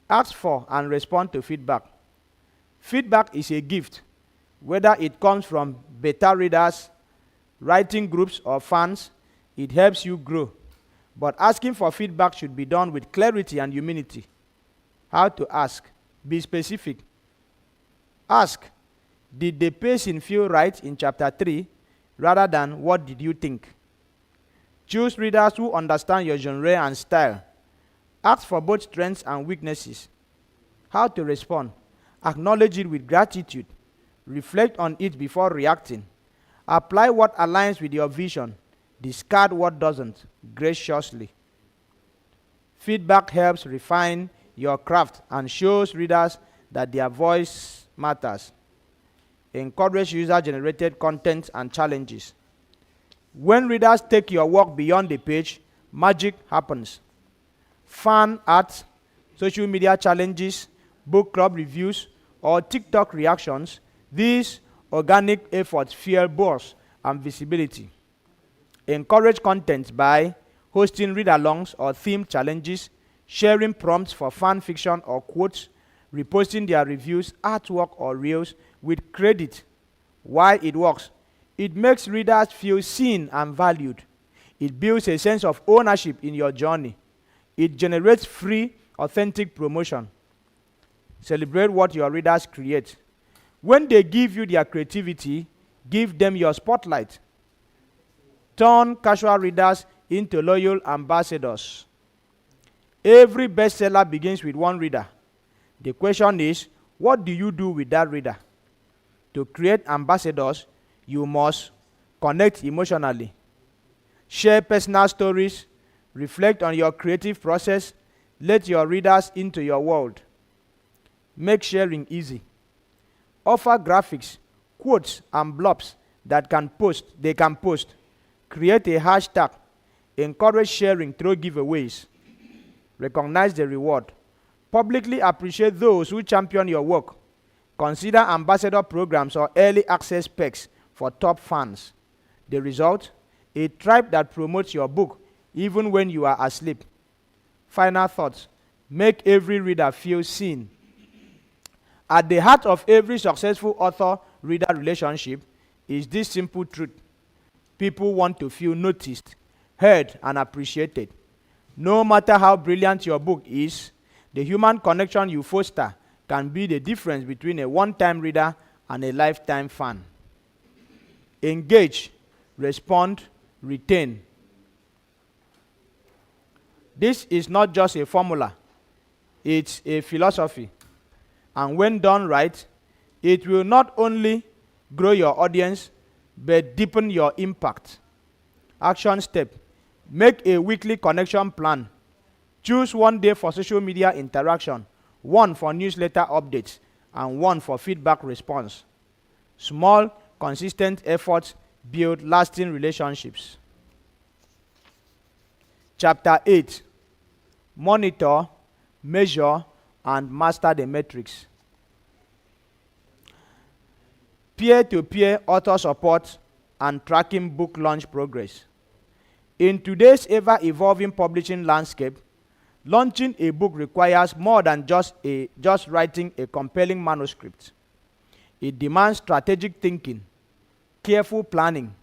Ask for and respond to feedback. Feedback is a gift, whether it comes from beta readers, writing groups, or fans. It helps you grow. But asking for feedback should be done with clarity and humility. How to ask? Be specific. Ask, did the pacing feel right in chapter 3, rather than what did you think? Choose readers who understand your genre and style. Ask for both strengths and weaknesses. How to respond? Acknowledge it with gratitude. Reflect on it before reacting. Apply what aligns with your vision. Discard what doesn't, graciously. Feedback helps refine your craft and shows readers that their voice matters. Encourage user-generated content and challenges. When readers take your work beyond the page, magic happens. Fan art, social media challenges, book club reviews, or TikTok reactions, these organic efforts fuel buzz and visibility. Encourage content by hosting read-alongs or themed challenges, sharing prompts for fan fiction or quotes, reposting their reviews, artwork, or reels with credit. Why it works? It makes readers feel seen and valued. It builds a sense of ownership in your journey. It generates free, authentic promotion. Celebrate what your readers create. When they give you their creativity, give them your spotlight. Turn casual readers into loyal ambassadors. Every bestseller begins with one reader. The question is, what do you do with that reader? To create ambassadors, you must connect emotionally, share personal stories, reflect on your creative process, let your readers into your world. Make sharing easy. Offer graphics, quotes, and blogs that they can post. Create a hashtag. Encourage sharing through giveaways. Recognize the reward. Publicly appreciate those who champion your work. Consider ambassador programs or early access perks for top fans. The result? A tribe that promotes your book even when you are asleep. Final thoughts. Make every reader feel seen. At the heart of every successful author-reader relationship is this simple truth. People want to feel noticed, heard, and appreciated. No matter how brilliant your book is, the human connection you foster can be the difference between a one-time reader and a lifetime fan. Engage, respond, retain. This is not just a formula, it's a philosophy. And when done right, it will not only grow your audience, but deepen your impact. Action step. Make a weekly connection plan. Choose one day for social media interaction, one for newsletter updates, and one for feedback response. Small, consistent efforts build lasting relationships. Chapter 8. Monitor, measure, and master the metrics. Peer-to-peer author support and tracking book launch progress. In today's ever-evolving publishing landscape, launching a book requires more than just writing a compelling manuscript. It demands strategic thinking, careful planning,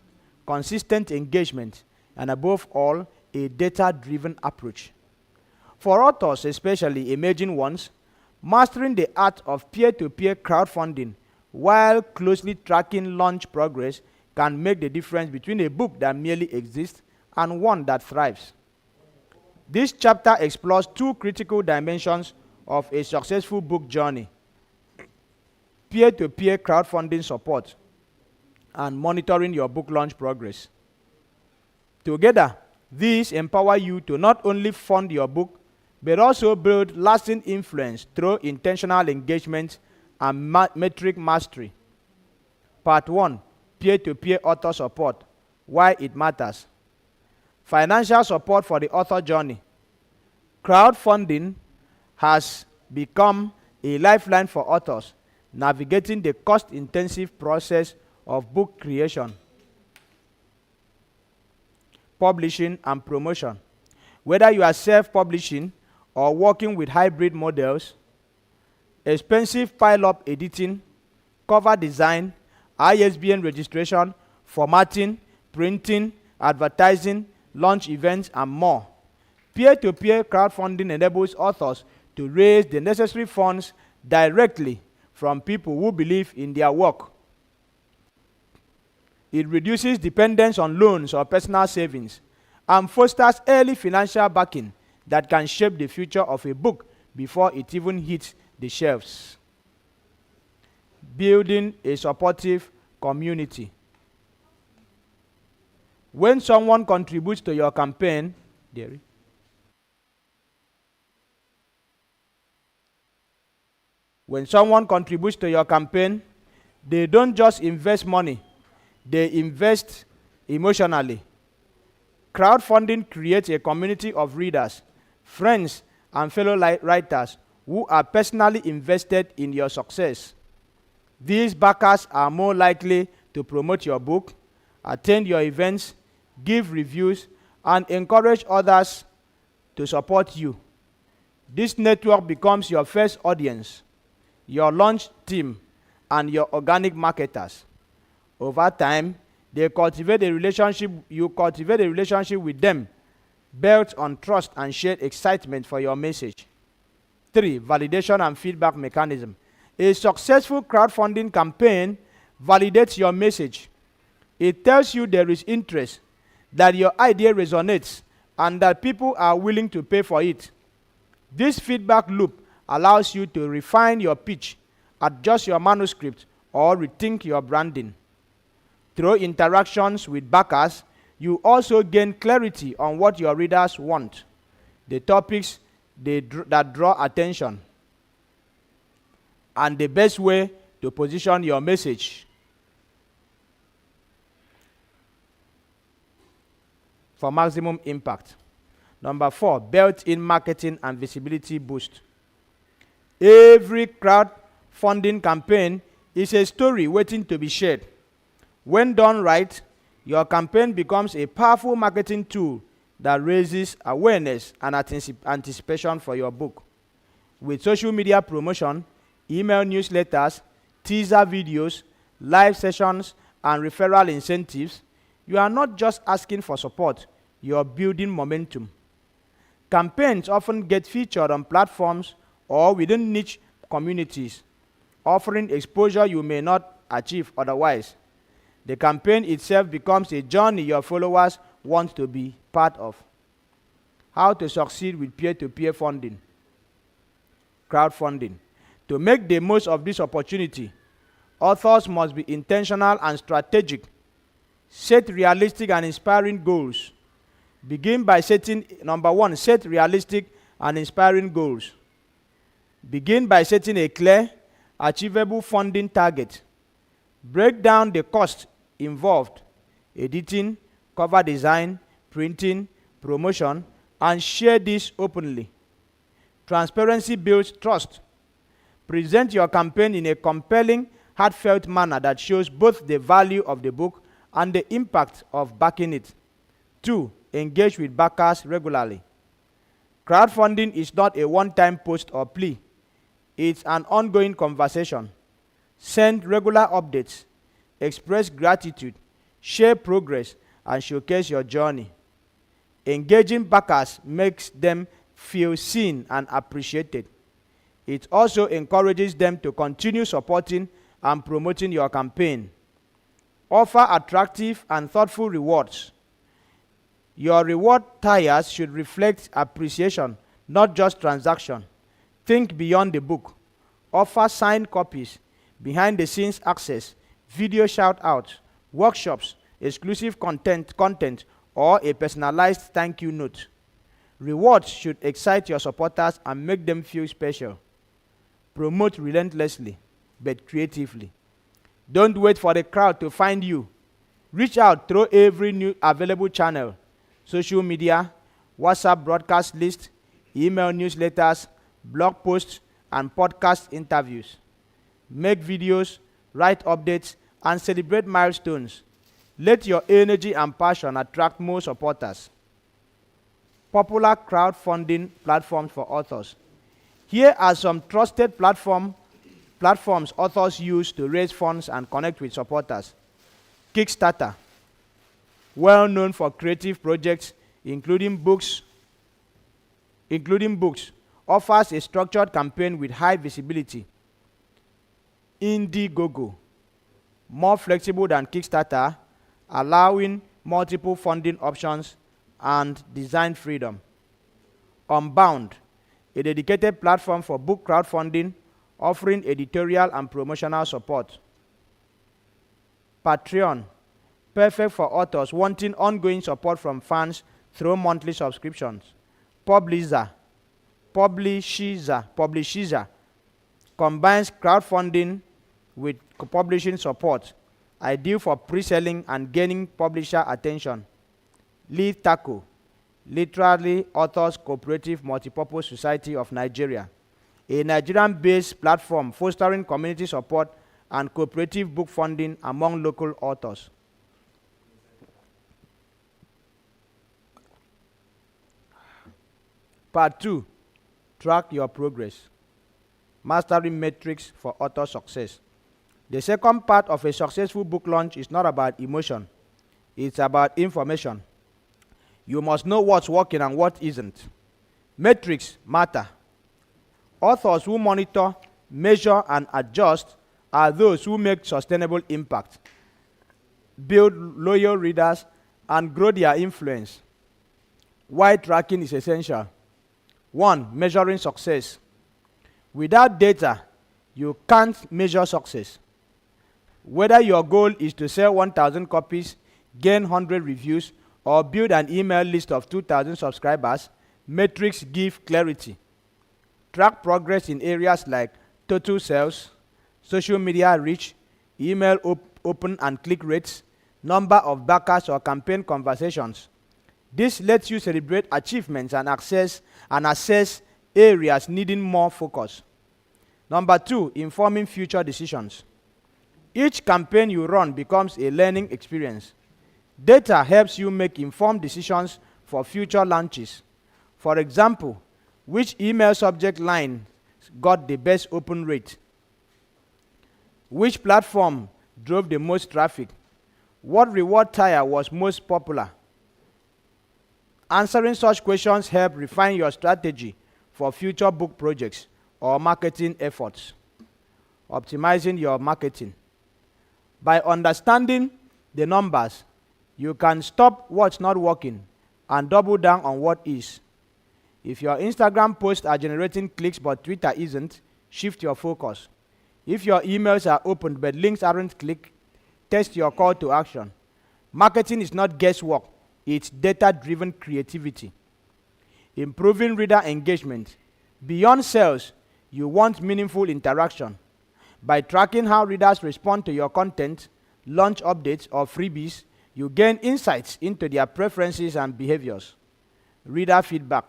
consistent engagement, and above all, a data-driven approach. For authors, especially emerging ones, mastering the art of peer-to-peer crowdfunding while closely tracking launch progress can make the difference between a book that merely exists and one that thrives. This chapter explores two critical dimensions of a successful book journey: peer-to-peer crowdfunding support and monitoring your book launch progress. Together, these empower you to not only fund your book, but also build lasting influence through intentional engagement and metric mastery. Part 1. Peer-to-peer author support. Why it matters. Financial support for the author journey. Crowdfunding has become a lifeline for authors navigating the cost-intensive process of book creation, publishing, and promotion. Whether you are self-publishing or working with hybrid models, expensive pile-up editing, cover design, ISBN registration, formatting, printing, advertising, launch events, and more. Peer-to-peer crowdfunding enables authors to raise the necessary funds directly from people who believe in their work. It reduces dependence on loans or personal savings and fosters early financial backing that can shape the future of a book before it even hits the shelves. Building a supportive community. When someone contributes to your campaign, they don't just invest money, they invest emotionally. Crowdfunding creates a community of readers, friends, and fellow writers who are personally invested in your success. These backers are more likely to promote your book, attend your events, give reviews, and encourage others to support you. This network becomes your first audience, your launch team, and your organic marketers. Over time, you cultivate a relationship with them built on trust and shared excitement for your message. 3. Validation and feedback mechanism. A successful crowdfunding campaign validates your message. It tells you there is interest, that your idea resonates, and that people are willing to pay for it. This feedback loop allows you to refine your pitch, adjust your manuscript, or rethink your branding. Through interactions with backers, you also gain clarity on what your readers want, the topics that draw attention, and the best way to position your message for maximum impact. Number 4, built-in marketing and visibility boost. Every crowdfunding campaign is a story waiting to be shared. When done right, your campaign becomes a powerful marketing tool that raises awareness and anticipation for your book. With social media promotion, email newsletters, teaser videos, live sessions, and referral incentives, you are not just asking for support, you are building momentum. Campaigns often get featured on platforms or within niche communities, offering exposure you may not achieve otherwise. The campaign itself becomes a journey your followers want to be part of. How to succeed with peer-to-peer funding, crowdfunding. To make the most of this opportunity, authors must be intentional and strategic. Set realistic and inspiring goals. Begin by setting, number 1, set realistic and inspiring goals. Begin by setting a clear, achievable funding target. Break down the cost involved: editing, cover design, printing, promotion, and share this openly. Transparency builds trust. Present your campaign in a compelling, heartfelt manner that shows both the value of the book and the impact of backing it. 2. Engage with backers regularly. Crowdfunding is not a one-time post or plea. It's an ongoing conversation. Send regular updates, express gratitude, share progress, and showcase your journey. Engaging backers makes them feel seen and appreciated. It also encourages them to continue supporting and promoting your campaign. Offer attractive and thoughtful rewards. Your reward tiers should reflect appreciation, not just transaction. Think beyond the book. Offer signed copies, behind-the-scenes access, video shout-outs, workshops, exclusive content, or a personalized thank you note. Rewards should excite your supporters and make them feel special. Promote relentlessly, but creatively. Don't wait for the crowd to find you. Reach out through every new available channel: social media, WhatsApp broadcast list, email newsletters, blog posts, and podcast interviews. Make videos, write updates, and celebrate milestones. Let your energy and passion attract more supporters. Popular crowdfunding platforms for authors. Here are some trusted platforms authors use to raise funds and connect with supporters. Kickstarter, well known for creative projects including books, offers a structured campaign with high visibility. Indiegogo, more flexible than Kickstarter, allowing multiple funding options and design freedom. Unbound, a dedicated platform for book crowdfunding, offering editorial and promotional support. Patreon, perfect for authors wanting ongoing support from fans through monthly subscriptions. Publisher combines crowdfunding with publishing support, ideal for pre-selling and gaining publisher attention. Litaco, literally Authors Cooperative Multipurpose Society of Nigeria, a Nigerian-based platform fostering community support and cooperative book funding among local authors. Part 2, track your progress. Mastering metrics for author success. The second part of a successful book launch is not about emotion, it's about information. You must know what's working and what isn't. Metrics matter. Authors who monitor, measure, and adjust are those who make sustainable impact, build loyal readers, and grow their influence. Why tracking is essential. 1. Measuring success. Without data, you can't measure success. Whether your goal is to sell 1,000 copies, gain 100 reviews, or build an email list of 2,000 subscribers, metrics give clarity. Track progress in areas like total sales, social media reach, email open and click rates, number of backers or campaign conversations. This lets you celebrate achievements and assess areas needing more focus. Number 2, informing future decisions. Each campaign you run becomes a learning experience. Data helps you make informed decisions for future launches. For example, which email subject line got the best open rate? Which platform drove the most traffic? What reward tier was most popular? Answering such questions help refine your strategy for future book projects or marketing efforts. Optimizing your marketing. By understanding the numbers, you can stop what's not working and double down on what is. If your Instagram posts are generating clicks but Twitter isn't, shift your focus. If your emails are opened but links aren't clicked, test your call to action. Marketing is not guesswork, it's data-driven creativity. Improving reader engagement. Beyond sales, you want meaningful interaction. By tracking how readers respond to your content, launch updates, or freebies, you gain insights into their preferences and behaviors. Reader feedback,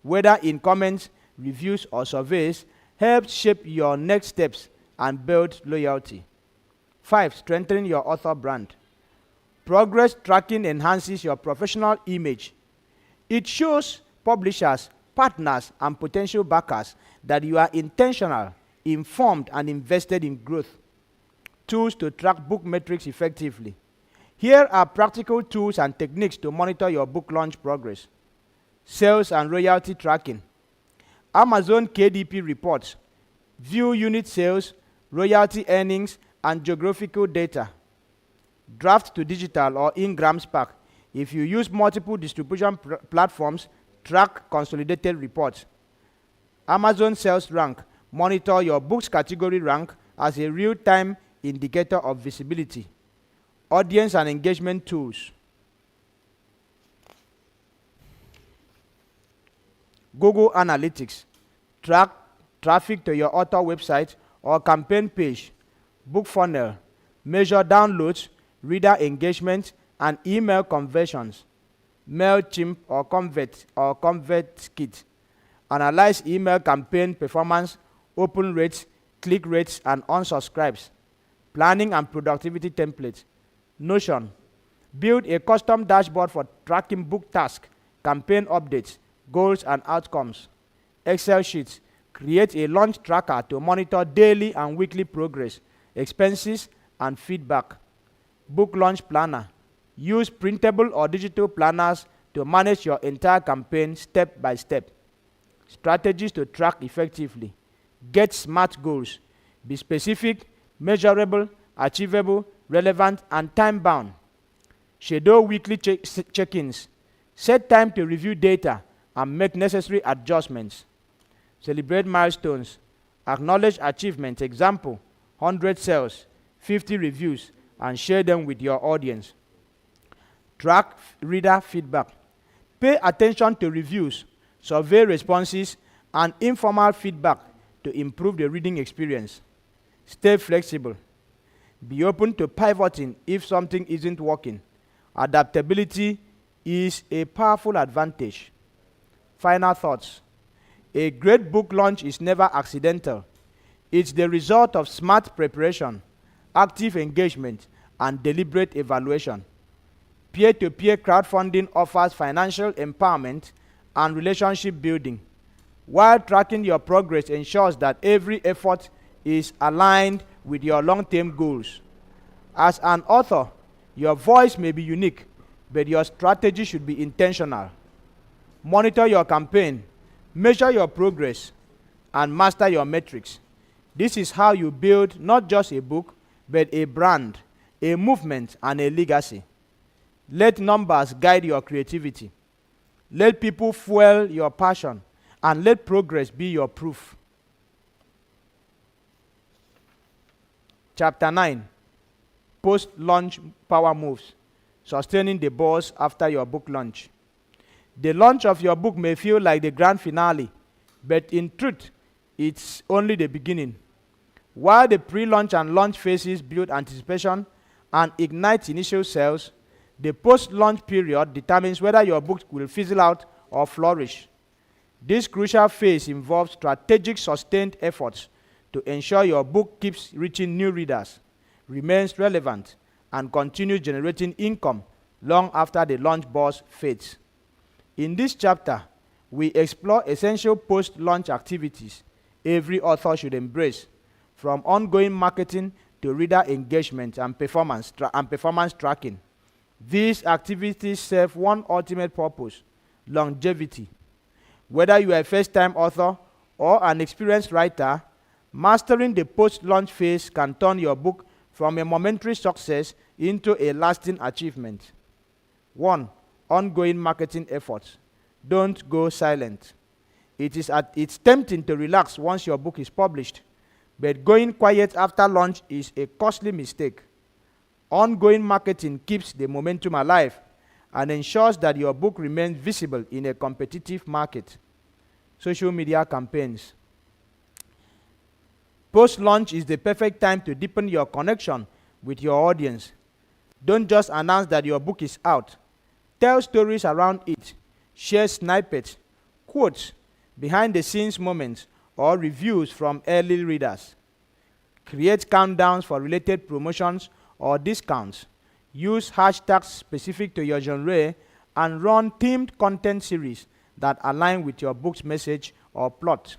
whether in comments, reviews, or surveys, helps shape your next steps and build loyalty. 5. Strengthening your author brand. Progress tracking enhances your professional image. It shows publishers, partners, and potential backers that you are intentional, informed, and invested in growth. Tools to track book metrics effectively. Here are practical tools and techniques to monitor your book launch progress. Sales and royalty tracking. Amazon KDP reports. View unit sales, royalty earnings, and geographical data. Draft to digital or Ingram Spark. If you use multiple distribution platforms, track consolidated reports. Amazon Sales Rank. Monitor your book's category rank as a real-time indicator of visibility. Audience and engagement tools. Google Analytics. Track traffic to your author website or campaign page. Book funnel. Measure downloads, reader engagement, and email conversions. MailChimp or ConvertKit. Analyze email campaign performance, open rates, click rates, and unsubscribes. Planning and productivity templates. Notion. Build a custom dashboard for tracking book tasks, campaign updates, goals and outcomes. Excel sheets. Create a launch tracker to monitor daily and weekly progress, expenses, and feedback. Book launch planner. Use printable or digital planners to manage your entire campaign step by step. Strategies to track effectively. Get SMART goals. Be specific, measurable, achievable, relevant, and time-bound. Schedule weekly check-ins. Set time to review data and make necessary adjustments. Celebrate milestones. Acknowledge achievements. Example, 100 sales, 50 reviews, and share them with your audience. Track reader feedback. Pay attention to reviews, survey responses, and informal feedback to improve the reading experience. Stay flexible. Be open to pivoting if something isn't working. Adaptability is a powerful advantage. Final thoughts. A great book launch is never accidental. It's the result of smart preparation, active engagement, and deliberate evaluation. Peer-to-peer crowdfunding offers financial empowerment and relationship building, while tracking your progress ensures that every effort is aligned with your long-term goals. As an author, your voice may be unique, but your strategy should be intentional. Monitor your campaign, measure your progress, and master your metrics. This is how you build not just a book, but a brand, a movement, and a legacy. Let numbers guide your creativity. Let people fuel your passion, and let progress be your proof. Chapter 9. Post-launch power moves. Sustaining the buzz after your book launch. The launch of your book may feel like the grand finale, but in truth, it's only the beginning. While the pre-launch and launch phases build anticipation and ignite initial sales, the post-launch period determines whether your book will fizzle out or flourish. This crucial phase involves strategic, sustained efforts to ensure your book keeps reaching new readers, remains relevant, and continues generating income long after the launch buzz fades. In this chapter, we explore essential post-launch activities every author should embrace, from ongoing marketing to reader engagement and performance tracking. These activities serve one ultimate purpose: longevity. Whether you are a first-time author or an experienced writer, mastering the post-launch phase can turn your book from a momentary success into a lasting achievement. 1. Ongoing marketing efforts. Don't go silent. It's tempting to relax once your book is published, but going quiet after launch is a costly mistake. Ongoing marketing keeps the momentum alive and ensures that your book remains visible in a competitive market. Social media campaigns. Post-launch is the perfect time to deepen your connection with your audience. Don't just announce that your book is out. Tell stories around it. Share snippets, quotes, behind-the-scenes moments, or reviews from early readers. Create countdowns for related promotions or discounts. Use hashtags specific to your genre and run themed content series that align with your book's message or plot.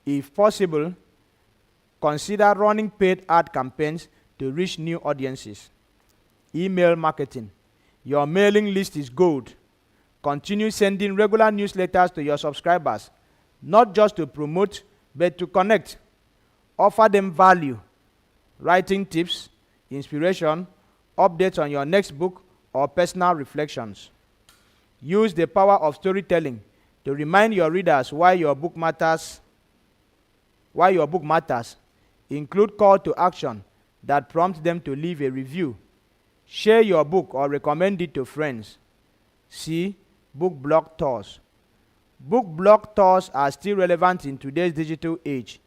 If possible, consider running paid ad campaigns to reach new audiences. Email marketing. Your mailing list is gold. Continue sending regular newsletters to your subscribers, not just to promote, but to connect. Offer them value, writing tips, inspiration, updates on your next book, or personal reflections. Use the power of storytelling to remind your readers why your book matters. Include call to action that prompt them to leave a review. Share your book or recommend it to friends. C. Book blog tours. Book blog tours are still relevant in today's digital age.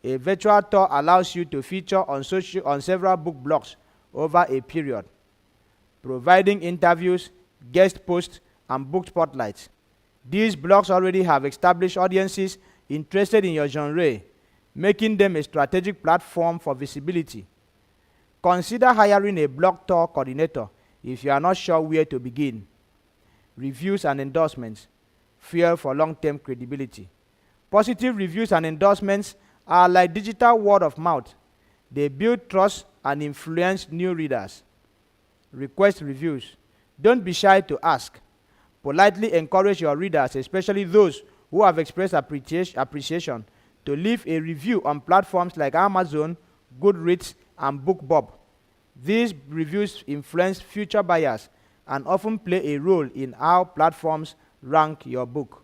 A virtual tour allows you to feature on several book blogs over a period, providing interviews, guest posts, and book spotlights. These blogs already have established audiences interested in your genre, making them a strategic platform for visibility. Consider hiring a blog tour coordinator if you are not sure where to begin. reviews and endorsements fuel for long-term credibility. Positive reviews and endorsements are like digital word of mouth. They build trust and influence new readers. Request reviews. Don't be shy to ask. Politely encourage your readers, especially those who have expressed appreciation, to leave a review on platforms like Amazon, Goodreads, and BookBub. These reviews influence future buyers and often play a role in how platforms rank your book.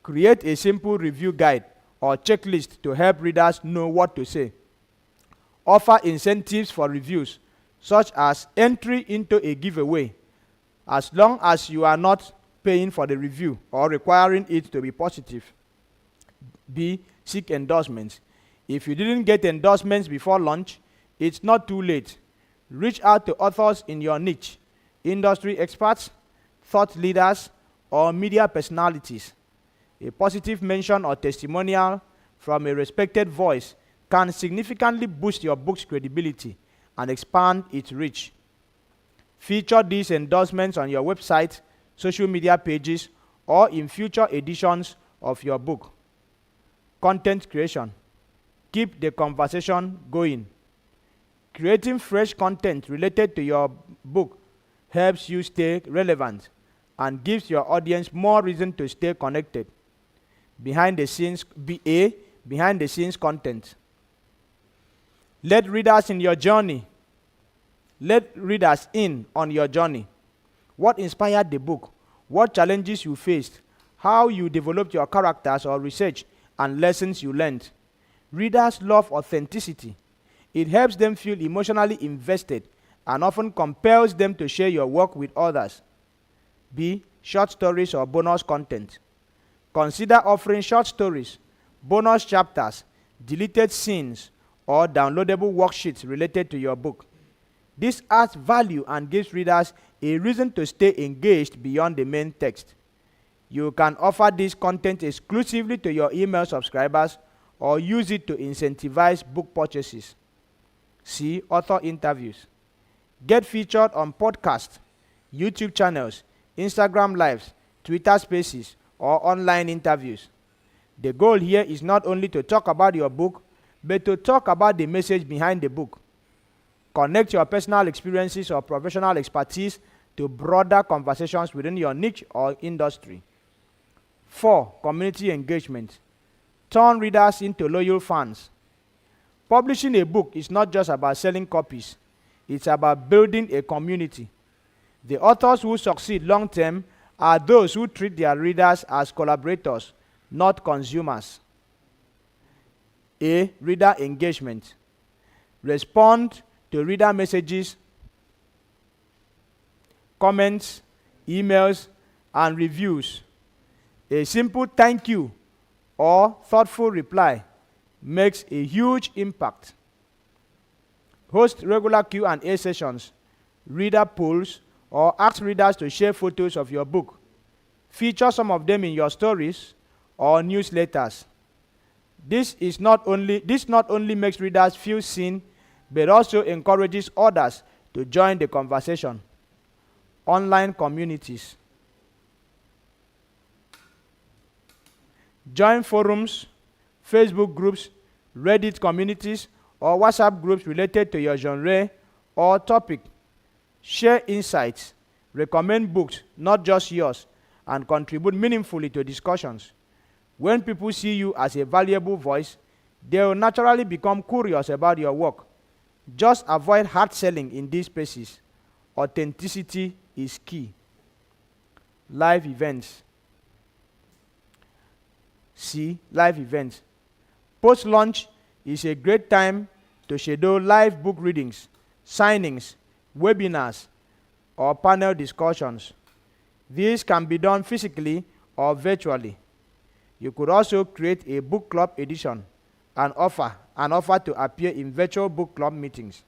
Create a simple review guide or checklist to help readers know what to say. Offer incentives for reviews, such as entry into a giveaway, as long as you are not paying for the review or requiring it to be positive. B. Seek endorsements. If you didn't get endorsements before launch, it's not too late. Reach out to authors in your niche, industry experts, thought leaders, or media personalities. A positive mention or testimonial from a respected voice can significantly boost your book's credibility and expand its reach. Feature these endorsements on your website, social media pages, or in future editions of your book. Content creation. Keep the conversation going. Creating fresh content related to your book helps you stay relevant and gives your audience more reason to stay connected. Behind the scenes content. Let readers in on your journey. What inspired the book? What challenges you faced? How you developed your characters or research and lessons you learned. Readers love authenticity. It helps them feel emotionally invested and often compels them to share your work with others. B. Short stories or bonus content. Consider offering short stories, bonus chapters, deleted scenes, or downloadable worksheets related to your book. This adds value and gives readers a reason to stay engaged beyond the main text. You can offer this content exclusively to your email subscribers or use it to incentivize book purchases. C. Author interviews. Get featured on podcasts, YouTube channels, Instagram Lives, Twitter Spaces, or online interviews. The goal here is not only to talk about your book, but to talk about the message behind the book. Connect your personal experiences or professional expertise to broader conversations within your niche or industry. 4. Community engagement. Turn readers into loyal fans. Publishing a book is not just about selling copies. It's about building a community. The authors who succeed long-term are those who treat their readers as collaborators, not consumers. A. Reader engagement. Respond to reader messages, comments, emails, and reviews. A simple thank you or thoughtful reply makes a huge impact. Host regular Q&A sessions, reader polls, or ask readers to share photos of your book. Feature some of them in your stories or newsletters. This not only makes readers feel seen, but also encourages others to join the conversation. Online communities. Join forums, Facebook groups, Reddit communities, or WhatsApp groups related to your genre or topic. Share insights, recommend books, not just yours, and contribute meaningfully to discussions. When people see you as a valuable voice, they will naturally become curious about your work. Just avoid hard selling in these spaces. Authenticity is key. Live events. C. Live events. Post-launch is a great time to schedule live book readings, signings, webinars, or panel discussions. These can be done physically or virtually. You could also create a book club edition and offer to appear in virtual book club meetings.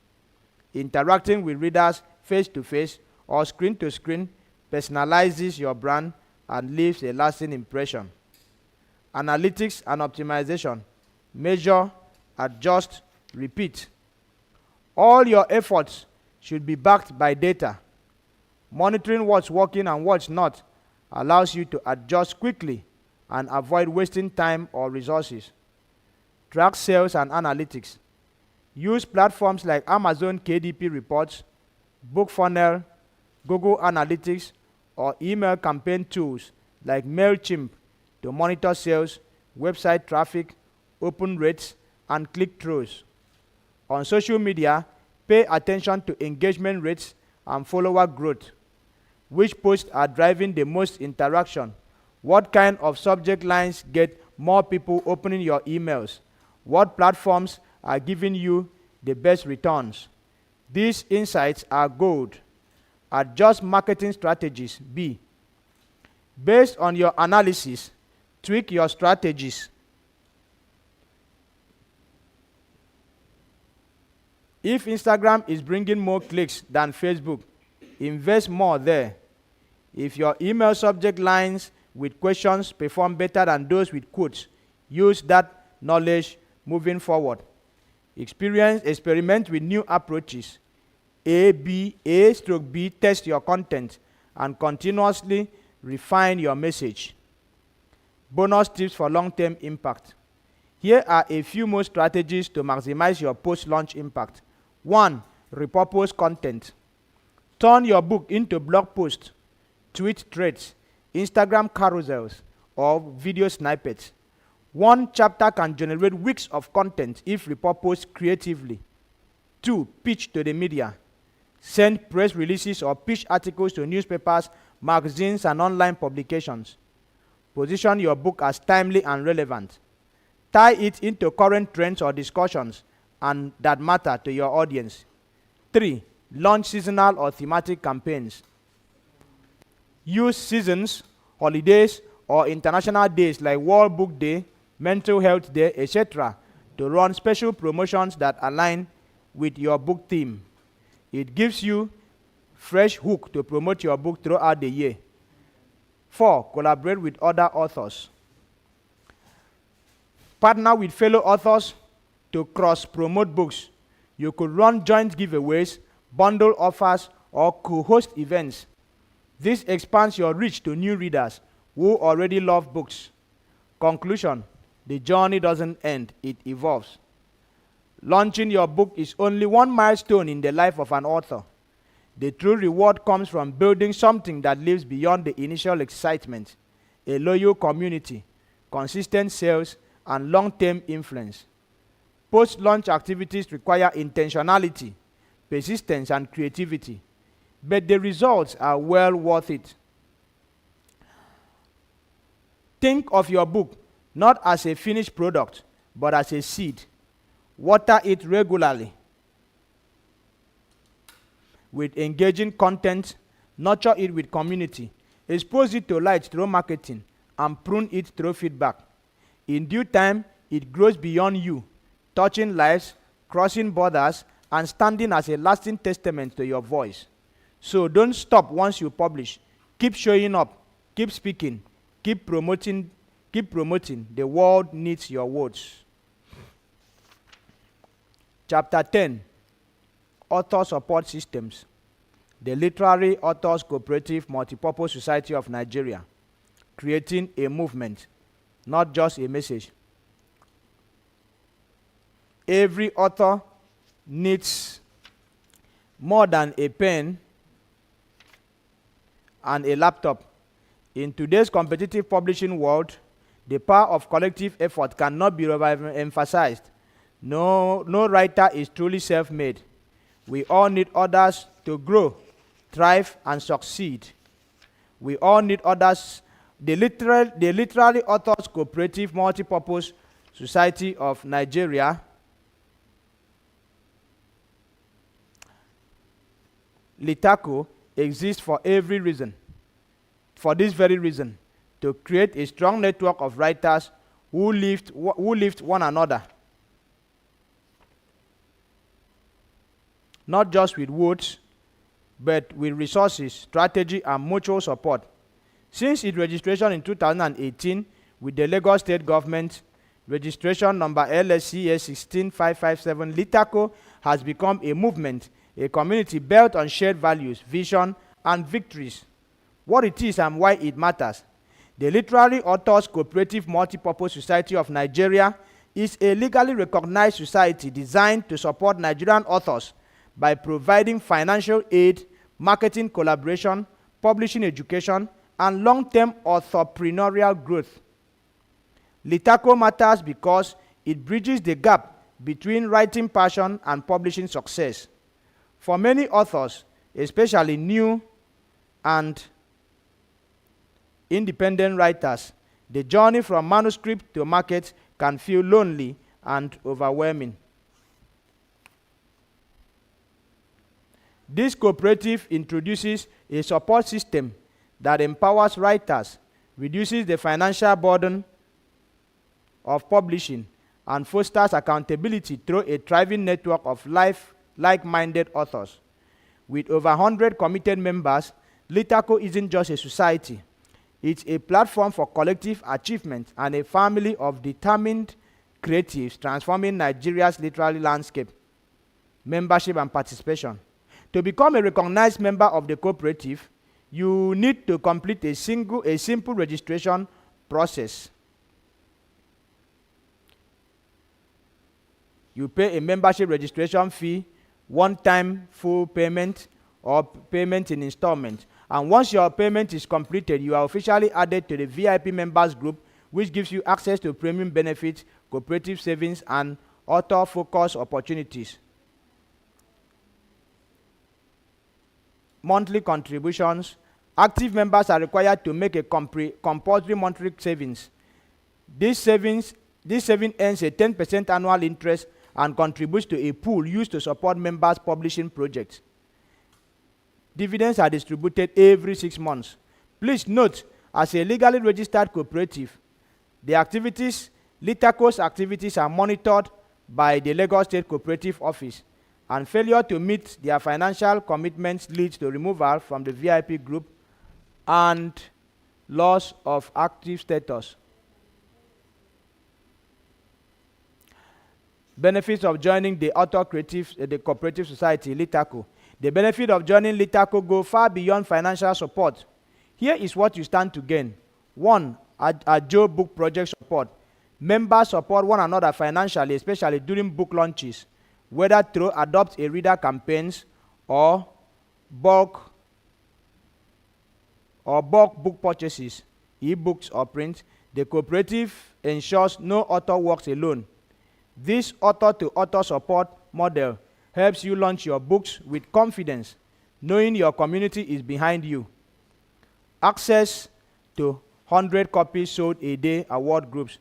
Interacting with readers face-to-face or screen-to-screen personalizes your brand and leaves a lasting impression. Analytics and optimization. Measure, adjust, repeat. All your efforts should be backed by data. Monitoring what's working and what's not allows you to adjust quickly and avoid wasting time or resources. Track sales and analytics. Use platforms like Amazon KDP reports, BookFunnel, Google Analytics, or email campaign tools like MailChimp to monitor sales, website traffic, open rates, and click-throughs. On social media, pay attention to engagement rates and follower growth. Which posts are driving the most interaction? What kind of subject lines get more people opening your emails? What platforms are giving you the best returns? These insights are gold. Adjust marketing strategies. B. Based on your analysis, tweak your strategies. If Instagram is bringing more clicks than Facebook, invest more there. If your email subject lines with questions perform better than those with quotes, use that knowledge moving forward. Experiment with new approaches. A/B, test your content and continuously refine your message. Bonus tips for long-term impact. Here are a few more strategies to maximize your post-launch impact. 1. Repurpose content. Turn your book into blog posts, tweet threads, Instagram carousels, or video snippets. One chapter can generate weeks of content if repurposed creatively. 2. Pitch to the media. Send press releases or pitch articles to newspapers, magazines, and online publications. Position your book as timely and relevant. Tie it into current trends or discussions and that matter to your audience. 3. Launch seasonal or thematic campaigns. Use seasons, holidays, or international days like World Book Day, Mental Health Day, etc. to run special promotions that align with your book theme. It gives you fresh hook to promote your book throughout the year. 4. Collaborate with other authors. Partner with fellow authors to cross-promote books. You could run joint giveaways, bundle offers, or co-host events. This expands your reach to new readers who already love books. Conclusion: the journey doesn't end, it evolves. Launching your book is only one milestone in the life of an author. The true reward comes from building something that lives beyond the initial excitement: a loyal community, consistent sales, and long-term influence. Post-launch activities require intentionality, persistence, and creativity, but the results are well worth it. Think of your book not as a finished product, but as a seed. Water it regularly with engaging content, nurture it with community, expose it to light through marketing, and prune it through feedback. In due time, it grows beyond you, touching lives, crossing borders, and standing as a lasting testament to your voice. So don't stop once you publish. Keep showing up, keep speaking, keep promoting. The world needs your words. Chapter 10. Author Support Systems. The Literary Authors Cooperative Multipurpose Society of Nigeria. Creating a movement, not just a message. Every author needs more than a pen and a laptop. In today's competitive publishing world, the power of collective effort cannot be emphasized. No writer is truly self-made. We all need others to grow, thrive, and succeed. We all need others. The Literary Authors Cooperative Multipurpose Society of Nigeria LITACO exists for this very reason, to create a strong network of writers who lift one another, not just with words, but with resources, strategy, and mutual support. Since its registration in 2018 with the Lagos State Government, registration number LSCS 16557, LITACO has become a movement, a community built on shared values, vision, and victories, what it is and why it matters. The Literary Authors Cooperative Multipurpose Society of Nigeria is a legally recognized society designed to support Nigerian authors by providing financial aid, marketing collaboration, publishing education, and long-term entrepreneurial growth. Litaco matters because it bridges the gap between writing passion and publishing success. For many authors, especially new and independent writers, the journey from manuscript to market can feel lonely and overwhelming. This cooperative introduces a support system that empowers writers, reduces the financial burden of publishing, and fosters accountability through a thriving network of like-minded authors. With over 100 committed members, Litaco isn't just a society. It's a platform for collective achievement and a family of determined creatives transforming Nigeria's literary landscape. Membership and participation. To become a recognized member of the cooperative, you need to complete a simple registration process. You pay a membership registration fee, one-time full payment, or payment in installments. And once your payment is completed, you are officially added to the VIP members group, which gives you access to premium benefits, cooperative savings, and author-focused opportunities. Monthly contributions. Active members are required to make a compulsory monthly savings. This saving earns a 10% annual interest and contributes to a pool used to support members' publishing projects. Dividends are distributed every 6 months. Please note, as a legally registered cooperative, Litaco's activities are monitored by the Lagos State Cooperative Office, and failure to meet their financial commitments leads to removal from the VIP group and loss of active status. Benefits of joining the the Cooperative Society, Litaco. The benefit of joining Litaco go far beyond financial support. Here is what you stand to gain. 1. A Joe book project support. Members support one another financially, especially during book launches, whether through Adopt a Reader campaigns or bulk book purchases, e-books or print. The cooperative ensures no author works alone. This author-to-author support model helps you launch your books with confidence, knowing your community is behind you. Access to 100 copies sold a day award groups.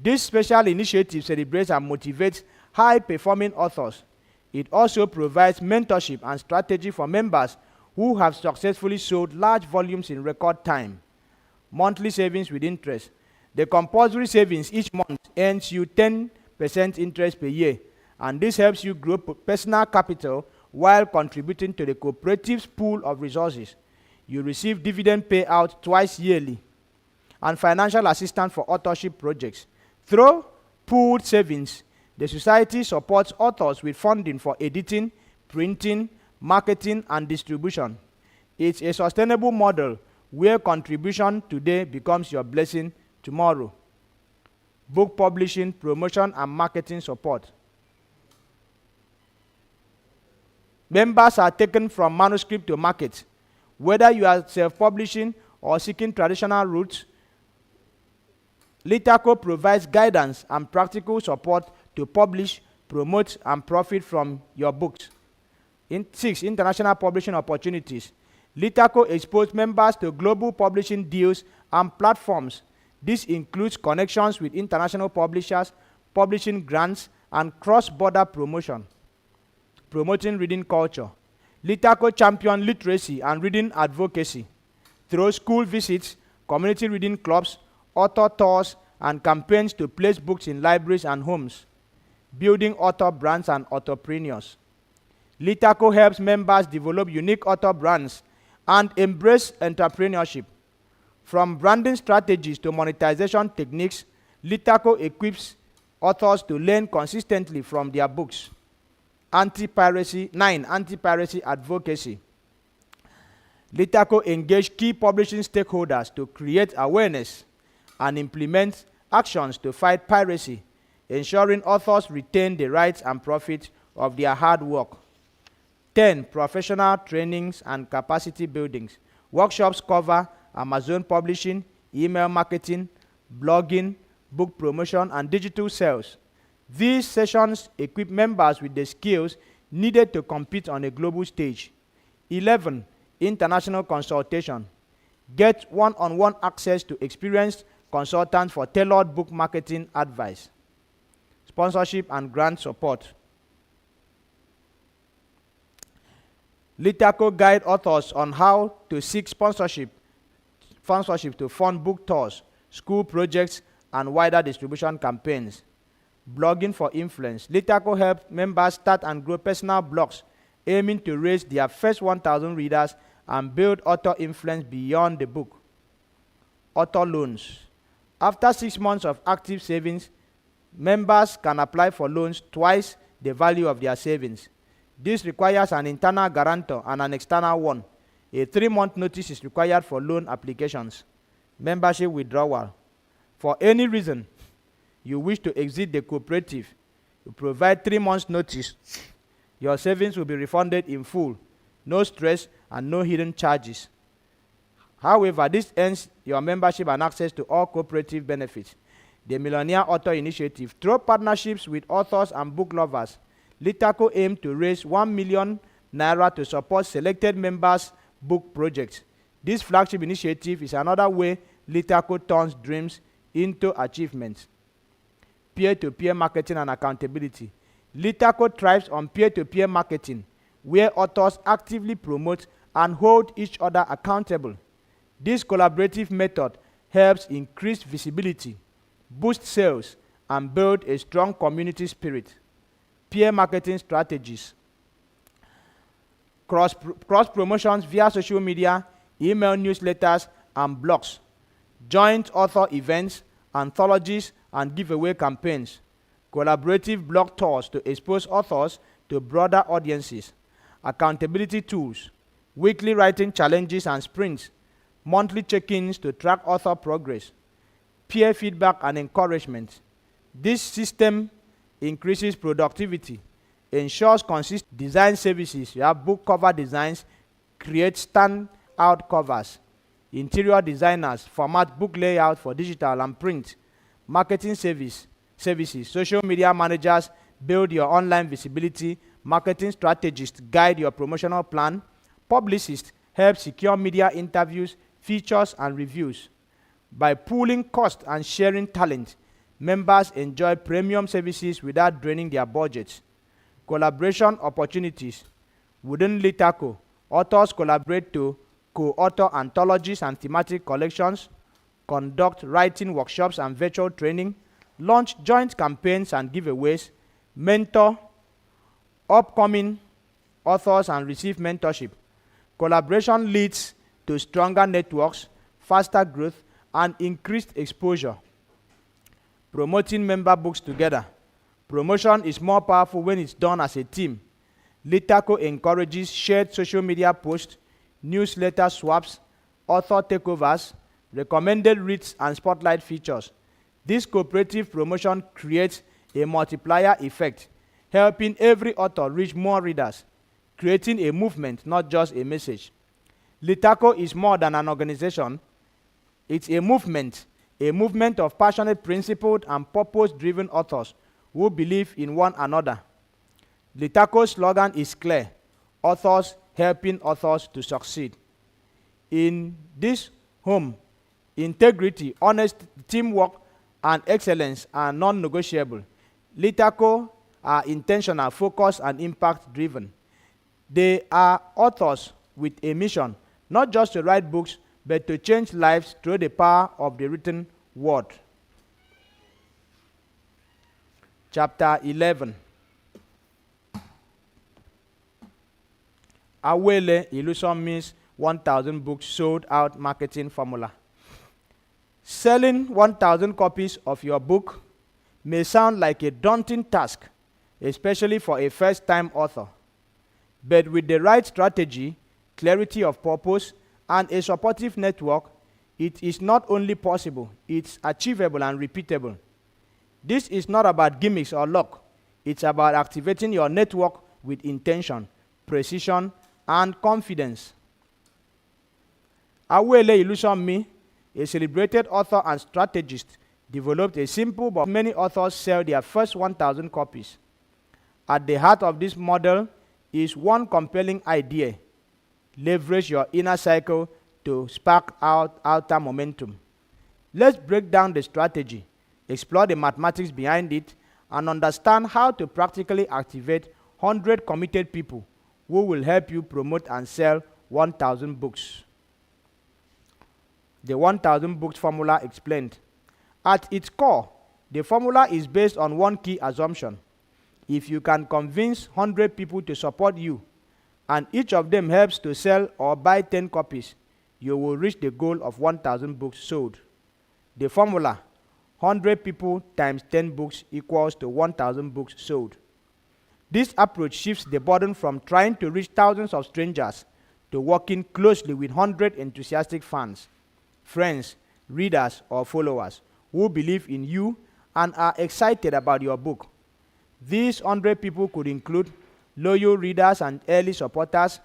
This special initiative celebrates and motivates high-performing authors. It also provides mentorship and strategy for members who have successfully sold large volumes in record time. Monthly savings with interest. The compulsory savings each month earns you 10% interest per year, and this helps you grow personal capital while contributing to the cooperative's pool of resources. You receive dividend payout twice yearly, and financial assistance for authorship projects. Through pooled savings, the society supports authors with funding for editing, printing, marketing, and distribution. It's a sustainable model where contribution today becomes your blessing tomorrow. Book publishing, promotion, and marketing support. Members are taken from manuscript to market. Whether you are self-publishing or seeking traditional routes, Litaco provides guidance and practical support to publish, promote, and profit from your books. 6. International publishing opportunities. Litaco exposes members to global publishing deals and platforms. This includes connections with international publishers, publishing grants, and cross-border promotion. Promoting reading culture. Litaco champions literacy and reading advocacy through school visits, community reading clubs, author tours, and campaigns to place books in libraries and homes. Building author brands and entrepreneurs. Litaco helps members develop unique author brands and embrace entrepreneurship. From branding strategies to monetization techniques, Litaco equips authors to learn consistently from their books. 9. Anti-piracy advocacy. Litaco engaged key publishing stakeholders to create awareness and implement actions to fight piracy, ensuring authors retain the rights and profit of their hard work. 10. Professional trainings and capacity buildings. Workshops cover Amazon publishing, email marketing, blogging, book promotion, and digital sales. These sessions equip members with the skills needed to compete on a global stage. 11. International consultation. Get one-on-one access to experienced consultants for tailored book marketing advice. Sponsorship and grant support. Litaco guide authors on how to seek sponsorship to fund book tours, school projects, and wider distribution campaigns. Blogging for influence. Litaco help members start and grow personal blogs, aiming to raise their first 1,000 readers and build author influence beyond the book. Author loans. After 6 months of active savings, members can apply for loans twice the value of their savings. This requires an internal guarantor and an external one. A 3-month notice is required for loan applications. Membership withdrawal. For any reason you wish to exit the cooperative, you provide 3 months notice. Your savings will be refunded in full. No stress and no hidden charges. However, this ends your membership and access to all cooperative benefits. The Millionaire Author Initiative. Through partnerships with authors and book lovers, Litaco aims to raise 1 million naira to support selected members' book projects. This flagship initiative is another way Litaco turns dreams into achievements. Peer-to-peer marketing and accountability. Litaco thrives on peer-to-peer marketing, where authors actively promote and hold each other accountable. This collaborative method helps increase visibility, boost sales, and build a strong community spirit. Peer marketing strategies. Cross promotions via social media, email newsletters, and blogs. Joint author events, anthologies, and giveaway campaigns. Collaborative blog tours to expose authors to broader audiences. Accountability tools. Weekly writing challenges and sprints. Monthly check-ins to track author progress. Peer feedback and encouragement. This system increases productivity, ensures consistent design services. You have book cover designs, create stand-out covers. Interior designers format book layout for digital and print. Marketing services. Social media managers build your online visibility. Marketing strategists guide your promotional plan. Publicists help secure media interviews, features, and reviews. By pooling cost and sharing talent, members enjoy premium services without draining their budgets. Collaboration opportunities. Within Litaco, authors collaborate to co-author anthologies and thematic collections, conduct writing workshops and virtual training, launch joint campaigns and giveaways, mentor upcoming authors and receive mentorship. Collaboration leads to stronger networks, faster growth, and increased exposure. Promoting member books together. Promotion is more powerful when it's done as a team. Litaco encourages shared social media posts, newsletter swaps, author takeovers, recommended reads, and spotlight features. This cooperative promotion creates a multiplier effect, helping every author reach more readers, creating a movement, not just a message. Litaco is more than an organization. It's a movement of passionate, principled, and purpose-driven authors who believe in one another. Litaco's slogan is clear: authors helping authors to succeed. In this home, integrity, honesty, teamwork, and excellence are non-negotiable. Litaco are intentional, focused, and impact-driven. They are authors with a mission, not just to write books, but to change lives through the power of the written word. Chapter 11. Awele Illusion means 1,000 books sold out marketing formula. Selling 1,000 copies of your book may sound like a daunting task, especially for a first-time author. But with the right strategy, clarity of purpose, and a supportive network, it is not only possible, it's achievable and repeatable. This is not about gimmicks or luck. It's about activating your network with intention, precision, and confidence. Awele Ilusomi, a celebrated author and strategist, developed a simple but many authors sell their first 1,000 copies. At the heart of this model is one compelling idea: leverage your inner cycle to spark out outer momentum. Let's break down the strategy, explore the mathematics behind it, and understand how to practically activate 100 committed people who will help you promote and sell 1,000 books. The 1,000 books formula explained. At its core, the formula is based on one key assumption. If you can convince 100 people to support you, and each of them helps to sell or buy 10 copies, you will reach the goal of 1,000 books sold. The formula: 100 people times 10 books equals to 1,000 books sold. This approach shifts the burden from trying to reach thousands of strangers to working closely with 100 enthusiastic fans, friends, readers, or followers who believe in you and are excited about your book. These 100 people could include loyal readers and early supporters,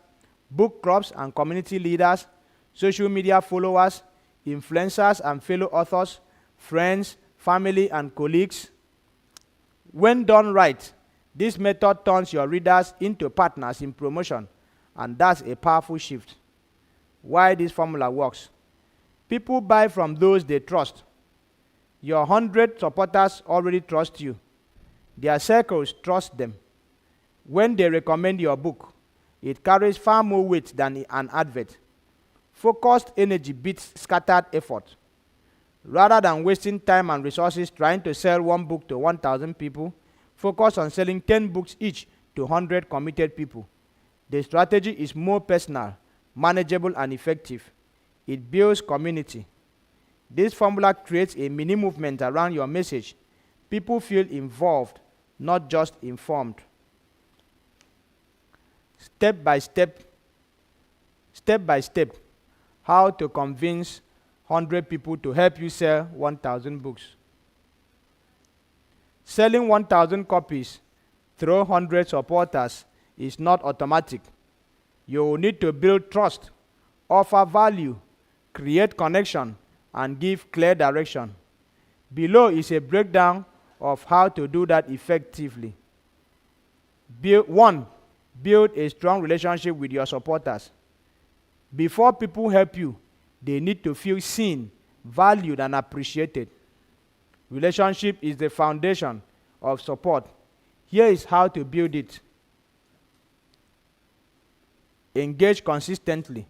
book clubs and community leaders, social media followers, influencers and fellow authors, friends, family, and colleagues. When done right, this method turns your readers into partners in promotion, and that's a powerful shift. Why this formula works: people buy from those they trust. Your 100 supporters already trust you. Their circles trust them. When they recommend your book, it carries far more weight than an advert. Focused energy beats scattered effort. Rather than wasting time and resources trying to sell one book to 1,000 people, focus on selling 10 books each to 100 committed people. The strategy is more personal, manageable, and effective. It builds community. This formula creates a mini movement around your message. People feel involved, not just informed. Step by step, how to convince 100 people to help you sell 1,000 books. Selling 1,000 copies through 100 supporters is not automatic. You will need to build trust, offer value, create connection, and give clear direction. Below is a breakdown of how to do that effectively. Build a strong relationship with your supporters. Before people help you, they need to feel seen, valued, and appreciated. Relationship is the foundation of support. Here is how to build it. Engage consistently.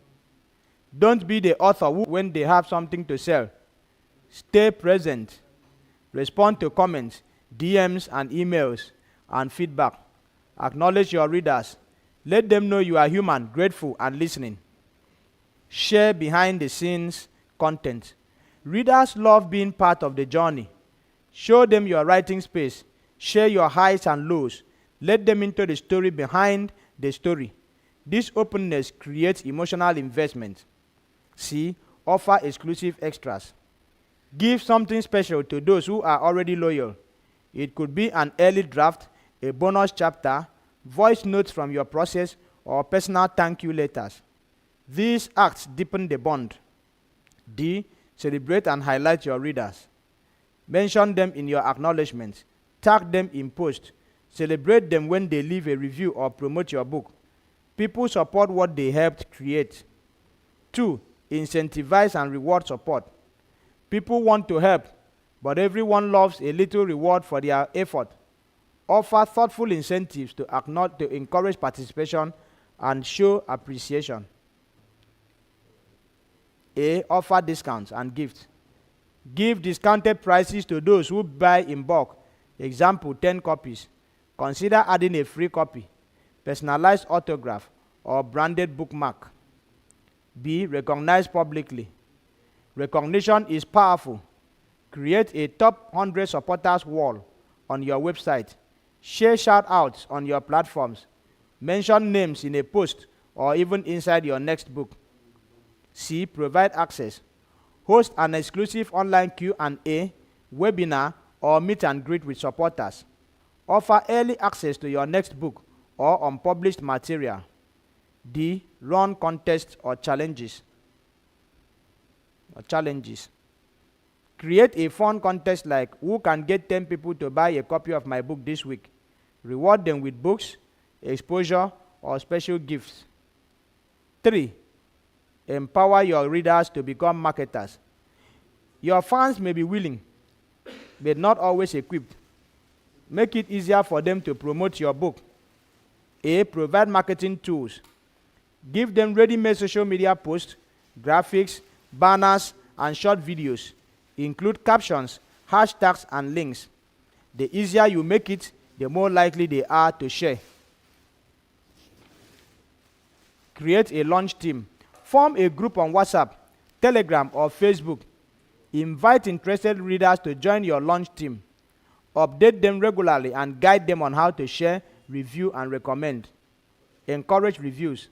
Don't be the author who, when they have something to sell. Stay present. Respond to comments, DMs, and emails, and feedback. Acknowledge your readers. Let them know you are human, grateful, and listening. Share behind-the-scenes content. Readers love being part of the journey. Show them your writing space. Share your highs and lows. Let them into the story behind the story. This openness creates emotional investment. C. Offer exclusive extras. Give something special to those who are already loyal. It could be an early draft, a bonus chapter, voice notes from your process, or personal thank you letters. These acts deepen the bond. D. Celebrate and highlight your readers. Mention them in your acknowledgements. Tag them in posts. Celebrate them when they leave a review or promote your book. People support what they helped create. 2. Incentivize and reward support. People want to help, but everyone loves a little reward for their effort. Offer thoughtful incentives to encourage participation and show appreciation. A. Offer discounts and gifts. Give discounted prices to those who buy in bulk. Example, 10 copies. Consider adding a free copy, personalized autograph, or branded bookmark. B. Recognize publicly. Recognition is powerful. Create a top 100 supporters wall on your website. Share shout-outs on your platforms. Mention names in a post or even inside your next book. C. Provide access. Host an exclusive online Q&A, webinar, or meet and greet with supporters. Offer early access to your next book or unpublished material. D. Run contests or challenges. Create a fun contest like who can get 10 people to buy a copy of my book this week. Reward them with books, exposure, or special gifts. 3. Empower your readers to become marketers. Your fans may be willing, but not always equipped. Make it easier for them to promote your book. A. Provide marketing tools. Give them ready-made social media posts, graphics, banners, and short videos. Include captions, hashtags, and links. The easier you make it, the more likely they are to share. Create a launch team. Form a group on WhatsApp, Telegram, or Facebook. Invite interested readers to join your launch team. Update them regularly and guide them on how to share, review, and recommend. Encourage reviews.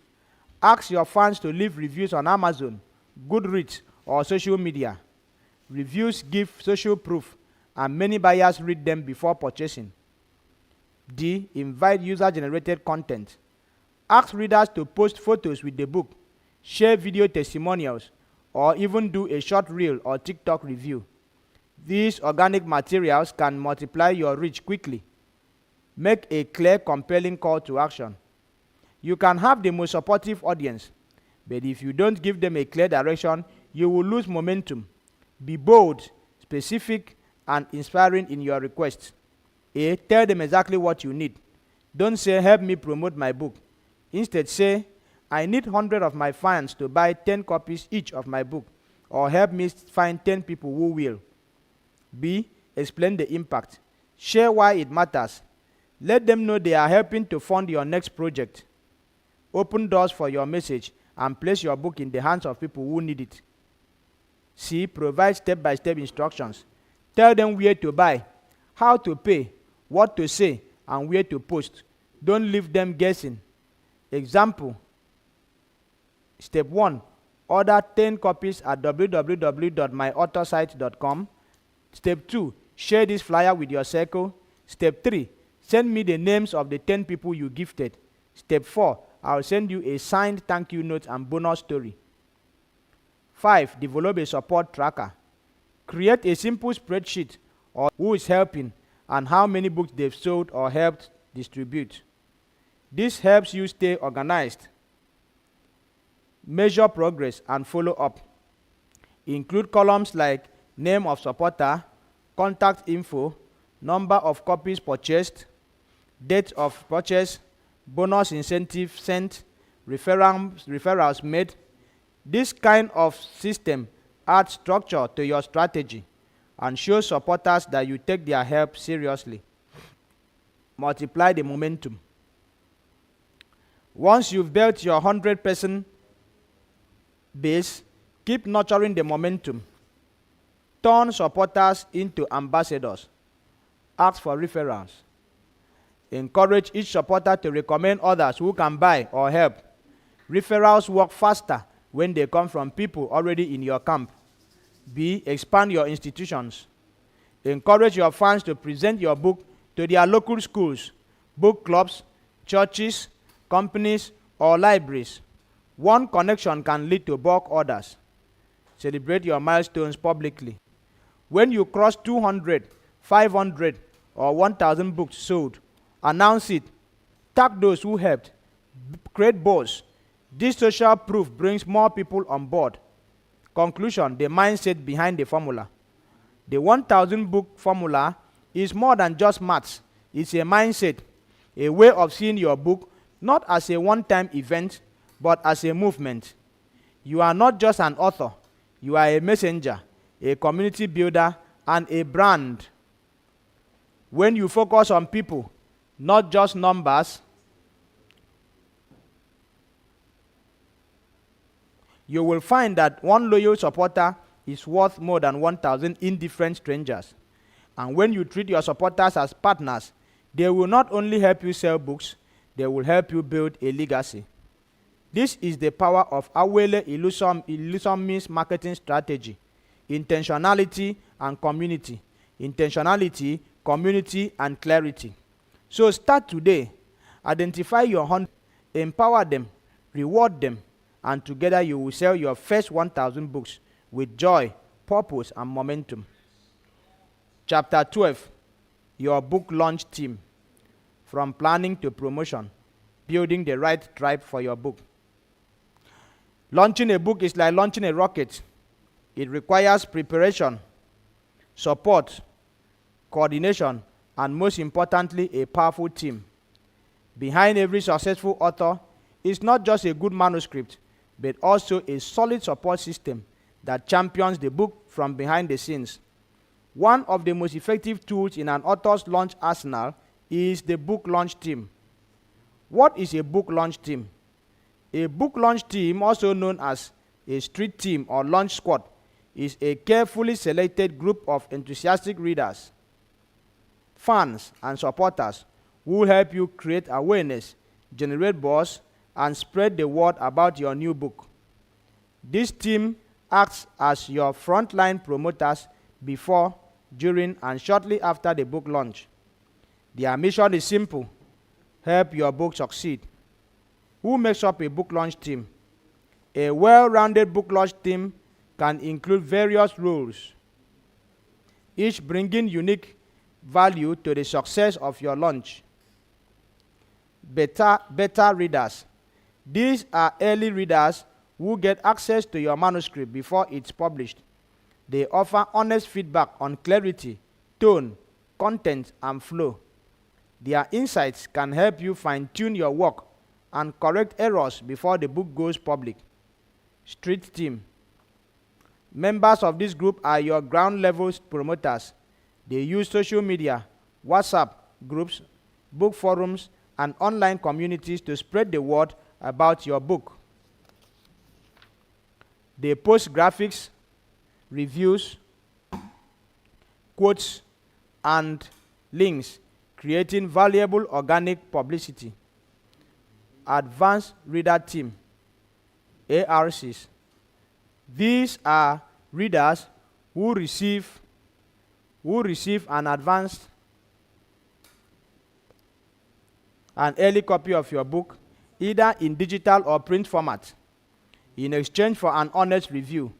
Ask your fans to leave reviews on Amazon, Goodreads, or social media. Reviews give social proof, and many buyers read them before purchasing. D. Invite user-generated content. Ask readers to post photos with the book, share video testimonials, or even do a short reel or TikTok review. These organic materials can multiply your reach quickly. Make a clear, compelling call to action. You can have the most supportive audience, but if you don't give them a clear direction, you will lose momentum. Be bold, specific, and inspiring in your requests. A. Tell them exactly what you need. Don't say, help me promote my book. Instead, say, I need 100 of my fans to buy 10 copies each of my book, or help me find 10 people who will. B. Explain the impact. Share why it matters. Let them know they are helping to fund your next project. Open doors for your message and place your book in the hands of people who need it. C. Provide step-by-step instructions. Tell them where to buy, how to pay, what to say, and where to post. Don't leave them guessing. Example. Step 1. Order 10 copies at www.myauthorsite.com. Step 2. Share this flyer with your circle. Step 3. Send me the names of the 10 people you gifted. Step 4. I'll send you a signed thank you note and bonus story. 5. Develop a support tracker. Create a simple spreadsheet of who is helping and how many books they've sold or helped distribute. This helps you stay organized, measure progress, and follow up. Include columns like name of supporter, contact info, number of copies purchased, date of purchase, bonus incentive sent, referrals made. This kind of system adds structure to your strategy and shows supporters that you take their help seriously. Multiply the momentum. Once you've built your 100-person base, keep nurturing the momentum. Turn supporters into ambassadors. Ask for referrals. Encourage each supporter to recommend others who can buy or help. Referrals work faster when they come from people already in your camp. B. Expand your institutions. Encourage your fans to present your book to their local schools, book clubs, churches, companies, or libraries. One connection can lead to bulk orders. Celebrate your milestones publicly. When you cross 200, 500, or 1,000 books sold, announce it. Tag those who helped. Create buzz. This social proof brings more people on board. Conclusion: the mindset behind the formula. The 1,000 book formula is more than just maths. It's a mindset, a way of seeing your book not as a one-time event, but as a movement. You are not just an author. You are a messenger, a community builder, and a brand. When you focus on people, not just numbers, you will find that one loyal supporter is worth more than 1,000 indifferent strangers. And when you treat your supporters as partners, they will not only help you sell books, they will help you build a legacy. This is the power of Awele Ilusomi's marketing strategy: intentionality and community. Intentionality, community, and clarity. So start today. Identify your 100, empower them, reward them, and together you will sell your first 1,000 books with joy, purpose, and momentum. Chapter 12, your book launch team. From planning to promotion, building the right tribe for your book. Launching a book is like launching a rocket. It requires preparation, support, coordination, and most importantly, a powerful team. Behind every successful author is not just a good manuscript, but also a solid support system that champions the book from behind the scenes. One of the most effective tools in an author's launch arsenal is the book launch team. What is a book launch team? A book launch team, also known as a street team or launch squad, is a carefully selected group of enthusiastic readers, fans, and supporters who will help you create awareness, generate buzz, and spread the word about your new book. This team acts as your frontline promoters before, during, and shortly after the book launch. Their mission is simple: help your book succeed. Who makes up a book launch team? A well-rounded book launch team can include various roles, each bringing unique value to the success of your launch. Beta readers. These are early readers who get access to your manuscript before it's published. They offer honest feedback on clarity, tone, content, and flow. Their insights can help you fine-tune your work and correct errors before the book goes public. Street team. Members of this group are your ground-level promoters. They use social media, WhatsApp groups, book forums, and online communities to spread the word about your book. They post graphics, reviews, quotes, and links, creating valuable organic publicity. Advanced Reader Team, ARCs. These are readers who receive an early copy of your book, either in digital or print format, in exchange for an honest review.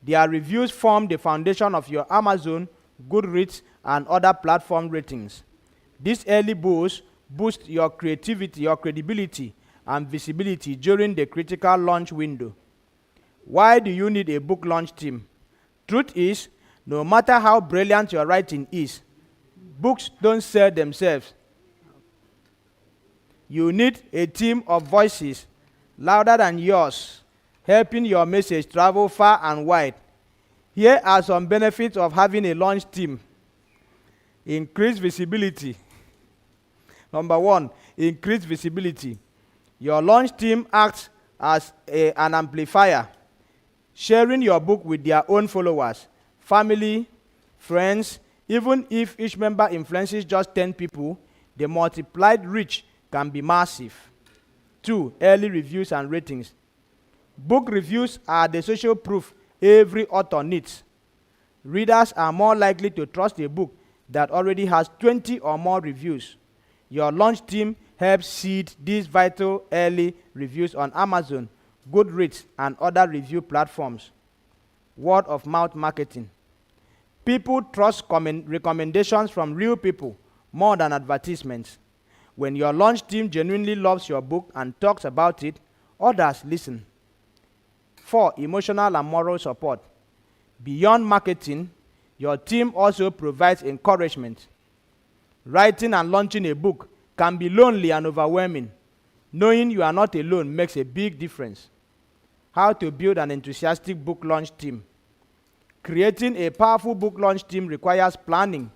Their reviews form the foundation of your Amazon, Goodreads, and other platform ratings. This early boost boosts your creativity, your credibility, and visibility during the critical launch window. Why do you need a book launch team? Truth is, no matter how brilliant your writing is, books don't sell themselves. You need a team of voices louder than yours, helping your message travel far and wide. Here are some benefits of having a launch team. Increased visibility. Number 1, increased visibility. Your launch team acts as an amplifier, sharing your book with their own followers, family, friends. Even if each member influences just 10 people, the multiplied reach can be massive. 2, early reviews and ratings. Book reviews are the social proof every author needs. Readers are more likely to trust a book that already has 20 or more reviews. Your launch team helps seed these vital early reviews on Amazon, Goodreads, and other review platforms. Word of mouth marketing. People trust recommendations from real people more than advertisements. When your launch team genuinely loves your book and talks about it, others listen. 4, emotional and moral support. Beyond marketing, your team also provides encouragement. Writing and launching a book can be lonely and overwhelming. Knowing you are not alone makes a big difference. How to build an enthusiastic book launch team. Creating a powerful book launch team requires planning,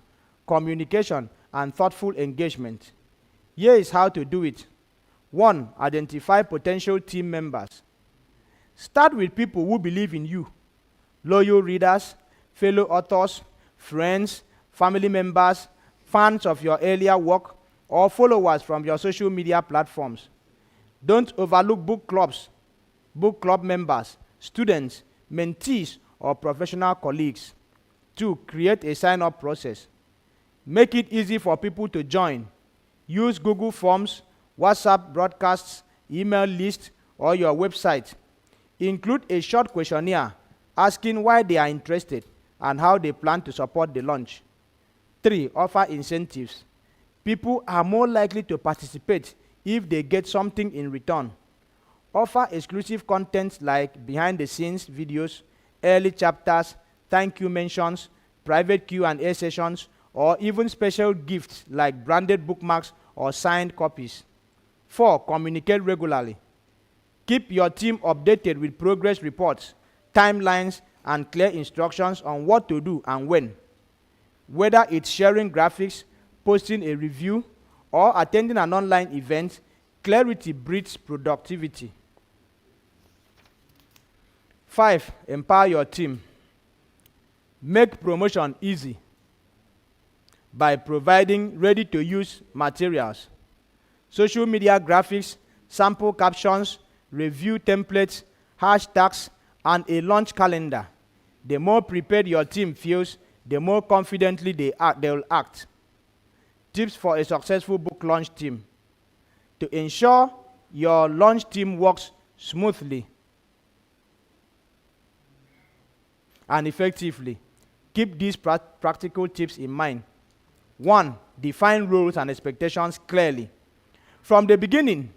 communication, and thoughtful engagement. Here is how to do it. 1, identify potential team members. Start with people who believe in you. Loyal readers, fellow authors, friends, family members, fans of your earlier work, or followers from your social media platforms. Don't overlook book club members, students, mentees, or professional colleagues. 2. Create a sign-up process. Make it easy for people to join. Use Google Forms, WhatsApp broadcasts, email lists, or your website. Include a short questionnaire asking why they are interested and how they plan to support the launch. 3. Offer incentives. People are more likely to participate if they get something in return. Offer exclusive content like behind-the-scenes videos, early chapters, thank you mentions, private Q&A sessions, or even special gifts like branded bookmarks or signed copies. 4. Communicate regularly. Keep your team updated with progress reports, timelines, and clear instructions on what to do and when. Whether it's sharing graphics, posting a review, or attending an online event, clarity breeds productivity. 5. Empower your team. Make promotion easy by providing ready-to-use materials, social media graphics, sample captions, review templates, hashtags, and a launch calendar. The more prepared your team feels, the more confidently they will act. Tips for a successful book launch team. To ensure your launch team works smoothly and effectively, keep these practical tips in mind. 1. Define roles and expectations clearly. From the beginning,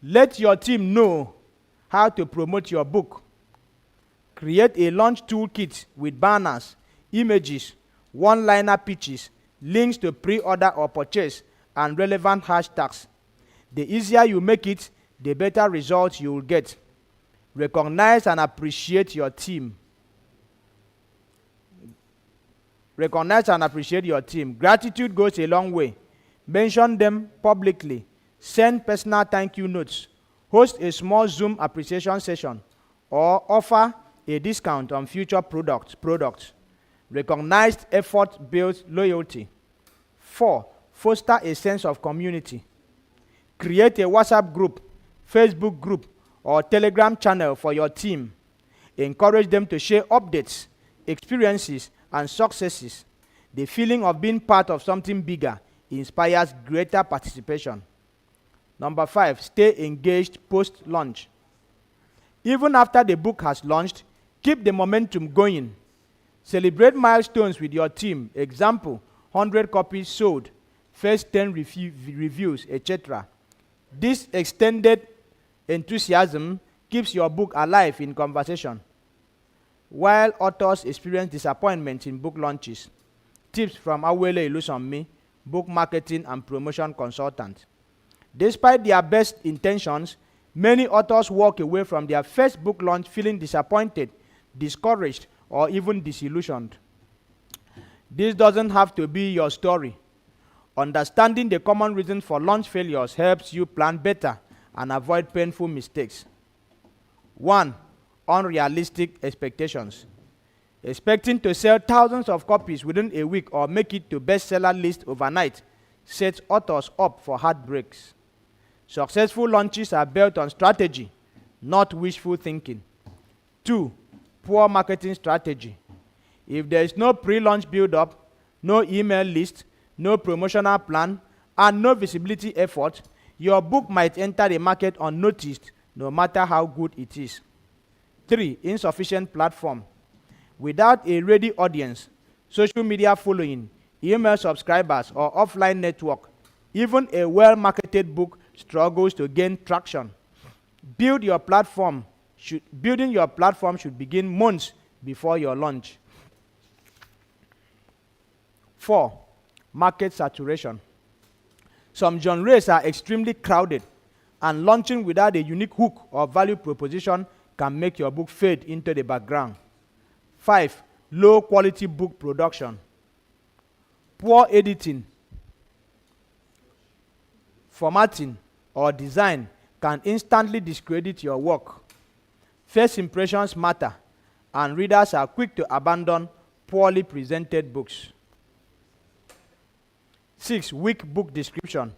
let your team know how to promote your book. Create a launch toolkit with banners, images, one-liner pitches, links to pre-order or purchase, and relevant hashtags. The easier you make it, the better results you will get. Recognize and appreciate your team. Recognize and appreciate your team. Gratitude goes a long way. Mention them publicly. Send personal thank you notes. Host a small Zoom appreciation session, or offer a discount on future products. Recognized effort builds loyalty. 4. Foster a sense of community. Create a WhatsApp group, Facebook group, or Telegram channel for your team. Encourage them to share updates, experiences, and successes. The feeling of being part of something bigger inspires greater participation. Number 5, stay engaged post-launch. Even after the book has launched, keep the momentum going. Celebrate milestones with your team. Example, 100 copies sold, first 10 reviews, etc. This extended enthusiasm keeps your book alive in conversation. While authors experience disappointment in book launches, tips from Awele Ilusanmi, book marketing and promotion consultant. Despite their best intentions, many authors walk away from their first book launch feeling disappointed, discouraged, or even disillusioned. This doesn't have to be your story. Understanding the common reasons for launch failures helps you plan better and avoid painful mistakes. 1. Unrealistic expectations. Expecting to sell thousands of copies within a week or make it to bestseller list overnight sets authors up for heartbreaks. Successful launches are built on strategy, not wishful thinking. 2. Poor marketing strategy. If there is no pre-launch build-up, no email list, no promotional plan, and no visibility effort, your book might enter the market unnoticed, no matter how good it is. 3. Insufficient platform. Without a ready audience, social media following, email subscribers, or offline network, even a well-marketed book struggles to gain traction. Building your platform should begin months before your launch. 4. Market saturation. Some genres are extremely crowded, and launching without a unique hook or value proposition can make your book fade into the background. 5. Low quality book production. Poor editing, formatting, or design can instantly discredit your work. First impressions matter, and readers are quick to abandon poorly presented books. 6. Weak book description.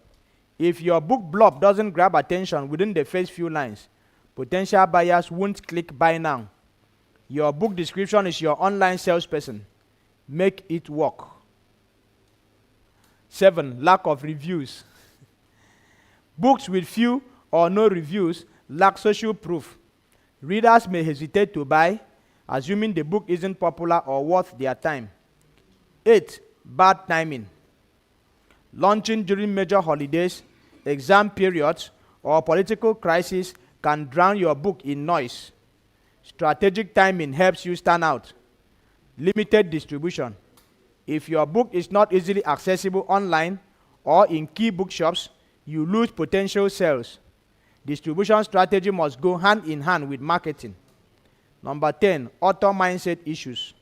If your book blurb doesn't grab attention within the first few lines, potential buyers won't click buy now. Your book description is your online salesperson. Make it work. 7. Lack of reviews. Books with few or no reviews lack social proof. Readers may hesitate to buy, assuming the book isn't popular or worth their time. 8. Bad timing. Launching during major holidays, exam periods, or political crises can drown your book in noise. Strategic timing helps you stand out. Limited distribution. If your book is not easily accessible online or in key bookshops, you lose potential sales. Distribution strategy must go hand in hand with marketing. Number 10, author mindset issues.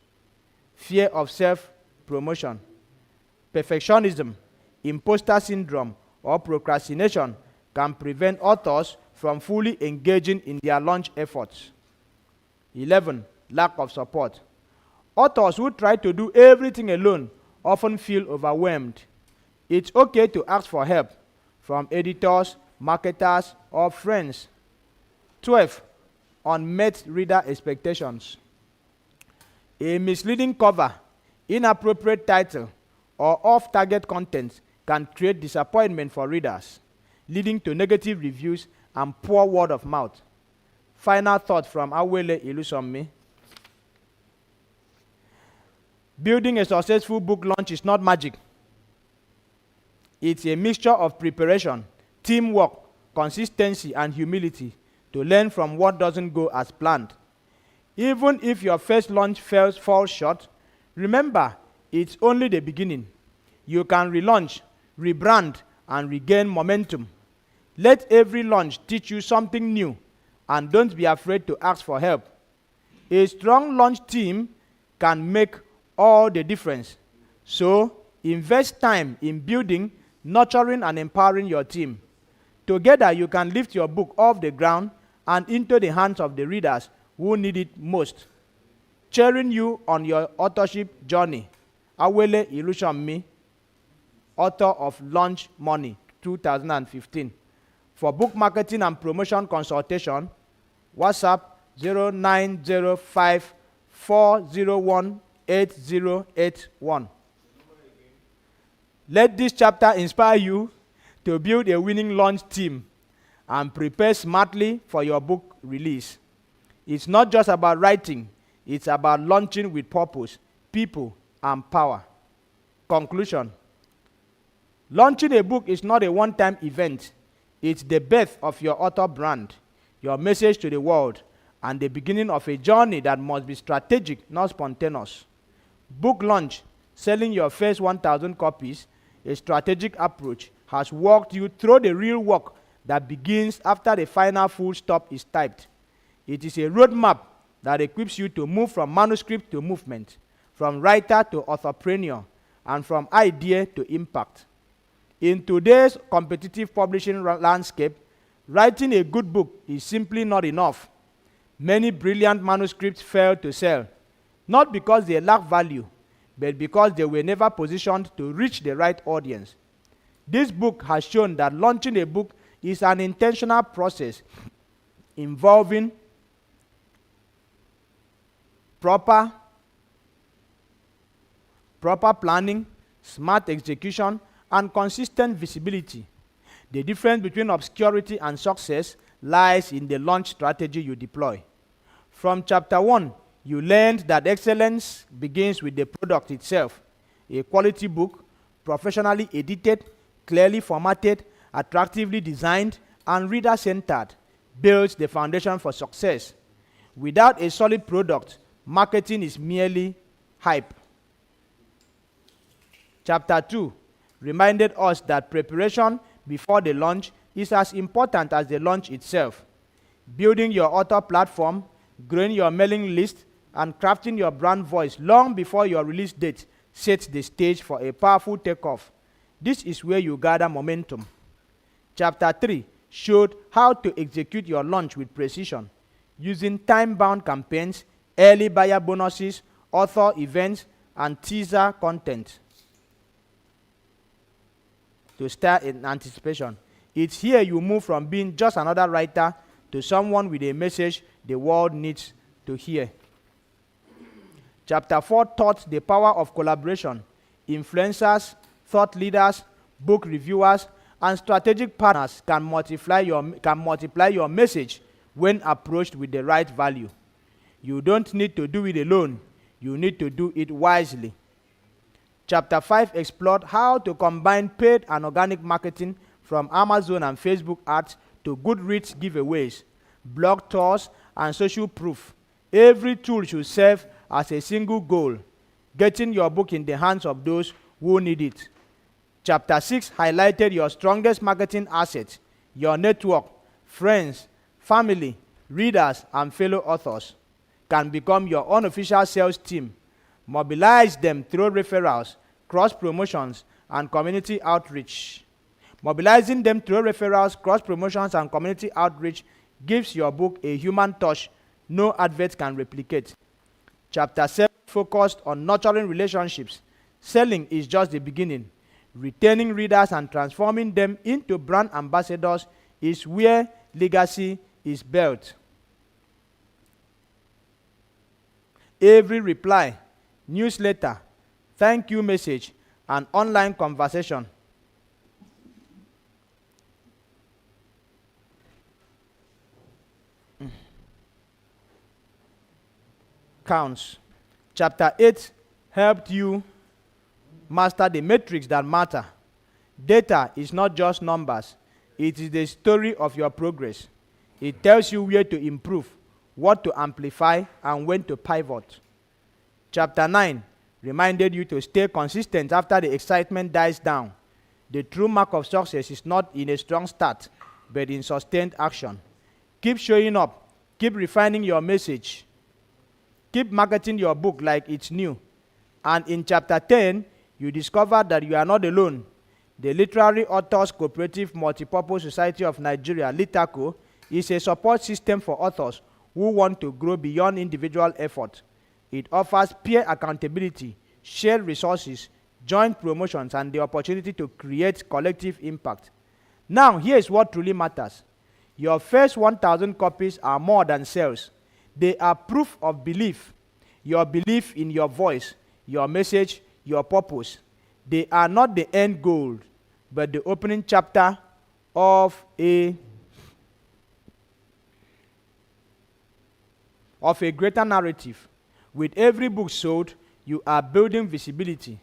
Fear of self-promotion. Perfectionism, imposter syndrome, or procrastination can prevent authors from fully engaging in their launch efforts. 11, lack of support. Authors who try to do everything alone often feel overwhelmed. It's okay to ask for help from editors, marketers, or friends. 12, unmet reader expectations. A misleading cover, inappropriate title, or off-target content can create disappointment for readers, leading to negative reviews and poor word of mouth. Final thought from Awele Ilusonmi. Building a successful book launch is not magic. It's a mixture of preparation, teamwork, consistency, and humility to learn from what doesn't go as planned. Even if your first launch falls short, remember, it's only the beginning. You can relaunch, rebrand, and regain momentum. Let every launch teach you something new, and don't be afraid to ask for help. A strong launch team can make all the difference. So, invest time in building, nurturing, and empowering your team. Together, you can lift your book off the ground and into the hands of the readers who need it most. Cheering you on your authorship journey, Awele Ilusonmi, author of Launch Money 2015. For book marketing and promotion consultation, WhatsApp 0905 401 8081. Let this chapter inspire you to build a winning launch team and prepare smartly for your book release. It's not just about writing, it's about launching with purpose, people, and power. Conclusion. Launching a book is not a one-time event. It's the birth of your author brand, your message to the world, and the beginning of a journey that must be strategic, not spontaneous. Book launch, selling your first 1,000 copies, a strategic approach, has walked you through the real work that begins after the final full stop is typed. It is a roadmap that equips you to move from manuscript to movement, from writer to authorpreneur, and from idea to impact. In today's competitive publishing landscape, writing a good book is simply not enough. Many brilliant manuscripts fail to sell, not because they lack value, but because they were never positioned to reach the right audience. This book has shown that launching a book is an intentional process involving proper planning, smart execution, and consistent visibility. The difference between obscurity and success lies in the launch strategy you deploy. From chapter 1, you learned that excellence begins with the product itself. A quality book, professionally edited, clearly formatted, attractively designed, and reader-centered, builds the foundation for success. Without a solid product, marketing is merely hype. Chapter 2 reminded us that preparation before the launch is as important as the launch itself. Building your author platform, growing your mailing list, and crafting your brand voice long before your release date sets the stage for a powerful takeoff. This is where you gather momentum. Chapter 3 showed how to execute your launch with precision, using time-bound campaigns, early buyer bonuses, author events, and teaser content to start in anticipation. It's here you move from being just another writer to someone with a message the world needs to hear. Chapter 4 taught the power of collaboration. Influencers, thought leaders, book reviewers, and strategic partners can multiply your message when approached with the right value. You don't need to do it alone. You need to do it wisely. Chapter 5 explored how to combine paid and organic marketing from Amazon and Facebook ads to Goodreads giveaways, blog tours, and social proof. Every tool should serve as a single goal, getting your book in the hands of those who need it. Chapter 6 highlighted your strongest marketing asset, your network, friends, family, readers, and fellow authors can become your unofficial sales team. Mobilize them through referrals, cross-promotions, and community outreach. Mobilizing them through referrals, cross-promotions, and community outreach gives your book a human touch no advert can replicate. Chapter 7 focused on nurturing relationships. Selling is just the beginning. Retaining readers and transforming them into brand ambassadors is where legacy is built. Every reply, newsletter, thank you message, and online conversation counts. Chapter 8 helped you master the metrics that matter. Data is not just numbers. It is the story of your progress. It tells you where to improve, what to amplify, and when to pivot. Chapter 9 reminded you to stay consistent after the excitement dies down. The true mark of success is not in a strong start, but in sustained action. Keep showing up. Keep refining your message. Keep marketing your book like it's new. And in chapter 10, you discover that you are not alone. The Literary Authors Cooperative Multipurpose Society of Nigeria, LITACO, is a support system for authors who want to grow beyond individual effort. It offers peer accountability, shared resources, joint promotions, and the opportunity to create collective impact. Now, here's what truly matters. Your first 1,000 copies are more than sales. They are proof of belief. Your belief in your voice, your message, your purpose. They are not the end goal, but the opening chapter of a greater narrative. With every book sold, you are building visibility.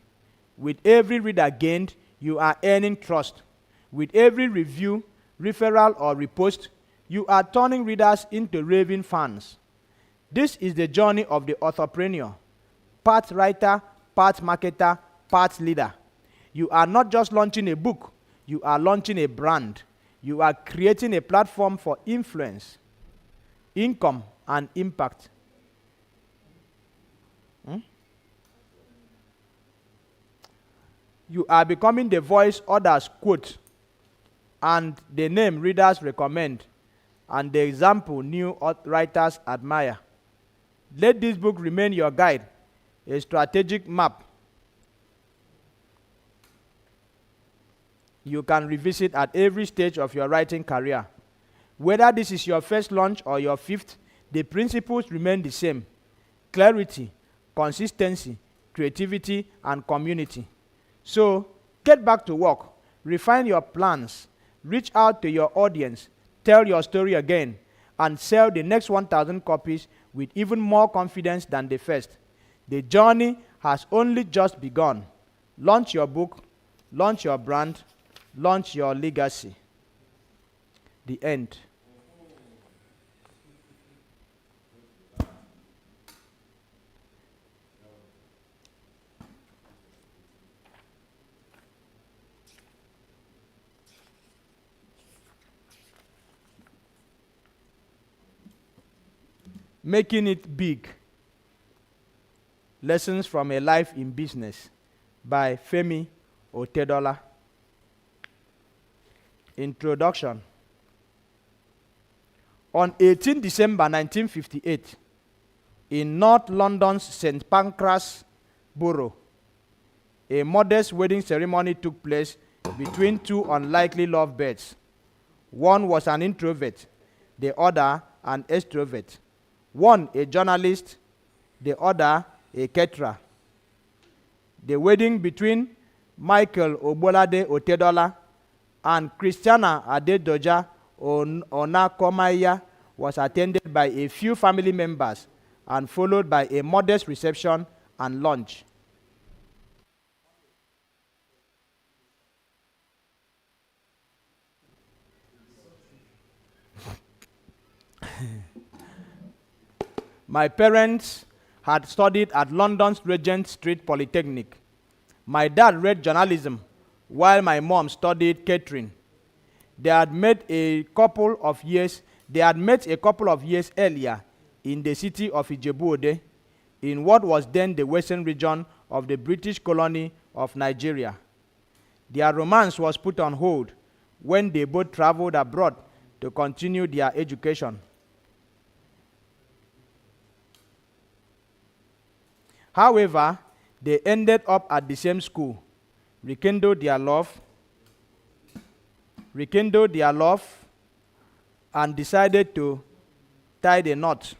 With every reader gained, you are earning trust. With every review, referral, or repost, you are turning readers into raving fans. This is the journey of the authorpreneur. Part writer, part marketer, part leader. You are not just launching a book, you are launching a brand. You are creating a platform for influence, income, and impact. You are becoming the voice others quote, and the name readers recommend, and the example new writers admire. Let this book remain your guide, a strategic map you can revisit at every stage of your writing career. Whether this is your first launch or your fifth, the principles remain the same: clarity, consistency, creativity, and community. So, get back to work, refine your plans, reach out to your audience, tell your story again, and sell the next 1,000 copies with even more confidence than the first. The journey has only just begun. Launch your book, launch your brand, launch your legacy. The end. Making it big. Lessons from a Life in Business by Femi Otedola. Introduction. On 18 December 1958, in North London's St. Pancras Borough, a modest wedding ceremony took place between two unlikely lovebirds. One was an introvert, the other an extrovert. One a journalist, the other a caterer. The wedding between Michael Obolade Otedola and Christiana Adedoja Onakomaya was attended by a few family members and followed by a modest reception and lunch. My parents had studied at London's Regent Street Polytechnic. My dad read journalism while my mom studied catering. They had met a couple of years earlier in the city of Ijebu-Ode, in what was then the western region of the British colony of Nigeria. Their romance was put on hold when they both traveled abroad to continue their education. However, they ended up at the same school, rekindled their love, and decided to tie the knot.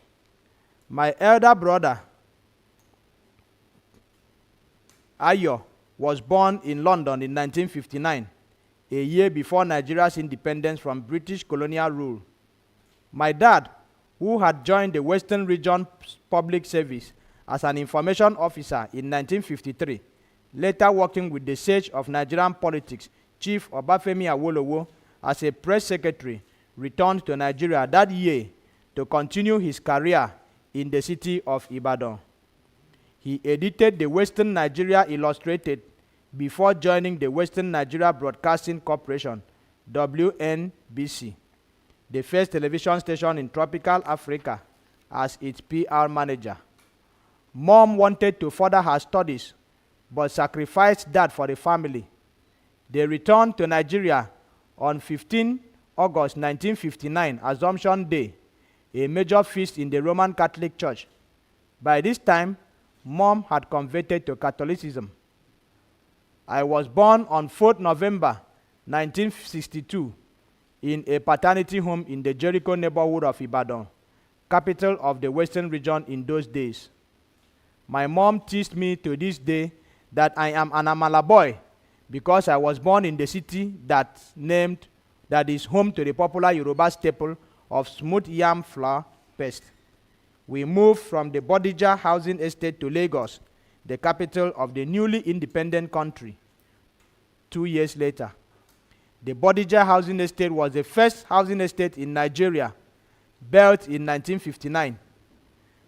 My elder brother, Ayo, was born in London in 1959, a year before Nigeria's independence from British colonial rule. My dad, who had joined the Western Region Public Service as an information officer in 1953, later working with the sage of Nigerian politics, Chief Obafemi Awolowo, as a press secretary, returned to Nigeria that year to continue his career in the city of Ibadan. He edited the Western Nigeria Illustrated before joining the Western Nigeria Broadcasting Corporation, WNBC, the first television station in tropical Africa, as its PR manager. Mom wanted to further her studies, but sacrificed that for the family. They returned to Nigeria on 15 August 1959, Assumption Day, a major feast in the Roman Catholic Church. By this time, Mom had converted to Catholicism. I was born on 4th November 1962 in a paternity home in the Jericho neighborhood of Ibadan, capital of the Western region in those days. My mom teased me to this day that I am an Amala boy because I was born in the city that is home to the popular Yoruba staple of smooth yam flour paste. We moved from the Bodija housing estate to Lagos, the capital of the newly independent country, 2 years later. The Bodija housing estate was the first housing estate in Nigeria, built in 1959,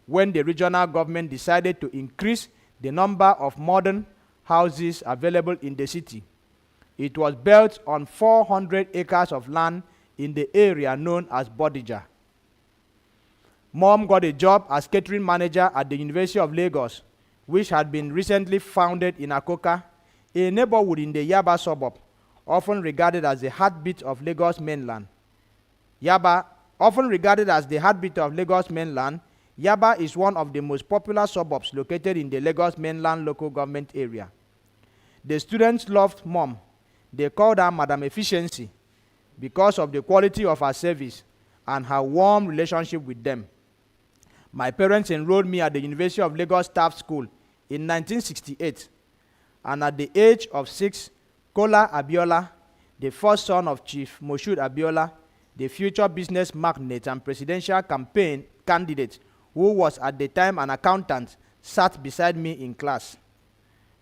when the regional government decided to increase the number of modern houses available in the city. It was built on 400 acres of land in the area known as Bodija. Mom got a job as catering manager at the University of Lagos, which had been recently founded in Akoka, a neighborhood in the Yaba suburb, often regarded as the heartbeat of Lagos mainland. Yaba is one of the most popular suburbs located in the Lagos mainland local government area. The students loved Mom. They called her Madam Efficiency because of the quality of her service and her warm relationship with them. My parents enrolled me at the University of Lagos Staff School in 1968, and at the age of 6, Kola Abiola, the first son of Chief Moshood Abiola, the future business magnate and presidential campaign candidate, who was at the time an accountant, sat beside me in class.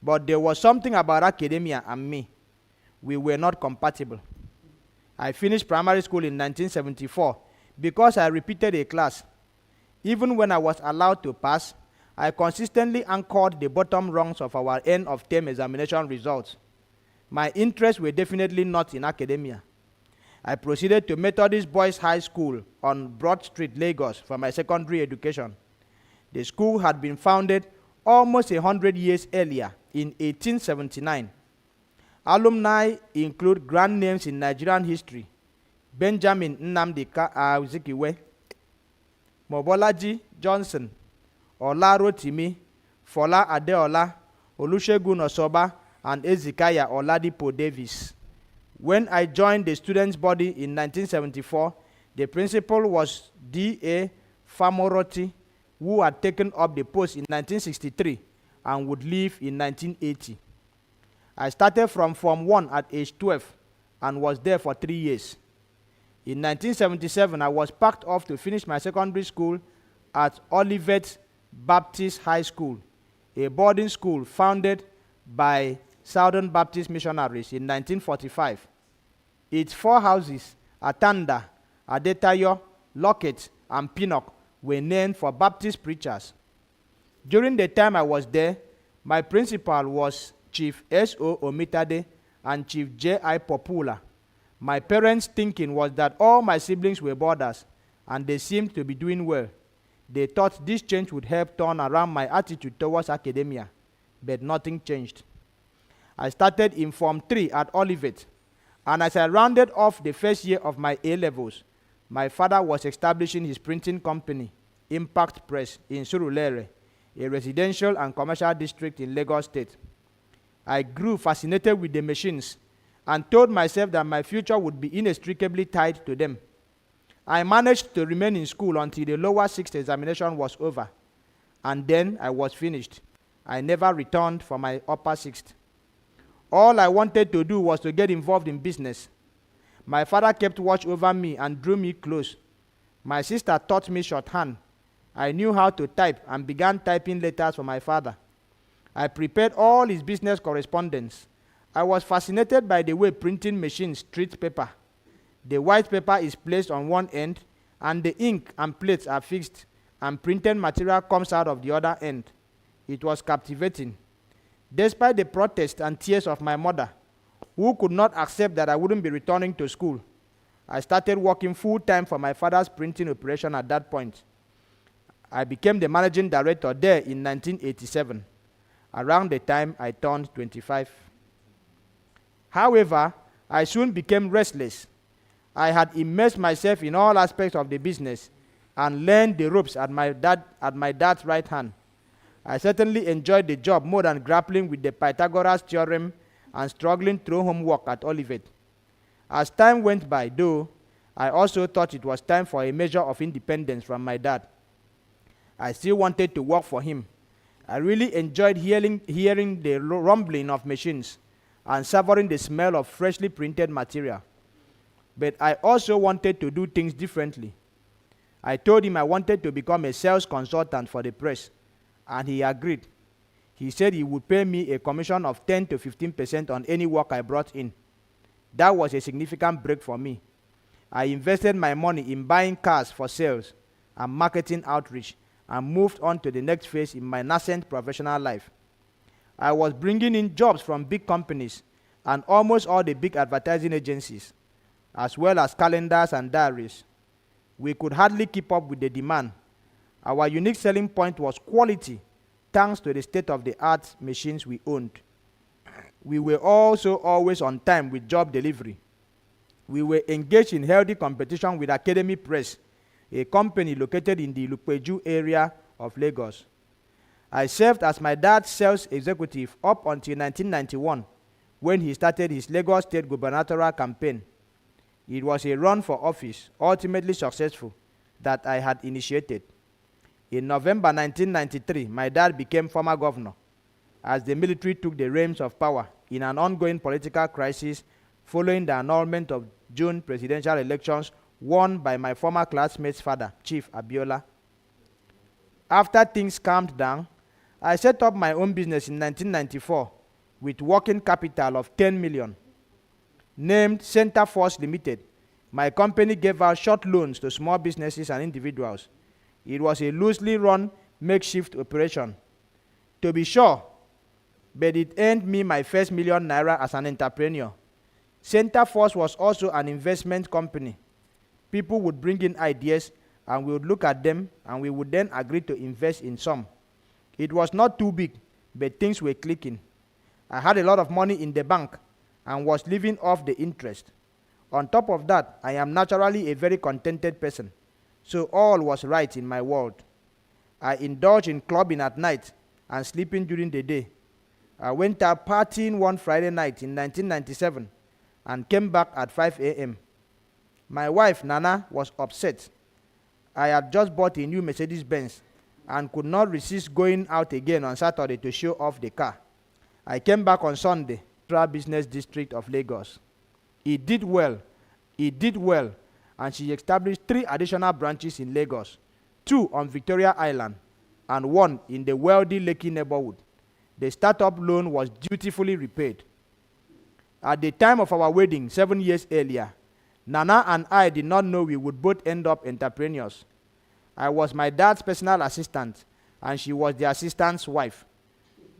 But there was something about academia and me. We were not compatible. I finished primary school in 1974 because I repeated a class. Even when I was allowed to pass, I consistently anchored the bottom rungs of our end-of-term examination results. My interests were definitely not in academia. I proceeded to Methodist Boys High School on Broad Street, Lagos, for my secondary education. The school had been founded almost 100 years earlier, in 1879. Alumni include grand names in Nigerian history: Benjamin Nnamdi Azikiwe, Mobolaji Johnson, Olaro Timi, Fola Adeola, Olusegun Osoba, and Ezekiah Oladipo Davis. When I joined the students' body in 1974, the principal was D.A. Famoroti, who had taken up the post in 1963 and would leave in 1980. I started from Form 1 at age 12 and was there for 3 years. In 1977, I was packed off to finish my secondary school at Olivet Baptist High School, a boarding school founded by Southern Baptist missionaries in 1945. Its 4 houses, Atanda, Adetayo, Lockett, and Pinnock, were named for Baptist preachers. During the time I was there, my principal was Chief S.O. Omitade and Chief J.I. Popula. My parents' thinking was that all my siblings were boarders, and they seemed to be doing well. They thought this change would help turn around my attitude towards academia, but nothing changed. I started in Form 3 at Olivet, and as I rounded off the first year of my A-levels, my father was establishing his printing company, Impact Press, in Surulere, a residential and commercial district in Lagos State. I grew fascinated with the machines and told myself that my future would be inextricably tied to them. I managed to remain in school until the lower 6th examination was over, and then I was finished. I never returned for my upper 6th. All I wanted to do was to get involved in business. My father kept watch over me and drew me close. My sister taught me shorthand. I knew how to type and began typing letters for my father. I prepared all his business correspondence. I was fascinated by the way printing machines treat paper. The white paper is placed on one end, and the ink and plates are fixed, and printed material comes out of the other end. It was captivating. Despite the protests and tears of my mother, who could not accept that I wouldn't be returning to school, I started working full-time for my father's printing operation at that point. I became the managing director there in 1987, around the time I turned 25. However, I soon became restless. I had immersed myself in all aspects of the business and learned the ropes at my dad's right hand. I certainly enjoyed the job more than grappling with the Pythagoras theorem and struggling through homework at Olivet. As time went by, though, I also thought it was time for a measure of independence from my dad. I still wanted to work for him. I really enjoyed hearing the rumbling of machines and savoring the smell of freshly printed material. But I also wanted to do things differently. I told him I wanted to become a sales consultant for the press, and he agreed. He said he would pay me a commission of 10 to 15% on any work I brought in. That was a significant break for me. I invested my money in buying cars for sales and marketing outreach, and moved on to the next phase in my nascent professional life. I was bringing in jobs from big companies and almost all the big advertising agencies, as well as calendars and diaries. We could hardly keep up with the demand. Our unique selling point was quality, thanks to the state-of-the-art machines we owned. We were also always on time with job delivery. We were engaged in healthy competition with Academy Press, a company located in the Ilupeju area of Lagos. I served as my dad's sales executive up until 1991, when he started his Lagos State gubernatorial campaign. It was a run for office, ultimately successful, that I had initiated. In November 1993, my dad became former governor, as the military took the reins of power in an ongoing political crisis following the annulment of June presidential elections won by my former classmate's father, Chief Abiola. After things calmed down, I set up my own business in 1994 with working capital of 10 million. Named Center Force Limited, my company gave out short loans to small businesses and individuals. It was a loosely run makeshift operation, to be sure, but it earned me my first ₦1 million as an entrepreneur. Center Force was also an investment company. People would bring in ideas, and we would look at them, and we would then agree to invest in some. It was not too big, but things were clicking. I had a lot of money in the bank and was living off the interest. On top of that, I am naturally a very contented person, so all was right in my world. I indulged in clubbing at night and sleeping during the day. I went out partying one Friday night in 1997 and came back at 5 a.m. My wife, Nana, was upset. I had just bought a new Mercedes-Benz and could not resist going out again on Saturday to show off the car. I came back on Sunday, Central Business District of Lagos. It did well, and she established 3 additional branches in Lagos, 2 on Victoria Island, and 1 in the wealthy Lekki neighborhood. The startup loan was dutifully repaid. At the time of our wedding 7 years earlier, Nana and I did not know we would both end up entrepreneurs. I was my dad's personal assistant, and she was the assistant's wife.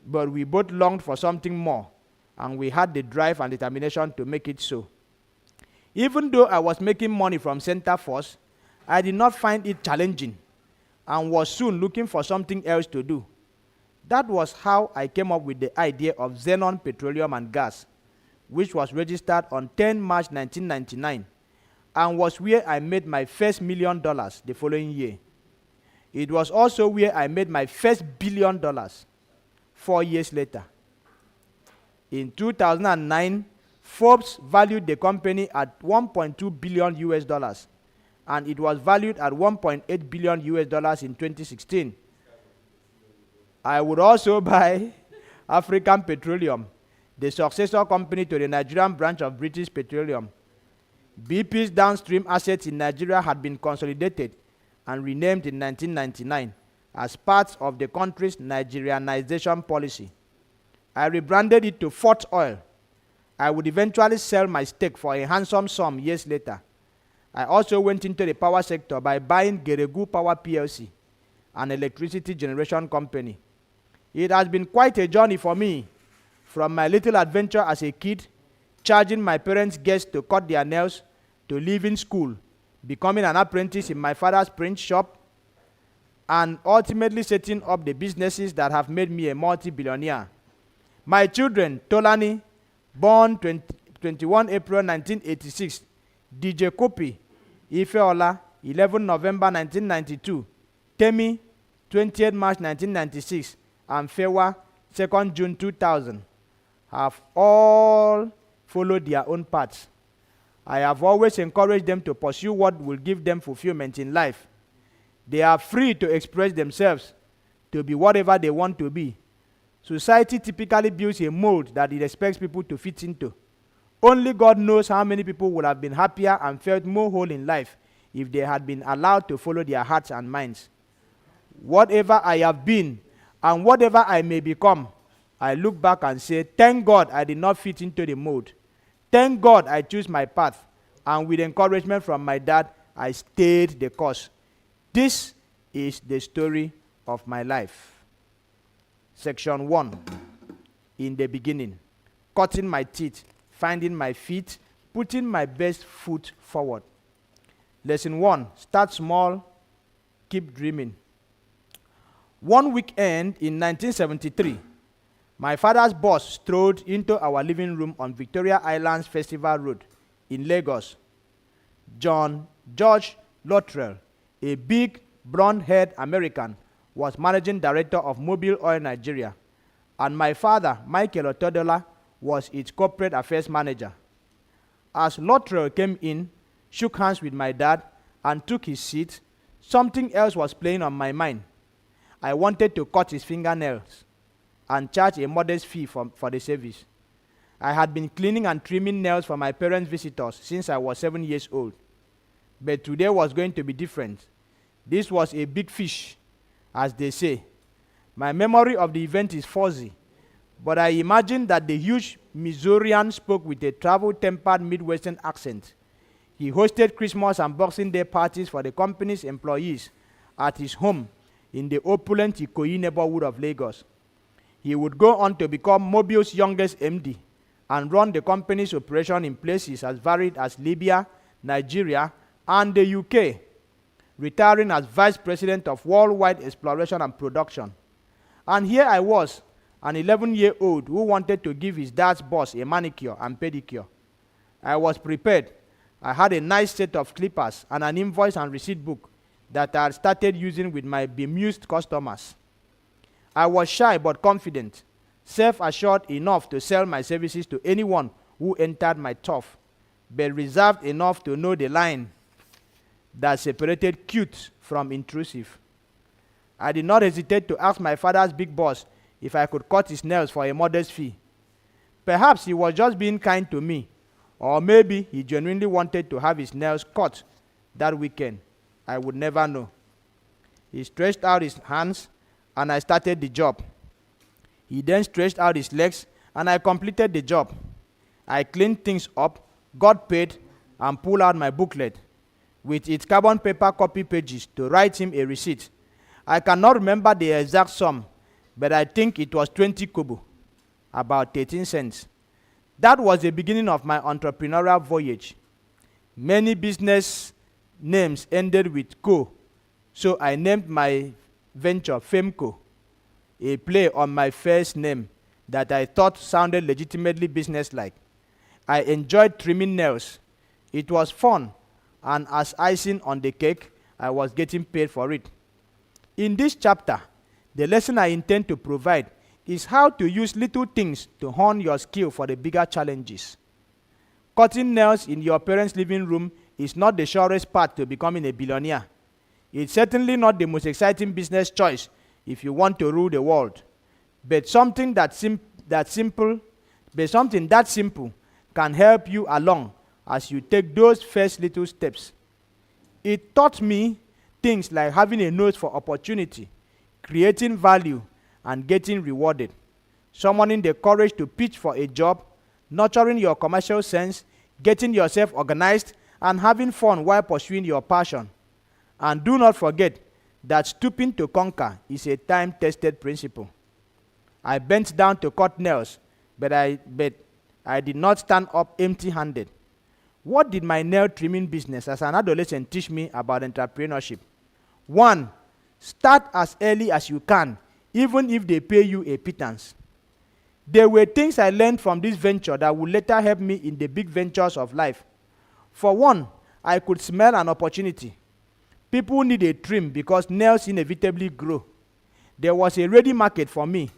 But we both longed for something more, and we had the drive and determination to make it so. Even though I was making money from Center Force, I did not find it challenging, and was soon looking for something else to do. That was how I came up with the idea of Xenon Petroleum and Gas, which was registered on 10 March 1999, and was where I made my first $1 million the following year. It was also where I made my first $1 billion 4 years later. In 2009, Forbes valued the company at $1.2 billion US, and it was valued at $1.8 billion US in 2016. I would also buy African Petroleum, the successor company to the Nigerian branch of British Petroleum. BP's downstream assets in Nigeria had been consolidated and renamed in 1999 as part of the country's Nigerianization policy. I rebranded it to Fort Oil. I would eventually sell my stake for a handsome sum years later. I also went into the power sector by buying Geregu Power PLC, an electricity generation company. It has been quite a journey for me, from my little adventure as a kid, charging my parents' guests to cut their nails, to leaving school, becoming an apprentice in my father's print shop, and ultimately setting up the businesses that have made me a multi-billionaire. My children, Tolani, born 21 April 1986, DJ Kopi, Ifeola, 11 November 1992, Temi, 20th March 1996, and Fewa, 2nd June 2000, have all followed their own paths. I have always encouraged them to pursue what will give them fulfillment in life. They are free to express themselves, to be whatever they want to be. Society typically builds a mold that it expects people to fit into. Only God knows how many people would have been happier and felt more whole in life if they had been allowed to follow their hearts and minds. Whatever I have been and whatever I may become, I look back and say, thank God I did not fit into the mold. Thank God I chose my path, and with encouragement from my dad, I stayed the course. This is the story of my life. Section 1. In the beginning. Cutting my teeth, finding my feet, putting my best foot forward. Lesson 1. Start small, keep dreaming. One weekend in 1973, my father's bus strolled into our living room on Victoria Island's Festival Road in Lagos. John George Luttrell, a big, blonde-haired American, was managing director of Mobil Oil Nigeria, and my father, Michael Otodola, was its corporate affairs manager. As Luttrell came in, shook hands with my dad, and took his seat, something else was playing on my mind. I wanted to cut his fingernails and charge a modest fee for the service. I had been cleaning and trimming nails for my parents' visitors since I was 7 years old. But today was going to be different. This was a big fish, as they say. My memory of the event is fuzzy, but I imagine that the huge Missourian spoke with a travel-tempered Midwestern accent. He hosted Christmas and Boxing Day parties for the company's employees at his home in the opulent Ikoyi neighborhood of Lagos. He would go on to become Mobil's youngest MD and run the company's operation in places as varied as Libya, Nigeria, and the UK, retiring as Vice President of Worldwide Exploration and Production. And here I was, an 11-year-old who wanted to give his dad's boss a manicure and pedicure. I was prepared. I had a nice set of clippers and an invoice and receipt book that I had started using with my bemused customers. I was shy but confident, self-assured enough to sell my services to anyone who entered my turf, but reserved enough to know the line that separated cute from intrusive. I did not hesitate to ask my father's big boss if I could cut his nails for a modest fee. Perhaps he was just being kind to me, or maybe he genuinely wanted to have his nails cut that weekend. I would never know. He stretched out his hands, and I started the job. He then stretched out his legs, and I completed the job. I cleaned things up, got paid, and pulled out my booklet with its carbon paper copy pages to write him a receipt. I cannot remember the exact sum, but I think it was 20 kobo, about 13 cents. That was the beginning of my entrepreneurial voyage. Many business names ended with co, so I named my venture Femco, a play on my first name that I thought sounded legitimately businesslike. I enjoyed trimming nails. It was fun, and as icing on the cake, I was getting paid for it. In this chapter, the lesson I intend to provide is how to use little things to hone your skill for the bigger challenges. Cutting nails in your parents' living room is not the surest path to becoming a billionaire. It's certainly not the most exciting business choice if you want to rule the world. But something that simple can help you along as you take those first little steps. It taught me things like having a nose for opportunity, creating value, and getting rewarded. Summoning the courage to pitch for a job, nurturing your commercial sense, getting yourself organized, and having fun while pursuing your passion. And do not forget that stooping to conquer is a time-tested principle. I bent down to cut nails, but I did not stand up empty-handed. What did my nail trimming business as an adolescent teach me about entrepreneurship? 1. Start as early as you can, even if they pay you a pittance. There were things I learned from this venture that would later help me in the big ventures of life. For one, I could smell an opportunity. People need a trim because nails inevitably grow. There was a ready market for me.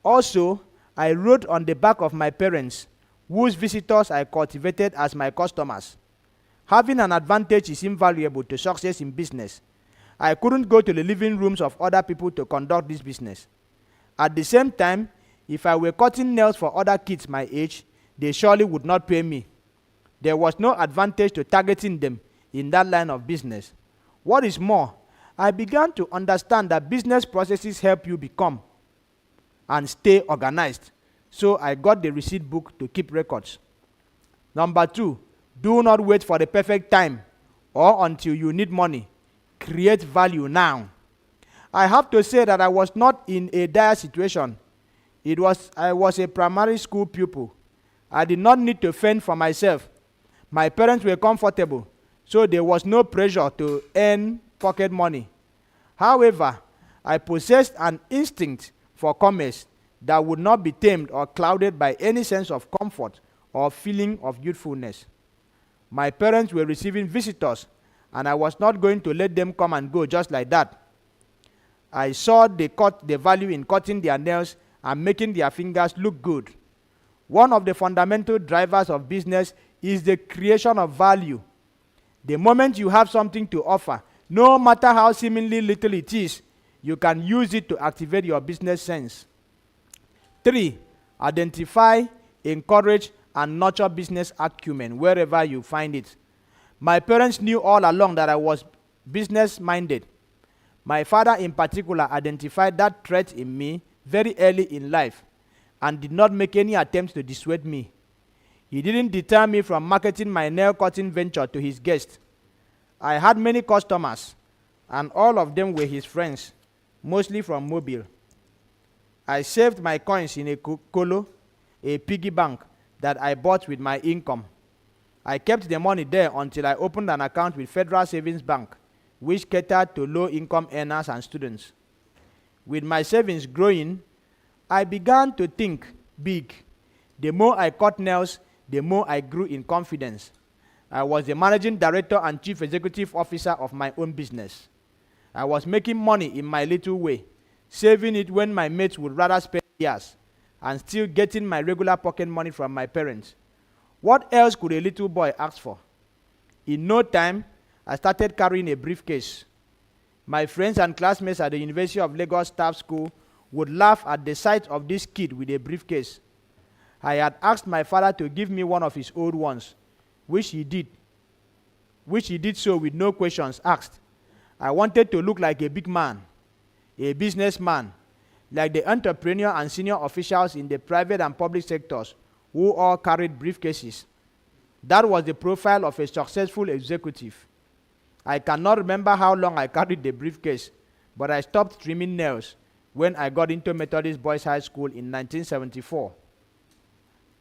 Also, I wrote on the back of my parents, whose visitors I cultivated as my customers. Having an advantage is invaluable to success in business. I couldn't go to the living rooms of other people to conduct this business. At the same time, if I were cutting nails for other kids my age, they surely would not pay me. There was no advantage to targeting them in that line of business. What is more, I began to understand that business processes help you become and stay organized. So I got the receipt book to keep records. Number 2, do not wait for the perfect time or until you need money. Create value now. I have to say that I was not in a dire situation. I was a primary school pupil. I did not need to fend for myself. My parents were comfortable, so there was no pressure to earn pocket money. However, I possessed an instinct for commerce that would not be tamed or clouded by any sense of comfort or feeling of youthfulness. My parents were receiving visitors, and I was not going to let them come and go just like that. I saw the value in cutting their nails and making their fingers look good. One of the fundamental drivers of business is the creation of value. The moment you have something to offer, no matter how seemingly little it is, you can use it to activate your business sense. 3, identify, encourage, and nurture business acumen wherever you find it. My parents knew all along that I was business-minded. My father in particular identified that trait in me very early in life and did not make any attempts to dissuade me. He didn't deter me from marketing my nail-cutting venture to his guests. I had many customers, and all of them were his friends, mostly from Mobile. I saved my coins in a kolo, a piggy bank that I bought with my income. I kept the money there until I opened an account with Federal Savings Bank, which catered to low-income earners and students. With my savings growing, I began to think big. The more I cut nails, the more I grew in confidence. I was the managing director and chief executive officer of my own business. I was making money in my little way, saving it when my mates would rather spend years, and still getting my regular pocket money from my parents. What else could a little boy ask for? In no time, I started carrying a briefcase. My friends and classmates at the University of Lagos Staff School would laugh at the sight of this kid with a briefcase. I had asked my father to give me one of his old ones, which he did so with no questions asked. I wanted to look like a big man, a businessman, like the entrepreneur and senior officials in the private and public sectors who all carried briefcases. That was the profile of a successful executive. I cannot remember how long I carried the briefcase, but I stopped trimming nails when I got into Methodist Boys High School in 1974,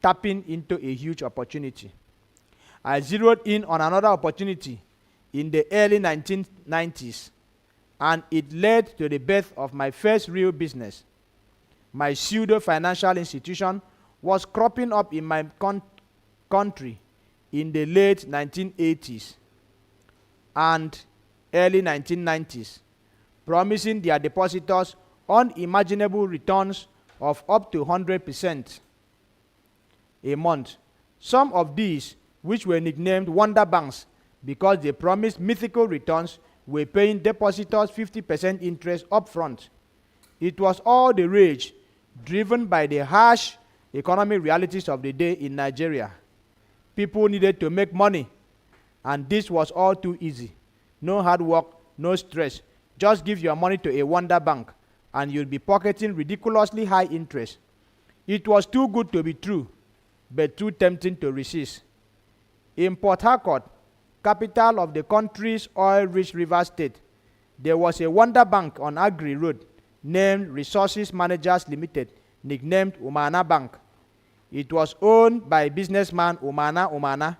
tapping into a huge opportunity. I zeroed in on another opportunity in the early 1990s, and it led to the birth of my first real business. My pseudo-financial institution was cropping up in my country in the late 1980s and early 1990s, promising their depositors unimaginable returns of up to 100% a month. Some of these, which were nicknamed Wonder Banks because they promised mythical returns, were paying depositors 50% interest upfront. It was all the rage, driven by the harsh economic realities of the day in Nigeria. People needed to make money, and this was all too easy. No hard work, no stress. Just give your money to a Wonder Bank, and you'll be pocketing ridiculously high interest. It was too good to be true, but too tempting to resist. In Port Harcourt, capital of the country's oil-rich River State, there was a Wonder Bank on Agri Road named Resources Managers Limited, nicknamed Umana Bank. It was owned by businessman Umana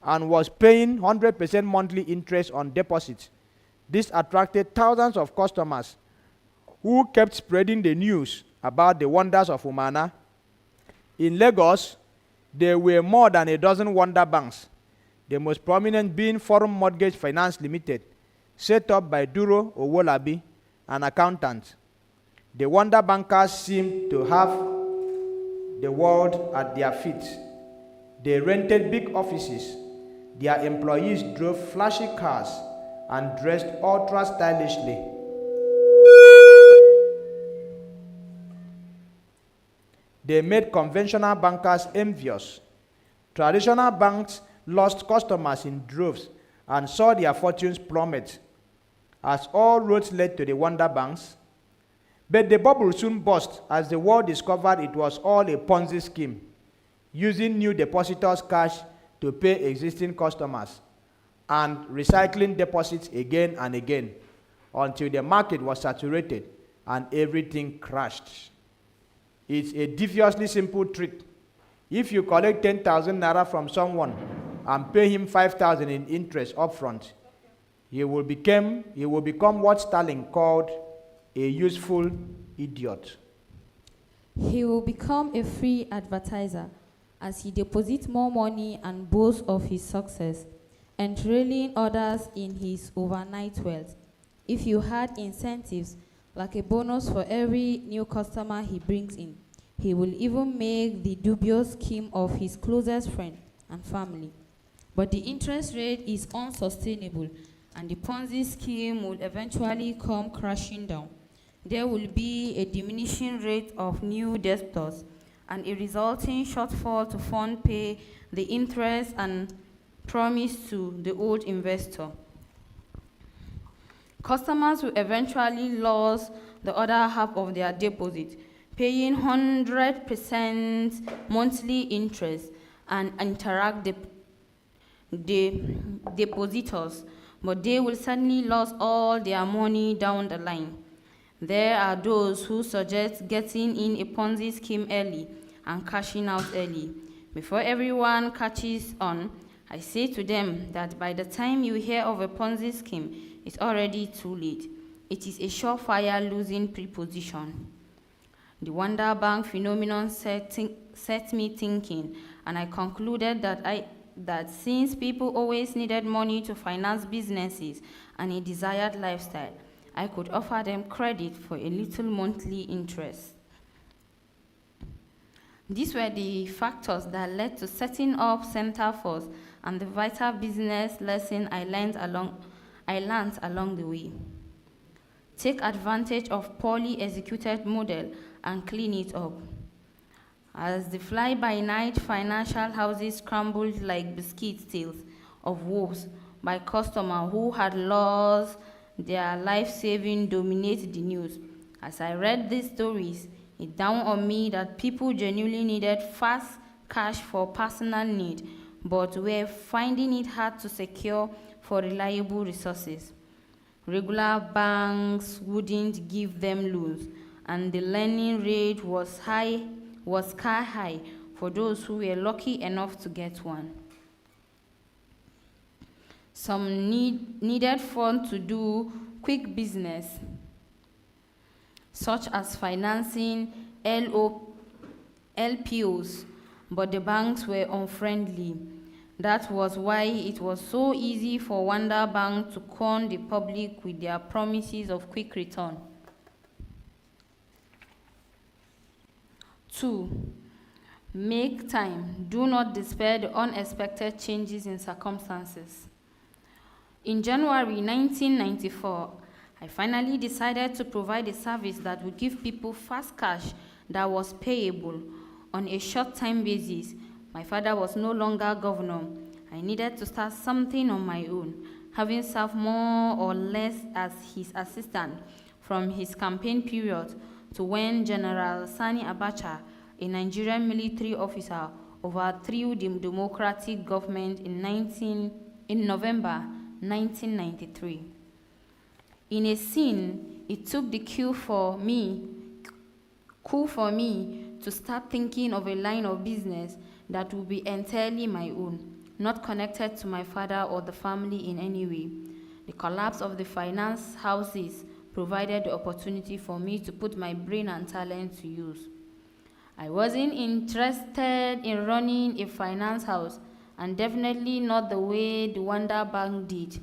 and was paying 100% monthly interest on deposits. This attracted thousands of customers who kept spreading the news about the wonders of Umana. In Lagos, there were more than a dozen Wonder Banks, the most prominent being Forum Mortgage Finance Limited, set up by Duro Owolabi, an accountant. The Wonder Bankers seemed to have the world at their feet. They rented big offices. Their employees drove flashy cars and dressed ultra stylishly. They made conventional bankers envious. Traditional banks lost customers in droves and saw their fortunes plummet, as all roads led to the Wonder Banks. But the bubble soon burst as the world discovered it was all a Ponzi scheme, using new depositors' cash to pay existing customers and recycling deposits again and again until the market was saturated and everything crashed. It's a deviously simple trick. If you collect 10,000 naira from someone and pay him 5,000 in interest upfront, he will become what Stalin called a useful idiot. He will become a free advertiser as he deposits more money and boasts of his success, entrailing others in his overnight wealth. If you had incentives like a bonus for every new customer he brings in, he will even make the dubious scheme of his closest friend and family. But the interest rate is unsustainable, and the Ponzi scheme will eventually come crashing down. There will be a diminishing rate of new debtors and a resulting shortfall to pay the interest and promise to the old investor. Customers will eventually lose the other half of their deposit, paying 100% monthly interest and interact the depositors, but they will certainly lose all their money down the line. There are those who suggest getting in a Ponzi scheme early and cashing out early. Before everyone catches on, I say to them that by the time you hear of a Ponzi scheme, it's already too late. It is a surefire losing preposition. The Wonder Bank phenomenon set me thinking, and I concluded that since people always needed money to finance businesses and a desired lifestyle, I could offer them credit for a little monthly interest. These were the factors that led to setting up Center Force and the vital business lesson I learned along the way. Take advantage of poorly executed model and clean it up. As the fly-by-night financial houses crumbled like biscuit tails of wolves by customers who had lost their life-saving dominate the news. As I read these stories, it dawned on me that people genuinely needed fast cash for personal need, but were finding it hard to secure for reliable resources. Regular banks wouldn't give them loans, and the lending rate was sky high for those who were lucky enough to get one. Some needed funds to do quick business, such as financing LPOs, but the banks were unfriendly. That was why it was so easy for Wonder Bank to con the public with their promises of quick return. 2. Make time. Do not despair the unexpected changes in circumstances. In January 1994, I finally decided to provide a service that would give people fast cash that was payable on a short-time basis. My father was no longer governor. I needed to start something on my own, having served more or less as his assistant from his campaign period to when General Sani Abacha, a Nigerian military officer, overthrew the democratic government in November 1993. In a scene, it took the cue for me to start thinking of a line of business that would be entirely my own, not connected to my father or the family in any way. The collapse of the finance houses provided the opportunity for me to put my brain and talent to use. I wasn't interested in running a finance house, and definitely not the way the Wonder Bank did.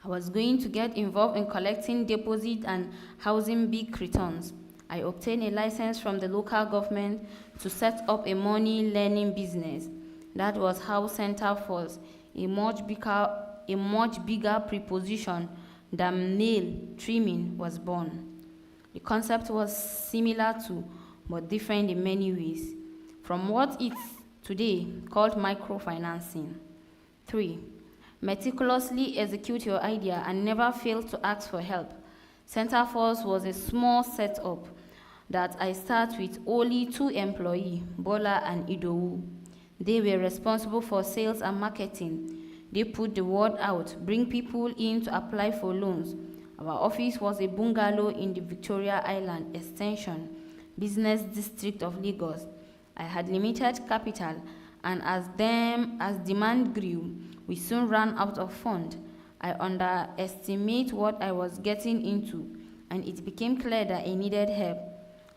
I was going to get involved in collecting deposit and housing big returns. I obtained a license from the local government to set up a money lending business. That was how Center Force, a much bigger preposition than nail trimming, was born. The concept was similar to, but different in many ways, from what it's today called microfinancing. 3. Meticulously execute your idea and never fail to ask for help. Center Force was a small setup that I started with only 2 employees, Bola and Idowu. They were responsible for sales and marketing. They put the word out, bring people in to apply for loans. Our office was a bungalow in the Victoria Island Extension, business district of Lagos. I had limited capital, and as demand grew, we soon ran out of funds. I underestimated what I was getting into, and it became clear that I needed help.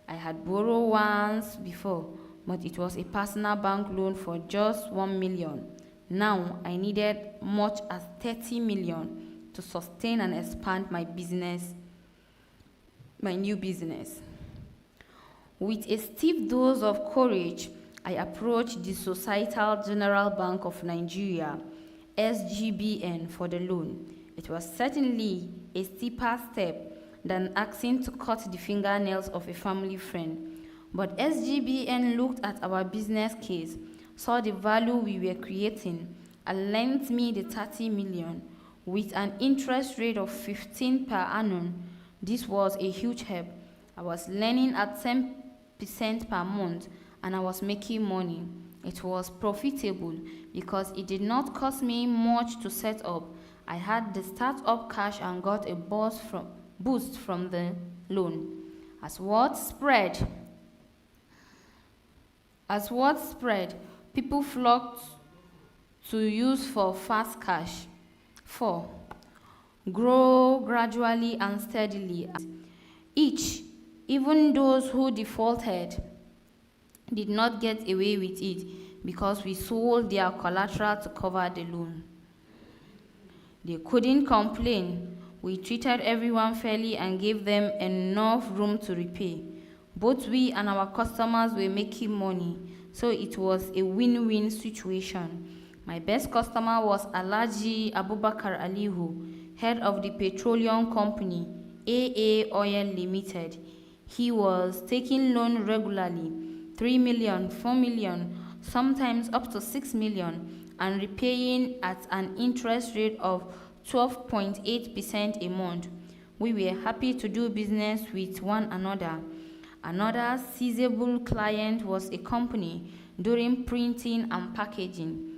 I had borrowed once before, but it was a personal bank loan for just 1 million. Now I needed much as 30 million to sustain and expand my new business. With a steep dose of courage, I approached the Societal General Bank of Nigeria, SGBN, for the loan. It was certainly a steeper step than asking to cut the fingernails of a family friend. But SGBN looked at our business case, saw the value we were creating, and lent me the 30 million with an interest rate of 15 per annum. This was a huge help. I was lending at 10% per month, and I was making money. It was profitable because it did not cost me much to set up. I had the start-up cash and got a boost from the loan. As word spread, people flocked to use for fast cash. 4. Grow gradually and steadily. Even those who defaulted, did not get away with it because we sold their collateral to cover the loan. They couldn't complain. We treated everyone fairly and gave them enough room to repay. Both we and our customers were making money, so it was a win-win situation. My best customer was Alhaji Abubakar Alihu, head of the petroleum company, AA Oil Limited. He was taking loan regularly, 3 million, 4 million, sometimes up to 6 million, and repaying at an interest rate of 12.8% a month. We were happy to do business with one another. Another sizable client was a company doing printing and packaging,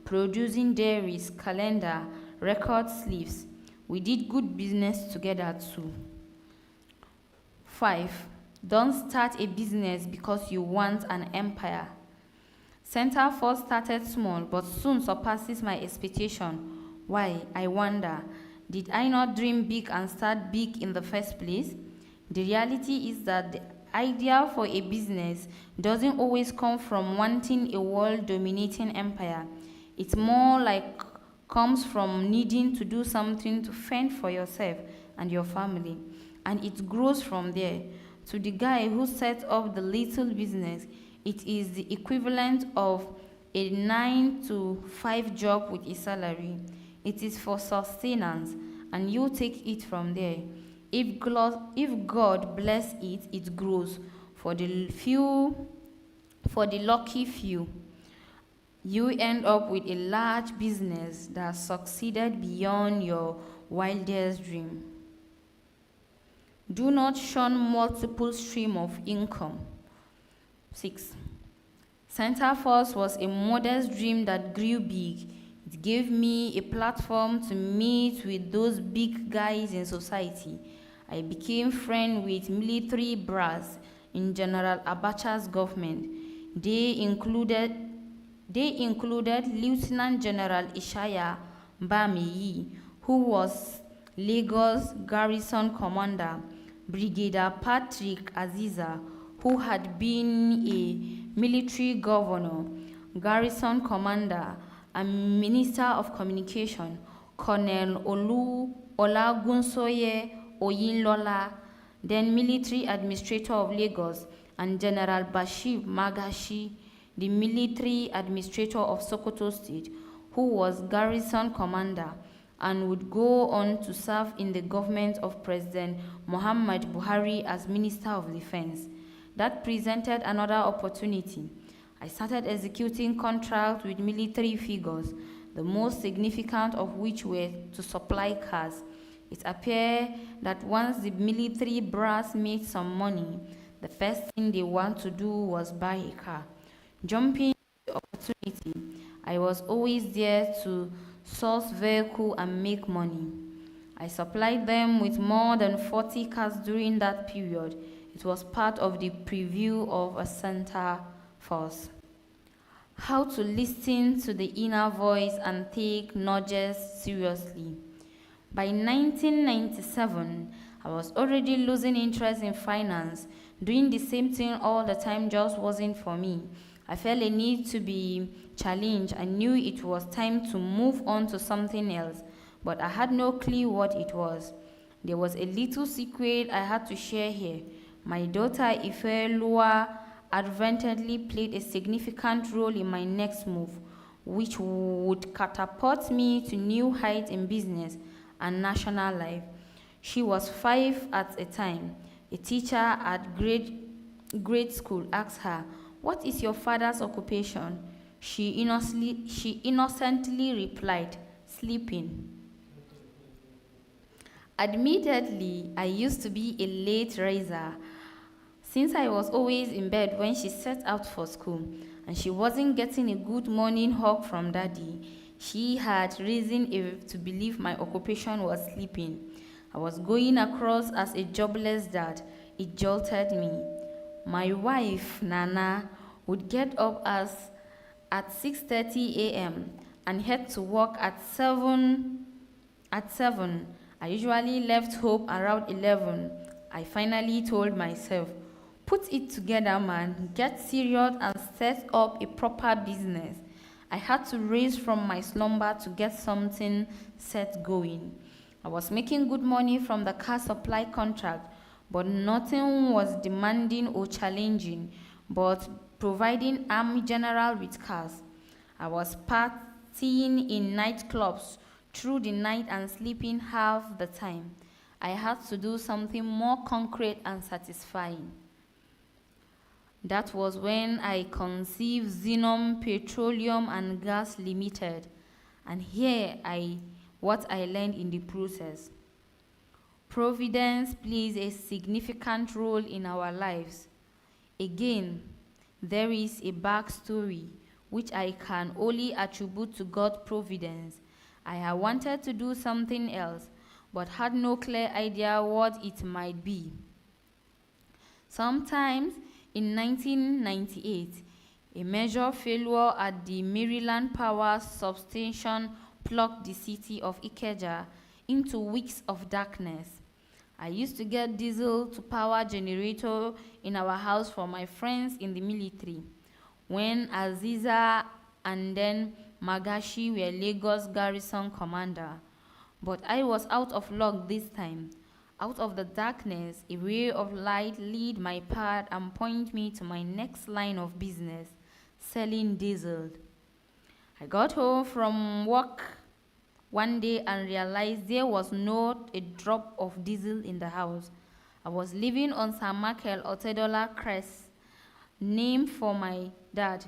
producing diaries, calendar, record sleeves. We did good business together too. 5. Don't start a business because you want an empire. Center Force started small but soon surpasses my expectation. Why, I wonder, did I not dream big and start big in the first place? The reality is that the idea for a business doesn't always come from wanting a world-dominating empire. It's more like comes from needing to do something to fend for yourself and your family, and it grows from there. To the guy who set up the little business, it is the equivalent of a 9 to 5 job with a salary. It is for sustenance, and you take it from there. If God bless it, it grows. For the lucky few, you end up with a large business that succeeded beyond your wildest dream. Do not shun multiple streams of income. 6. Center Force was a modest dream that grew big. It gave me a platform to meet with those big guys in society. I became friends with military brass in General Abacha's government. They included Lieutenant General Ishaya Bamiyi, who was Lagos Garrison Commander, Brigadier Patrick Aziza, who had been a military governor, Garrison Commander, and Minister of Communication, Colonel Olagunsoye Oyinlola, then Military Administrator of Lagos, and General Bashir Magashi, the Military Administrator of Sokoto State, who was Garrison Commander and would go on to serve in the government of President Muhammad Buhari as Minister of Defense. That presented another opportunity. I started executing contracts with military figures, the most significant of which were to supply cars. It appeared that once the military brass made some money, the first thing they want to do was buy a car. Jumping the opportunity, I was always there to source vehicle and make money. I supplied them with more than 40 cars during that period. It was part of the preview of a Center Force. How to listen to the inner voice and take nudges seriously. By 1997, I was already losing interest in finance. Doing the same thing all the time just wasn't for me. I felt a need to be challenged. I knew it was time to move on to something else, but I had no clue what it was. There was a little secret I had to share here. My daughter Ifelua advertently played a significant role in my next move, which would catapult me to new heights in business and national life. She was 5 at a time. A teacher at grade school asked her, "What is your father's occupation?" She innocently replied, "Sleeping." Admittedly, I used to be a late riser, since I was always in bed when she set out for school, and she wasn't getting a good morning hug from Daddy. She had reason to believe my occupation was sleeping. I was going across as a jobless dad. It jolted me. My wife, Nana, would get up at 6:30 a.m. and head to work at 7. I usually left home around 11. I finally told myself, "Put it together, man. Get serious and set up a proper business." I had to raise from my slumber to get something set going. I was making good money from the car supply contract, but nothing was demanding or challenging, but providing army general with cars. I was partying in nightclubs through the night and sleeping half the time. I had to do something more concrete and satisfying. That was when I conceived Xenon Petroleum and Gas Limited, and what I learned in the process. Providence plays a significant role in our lives. Again, there is a backstory which I can only attribute to God's providence. I had wanted to do something else, but had no clear idea what it might be. Sometimes in 1998, a major failure at the Maryland Power Substation plunged the city of Ikeja into weeks of darkness. I used to get diesel to power generator in our house for my friends in the military, when Aziza and then Magashi were Lagos Garrison commander. But I was out of luck this time. Out of the darkness, a ray of light lead my path and point me to my next line of business, selling diesel. I got home from work one day and realized there was not a drop of diesel in the house. I was living on San Michael Otedola Crest, named for my dad,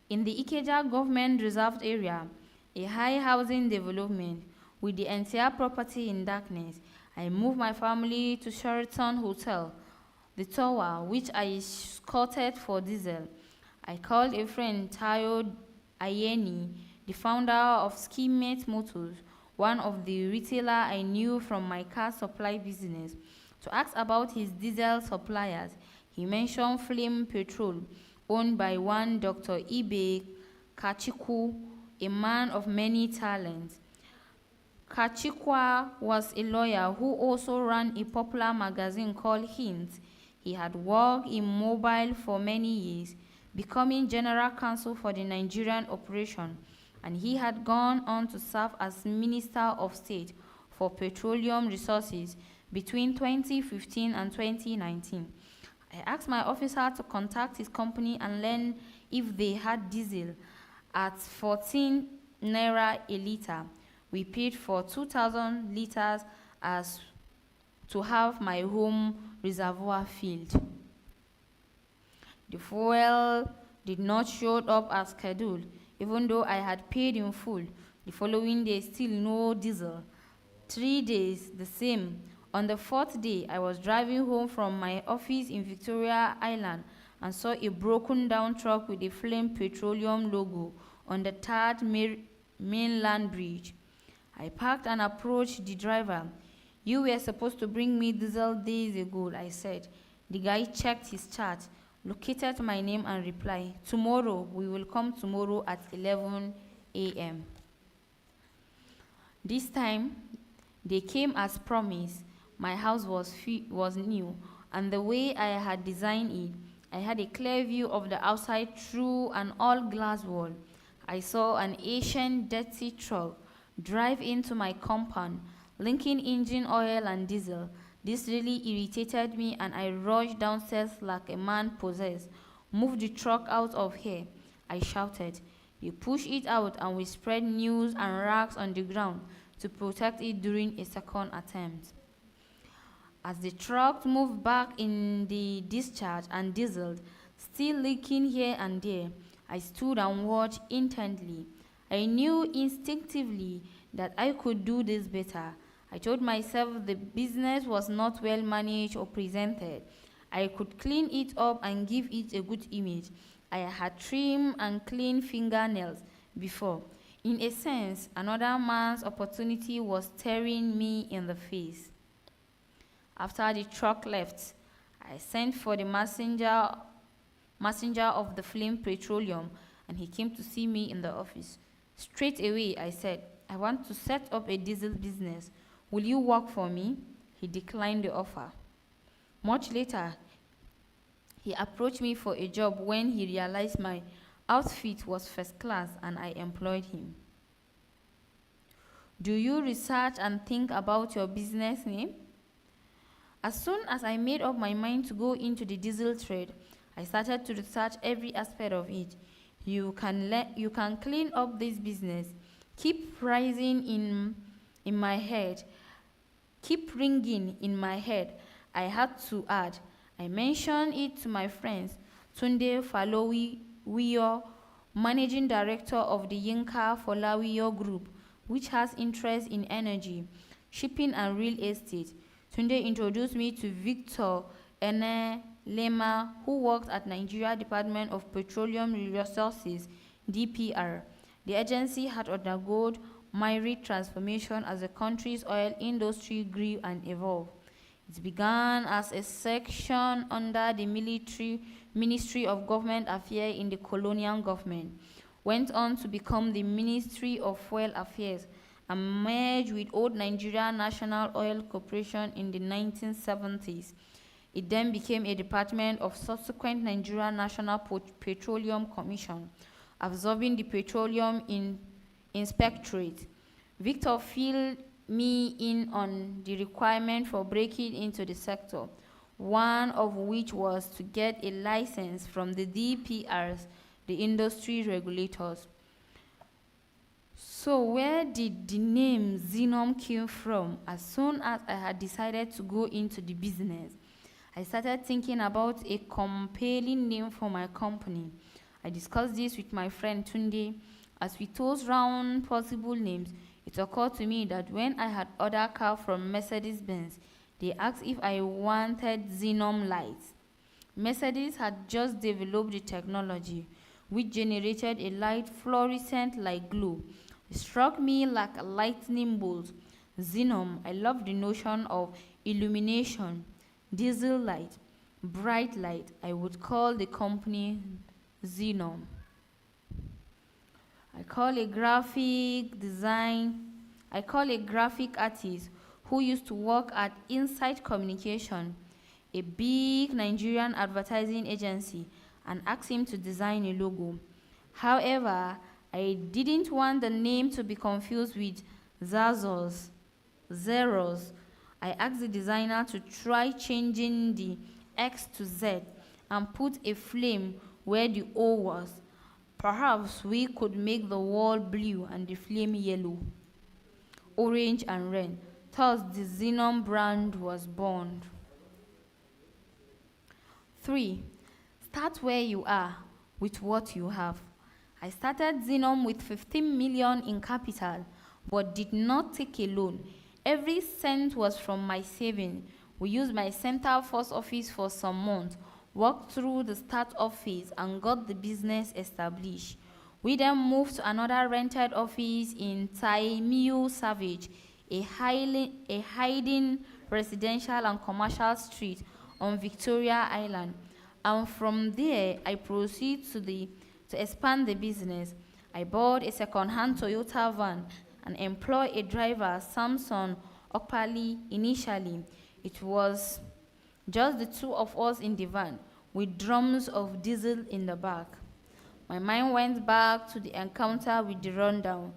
in the Ikeja government reserved area, a high housing development with the entire property in darkness. I moved my family to Sheraton Hotel, the tower, which I scouted for diesel. I called a friend, Tayo Ayeni, the founder of Skimate Motors, one of the retailer I knew from my car supply business, to ask about his diesel suppliers. He mentioned Flame Petrol, owned by one Dr. Ibe Kachiku, a man of many talents. Kachikwa was a lawyer who also ran a popular magazine called Hint. He had worked in mobile for many years, becoming general counsel for the Nigerian operation, and he had gone on to serve as Minister of State for Petroleum Resources between 2015 and 2019. I asked my officer to contact his company and learn if they had diesel at 14 naira a liter. We paid for 2,000 liters as to have my home reservoir filled. The fuel did not show up as scheduled, even though I had paid in full. The following day, still no diesel. 3 days, the same. On the 4th day, I was driving home from my office in Victoria Island and saw a broken down truck with a Flame Petroleum logo on the 3rd mainland bridge. I parked and approached the driver. "You were supposed to bring me diesel days ago," I said. The guy checked his chart, located my name and replied, "Tomorrow, we will come tomorrow at 11 a.m. This time, they came as promised. My house was new, and the way I had designed it, I had a clear view of the outside through an all-glass wall. I saw an ancient, dirty truck drive into my compound, linking engine oil and diesel. This really irritated me, and I rushed downstairs like a man possessed. "Move the truck out of here," I shouted. They pushed it out, and we spread news and rags on the ground to protect it during a second attempt. As the truck moved back in the discharge and dieseled, still leaking here and there, I stood and watched intently. I knew instinctively that I could do this better. I told myself the business was not well managed or presented. I could clean it up and give it a good image. I had trimmed and cleaned fingernails before. In a sense, another man's opportunity was staring me in the face. After the truck left, I sent for the messenger of the Flame Petroleum, and he came to see me in the office. Straight away, I said, "I want to set up a diesel business. Will you work for me?" He declined the offer. Much later, he approached me for a job when he realized my outfit was first class, and I employed him. Do you research and think about your business name? As soon as I made up my mind to go into the diesel trade, I started to research every aspect of it. You can clean up this business. Keep rising in my head. Keep ringing in my head. I had to add. I mentioned it to my friends. Tunde Falowiyo, managing director of the Yinka Folawiyo Group, which has interest in energy, shipping and real estate. Tunde introduced me to Victor Ene Lema, who worked at Nigeria Department of Petroleum Resources, DPR. The agency had undergone myriad transformation as the country's oil industry grew and evolved. It began as a section under the Ministry of Government Affairs in the colonial government, went on to become the Ministry of Fuel Affairs, and merged with old Nigeria National Oil Corporation in the 1970s. It then became a department of subsequent Nigeria National Petroleum Commission, absorbing the Petroleum Inspectorate. Victor filled me in on the requirement for breaking into the sector, one of which was to get a license from the DPRs, the industry regulators. So where did the name Xenom come from? As soon as I had decided to go into the business, I started thinking about a compelling name for my company. I discussed this with my friend Tunde. As we tossed round possible names, it occurred to me that when I had ordered car from Mercedes-Benz, they asked if I wanted xenon lights. Mercedes had just developed the technology, which generated a light fluorescent like glue. It struck me like a lightning bolt. Xenon, I love the notion of illumination, diesel light, bright light. I would call the company Xenon. I call a graphic artist who used to work at Insight Communication, a big Nigerian advertising agency, and asked him to design a logo. However, I didn't want the name to be confused with Zeros. I asked the designer to try changing the X to Z and put a flame where the O was. Perhaps we could make the wall blue and the flame yellow, orange and red. Thus, the Xenon brand was born. 3. Start where you are with what you have. I started Xenon with 15 million in capital, but did not take a loan. Every cent was from my savings. We used my Center Force office for some months, worked through the start-up phase, and got the business established. We then moved to another rented office in Taimiu Savage, a hiding residential and commercial street on Victoria Island. And from there, I proceeded to expand the business. I bought a second-hand Toyota van and employed a driver, Samson Okpali, initially. It was just the two of us in the van, with drums of diesel in the back. My mind went back to the encounter with the rundown,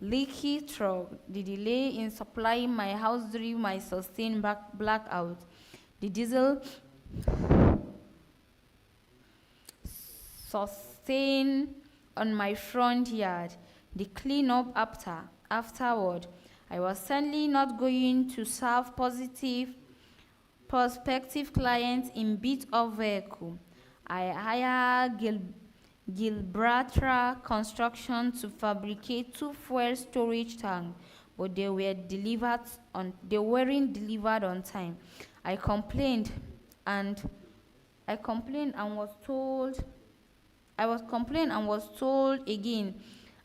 leaky truck, the delay in supplying my house during my sustained blackout, the diesel sustained on my front yard, the cleanup afterward. I was certainly not going to serve prospective clients in beat-up vehicle. I hired Gilbratra Construction to fabricate 2 fuel storage tanks, but they weren't delivered on time. I complained and was told again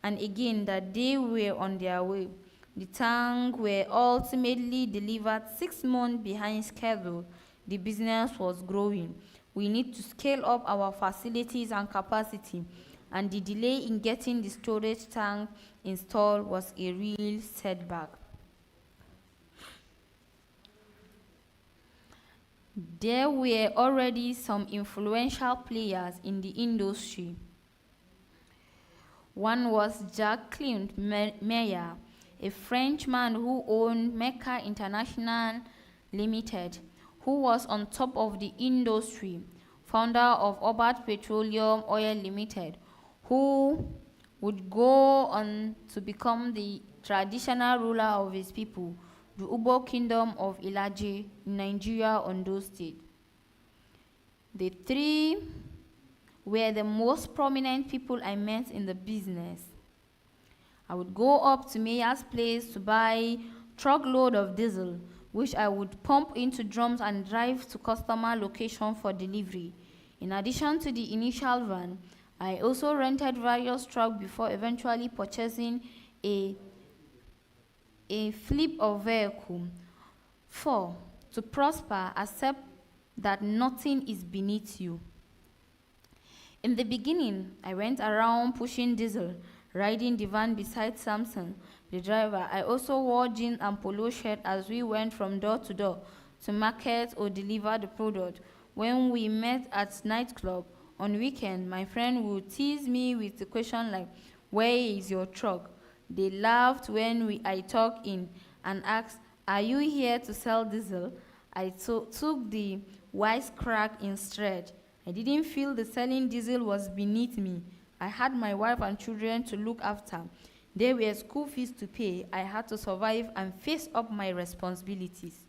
and again that they were on their way. The tanks were ultimately delivered 6 months behind schedule. The business was growing. We need to scale up our facilities and capacity, and the delay in getting the storage tank installed was a real setback. There were already some influential players in the industry. One was Jacques Meyer, a Frenchman who owned Mecca International Limited, who was on top of the industry, founder of Obat Petroleum Oil Limited, who would go on to become the traditional ruler of his people, the Ubo Kingdom of Ilaje in Nigeria, Ondo State. The three were the most prominent people I met in the business. I would go up to Mayor's place to buy truckload of diesel, which I would pump into drums and drive to customer location for delivery. In addition to the initial van, I also rented various trucks before eventually purchasing a fleet of vehicle. 4. To prosper, accept that nothing is beneath you. In the beginning, I went around pushing diesel, riding the van beside Samson, the driver. I also wore jeans and polo shirt as we went from door to market or deliver the product. When we met at nightclub on weekend, my friend would tease me with the question like, "Where is your truck?" They laughed when I talked in and asked, "Are you here to sell diesel?" I took the wisecrack instead. I didn't feel the selling diesel was beneath me. I had my wife and children to look after. There were school fees to pay. I had to survive and face up my responsibilities.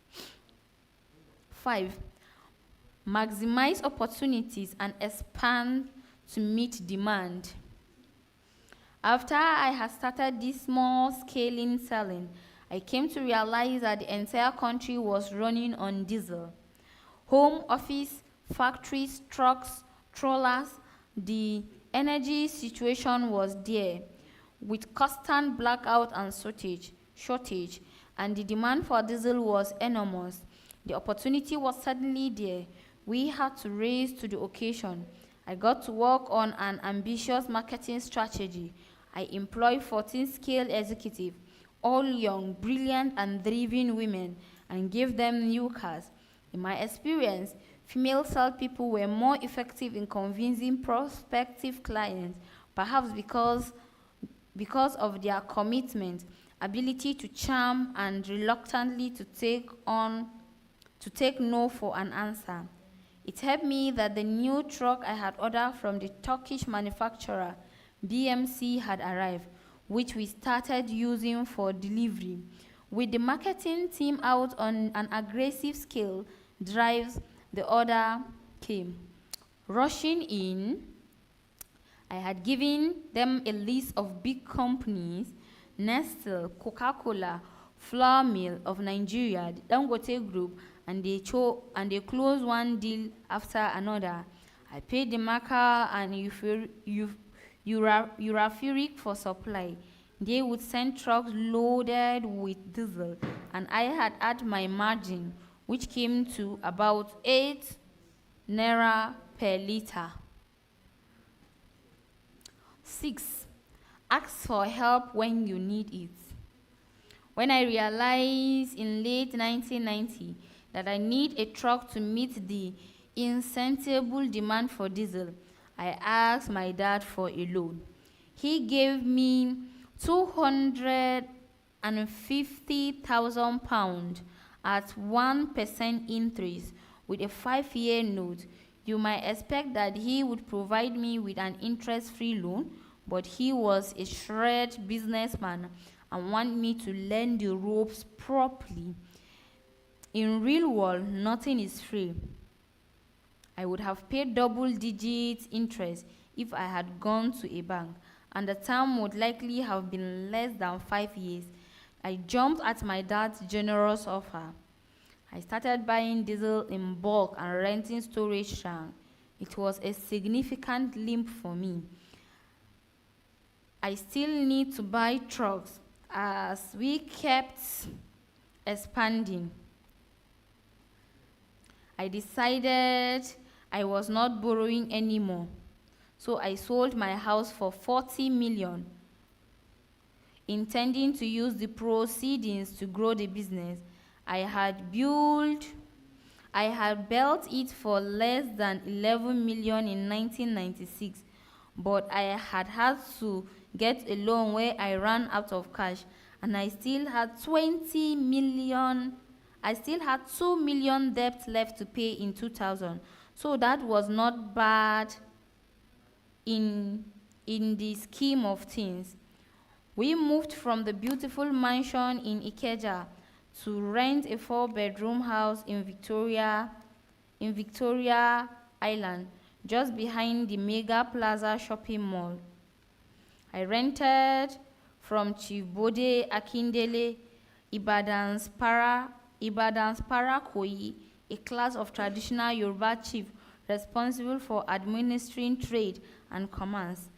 5. Maximize opportunities and expand to meet demand. After I had started this small scaling selling, I came to realize that the entire country was running on diesel. Home, office, factories, trucks, trawlers, the energy situation was there, with constant blackout and shortage, and the demand for diesel was enormous. The opportunity was suddenly there. We had to raise to the occasion. I got to work on an ambitious marketing strategy. I employed 14 scale executives, all young, brilliant, and driven women, and gave them new cars. In my experience, female salespeople were more effective in convincing prospective clients, perhaps because of their commitment, ability to charm, and reluctantly to take no for an answer. It helped me that the new truck I had ordered from the Turkish manufacturer BMC had arrived, which we started using for delivery. With the marketing team out on an aggressive scale drives, the order came. Rushing in, I had given them a list of big companies: Nestle, Coca-Cola, Flour Mill of Nigeria, the Dangote Group, and they closed one deal after another. I paid the marker and Urafuric for supply. They would send trucks loaded with diesel, and I had had my margin, which came to about 8 naira per liter. 6. Ask for help when you need it. When I realized in late 1990 that I need a truck to meet the insatiable demand for diesel, I asked my dad for a loan. He gave me £250,000 at 1% interest with a 5-year note. You might expect that he would provide me with an interest-free loan, but he was a shrewd businessman and wanted me to learn the ropes properly. In real world, nothing is free. I would have paid double-digit interest if I had gone to a bank, and the term would likely have been less than 5 years. I jumped at my dad's generous offer. I started buying diesel in bulk and renting storage tanks. It was a significant leap for me. I still need to buy trucks as we kept expanding. I decided I was not borrowing anymore, so I sold my house for 40 million, intending to use the proceedings to grow the business. I had built it for less than 11 million in 1996, but I had to get a loan where I ran out of cash, and I still had 20 million I still had 2 million debt left to pay in 2000, so that was not bad in the scheme of things. We moved from the beautiful mansion in Ikeja to rent a 4-bedroom house in Victoria Island, just behind the Mega Plaza shopping mall. I rented from Chief Bode Akindele, Ibadan's Parakoyi, a class of traditional Yoruba chief responsible for administering trade and commerce.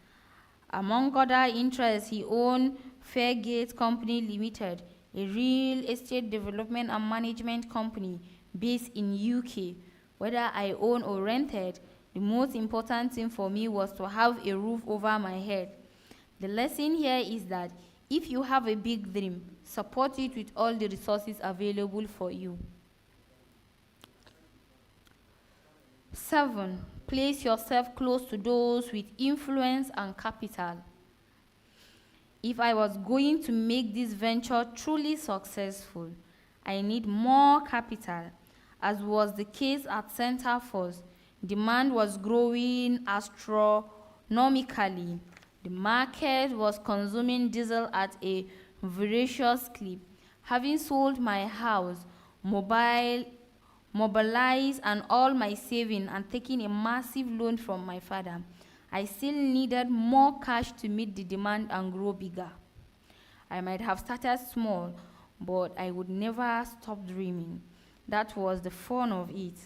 Among other interests, he owned Fairgate Company Limited, a real estate development and management company based in UK. Whether I owned or rented, the most important thing for me was to have a roof over my head. The lesson here is that if you have a big dream, support it with all the resources available for you. 7. Place yourself close to those with influence and capital. If I was going to make this venture truly successful, I need more capital. As was the case at Center Force, demand was growing astronomically. The market was consuming diesel at a voracious clip. Having sold my house, mobilized and all my saving and taking a massive loan from my father, I still needed more cash to meet the demand and grow bigger. I might have started small, but I would never stop dreaming. That was the fun of it.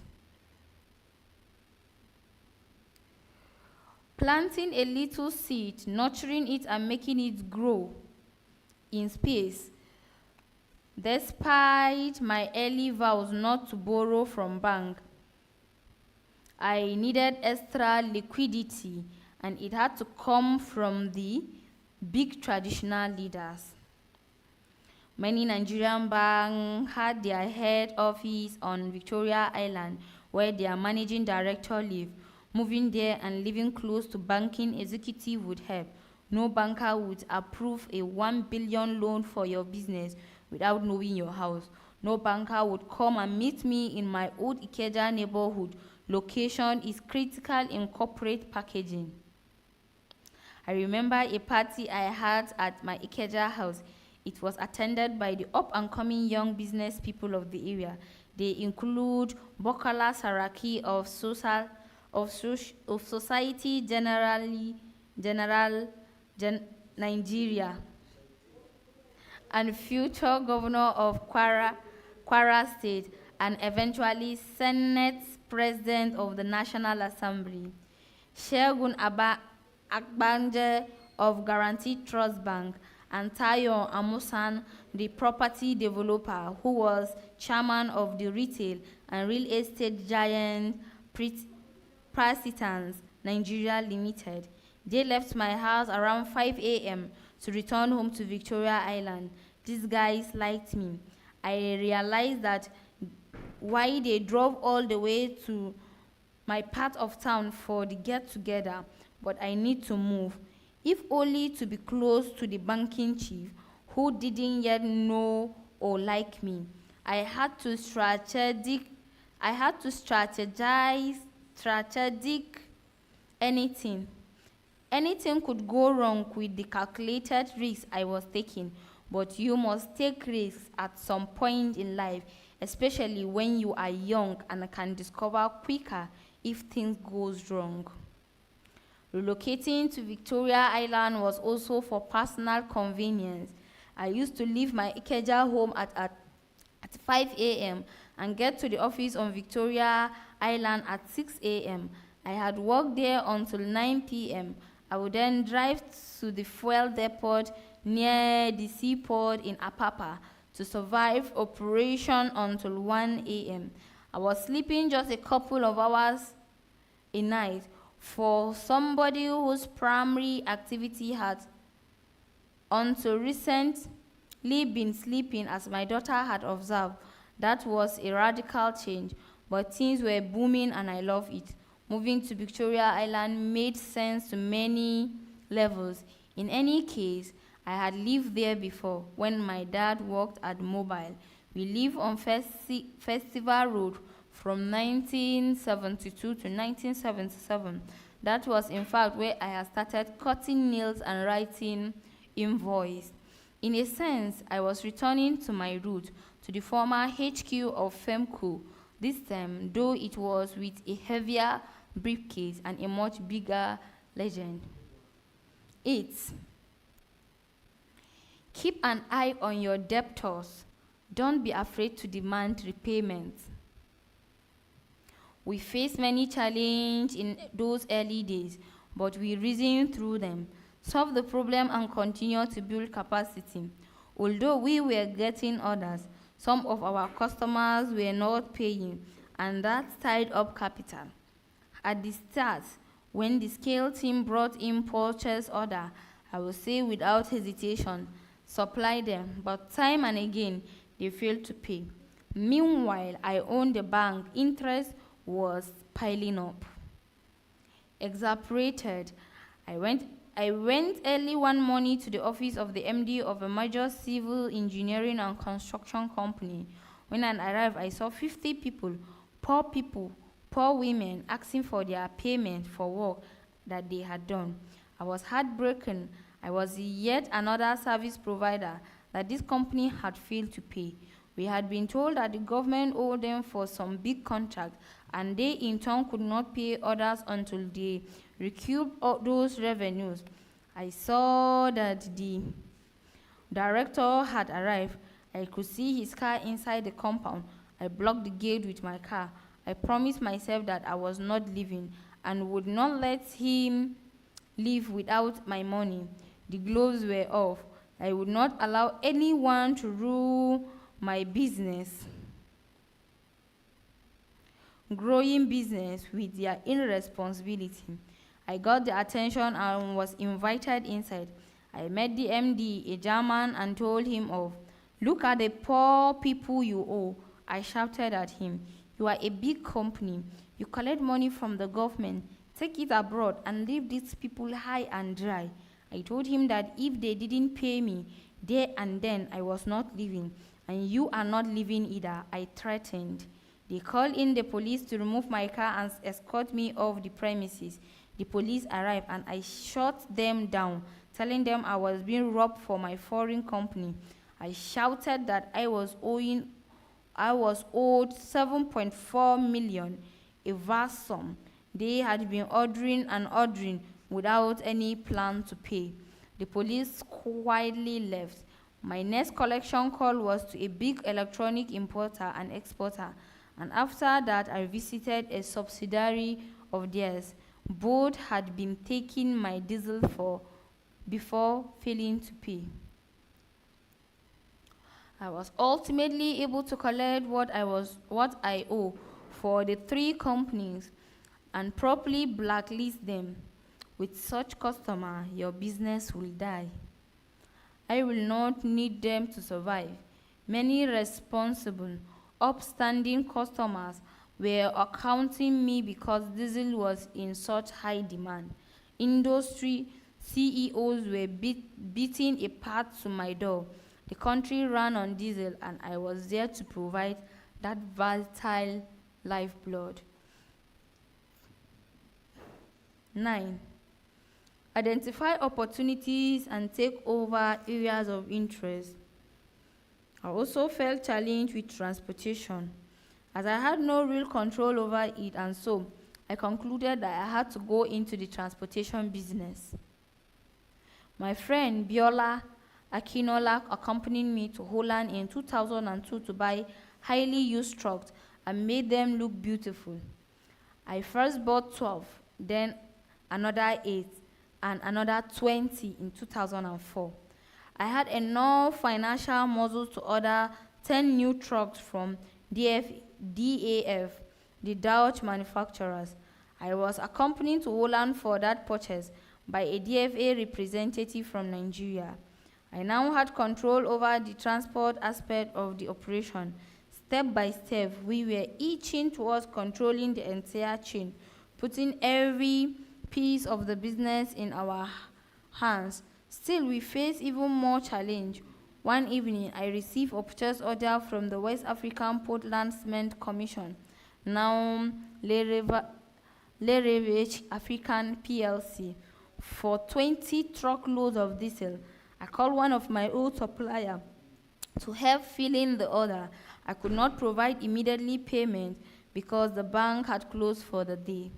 Planting a little seed, nurturing it and making it grow in space. Despite my early vows not to borrow from bank, I needed extra liquidity, and it had to come from the big traditional leaders. Many Nigerian banks had their head office on Victoria Island, where their managing director lived. Moving there and living close to banking executive would help. No banker would approve a 1 billion loan for your business without knowing your house. No banker would come and meet me in my old Ikeja neighborhood. Location is critical in corporate packaging. I remember a party I had at my Ikeja house. It was attended by the up-and-coming young business people of the area. They include Bokola Saraki of Society Nigeria, and future governor of Kwara State, and eventually Senate President of the National Assembly. Shegun Agbanje of Guaranteed Trust Bank, and Tayo Amusan, the property developer, who was chairman of the retail and real estate giant Prasitans Nigeria Limited. They left my house around 5 a.m. to return home to Victoria Island. These guys liked me. I realized that why they drove all the way to my part of town for the get-together, but I need to move, if only to be close to the banking chief, who didn't yet know or like me. I had to strategize anything. Anything could go wrong with the calculated risks I was taking, but you must take risks at some point in life, especially when you are young and can discover quicker if things goes wrong. Relocating to Victoria Island was also for personal convenience. I used to leave my Ikeja home at 5 a.m. and get to the office on Victoria Island at 6 a.m. I had worked there until 9 p.m. I would then drive to the fuel depot near the seaport in Apapa to survive operation until 1 a.m. I was sleeping just a couple of hours a night. For somebody whose primary activity had until recently been sleeping, as my daughter had observed, that was a radical change, but things were booming and I love it. Moving to Victoria Island made sense to many levels. In any case, I had lived there before when my dad worked at Mobile. We live on Festival Road from 1972 to 1977. That was, in fact, where I had started cutting nails and writing invoice. In a sense, I was returning to my root, to the former HQ of Femco, this time, though it was with a heavier briefcase and a much bigger legend. 8. Keep an eye on your debtors. Don't be afraid to demand repayment. We faced many challenges in those early days, but we reasoned through them, solved the problem, and continued to build capacity. Although we were getting orders, some of our customers were not paying, and that tied up capital. At the start, when the scale team brought in purchase order, I would say without hesitation, supply them, but time and again, they failed to pay. Meanwhile, I owned the bank. Interest was piling up. Exasperated, I went early one morning to the office of the MD of a major civil engineering and construction company. When I arrived, I saw 50 people, poor women, asking for their payment for work that they had done. I was heartbroken. I was yet another service provider that this company had failed to pay. We had been told that the government owed them for some big contract, and they in turn could not pay others until they recouped all those revenues. I saw that the director had arrived. I could see his car inside the compound. I blocked the gate with my car. I promised myself that I was not leaving and would not let him leave without my money. The gloves were off. I would not allow anyone to rule my business, growing business, with their irresponsibility. I got the attention and was invited inside. I met the MD, a German, and told him of, "Look at the poor people you owe." I shouted at him, "You are a big company. You collect money from the government. Take it abroad and leave these people high and dry." I told him that if they didn't pay me there and then, I was not leaving, and you are not leaving either, I threatened. They called in the police to remove my car and escort me off the premises. The police arrived and I shut them down, telling them I was being robbed for my foreign company. I shouted that I was owed 7.4 million, a vast sum. They had been ordering without any plan to pay. The police quietly left. My next collection call was to a big electronic importer and exporter, and after that I visited a subsidiary of theirs. Both had been taking my diesel before failing to pay. I was ultimately able to collect what I owe for the 3 companies and properly blacklist them. With such customer, your business will die. I will not need them to survive. Many responsible, upstanding customers were accounting me because diesel was in such high demand. Industry CEOs were beating a path to my door. The country ran on diesel, and I was there to provide that vital lifeblood. 9. Identify opportunities and take over areas of interest. I also felt challenged with transportation, as I had no real control over it, and so I concluded that I had to go into the transportation business. My friend Biola Akinola accompanied me to Holland in 2002 to buy highly used trucks and made them look beautiful. I first bought 12, then another 8, and another 20 in 2004. I had enough financial muscle to order 10 new trucks from DAF, the Dutch manufacturers. I was accompanied to Holland for that purchase by a DFA representative from Nigeria. I now had control over the transport aspect of the operation. Step by step, we were inching towards controlling the entire chain, putting every piece of the business in our hands. Still, we faced even more challenge. One evening, I received a purchase order from the West African Portland Cement Commission, now Lerevich African PLC, for 20 truckloads of diesel. I called one of my old supplier to help fill in the order. I could not provide immediately payment because the bank had closed for the day.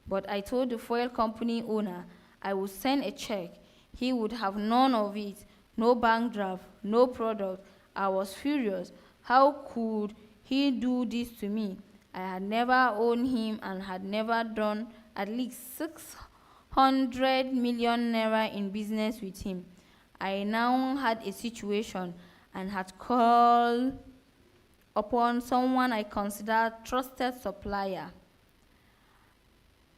But I told the fuel company owner I would send a check. He would have none of it. No bank draft, no product. I was furious. How could he do this to me? I had never owned him and had never done at least 600 million naira in business with him. I now had a situation and had called upon someone I considered trusted supplier.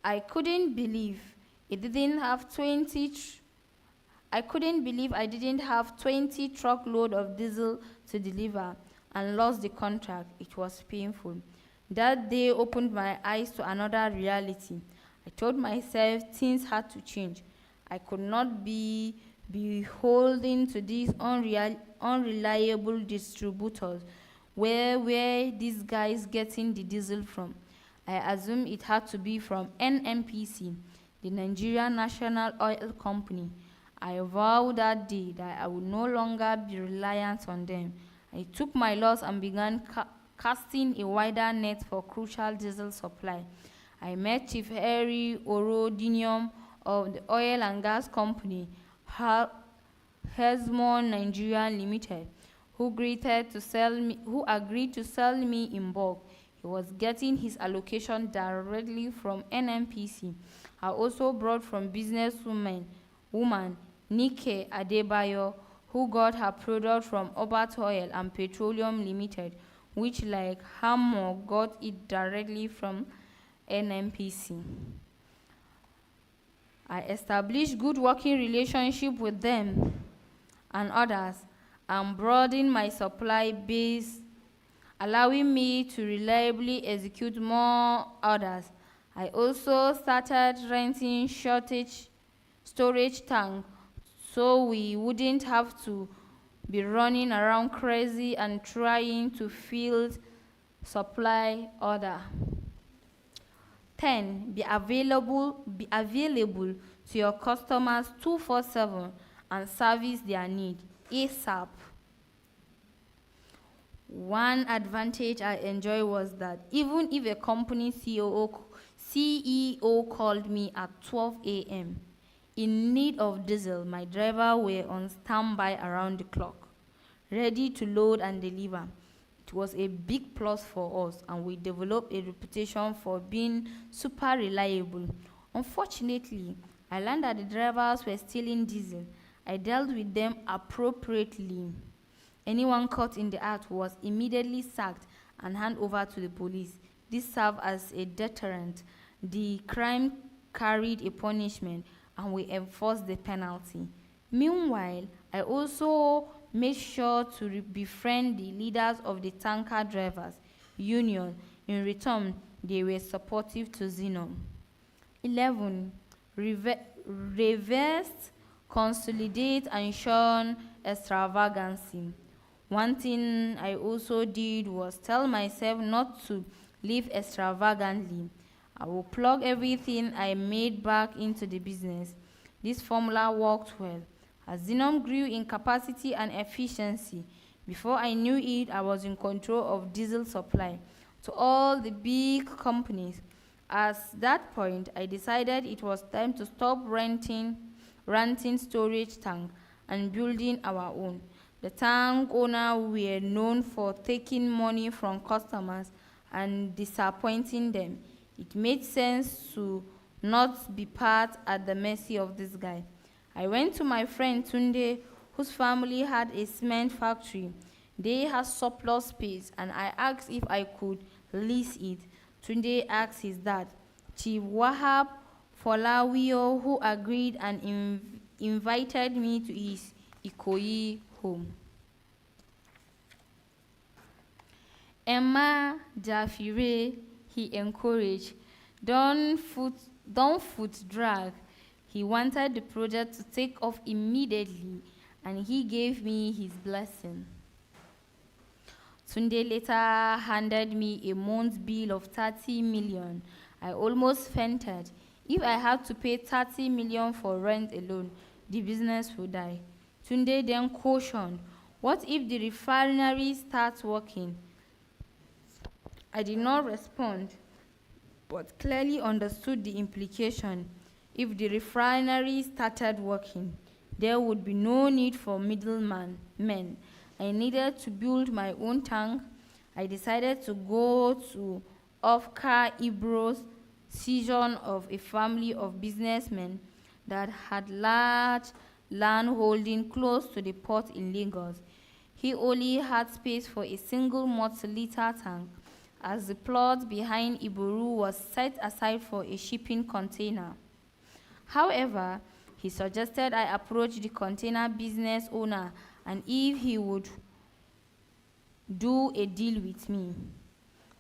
I couldn't believe I didn't have 20 truckload of diesel to deliver and lost the contract. It was painful. That day opened my eyes to another reality. I told myself things had to change. I could not be beholden to these unreliable distributors. Where were these guys getting the diesel from? I assumed it had to be from NNPC, the Nigerian National Oil Company. I vowed that day that I would no longer be reliant on them. I took my loss and began casting a wider net for crucial diesel supply. I met Chief Harry Orodinium of the Oil and Gas Company, Hesmon Nigerian Limited, who agreed to sell me in bulk. He was getting his allocation directly from NNPC. I also brought from businesswoman Nike Adebayo, who got her product from Obat Oil and Petroleum Limited, which, like Hammo, got it directly from NNPC. I established good working relationship with them and others and broadened my supply base, allowing me to reliably execute more orders. I also started renting storage tank so we wouldn't have to be running around crazy and trying to fill supply order. 10. Be available to your customers 24/7 and service their need ASAP. One advantage I enjoyed was that even if a company CEO called me at 12 a.m. in need of diesel, my driver were on standby around the clock, ready to load and deliver. It was a big plus for us, and we developed a reputation for being super reliable. Unfortunately, I learned that the drivers were stealing diesel. I dealt with them appropriately. Anyone caught in the act was immediately sacked and handed over to the police. This served as a deterrent. The crime carried a punishment, and we enforced the penalty. Meanwhile, I also made sure to befriend the leaders of the tanker drivers union. In return, they were supportive to Xenon. 11. Reverse, consolidate, and shun extravagancy. One thing I also did was tell myself not to live extravagantly. I will plug everything I made back into the business. This formula worked well. As Xenon grew in capacity and efficiency, before I knew it, I was in control of diesel supply to all the big companies. At that point, I decided it was time to stop renting storage tank and building our own. The tank owner were known for taking money from customers and disappointing them. It made sense to not be part at the mercy of this guy. I went to my friend Tunde, whose family had a cement factory. They had surplus space, and I asked if I could lease it. Tunde asked his dad, Chief Wahab Folawiyo, who agreed and invited me to his Ikoyi home. Emma Jafire, he encouraged. Don't foot drag. He wanted the project to take off immediately, and he gave me his blessing. Tunde later handed me a month's bill of 30 million. I almost fainted. If I had to pay 30 million for rent alone, the business would die. Tunde then cautioned, what if the refinery starts working? I did not respond, but clearly understood the implication. If the refinery started working, there would be no need for middlemen. I needed to build my own tank. I decided to go to Ofka Ibro's season of a family of businessmen that had large land holding close to the port in Lagos. He only had space for a single multi-liter tank, as the plot behind Iboru was set aside for a shipping container. However, he suggested I approach the container business owner and if he would do a deal with me.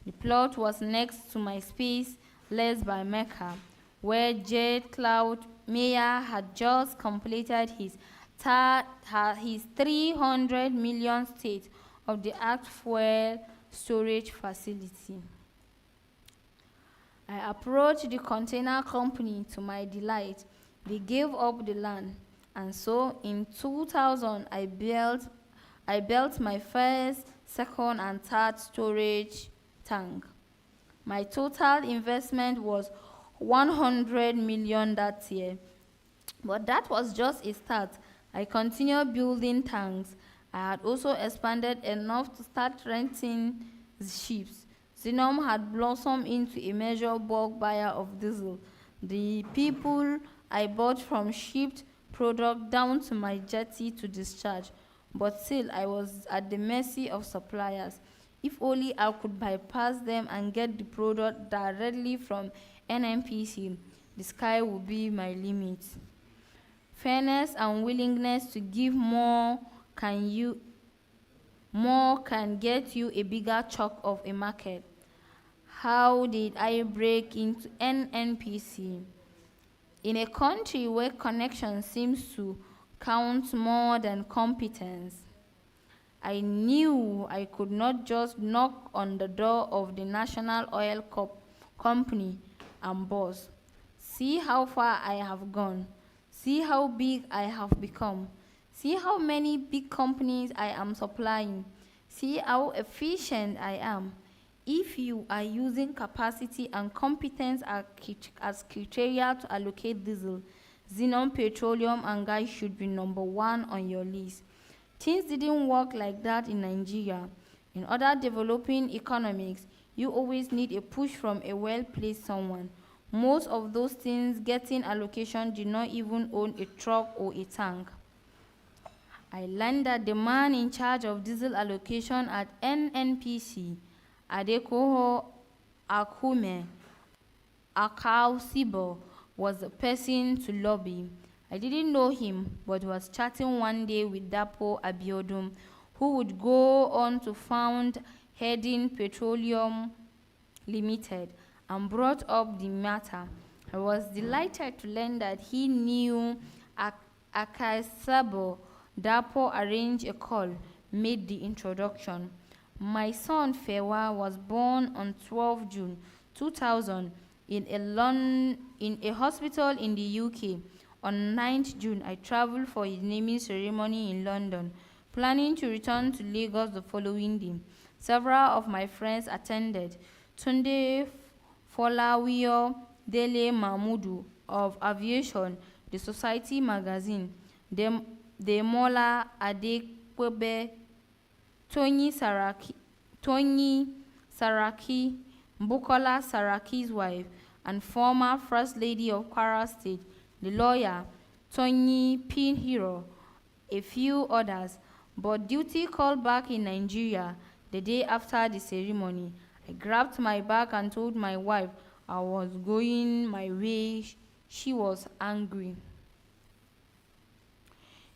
The plot was next to my space, led by Mecca, where Jade Cloud Mayer had just completed his 300 million state-of-the-art fuel storage facility. I approached the container company. To my delight, they gave up the land, and so in 2000 I built my first, second, and third storage tank. My total investment was 100 million that year, but that was just a start. I continued building tanks. I had also expanded enough to start renting ships. Xenom had blossomed into a major bulk buyer of diesel. The people I bought from shipped product down to my jetty to discharge, but still I was at the mercy of suppliers. If only I could bypass them and get the product directly from NNPC, the sky would be my limit. Fairness and willingness to give more can get you a bigger chunk of a market. How did I break into NNPC? In a country where connection seems to count more than competence, I knew I could not just knock on the door of the National Oil Company and boss. See how far I have gone. See how big I have become. See how many big companies I am supplying. See how efficient I am. If you are using capacity and competence as criteria to allocate diesel, Xenon Petroleum and Gas should be number one on your list. Things didn't work like that in Nigeria. In other developing economies, you always need a push from a well-placed someone. Most of those things getting allocation did not even own a truck or a tank. I learned that the man in charge of diesel allocation at NNPC, Adekoho Akume Akausibo, was the person to lobby. I didn't know him, but was chatting one day with Dapo Abiodun, who would go on to found Hedin Petroleum Limited, and brought up the matter. I was delighted to learn that he knew Akaisabo. Dapo arranged a call, made the introduction. My son Fewa was born on 12 June 2000 in a hospital in the UK. On 9th June, I traveled for his naming ceremony in London, planning to return to Lagos the following day. Several of my friends attended. Tunde Folawiyo Dele Mahmudu of Aviation, the Society magazine, Demola Adekwebe, Tony Saraki, Bukola Saraki's wife, and former First Lady of Kwara State, the lawyer, Tony Pinhiro, a few others, but duty called back in Nigeria the day after the ceremony. I grabbed my bag and told my wife I was going my way. She was angry.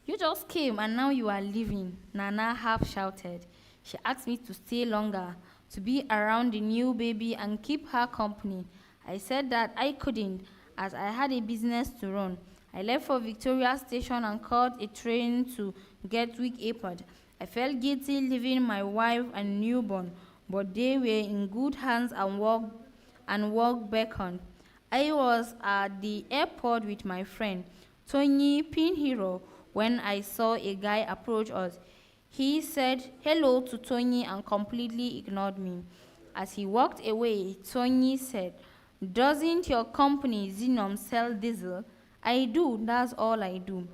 You just came and now you are leaving, Nana half shouted. She asked me to stay longer, to be around the new baby and keep her company. I said that I couldn't, as I had a business to run. I left for Victoria Station and caught a train to Gatwick Airport. I felt guilty leaving my wife and newborn, but they were in good hands and work beckoned. I was at the airport with my friend, Tony Pinheiro, when I saw a guy approach us. He said hello to Tony and completely ignored me. As he walked away, Tony said, "Doesn't your company Xenom sell diesel?" "I do, that's all I do."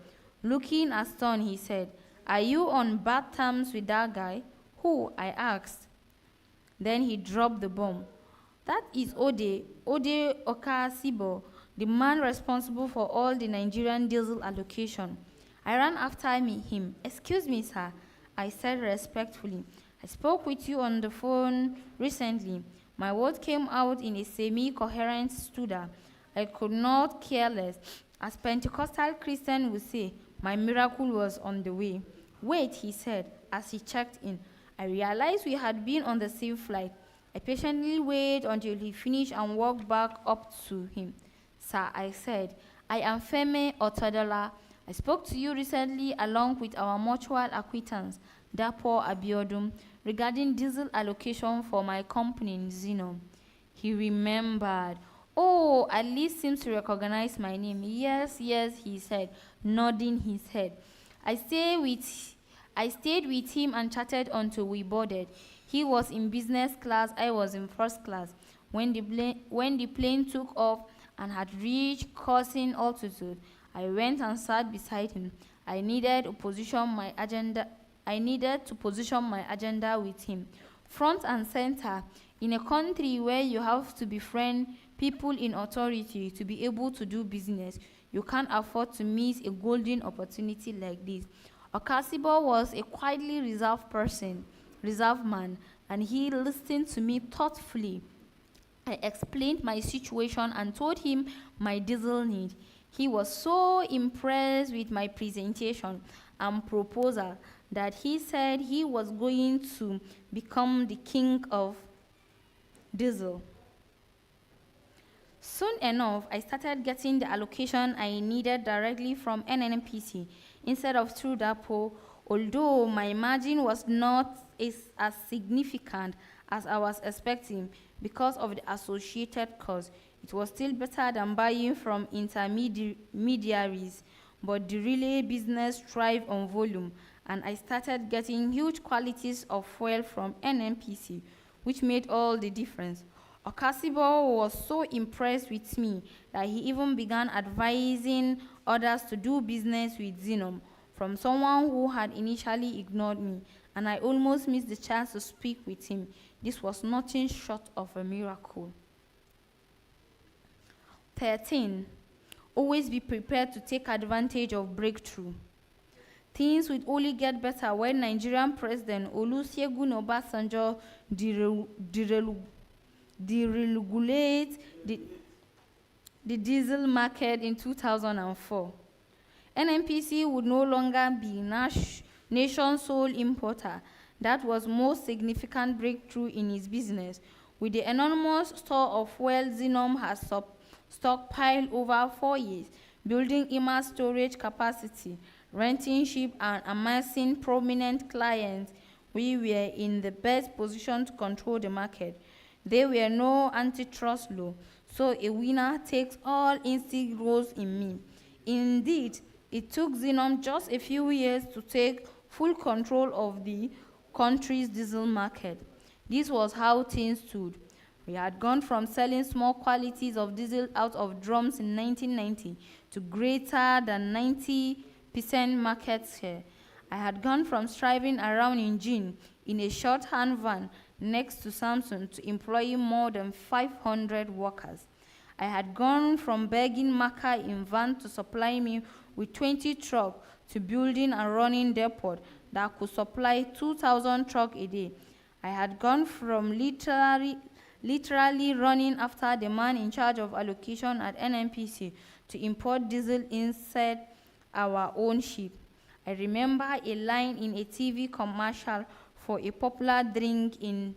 Looking astonished, he said, "Are you on bad terms with that guy?" "Who?" I asked. Then he dropped the bomb. "That is Ode Okasibo, the man responsible for all the Nigerian diesel allocation." I ran after him. "Excuse me, sir," I said respectfully. "I spoke with you on the phone recently." My words came out in a semi-coherent stutter. I could not care less. As Pentecostal Christians would say, my miracle was on the way. "Wait," he said as he checked in. I realized we had been on the same flight. I patiently waited until he finished and walked back up to him. "Sir," I said, "I am Femi Otodola. I spoke to you recently along with our mutual acquaintance, Dapo Abiodun, regarding diesel allocation for my company in Xenon." He remembered. "Oh, at least seems to recognize my name." Yes, he said, nodding his head. I stayed with him and chatted until we boarded. He was in business class, I was in first class. When the plane took off and had reached cruising altitude, I went and sat beside him. I needed to position my agenda with him, front and center. In a country where you have to befriend people in authority to be able to do business, you can't afford to miss a golden opportunity like this. Okasibo was a quietly reserved man, and he listened to me thoughtfully. I explained my situation and told him my diesel need. He was so impressed with my presentation and proposal that he said he was going to become the king of diesel. Soon enough, I started getting the allocation I needed directly from NNPC instead of through Dapo, although my margin was not as significant as I was expecting because of the associated cost. It was still better than buying from intermediaries, but the relay business thrived on volume, and I started getting huge quantities of fuel from NNPC, which made all the difference. Okasibo was so impressed with me that he even began advising others to do business with Xenom, from someone who had initially ignored me, and I almost missed the chance to speak with him. This was nothing short of a miracle. 13. Always be prepared to take advantage of breakthrough. Things would only get better when Nigerian President Olusegun Obasanjo deregulate the diesel market in 2004. NNPC would no longer be nation's sole importer. That was most significant breakthrough in his business. With the enormous store of fuel Xenom has stockpiled over 4 years, building immense storage capacity, renting ship, and amassing prominent clients, we were in the best position to control the market. There were no antitrust law, so a winner takes all instinct rose in me. Indeed, it took Xenom just a few years to take full control of the country's diesel market. This was how things stood. We had gone from selling small quantities of diesel out of drums in 1990 to greater than 90% market share. I had gone from striving around in June in a shorthand van next to Samsung to employing more than 500 workers. I had gone from begging Maka in van to supply me with 20 trucks to building and running depot that could supply 2,000 trucks a day. I had gone from literally running after the man in charge of allocation at NNPC to import diesel inside our own ship. I remember a line in a TV commercial for a popular drink in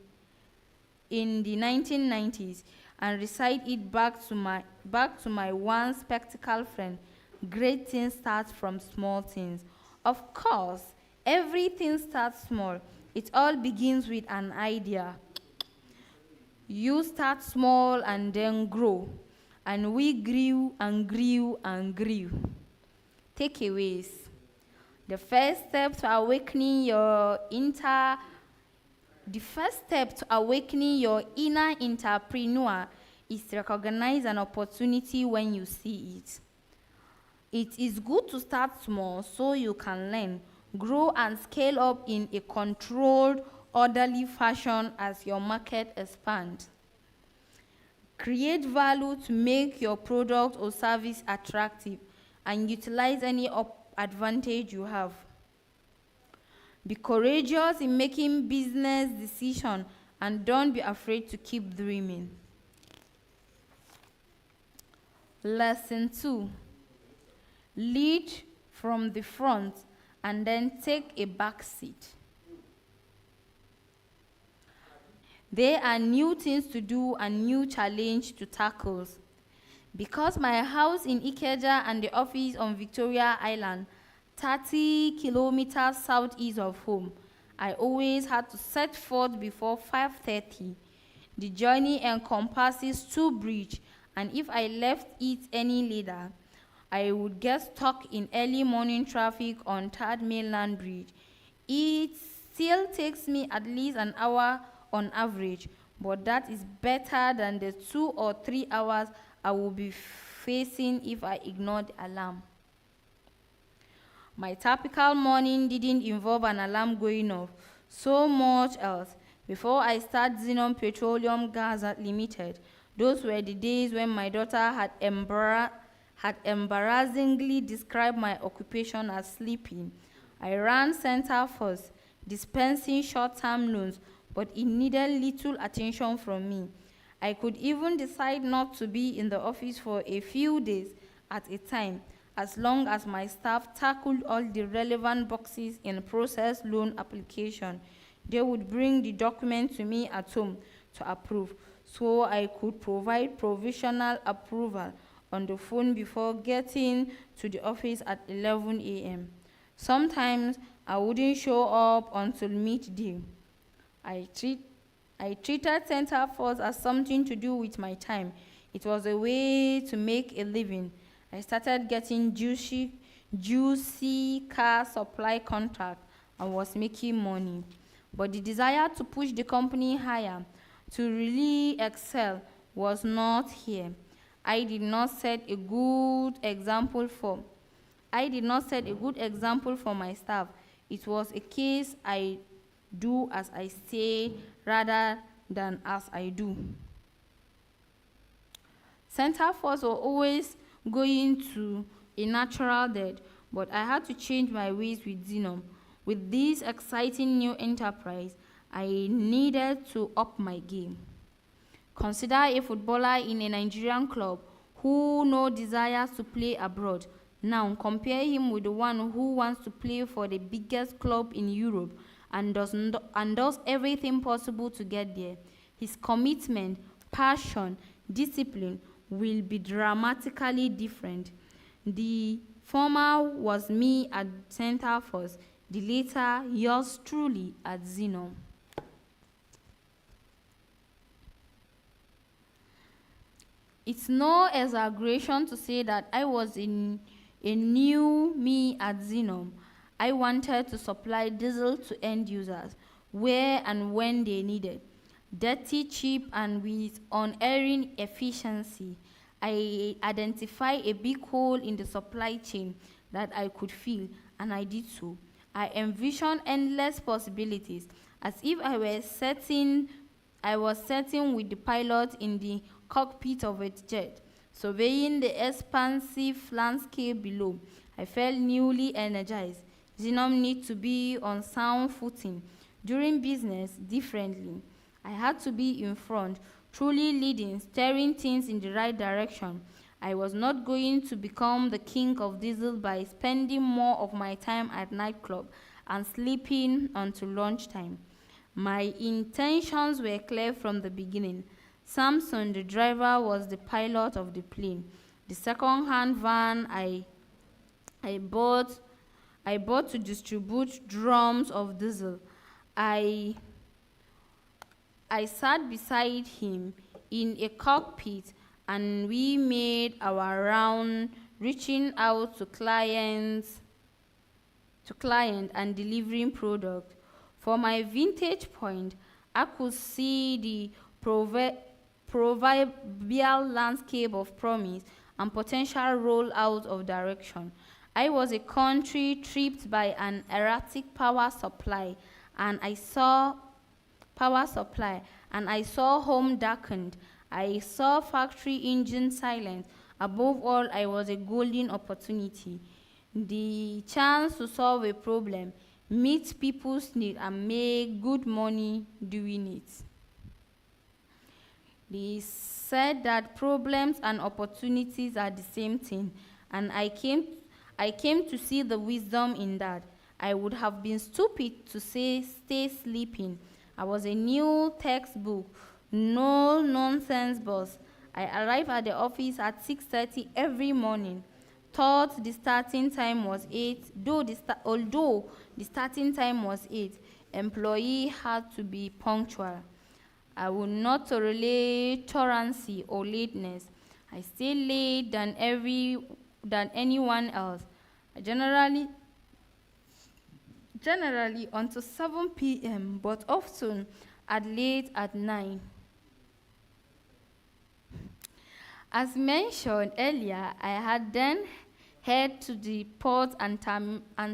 the 1990s and recite it back to my one spectacle friend. Great things start from small things. Of course, everything starts small. It all begins with an idea. You start small and then grow. And we grew and grew and grew. Takeaways. The first step to awakening your inner entrepreneur is to recognize an opportunity when you see it. It is good to start small so you can learn, grow, and scale up in a controlled, orderly fashion as your market expands. Create value to make your product or service attractive and utilize any advantage you have. Be courageous in making business decisions and don't be afraid to keep dreaming. Lesson 2. Lead from the front and then take a back seat. There are new things to do and new challenge to tackle. Because my house in Ikeja and the office on Victoria Island, 30 kilometers southeast of home, I always had to set forth before 5:30. The journey encompasses 2 bridges, and if I left it any later, I would get stuck in early morning traffic on 3rd Mainland Bridge. It still takes me at least an hour on average, but that is better than the 2 or 3 hours I will be facing if I ignore the alarm. My typical morning didn't involve an alarm going off, so much else. Before I start Xenon Petroleum Gas Limited, those were the days when my daughter had embarrassingly described my occupation as sleeping. I ran Center First, dispensing short-term loans, but it needed little attention from me. I could even decide not to be in the office for a few days at a time, as long as my staff tackled all the relevant boxes in process loan application. They would bring the document to me at home to approve, so I could provide provisional approval on the phone before getting to the office at 11 a.m. Sometimes I wouldn't show up until midday. I treated Center Force as something to do with my time. It was a way to make a living. I started getting juicy car supply contract and was making money. But the desire to push the company higher, to really excel, was not here. I did not set a good example for my staff. It was a case I do as I say rather than as I do. Center Force were always going to a natural death, but I had to change my ways with Xenon. With this exciting new enterprise, I needed to up my game. Consider a footballer in a Nigerian club who no desires to play abroad. Now compare him with the one who wants to play for the biggest club in Europe and does everything possible to get there. His commitment, passion, discipline will be dramatically different. The former was me at Center Force, the latter yours truly at Xenon. It's no exaggeration to say that I was in a new me at Xenon. I wanted to supply diesel to end users where and when they needed. Dirty, cheap, and with unerring efficiency. I identified a big hole in the supply chain that I could fill, and I did so. I envisioned endless possibilities, as if I was sitting with the pilot in the cockpit of a jet, surveying the expansive landscape below. I felt newly energized. Xenon needs to be on sound footing, doing business differently. I had to be in front, truly leading, steering things in the right direction. I was not going to become the king of diesel by spending more of my time at nightclub and sleeping until lunchtime. My intentions were clear from the beginning. Samson, the driver, was the pilot of the plane. The second-hand van I I bought to distribute drums of diesel. I sat beside him in a cockpit and we made our round, reaching out to client and delivering product. For my vantage point, I could see the proverbial landscape of promise and potential rollout of direction. I was a country tripped by an erratic and I saw home darkened. I saw factory engine silent. Above all, I was a golden opportunity. The chance to solve a problem, meet people's need, and make good money doing it. They said that problems and opportunities are the same thing, and I came to see the wisdom in that. I would have been stupid to say stay sleeping. I was a new textbook, no nonsense boss. I arrived at the office at 6:30 every morning. Thought the starting time was 8, although the starting time was 8, employee had to be punctual. I would not tolerate torrency or lateness. I stay late than anyone else. I generally until 7 p.m., but often late at 9. As mentioned earlier, I had then head to the port and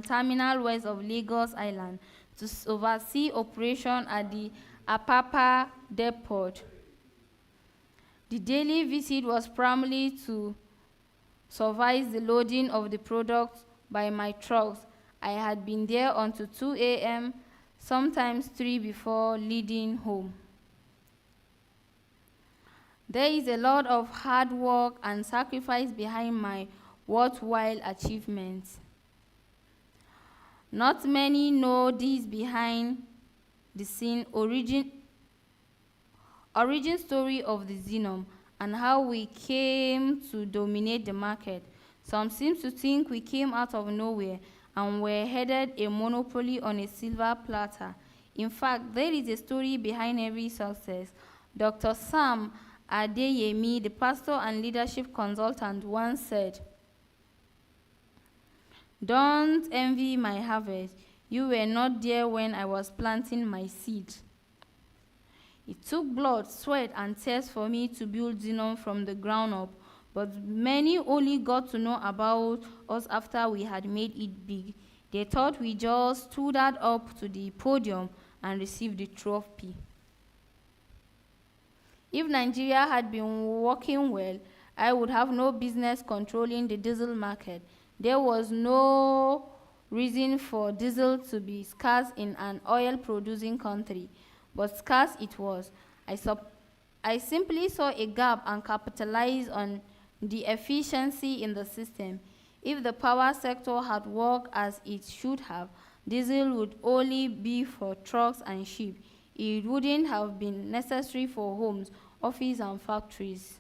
terminal west of Lagos Island to oversee operation at the Apapa depot. The daily visit was primarily to supervise the loading of the products by my trucks. I had been there until 2 a.m., sometimes 3 before leading home. There is a lot of hard work and sacrifice behind my worthwhile achievements. Not many know this behind the scene origin story of the Xenom and how we came to dominate the market. Some seem to think we came out of nowhere and were headed a monopoly on a silver platter. In fact, there is a story behind every success. Dr. Sam Adeyemi, the pastor and leadership consultant, once said, "Don't envy my harvest. You were not there when I was planting my seed." It took blood, sweat, and tears for me to build Xenon from the ground up, but many only got to know about us after we had made it big. They thought we just stood up to the podium and received the trophy. If Nigeria had been working well, I would have no business controlling the diesel market. There was no reason for diesel to be scarce in an oil-producing country, but scarce it was. I simply saw a gap and capitalized on the efficiency in the system. If the power sector had worked as it should have, diesel would only be for trucks and ships. It wouldn't have been necessary for homes, offices, and factories.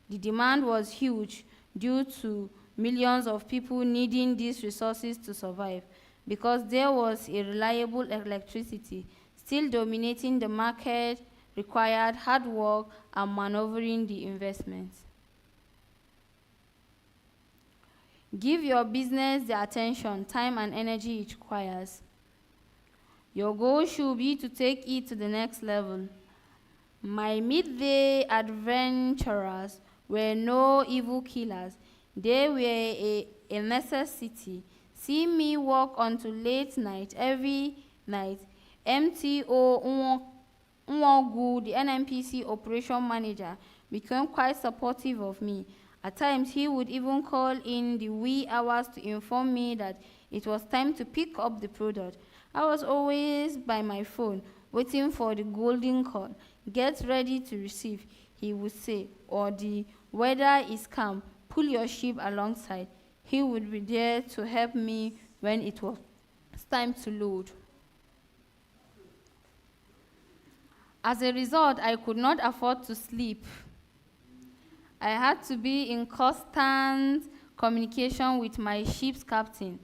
The demand was huge due to millions of people needing these resources to survive. Because there was a reliable electricity, still dominating the market required hard work and maneuvering the investment. Give your business the attention, time, and energy it requires. Your goal should be to take it to the next level. My midday adventurers were no evil killers. They were a necessity. See me work until late night every night. MTO Nwogu, the NNPC operation manager, became quite supportive of me. At times, he would even call in the wee hours to inform me that it was time to pick up the product. I was always by my phone, waiting for the golden call. "Get ready to receive," he would say, or "the weather is calm, pull your ship alongside." He would be there to help me when it was time to load. As a result, I could not afford to sleep. I had to be in constant communication with my ship's captain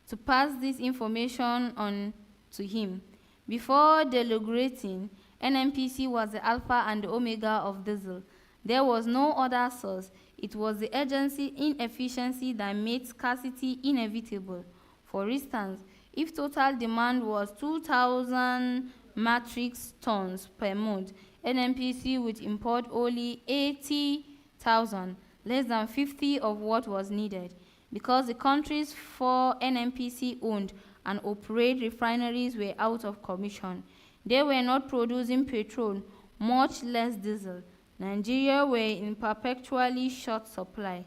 to pass this information on to him. Before deliberating, NNPC was the alpha and the omega of diesel. There was no other source. It was the agency inefficiency that made scarcity inevitable. For instance, if total demand was 2,000 metric tons per month, NNPC would import only 80,000, less than 50 of what was needed. Because the countries for NNPC owned and operate refineries were out of commission. They were not producing petrol, much less diesel. Nigeria were in perpetually short supply.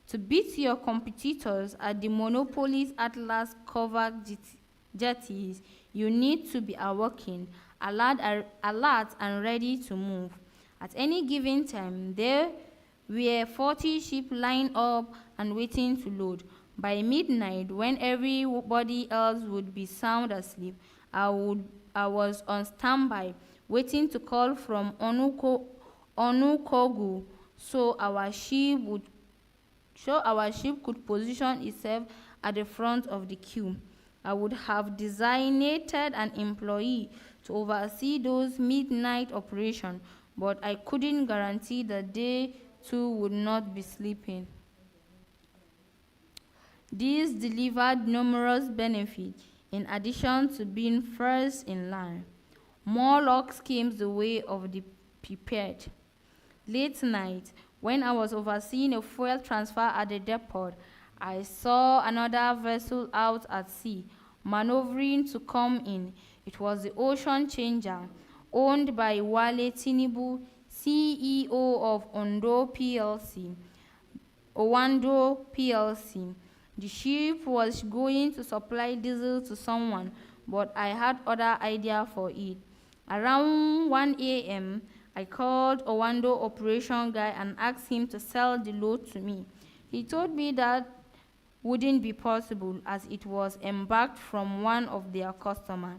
To beat your competitors at the monopolies Atlas covered jetties, you need to be working, alert and ready to move. At any given time, there were 40 ships lined up and waiting to load. By midnight, when everybody else would be sound asleep, I was on standby, waiting to call from Onukogu so our ship could position itself at the front of the queue. I would have designated an employee to oversee those midnight operations, but I couldn't guarantee that they too would not be sleeping. This delivered numerous benefits in addition to being first in line. More luck came the way of the prepared. Late night, when I was overseeing a fuel transfer at the depot, I saw another vessel out at sea, maneuvering to come in. It was the Ocean Changer, owned by Wale Tinubu, CEO of Owando PLC. The ship was going to supply diesel to someone, but I had other idea for it. Around 1 a.m., I called Owando operation guy and asked him to sell the load to me. He told me that wouldn't be possible as it was embarked from one of their customers.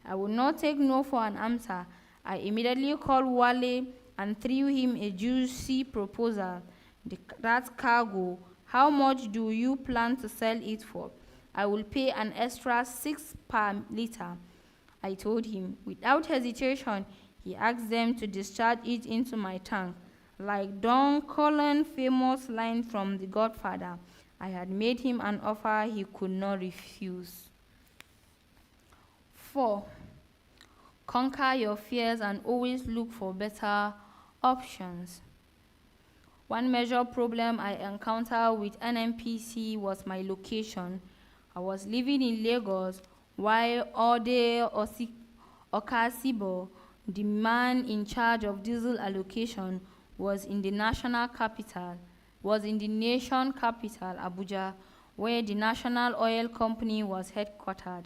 I would not take no for an answer. I immediately called Wale and threw him a juicy proposal. That cargo, how much do you plan to sell it for? I will pay an extra 6 per liter. I told him. Without hesitation, he asked them to discharge it into my tank. Like Don Cullen's famous line from The Godfather, I had made him an offer he could not refuse. 4. Conquer your fears and always look for better options. One major problem I encountered with NNPC was my location. I was living in Lagos while Ode Okasibo, the man in charge of diesel allocation, was in the nation capital, Abuja, where the National Oil Company was headquartered.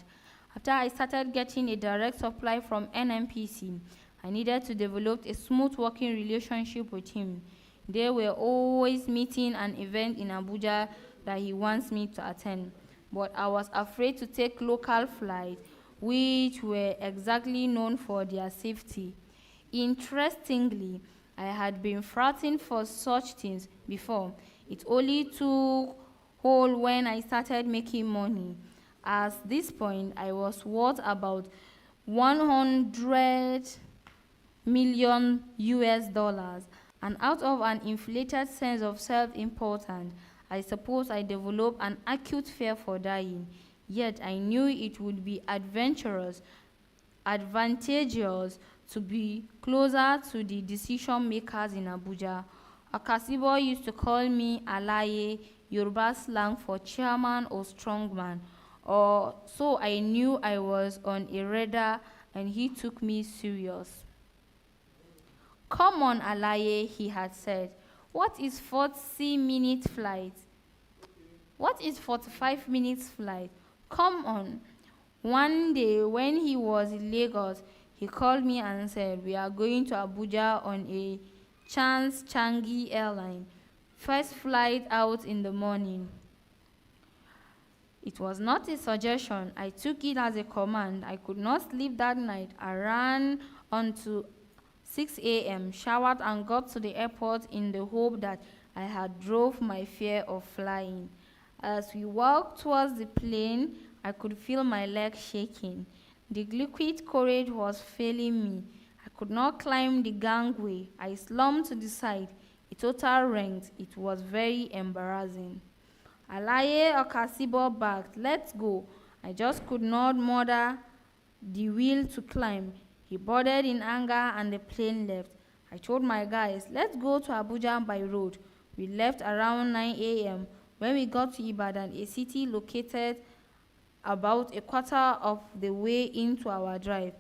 After I started getting a direct supply from NNPC, I needed to develop a smooth working relationship with him. They were always meeting an event in Abuja that he wants me to attend, but I was afraid to take local flights, which were exactly known for their safety. Interestingly, I had been fighting for such things before. It only took hold when I started making money. At this point, I was worth about 100 million US dollars, and out of an inflated sense of self-importance, I suppose I developed an acute fear for dying. Yet I knew it would be advantageous to be closer to the decision makers in Abuja. Akasibo used to call me Alaye, Yoruba slang for chairman or strongman. So I knew I was on a radar and he took me serious. Come on, Alaye, he had said. What is 40-minute flight? What is 45 minutes flight? Come on. One day when he was in Lagos, he called me and said, we are going to Abuja on a Chance Changi airline. First flight out in the morning. It was not a suggestion. I took it as a command. I could not sleep that night. I ran until 6 a.m., showered and got to the airport in the hope that I had drove my fear of flying. As we walked towards the plane, I could feel my legs shaking. The liquid courage was failing me. I could not climb the gangway. I slumped to the side. A total wreck. It was very embarrassing. Alaye Okasibo backed. Let's go. I just could not mother the wheel to climb. He boarded in anger and the plane left. I told my guys, let's go to Abuja by road. We left around 9 a.m. When we got to Ibadan, a city located about a quarter of the way into our drive,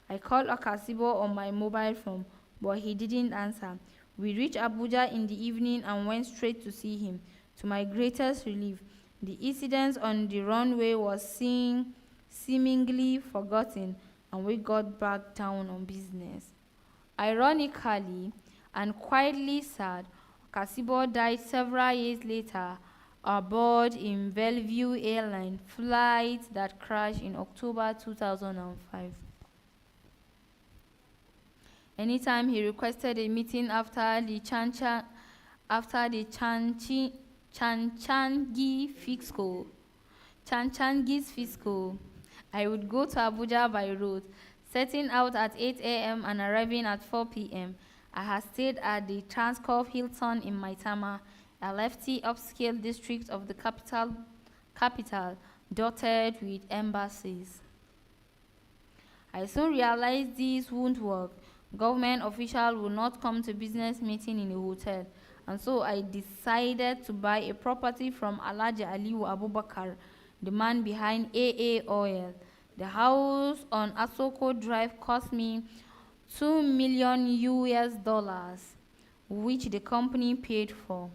I called Okasibo on my mobile phone, but he didn't answer. We reached Abuja in the evening and went straight to see him. To my greatest relief, the incident on the runway was seemingly forgotten, and we got back down on business. Ironically and quietly sad, Okasibo died several years later aboard in Bellevue Airline flight that crashed in October 2005. Anytime he requested a meeting after the Chanchangi's fiscal, I would go to Abuja by road, setting out at 8 a.m. and arriving at 4 p.m. I had stayed at the Transcorp Hilton in Maitama, a lefty upscale district of the capital dotted with embassies. I soon realized this wouldn't work. Government officials would not come to business meeting in a hotel, and so I decided to buy a property from Alhaji Aliyu Abubakar, the man behind AA Oil. The house on Asoko Drive cost me $2 million, which the company paid for.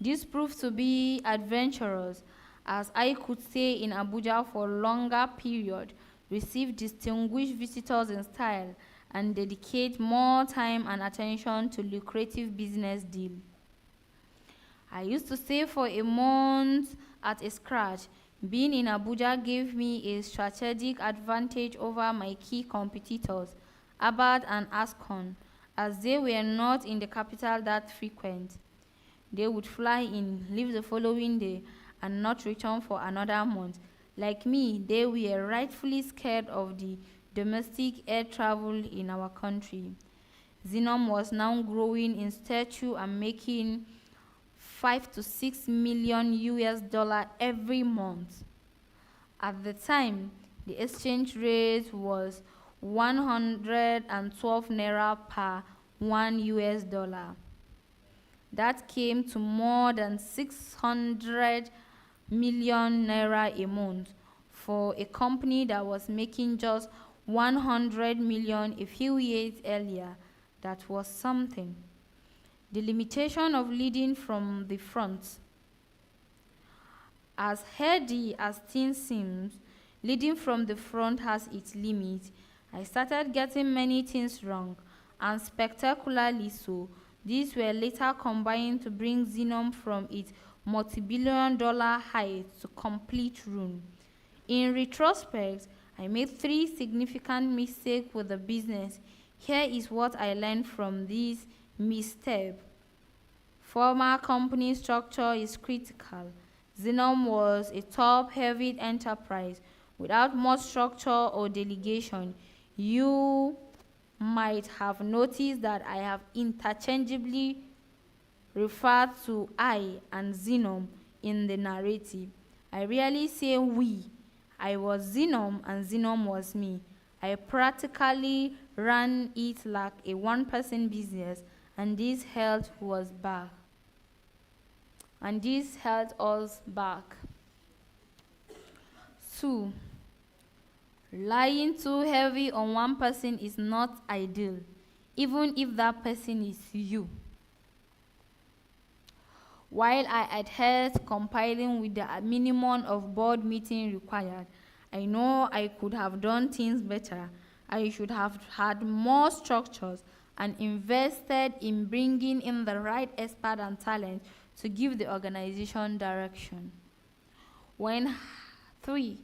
This proved to be adventurous, as I could stay in Abuja for a longer period, receive distinguished visitors in style, and dedicate more time and attention to lucrative business deal. I used to stay for a month at a scratch. Being in Abuja gave me a strategic advantage over my key competitors, Abad and Ascon, as they were not in the capital that frequent. They would fly in, leave the following day, and not return for another month. Like me, they were rightfully scared of the domestic air travel in our country. Xenon was now growing in stature and making $5 to $6 million every month. At the time, the exchange rate was 112 naira per $1. That came to more than 600 million naira a month for a company that was making just 100 million a few years earlier. That was something. The limitation of leading from the front. As heady as things seems, leading from the front has its limits. I started getting many things wrong, and spectacularly so. These were later combined to bring Xenon from its multi-billion-dollar height to complete ruin. In retrospect, I made 3 significant mistakes with the business. Here is what I learned from these missteps. Former company structure is critical. Xenon was a top-heavy enterprise without much structure or delegation. You might have noticed that I have interchangeably referred to I and Xenon in the narrative. I rarely say we. I was Xenon and Xenon was me. I practically ran it like a one-person business, and this held us back. And this held us back. 2. Lying too heavy on one person is not ideal, even if that person is you. While I adhere to compiling with the minimum of board meeting required, I know I could have done things better. I should have had more structures and invested in bringing in the right expert and talent to give the organization direction. 3.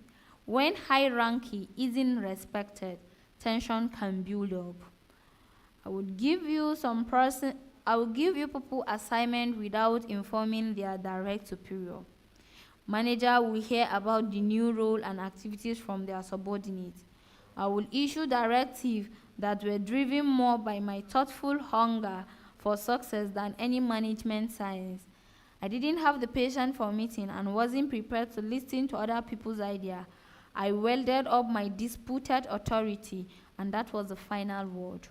When hierarchy isn't respected, tension can build up. I would give you some I will give you people assignment without informing their direct superior. Manager will hear about the new role and activities from their subordinates. I will issue directives that were driven more by my thoughtful hunger for success than any management science. I didn't have the patience for meeting and wasn't prepared to listen to other people's ideas. I welded up my disputed authority, and that was the final word.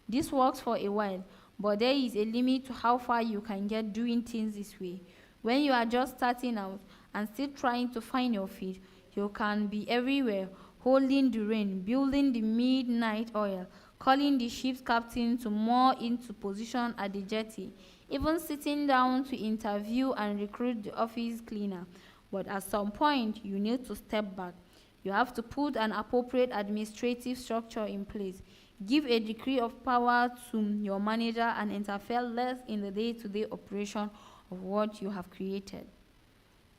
This works for a while, but there is a limit to how far you can get doing things this way. When you are just starting out and still trying to find your feet, you can be everywhere, holding the rein, building the midnight oil, calling the ship's captain to moor into position at the jetty, even sitting down to interview and recruit the office cleaner. But at some point, you need to step back. You have to put an appropriate administrative structure in place, give a degree of power to your manager, and interfere less in the day-to-day operation of what you have created.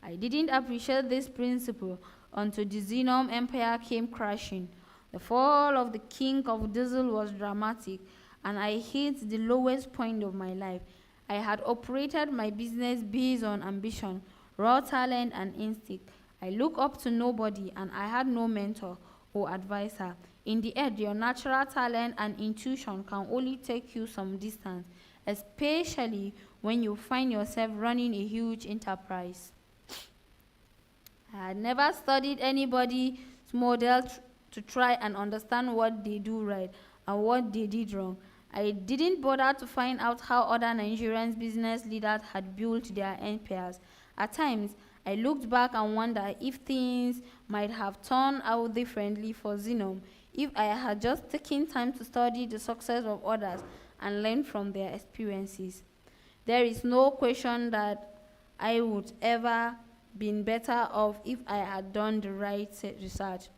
I didn't appreciate this principle until the Xenon Empire came crashing. The fall of the king of diesel was dramatic, and I hit the lowest point of my life. I had operated my business based on ambition, raw talent, and instinct. I looked up to nobody, and I had no mentor or advisor. In the end, your natural talent and intuition can only take you some distance, especially when you find yourself running a huge enterprise. I had never studied anybody's model to try and understand what they do right and what they did wrong. I didn't bother to find out how other Nigerian business leaders had built their empires. At times, I looked back and wondered if things might have turned out differently for Xenon if I had just taken time to study the success of others and learn from their experiences. There is no question that I would ever been better off if I had done the right research,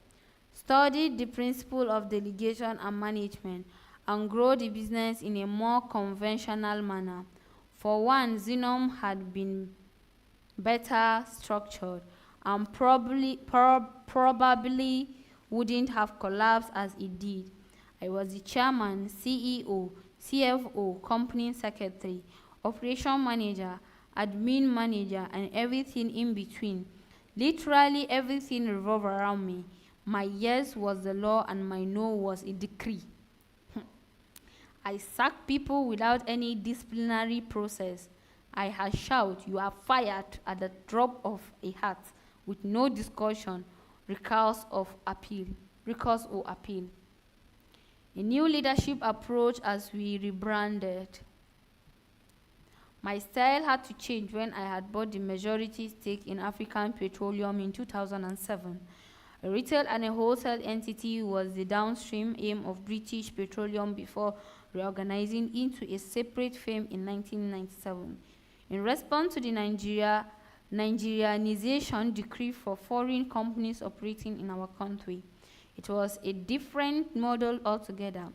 studied the principle of delegation and management, and grow the business in a more conventional manner. For one, Xenon had been better structured and probably wouldn't have collapsed as it did. I was the chairman, CEO, CFO, company secretary, operation manager, admin manager, and everything in between. Literally everything revolved around me. My yes was the law and my no was a decree. I sacked people without any disciplinary process. I had shout, "You are fired," at the drop of a hat, with no discussion, recourse or appeal. A new leadership approach as we rebranded. My style had to change when I had bought the majority stake in African Petroleum in 2007. A retail and a wholesale entity was the downstream aim of British Petroleum before reorganizing into a separate firm in 1997. In response to the Nigerianization decree for foreign companies operating in our country, it was a different model altogether.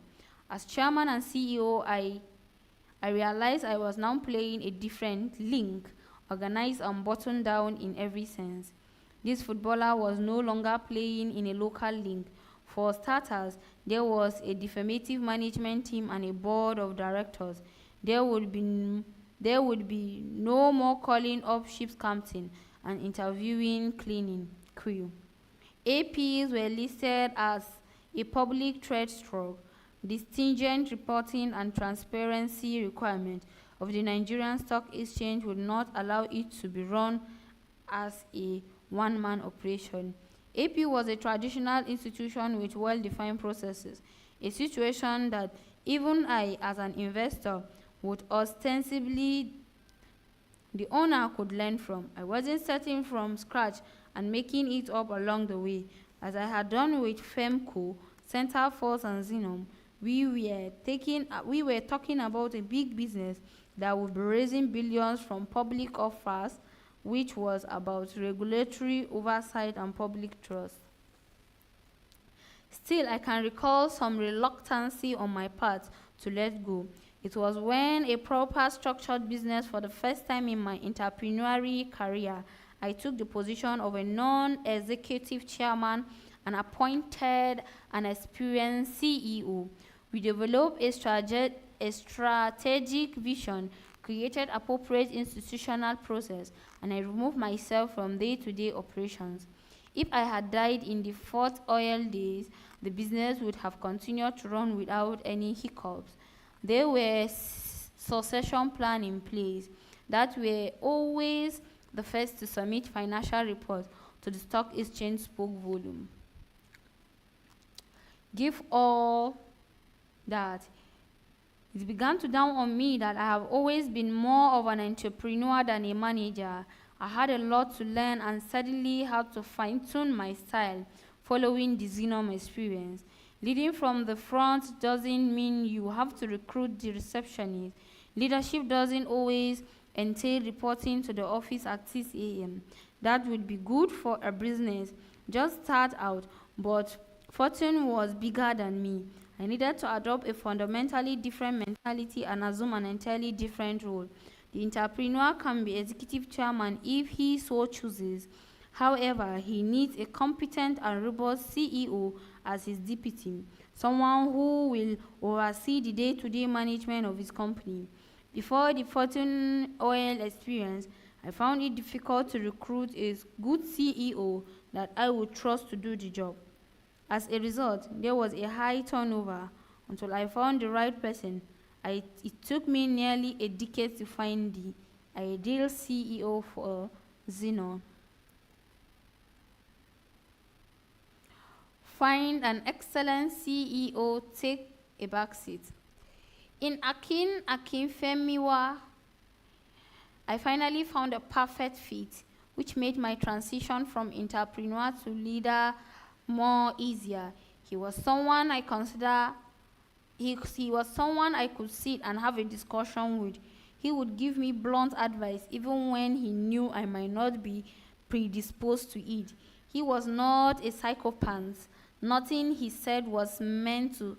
As chairman and CEO, I realized I was now playing a different link, organized and buttoned down in every sense. This footballer was no longer playing in a local league. For starters, there was a definitive management team and a board of directors. There would be no more calling up ship's captain and interviewing cleaning crew. APs were listed as a public trade stroke. The stringent reporting and transparency requirement of the Nigerian Stock Exchange would not allow it to be run as a one-man operation. AP was a traditional institution with well-defined processes, a situation that even I, as an investor, would ostensibly the owner could learn from. I wasn't starting from scratch and making it up along the way. As I had done with Femco, Centerforce, and Xenon, we were talking about a big business that would be raising billions from public offers, which was about regulatory oversight and public trust. Still, I can recall some reluctancy on my part to let go. It was when a proper structured business for the first time in my entrepreneurial career, I took the position of a non-executive chairman and appointed an experienced CEO. We developed a a strategic vision, created appropriate institutional process, and I removed myself from day-to-day operations. If I had died in the fourth oil days, the business would have continued to run without any hiccups. There were succession plan in place that were always the first to submit financial reports to the stock exchange spoke volume. Give all that, it began to dawn on me that I have always been more of an entrepreneur than a manager. I had a lot to learn and steadily had to fine-tune my style following the Xenom experience. Leading from the front doesn't mean you have to recruit the receptionist. Leadership doesn't always entail reporting to the office at 6 a.m. That would be good for a business just start out, but fortune was bigger than me. I needed to adopt a fundamentally different mentality and assume an entirely different role. The entrepreneur can be executive chairman if he so chooses. However, he needs a competent and robust CEO as his deputy, someone who will oversee the day-to-day management of his company. Before the Fortune Oil experience, I found it difficult to recruit a good CEO that I would trust to do the job. As a result, there was a high turnover until I found the right person. It took me nearly a decade to find the ideal CEO for Xenon. Find an excellent CEO, take a backseat. In Akinfemiwa, I finally found a perfect fit, which made my transition from entrepreneur to leader more easier. He was someone I could sit and have a discussion with. He would give me blunt advice even when he knew I might not be predisposed to it. He was not a psychopath. Nothing he said was meant to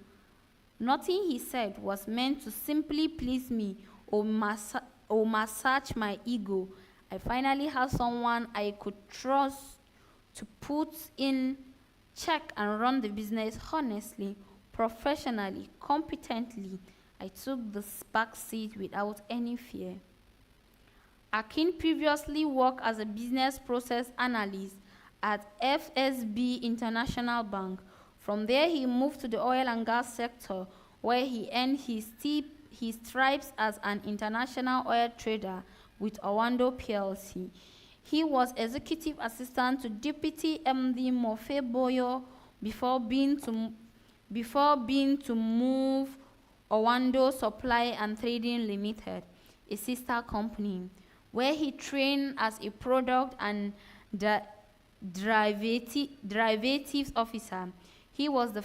simply please me or massage my ego. I finally had someone I could trust to put in check and run the business honestly, professionally, competently. I took the back seat without any fear. Akin previously worked as a business process analyst at FSB International Bank. From there, he moved to the oil and gas sector, where he earned his stripes as an international oil trader with Owando PLC. He was executive assistant to Deputy MD Mofe Boyo before being to move Owando Supply and Trading Limited, a sister company, where he trained as a product and derivatives officer. He was the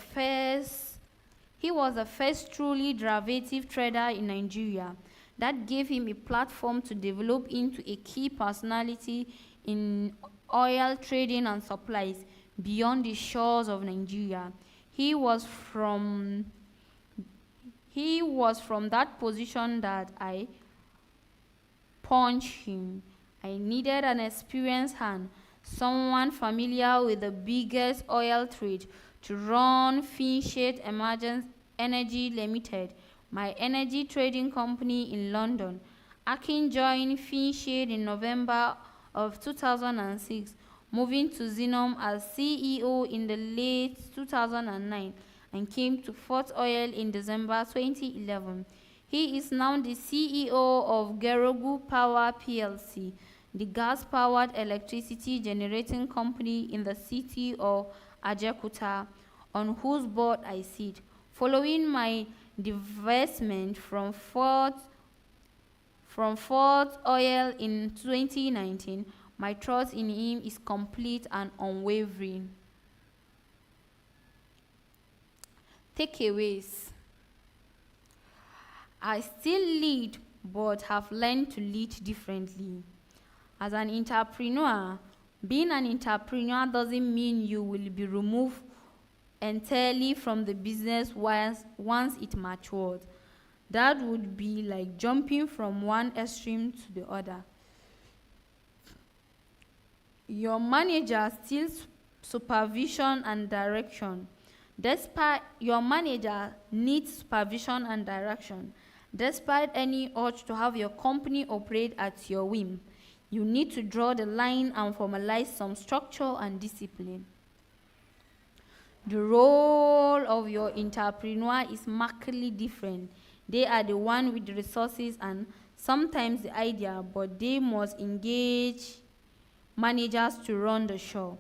first truly derivative trader in Nigeria. That gave him a platform to develop into a key personality in oil trading and supplies beyond the shores of Nigeria. He was from that position that I punched him. I needed an experienced hand, someone familiar with the biggest oil trade, to run Finshade Energy Limited, my energy trading company in London. Akin joined Finshade in November of 2006, moving to Xenom as CEO in the late 2009, and came to Fort Oil in December 2011. He is now the CEO of Gerogu Power PLC, the gas-powered electricity generating company in the city of Ajaokuta, on whose board I sit. Following my divestment from Fort Oil in 2019, my trust in him is complete and unwavering. Takeaways. I still lead, but have learned to lead differently. As an entrepreneur, being an entrepreneur doesn't mean you will be removed entirely from the business once it matures. That would be like jumping from one extreme to the other. Your manager still supervision and direction. Your manager needs supervision and direction. Despite any urge to have your company operate at your whim, you need to draw the line and formalize some structure and discipline. The role of your entrepreneur is markedly different. They are the one with the resources and sometimes the idea, but they must engage managers to run the show.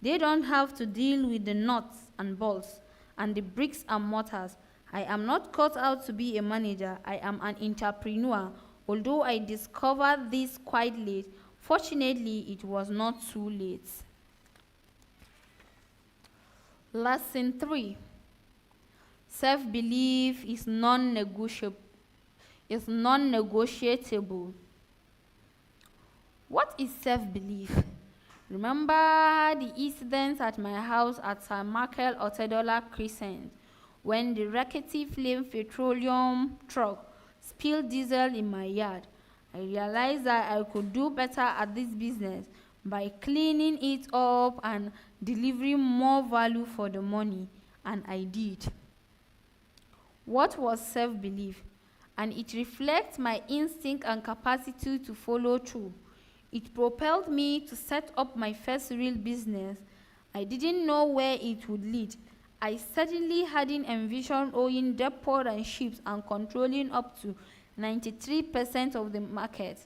They don't have to deal with the nuts and bolts and the bricks and mortars. I am not cut out to be a manager. I am an entrepreneur. Although I discovered this quite late, fortunately it was not too late. Lesson 3. Self-belief is non-negotiable. What is self-belief? Remember the incidents at my house at St. Michael Otedola Crescent when the rickety flame petroleum truck spilled diesel in my yard. I realized that I could do better at this business by cleaning it up and delivering more value for the money, and I did. What was self-belief? And it reflects my instinct and capacity to follow through. It propelled me to set up my first real business. I didn't know where it would lead. I certainly hadn't envisioned owning depot and ships and controlling up to 93% of the market.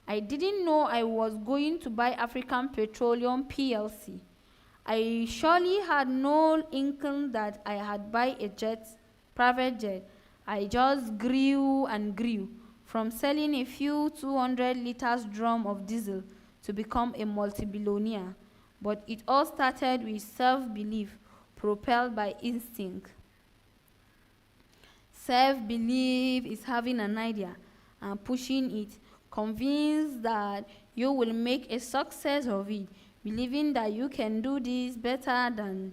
I didn't know I was going to buy African Petroleum PLC. I surely had no inkling that I had buy a private jet. I just grew and grew, from selling a few 200 liters drum of diesel to become a multi-billionaire. But it all started with self-belief, propelled by instinct. Self-belief is having an idea and pushing it, convinced that you will make a success of it, believing that you can do this better than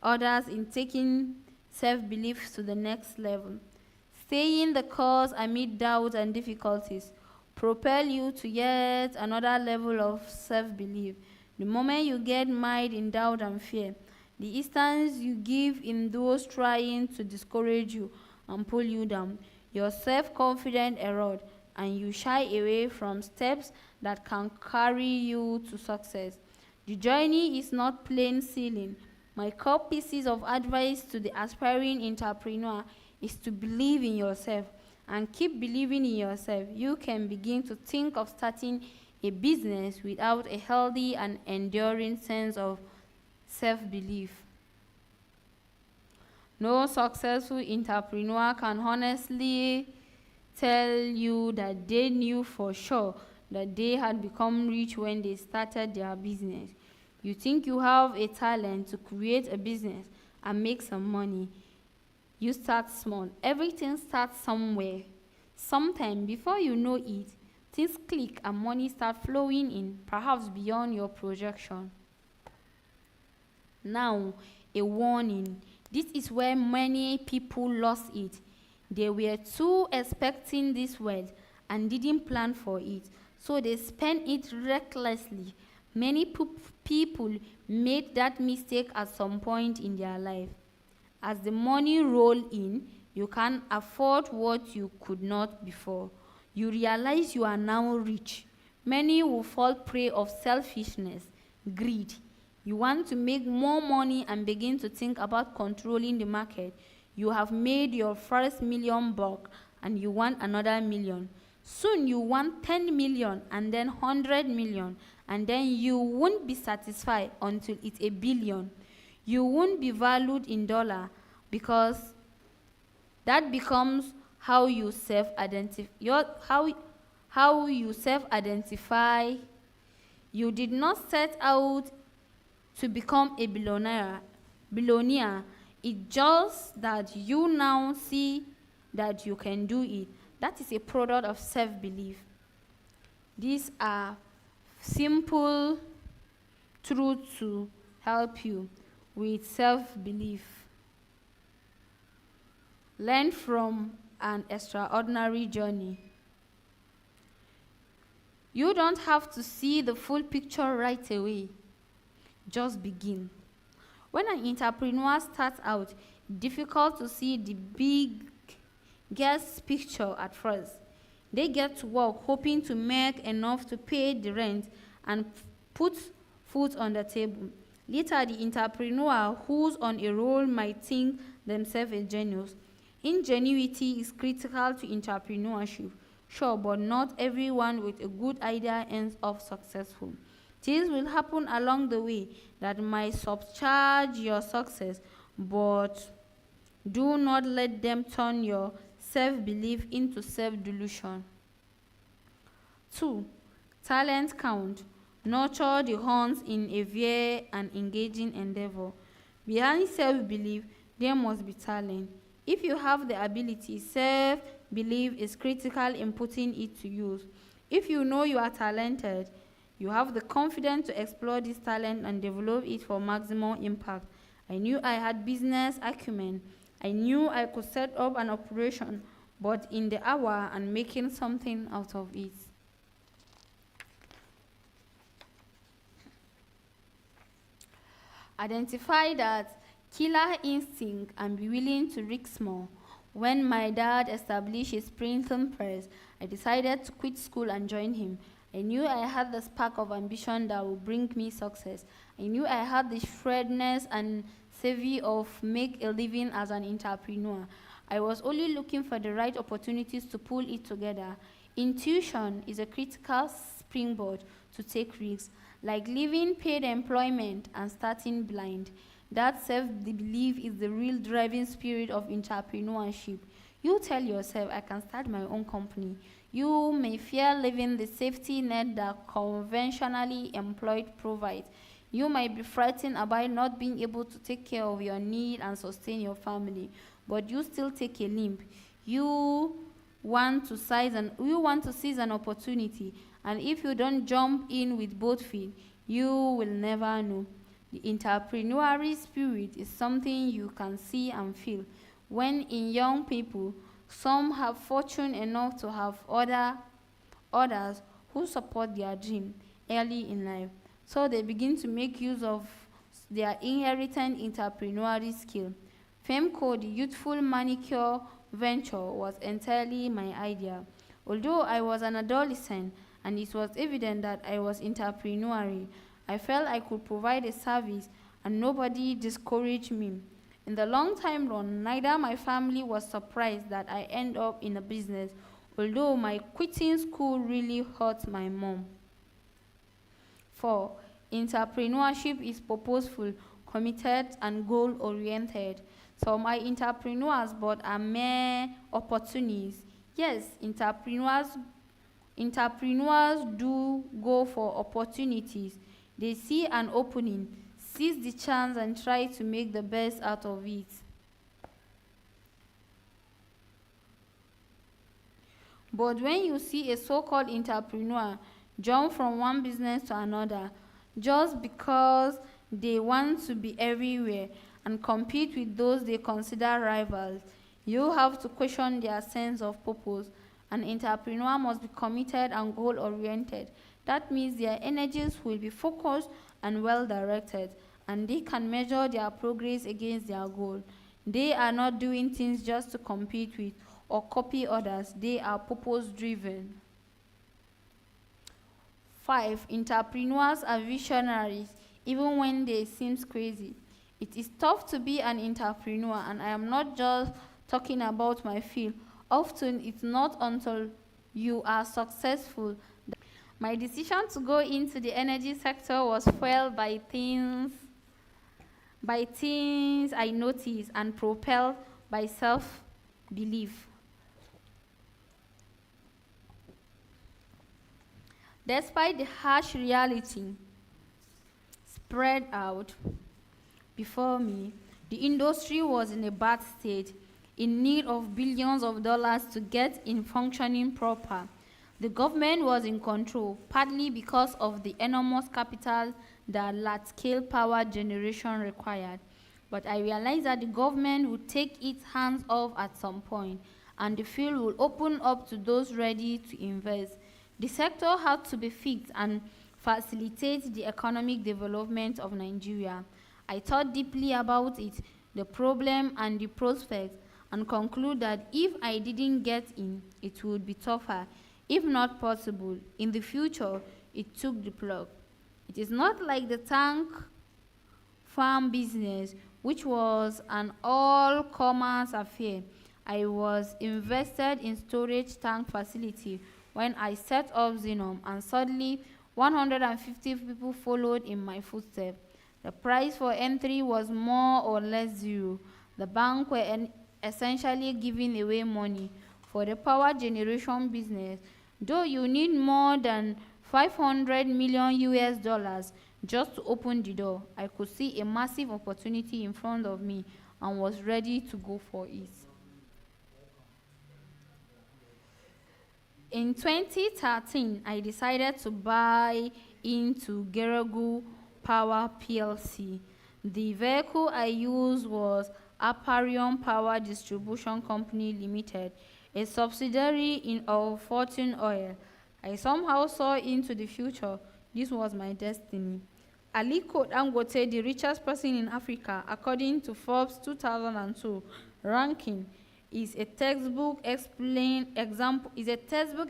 others in taking self-belief to the next level. Staying the course amid doubt and difficulties propel you to yet another level of self-belief. The moment you get mired in doubt and fear, the instance you give in those trying to discourage you and pull you down, your self-confidence erodes, and you shy away from steps that can carry you to success. The journey is not plain sailing. My core pieces of advice to the aspiring entrepreneur is to believe in yourself and keep believing in yourself. You can begin to think of starting a business without a healthy and enduring sense of self-belief. No successful entrepreneur can honestly tell you that they knew for sure that they had become rich when they started their business. You think you have a talent to create a business and make some money. You start small. Everything starts somewhere. Sometime before you know it, things click and money start flowing in, perhaps beyond your projection. Now, a warning. This is where many people lost it. They were too expecting this wealth and didn't plan for it, so they spent it recklessly. Many people made that mistake at some point in their life. As the money rolled in, you can afford what you could not before. You realize you are now rich. Many will fall prey of selfishness, greed. You want to make more money and begin to think about controlling the market. You have made your first million buck and you want another million. Soon you want 10 million and then 100 million, and then you won't be satisfied until it's a billion. You won't be valued in dollar because that becomes how you self-identify. How you self-identify. You did not set out to become a billionaire. It's just that you now see that you can do it. That is a product of self-belief. These are simple truths to help you with self-belief. Learn from an extraordinary journey. You don't have to see the full picture right away. Just begin. When an entrepreneur starts out, it's difficult to see the big gets picture at first. They get to work hoping to make enough to pay the rent and put food on the table. Later, the entrepreneur who's on a roll might think themselves a genius. Ingenuity is critical to entrepreneurship, sure, but not everyone with a good idea ends up successful. Things will happen along the way that might subcharge your success, but do not let them turn your self-belief into self-delusion. 2. Talent count. Nurture the horns in a fair and engaging endeavor. Behind self-belief, there must be talent. If you have the ability, self-belief is critical in putting it to use. If you know you are talented, you have the confidence to explore this talent and develop it for maximum impact. I knew I had business acumen. I knew I could set up an operation, but in the hour and making something out of it. Identify that killer instinct and be willing to risk more. When my dad established his printing press, I decided to quit school and join him. I knew I had the spark of ambition that would bring me success. I knew I had the shrewdness and savvy of make a living as an entrepreneur. I was only looking for the right opportunities to pull it together. Intuition is a critical springboard to take risks, like leaving paid employment and starting blind. That self-belief is the real driving spirit of entrepreneurship. You tell yourself, I can start my own company. You may fear leaving the safety net that conventionally employed provides. You might be frightened about not being able to take care of your need and sustain your family, but you still take a leap. You want to seize an opportunity, and if you don't jump in with both feet, you will never know. The entrepreneurial spirit is something you can see and feel. When in young people, some have fortune enough to have others who support their dream early in life, so they begin to make use of their inherited entrepreneurial skill. Femco, the youthful manicure venture, was entirely my idea. Although I was an adolescent and it was evident that I was entrepreneurial, I felt I could provide a service and nobody discouraged me. In the long time run, neither my family was surprised that I end up in a business, although my quitting school really hurt my mom. 4. Entrepreneurship is purposeful, committed, and goal-oriented. Some are entrepreneurs but are mere opportunists. Yes, entrepreneurs do go for opportunities. They see an opening, seize the chance, and try to make the best out of it. But when you see a so-called entrepreneur jump from one business to another just because they want to be everywhere and compete with those they consider rivals, you have to question their sense of purpose. An entrepreneur must be committed and goal-oriented. That means their energies will be focused and well-directed, and they can measure their progress against their goal. They are not doing things just to compete with or copy others. They are purpose-driven. 5. Entrepreneurs are visionaries, even when they seem crazy. It is tough to be an entrepreneur, and I am not just talking about my field. Often, it's not until you are successful. My decision to go into the energy sector was fueled by things I noticed and propelled by self-belief. Despite the harsh reality spread out before me, the industry was in a bad state, in need of billions of dollars to get in functioning proper. The government was in control, partly because of the enormous capital that large-scale power generation required. But I realized that the government would take its hands off at some point, and the field would open up to those ready to invest. The sector had to be fixed and facilitate the economic development of Nigeria. I thought deeply about it, the problem and the prospects, and conclude that if I didn't get in, it would be tougher, if not possible. In the future, it took the plug. It is not like the tank farm business, which was an all-commerce affair. I was invested in storage tank facility when I set up Xenom, and suddenly 150 people followed in my footsteps. The price for entry was more or less zero. The bank were essentially giving away money for the power generation business, though you need more than 500 million US dollars just to open the door. I could see a massive opportunity in front of me and was ready to go for it. In 2013, I decided to buy into Geregu Power PLC. The vehicle I used was Aparion Power Distribution Company Limited, a subsidiary of Fortune Oil. I somehow saw into the future. This was my destiny. Aliko Dangote, the richest person in Africa, according to Forbes 2002 ranking, is a textbook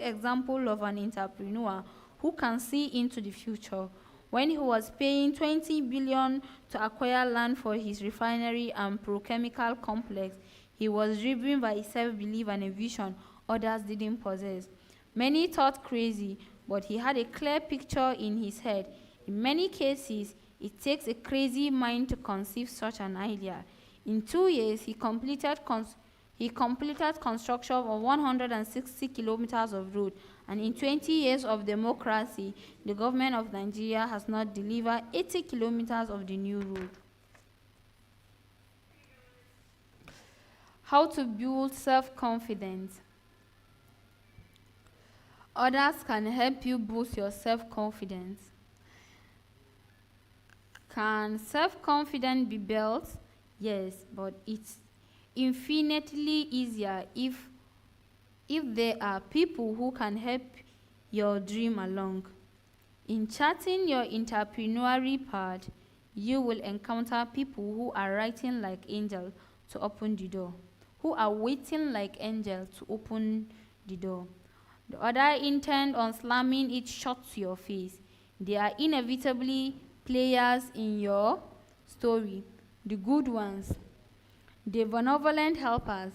example of an entrepreneur who can see into the future. When he was paying 20 billion to acquire land for his refinery and petrochemical complex, he was driven by self-belief and a vision others didn't possess. Many thought crazy, but he had a clear picture in his head. In many cases, it takes a crazy mind to conceive such an idea. In 2 years, he completed construction of 160 kilometers of road, and in 20 years of democracy, the government of Nigeria has not delivered 80 kilometers of the new road. How to build self-confidence. Others can help you boost your self-confidence. Can self-confidence be built? Yes, but it's infinitely easier if there are people who can help your dream along. In charting your entrepreneurial path, you will encounter people who are writing like angels to open the door, who are waiting like angels to open the door. The other intend on slamming it shut to your face. They are inevitably players in your story, the good ones. The benevolent helpers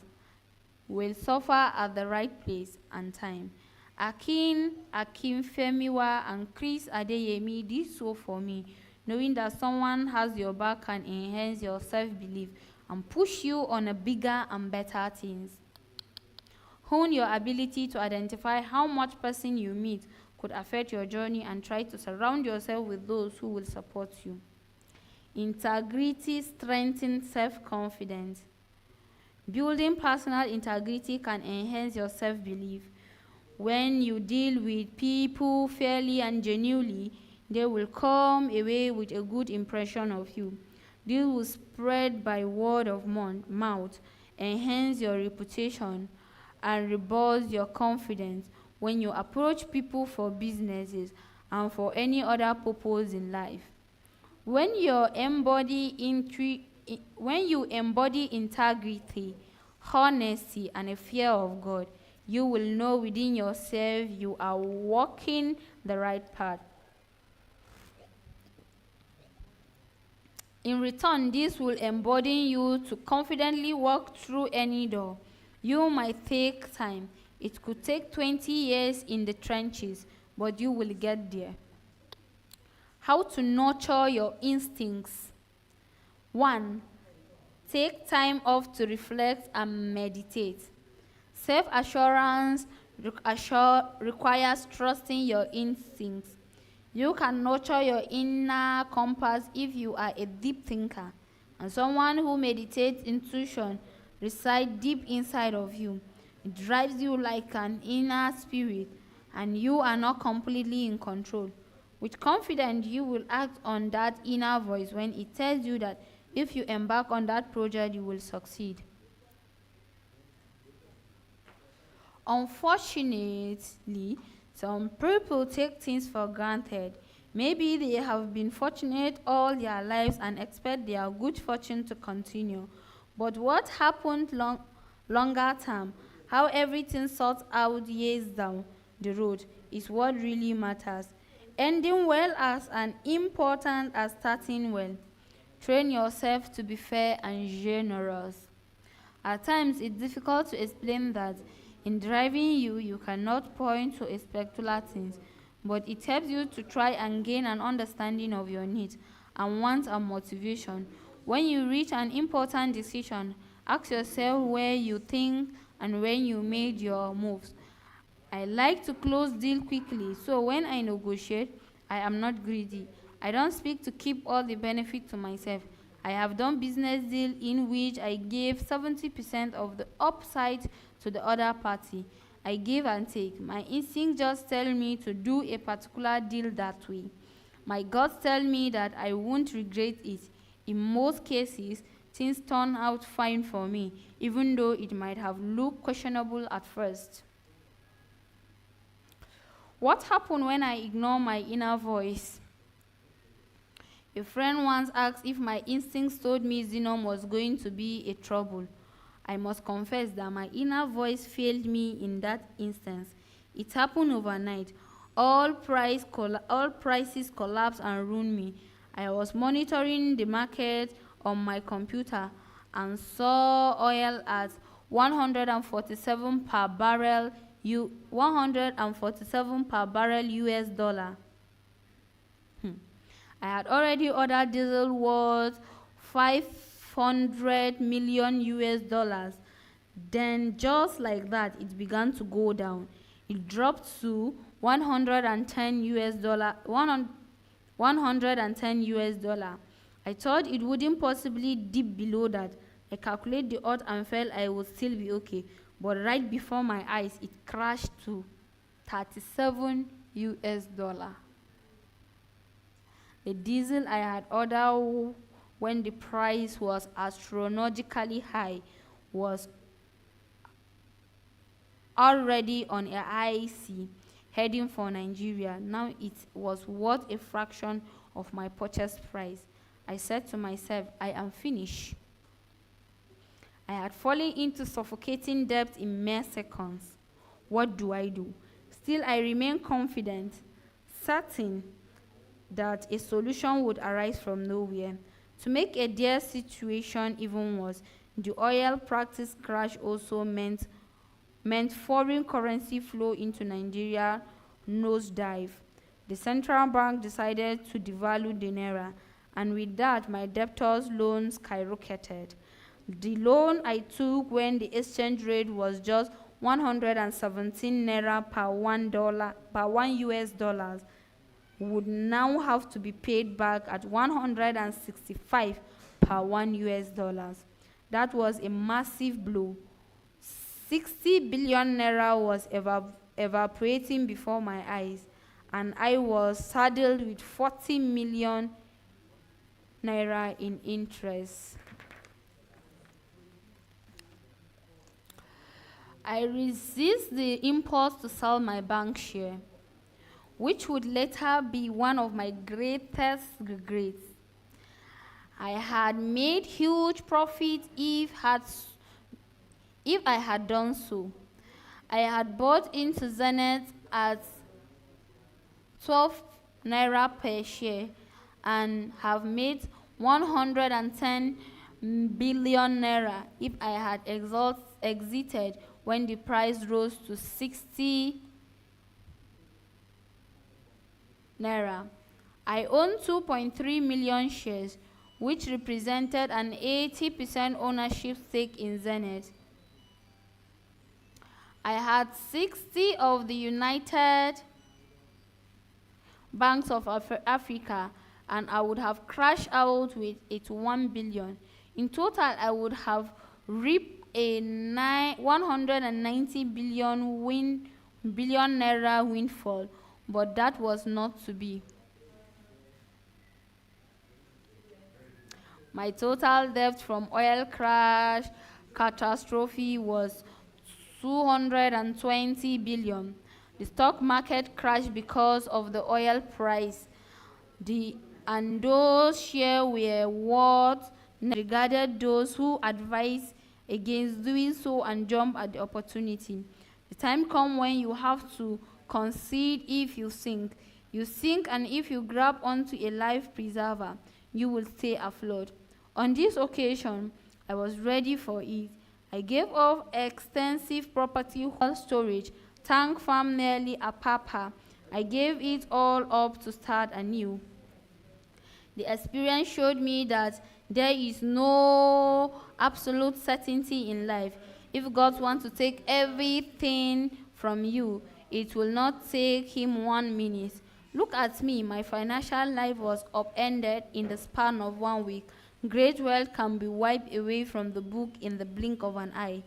will suffer at the right place and time. Akin Femiwa and Chris Adeyemi did so for me. Knowing that someone has your back can enhance your self-belief and push you on a bigger and better things. Hone your ability to identify how much person you meet could affect your journey and try to surround yourself with those who will support you. Integrity strengthens self-confidence. Building personal integrity can enhance your self-belief. When you deal with people fairly and genuinely, they will come away with a good impression of you. This will spread by word of mouth, enhance your reputation, and reboost your confidence when you approach people for businesses and for any other purpose in life. When you embody integrity, honesty, and a fear of God, you will know within yourself you are walking the right path. In return, this will embolden you to confidently walk through any door. You might take time. It could take 20 years in the trenches, but you will get there. How to nurture your instincts. 1. Take time off to reflect and meditate. Self-assurance requires trusting your instincts. You can nurture your inner compass if you are a deep thinker, and someone who meditates intuition resides deep inside of you. It drives you like an inner spirit, and you are not completely in control. With confidence, you will act on that inner voice when it tells you that if you embark on that project, you will succeed. Unfortunately, some people take things for granted. Maybe they have been fortunate all their lives and expect their good fortune to continue. But what happened Longer term, how everything sorts out years down the road is what really matters. Ending well as an important as starting well. Train yourself to be fair and generous. At times, it's difficult to explain that in driving you cannot point to spectacular things, but it helps you to try and gain an understanding of your needs and wants and motivation. When you reach an important decision, ask yourself where you think and when you made your moves. I like to close deal quickly, so when I negotiate, I am not greedy. I don't speak to keep all the benefit to myself. I have done business deal in which I gave 70% of the upside to the other party. I give and take. My instinct just tell me to do a particular deal that way. My guts tell me that I won't regret it. In most cases, things turn out fine for me, even though it might have looked questionable at first. What happened when I ignore my inner voice? A friend once asked if my instincts told me Xenon was going to be a trouble. I must confess that my inner voice failed me in that instance. It happened overnight. All prices collapsed and ruined me. I was monitoring the market on my computer and saw oil at 147 per barrel 147 per barrel US dollar. I had already ordered diesel worth 500 million US dollars. Then just like that, it began to go down. It dropped to 110 US dollar, 110 US dollar. I thought it wouldn't possibly dip below that. I calculated the odds and felt I would still be okay. But right before my eyes, it crashed to 37 US dollar. The diesel I had ordered when the price was astronomically high was already on a high sea heading for Nigeria. Now it was worth a fraction of my purchase price. I said to myself, I am finished. I had fallen into suffocating debt in mere seconds. What do I do? Still, I remain confident, certain that a solution would arise from nowhere. To make a dire situation even worse, the oil practice crash also meant foreign currency flow into Nigeria nosedive. The central bank decided to devalue the naira, and with that, my debtors' loans skyrocketed. The loan I took when the exchange rate was just 117 naira per $1 US dollars would now have to be paid back at 165 per $1 US dollars. That was a massive blow. 60 billion naira was evaporating before my eyes, and I was saddled with 40 million naira in interest. I resist the impulse to sell my bank share, which would later be one of my greatest regrets. I had made huge profit if I had done so. I had bought into Zenith at 12 naira per share and have made 110 billion naira if I had exited when the price rose to 60 naira. I own 2.3 million shares, which represented an 80% ownership stake in Zenith. I had 60 of the United Banks of Africa, and I would have crashed out with 81 billion. In total, I would have reaped a 190 billion naira windfall, but that was not to be. My total debt from oil crash catastrophe was 220 billion. The stock market crashed because of the oil price. And those shares were what regarded those who advised against doing so and jump at the opportunity. The time comes when you have to concede. If you sink, you sink, and if you grab onto a life preserver, you will stay afloat. On this occasion, I was ready for it. I gave up extensive property, whole storage, tank farm, nearly a papa. I gave it all up to start anew. The experience showed me that there is no absolute certainty in life. If God wants to take everything from you, it will not take him 1 minute. Look at me. My financial life was upended in the span of 1 week. Great wealth can be wiped away from the book in the blink of an eye.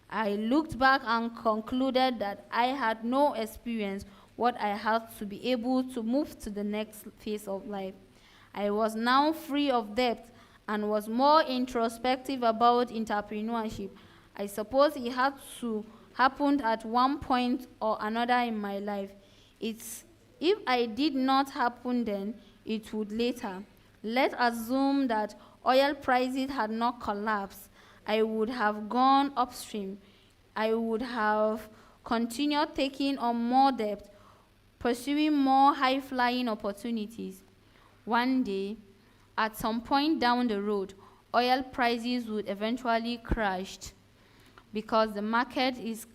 I looked back and concluded that I had no experience what I had to be able to move to the next phase of life. I was now free of debt and was more introspective about entrepreneurship. I suppose it had to happen at one point or another in my life. If I did not happen then, it would later. Let's assume that oil prices had not collapsed. I would have gone upstream. I would have continued taking on more debt, pursuing more high-flying opportunities. One day, at some point down the road, oil prices would eventually crash because the market is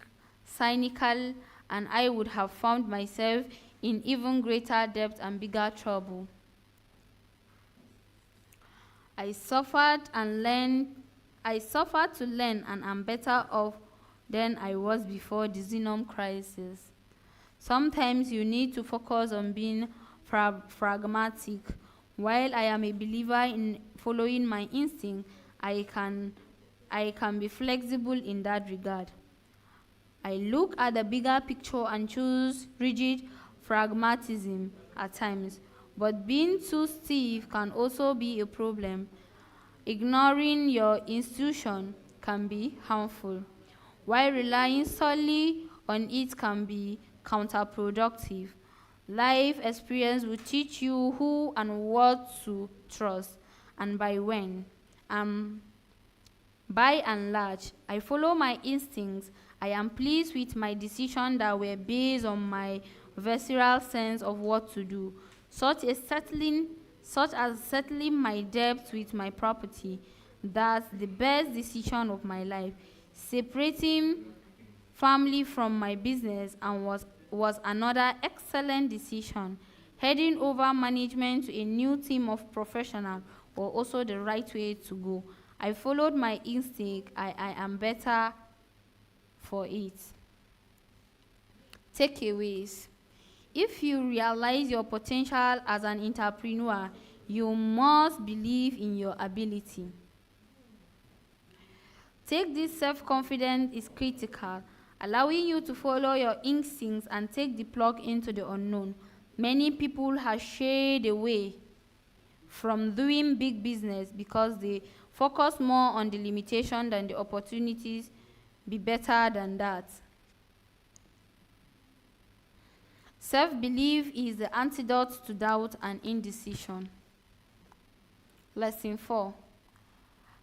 cynical, and I would have found myself in even greater debt and bigger trouble. I suffered to learn and am better off than I was before the Xenon crisis. Sometimes you need to focus on being pragmatic. While I am a believer in following my instinct, I can be flexible in that regard. I look at the bigger picture and choose rigid pragmatism at times, but being too stiff can also be a problem. Ignoring your institution can be harmful, while relying solely on it can be counterproductive. Life experience will teach you who and what to trust, and by when. By and large, I follow my instincts. I am pleased with my decisions that were based on my visceral sense of what to do, such as settling my debts with my property. That's the best decision of my life. Separating family from my business and was another excellent decision. Heading over management to a new team of professionals was also the right way to go. I followed my instinct. I am better for it. Takeaways. If you realize your potential as an entrepreneur, you must believe in your ability. Take this self-confidence is critical, allowing you to follow your instincts and take the plug into the unknown. Many people have shied away from doing big business because they focus more on the limitation than the opportunities. Be better than that. Self-belief is the antidote to doubt and indecision. Lesson 4.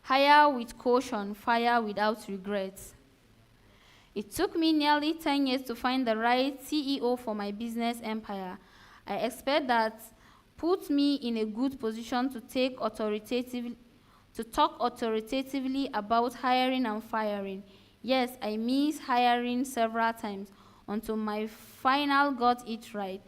Hire with caution, fire without regrets. It took me nearly 10 years to find the right CEO for my business empire. I expect that puts me in a good position to talk authoritatively about hiring and firing. Yes, I missed hiring several times until my final got it right.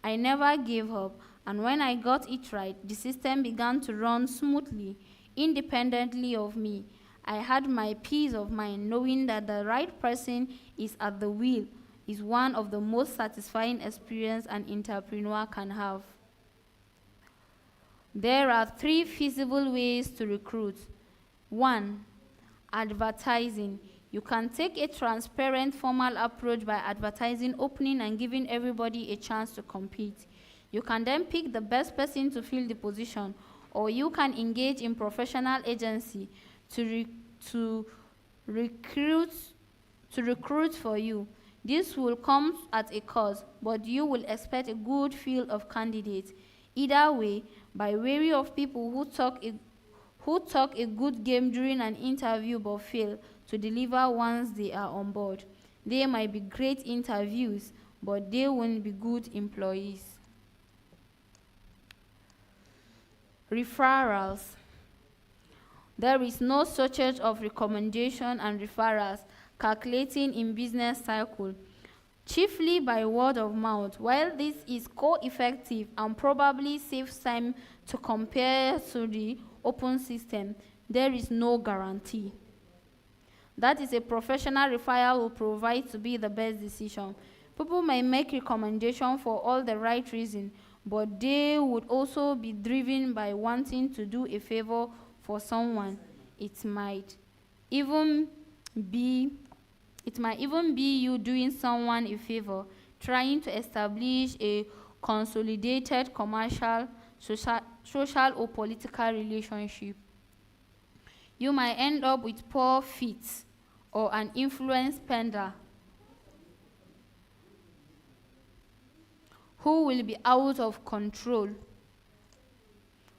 I never gave up, and when I got it right, the system began to run smoothly, independently of me. I had my peace of mind knowing that the right person is at the wheel is one of the most satisfying experiences an entrepreneur can have. There are 3 feasible ways to recruit. 1. Advertising. You can take a transparent, formal approach by advertising, opening, and giving everybody a chance to compete. You can then pick the best person to fill the position, or you can engage in professional agency to recruit for you. This will come at a cost, but you will expect a good field of candidates. Either way, by way of people who talk a good game during an interview but fail to deliver once they are on board. They might be great interviews, but they won't be good employees. Referrals. There is no shortage of recommendation and referrals calculating in business cycle, chiefly by word of mouth. While this is co-effective and probably saves time to compare to the open system, there is no guarantee that is a professional referral will provide to be the best decision. People may make recommendations for all the right reasons, but they would also be driven by wanting to do a favor for someone. It might even be you doing someone a favor, trying to establish a consolidated commercial, social or political relationship. You might end up with poor feet or an influence spender who will be out of control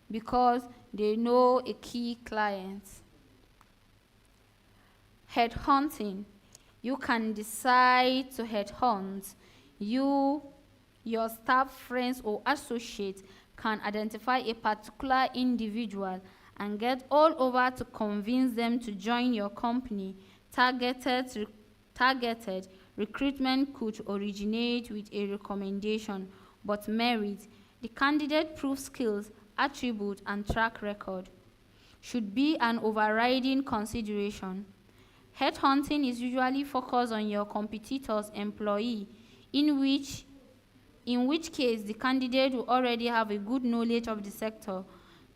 because they know a key client. Headhunting. You can decide to headhunt. You, your staff, friends, or associates can identify a particular individual and get all over to convince them to join your company. Targeted recruitment could originate with a recommendation, but merit, the candidate proof skills, attribute, and track record should be an overriding consideration. Headhunting is usually focused on your competitor's employee, in which case the candidate will already have a good knowledge of the sector.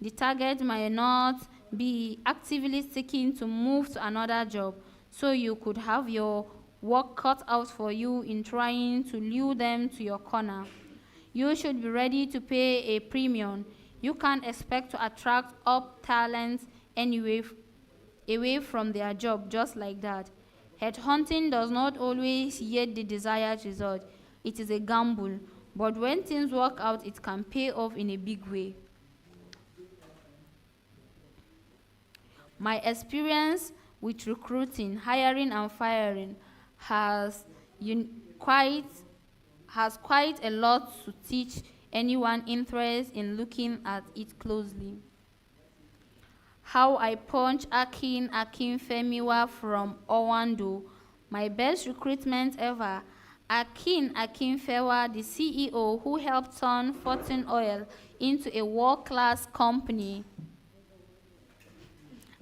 The target might not be actively seeking to move to another job, so you could have your work cut out for you in trying to lure them to your corner. You should be ready to pay a premium. You can't expect to attract up talents anyway away from their job just like that. Headhunting does not always yield the desired result. It is a gamble, but when things work out, it can pay off in a big way. My experience with recruiting, hiring, and firing has quite a lot to teach anyone interested in looking at it closely. How I poached Akin Femiwa from Owando, my best recruitment ever. Akin Fewa, the CEO who helped turn Fortune Oil into a world-class company.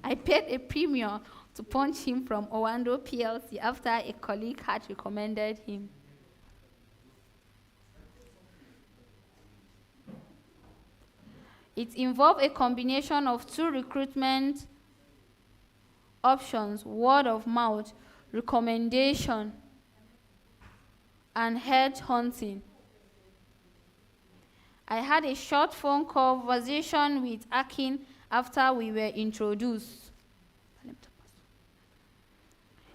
I paid a premium to punch him from Owando PLC after a colleague had recommended him. It involved a combination of two recruitment options: word of mouth, recommendation, and headhunting. I had a short phone conversation with Akin after we were introduced.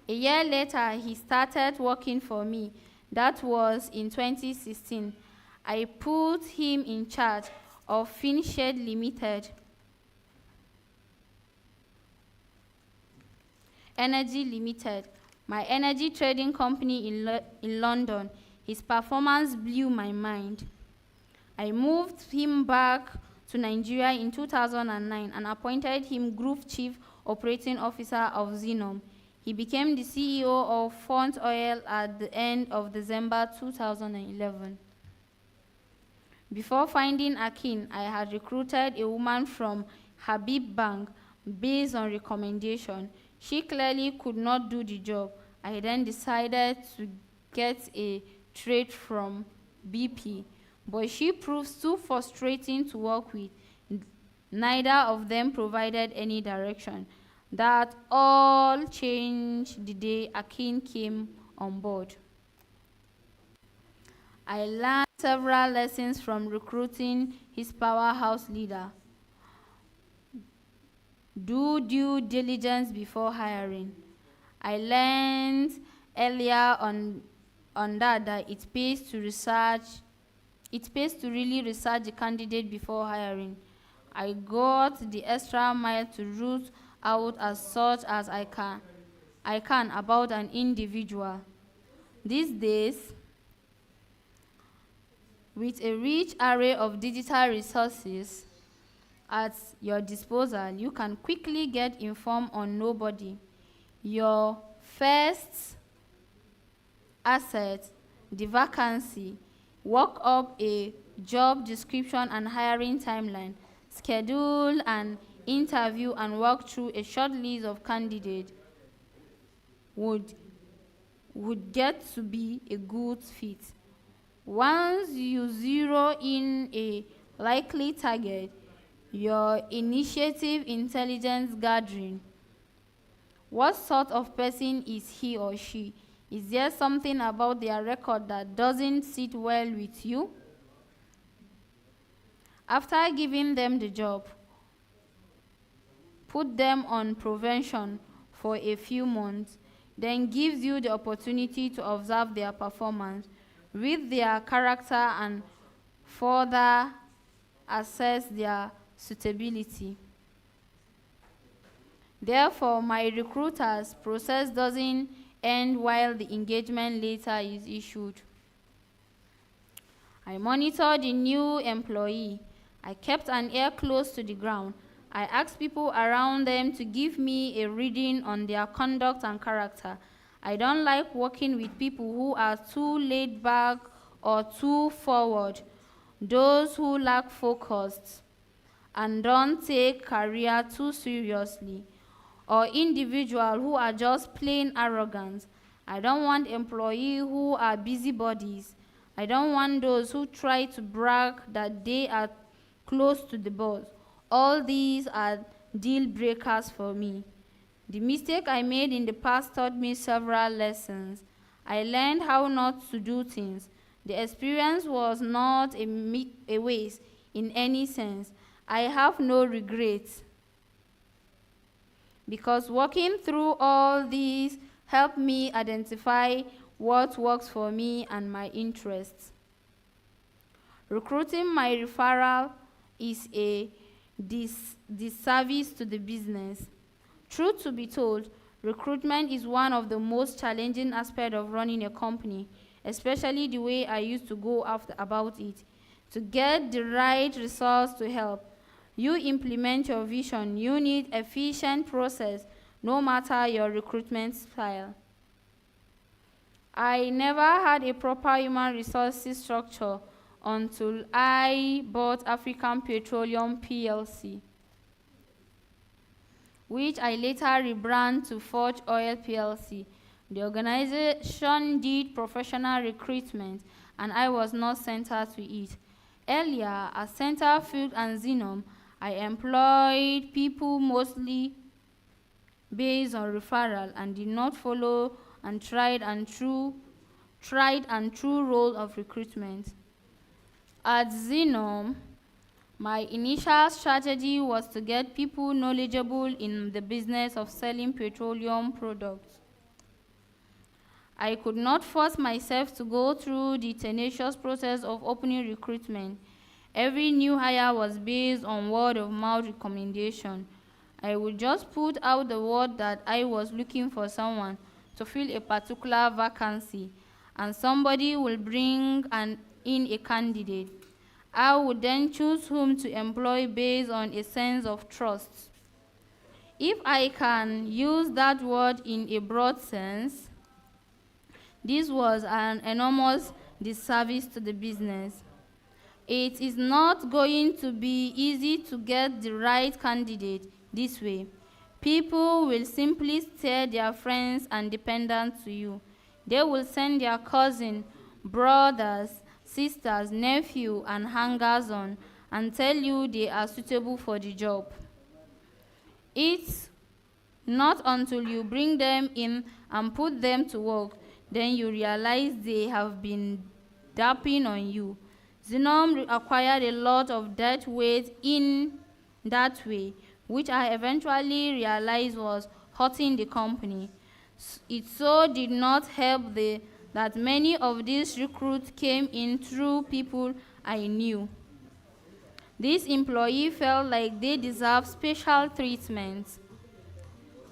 A year later, he started working for me. That was in 2016. I put him in charge of Finshed Limited, Energy Limited, my energy trading company in London. His performance blew my mind. I moved him back to Nigeria in 2009 and appointed him Group Chief Operating Officer of Xenom. He became the CEO of Font Oil at the end of December 2011. Before finding Akin, I had recruited a woman from Habib Bank based on recommendation. She clearly could not do the job. I then decided to get a trade from BP, but she proved too frustrating to work with. Neither of them provided any direction. That all changed the day Akin came on board. I learned several lessons from recruiting his powerhouse leader. Do due diligence before hiring. I learned earlier on that it pays to really research the candidate before hiring. I got the extra mile to root out as much as I can about an individual. These days, with a rich array of digital resources at your disposal, you can quickly get informed on nobody. Your first asset, the vacancy, work up a job description and hiring timeline, schedule an interview and work through a short list of candidates would get to be a good fit. Once you zero in a likely target, your initiative intelligence gathering. What sort of person is he or she? Is there something about their record that doesn't sit well with you? After giving them the job, put them on probation for a few months, then gives you the opportunity to observe their performance, read their character, and further assess their suitability. Therefore, my recruiter's process doesn't end while the engagement letter is issued. I monitor the new employee. I kept an ear close to the ground. I asked people around them to give me a reading on their conduct and character. I don't like working with people who are too laid back or too forward, those who lack focus and don't take career too seriously, or individuals who are just plain arrogant. I don't want employees who are busybodies. I don't want those who try to brag that they are close to the boss. All these are deal breakers for me. The mistake I made in the past taught me several lessons. I learned how not to do things. The experience was not a waste in any sense. I have no regrets, because working through all these helped me identify what works for me and my interests. Recruiting my referral is a disservice to the business. Truth to be told, recruitment is one of the most challenging aspects of running a company, especially the way I used to go about it. To get the right resource to help you implement your vision, you need efficient process, no matter your recruitment style. I never had a proper human resources structure until I bought African Petroleum PLC, which I later rebranded to Forge Oil PLC. The organization did professional recruitment, and I was not centered to it. Earlier, at Centerfield and Xenom, I employed people mostly based on referral and did not follow a tried and true role of recruitment. At Xenom, my initial strategy was to get people knowledgeable in the business of selling petroleum products. I could not force myself to go through the tenacious process of opening recruitment. Every new hire was based on word-of-mouth recommendation. I would just put out the word that I was looking for someone to fill a particular vacancy, and somebody will bring in a candidate. I would then choose whom to employ based on a sense of trust. If I can use that word in a broad sense, this was an enormous disservice to the business. It is not going to be easy to get the right candidate this way. People will simply steer their friends and dependents to you. They will send their cousin, brothers, sisters, nephew, and hangers-on and tell you they are suitable for the job. It's not until you bring them in and put them to work, then you realize they have been dapping on you. Xenom acquired a lot of dead weight in that way, which I eventually realized was hurting the company. It so did not help that many of these recruits came in through people I knew. This employee felt like they deserve special treatment.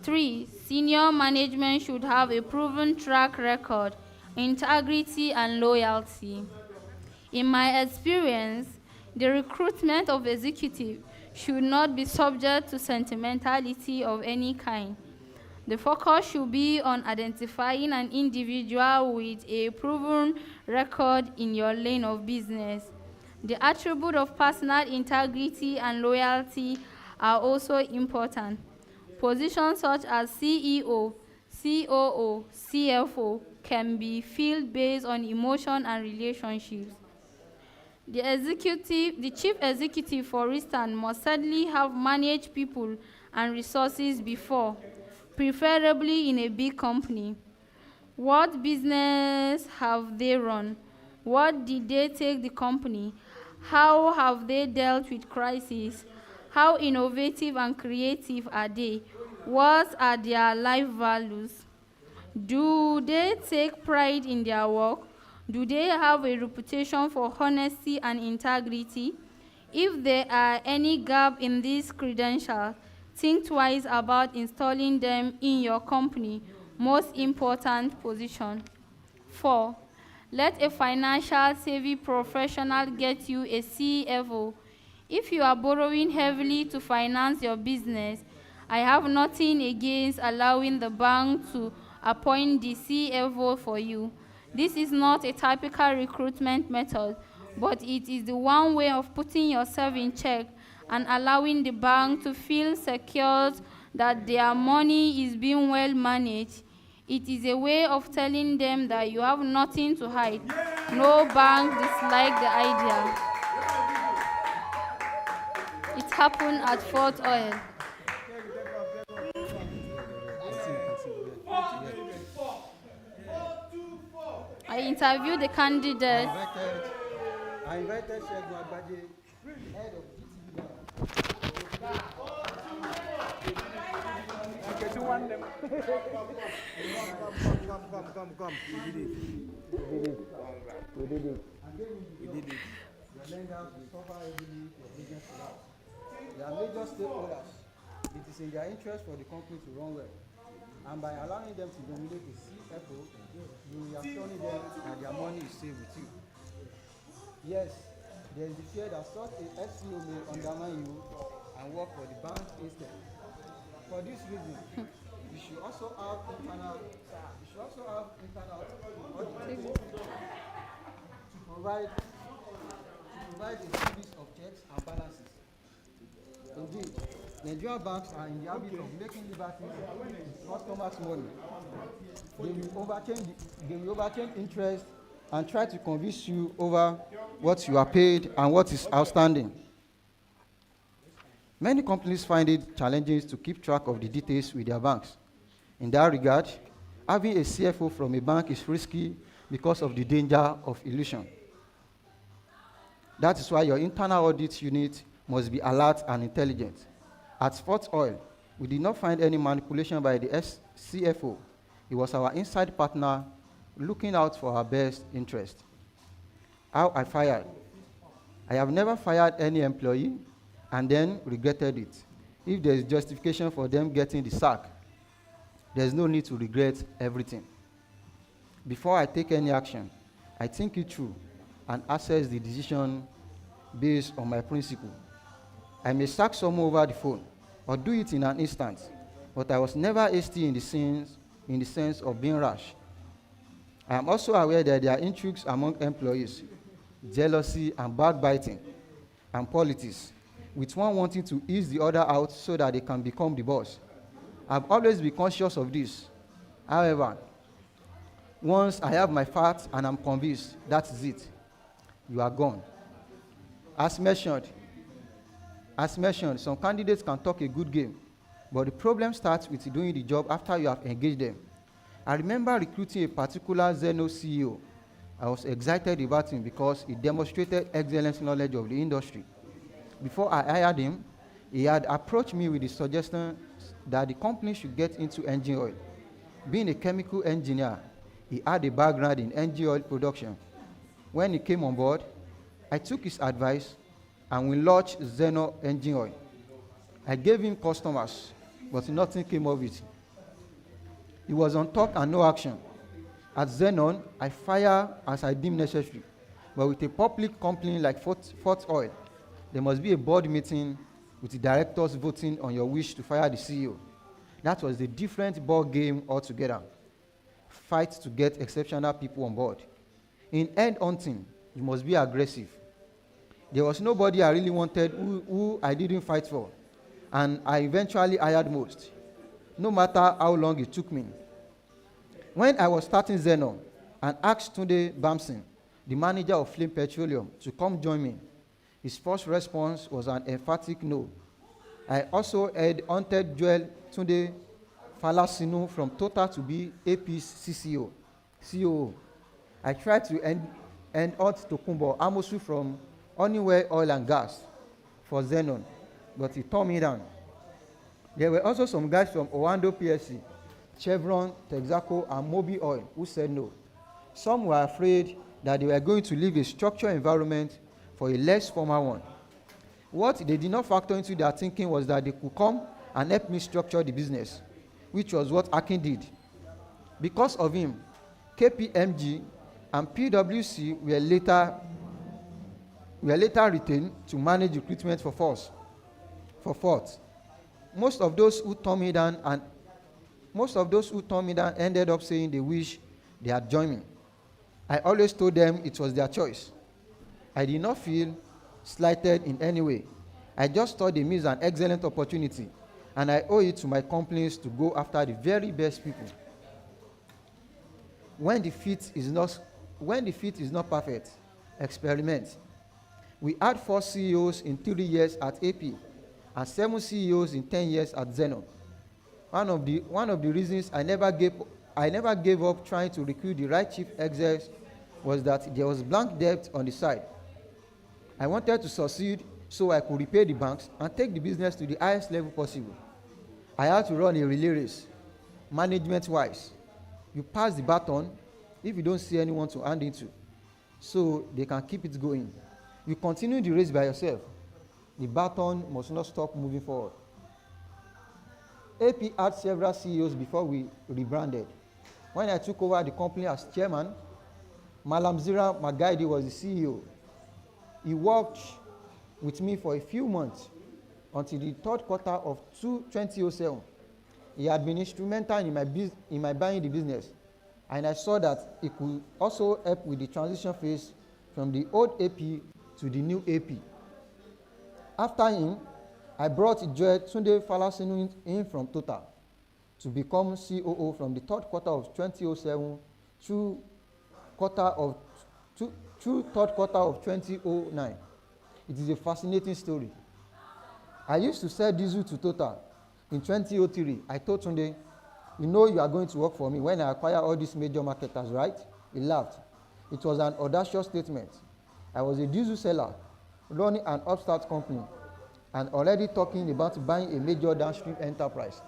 3. Senior management should have a proven track record, integrity, and loyalty. In my experience, the recruitment of executives should not be subject to sentimentality of any kind. The focus should be on identifying an individual with a proven record in your lane of business. The attribute of personal integrity and loyalty are also important. Positions such as CEO, COO, CFO can be filled based on emotion and relationships. The chief executive, for instance, must certainly have managed people and resources before, preferably in a big company. What business have they run? What did they take the company? How have they dealt with crises? How innovative and creative are they? What are their life values? Do they take pride in their work? Do they have a reputation for honesty and integrity? If there are any gap in these credentials, think twice about installing them in your company most important position. 4. Let a financial savvy professional get you a CFO. If you are borrowing heavily to finance your business, I have nothing against allowing the bank to appoint the CFO for you. This is not a typical recruitment method, but it is the one way of putting yourself in check and allowing the bank to feel secure that their money is being well managed. It is a way of telling them that you have nothing to hide. No bank dislikes the idea. It happened at Fort Oil. I interviewed the candidate. I invited Shegun Agbaje, head of GTB. Come. We did it. The lenders will suffer heavily for business collapse. They are major stakeholders. It is in their interest for the company to run well. And by allowing them to nominate a CFO, you are assuring them that their money is safe with you. Yes, there is the fear that such a SEO may undermine you and work for the bank instead. For this reason, you should also have internal auditors to provide a series of checks and balances. Indeed, Nigerian banks are in the habit of making liberties with customers' money. They will overchange interest and try to convince you over what you are paid and what is outstanding. Many companies find it challenging to keep track of the details with their banks. In that regard, having a CFO from a bank is risky because of the danger of illusion. That is why your internal audit unit must be alert and intelligent. At Fort Oil, we did not find any manipulation by the CFO. He was our inside partner looking out for our best interest. How I fired. I have never fired any employee and then regretted it. If there is justification for them getting the sack, there is no need to regret everything. Before I take any action, I think it through and assess the decision based on my principle. I may sack someone over the phone or do it in an instant, but I was never hasty in the sense of being rash. I am also aware that there are intrigues among employees, jealousy and backbiting, and politics, with one wanting to ease the other out so that they can become the boss. I've always been conscious of this. However, once I have my facts and I'm convinced, that is it. You are gone. As mentioned, some candidates can talk a good game, but the problem starts with doing the job after you have engaged them. I remember recruiting a particular Zeno CEO. I was excited about him because he demonstrated excellent knowledge of the industry. Before I hired him, he had approached me with the suggestion that the company should get into engine oil. Being a chemical engineer, he had a background in engine oil production. When he came on board, I took his advice and we launched Xenon engine oil. I gave him customers, but nothing came of it. He was on talk and no action. At Xenon, I fire as I deem necessary, but with a public company like Fort Oil, there must be a board meeting with the directors voting on your wish to fire the CEO. That was a different ball game altogether. Fight to get exceptional people on board. In end hunting, you must be aggressive. There was nobody I really wanted who I didn't fight for, and I eventually hired most, no matter how long it took me. When I was starting Xenon and asked Tunde Bamson, the manager of Flame Petroleum, to come join me, his first response was an emphatic no. I also had hunted Joel Tunde Falasinu from Total to be AP's COO. I tried to end hunt Tokumbo Amosu from Honeywell Oil and Gas for Xenon, but he turned me down. There were also some guys from Owando PSC, Chevron, Texaco, and Mobil Oil who said no. Some were afraid that they were going to leave a structured environment for a less formal one. What they did not factor into their thinking was that they could come and help me structure the business, which was what Akin did. Because of him, KPMG and PwC were later retained to manage recruitment for Fort. Most of those who turned me down ended up saying they wish they had joined me. I always told them it was their choice. I did not feel slighted in any way. I just thought they missed an excellent opportunity, and I owe it to my companies to go after the very best people. When the fit is not perfect, experiment. We had 4 CEOs in 3 years at AP and 7 CEOs in 10 years at Xenon. One of the reasons I never gave up trying to recruit the right chief execs was that there was blank debt on the side. I wanted to succeed so I could repay the banks and take the business to the highest level possible. I had to run a relay race, management-wise. You pass the baton if you don't see anyone to hand into, so they can keep it going. You continue the race by yourself. The baton must not stop moving forward. AP had several CEOs before we rebranded. When I took over the company as chairman, Malam Zira Magaidi was the CEO. He worked with me for a few months until the third quarter of 2007. He had been instrumental in my buying the business, and I saw that he could also help with the transition phase from the old AP to the new AP. After him, I brought Joel Tunde Falasinu in from Total to become COO from the third quarter of 2007 through third quarter of 2009. It is a fascinating story. I used to sell diesel to Total. In 2003, I told Tunde, you know you are going to work for me when I acquire all these major marketers, right? He laughed. It was an audacious statement. I was a diesel seller, running an upstart company, and already talking about buying a major downstream enterprise.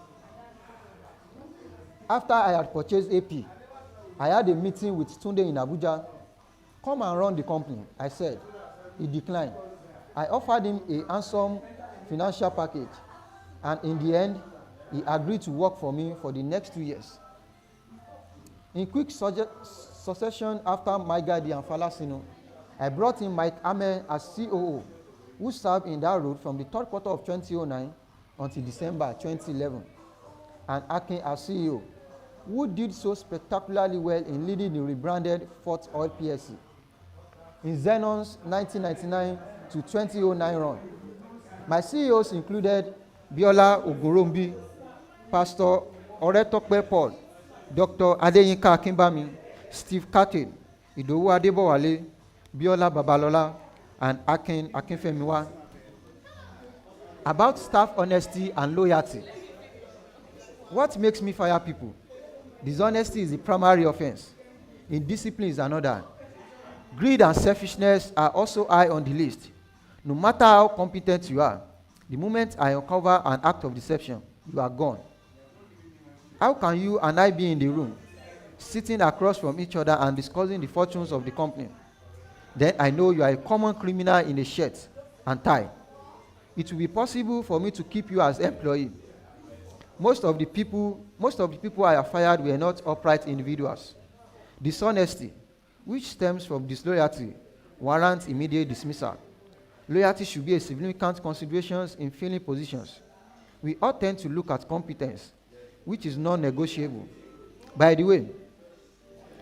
After I had purchased AP, I had a meeting with Tunde in Abuja. Come and run the company, I said. He declined. I offered him a handsome financial package, and in the end, he agreed to work for me for the next 2 years. In quick succession after Maigadi and Falasinu, I brought in Mike Ame as COO, who served in that role from the third quarter of 2009 until December 2011, and Akin as CEO, who did so spectacularly well in leading the rebranded Fort Oil PSC. In Xenon's 1999 to 2009 run, my CEOs included Biola Ogorombi, Pastor Oretope Paul, Dr. Adeyinka Akimbami, Steve Katin, Idowu Adebowale, Biola Babalola, and Akin Akinfemiwa. About staff honesty and loyalty. What makes me fire people? Dishonesty is the primary offense. Indiscipline is another. Greed and selfishness are also high on the list. No matter how competent you are, the moment I uncover an act of deception, you are gone. How can you and I be in the room, sitting across from each other and discussing the fortunes of the company? Then I know you are a common criminal in a shirt, and tie. It will be possible for me to keep you as employee. Most of the people I have fired were not upright individuals. Dishonesty, which stems from disloyalty, warrants immediate dismissal. Loyalty should be a significant consideration in filling positions. We all tend to look at competence, which is non-negotiable. By the way,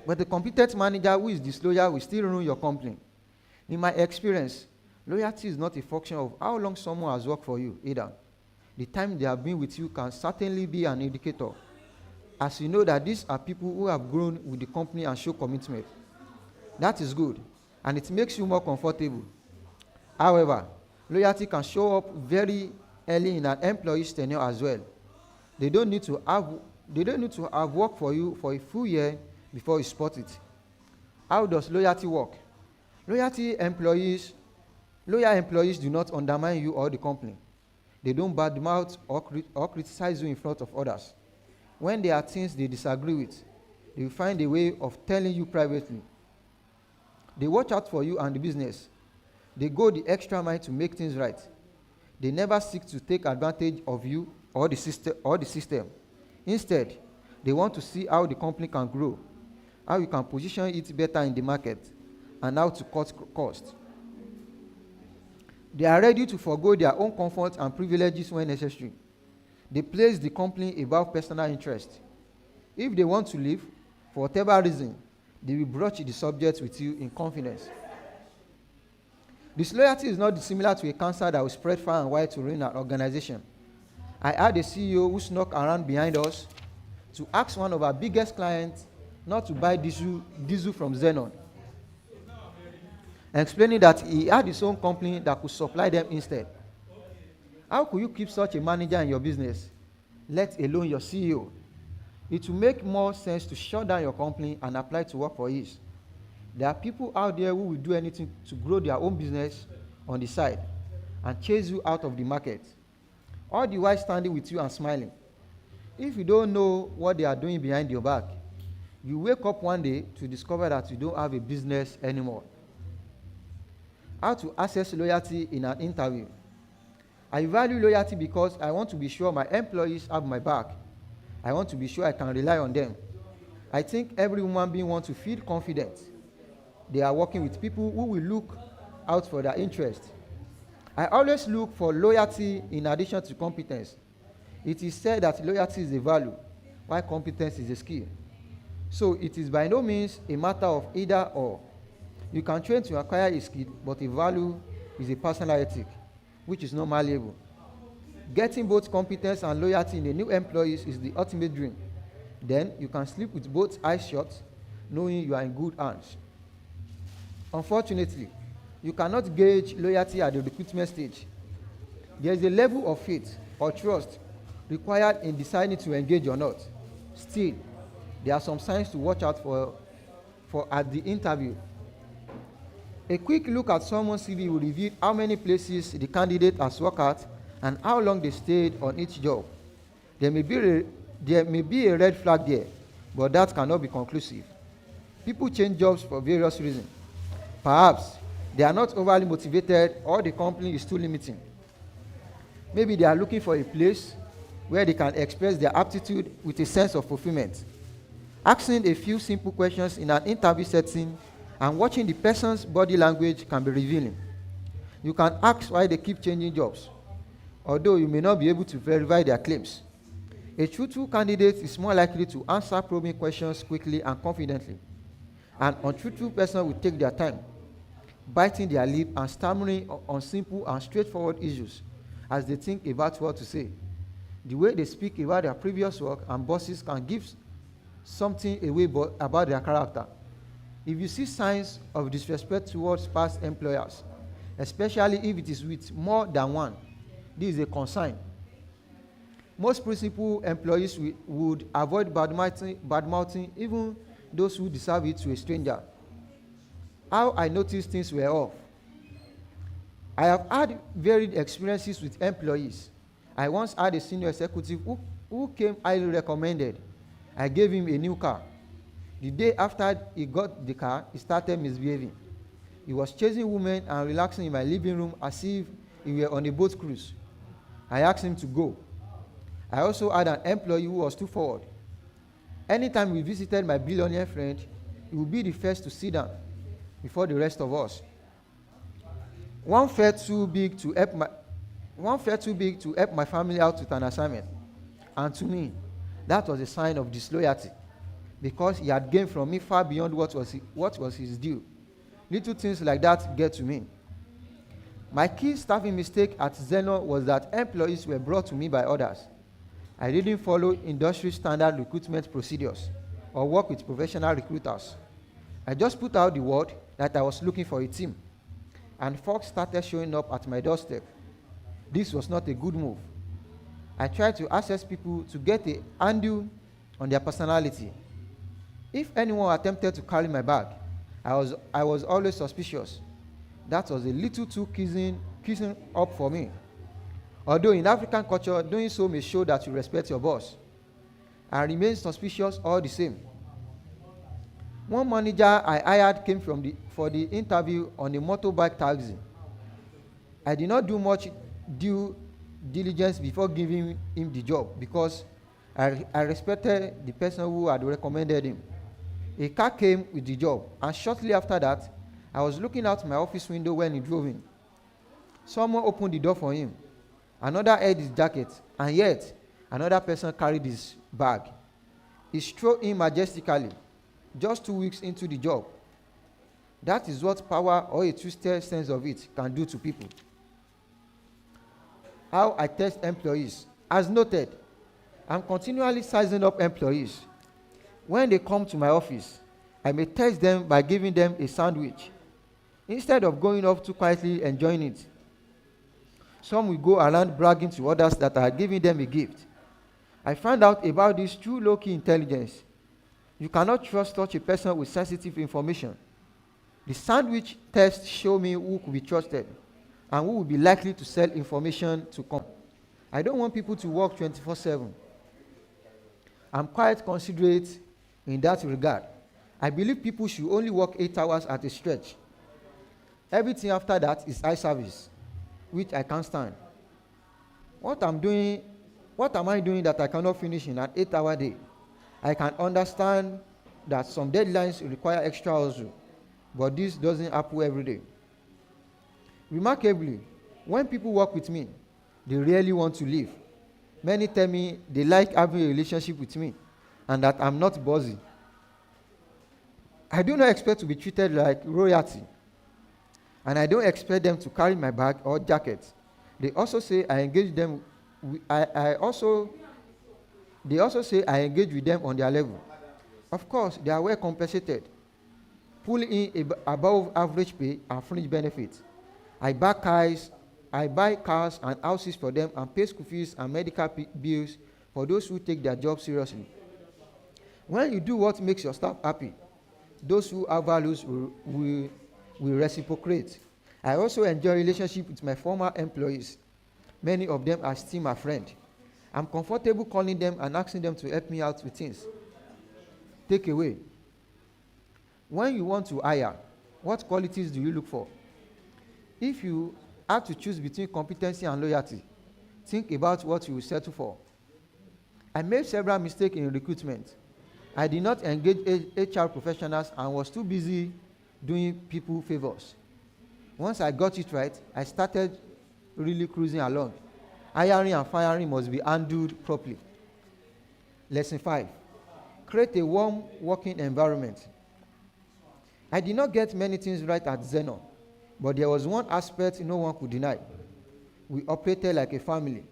but the competent manager who is disloyal will still ruin your company. In my experience, loyalty is not a function of how long someone has worked for you either. The time they have been with you can certainly be an indicator, as you know that these are people who have grown with the company and show commitment. That is good, and it makes you more comfortable. However, loyalty can show up very early in an employee's tenure as well. They don't need to have worked for you for a full year before you spot it. How does loyalty work? Loyal employees do not undermine you or the company. They don't badmouth or criticize you in front of others. When there are things they disagree with, they will find a way of telling you privately. They watch out for you and the business. They go the extra mile to make things right. They never seek to take advantage of you or the system. Instead, they want to see how the company can grow, how you can position it better in the market, and how to cut costs. They are ready to forgo their own comfort and privileges when necessary. They place the company above personal interest. If they want to leave, for whatever reason, they will broach the subject with you in confidence. Disloyalty is not dissimilar to a cancer that will spread far and wide to ruin an organization. I had a CEO who snuck around behind us to ask one of our biggest clients not to buy diesel from Xenon, and explaining that he had his own company that could supply them instead. How could you keep such a manager in your business, let alone your CEO? It will make more sense to shut down your company and apply to work for ease. There are people out there who will do anything to grow their own business on the side and chase you out of the market, all the while standing with you and smiling. If you don't know what they are doing behind your back, you wake up one day to discover that you don't have a business anymore. How to assess loyalty in an interview. I value loyalty because I want to be sure my employees have my back. I want to be sure I can rely on them. I think every human being wants to feel confident they are working with people who will look out for their interest. I always look for loyalty in addition to competence. It is said that loyalty is a value, while competence is a skill. So it is by no means a matter of either or. You can train to acquire a skill, but a value is a personal ethic, which is not malleable. Getting both competence and loyalty in a new employee is the ultimate dream. Then you can sleep with both eyes shut, knowing you are in good hands. Unfortunately, you cannot gauge loyalty at the recruitment stage. There is a level of faith or trust required in deciding to engage or not. Still, there are some signs to watch out for at the interview. A quick look at someone's CV will reveal how many places the candidate has worked at and how long they stayed on each job. There may be a red flag there, but that cannot be conclusive. People change jobs for various reasons. Perhaps they are not overly motivated or the company is too limiting. Maybe they are looking for a place where they can express their aptitude with a sense of fulfillment. Asking a few simple questions in an interview setting and watching the person's body language can be revealing. You can ask why they keep changing jobs, although you may not be able to verify their claims. A truthful candidate is more likely to answer probing questions quickly and confidently. An untruthful person will take their time, biting their lip and stammering on simple and straightforward issues as they think about what to say. The way they speak about their previous work and bosses can give something away about their character. If you see signs of disrespect towards past employers, especially if it is with more than one, this is a concern. Most principal employees would avoid bad-mouthing even those who deserve it to a stranger. How I noticed things were off. I have had varied experiences with employees. I once had a senior executive who came highly recommended. I gave him a new car. The day after he got the car, he started misbehaving. He was chasing women and relaxing in my living room as if he were on a boat cruise. I asked him to go. I also had an employee who was too forward. Anytime we visited my billionaire friend, he would be the first to sit down before the rest of us. One felt too big to help my family out with an assignment. And to me, that was a sign of disloyalty, because he had gained from me far beyond what was his due. Little things like that get to me. My key staffing mistake at Zeno was that employees were brought to me by others. I didn't follow industry standard recruitment procedures or work with professional recruiters. I just put out the word that I was looking for a team, and folks started showing up at my doorstep. This was not a good move. I tried to assess people to get a handle on their personality. If anyone attempted to carry my bag, I was always suspicious. That was a little too kissing up for me. Although in African culture, doing so may show that you respect your boss. I remained suspicious all the same. One manager I hired came for the interview on a motorbike taxi. I did not do much due diligence before giving him the job, because I respected the person who had recommended him. A car came with the job, and shortly after that, I was looking out my office window when he drove in. Someone opened the door for him. Another held his jacket, and yet another person carried his bag. He strode in majestically, just 2 weeks into the job. That is what power, or a twisted sense of it, can do to people. How I test employees. As noted, I'm continually sizing up employees. When they come to my office, I may test them by giving them a sandwich, instead of going off too quietly enjoying it. Some will go around bragging to others that I are giving them a gift. I found out about this through low-key intelligence. You cannot trust such a person with sensitive information. The sandwich test showed me who could be trusted and who would be likely to sell information to come. I don't want people to work 24/7. I'm quite considerate in that regard. I believe people should only work 8 hours at a stretch. Everything after that is eye service, which I can't stand. What am I doing that I cannot finish in an 8-hour day? I can understand that some deadlines require extra hustle, but this doesn't happen every day. Remarkably, when people work with me, they really want to leave. Many tell me they like having a relationship with me and that I'm not bossy. I do not expect to be treated like royalty, and I don't expect them to carry my bag or jacket. They also say I engage them. They also say I engage with them on their level. Of course, they are well compensated, pulling in above average pay and fringe benefits. I buy cars and houses for them and pay school fees and medical bills for those who take their job seriously. When you do what makes your staff happy, those who have values will reciprocate. I also enjoy relationship with my former employees. Many of them are still my friend. I'm comfortable calling them and asking them to help me out with things. Takeaway. When you want to hire, what qualities do you look for? If you have to choose between competency and loyalty, think about what you will settle for. I made several mistakes in recruitment. I did not engage HR professionals and was too busy doing people favors. Once I got it right, I started really cruising along. Hiring and firing must be handled properly. Lesson 5. Create a warm working environment. I did not get many things right at Zeno, but there was one aspect no one could deny. We operated like a family.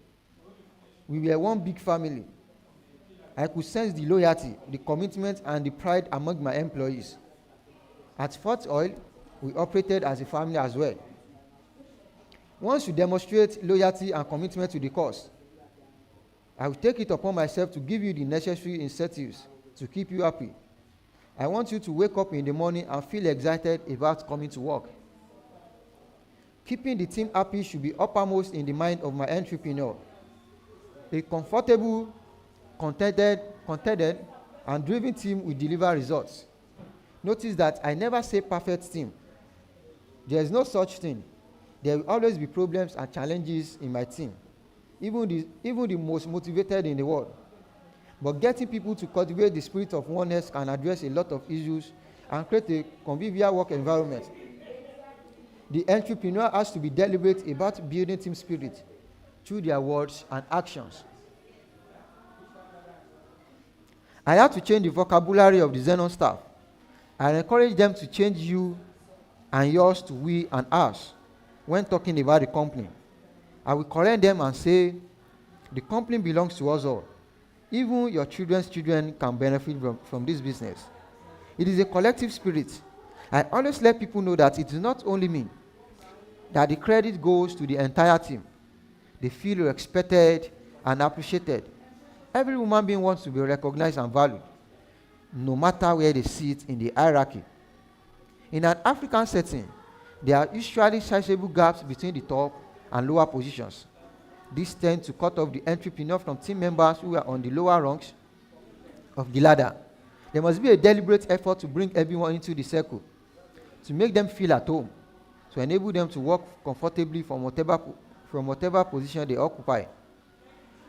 We were one big family. I could sense the loyalty, the commitment, and the pride among my employees. At Fort Oil, we operated as a family as well. Once you demonstrate loyalty and commitment to the cause, I will take it upon myself to give you the necessary incentives to keep you happy. I want you to wake up in the morning and feel excited about coming to work. Keeping the team happy should be uppermost in the mind of my entrepreneur. A comfortable, contented, and driven team will deliver results. Notice that I never say perfect team. There is no such thing. There will always be problems and challenges in my team, even the most motivated in the world. But getting people to cultivate the spirit of oneness can address a lot of issues and create a convivial work environment. The entrepreneur has to be deliberate about building team spirit through their words and actions. I had to change the vocabulary of the Xenon staff. I encourage them to change you and yours to we and us when talking about the company. I will correct them and say, the company belongs to us all. Even your children's children can benefit from this business. It is a collective spirit. I always let people know that it is not only me, that the credit goes to the entire team. They feel respected and appreciated. Every human being wants to be recognized and valued, no matter where they sit in the hierarchy. In an African setting, there are usually sizable gaps between the top and lower positions. This tends to cut off the entrepreneur from team members who are on the lower rungs of the ladder. There must be a deliberate effort to bring everyone into the circle, to make them feel at home, to enable them to work comfortably from whatever position they occupy.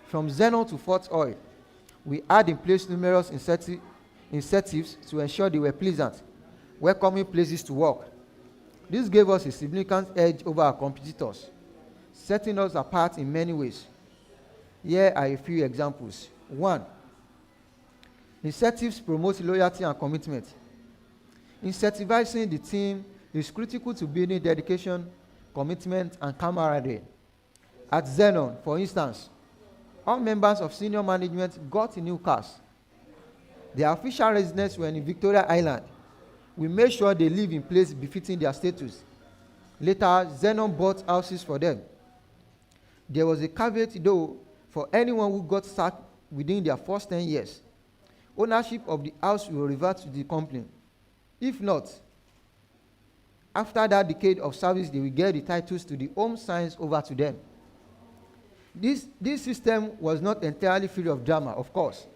From Xenon to Fort Oil, we had in place numerous incentives to ensure they were pleasant, welcoming places to work. This gave us a significant edge over our competitors, setting us apart in many ways. Here are a few examples. 1. Incentives promote loyalty and commitment. Incentivizing the team is critical to building dedication, commitment, and camaraderie. At Xenon, for instance, all members of senior management got new cars. Their official residents were in Victoria Island. We made sure they live in places befitting their status. Later, Xenon bought houses for them. There was a caveat, though, for anyone who got sacked within their first 10 years. Ownership of the house will revert to the company. If not, after that decade of service, they will get the titles to the home signs over to them. This system was not entirely free of drama, of course.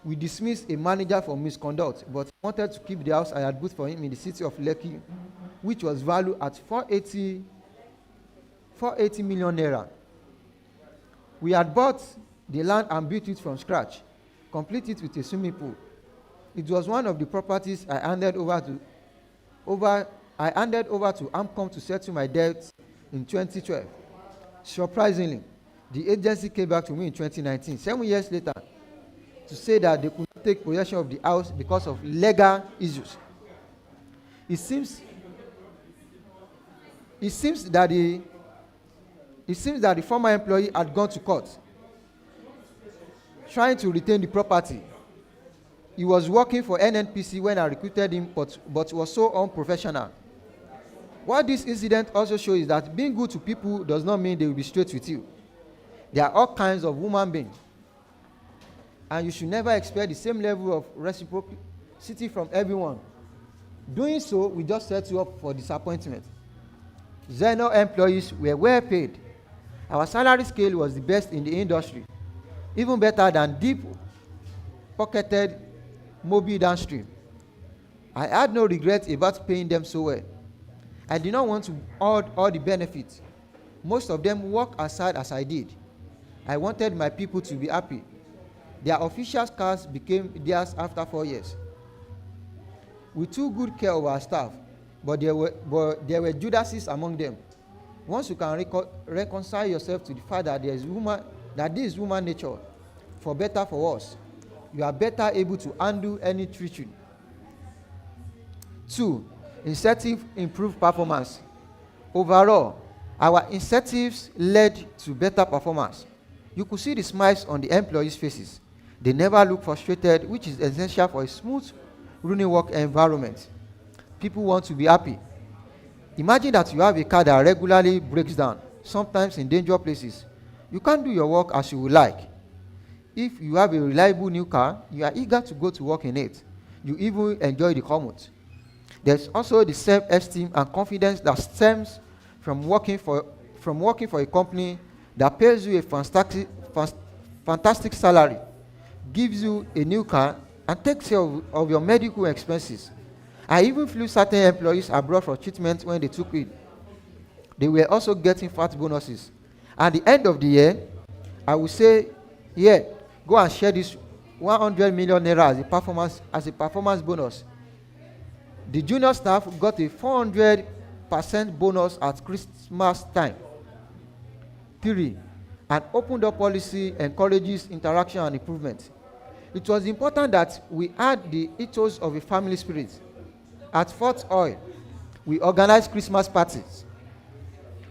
We dismissed a manager for misconduct, but he wanted to keep the house I had built for him in the city of Lekki, which was valued at 480 million naira. We had bought the land and built it from scratch, completed it with a swimming pool. It was one of the properties I handed over to AMCOM to settle my debts in 2012. Surprisingly, the agency came back to me in 2019, 7 years later, to say that they could not take possession of the house because of legal issues. It seems that the former employee had gone to court, trying to retain the property. He was working for NNPC when I recruited him, but was so unprofessional. What this incident also shows is that being good to people does not mean they will be straight with you. There are all kinds of human beings, and you should never expect the same level of reciprocity from everyone. Doing so will just set you up for disappointment. Xenon employees were well paid. Our salary scale was the best in the industry, even better than deep-pocketed Moby downstream. I had no regret about paying them so well. I did not want to hoard all the benefits. Most of them worked as hard as I did. I wanted my people to be happy. Their official cars became theirs after 4 years. We took good care of our staff, but there were Judases among them. Once you can reconcile yourself to the fact that this is human nature, for better for worse, you are better able to handle any treachery. 2. Incentive improved performance. Overall, our incentives led to better performance. You could see the smiles on the employees' faces. They never look frustrated, which is essential for a smooth running work environment. People want to be happy. Imagine that you have a car that regularly breaks down, sometimes in dangerous places. You can't do your work as you would like. If you have a reliable new car, you are eager to go to work in it. You even enjoy the commute. There's also the self-esteem and confidence that stems from working for a company that pays you a fantastic salary, gives you a new car, and takes care of your medical expenses. I even flew certain employees abroad for treatment when they took it. They were also getting fat bonuses. At the end of the year, I would say, yeah, go and share this 100 million naira as a performance bonus. The junior staff got a 400% bonus at Christmas time. 3. An open-door policy encourages interaction and improvement. It was important that we add the ethos of a family spirit. At Fort Oil, we organized Christmas parties,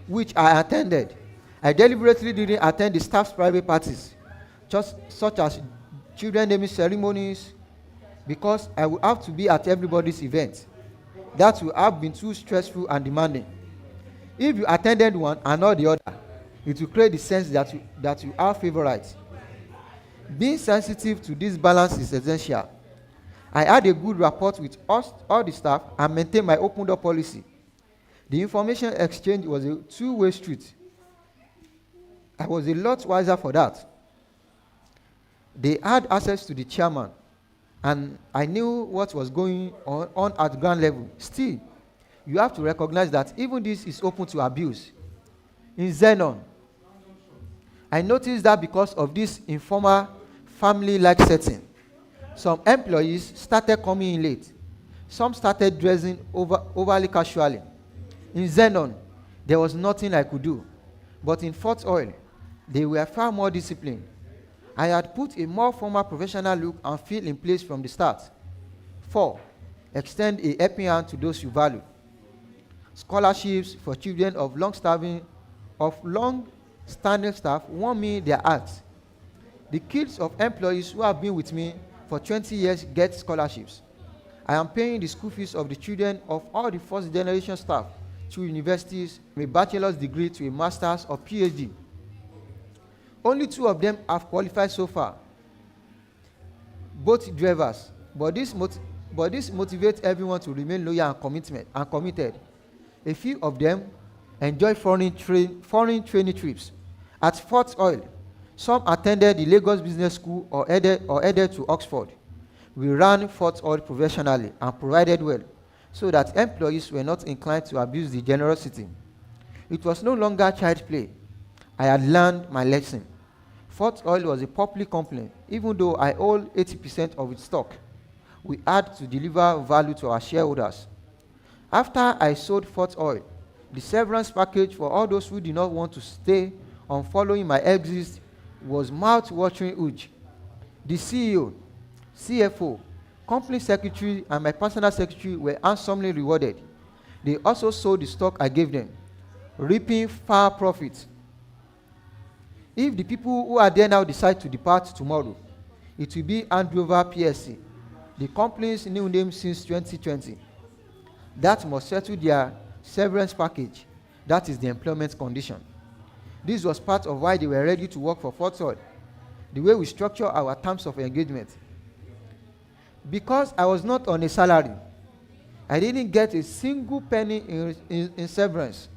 which I attended. I deliberately didn't attend the staff's private parties, just such as children naming ceremonies, because I would have to be at everybody's event. That would have been too stressful and demanding. If you attended one and not the other, it will create the sense that you are favorites. Being sensitive to this balance is essential. I had a good rapport with all the staff and maintained my open door policy. The information exchange was a two-way street. I was a lot wiser for that. They had access to the chairman, and I knew what was going on at ground level. Still, you have to recognize that even this is open to abuse. In Zenon, I noticed that because of this informal, family-like setting, some employees started coming in late. Some started dressing overly casually. In Zenon, there was nothing I could do. But in Fort Oil, they were far more disciplined. I had put a more formal professional look and feel in place from the start. 4. Extend a helping hand to those you value. Scholarships for children of long-standing staff won me their hearts. The kids of employees who have been with me for 20 years get scholarships. I am paying the school fees of the children of all the first-generation staff through universities, from a bachelor's degree to a master's or PhD. Only 2 of them have qualified so far, both drivers, but this motivates everyone to remain loyal and committed. A few of them enjoy foreign training trips. At Fort Oil, some attended the Lagos Business School or headed to Oxford. We ran Fort Oil professionally and provided well, so that employees were not inclined to abuse the generosity. It was no longer child play. I had learned my lesson. Fort Oil was a public company. Even though I owned 80% of its stock, we had to deliver value to our shareholders. After I sold Fort Oil, the severance package for all those who did not want to stay on following my exit was mouth-watering huge. The CEO, CFO, company secretary, and my personal secretary were handsomely rewarded. They also sold the stock I gave them, reaping far profits. If the people who are there now decide to depart tomorrow, it will be Andover PSC, the company's new name since 2020. That must settle their severance package. That is the employment condition. This was part of why they were ready to work for Fort Oil, the way we structure our terms of engagement. Because I was not on a salary, I didn't get a single penny in severance.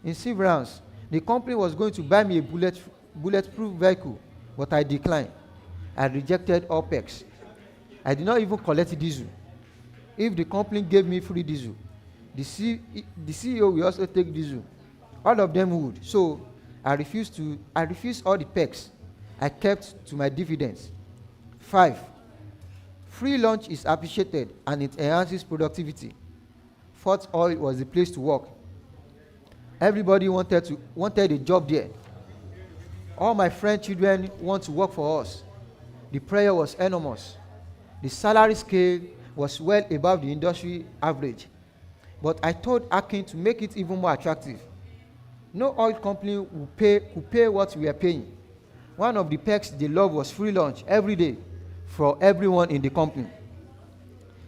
In severance, the company was going to buy me a bulletproof vehicle, but I declined. I rejected all perks. I did not even collect diesel. If the company gave me free diesel, the CEO will also take diesel. All of them would. So I refused all the perks. I kept to my dividends. 5. Free lunch is appreciated and it enhances productivity. Fort Oil was the place to work. Everybody wanted a job there. All my friends' children want to work for us. The prayer was enormous. The salary scale was well above the industry average. But I told Akin to make it even more attractive. No oil company could pay what we are paying. One of the perks they loved was free lunch every day for everyone in the company.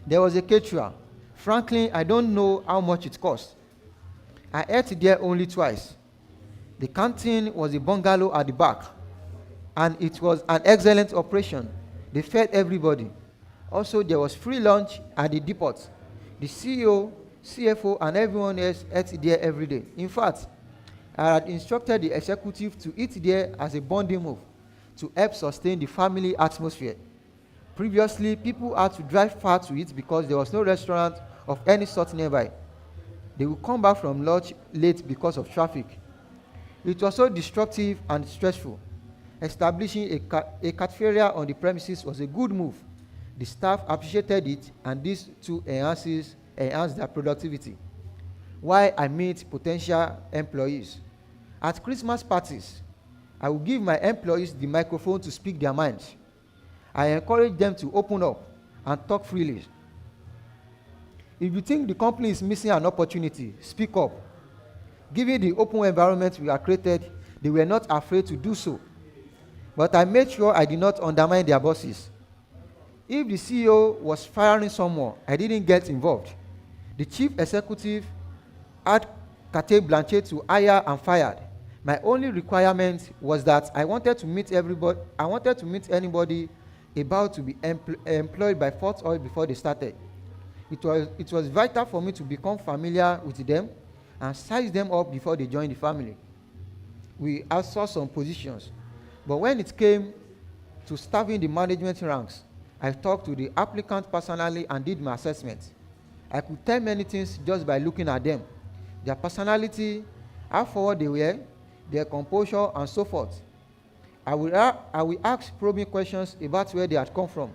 There was a caterer. Frankly, I don't know how much it cost. I ate there only twice. The canteen was a bungalow at the back, and it was an excellent operation. They fed everybody. Also, there was free lunch at the depot. The CEO, CFO, and everyone else ate there every day. In fact, I had instructed the executive to eat there as a bonding move to help sustain the family atmosphere. Previously, people had to drive far to eat because there was no restaurant of any sort nearby. They would come back from lunch late because of traffic. It was so disruptive and stressful. Establishing a cafeteria on the premises was a good move. The staff appreciated it, and this too enhanced their productivity. While I meet potential employees, at Christmas parties, I will give my employees the microphone to speak their minds. I encourage them to open up and talk freely. If you think the company is missing an opportunity, speak up. Given the open environment we have created, they were not afraid to do so. But I made sure I did not undermine their bosses. If the CEO was firing someone, I didn't get involved. The chief executive had carte blanche to hire and fire. My only requirement was that I wanted to meet anybody about to be employed by Fort Oil before they started. It was vital for me to become familiar with them and size them up before they joined the family. We outsourced some positions, but when it came to staffing the management ranks, I talked to the applicant personally and did my assessment. I could tell many things just by looking at them: their personality, how forward they were, their composure, and so forth. I will ask probing questions about where they had come from,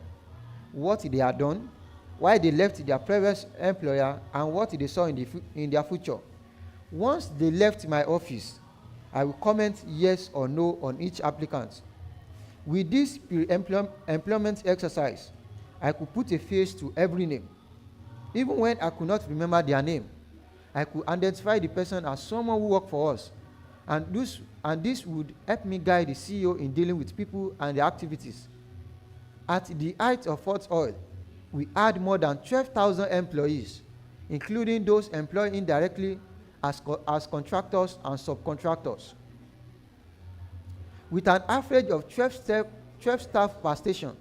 what they had done, why they left their previous employer, and what they saw in their future. Once they left my office, I will comment yes or no on each applicant. With this employment exercise, I could put a face to every name. Even when I could not remember their name, I could identify the person as someone who worked for us. And this would help me guide the CEO in dealing with people and their activities. At the height of Fort Oil, we had more than 12,000 employees, including those employed indirectly as contractors and subcontractors. With an average of 12 staff per station,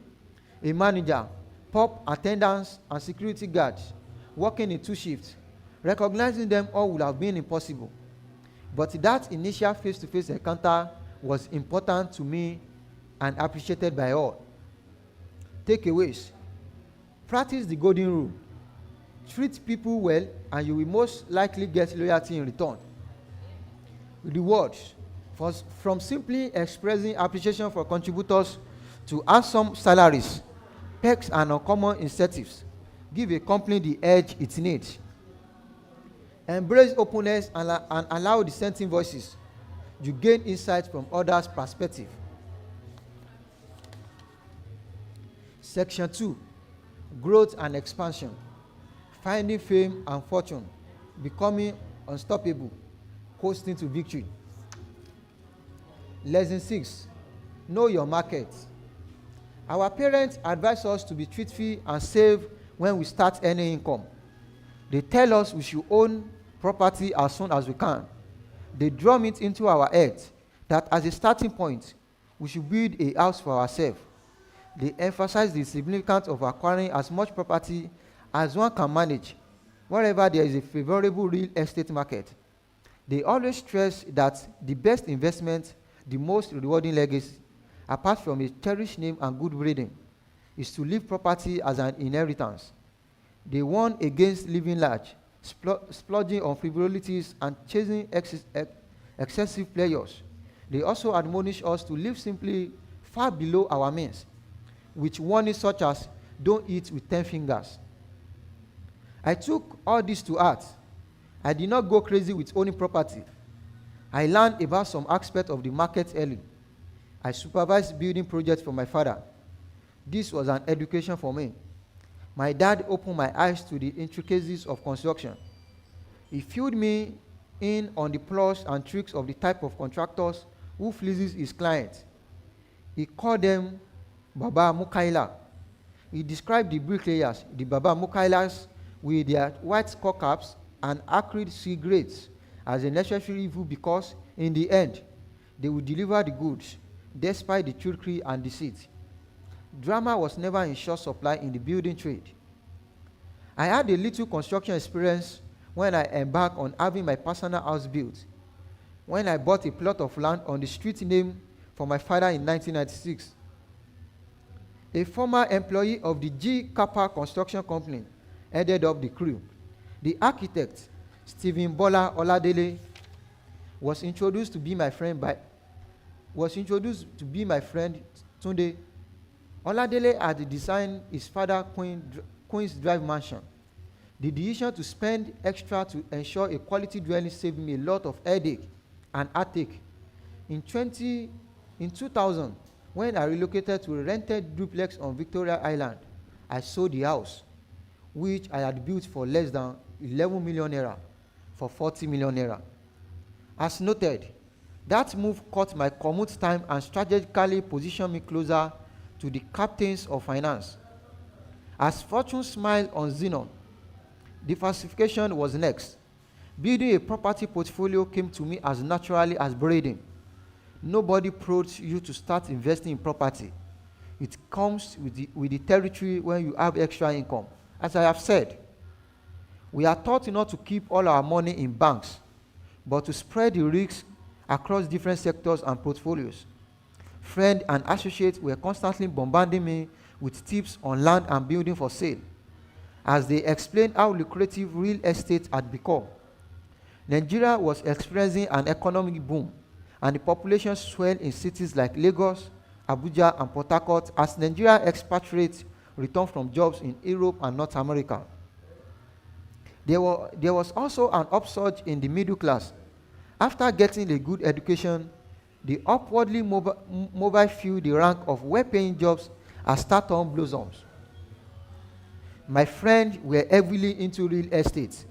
a manager, pub attendants, and security guards working in 2 shifts, recognizing them all would have been impossible. But that initial face-to-face encounter was important to me and appreciated by all. Takeaways: practice the golden rule. Treat people well, and you will most likely get loyalty in return. Rewards: from simply expressing appreciation for contributors to handsome salaries, perks, and uncommon incentives, give a company the edge it needs. Embrace openness and allow dissenting voices. You gain insight from others' perspective. Section 2. Growth and expansion. Finding fame and fortune. Becoming unstoppable. Coasting to victory. Lesson 6. Know your market. Our parents advise us to be truthful and save when we start earning income. They tell us we should own property as soon as we can. They drum it into our heads that as a starting point, we should build a house for ourselves. They emphasize the significance of acquiring as much property as one can manage, wherever there is a favorable real estate market. They always stress that the best investment, the most rewarding legacy, apart from a cherished name and good breeding, is to leave property as an inheritance. They warn against living large, splurging on frivolities, and chasing excessive pleasures. They also admonish us to live simply, far below our means, with warnings such as, "Don't eat with 10 fingers." I took all this to heart. I did not go crazy with owning property. I learned about some aspects of the market early. I supervised building projects for my father. This was an education for me. My dad opened my eyes to the intricacies of construction. He filled me in on the plots and tricks of the type of contractors who fleeces his clients. He called them Baba Mukaila. He described the bricklayers, the Baba Mukailas, with their white skull caps and acrid cigarettes, as a necessary evil because, in the end, they would deliver the goods, despite the trickery and deceit. Drama was never in short supply in the building trade. I had a little construction experience when I embarked on having my personal house built. When I bought a plot of land on the street name for my father in 1996. A former employee of the G. Kappa Construction Company headed up the crew. The architect, Stephen Bola Oladele, was introduced to be my friend Tunde. Oladele had designed his father Queen's Drive mansion. The decision to spend extra to ensure a quality dwelling saved me a lot of headache and heartache. In 2000, when I relocated to a rented duplex on Victoria Island, I sold the house, which I had built for less than 11 million naira, for 40 million naira. As noted, that move cut my commute time and strategically positioned me closer to the captains of finance. As fortune smiled on Xenon, diversification was next. Building a property portfolio came to me as naturally as breathing. Nobody prods you to start investing in property. It comes with the territory when you have extra income. As I have said, we are taught not to keep all our money in banks, but to spread the risks across different sectors and portfolios. Friends and associates were constantly bombarding me with tips on land and building for sale, as they explained how lucrative real estate had become. Nigeria was experiencing an economic boom, and the population swelled in cities like Lagos, Abuja, and Port Harcourt as Nigerian expatriates returned from jobs in Europe and North America. There was also an upsurge in the middle class. After getting a good education, the upwardly mobile filled the rank of well-paying jobs as start-home blossoms. My friends were heavily into real estate,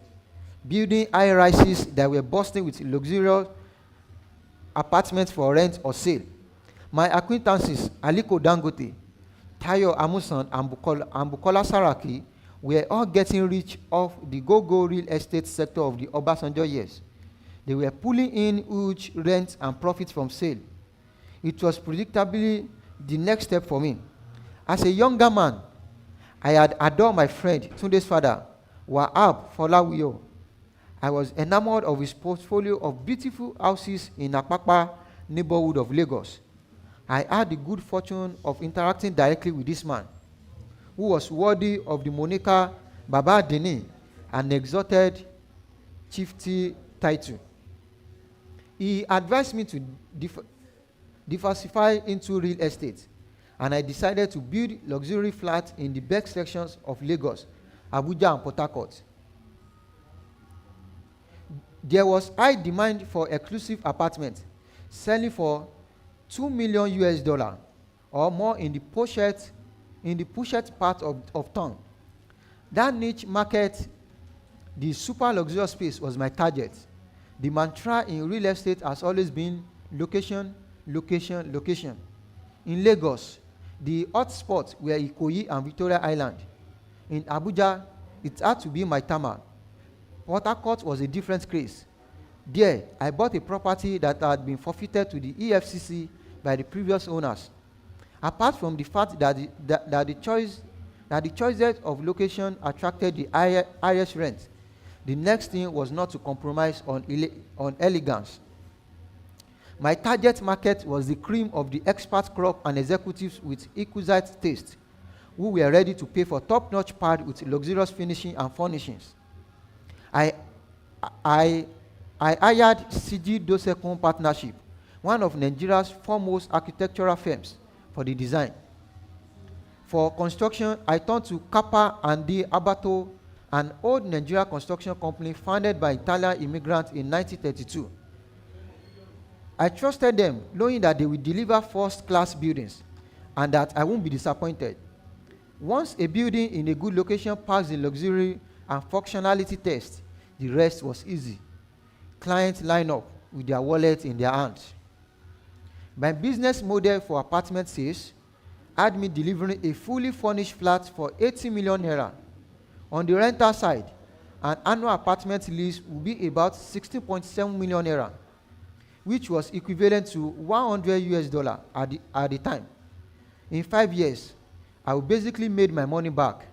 building high-rises that were bursting with luxurious apartments for rent or sale. My acquaintances, Aliko Dangote, Tayo Amusan, and Bukola Saraki, were all getting rich off the go-go real estate sector of the Obasanjo years. They were pulling in huge rents and profits from sale. It was predictably the next step for me. As a younger man, I had adored my friend Tunde's father, Wahab Folawiyo. I was enamored of his portfolio of beautiful houses in Apapa neighborhood of Lagos. I had the good fortune of interacting directly with this man, who was worthy of the moniker Baba Dini, an exalted chieftain title. He advised me to diversify into real estate, and I decided to build luxury flats in the best sections of Lagos, Abuja, and Port Harcourt. There was high demand for exclusive apartments, selling for $2 million or more in the poshest part of town. That niche market, the super luxurious space, was my target. The mantra in real estate has always been location, location, location. In Lagos, the hotspots were Ikoyi and Victoria Island. In Abuja, it had to be Maitama. Port Harcourt was a different case. There, I bought a property that had been forfeited to the EFCC by the previous owners. Apart from the fact that the choices of location attracted the highest rent, the next thing was not to compromise on elegance. My target market was the cream of the expert crop and executives with exquisite taste, who were ready to pay for top-notch pad with luxurious finishing and furnishings. I hired CG Dosekun Partnership, one of Nigeria's foremost architectural firms, for the design. For construction, I turned to Kappa and D. Abato, an old Nigerian construction company founded by Italian immigrants in 1932. I trusted them, knowing that they would deliver first-class buildings and that I won't be disappointed. Once a building in a good location passed the luxury and functionality test, the rest was easy. Clients line up with their wallets in their hands. My business model for apartment sales had me delivering a fully furnished flat for 80 million naira. On the rental side, an annual apartment lease would be about 16.7 million naira, which was equivalent to $100 at the time. In 5 years, I basically made my money back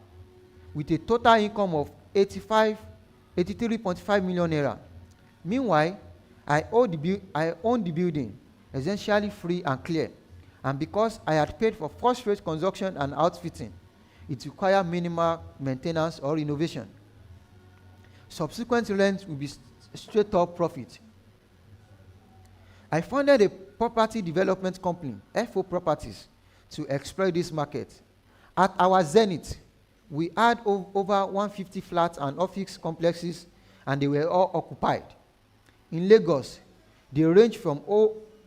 with a total income of 83.5 million naira. Meanwhile, I owned the building, essentially free and clear, And because I had paid for first-rate construction and outfitting, it required minimal maintenance or renovation. Subsequent rent will be straight-up profit. I founded a property development company, FO Properties, to exploit this market. At our zenith, we had over 150 flats and office complexes, and they were all occupied. In Lagos, they range from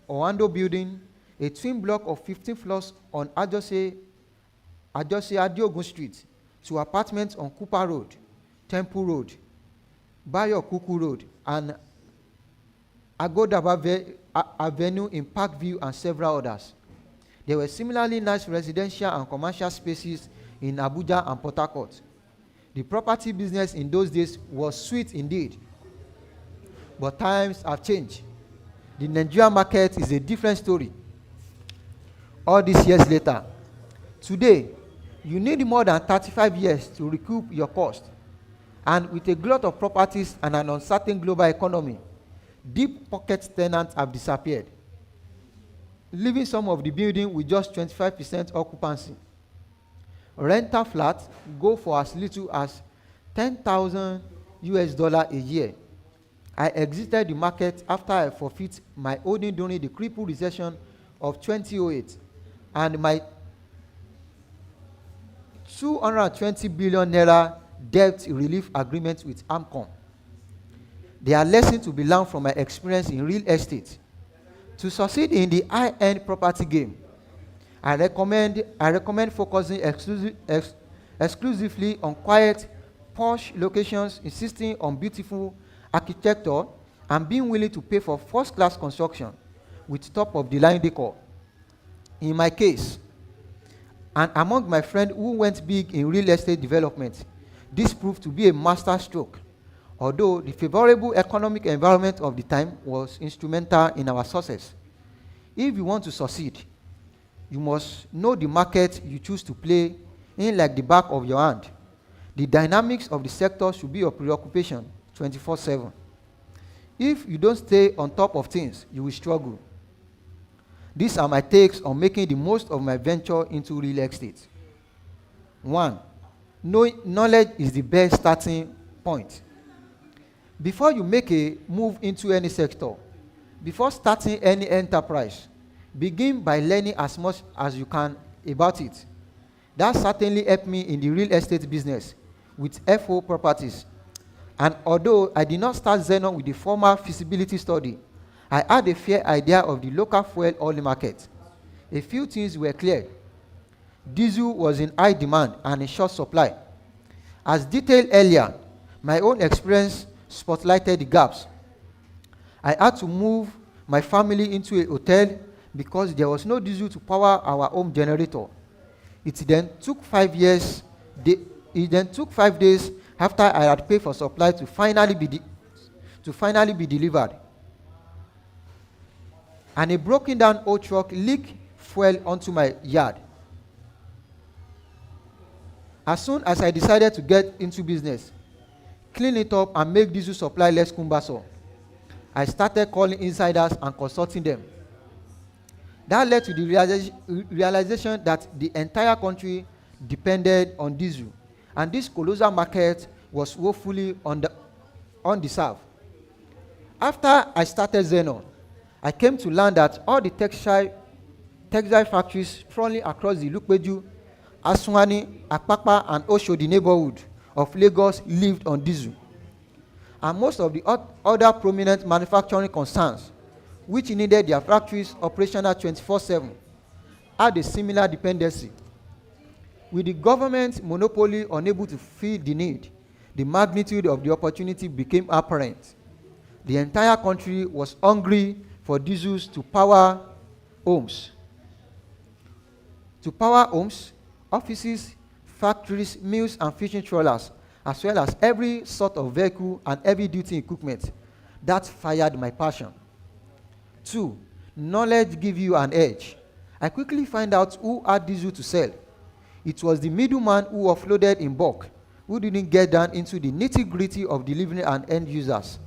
Owando Building, a twin block of 15 floors on Adjose Adiogun Street, to apartments on Cooper Road, Temple Road, Bayo Kuku Road, and Agodaba Avenue in Parkview, and several others. There were similarly nice residential and commercial spaces in Abuja and Port Harcourt. The property business in those days was sweet indeed. But times have changed. The Nigerian market is a different story. All these years later, today, you need more than 35 years to recoup your cost. And with a glut of properties and an uncertain global economy, deep pocket tenants have disappeared, leaving some of the building with just 25% occupancy. Rental flats go for as little as $10,000 a year. I exited the market after I forfeit my holding during the crippled recession of 2008 and my 220 billion naira debt relief agreement with AMCON. There are lessons to be learned from my experience in real estate. To succeed in the high-end property game, I recommend focusing exclusively on quiet, posh locations, insisting on beautiful architecture, and being willing to pay for first-class construction with top-of-the-line decor. In my case, and among my friends who went big in real estate development, this proved to be a master stroke, although the favorable economic environment of the time was instrumental in our success. If you want to succeed, you must know the market you choose to play in like the back of your hand. The dynamics of the sector should be your preoccupation 24/7. If you don't stay on top of things, you will struggle. These are my takes on making the most of my venture into real estate. 1. Knowledge is the best starting point. Before you make a move into any sector, before starting any enterprise, begin by learning as much as you can about it. That certainly helped me in the real estate business with FO Properties. And although I did not start Xenon with the formal feasibility study, I had a fair idea of the local fuel oil market. A few things were clear. Diesel was in high demand and in short supply. As detailed earlier, my own experience spotlighted the gaps. I had to move my family into a hotel because there was no diesel to power our home generator. It then took 5 days after I had paid for supply to finally be delivered. And a broken down old truck leaked fuel onto my yard. As soon as I decided to get into business, clean it up and make diesel supply less cumbersome, I started calling insiders and consulting them. That led to the realization that the entire country depended on diesel, and this colossal market was woefully undeserved. After I started Xenon, I came to learn that all the textile factories sprawling across the Lukpeju, Aswani, Apapa, and Oshodi neighborhood of Lagos lived on diesel. And most of the other prominent manufacturing concerns, which needed their factories operational 24/7, had a similar dependency. With the government monopoly unable to fill the need, the magnitude of the opportunity became apparent. The entire country was hungry for diesels to power homes. To power homes, offices, factories, mills, and fishing trawlers, as well as every sort of vehicle and heavy-duty equipment. That fired my passion. 2. Knowledge gives you an edge. I quickly find out who had diesel to sell. It was the middleman who offloaded in bulk, who didn't get down into the nitty-gritty of delivering and end users.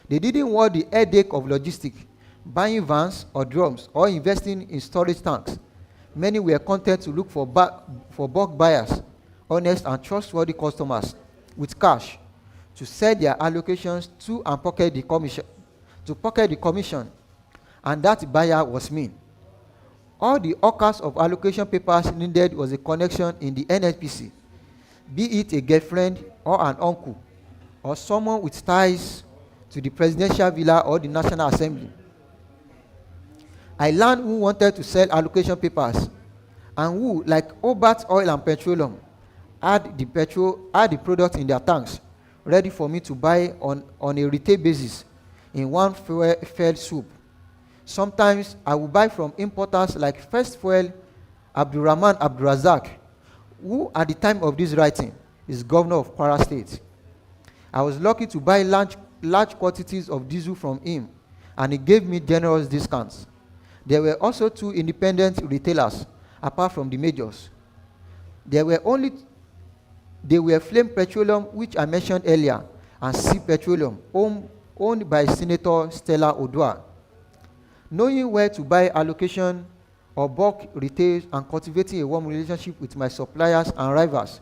They didn't want the headache of logistics, buying vans or drums, or investing in storage tanks Many were content to look for bulk buyers, honest and trustworthy customers with cash to set their allocations to and pocket the commission, and that buyer was me. All the hawkers of allocation papers needed was a connection in the NNPC, be it a girlfriend or an uncle, or someone with ties to the presidential villa or the National Assembly. I learned who wanted to sell allocation papers and who, like Obert Oil and Petroleum, had the product in their tanks, ready for me to buy on a retail basis in one fell swoop. Sometimes I would buy from importers like First Fuel Abdurrahman Abdurazak, who at the time of this writing is governor of Kwara State. I was lucky to buy large quantities of diesel from him, and he gave me generous discounts. There were also 2 independent retailers, apart from the majors. They were Flame Petroleum, which I mentioned earlier, and Sea Petroleum, owned by Senator Stella Odua. Knowing where to buy allocation or bulk retail and cultivating a warm relationship with my suppliers and rivals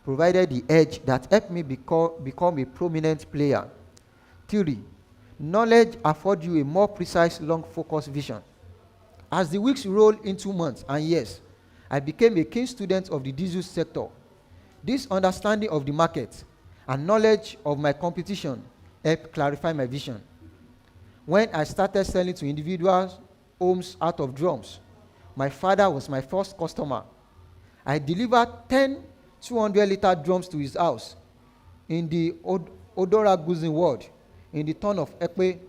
provided the edge that helped me become a prominent player. 3. Knowledge affords you a more precise, long-focused vision. As the weeks rolled into months and years, I became a keen student of the diesel sector. This understanding of the market and knowledge of my competition helped clarify my vision. When I started selling to individuals' homes out of drums, my father was my first customer. I delivered 10 200-liter drums to his house in the Odora Guzin ward in the town of Ekpe.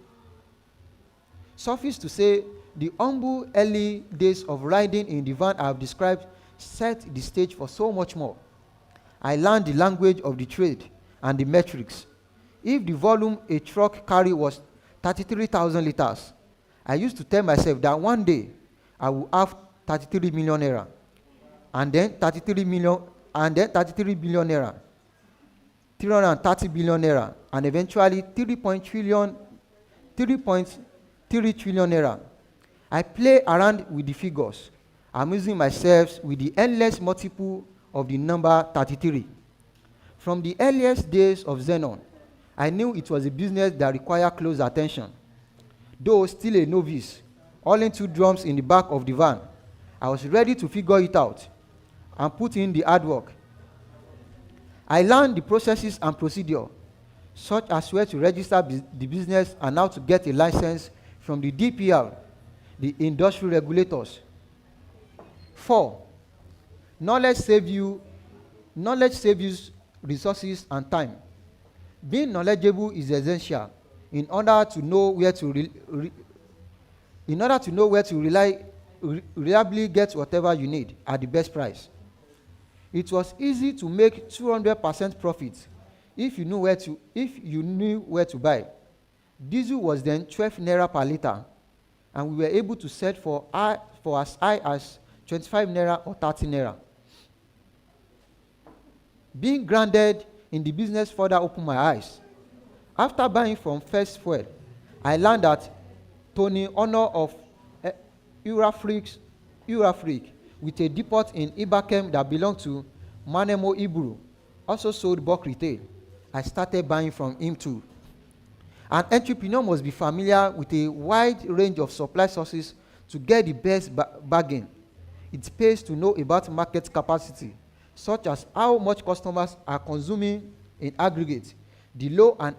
Suffice to say, the humble early days of riding in the van I have described set the stage for so much more. I learned the language of the trade and the metrics. If the volume a truck carried was 33,000 liters, I used to tell myself that one day I will have 33 million naira, and then 33 billion naira, 330 billion naira, and eventually 3.3 trillion naira. I play around with the figures, amusing myself with the endless multiple of the number 33. From the earliest days of Xenon, I knew it was a business that required close attention. Though still a novice, hauling 2 drums in the back of the van, I was ready to figure it out and put in the hard work. I learned the processes and procedure, such as where to register the business and how to get a license from the DPR, the industry regulators. 4. Knowledge saves you resources and time. Being knowledgeable is essential in order to know where to reliably get whatever you need at the best price. It was easy to make 200% profit if you knew where to buy. Diesel was then 12 naira per liter, and we were able to sell for as high as 25 naira or 30 naira. Being grounded in the business further opened my eyes. After buying from First Fuel, I learned that Tony Honor of Eurafric, with a depot in Ibakem that belonged to Manemo Iburu, also sold bulk retail. I started buying from him too. An entrepreneur must be familiar with a wide range of supply sources to get the best bargain. It pays to know about market capacity, such as how much customers are consuming in aggregate, the low and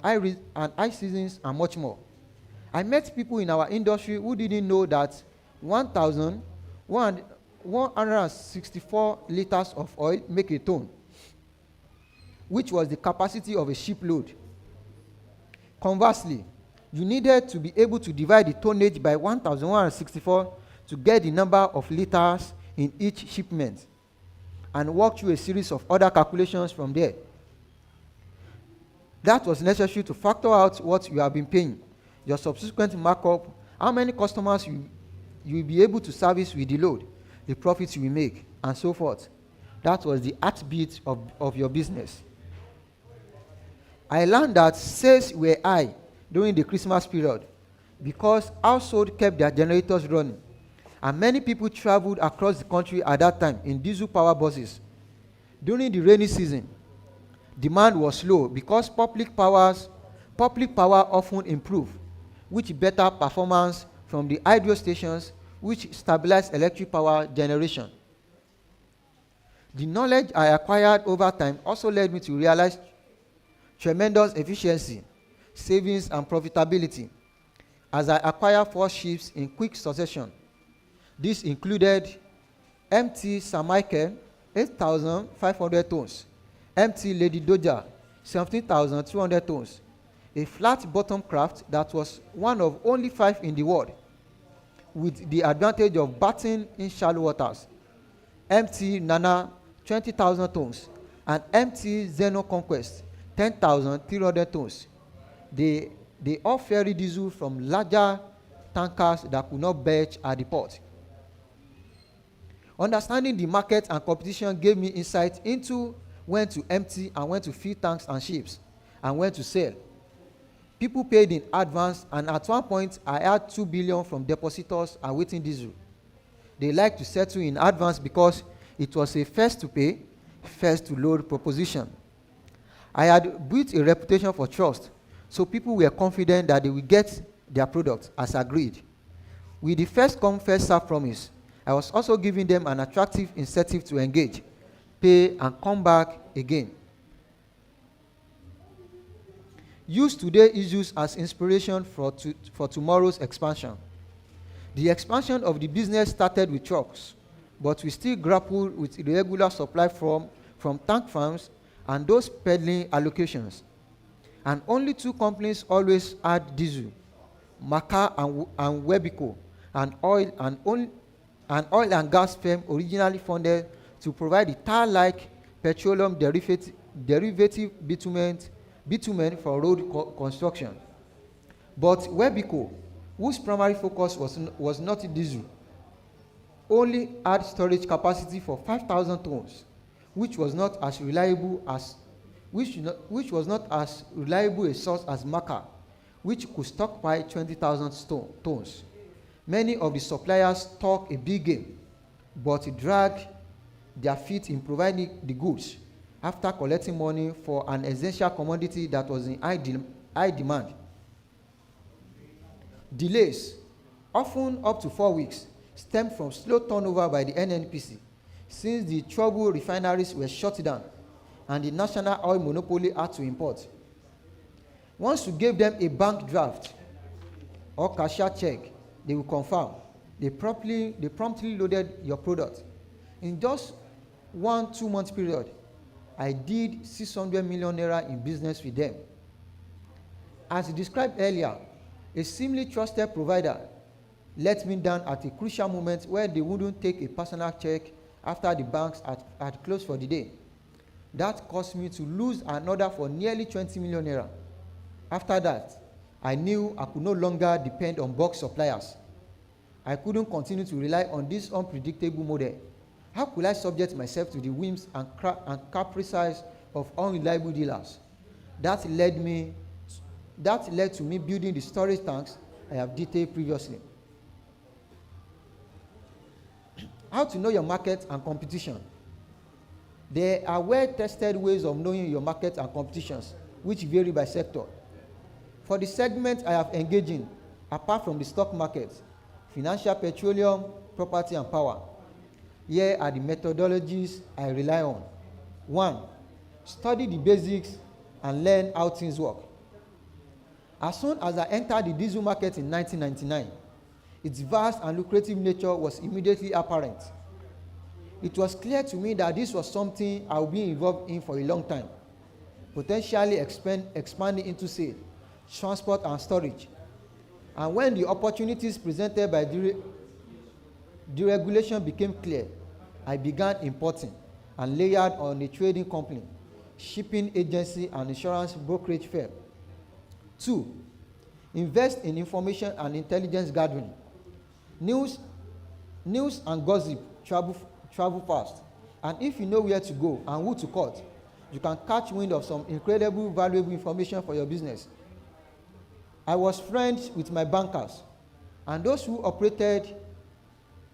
high seasons, and much more. I met people in our industry who didn't know that 1,164 liters of oil make a ton, which was the capacity of a shipload. Conversely, you needed to be able to divide the tonnage by 1,164 to get the number of liters in each shipment, and work through a series of other calculations from there. That was necessary to factor out what you have been paying, your subsequent markup, how many customers you will be able to service with the load, the profits you will make, and so forth. That was the heartbeat of your business. I learned that sales were high during the Christmas period because households kept their generators running, and many people traveled across the country at that time in diesel-powered buses. During the rainy season, demand was low because public power often improved, which better performance from the hydro stations, which stabilized electric power generation. The knowledge I acquired over time also led me to realize tremendous efficiency, savings, and profitability as I acquired 4 ships in quick succession. This included MT Sir Michael, 8,500 tons, MT Lady Doja, 17,200 tons, a flat-bottom craft that was one of only 5 in the world, with the advantage of batting in shallow waters, MT Nana, 20,000 tons, and MT Zeno Conquest, 10,300 tons. They all ferry diesel from larger tankers that could not berth at the port. Understanding the market and competition gave me insight into when to empty and when to fill tanks and ships, and when to sell. People paid in advance, and at one point, I had 2 billion from depositors awaiting diesel. They like to settle in advance because it was a first to pay, first to load proposition. I had built a reputation for trust, so people were confident that they would get their product as agreed. With the first come, first serve promise, I was also giving them an attractive incentive to engage, pay, and come back again. Use today's issues as inspiration for tomorrow's expansion. The expansion of the business started with trucks, but we still grapple with irregular supply from tank farms and those peddling allocations. And only 2 companies always had diesel, Maka and Webico, an oil and gas firm originally funded to provide the tar-like petroleum derivative bitumen for road construction. But Webico, whose primary focus was not diesel, only had storage capacity for 5,000 tons, which was not as reliable a source as Maka, which could stockpile 20,000 tons. Many of the suppliers talk a big game, but drag their feet in providing the goods after collecting money for an essential commodity that was in high demand. Delays, often up to 4 weeks, stemmed from slow turnover by the NNPC, since the troubled refineries were shut down and the national oil monopoly had to import. Once you gave them a bank draft or cashier check, they will confirm. They promptly loaded your product. In just 1-2 month period, I did 600 million naira in business with them. As described earlier, a seemingly trusted provider let me down at a crucial moment where they wouldn't take a personal check after the banks had closed for the day. That caused me to lose an order for nearly 20 million naira. After that, I knew I could no longer depend on bulk suppliers. I couldn't continue to rely on this unpredictable model. How could I subject myself to the whims and caprices of unreliable dealers? That led to me building the storage tanks I have detailed previously. How to know your market and competition. There are well-tested ways of knowing your market and competitions, which vary by sector. For the segment I have engaged in, apart from the stock market, financial, petroleum, property, and power, here are the methodologies I rely on. 1. Study the basics and learn how things work. As soon as I entered the diesel market in 1999, its vast and lucrative nature was immediately apparent. It was clear to me that this was something I would be involved in for a long time, potentially expanding into sale, transport, and storage. And when the opportunities presented by deregulation became clear, I began importing and layered on a trading company, shipping agency, and insurance brokerage firm. 2. Invest in information and intelligence gathering. News and gossip travel fast, and if you know where to go and who to cut, you can catch wind of some incredible valuable information for your business. I was friends with my bankers and those who operated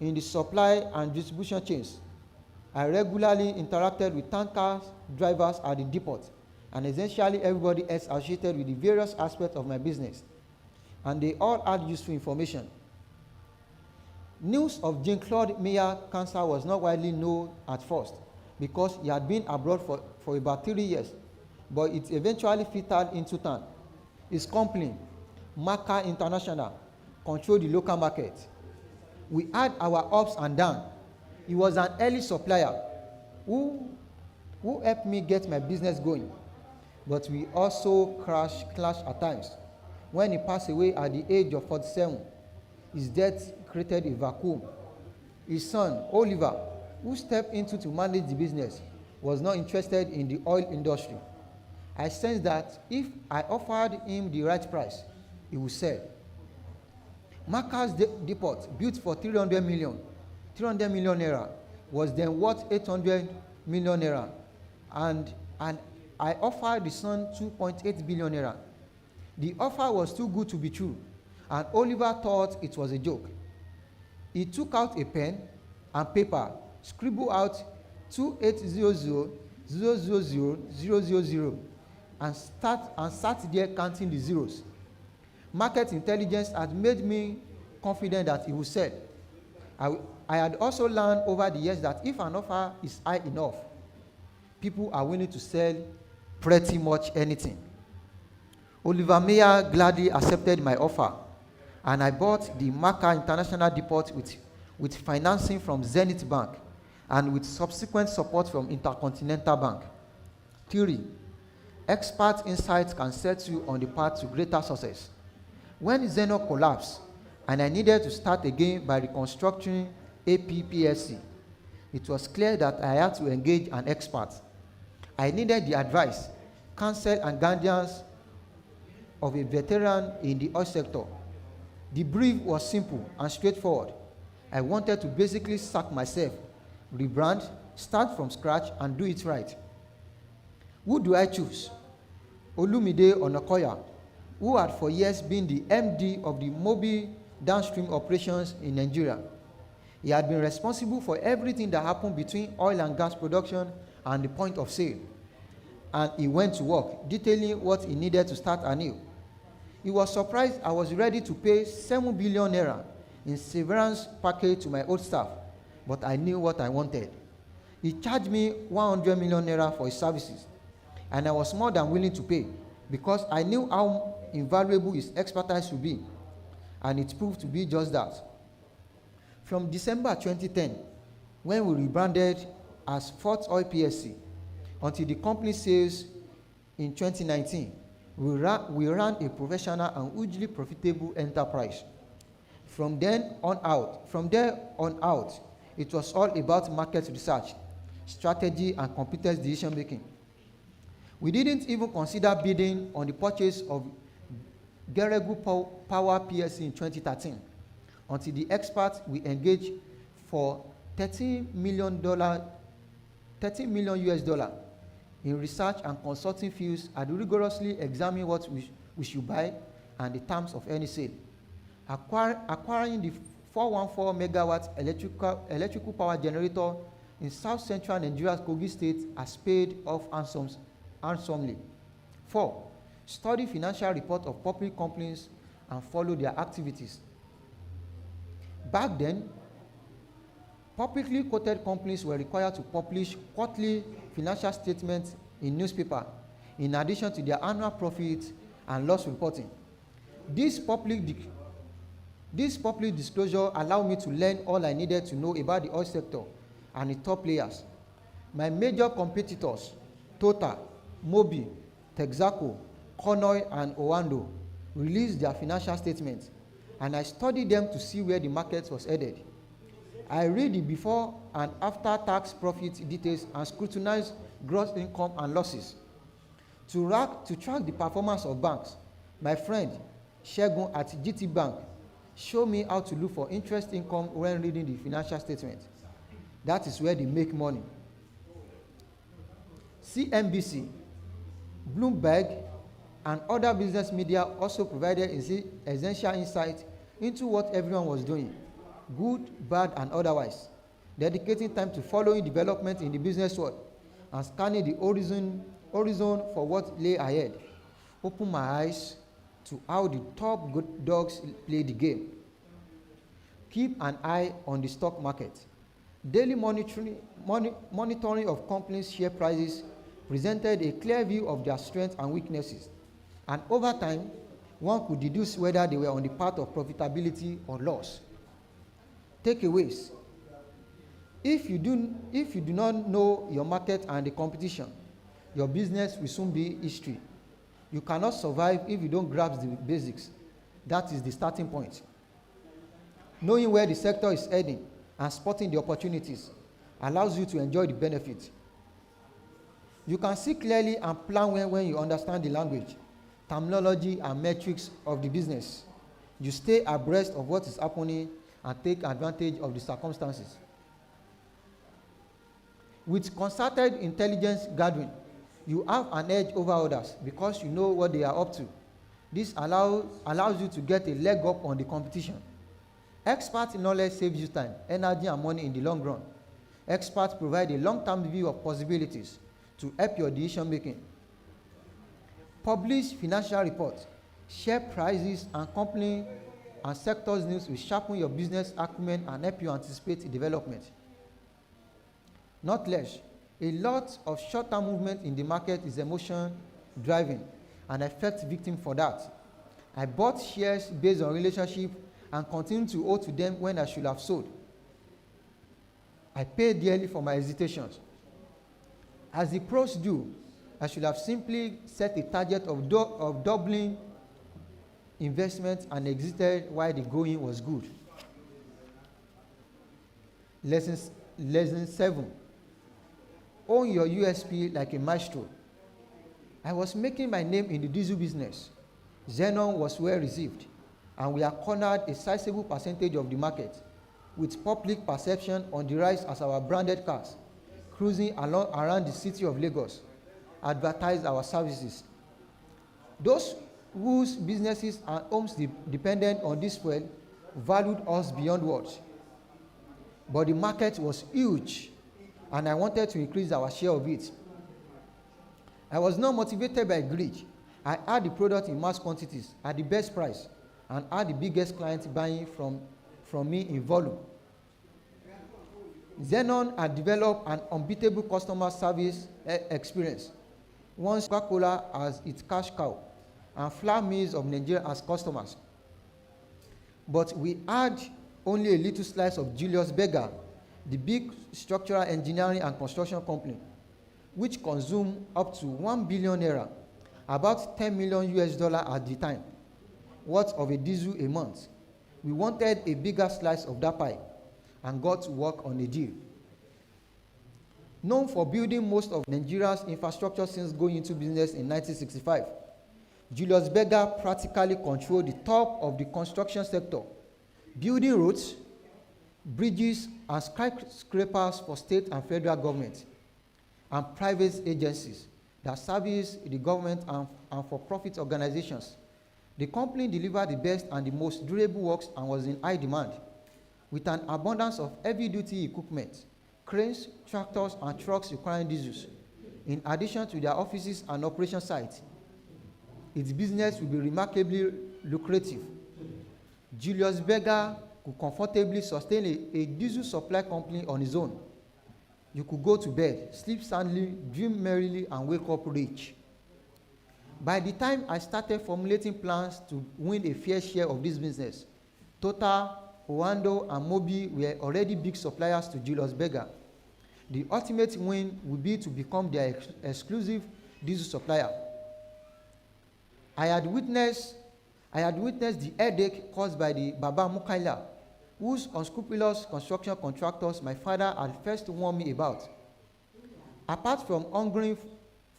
in the supply and distribution chains. I regularly interacted with tanker drivers at the depot and essentially everybody else associated with the various aspects of my business, and they all had useful information. News of Jean-Claude Meyer cancer was not widely known at first because he had been abroad for about 3 years, but it eventually filtered into town. His company, Maca International, controlled the local market. We had our ups and downs. He was an early supplier who helped me get my business going, but we also clashed at times. When he passed away at the age of 47, his death created a vacuum. His son, Oliver, who stepped into to manage the business, was not interested in the oil industry. I sensed that if I offered him the right price, he would sell. Maca's depot, built for 300 million naira, was then worth 800 million naira, and I offered the son 2.8 billion naira. The offer was too good to be true, and Oliver thought it was a joke. He took out a pen and paper, scribbled out 2800,000,000, and sat there counting the zeros. Market intelligence had made me confident that he would sell. I had also learned over the years that if an offer is high enough, people are willing to sell pretty much anything. Oliver Meyer gladly accepted my offer, and I bought the Maca International Depot with financing from Zenith Bank and with subsequent support from Intercontinental Bank. Theory: expert insights can set you on the path to greater success. When Zeno collapsed and I needed to start again by reconstructing APPSC, it was clear that I had to engage an expert. I needed the advice, counsel, and guidance of a veteran in the oil sector. The brief was simple and straightforward. I wanted to basically sack myself, rebrand, start from scratch, and do it right. Who do I choose? Olumide Onakoya, who had for years been the MD of the Mobi downstream operations in Nigeria. He had been responsible for everything that happened between oil and gas production and the point of sale. And he went to work, detailing what he needed to start anew. He was surprised I was ready to pay 7 billion naira in severance package to my old staff, but I knew what I wanted. He charged me 100 million naira for his services, and I was more than willing to pay because I knew how invaluable his expertise would be, and it proved to be just that. From December 2010, when we rebranded as Fort Oil PSC, until the company sales in 2019, we ran a professional and hugely profitable enterprise. From there on out, it was all about market research, strategy, and competent decision making. We didn't even consider bidding on the purchase of Geregu Power PSC in 2013, until the experts we engaged for $13 million US in research and consulting fees had rigorously examined what we should buy and the terms of any sale. Acquiring the 414 megawatt electrical power generator in South Central Nigeria's Kogi State has paid off handsomely. 4. Study financial report of public companies and follow their activities. Back then, publicly quoted companies were required to publish quarterly financial statements in newspaper, in addition to their annual profit and loss reporting. This public disclosure allowed me to learn all I needed to know about the oil sector and the top players. My major competitors, Total, Mobi, Texaco, Conoy, and Owando, released their financial statements, and I studied them to see where the market was headed. I read the before and after tax profit details and scrutinized gross income and losses. To track the performance of banks, my friend Shegun at GT Bank showed me how to look for interest income when reading the financial statement. That is where they make money. CNBC, Bloomberg, and other business media also provided essential insight into what everyone was doing. good, bad, and otherwise, dedicating time to following development in the business world and scanning the horizon for what lay ahead, opened my eyes to how the top good dogs play the game. Keep an eye on the stock market. Daily monitoring of companies' share prices presented a clear view of their strengths and weaknesses, and over time, one could deduce whether they were on the path of profitability or loss. Takeaways. If you do not know your market and the competition, your business will soon be history. You cannot survive if you don't grasp the basics. That is the starting point. Knowing where the sector is heading and spotting the opportunities allows you to enjoy the benefits. You can see clearly and plan when you understand the language, terminology, and metrics of the business. You stay abreast of what is happening and take advantage of the circumstances. With concerted intelligence gathering, you have an edge over others because you know what they are up to. This allows you to get a leg up on the competition. Expert knowledge saves you time, energy, and money in the long run. Experts provide a long-term view of possibilities to help your decision making. Publish financial reports, share prices, and company and sectors news will sharpen your business acumen and help you anticipate development. Not less, a lot of short-term movement in the market is emotion-driven, and I felt victim for that. I bought shares based on relationship and continue to owe to them when I should have sold. I paid dearly for my hesitations. As the pros do, I should have simply set a target of doubling investment and exited while the going was good. Lesson 7. Own your USP like a maestro. I was making my name in the diesel business. Xenon was well received, and we have cornered a sizable percentage of the market, with public perception on the rise as our branded cars, cruising around the city of Lagos, advertise our services. Those whose businesses and homes depended on this fuel valued us beyond words. But the market was huge, and I wanted to increase our share of it. I was not motivated by greed. I had the product in mass quantities at the best price and had the biggest clients buying from me in volume. Xenon had developed an unbeatable customer service experience. Once Coca-Cola as its cash cow and flour mills of Nigeria as customers. But we had only a little slice of Julius Berger, the big structural engineering and construction company, which consumed up to 1 billion naira, about $10 million at the time, worth of a diesel a month. We wanted a bigger slice of that pie and got to work on a deal. Known for building most of Nigeria's infrastructure since going into business in 1965, Julius Berger practically controlled the top of the construction sector, building roads, bridges, and skyscrapers for state and federal government and private agencies that service the government and for-profit organizations. The company delivered the best and the most durable works and was in high demand, with an abundance of heavy-duty equipment, cranes, tractors, and trucks requiring diesels, in addition to their offices and operation sites. Its business will be remarkably lucrative. Julius Berger could comfortably sustain a diesel supply company on his own. You could go to bed, sleep soundly, dream merrily, and wake up rich. By the time I started formulating plans to win a fair share of this business, Total, Oando, and Mobi were already big suppliers to Julius Berger. The ultimate win would be to become their exclusive diesel supplier. I had witnessed the headache caused by the Baba Mukaila, whose unscrupulous construction contractors my father had first warned me about. Apart from hungering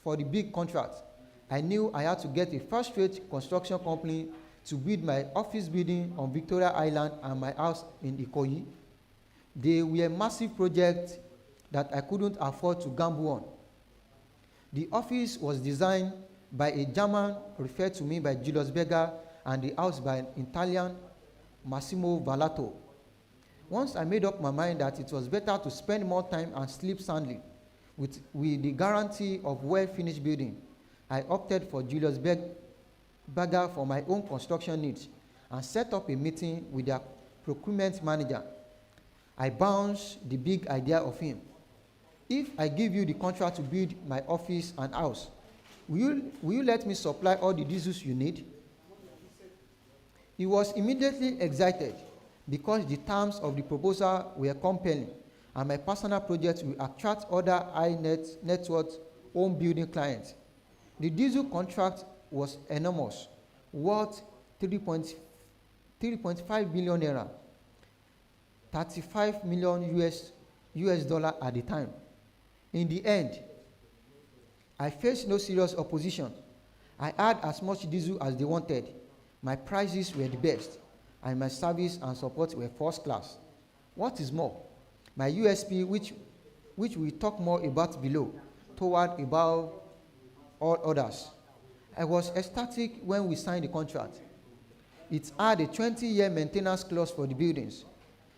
for the big contracts, I knew I had to get a first-rate construction company to build my office building on Victoria Island and my house in Ikoyi. They were massive projects that I couldn't afford to gamble on. The office was designed by a German referred to me by Julius Berger, and the house by an Italian, Massimo Valato. Once I made up my mind that it was better to spend more time and sleep soundly with the guarantee of well-finished building, I opted for Julius Berger for my own construction needs and set up a meeting with their procurement manager. I bounced the big idea of him. If I give you the contract to build my office and house, will you let me supply all the diesels you need? He was immediately excited because the terms of the proposal were compelling, and my personal project will attract other high net worth home building clients. The diesel contract was enormous, worth 3.5 billion naira, 35 million US dollar at the time. In the end, I faced no serious opposition. I had as much diesel as they wanted. My prices were the best, and my service and support were first class. What is more, my USP, which we'll talk more about below, toward about all others. I was ecstatic when we signed the contract. It had a 20-year maintenance clause for the buildings.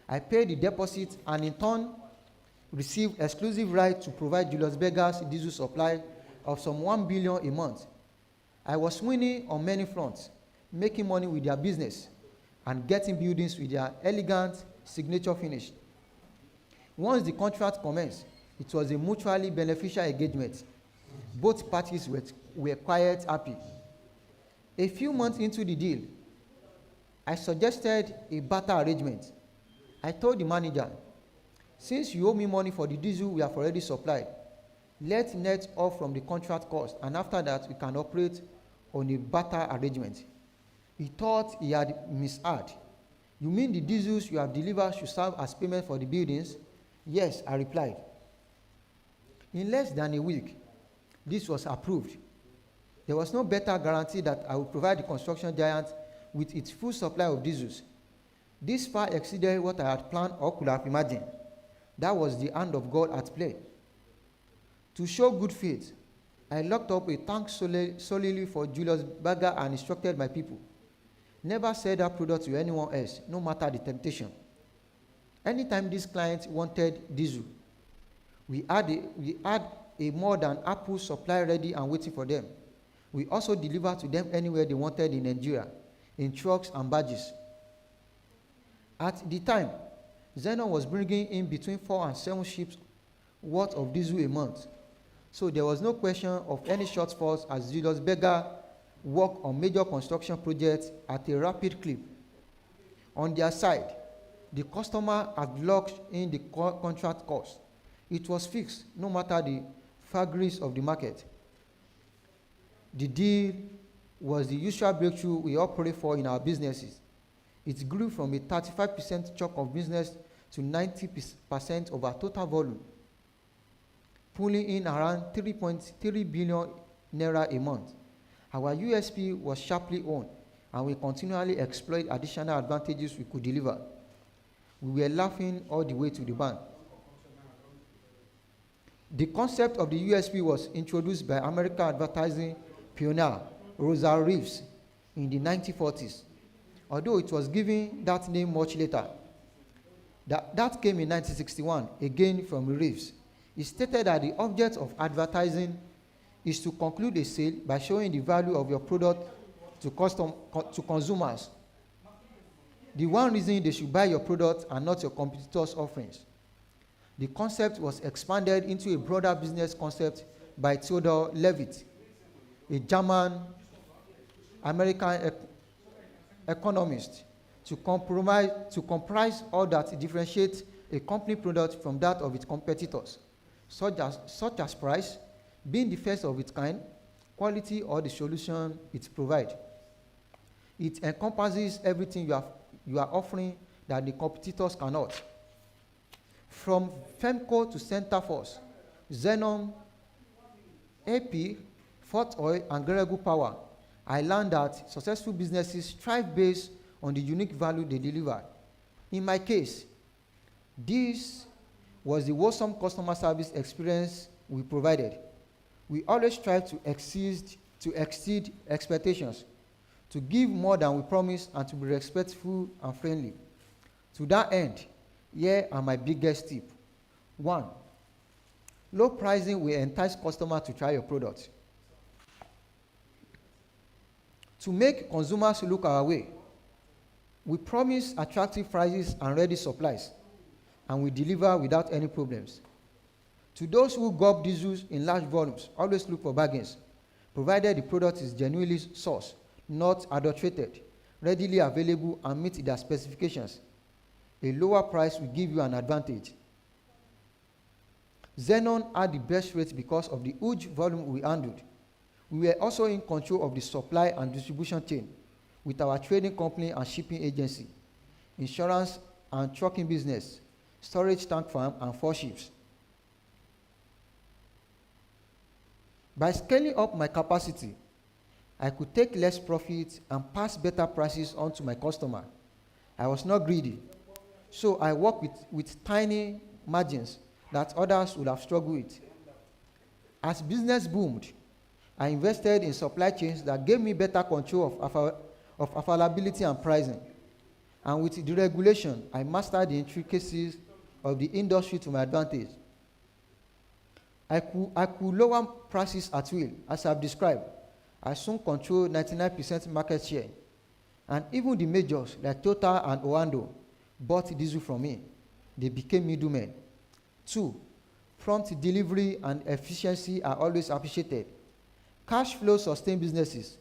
I paid the deposit and in turn received exclusive right to provide Julius Berger's diesel supply of some 1 billion a month. I was winning on many fronts, making money with their business and getting buildings with their elegant signature finish. Once the contract commenced, it was a mutually beneficial engagement. Both parties were quite happy. A few months into the deal, I suggested a barter arrangement. I told the manager, since you owe me money for the diesel we have already supplied, let's net off from the contract cost, and after that we can operate on a barter arrangement. He thought he had misheard. You mean the diesels you have delivered should serve as payment for the buildings? Yes, I replied. In less than a week, this was approved. There was no better guarantee that I would provide the construction giant with its full supply of diesels. This far exceeded what I had planned or could have imagined. That was the hand of God at play. To show good faith, I locked up a tank solely for Julius Berger and instructed my people, never sell that product to anyone else, no matter the temptation. Anytime this client wanted diesel, we had a more than ample supply ready and waiting for them. We also delivered to them anywhere they wanted in Nigeria, in trucks and barges. At the time, Zenon was bringing in between 4 and 7 ships worth of diesel a month. So there was no question of any shortfalls as Julius Berger worked on major construction projects at a rapid clip. On their side, the customer had locked in the contract cost. It was fixed, no matter the vagaries of the market. The deal was the usual breakthrough we all pray for in our businesses. It grew from a 35% chunk of business to 90% of our total volume, pulling in around 3.3 billion naira a month. Our USP was sharply owned, and we continually exploit additional advantages we could deliver. We were laughing all the way to the bank. The concept of the USP was introduced by American advertising pioneer Rosa Reeves in the 1940s, although it was given that name much later. That came in 1961, again from Reeves. He stated that the object of advertising is to conclude a sale by showing the value of your product to consumers. The one reason they should buy your product and not your competitors' offerings. The concept was expanded into a broader business concept by Theodore Levitt, a German American economist, to comprise all that differentiates a company product from that of its competitors, such as price, being the first of its kind, quality, or the solution it provides. It encompasses everything you are offering that the competitors cannot. From Femco to Centerforce, Xenon, AP, Fort Oil, and Gregory Power, I learned that successful businesses thrive based on the unique value they deliver. In my case, this was the wholesome customer service experience we provided. We always strive to exceed expectations, to give more than we promised, and to be respectful and friendly. To that end, Here are my biggest tip. 1. Low pricing will entice customers to try your product. To make consumers look our way, we promise attractive prices and ready supplies, and we deliver without any problems. To those who gob diesels in large volumes, always look for bargains, provided the product is genuinely sourced, not adulterated, readily available, and meet their specifications. A lower price will give you an advantage. Xenon had the best rates because of the huge volume we handled. We were also in control of the supply and distribution chain with our trading company and shipping agency, insurance and trucking business, storage tank farm, and 4 ships. By scaling up my capacity, I could take less profit and pass better prices on to my customer. I was not greedy, so I worked with tiny margins that others would have struggled with. As business boomed, I invested in supply chains that gave me better control of availability and pricing. And with deregulation, I mastered the intricacies of the industry to my advantage. I could lower prices at will, as I've described. I soon controlled 99% market share. And even the majors like Total and Oando bought diesel from me. They became middlemen. 2. Prompt delivery and efficiency are always appreciated. Cash flow sustain businesses.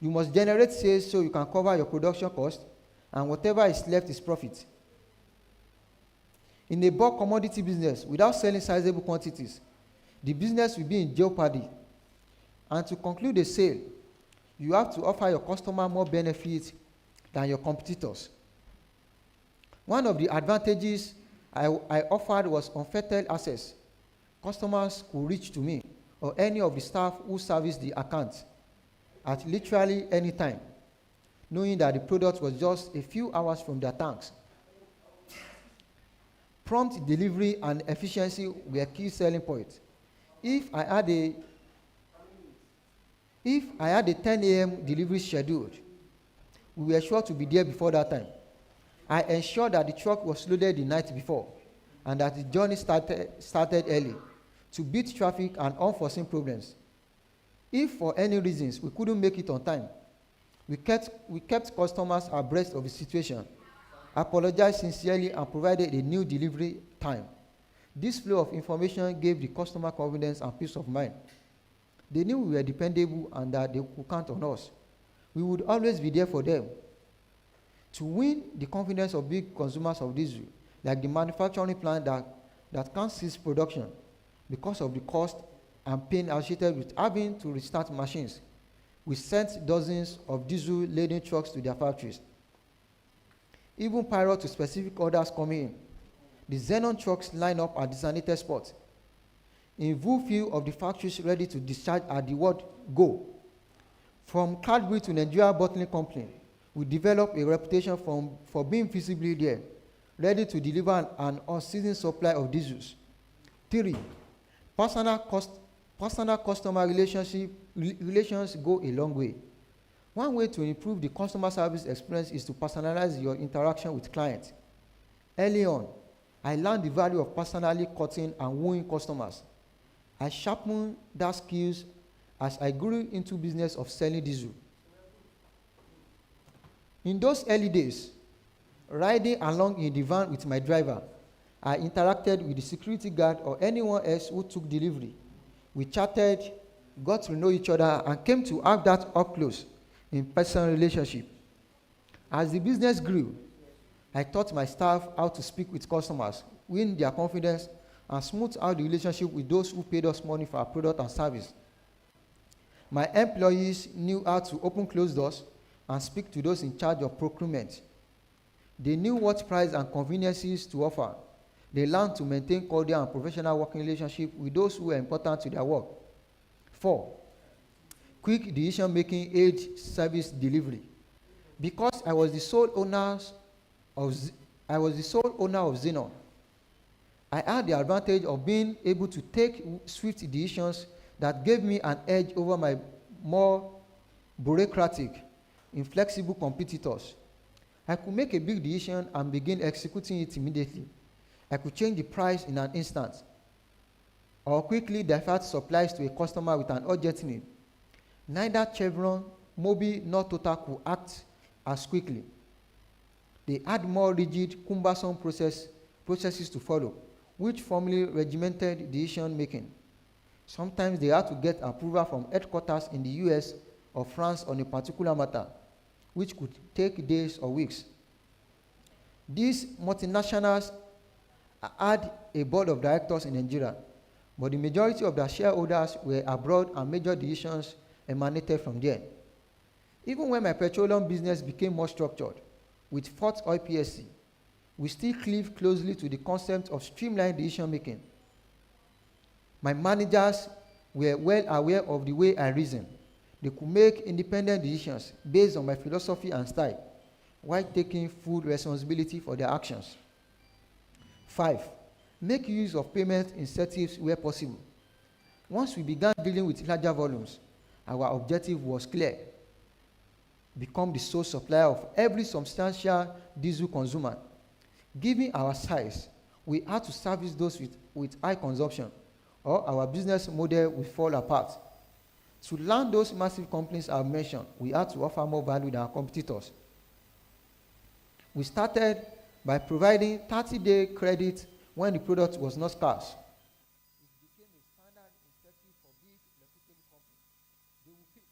You must generate sales so you can cover your production cost, and whatever is left is profit. In a bulk commodity business, without selling sizable quantities, the business will be in jeopardy. And to conclude a sale, you have to offer your customer more benefits than your competitors. One of the advantages I offered was unfettered access. Customers could reach to me or any of the staff who service the account at literally any time, knowing that the product was just a few hours from their tanks. Prompt delivery and efficiency were key selling points. If I had a 10 a.m. delivery scheduled, we were sure to be there before that time. I ensured that the truck was loaded the night before and that the journey started early to beat traffic and unforeseen problems. If for any reasons we couldn't make it on time, we kept customers abreast of the situation, apologized sincerely, and provided a new delivery time. This flow of information gave the customer confidence and peace of mind. They knew we were dependable and that they could count on us. We would always be there for them. To win the confidence of big consumers of diesel, like the manufacturing plant that can't cease production because of the cost and pain associated with having to restart machines, we sent dozens of diesel-laden trucks to their factories. Even prior to specific orders coming in, the Xenon trucks line up at designated spots, in full view of the factories ready to discharge at the word go. From Cadbury to Nigeria Bottling Company, we developed a reputation for being visibly there, ready to deliver an unceasing supply of diesels. 3. Personal customer relations go a long way. One way to improve the customer service experience is to personalize your interaction with clients. Early on, I learned the value of personally courting and wooing customers. I sharpened that skills as I grew into business of selling diesel. In those early days, riding along in the van with my driver, I interacted with the security guard or anyone else who took delivery. We chatted, got to know each other, and came to have that up close in personal relationship. As the business grew, I taught my staff how to speak with customers, win their confidence, and smooth out the relationship with those who paid us money for our product and service. My employees knew how to open closed doors and speak to those in charge of procurement. They knew what price and conveniences to offer. They learned to maintain cordial and professional working relationship with those who were important to their work. 4. Quick decision-making aid service delivery. Because I was the sole owner of Xenon, I had the advantage of being able to take swift decisions that gave me an edge over my more bureaucratic, inflexible competitors. I could make a big decision and begin executing it immediately, I could change the price in an instant, or quickly divert supplies to a customer with an urgent need. Neither Chevron, Mobi, nor Total could act as quickly. They had more rigid, cumbersome processes to follow, which formally regimented decision making. Sometimes they had to get approval from headquarters in the US or France on a particular matter, which could take days or weeks. These multinationals had a board of directors in Nigeria, but the majority of their shareholders were abroad and major decisions emanated from there. Even when my petroleum business became more structured, with Fort Oil PSC, we still cleave closely to the concept of streamlined decision making. My managers were well aware of the way I reason. They could make independent decisions based on my philosophy and style, while taking full responsibility for their actions. 5, make use of payment incentives where possible. Once we began dealing with larger volumes, our objective was clear: become the sole supplier of every substantial diesel consumer. Given our size, we had to service those with high consumption, or our business model will fall apart. To land those massive companies I've mentioned, we had to offer more value than our competitors. We started by providing 30-day credit when the product was not scarce. It became a standard incentive for big, reputable companies. They will pay.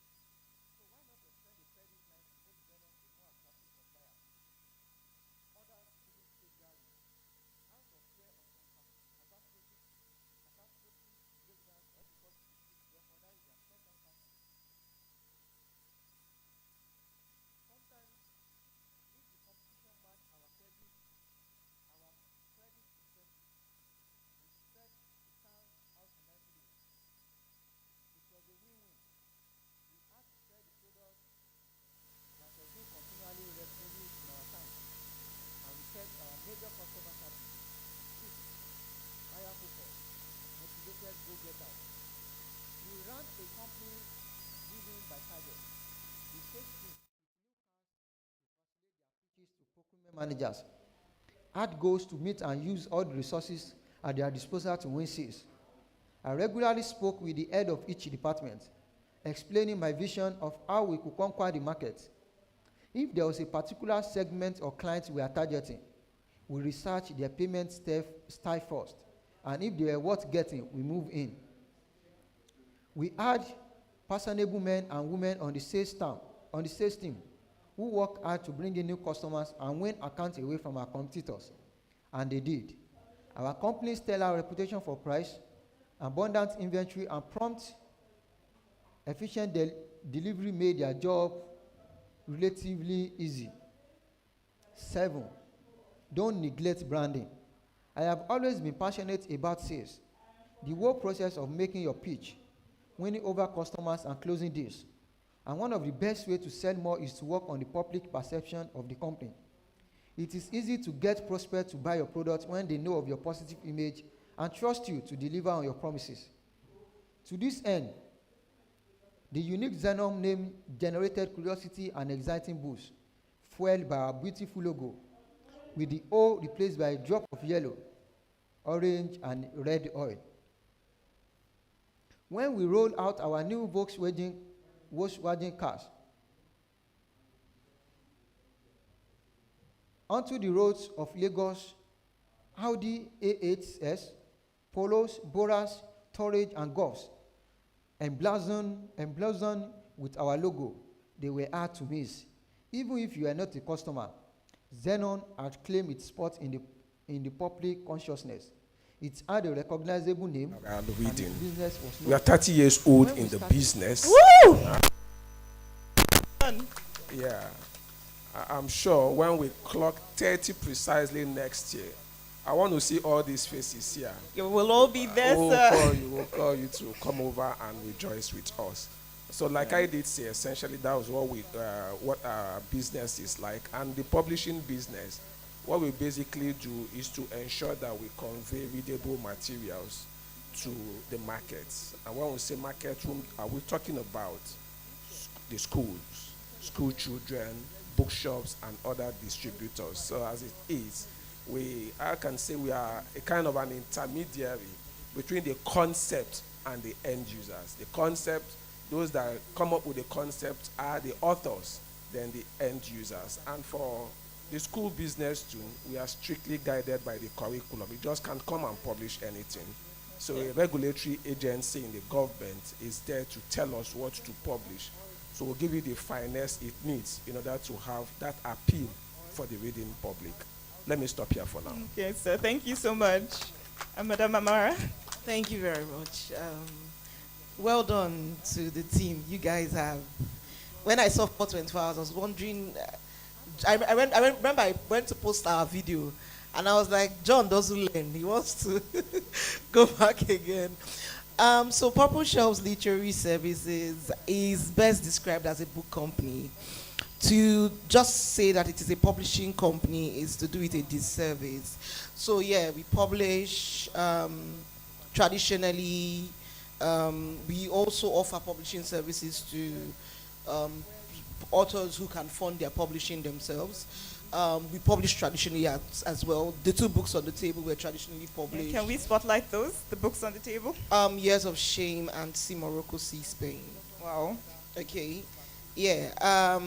So why not extend the credit line to make them a more attractive supplier? Others didn't take that risk. Out of fear of catastrophic breakdowns or because jeopardize their short-term cash flow. Sometimes, if the competition matched our credit incentive, we stretched the time out to 90 days. It was a win-win. We had to sell the product that was being continually replenished in our time, and we kept our major customers happy. Higher focus, motivated go-getters. We ran a company driven by target. The sales team to facilitate their pitches to procurement managers, had goals to meet and use all the resources at their disposal to win sales. I regularly spoke with the head of each department, explaining my vision of how we could conquer the market. If there was a particular segment or client we are targeting, we research their payment style first, and if they were worth getting, we move in. We had personable men and women on the sales team who worked hard to bring in new customers and win accounts away from our competitors, and they did. Our company's stellar reputation for price, abundant inventory, and prompt, efficient delivery made their job relatively easy. 7, don't neglect branding. I have always been passionate about sales, the whole process of making your pitch, winning over customers, and closing deals. And one of the best ways to sell more is to work on the public perception of the company. It is easy to get prospects to buy your product when they know of your positive image and trust you to deliver on your promises. To this end, the unique Xenon name generated curiosity and exciting buzz, fueled by our beautiful logo, with the O replaced by a drop of yellow, orange, and red oil. When we rolled out our new Volkswagen cars onto the roads of Lagos, Audi A8s, Polos, Boras, Touareg, and Golfs, emblazoned with our logo, they were hard to miss. Even if you are not a customer, Xenon had claimed its spot in the public consciousness. It had a recognizable name, and the business was we are 30 years old in the business. Woo! Yeah, I'm sure when we clock 30 precisely next year, I want to see all these faces here. You will all be there, sir. We'll call you to come over and rejoice with us. So like I did say, essentially that was what our business is like. And the publishing business, what we basically do is to ensure that we convey readable materials to the markets. And when we say market, whom are we talking about? The schools, school children, bookshops, and other distributors. So as it is, I can say we are a kind of an intermediary between the concept and the end users. The concept, those that come up with the concept are the authors, then the end users. And for the school business too, we are strictly guided by the curriculum. We just can't come and publish anything. So a regulatory agency in the government is there to tell us what to publish. So we'll give you the finesse it needs in order to have that appeal for the reading public. Let me stop here for now. Okay, so thank you so much. Madam Amara. Thank you very much. Well done to the team. You guys have. When I saw 424 hours, I was wondering. Remember I went to post our video, and I was like, John doesn't learn. He wants to go back again. So Purple Shelves Literary Services is best described as a book company. To just say that it is a publishing company is to do it a disservice. So yeah, we publish traditionally. We also offer publishing services to authors who can fund their publishing themselves. We publish traditionally as well. The two books on the table were traditionally published. Can we spotlight those, the books on the table? Years of Shame and See Morocco, See Spain. Wow. Okay. Yeah.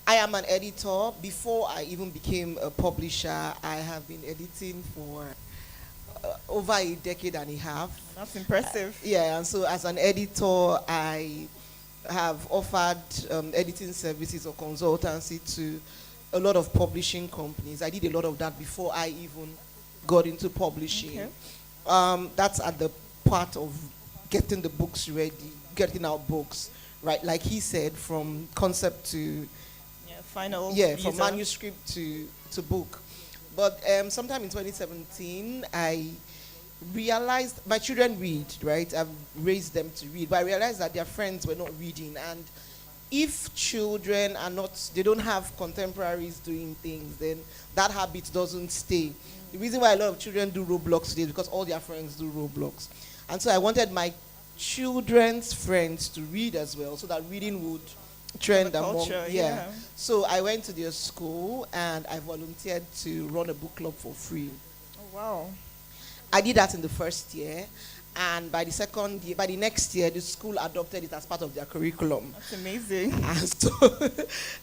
I am an editor. Before I even became a publisher, I have been editing for over a decade and a half. That's impressive. Yeah, and so as an editor, I have offered editing services or consultancy to a lot of publishing companies. I did a lot of that before I even got into publishing. Okay. That's at the part of getting the books ready, getting our books, right? Like he said, from concept to final. Yeah, from manuscript to book. But sometime in 2017, I realized my children read, right? I've raised them to read, but I realized that their friends were not reading. And if children are not, they don't have contemporaries doing things, then that habit doesn't stay. The reason why a lot of children do Roblox today is because all their friends do Roblox. And so I wanted my children's friends to read as well, so that reading would trend among, yeah. So I went to their school and I volunteered to run a book club for free. Oh, wow. I did that in the first year, and by the second year, by the next year, the school adopted it as part of their curriculum. That's amazing. And so,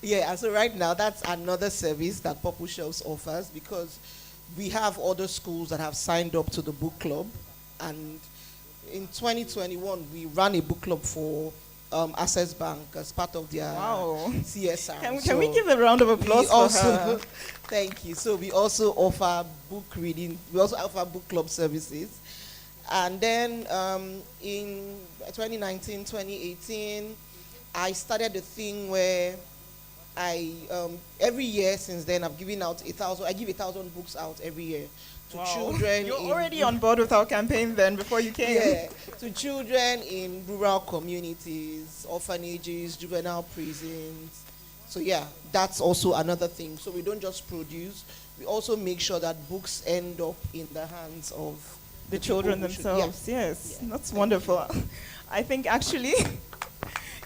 yeah, and so right now that's another service that Purple Shelves offers, because we have other schools that have signed up to the book club, and in 2021 we ran a book club for Access Bank as part of their CSR. Can we give a round of applause for her? Thank you. So we also offer book reading. We also offer book club services. And then in 2019, 2018, I started a thing where I, every year since then, I've given out 1,000, I give 1,000 books out every year to children. You're already on board with our campaign then, before you came. Yeah, to children in rural communities, orphanages, juvenile prisons. So yeah, that's also another thing. So we don't just produce, we also make sure that books end up in the hands of the children themselves. Yes, that's wonderful. I think actually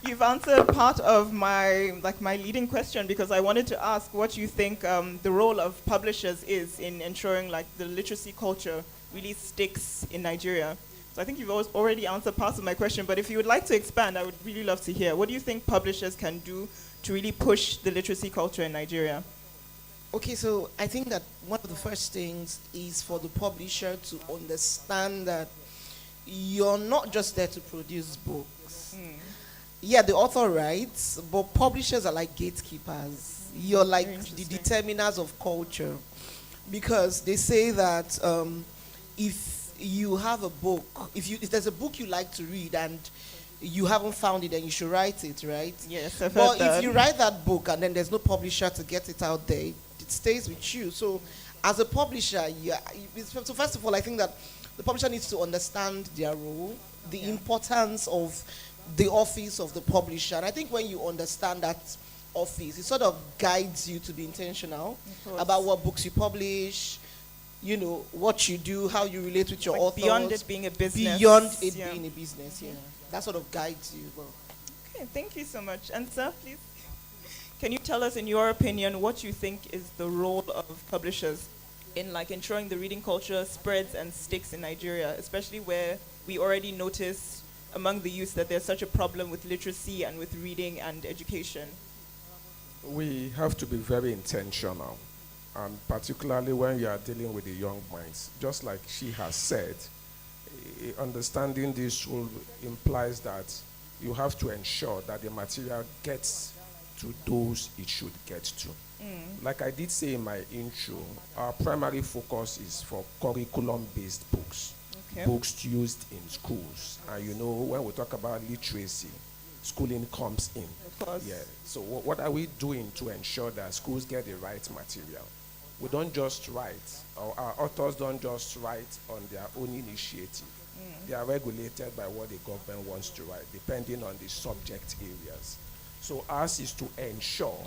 you've answered part of my leading question, because I wanted to ask what you think the role of publishers is in ensuring the literacy culture really sticks in Nigeria. So I think you've already answered parts of my question, but if you would like to expand, I would really love to hear. What do you think publishers can do to really push the literacy culture in Nigeria? Okay, so I think that one of the first things is for the publisher to understand that you're not just there to produce books. Yeah, the author writes, but publishers are like gatekeepers. You're like the determiners of culture. Because they say that if you have a book, if there's a book you like to read and you haven't found it, then you should write it, right? Yes, I've but heard that. if you write that book and then there's no publisher to get it out there, it stays with you. So as a publisher, so first of all, I think that the publisher needs to understand their role, the importance of the office of the publisher. And I think when you understand that office, it sort of guides you to be intentional about what books you publish, you know, what you do, how you relate with your authors. Beyond it being a business. Beyond it being a business, yeah. That sort of guides you. Well. Okay, thank you so much. And sir, please. Can you tell us, in your opinion, what you think is the role of publishers in ensuring the reading culture spreads and sticks in Nigeria, especially where we already notice among the youth that there's such a problem with literacy and with reading and education? We have to be very intentional, and particularly when you are dealing with the young minds. Just like she has said, understanding this rule implies that you have to ensure that the material gets to those it should get to. Like I did say in my intro, our primary focus is for curriculum-based books, books used in schools. And when we talk about literacy, schooling comes in. Of course. Yeah. So what are we doing to ensure that schools get the right material? We don't just write, or our authors don't just write on their own initiative. They are regulated by what the government wants to write, depending on the subject areas. So ours is to ensure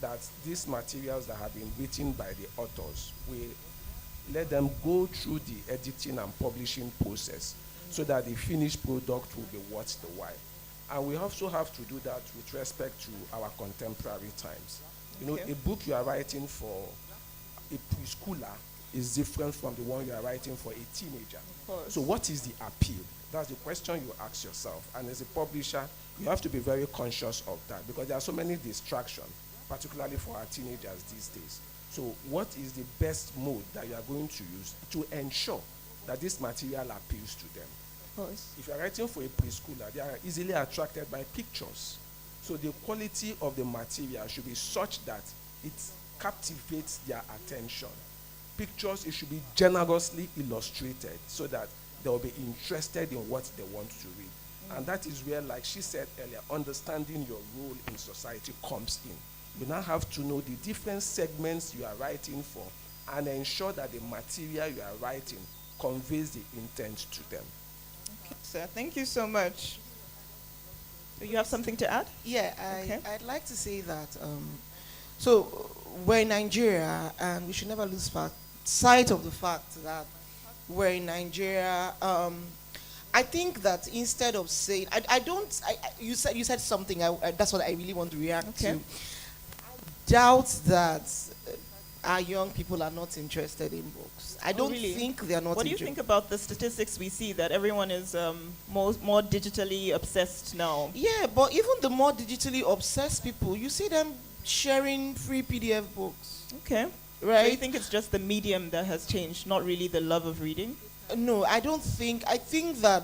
that these materials that have been written by the authors, we let them go through the editing and publishing process so that the finished product will be worth the while. And we also have to do that with respect to our contemporary times. A book you are writing for a preschooler is different from the one you are writing for a teenager. So what is the appeal? That's the question you ask yourself. And as a publisher, you have to be very conscious of that, because there are so many distractions, particularly for our teenagers these days. So what is the best mode that you are going to use to ensure that this material appeals to them? If you are writing for a preschooler, they are easily attracted by pictures. So the quality of the material should be such that it captivates their attention. Pictures, it should be generously illustrated so that they will be interested in what they want to read. And that is where, like she said earlier, understanding your role in society comes in. You now have to know the different segments you are writing for and ensure that the material you are writing conveys the intent to them. Okay, sir. Thank you so much. Do you have something to add? Yeah, I'd like to say that, so we're in Nigeria, and we should never lose sight of the fact that we're in Nigeria. I think that instead of saying, you said something, that's what I really want to react to. I doubt that our young people are not interested in books. I don't think they are not. What do you think about the statistics we see that everyone is more digitally obsessed now? Yeah, but even the more digitally obsessed people, you see them sharing free PDF books. Okay. Right? So you think it's just the medium that has changed, not really the love of reading? No, I don't think. I think that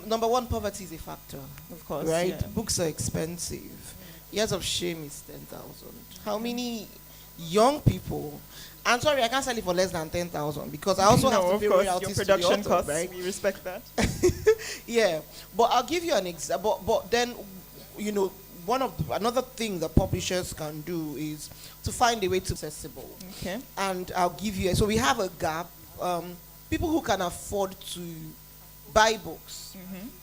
number one, poverty is a factor. Of course. Right? Yeah. Books are expensive. Years of Shame is 10,000. How many young people? I'm sorry, I can't sell it for less than 10,000 because I also have to pay royalties your production to the author, costs. right? We respect that. Yeah, but I'll give you an example. But then, another thing that publishers can do is to find a way to accessible. Okay. And I'll give you. So we have a gap. People who can afford to buy books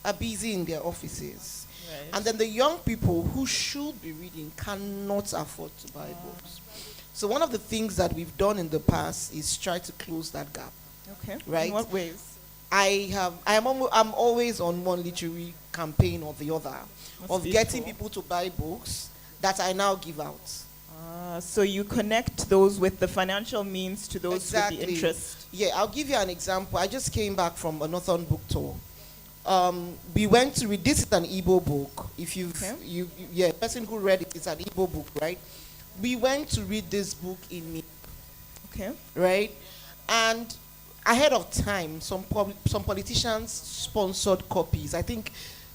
are busy in their offices. Right. And then the young people who should be reading cannot afford to buy books. So one of the things that we've done in the past is try to close that gap. Okay. Right? In what ways? I'm always on one literary campaign or the other of getting people to buy books that I now give out. So you connect those with the financial means to those with the interest. Yeah, I'll give you an example. I just came back from a Northern book tour. We went to read, this is an Igbo book. If the person who read it is an Igbo book, right? We went to read this book in me. Okay. Right? And ahead of time, some politicians sponsored copies. I think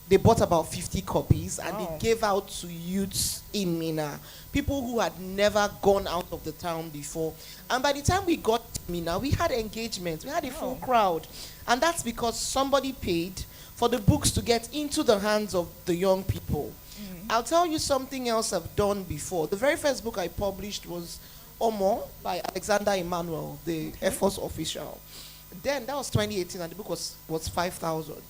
they bought about 50 copies and they gave out to youths in Mina, people who had never gone out of the town before. And by the time we got to Mina, we had engagement, we had a full crowd. And that's because somebody paid for the books to get into the hands of the young people. I'll tell you something else I've done before. The very first book I published was Omo by Alexander Emmanuel, the Air Force official. Then that was 2018 and the book was 5,000.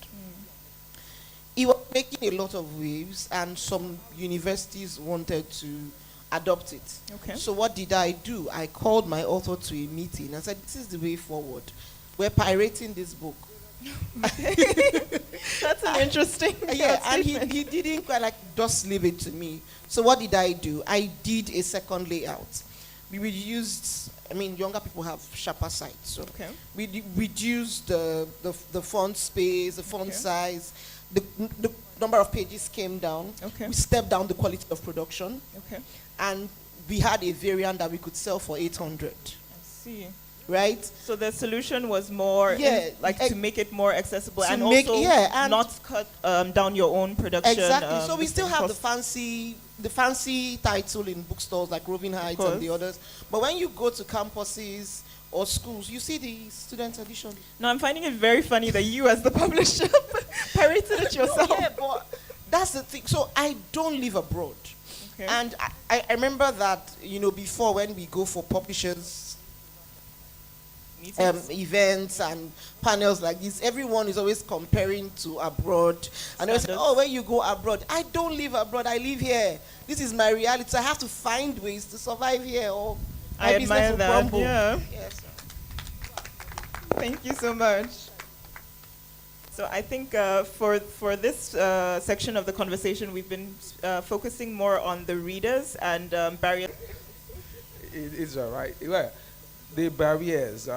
It was making a lot of waves and some universities wanted to adopt it. Okay. So what did I do? I called my author to a meeting and said, this is the way forward. We're pirating this book. That's an interesting Yeah, and statement. he didn't quite like just leave it to me. So what did I do? I did a second layout. We reduced, I mean, younger people have sharper sight, so Okay. we reduced the font space, the font Okay. size, the number of pages came down. Okay. We stepped down the quality of production, Okay. and we had a variant that we could sell for 800, I see. right? So the solution was more Yeah, to make it more accessible to and make- also yeah, and- not cut down your own production. Exactly. So we still have the cost. fancy title in bookstores like Roving Heights and the course. others. But when you go to campuses or schools, you see the student edition. No, I'm finding it very funny that you, as the publisher, pirated it yourself. Yeah, but that's the thing. So I don't live abroad. Okay. And I remember that, before when we go for publishers Meetings. events and panels like this, everyone is always comparing to abroad. And they say, Standards. oh, when you go abroad, I don't live abroad, I live here. This is my reality. I have to find ways to survive here, or my I business admire will that. crumble. Yeah. Yes. Thank you so much. So I think for this section of the conversation, we've been focusing more on the readers and barriers. It's all right. Well, the barriers,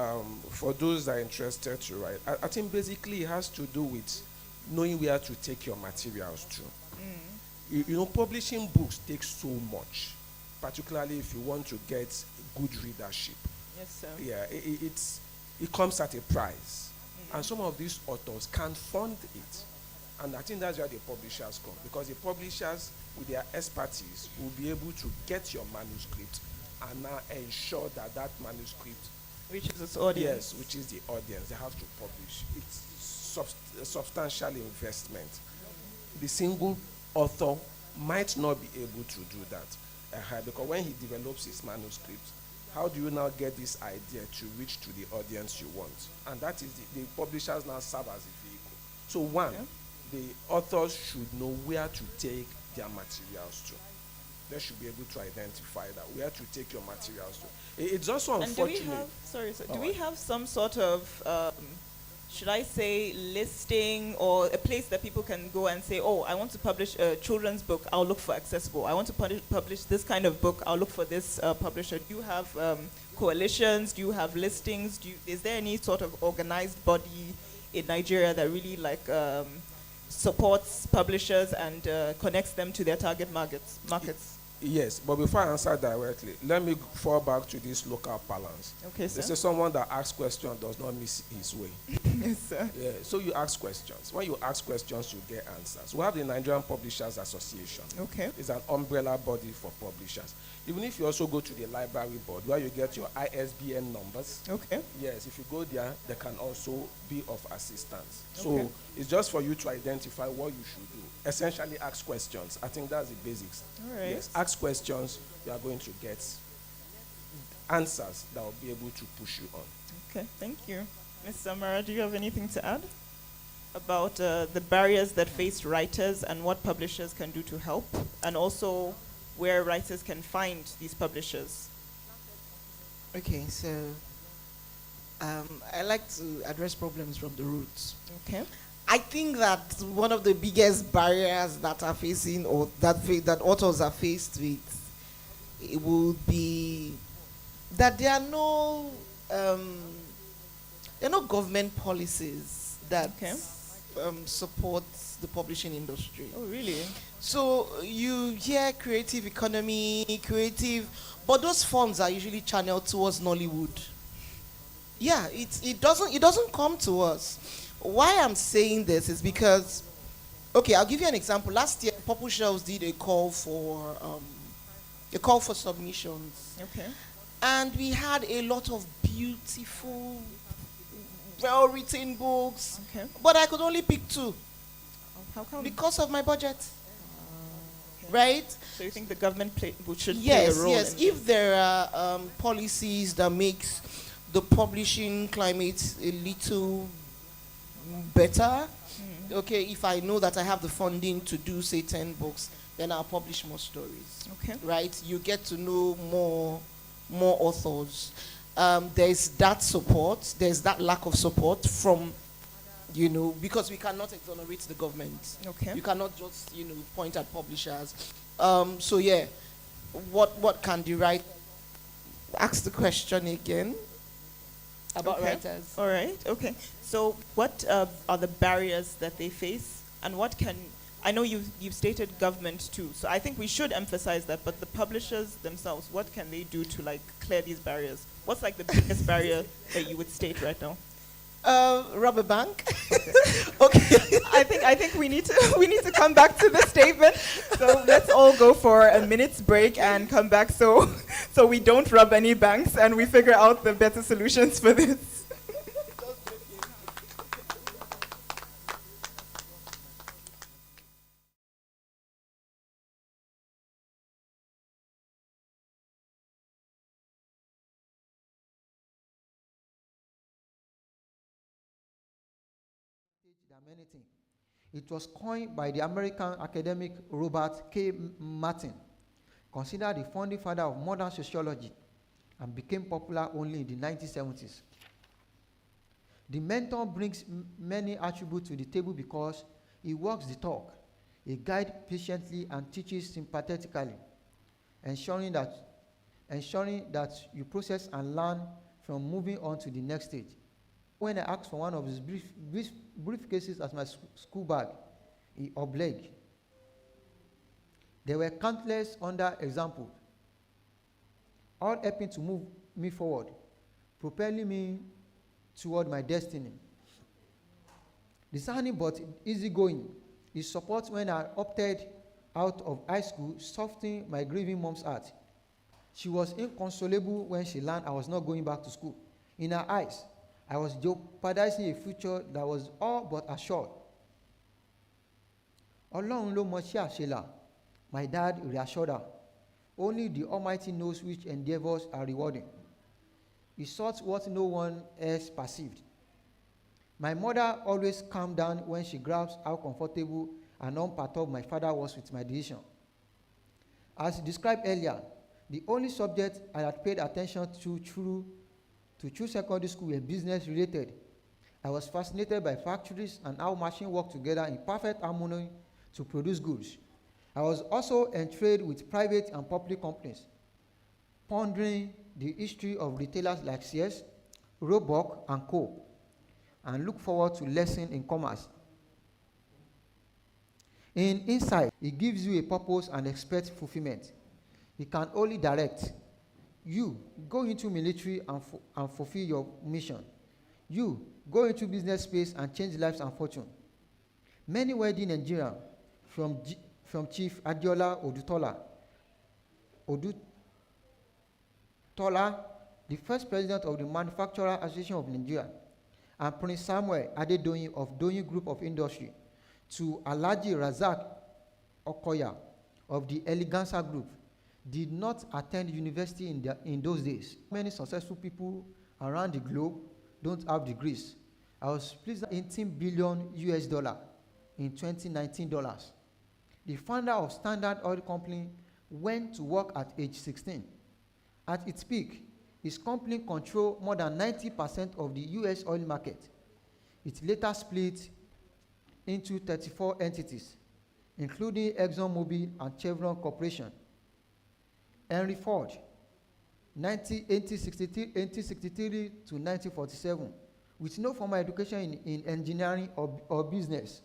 for those that are interested to write, I think basically it has to do with knowing where to take your materials to. Publishing books takes so much, particularly if you want to get good readership. Yes, sir. Yeah, it comes at a price. And some of these authors can't fund it. And I think that's where the publishers come, because the publishers, with their expertise, will be able to get your manuscript and now ensure that that manuscript, Which is its audience. yes, which is the audience, they have to publish. It's a substantial investment. The single author might not be able to do that, because when he develops his manuscript, how do you now get this idea to reach to the audience you want? And that is the publishers now serve as a vehicle. So one, the authors should know where to take their materials to. They should be able to identify that, where to take your materials to. It's also And do we unfortunate. have, do Oh, we have some sort of, should I say, listing or a place that people can go and say, oh, I want to publish a children's book, I'll look for accessible. I want to publish this kind of book, I'll look for this publisher. Do you have coalitions? Do you have listings? Is there any sort of organized body in Nigeria that really supports publishers and connects them to their target markets? Yes, but before I answer directly, let me fall back to this local balance. Okay, They sir. say someone that asks questions does not miss his way. Yes, sir. Yeah, so you ask questions. When you ask questions, you get answers. We have the Nigerian Publishers Association. Okay. It's an umbrella body for publishers. Even if you also go to the library board where you get your ISBN numbers, Okay. yes, if you go there, they can also be of assistance. So Okay. it's just for you to identify what you should do. Essentially, ask questions. I think that's the basics. All right. Yes, ask questions. You are going to get answers that will be able to push you on. Okay, thank you. Ms. Samara, do you have anything to add about the barriers that face writers and what publishers can do to help, and also where writers can find these publishers? Okay, so I like to address problems from the roots. Okay. I think that one of the biggest barriers that are facing, or that authors are faced with, it will be that there are no government policies that Okay. support the publishing industry. Oh, really? So you hear creative economy, but those funds are usually channeled towards Nollywood. Yeah, it doesn't come to us. Why I'm saying this is because, okay, I'll give you an example. Last year, Purple Shelves did a call for submissions, Okay. and we had a lot of beautiful, well-written books, Okay. but I could only pick 2 How come? because of my budget. Right? So you think the government should Yes, play a role yes. in If there are policies that makes the publishing climate a little better, okay, if I know that I have the funding to do, say, 10 books, then I'll publish more stories. Okay. Right? You get to know more authors. There's that support. There's that lack of support from because we cannot exonerate the government. Okay. You cannot just, point at publishers. So yeah, what can the writer ask the question again about Okay. writers? All right. Okay. So, what are the barriers that they face, and what can I know you've stated government too. So I think we should emphasize that. But the publishers themselves, what can they do to like clear these barriers? What's like the biggest barrier that you would state right now? Rob a bank. Okay. I think we need to come back to the statement. So let's all go for a minute's break and come back so we don't rob any banks and we figure out the better solutions for this. Than anything. It was coined by the American academic Robert K. Martin, considered the founding father of modern sociology, and became popular only in the 1970s. The mentor brings many attributes to the table because he walks the talk, he guides patiently and teaches sympathetically, ensuring that you process and learn from moving on to the next stage. When I asked for one of his briefcases as my school bag, he obliged. There were countless other examples, all helping to move me forward, propelling me toward my destiny. Discerning but easygoing, his support when I opted out of high school softened my grieving mom's heart. She was inconsolable when she learned I was not going back to school. In her eyes, I was jeopardizing a future that was all but assured. Ọlọ́run ló mọ ṣé àṣelà, my dad reassured her. Only the Almighty knows which endeavors are rewarding. He sought what no one else perceived. My mother always calmed down when she grasped how comfortable and unperturbed my father was with my decision. As described earlier, the only subject I had paid attention to through secondary school were business related. I was fascinated by factories and how machines work together in perfect harmony to produce goods. I was also intrigued with private and public companies, pondering the history of retailers like Sears, Roebuck, and Co., and look forward to lessons in commerce. In insight, it gives you a purpose and expects fulfillment. It can only direct. You go into military and fulfill your mission. You go into business space and change lives and fortune. Many wealthy Nigerians, from Chief Adiola Odutola, the first president of the Manufacturer Association of Nigeria, and Prince Samuel Adedoyin of Doyin Group of Industry, to Alhaji Razak Okoya of the Eleganza Group, did not attend university in those days. Many successful people around the globe don't have degrees. I was pleased at $18 billion in 2019 dollars. The founder of Standard Oil Company went to work at age 16. At its peak, his company controlled more than 90% of the US oil market. It later split into 34 entities, including ExxonMobil and Chevron Corporation. Henry Ford, 1863 to 1947, with no formal education in engineering or business,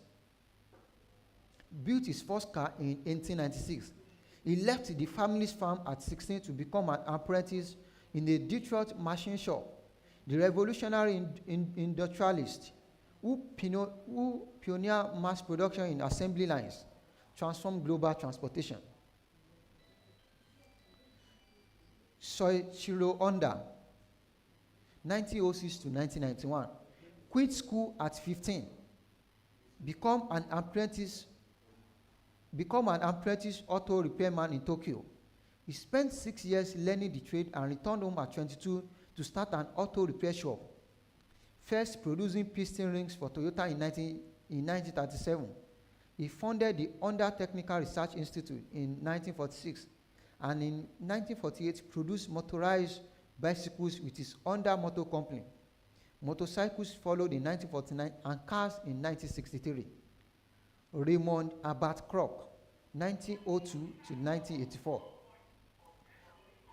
built his first car in 1896. He left the family's farm at 16 to become an apprentice in a Detroit machine shop. The revolutionary industrialist who pioneered mass production in assembly lines, transformed global transportation. Soichiro Honda, 1906 to 1991, quit school at 15, become an apprentice auto repairman in Tokyo. He spent 6 years learning the trade and returned home at 22 to start an auto repair shop, first producing piston rings for Toyota in 1937. He founded the Honda Technical Research Institute in 1946, and in 1948 produced motorized bicycles with his Honda Motor Company. Motorcycles followed in 1949 and cars in 1963. Raymond Abbott Kroc, 1902 to 1984.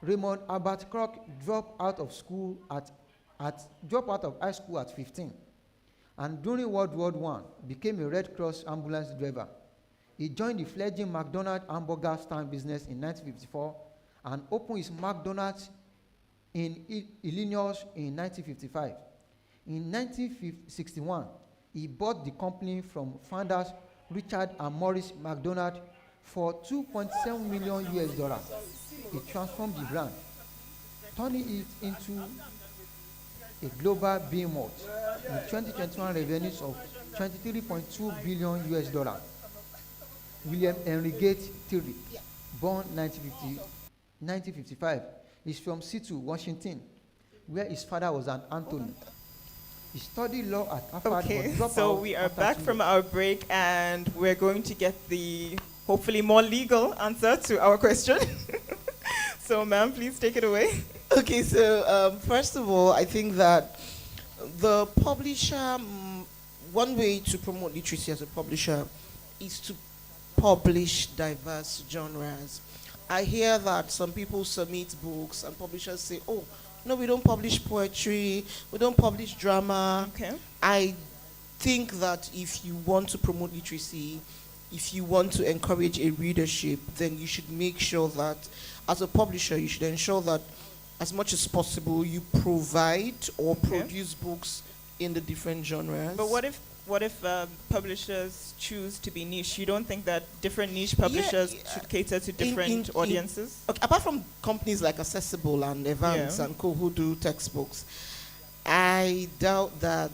Raymond Abbott Kroc dropped out of high school at 15, and during World War I became a Red Cross ambulance driver. He joined the fledgling McDonald's hamburger stand business in 1954 and opened his McDonald's in Illinois in 1955. In 1961, he bought the company from founders Richard and Maurice McDonald for $2.7 million US. He transformed the brand, turning it into a global behemoth with 2021 revenues of $23.2 billion US. William Henry Gates Tillich, born 1955, is from Seattle, Washington, where his father was an attorney. He studied law at Harvard. Okay, so we are back from our break, and we're going to get the hopefully more legal answer to our question. So, ma'am, please take it away. Okay, so first of all, I think that the publisher, one way to promote literacy as a publisher is to publish diverse genres. I hear that some people submit books and publishers say, oh, no, we don't publish poetry, we don't publish drama. Okay. I think that if you want to promote literacy, if you want to encourage a readership, then you should make sure that, as a publisher, you should ensure that as much as possible you provide or produce books in the different genres. But what if publishers choose to be niche? You don't think that different niche publishers should cater to different audiences? Okay, apart from companies like Accessible and Evans and co who do textbooks, I doubt that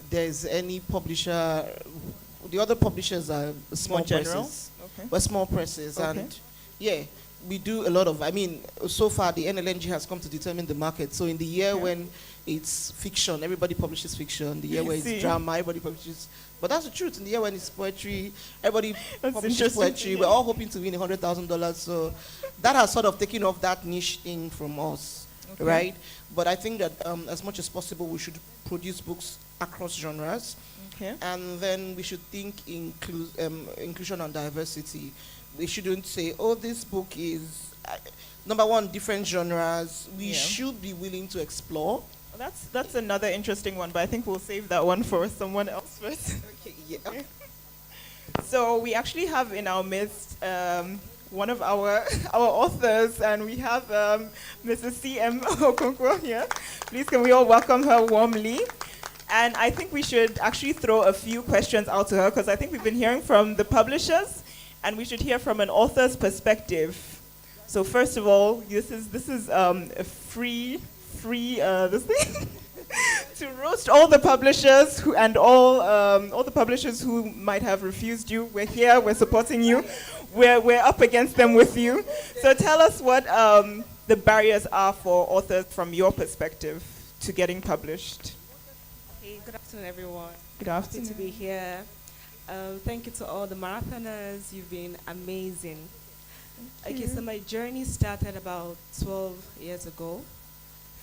there's any publisher. The other publishers are small presses. Okay. We're small presses, and we do a lot of. I mean, so far the NLNG has come to determine the market. So in the year when it's fiction, everybody publishes fiction. The year where it's drama, everybody publishes. But that's the truth. In the year when it's poetry, everybody publishes poetry. We're all hoping to win $100,000. So that has sort of taken off that niche thing from us, right? But I think that as much as possible, we should produce books across genres. Okay. And then we should think inclusion and diversity. We shouldn't say, oh, this book is, number one, different genres. We should be willing to explore. That's another interesting one, but I think we'll save that one for someone else first. Okay. So we actually have in our midst one of our authors, and we have Mrs. C.M. Okonkwo here. Please, can we all welcome her warmly? And I think we should actually throw a few questions out to her, because I think we've been hearing from the publishers, and we should hear from an author's perspective. So first of all, this is a free this thing to roast all the publishers and all the publishers who might have refused you. We're here, we're supporting you, we're up against them with you. So tell us what the barriers are for authors from your perspective to getting published. Hey, good afternoon, everyone. Good afternoon. Happy to be here. Thank you to all the marathoners. You've been amazing. Okay, so my journey started about 12 years ago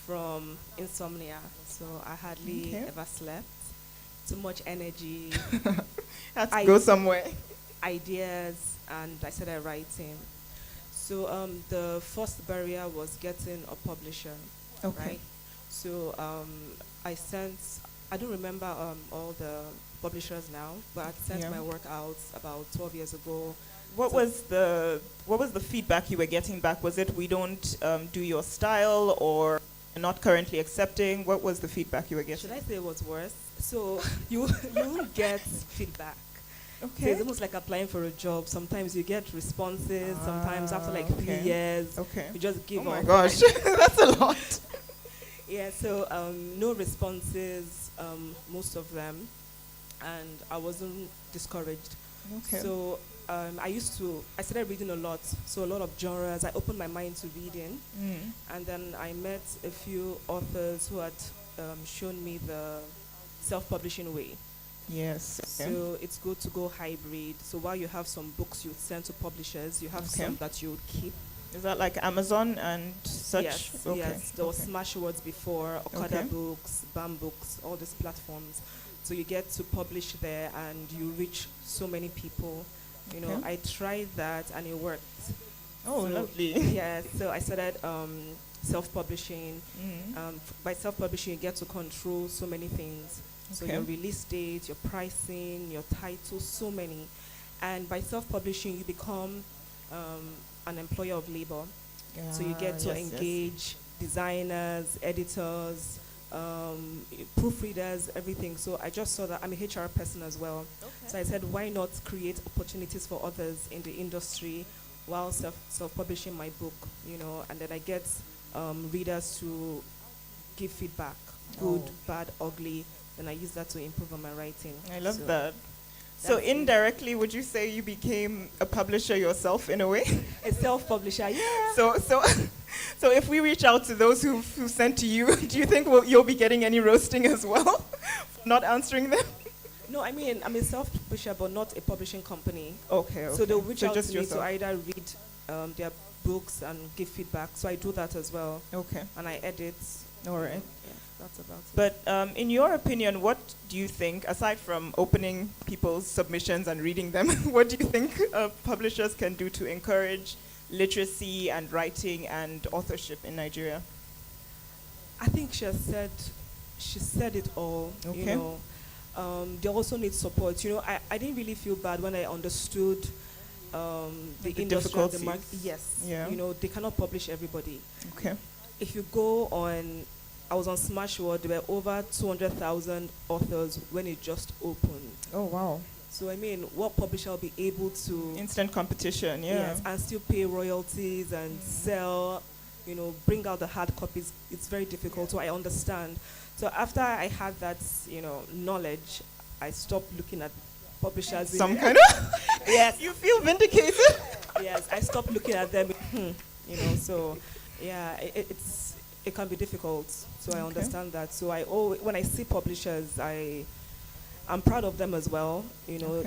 from insomnia. So I hardly ever slept. Too much energy. Had to go somewhere. Ideas, and I started writing. So the first barrier was getting a publisher. Okay. Right? So I don't remember all the publishers now, but I sent my work out about 12 years ago. What was the feedback you were getting back? Was it, we don't do your style, or not currently accepting? What was the feedback you were getting? Should I say it was worse? So you get feedback. Okay. So it's almost like applying for a job. Sometimes you get responses. Sometimes after like 3 years, you just give up. Oh my gosh, that's a lot. Yeah, so no responses, most of them, and I wasn't discouraged. Okay. So I started reading a lot, so a lot of genres. I opened my mind to reading, and then I met a few authors who had shown me the self-publishing way. Yes. So it's good to go hybrid. So while you have some books you send to publishers, you have some that you keep. Is that like Amazon and such? Yes, Okay. yes. There was Okay. Smashwords before, Okada Okay. Books, BAM Books, all these platforms. So you get to publish there and you reach so many people. You know, Okay. I tried that and it worked. Oh, So, lovely. Yeah, so I started self-publishing. Mm. By self-publishing, you get to control so many things. So Okay. your release date, your pricing, your title, so many. And by self-publishing, you become an employer of labor. So you get to yes, yes. engage designers, editors, proofreaders, everything. So I just saw that I'm a HR person as well. So I said, why not create opportunities for others in the industry while self-publishing my book, you know, and then I get readers to give feedback, good, bad, ugly, and I use that to improve on my writing. I love So that. So that's it. indirectly, would you say you became a publisher yourself in a way? A self-publisher, yeah. So if we reach out to those who sent to you, do you think you'll be getting any roasting as well for not answering them? No, I mean, I'm a self-publisher, but not a publishing company. Okay. So they'll reach out just to me to yourself. either read their books and give feedback. So I do that as well. Okay. And I edit. All right. Yeah, that's about it. But in your opinion, what do you think, aside from opening people's submissions and reading them, what do you think publishers can do to encourage literacy and writing and authorship in Nigeria? I think she said it all. Okay. You know, they also need support. You know, I didn't really feel bad when I understood the industry and the difficulties. market. Yes. Yeah. You know, they cannot publish everybody. Okay. If you go on, I was on Smashworld, there were over 200,000 authors when it just opened. Oh, wow. So, I mean, what publisher will be able to Instant competition, yeah. yes, and still pay royalties and sell, you know, bring out the hard copies? It's very difficult, so I understand. So after I had that, you know, knowledge, I stopped looking at publishers. Some kind of... Yes. You feel vindicated? Yes, I stopped looking at them, you know, so, yeah, it can be difficult, so I understand that. So when I see publishers, I'm proud of them as well, you know,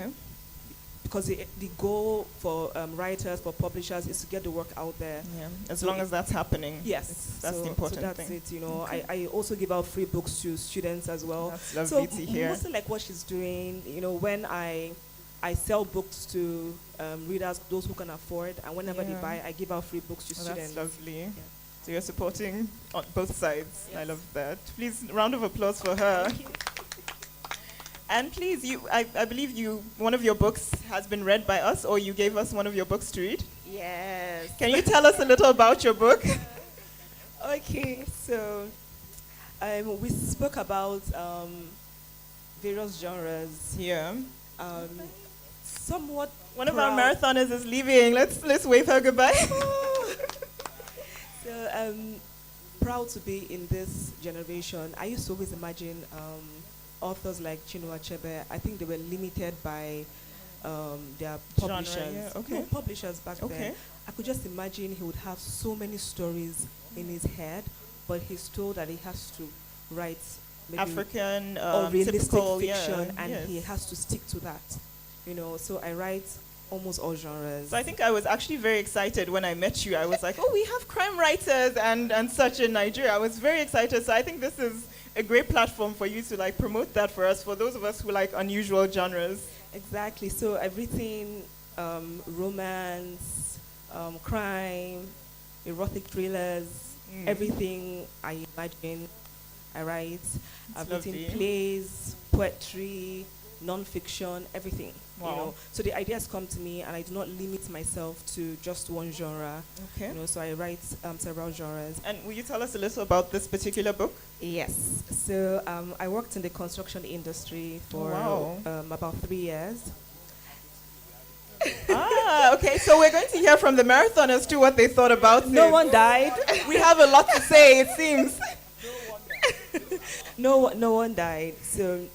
because the goal for writers, for publishers, is to get the work out there. Yeah, as So long as that's happening. Yes, That's so, the important so that's thing. it, you know. I also give out free books to students as well. That's So lovely to hear. mostly like what she's doing, you know, when I sell books to readers, those who can afford, and whenever they Yeah. buy, I give out free books to students. That's lovely. So you're supporting on both sides. I love that. Please, round of applause for her. Thank you. And please, I believe one of your books has been read by us, or you gave us one of your books to read. Yes. Can you tell us a little about your book? Okay, so we spoke about various genres. Yeah. Somewhat. One of our proud. marathoners is leaving. Let's wave her goodbye. So proud to be in this generation. I used to always imagine authors like Chinua Achebe. I think they were limited by their Genre, publishers. yeah, okay. No, publishers back Okay. then. I could just imagine he would have so many stories in his head, but he's told that he has to write maybe African, or realistic typical, fiction, yeah, and yes. he has to stick to that. You know, so I write almost all genres. So I think I was actually very excited when I met you. I was like, oh, we have crime writers and such in Nigeria. I was very excited. So I think this is a great platform for you to like promote that for us, for those of us who like unusual genres. Exactly. So everything, romance, crime, erotic thrillers, everything I imagine, I write. I've written lovely. plays, poetry, non-fiction, everything. Wow. You know, so the ideas come to me, and I do not limit myself to just one genre. Okay. You know, so I write several genres. And will you tell us a little about this particular book? Yes. So I worked in the construction industry for about 3 years. Okay. So we're going to hear from the marathoners too what they thought about it. No one died. We have a lot to say, it seems. No one died. So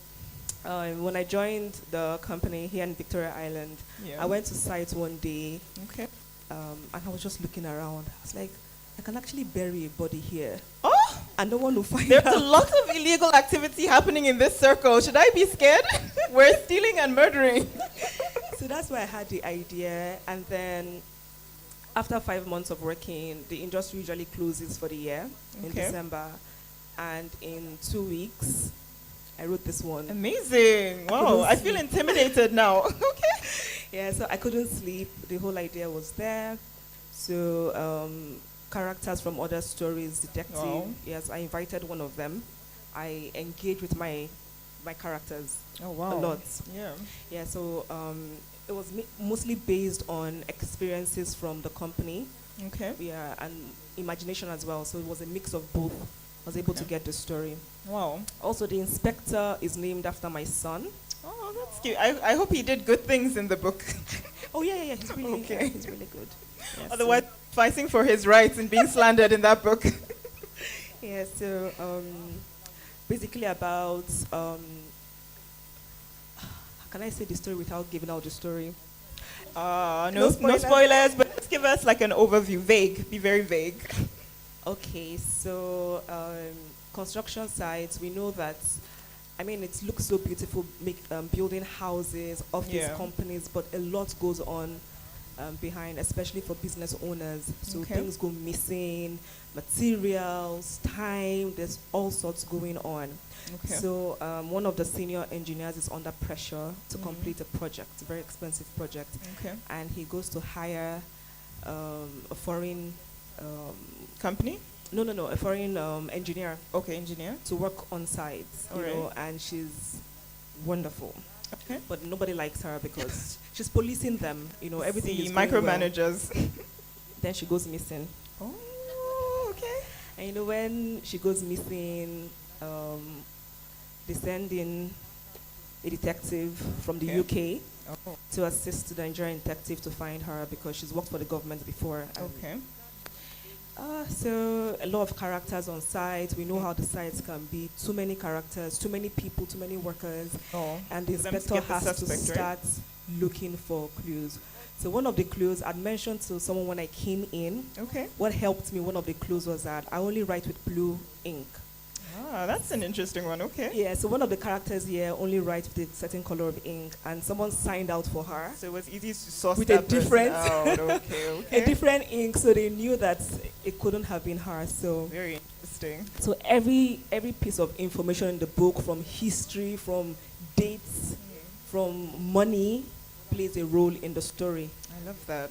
when I joined the company here in Victoria Island, I went to site one day, Okay. and I was just looking around. I was like, I can actually bury a body here, Oh, and no one will find there's out. a lot of illegal activity happening in this circle. Should I be scared? We're stealing and murdering. So that's why I had the idea, and then after 5 months of working, the industry usually closes for the year in Okay. December. And in 2 weeks, I wrote this one. Amazing. Wow. I feel intimidated now. Okay. Yeah, so I couldn't sleep. The whole idea was there. So characters from other stories, detective. Wow. Yes, I invited one of them. I engaged with my characters Oh, wow. a lot. Yeah. Yeah, so it was mostly based on experiences from the company. Okay. Yeah, and imagination as well. So it was a mix of both. I was able to get the story. Wow. Also, the inspector is named after my son. Oh, that's cute. I hope he did good things in the book. Oh yeah. He's really Okay. he's really good. Yeah, Otherwise, fighting for his rights and being slandered in that book. yeah. So basically about how can I say the story without giving out the story? No spoilers, but just give us like an overview. Vague. Be very vague. Okay, so construction sites, we know that, I mean, it looks so beautiful, building houses, office companies, but a lot goes on behind, especially for business owners. So things go missing, materials, time, there's all sorts going on. Okay. So one of the senior engineers is under pressure to complete a project, a very expensive project. Okay. And he goes to hire a foreign Company? No, a foreign engineer Okay, engineer. to work on site, you know, and she's wonderful. Okay. But nobody likes her because she's policing them, you know, everything is going micromanagers. well. Then she goes missing. Oh, okay. And you know, when she goes missing, they send in a detective from the UK to assist the Nigerian detective to find her because she's worked for the government before. Okay. So a lot of characters on site. We know how the sites can be. Too many characters, too many people, too many workers. And the inspector has to start looking for clues. So one of the clues I'd mentioned to someone when I came in. Okay. What helped me, one of the clues was that I only write with blue ink. That's an interesting one. Okay. Yeah, so one of the characters here only writes with a certain color of ink, and someone signed out for her. So it was easy to source with that a different, person out. Okay. a different ink, so they knew that it couldn't have been her. So Very interesting. So every piece of information in the book, from history, from dates, from money, plays a role in the story. I love that.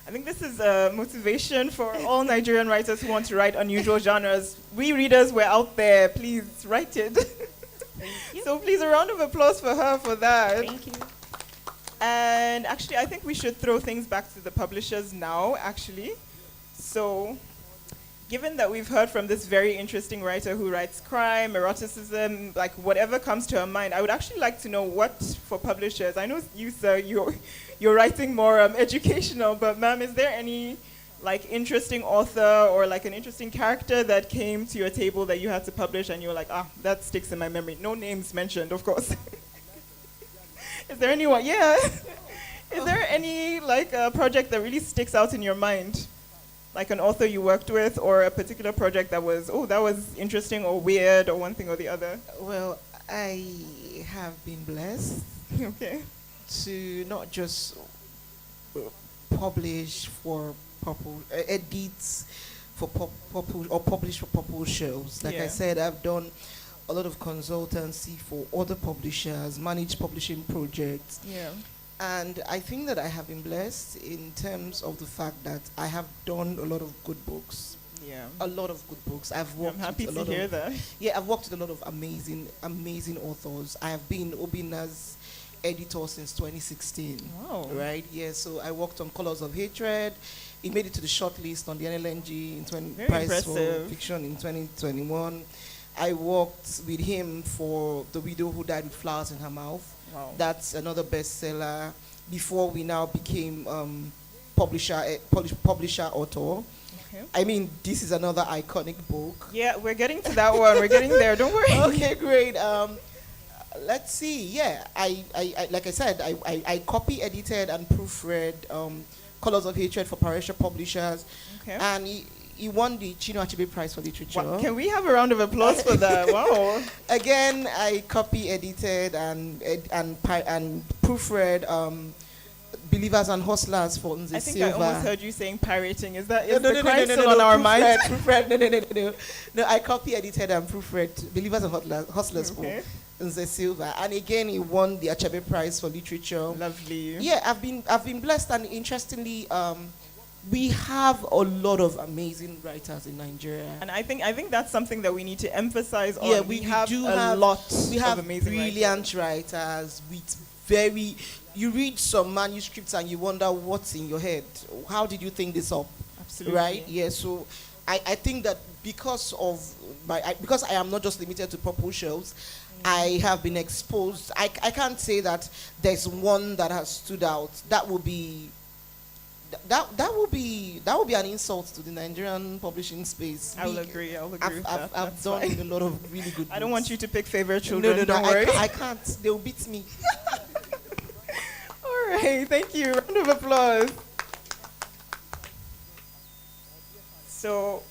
I think this is a motivation for all Nigerian writers who want to write unusual genres. We readers were out there. Please write it. So please, a round of applause for her for that. Thank you. And actually, I think we should throw things back to the publishers now, actually. So, given that we've heard from this very interesting writer who writes crime, eroticism, like whatever comes to her mind, I would actually like to know what for publishers. I know you, sir, you're writing more educational, but ma'am, is there any like interesting author or like an interesting character that came to your table that you had to publish and you were like, that sticks in my memory? No names mentioned, of course. Is there anyone? Yeah. Is there any like project that really sticks out in your mind? Like an author you worked with, or a particular project that was interesting or weird or one thing or the other? Well, I have been blessed Okay. to not just publish for edits for or publish for publishers. Like I said, I've done a lot of consultancy for other publishers, managed publishing projects. Yeah. And I think that I have been blessed in terms of the fact that I have done a lot of good books. Yeah. A lot of good books. I've worked I'm happy with to hear that. Yeah, I've worked with a lot of amazing authors. I have been Obina's editor since 2016. Wow. Right? Yeah, so I worked on Colors of Hatred. It made it to the shortlist on the NLNG Very Prize impressive. for Fiction in 2021. I worked with him for The Widow Who Died with Flowers in Her Mouth. Wow. That's another bestseller. Before we now became publisher author. Okay. I mean, this is another iconic book. Yeah, we're getting to that one. We're getting there. Don't worry. Okay, great. Let's see. Yeah, I like I said, I copy edited and proofread Colors of Hatred for Parisha Publishers, Okay. and he won the Chino Achebe Prize for Literature. Can we have a round of applause for that? Wow. Again, I copy edited and proofread Believers and Hustlers for Nze I think Silva. I almost heard you saying pirating. Is that No, no, the no, crime no, still no, on no, our proofread, mind? proofread, no. No, I copy edited and proofread Believers and Hustlers Okay. for Nze Silva. And again, he won the Achebe Prize for Literature. Lovely. Yeah, I've been blessed, and interestingly, we have a lot of amazing writers in Nigeria. And I think that's something that we need to emphasize on. Yeah, we we have do a have- lot We have of amazing brilliant writers with very. You read some manuscripts and you wonder what's in your head. How did you think this up? Absolutely. Right? Yeah. So I think that because I am not just limited to purple shelves, I have been exposed. I can't say that there's one that has stood out. That would be an insult to the Nigerian publishing space. I will agree. I'll agree with that. I've That's done fine. a lot of really good. I don't books. want you to pick favorite children. No, Don't worry. I can't. They'll beat me. All right. Thank you. Round of applause. So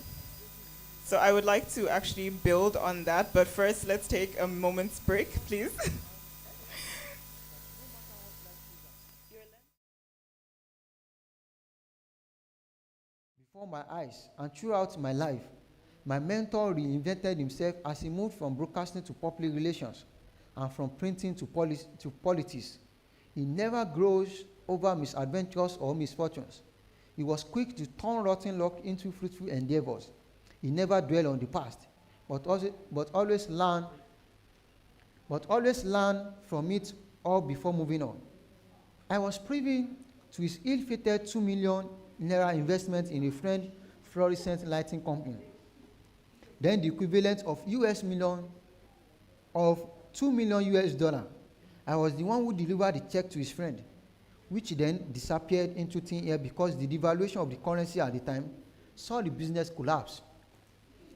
I would like to actually build on that, but first let's take a moment's break, please. Before my eyes and throughout my life, my mentor reinvented himself as he moved from broadcasting to public relations and from printing to politics. He never grows over misadventures or misfortunes. He was quick to turn rotten luck into fruitful endeavors. He never dwelled on the past, but always learn from it all before moving on. I was privy to his ill-fated 2 million naira investment in a French fluorescent lighting company. Then the equivalent of $2 million. I was the one who delivered the check to his friend, which then disappeared into thin air because the devaluation of the currency at the time saw the business collapse.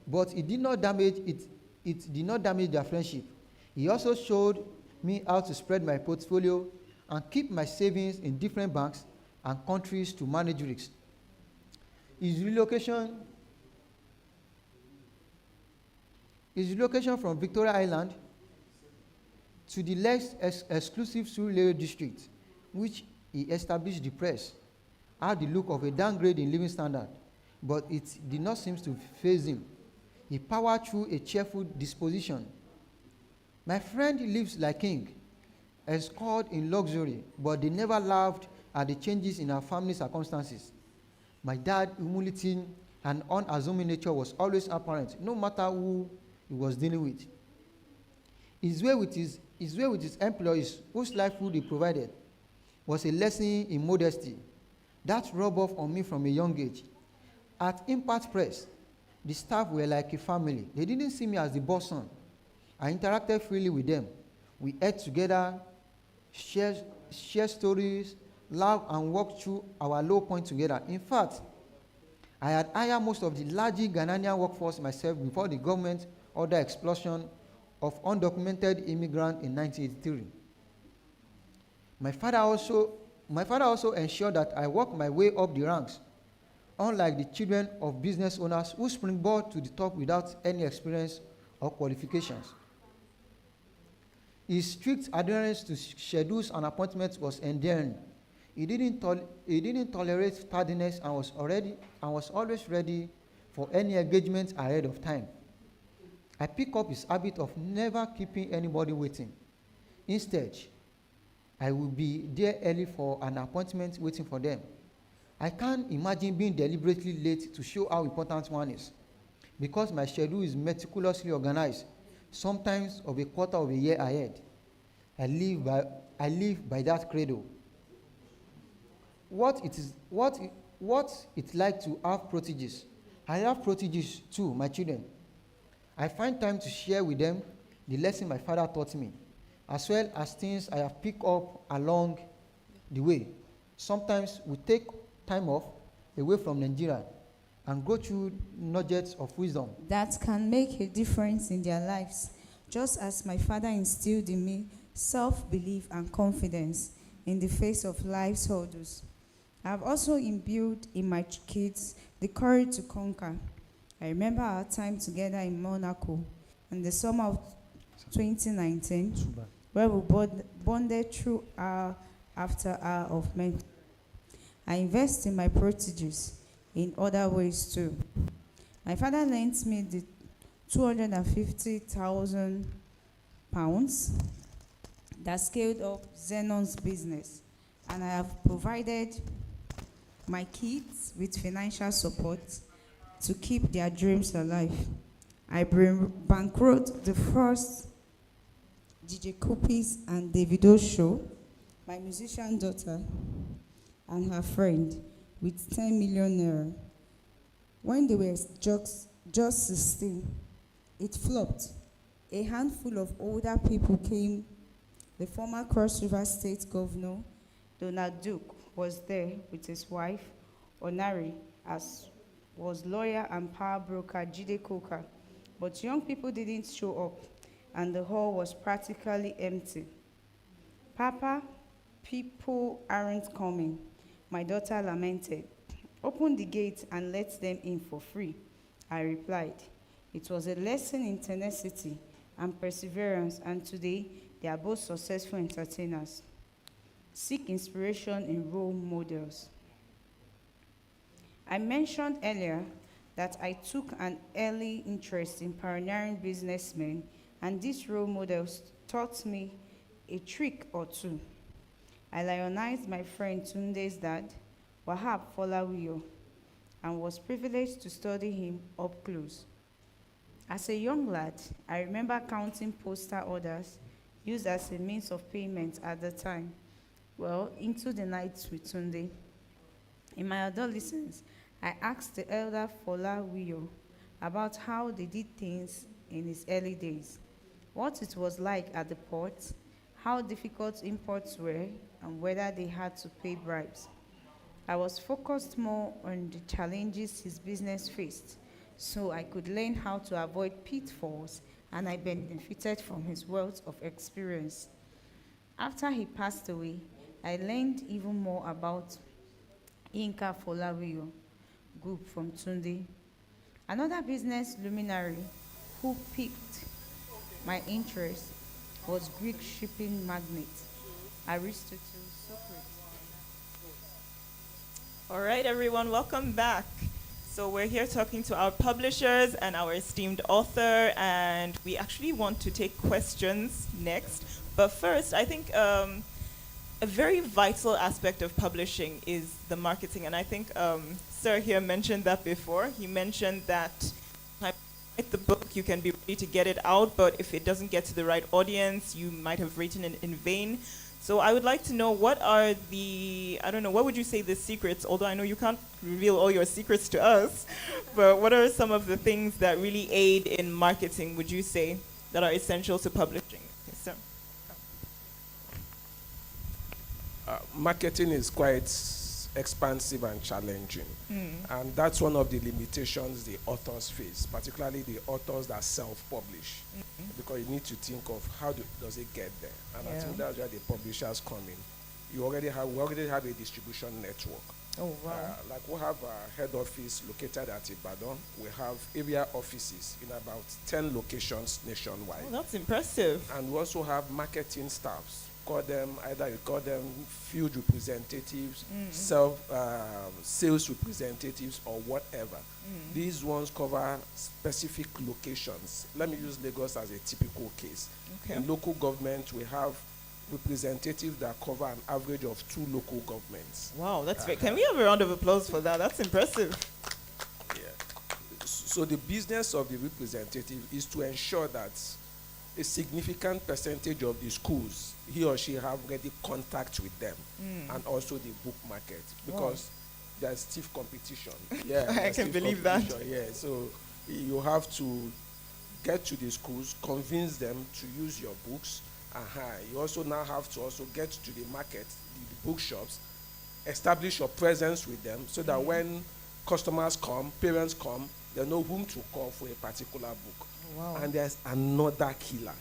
But it did not damage their friendship. He also showed me how to spread my portfolio and keep my savings in different banks and countries to manage risks. His relocation from Victoria Island to the less exclusive Surulere district, which he established the press, had the look of a downgrade in living standard, but it did not seem to faze him. He powered through a cheerful disposition. My friend lives like king, escorted in luxury, but they never laughed at the changes in our family circumstances. My dad's humility and unassuming nature was always apparent, no matter who he was dealing with. His way with his employees, whose livelihood he provided, was a lesson in modesty. That rubbed off on me from a young age. At Impact Press, the staff were like a family. They didn't see me as the boss son. I interacted freely with them. We ate together, shared stories, laughed, and walked through our low point together. In fact, I had hired most of the large Ghanaian workforce myself before the government ordered explosion of undocumented immigrants in 1983. My father also ensured that I worked my way up the ranks, unlike the children of business owners who springboard to the top without any experience or qualifications. His strict adherence to schedules and appointments was endearing. He didn't tolerate tardiness and was always ready for any engagement ahead of time. I pick up his habit of never keeping anybody waiting. Instead, I will be there early for an appointment waiting for them. I can't imagine being deliberately late to show how important one is, because my schedule is meticulously organized, sometimes of a quarter of a year ahead. I live by that credo. What it's like to have proteges. I have proteges too, my children. I find time to share with them the lesson my father taught me, as well as things I have picked up along the way. Sometimes we take time off away from Nigeria and go through nuggets of wisdom that can make a difference in their lives, just as my father instilled in me self-belief and confidence in the face of life's hurdles. I have also imbued in my kids the courage to conquer. I remember our time together in Monaco in the summer of 2019, where we bonded through our after hour of mentoring. I invest in my proteges in other ways too. My father lent me the 250,000 pounds that scaled up Zenon's business, and I have provided my kids with financial support to keep their dreams alive. I bankrolled the first DJ Copies and Davido show, my musician daughter and her friend, with 10 million naira. When they were just 16, it flopped. A handful of older people came. The former Cross River State Governor, Donald Duke, was there with his wife, Onari, as was lawyer and power broker Jide Coker. But young people didn't show up, and the hall was practically empty. Papa, people aren't coming, my daughter lamented. Open the gate and let them in for free, I replied. It was a lesson in tenacity and perseverance, and today they are both successful entertainers. Seek inspiration in role models. I mentioned earlier that I took an early interest in pioneering businessmen, and these role models taught me a trick or two. I lionized my friend Tunde's dad, Wahab Folawiyo, and was privileged to study him up close. As a young lad, I remember counting postal orders used as a means of payment at the time. Well, into the night with Tunde. In my adolescence, I asked the elder Folawiyo about how they did things in his early days, what it was like at the port, how difficult imports were, and whether they had to pay bribes. I was focused more on the challenges his business faced, so I could learn how to avoid pitfalls, and I benefited from his wealth of experience. After he passed away, I learned even more about Inka Folawiyo Group from Tunde. Another business luminary who piqued my interest was Greek shipping magnate Aristotle Socrates. All right, everyone, welcome back. So we're here talking to our publishers and our esteemed author, and we actually want to take questions next. But first, I think a very vital aspect of publishing is the marketing, and I think Sir here mentioned that before. He mentioned that when you write the book, you can be ready to get it out, but if it doesn't get to the right audience, you might have written it in vain. So I would like to know, what are the, I don't know, what would you say the secrets, although I know you can't reveal all your secrets to us, but what are some of the things that really aid in marketing, would you say, that are essential to publishing? Yes, sir. Marketing is quite expansive and challenging. And that's one of the limitations the authors face, particularly the authors that self-publish. Because you need to think of how does it get there. And I think that's where the publishers come in. We already have a distribution network. Oh, wow. Like we have a head office located at Ibadan. We have area offices in about 10 locations nationwide. Oh, that's impressive. And we also have marketing staffs. Either you call them field representatives, sales representatives, or whatever. These ones cover specific locations. Let me use Lagos as a typical case. Okay. In local government, we have representatives that cover an average of 2 local governments. Wow, that's great. Can we have a round of applause for that? That's impressive. Yeah. So the business of the representative is to ensure that a significant percentage of the schools, he or she have already contact with them, and also the book market, because there's stiff competition. Yeah, I can believe that. Yeah, so you have to get to the schools, convince them to use your books. You also now have to also get to the market, the bookshops, establish your presence with them, so that when customers come, parents come, they know whom to call for a particular book. Wow. And there's another killer,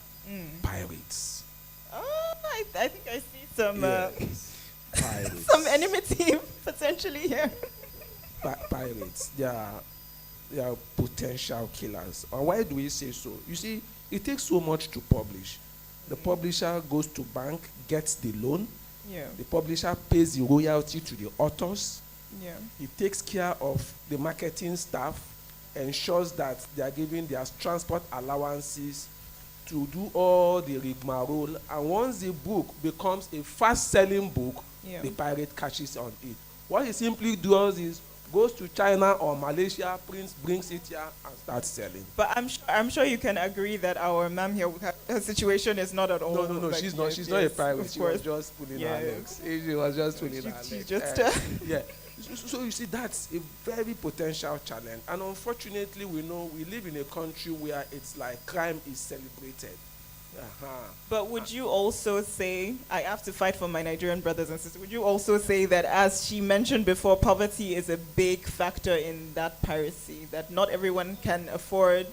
pirates. Oh, I think I see some Pirates. some enmity potentially here. Pirates, they are potential killers. And why do we say so? You see, it takes so much to publish. The publisher goes to bank, gets the loan, Yeah. The publisher pays the royalty to the authors. Yeah. He takes care of the marketing staff, ensures that they are giving their transport allowances to do all the rigmarole. And once the book becomes a fast-selling book, Yeah. the pirate catches on it. What he simply does is goes to China or Malaysia, brings it here and starts selling. But I'm sure you can agree that our ma'am here, her situation is not at all. No, like, she's not. yes, She's not a yes, pirate. of She was course. just pulling Yeah, her yeah. legs. She was just pulling her She's legs. just, Yeah. So you see, that's a very potential challenge. And unfortunately, we know we live in a country where it's like crime is celebrated. But would you also say, I have to fight for my Nigerian brothers and sisters, would you also say that, as she mentioned before, poverty is a big factor in that piracy, that not everyone can afford?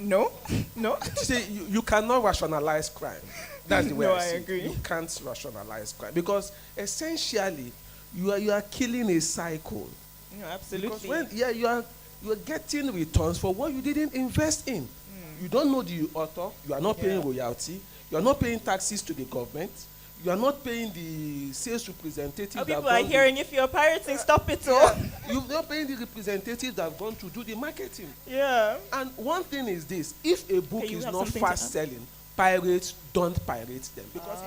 No? No? See, you cannot rationalize crime. That's the way No, I I see it. agree. You can't rationalize crime because essentially you are killing a cycle. No, absolutely. Because when you are getting returns for what you didn't invest in. You don't know the author. You are not paying royalty. You are not paying taxes to the government. You are not paying the sales representatives. People are hearing, if you're pirating, stop it all. You're not paying the representatives that have gone to do the marketing. Yeah. And one thing is this: if a book Okay, you is have not something to fast selling, pirates don't pirate them because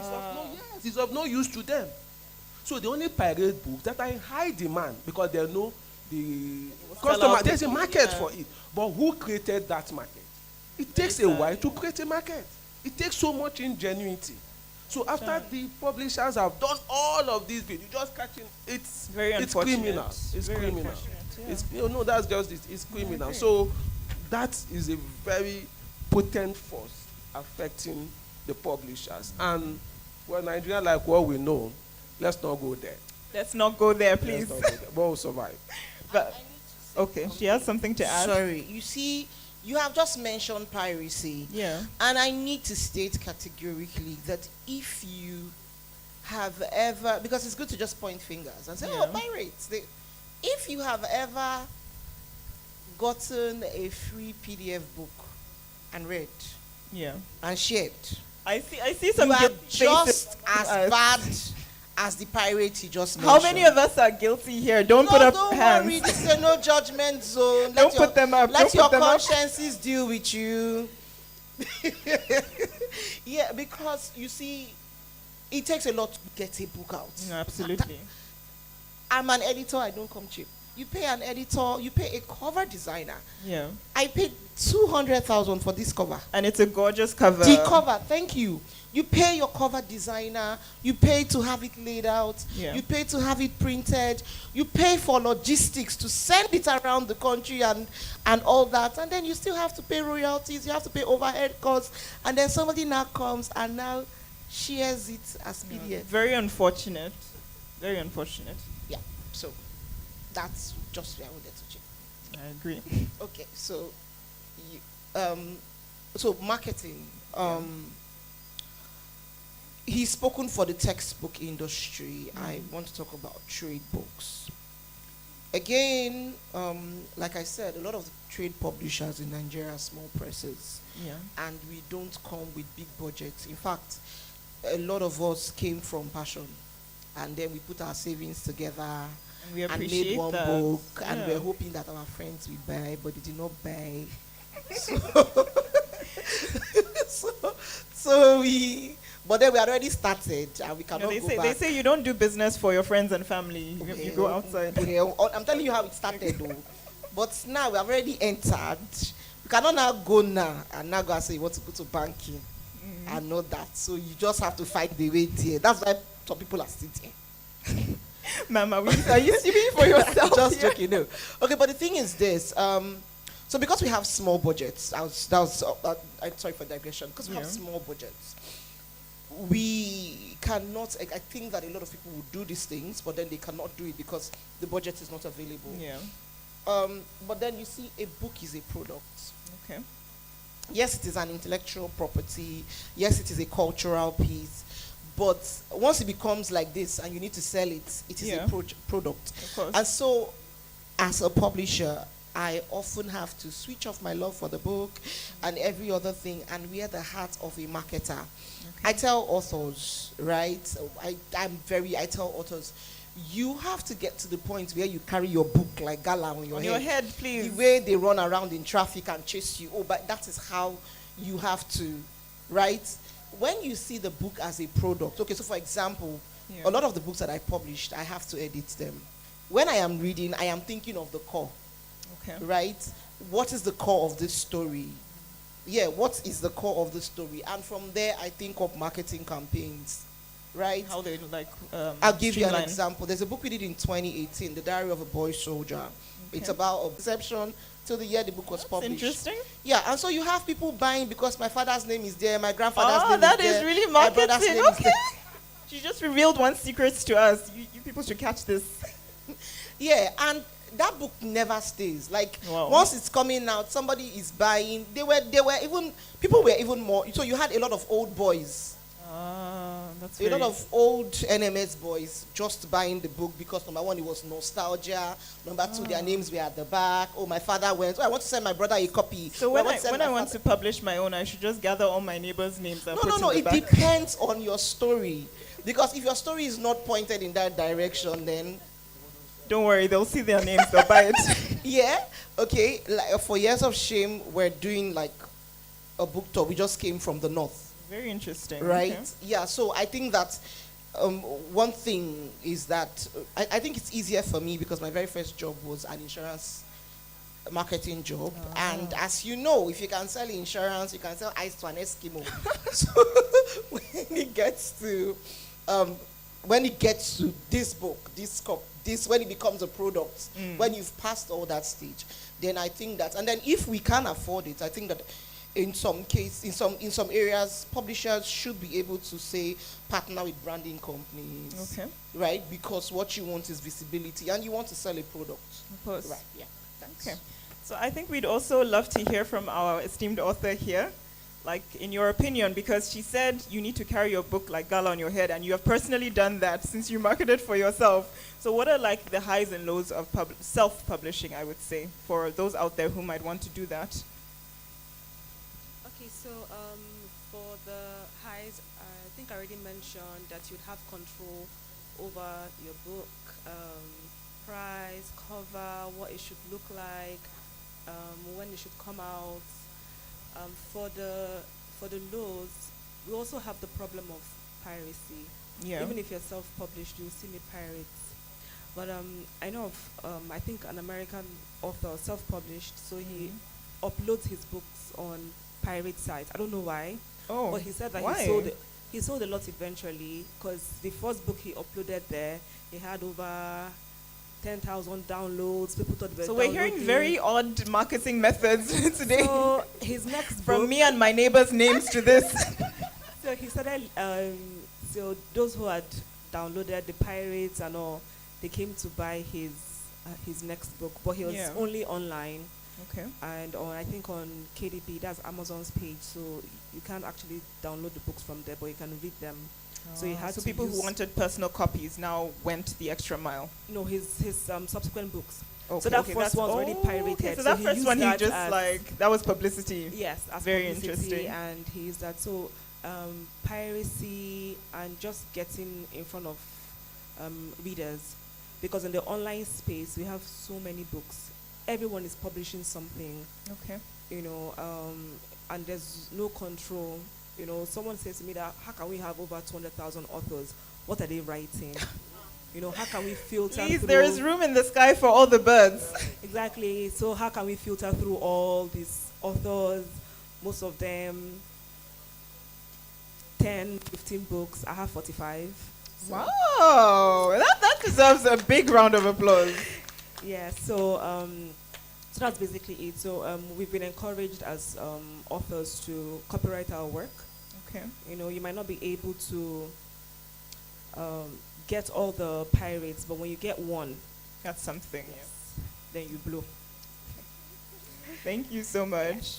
it's of no use to them. So they only pirate books that are in high demand because they know the customer. There's a market for it. But who created that market? It takes a while to create a market. It takes so much ingenuity. So after the publishers have done all of these bits, you just catching it's very it's criminal. It's very criminal. Yeah. It's that's just it. It's criminal. So that is a very potent force affecting the publishers. And for Nigeria, like what we know, let's not go there. Let's not go there, please. Let's not go there. But we'll survive. But okay, she has something to add. Sorry, you see, you have just mentioned piracy. Yeah. And I need to state categorically that if you have ever, because it's good to just point fingers and say, oh, pirates. If you have ever gotten a free PDF book and read and shared, I see some you are guilt just faces. as bad as the pirate he just mentioned. How many of us are guilty here? Don't put up don't hands. worry, this is a no judgment zone. Don't put them up. Let Don't your put them up. consciences deal with you. Yeah, because you see, it takes a lot to get a book out. No, absolutely. I'm an editor, I don't come cheap. You pay an editor, you pay a cover designer. Yeah. I paid 200,000 for this cover. And it's a gorgeous cover. The cover, thank you. You pay your cover designer, you pay to have it laid out, you pay to have it printed, you pay for logistics to send it around the country and all that, and then you still have to pay royalties, you have to pay overhead costs, and then somebody now comes and now shares it as PDF. Very unfortunate. Very unfortunate. Yeah, so that's just where I wanted to check. I agree. Okay, so marketing. He's spoken for the textbook industry. I want to talk about trade books. Again, like I said, a lot of trade publishers in Nigeria are small presses. Yeah. And we don't come with big budgets. In fact, a lot of us came from passion. And then we put our savings togeter And we and appreciate made one that. book. Yeah. And we're hoping that our friends will buy, but they did not buy. But then we already started, and we cannot go back. They say you don't do business for your friends and family. You go outside. I'm telling you how it started, though. But now we have already entered. We cannot now go now and now go and say you want to go to banking and not that. So you just have to fight the way there. That's why some people are sitting. Mama, are you speaking for yourself? Just joking, no. Okay, but the thing is this. So because we have small budgets, sorry for digression. Because we have small budgets, we cannot. I think that a lot of people will do these things, but then they cannot do it because the budget is not available. Yeah. But then you see, a book is a product. Okay. Yes, it is an intellectual property. Yes, it is a cultural piece. But once it becomes like this and you need to sell it, it is a product. Of course. And so, as a publisher, I often have to switch off my love for the book and every other thing and wear the hat of a marketer. I tell authors, right? I tell authors, you have to get to the point where you carry your book like gala on your head. Please. The way they run around in traffic and chase you. Oh, but that is how you have to, right? When you see the book as a product, okay, so for example, a lot of the books that I published, I have to edit them. When I am reading, I am thinking of the core. Okay. Right? What is the core of this story? Yeah, what is the core of the story? And from there, I think of marketing campaigns. Right? How they like. I'll give you an streamline. example. There's a book we did in 2018, The Diary of a Boy Soldier. Okay. It's about obsession till the year the book was published. Interesting. Yeah, and so you have people buying because my father's name is there, my grandfather's name that is there. is really my brother's marketing. name is Okay. there. She just revealed one secret to us. You people should catch this. Yeah, and that book never stays. Like Wow. once it's coming out, somebody is buying. People were even more. So you had a lot of old boys, That's a lot of old NMS boys just buying the book because number one, it was nostalgia. Number two, their names were at the back. Oh, my father went. Oh, I want to send my brother a copy. So Oh, when want to send I my want father- to publish my own, I should just gather all my neighbors' names and put No. in the It back. depends on your story, because if your story is not pointed in that direction, then Don't worry, they'll see their names, they'll buy it. yeah, okay. Like for Years of Shame, we're doing like a book tour. We just came from the north, Very interesting. right? Okay. Yeah. So I think that one thing is that I think it's easier for me because my very first job was an insurance marketing job, and as you know, if you can sell insurance, you can sell ice to an Eskimo. So when it gets to this book, when it becomes a product, when you've passed all that stage, then I think that, and then if we can afford it, I think that in some areas, publishers should be able to say partner with branding companies, Okay. right? Because what you want is visibility, and you want to sell a product, Of course. right? Yeah. Thanks. Okay. So I think we'd also love to hear from our esteemed author here, like in your opinion, because she said you need to carry your book like gala on your head, and you have personally done that since you marketed for yourself. So what are like the highs and lows of self-publishing, I would say, for those out there who might want to do that? Okay, so for the highs, I think I already mentioned that you'd have control over your book, price, cover, what it should look like, when it should come out. For the lows, we also have the problem of piracy. Yeah. Even if you're self-published, you'll still need pirates. But I know of, I think an American author, self-published, so he uploads his books on pirate sites. I don't know why, but he said that why? he sold a lot eventually, because the first book he uploaded there, he had over 10,000 downloads. People thought they were So we're hearing downloading. very odd marketing methods today. So his next From book, me and my neighbors' names to this. so he started. So those who had downloaded the pirates and all, they came to buy his next book, but he was only online. Okay. And I think on KDP, that's Amazon's page, so you can't actually download the books from there, but you can read them. So he had So to people who use- wanted personal copies now went the extra mile. No, his subsequent books. Okay, So that okay, first one was already pirated. Okay, so so that he first used one he that just as- like that was publicity. Yes, as Very publicity, interesting. and he used that. So piracy and just getting in front of readers, because in the online space we have so many books. Everyone is publishing something, Okay. and there's no control. Someone says to me that how can we have over 200,000 authors? What are they writing? How can we filter Please, through? there is room in the sky for all the birds. Exactly. So how can we filter through all these authors? Most of them 10, 15 books. I have 45. So Wow, that deserves a big round of applause. yeah, so that's basically it. So we've been encouraged as authors to copyright our work. Okay. You might not be able to get all the pirates, but when you get one, That's something. then you blow. Thank you so much.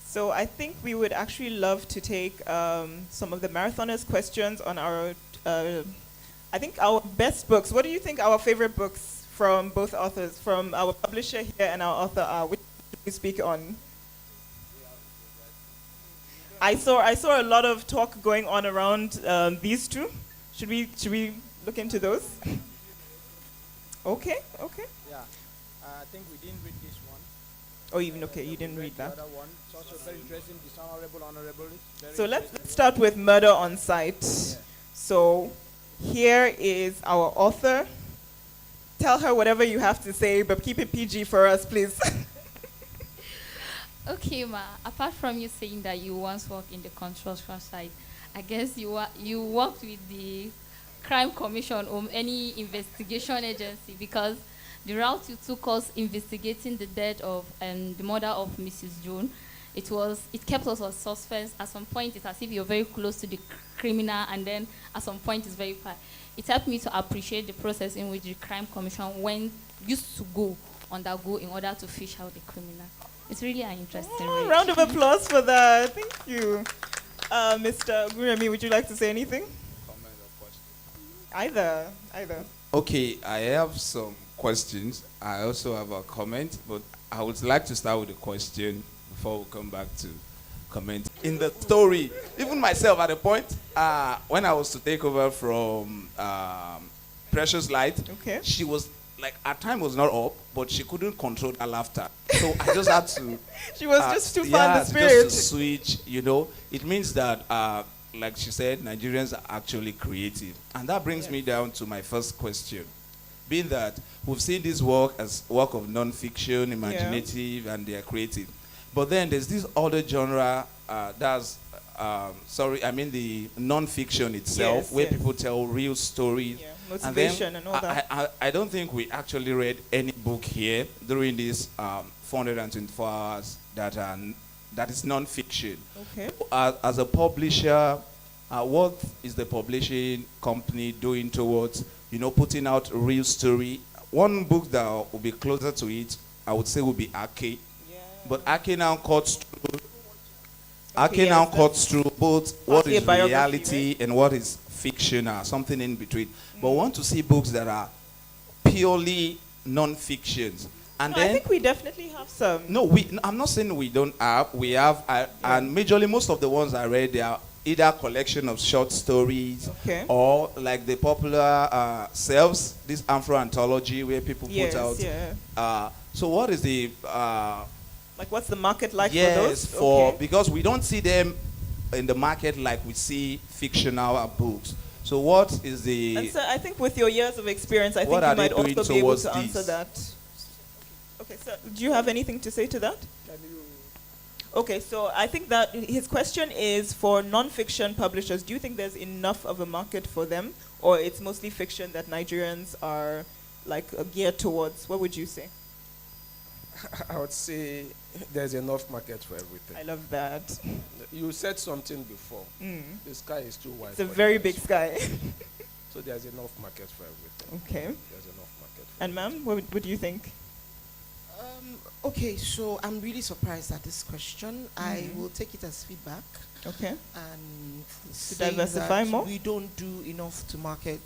So I think we would actually love to take some of the marathoners' questions on our, I think our best books. What do you think our favorite books from both authors, from our publisher here and our author. Which do we speak on? I saw a lot of talk going on around these two. Should we look into those? Okay. Yeah, I think we didn't read this one. Oh, even okay, you didn't read that. The other one. It's also very interesting. Dishonorable, honorable. It's very So let's start with Murder on Sight. So here is our author. Tell her whatever you have to say, but keep it PG for us, please. Okay, ma. Apart from you saying that you once worked in the construction site, I guess you worked with the crime commission or any investigation agency, because the route you took us investigating the death of the murder of Mrs. June, it kept us on suspense. At some point, it's as if you're very close to the criminal, and then at some point, it's very far. It helped me to appreciate the process in which the crime commission used to undergo in order to fish out the criminal. It's really an interesting read. Round of applause for that. Thank you. Mr. Guremi, would you like to say anything? Comment or question? Either. Okay, I have some questions. I also have a comment, but I would like to start with a question before we come back to comment. In the story, even myself at a point, when I was to take over from Precious Light, Okay. she was like, her time was not up, but she couldn't control her laughter. So I just had to. She was just too far in the spirit. Just to switch, It means that, like she said, Nigerians are actually creative. And that brings me down to my first question. Being that we've seen this work as work of non-fiction, imaginative, and they are creative. But then there's this other genre, the non-fiction itself, where people tell real stories. Yeah, motivation and all that. I don't think we actually read any book here during these 424 hours that is non-fiction. Okay. As a publisher, what is the publishing company doing towards, putting out a real story? One book that will be closer to it, I would say, would be Ake. But Ake now cuts through. Cuts through both what is reality and what is fictional, something in between. But we want to see books that are purely non-fictions. And then I think we definitely have some. No, I'm not saying we don't have. We have, and majorly most of the ones I read, they are either a collection of short stories, or like the popular Selves, this Afro anthology where people put out. So what is the like, what's the market like for those? Because we don't see them in the market like we see fictional books. So what is the? And so I think with your years of experience, I think you might also be able to answer that. Okay, so do you have anything to say to that? Okay, so I think that his question is for non-fiction publishers. Do you think there's enough of a market for them, or it's mostly fiction that Nigerians are geared towards? What would you say? I would say there's enough market for everything. I love that. You said something before. The sky is too wide. It's a very big sky. So there's enough market for everything. Okay. There's enough market for And ma'am, what do you think? Okay, so I'm really surprised at this question. I will take it as feedback. Okay. And to diversify more? We don't do enough to market.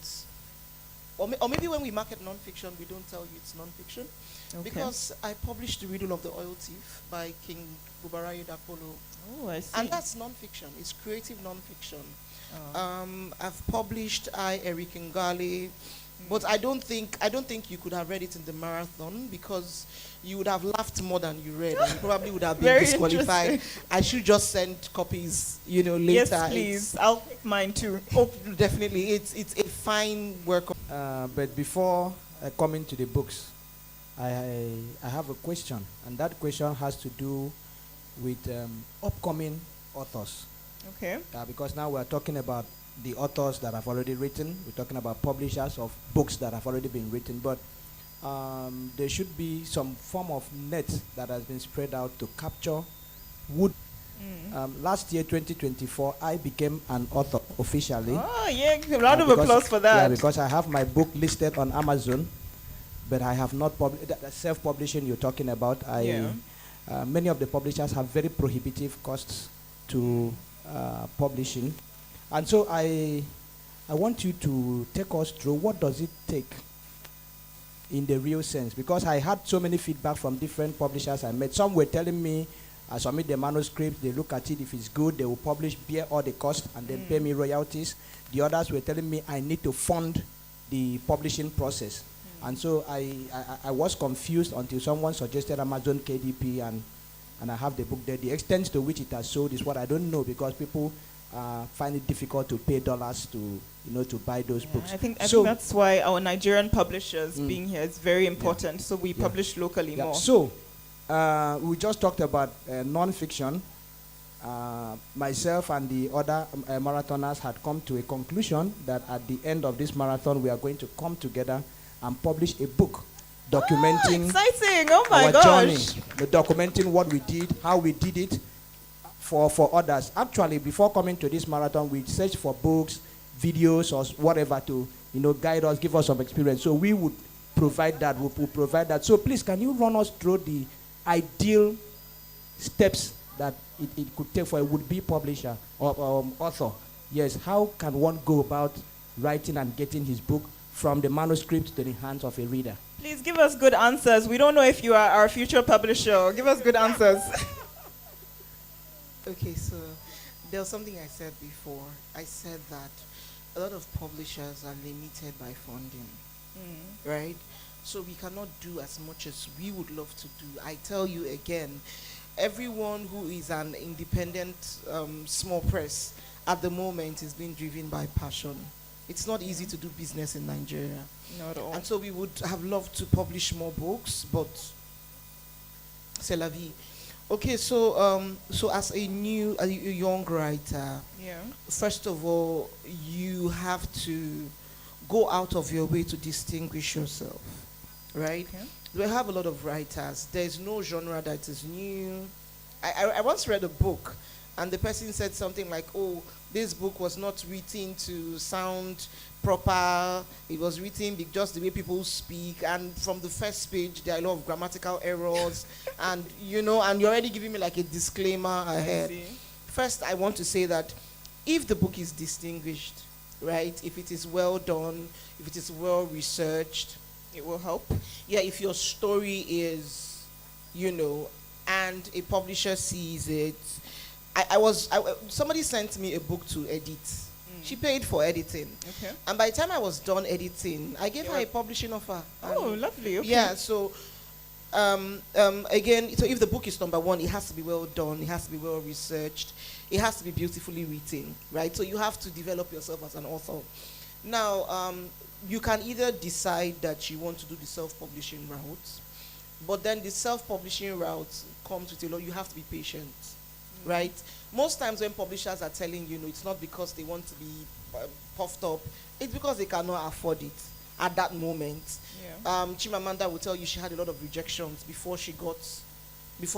Or maybe when we market non-fiction, we don't tell you it's non-fiction. Okay. Because I published The Riddle of the Oil Thief by King Bubarayo Dakolo. Oh, I see. And that's non-fiction. It's creative non-fiction. I've published Eric Ngale, but I don't think you could have read it in the marathon because you would have laughed more than you read, and you probably would have been disqualified. I should just send copies, later. Yes, please. I'll take mine too. Oh, definitely. It's a fine work. But before coming to the books, I have a question, and that question has to do with upcoming authors. Okay. Because now we're talking about the authors that have already written. We're talking about publishers of books that have already been written. But there should be some form of net that has been spread out to capture wood. Last year, 2024, I became an author officially. Oh, yeah. A round of applause for that. Yeah, because I have my book listed on Amazon, but I have not published. Self-publishing you're talking about. Many of the publishers have very prohibitive costs to publishing. And so I want you to take us through what does it take in the real sense, because I had so many feedback from different publishers I met. Some were telling me I submit the manuscript, they look at it, if it's good, they will publish, bear all the cost, and then pay me royalties. The others were telling me I need to fund the publishing process. And so I was confused until someone suggested Amazon KDP, and I have the book there. The extent to which it has sold is what I don't know, because people find it difficult to pay dollars to to buy those books. I think that's why our Nigerian publishers being here is very important. So we publish locally more. So we just talked about non-fiction. Myself and the other marathoners had come to a conclusion that at the end of this marathon, we are going to come together and publish a book documenting exciting! Oh my our gosh! journey, documenting what we did, how we did it for others. Actually, before coming to this marathon, we searched for books, videos, or whatever to guide us, give us some experience. So we would provide that. We will provide that. So please, can you run us through the ideal steps that it could take for a would-be publisher or author? Yes, how can one go about writing and getting his book from the manuscript to the hands of a reader? Please give us good answers. We don't know if you are our future publisher. Give us good answers. Okay, so there was something I said before. I said that a lot of publishers are limited by funding, right? So we cannot do as much as we would love to do. I tell you again, everyone who is an independent small press at the moment is being driven by passion. It's not easy to do business in Nigeria. Not at all. And so we would have loved to publish more books, but c'est la vie. Okay, so so as a young writer, first of all, you have to go out of your way to distinguish yourself, right? Okay. We have a lot of writers. There's no genre that is new. I once read a book, and the person said something like, oh, this book was not written to sound proper. It was written just the way people speak. And from the first page, there are a lot of grammatical errors. And, and you're already giving me like a disclaimer ahead. First, I want to say that if the book is distinguished, right, if it is well done, if it is well researched, it will help. Yeah, if your story is, and a publisher sees it. Somebody sent me a book to edit. She paid for editing. Okay. And by the time I was done editing, I gave her a publishing offer. Oh, lovely. Okay. Yeah, so again, so if the book is number one, it has to be well done, it has to be well researched, it has to be beautifully written, right? So you have to develop yourself as an author. Now, you can either decide that you want to do the self-publishing route, but then the self-publishing route comes with a lot, you have to be patient. Right? Most times when publishers are telling you, it's not because they want to be puffed up, it's because they cannot afford it at that moment. Yeah. Chimamanda will tell you she had a lot of rejections before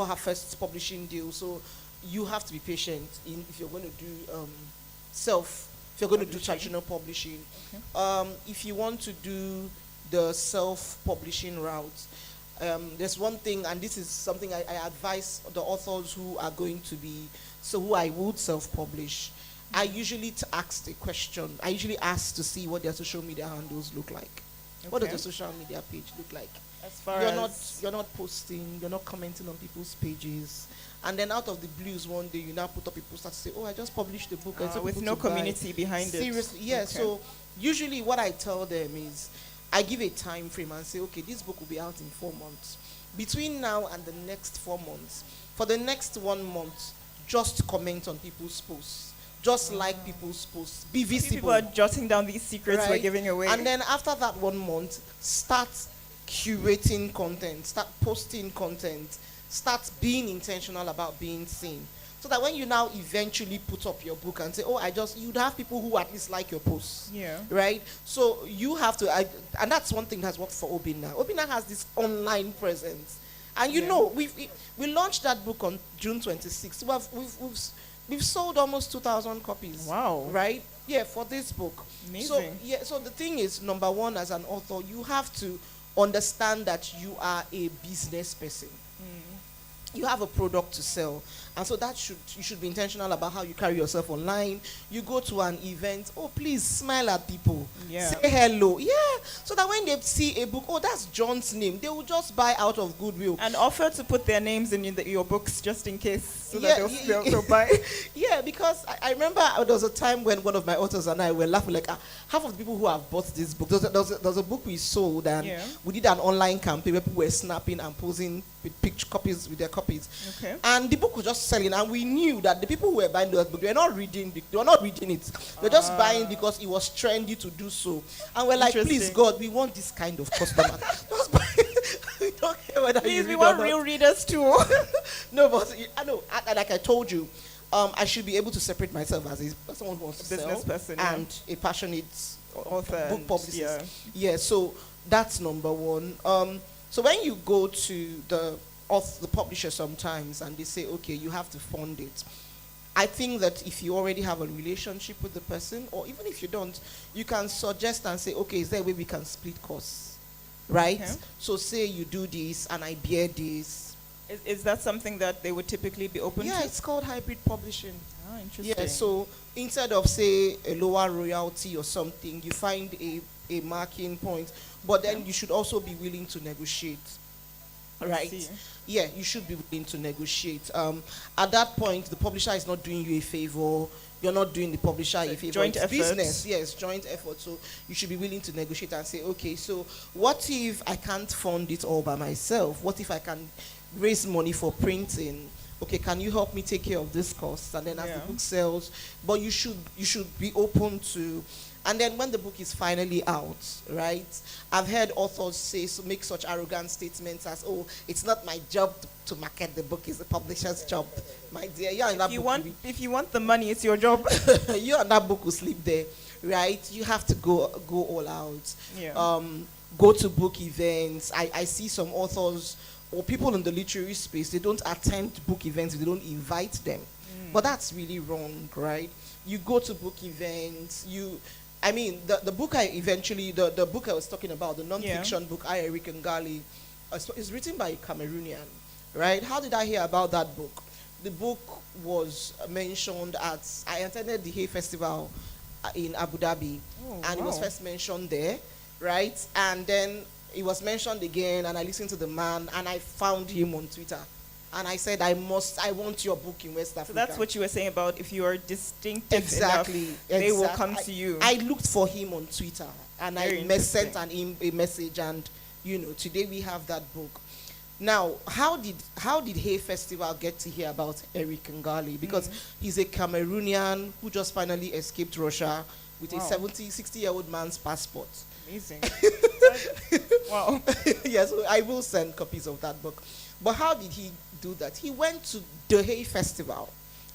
her first publishing deal. So you have to be patient if you're going to do if you're going to do traditional publishing. Okay. If you want to do the self-publishing route, there's one thing, and this is something I advise the authors who are going to be, who I would self-publish. I usually ask the question. I usually ask to see what their social media handles look like. Okay. What does the social media page look like? As far you're not posting, you're not commenting on people's pages, and then out of the blues one day you now put up a poster to say, oh, I just published the book. With no community behind it. Seriously, yeah. Okay. So usually what I tell them is, I give a time frame and say, okay, this book will be out in 4 months. Between now and the next 4 months, for the next 1 month, just comment on people's posts. Just like people's posts. Be visible. People are jotting down these secrets we're giving away. And then after that 1 month, start curating content. Start posting content. Start being intentional about being seen. So that when you now eventually put up your book and say, oh, you'd have people who at least like your posts. Yeah. Right? So you have to, and that's one thing that has worked for Obina. Obina has this online presence. And we launched that book on June 26th. We've sold almost 2,000 copies. Wow. Right? Yeah, for this book. Amazing. So the thing is, number one, as an author, you have to understand that you are a business person. you have a product to sell, and so you should be intentional about how you carry yourself online. You go to an event, oh please smile at people, say hello, so that when they see a book, oh that's John's name, they will just buy out of goodwill, and offer to put their names in your books just in case, so that they'll buy. Because I remember there was a time when one of my authors and I were laughing, like half of the people who have bought this book, there was a book we sold, and we did an online campaign where people were snapping and posing with picture copies with their copies. Okay. And the book was just selling, and we knew that the people who were buying those books, they were not reading it. They were just buying because it was trendy to do so. And we're like, please God, we want this kind of customer. Just buy it. We don't care whether please, we want real readers too. No, but I know, like I told you, I should be able to separate myself as someone who wants to business sell person, and a passionate author, book publicist. So that's number one. So when you go to the publisher sometimes and they say, okay, you have to fund it, I think that if you already have a relationship with the person, or even if you don't, you can suggest and say, okay, is there a way we can split costs, right? Okay. So say you do this and I bear this. Is that something that they would typically be open to? Yeah, it's called hybrid publishing. Oh, interesting. Yeah, so instead of, say, a lower royalty or something, you find a marking point, but then you should also be willing to negotiate, right? Yeah, you should be willing to negotiate. At that point, the publisher is not doing you a favor. You're not doing the publisher a favor. Joint effort. Business, yes, joint effort. So you should be willing to negotiate and say, okay, so what if I can't fund it all by myself? What if I can raise money for printing? Okay, can you help me take care of this cost? And then as the book sells, but you should be open to. And then when the book is finally out, right? I've heard authors make such arrogant statements as, oh, it's not my job to market the book, it's the publisher's job. My dear, if you want the money, it's your job. You and that book will sleep there, right? You have to go all out. Yeah. Go to book events. I see some authors or people in the literary space, they don't attend book events if they don't invite them. But that's really wrong, right? You go to book events, the book the book I was talking about, the non-fiction book, I, Eric Ngali, is written by a Cameroonian, right? How did I hear about that book? The book was mentioned I attended the Hay Festival in Abu Dhabi, and it was first mentioned there, right? And then it was mentioned again, and I listened to the man, and I found him on Twitter. And I said, I want your book in West Africa. So that's what you were saying about if you are distinctive exactly, enough, they will come to you. I looked for him on Twitter, and I sent a message, and today we have that book. Now, how did Hay Festival get to hear about Eric Ngali? Because he's a Cameroonian who just finally escaped Russia with a 60-year-old man's passport. Amazing. Wow. Yeah, so I will send copies of that book. But how did he do that? He went to the Hay Festival,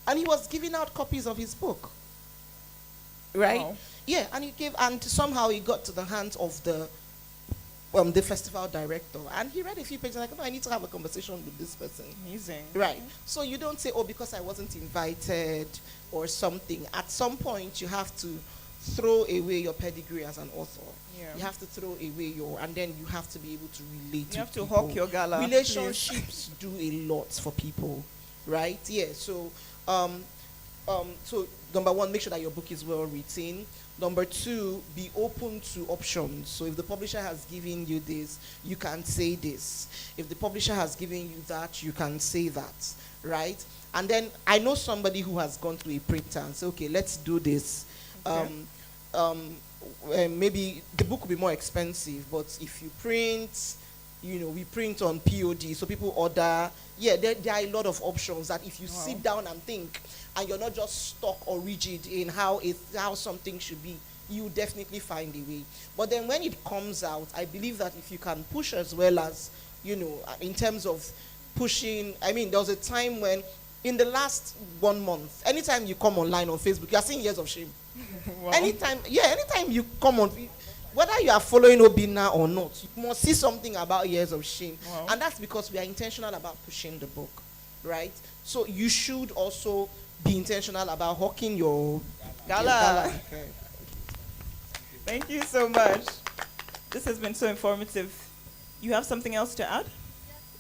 and he was giving out copies of his book. Right? Wow. Yeah, and somehow he got to the hands of the festival director, and he read a few pages like, no, I need to have a conversation with this person. Amazing. Right. So you don't say, oh, because I wasn't invited or something. At some point, you have to throw away your pedigree as an author. Yeah. You have to throw away and then you have to be able to relate to people. You have to hawk your gala. Relationships do a lot for people, right? Yeah, so so number one, make sure that your book is well written. Number two, be open to options. So if the publisher has given you this, you can say this. If the publisher has given you that, you can say that, right? And then I know somebody who has gone to a printer and said, okay, let's do this. Okay. Maybe the book will be more expensive, but if you print, we print on POD, so people order. Yeah, there are a lot of options that if you sit down and think, and you're not just stuck or rigid in how something should be, you definitely find a way. But then when it comes out, I believe that if you can push as well as, in terms of pushing, there was a time when, in the last 1 month, anytime you come online on Facebook, you are seeing Years of Shame. Wow. Anytime you come on, whether you are following Obina or not, you must see something about Years of Shame. Wow. And that's because we are intentional about pushing the book, right? So you should also be intentional about hawking your gala. Okay. Thank you so much. This has been so informative. You have something else to add?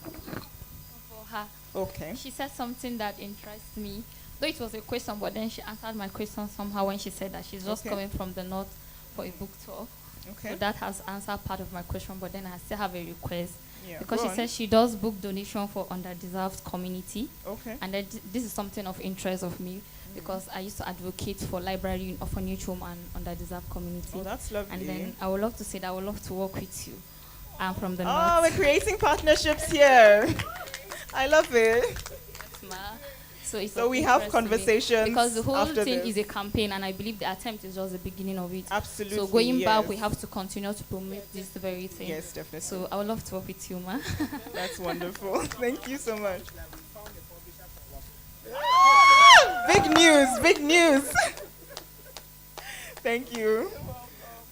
For her. Okay. She said something that interests me. Though it was a question, but then she answered my question somehow when she said that she's just Okay. coming from the north for a book tour. Okay. So that has answered part of my question, but then I still have a request. Yeah, Because go she on. says she does book donation for underdeserved community. Okay. And that this is something of interest of me because I used to advocate for library in orphanage home and underdeserved community. Oh, that's lovely. And then I would love to say that I would love to work with you. I'm from the Oh, we're north. creating partnerships here. I love it. Yes, ma. So, it's So of we have interest to me conversations because the whole after thing this. is a campaign, and I believe the attempt is just the beginning of it. Absolutely. So going back, yes. we have to continue to promote this very thing. Yes, definitely. So I would love to work with you, ma. That's wonderful. Thank you so much. Big news, big news. Thank you.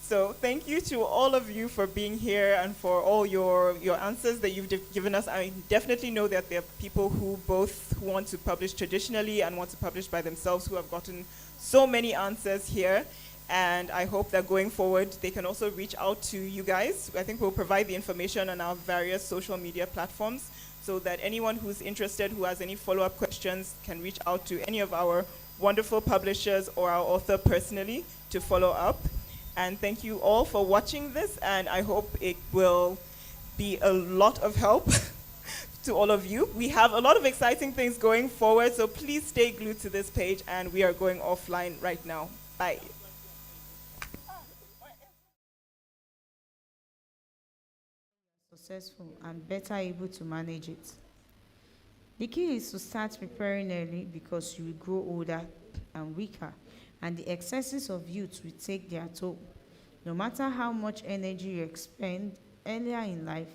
So thank you to all of you for being here and for all your answers that you've given us. I definitely know that there are people who both want to publish traditionally and want to publish by themselves who have gotten so many answers here. And I hope that going forward, they can also reach out to you guys. I think we'll provide the information on our various social media platforms so that anyone who's interested, who has any follow-up questions, can reach out to any of our wonderful publishers or our author personally to follow up. And thank you all for watching this, and I hope it will be a lot of help to all of you. We have a lot of exciting things going forward, so please stay glued to this page, and we are going offline right now. Bye. Successful and better able to manage it. The key is to start preparing early because you will grow older and weaker, and the excesses of youth will take their toll. No matter how much energy you expend earlier in life,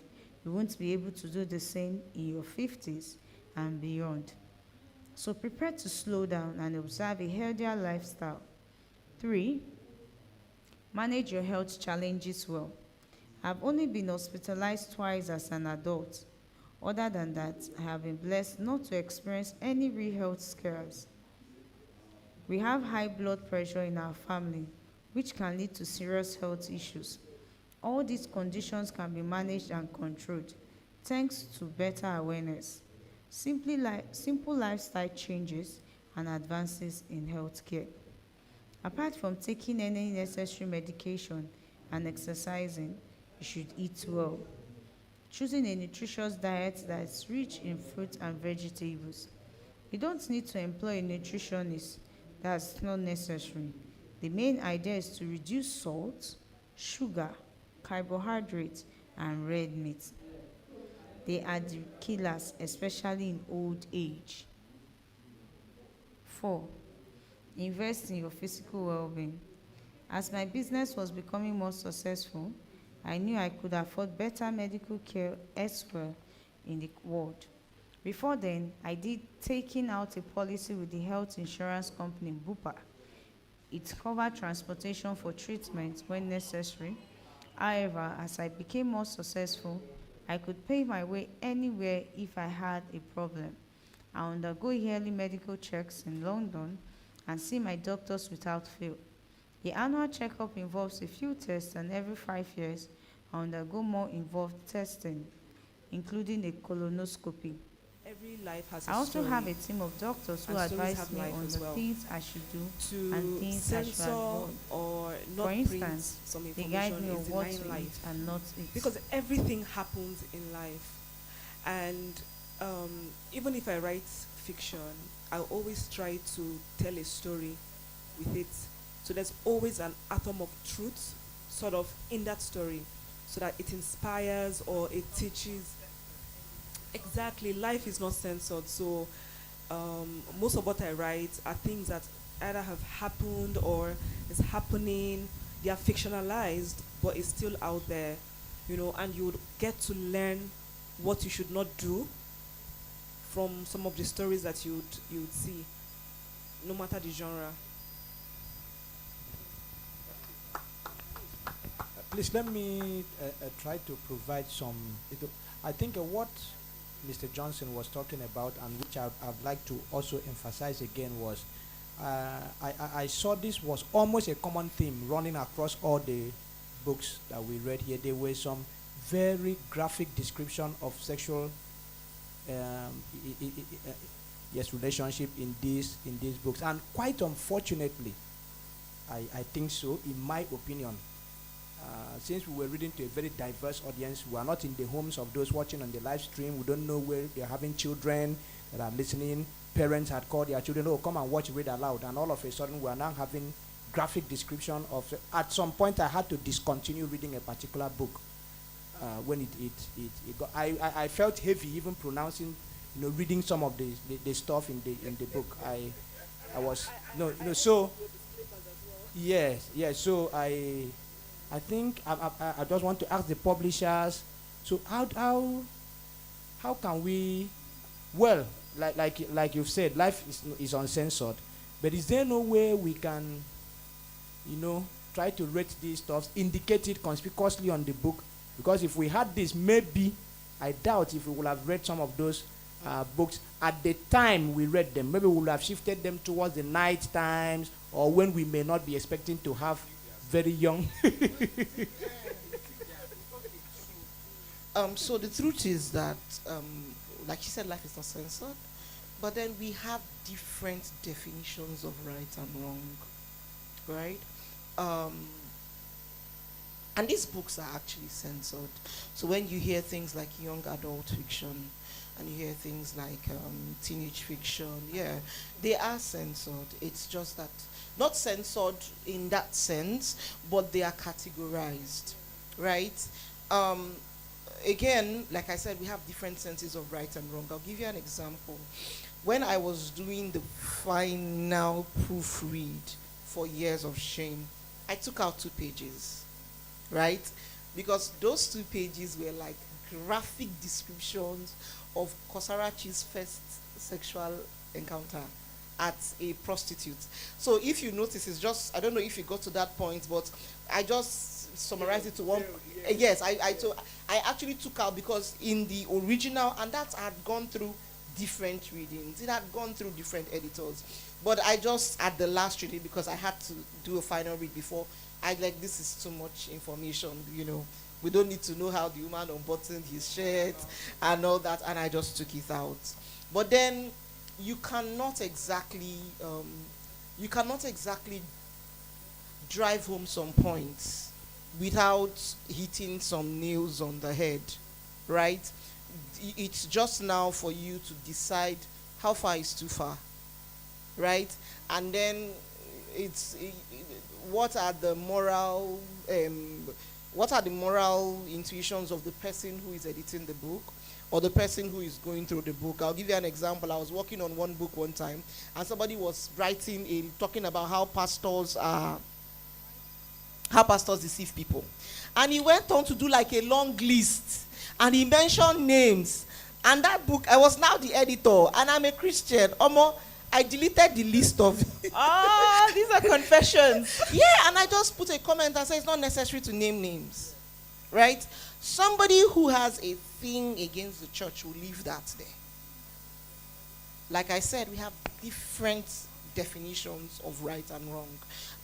you won't be able to do the same in your 50s and beyond. So prepare to slow down and observe a healthier lifestyle. 3. Manage your health challenges well. I've only been hospitalized twice as an adult. Other than that, I have been blessed not to experience any real health scares. We have high blood pressure in our family, which can lead to serious health issues. All these conditions can be managed and controlled thanks to better awareness, simple lifestyle changes, and advances in healthcare. Apart from taking any necessary medication and exercising, you should eat well, choosing a nutritious diet that is rich in fruits and vegetables. You don't need to employ a nutritionist. That's not necessary. The main idea is to reduce salt, sugar, carbohydrates, and red meat. They are the killers, especially in old age. 4. Invest in your physical well-being. As my business was becoming more successful, I knew I could afford better medical care elsewhere in the world. Before then, I did taking out a policy with the health insurance company Bupa. It covered transportation for treatment when necessary. However, as I became more successful, I could pay my way anywhere if I had a problem. I undergo yearly medical checks in London and see my doctors without fail. The annual checkup involves a few tests, and every 5 years, I undergo more involved testing, including a colonoscopy. Every life has a I also story. have a team of doctors who And stories advise have me life on as the well. things I should do To and things I should censor avoid. or not For instance, print some they guide information me on is what denying to life. eat and not eat. Because everything happens in life. And even if I write fiction, I always try to tell a story with it. So there's always an atom of truth sort of in that story so that it inspires or it teaches. Exactly, life is not censored. So most of what I write are things that either have happened or is happening. They are fictionalized, but it's still out there, and you would get to learn what you should not do from some of the stories that you would see, no matter the genre. Please let me try to provide some. I think what Mr. Johnson was talking about, and which I'd like to also emphasize again, was I saw this was almost a common theme running across all the books that we read here. There were some very graphic description of sexual yes, relationship in these books. And quite unfortunately, I think so, in my opinion, since we were reading to a very diverse audience, we are not in the homes of those watching on the live stream. We don't know where they're having children that are listening. Parents had called their children, oh, come and watch Read Aloud. And all of a sudden, we are now having graphic description of, at some point, I had to discontinue reading a particular book when it got, I felt heavy even pronouncing, reading some of the stuff in the book. I was, so, yes, so I think I just want to ask the publishers, so how can we, well, like you've said, life is uncensored, but is there no way we can, try to rate these stuff, indicate it conspicuously on the book? Because if we had this, maybe, I doubt if we would have read some of those books at the time we read them. Maybe we would have shifted them towards the night times, or when we may not be expecting to have very young. So the truth is that, like you said, life is not censored, but then we have different definitions of right and wrong, right? And these books are actually censored. So when you hear things like young adult fiction, and you hear things like teenage fiction, yeah, they are censored. It's just that, not censored in that sense, but they are categorized, right? Again, like I said, we have different senses of right and wrong. I'll give you an example. When I was doing the final proofread for Years of Shame, I took out 2 pages, right? Because those 2 pages were like graphic descriptions of Kosarachi's first sexual encounter at a prostitute. So if you notice, it's just, I don't know if you got to that point, but I just summarized it to one. Yes, I actually took out, because in the original, and that had gone through different readings, it had gone through different editors, but I just, at the last reading, because I had to do a final read before, I like, this is too much information, we don't need to know how the woman unbuttoned his shirt and all that, and I just took it out. But then you cannot exactly drive home some points without hitting some nails on the head, right? It's just now for you to decide how far is too far, right? And then what are the moral intuitions of the person who is editing the book, or the person who is going through the book? I'll give you an example. I was working on one book one time, and somebody was talking about how pastors deceive people. And he went on to do like a long list, and he mentioned names. And that book, I was now the editor, and I'm a Christian. I deleted the list of these are confessions. Yeah, and I just put a comment and said it's not necessary to name names, right? Somebody who has a thing against the church will leave that there. Like I said, we have different definitions of right and wrong.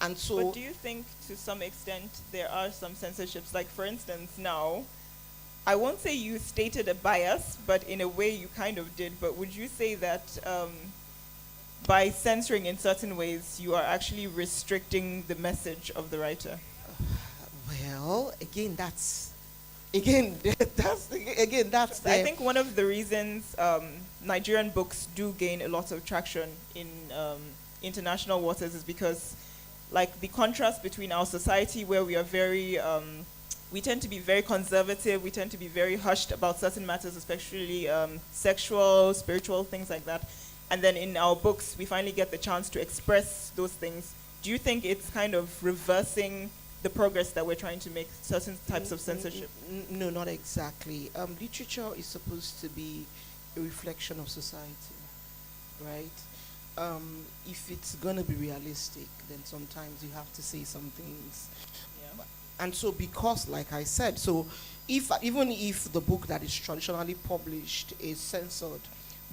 And so, but do you think to some extent there are some censorships? Like, for instance, now, I won't say you stated a bias, but in a way you kind of did. But would you say that by censoring in certain ways, you are actually restricting the message of the writer? Well, that's I think one of the reasons Nigerian books do gain a lot of traction in international waters is because, like, the contrast between our society, where we are very, we tend to be very conservative, we tend to be very hushed about certain matters, especially sexual, spiritual, things like that. And then in our books, we finally get the chance to express those things. Do you think it's kind of reversing the progress that we're trying to make, certain types of censorship? No, not exactly. Literature is supposed to be a reflection of society, right? If it's going to be realistic, then sometimes you have to say some things. Yeah. And so because, like I said, so even if the book that is traditionally published is censored,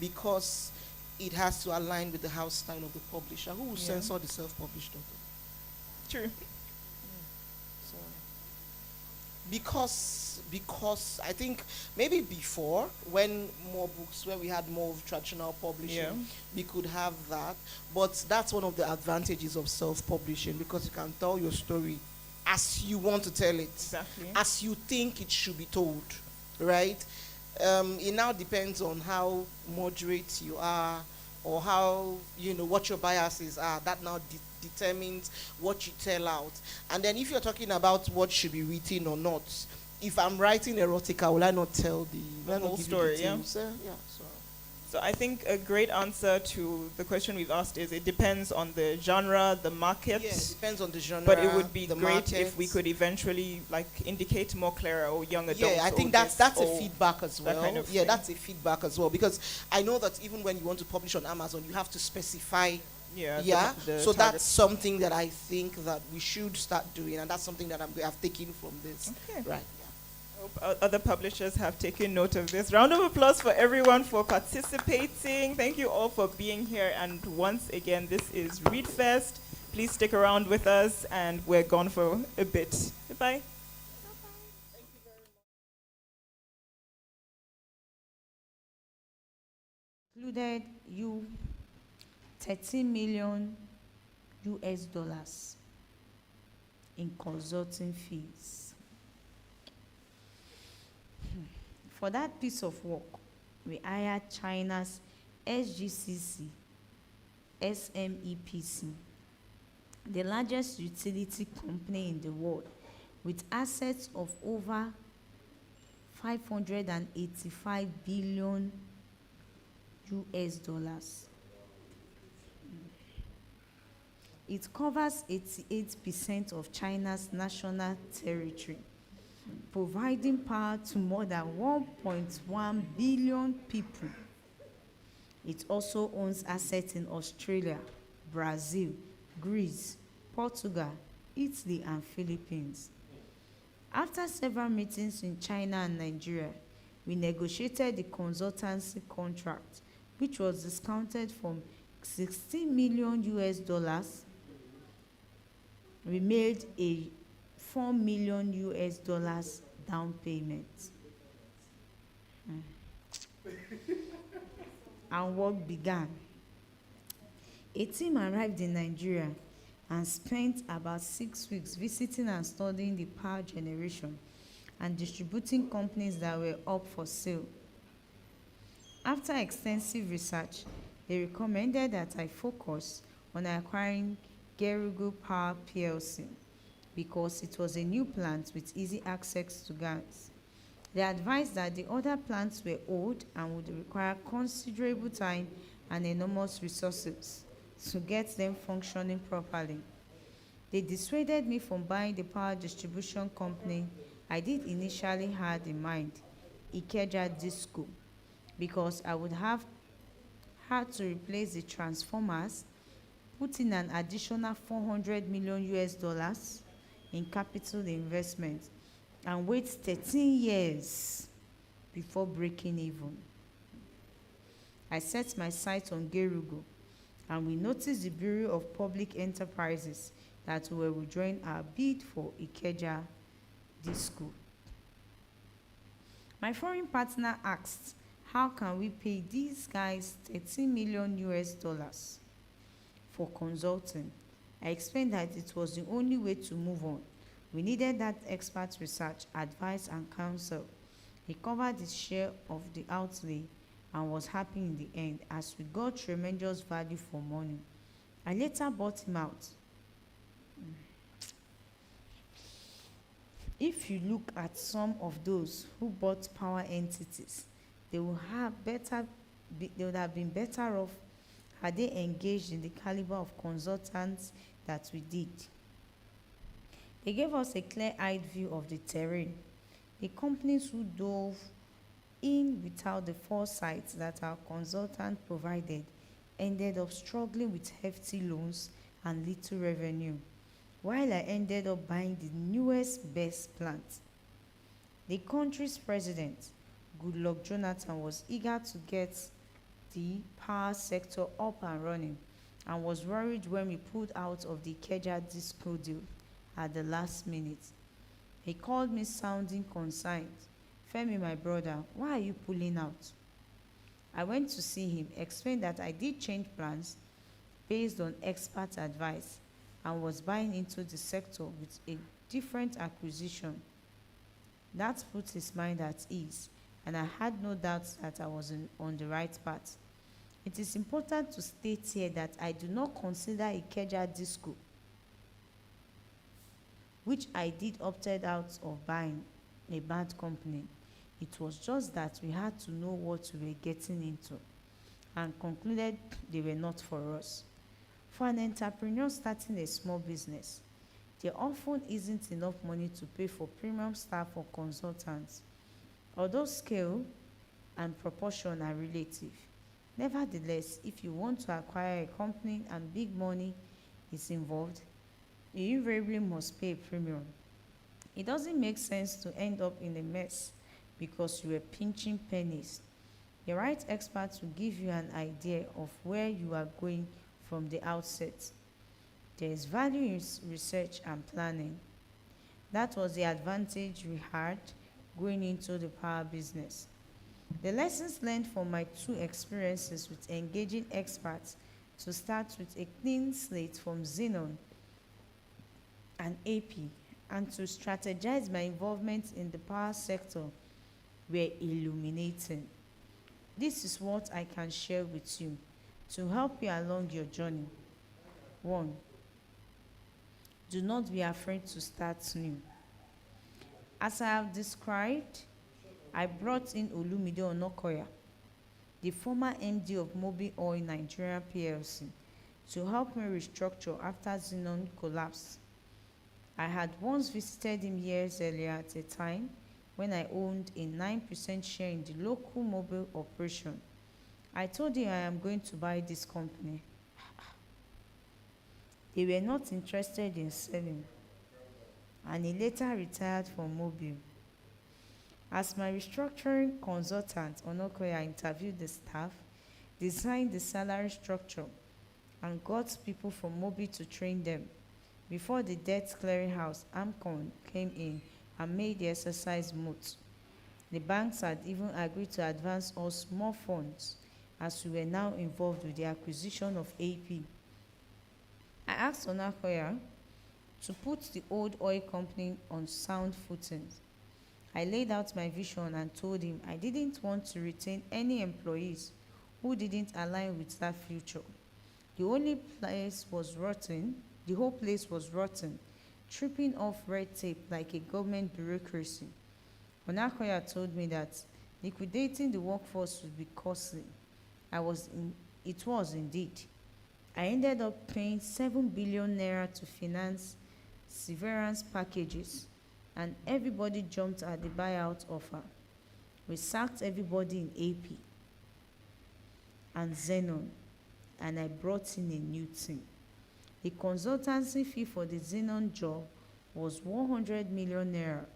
because it has to align with the house style of the publisher, who will censor the self-published author? True. because I think maybe before, when more books, when we had more of traditional publishing, Yeah. we could have that. But that's one of the advantages of self-publishing, because you can tell your story as you want to tell it, Exactly. as you think it should be told, right? It now depends on how moderate you are, or how, what your biases are. That now determines what you tell out. And then if you're talking about what should be written or not, if I'm writing erotica, will I not tell will I not whole give story, you the yeah? details? Yeah. So I think a great answer to the question we've asked is it depends on the genre, the market. Yeah, it depends on the genre. But it would be the great if we market. could eventually indicate more clearer, or young adults. Yeah, I think or that's this, a or feedback as well. that kind of Yeah, thing. that's a feedback as well, because I know that even when you want to publish on Amazon, you have to specify. Yeah. the So target. that's something that I think that we should start doing, and that's something that I've taken from this. Okay. Right. Hope other publishers have taken note of this. Round of applause for everyone for participating. Thank you all for being here. And once again, this is ReadFest. Please stick around with us, and we're gone for a bit. Goodbye. Included you 13 million US dollars in consulting fees. For that piece of work, we hired China's SGCC, SMEPC, the largest utility company in the world, with assets of over 585 billion US dollars. It covers 88% of China's national territory, providing power to more than 1.1 billion people. It also owns assets in Australia, Brazil, Greece, Portugal, Italy, and Philippines. After several meetings in China and Nigeria, we negotiated the consultancy contract, which was discounted from 16 million US dollars. We made a 4 million US dollars down payment. And work began. A team arrived in Nigeria and spent about 6 weeks visiting and studying the power generation and distributing companies that were up for sale. After extensive research, they recommended that I focus on acquiring Gerugu Power PLC because it was a new plant with easy access to gas. They advised that the other plants were old and would require considerable time and enormous resources to get them functioning properly. They dissuaded me from buying the power distribution company I did initially had in mind, Ikeja Disco, because I would have had to replace the transformers, put in an additional 400 million US dollars in capital investment, and wait 13 years before breaking even. I set my sights on Gerugu, and we noticed the Bureau of Public Enterprises that we were withdrawing our bid for Ikeja Disco. My foreign partner asked, how can we pay these guys 13 million US dollars for consulting? I explained that it was the only way to move on. We needed that expert research, advice, and counsel. He covered his share of the outlay and was happy in the end, as we got tremendous value for money. I later bought him out. If you look at some of those who bought power entities, they would have been better off had they engaged in the caliber of consultants that we did. They gave us a clear-eyed view of the terrain. The companies who dove in without the foresight that our consultant provided ended up struggling with hefty loans and little revenue, while I ended up buying the newest, best plant. The country's president, Goodluck Jonathan, was eager to get the power sector up and running and was worried when we pulled out of the Ikeja Disco deal at the last minute. He called me sounding concerned. Femi, my brother, why are you pulling out? I went to see him, explained that I did change plans based on expert advice and was buying into the sector with a different acquisition. That put his mind at ease, and I had no doubts that I was on the right path. It is important to state here that I do not consider Ikeja Disco, which I did opted out of buying, a bad company. It was just that we had to know what we were getting into and concluded they were not for us. For an entrepreneur starting a small business, there often isn't enough money to pay for premium staff or consultants. Although scale and proportion are relative, nevertheless, if you want to acquire a company and big money is involved, you invariably must pay a premium. It doesn't make sense to end up in a mess because you were pinching pennies. The right experts will give you an idea of where you are going from the outset. There is value in research and planning. That was the advantage we had going into the power business. The lessons learned from my two experiences with engaging experts to start with a clean slate from Xenon and AP and to strategize my involvement in the power sector were illuminating. This is what I can share with you to help you along your journey. 1. Do not be afraid to start new. As I have described, I brought in Olumide Onokoya, the former MD of Mobil Oil Nigeria PLC, to help me restructure after Xenon collapsed. I had once visited him years earlier at a time when I owned a 9% share in the local mobile operation. I told him I am going to buy this company. They were not interested in selling, and he later retired from Mobil. As my restructuring consultant, Onokoya interviewed the staff, designed the salary structure, and got people from Mobil to train them before the debt clearinghouse, AMCON, came in and made the exercise moot. The banks had even agreed to advance us more funds as we were now involved with the acquisition of AP. I asked Onakoya to put the old oil company on sound footing. I laid out my vision and told him I didn't want to retain any employees who didn't align with that future. The whole place was rotten, tripping off red tape like a government bureaucracy. Onakoya told me that liquidating the workforce would be costly. It was indeed. I ended up paying 7 billion naira to finance severance packages, and everybody jumped at the buyout offer. We sacked everybody in AP and Xenon, and I brought in a new team. The consultancy fee for the Xenon job was 100 million naira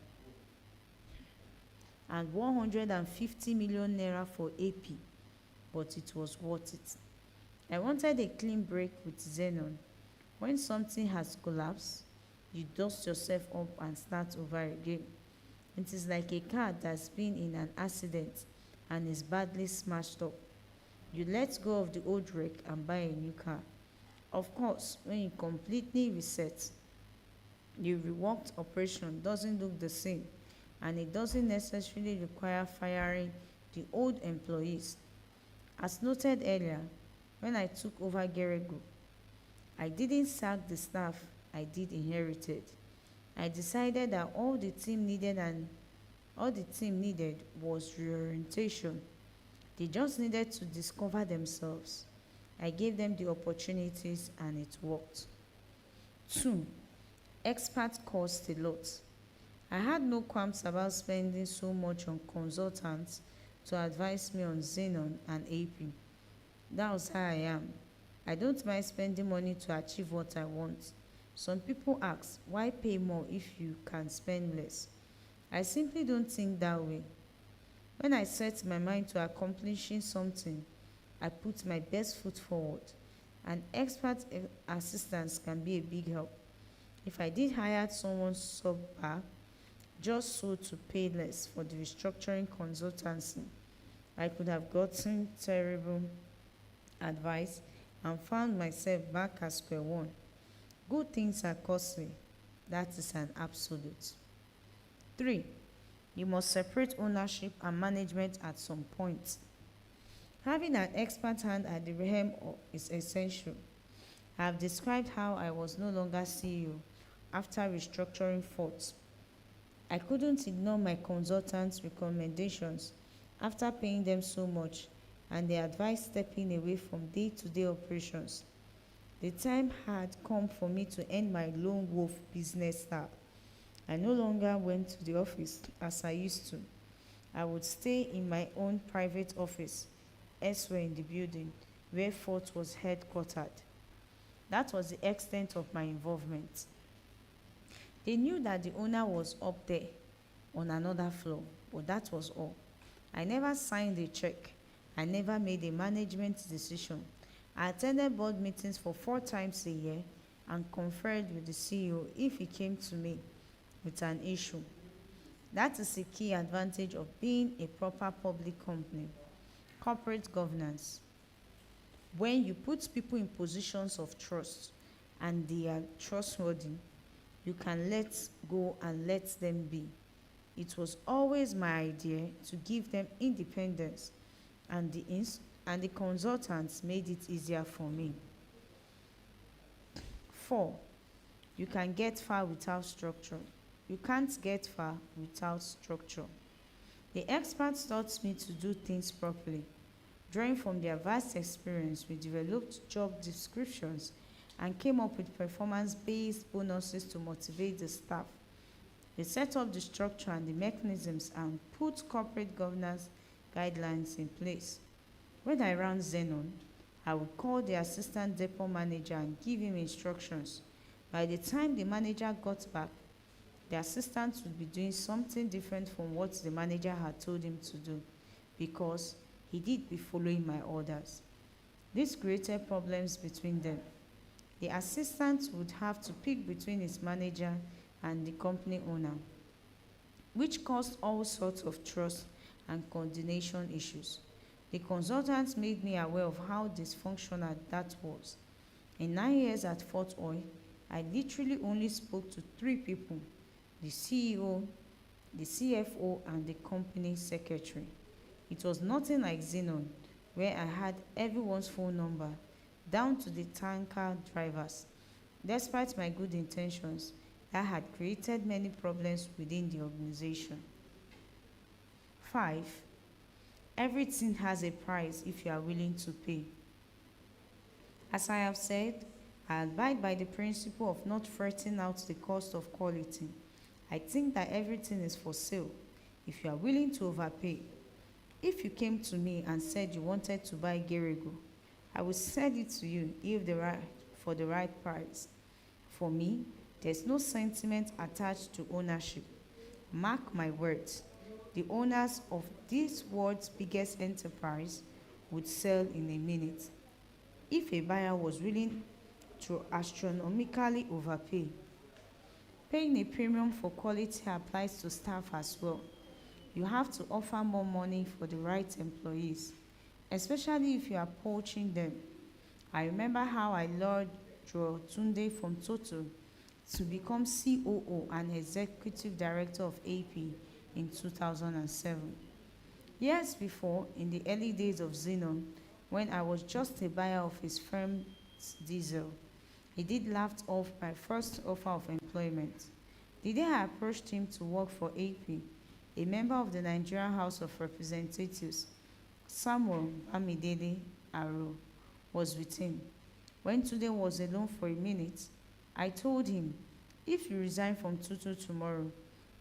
and 150 million naira for AP, but it was worth it. I wanted a clean break with Xenon. When something has collapsed, you dust yourself up and start over again. It is like a car that's been in an accident and is badly smashed up. You let go of the old wreck and buy a new car. Of course, when you completely reset, the reworked operation doesn't look the same, and it doesn't necessarily require firing the old employees. As noted earlier, when I took over Geregu, I didn't sack the staff I did inherited. I decided that all the team needed was reorientation. They just needed to discover themselves. I gave them the opportunities and it worked. 2. Experts cost a lot. I had no qualms about spending so much on consultants to advise me on Xenon and AP. That was how I am. I don't mind spending money to achieve what I want. Some people ask, why pay more if you can spend less? I simply don't think that way. When I set my mind to accomplishing something, I put my best foot forward, and expert assistance can be a big help. If I did hire someone subpar, just so to pay less for the restructuring consultancy. I could have gotten terrible advice and found myself back at square one. Good things are costly. That is an absolute. 3. You must separate ownership and management at some point. Having an expert hand at the helm is essential. I have described how I was no longer CEO after restructuring faults. I couldn't ignore my consultants' recommendations after paying them so much and their advice stepping away from day-to-day operations. The time had come for me to end my lone wolf business style. I no longer went to the office as I used to. I would stay in my own private office, elsewhere in the building where Fort was headquartered. That was the extent of my involvement. They knew that the owner was up there on another floor, but that was all. I never signed a check. I never made a management decision. I attended board meetings for 4 times a year and conferred with the CEO if he came to me with an issue. That is a key advantage of being a proper public company. Corporate governance. When you put people in positions of trust and they are trustworthy, you can let go and let them be. It was always my idea to give them independence, and the consultants made it easier for me. 4. You can get far without structure. You can't get far without structure. The experts taught me to do things properly. Drawing from their vast experience, we developed job descriptions and came up with performance-based bonuses to motivate the staff. They set up the structure and the mechanisms and put corporate governance guidelines in place. When I ran Xenon, I would call the assistant depot manager and give him instructions. By the time the manager got back, the assistant would be doing something different from what the manager had told him to do because he did be following my orders. This created problems between them. The assistant would have to pick between his manager and the company owner, which caused all sorts of trust and coordination issues. The consultants made me aware of how dysfunctional that was. In 9 years at Fort Oil, I literally only spoke to 3 people: the CEO, the CFO, and the company secretary. It was nothing like Xenon, where I had everyone's phone number, down to the tanker drivers. Despite my good intentions, that had created many problems within the organization. 5. Everything has a price if you are willing to pay. As I have said, I abide by the principle of not fretting out the cost of quality. I think that everything is for sale if you are willing to overpay. If you came to me and said you wanted to buy Gerego, I will sell it to you for the right price. For me, there's no sentiment attached to ownership. Mark my words, the owners of this world's biggest enterprise would sell in a minute. If a buyer was willing to astronomically overpay, paying a premium for quality applies to staff as well. You have to offer more money for the right employees, especially if you are poaching them. I remember how I lured Joe Tunde from Toto to become COO and Executive Director of AP in 2007. Years before, in the early days of Xenon, when I was just a buyer of his firm's diesel, he did laugh off my first offer of employment. The day I approached him to work for AP, a member of the Nigerian House of Representatives, Samuel Amidele Aro, was with him. When Tunde was alone for a minute, I told him, if you resign from Tutu tomorrow,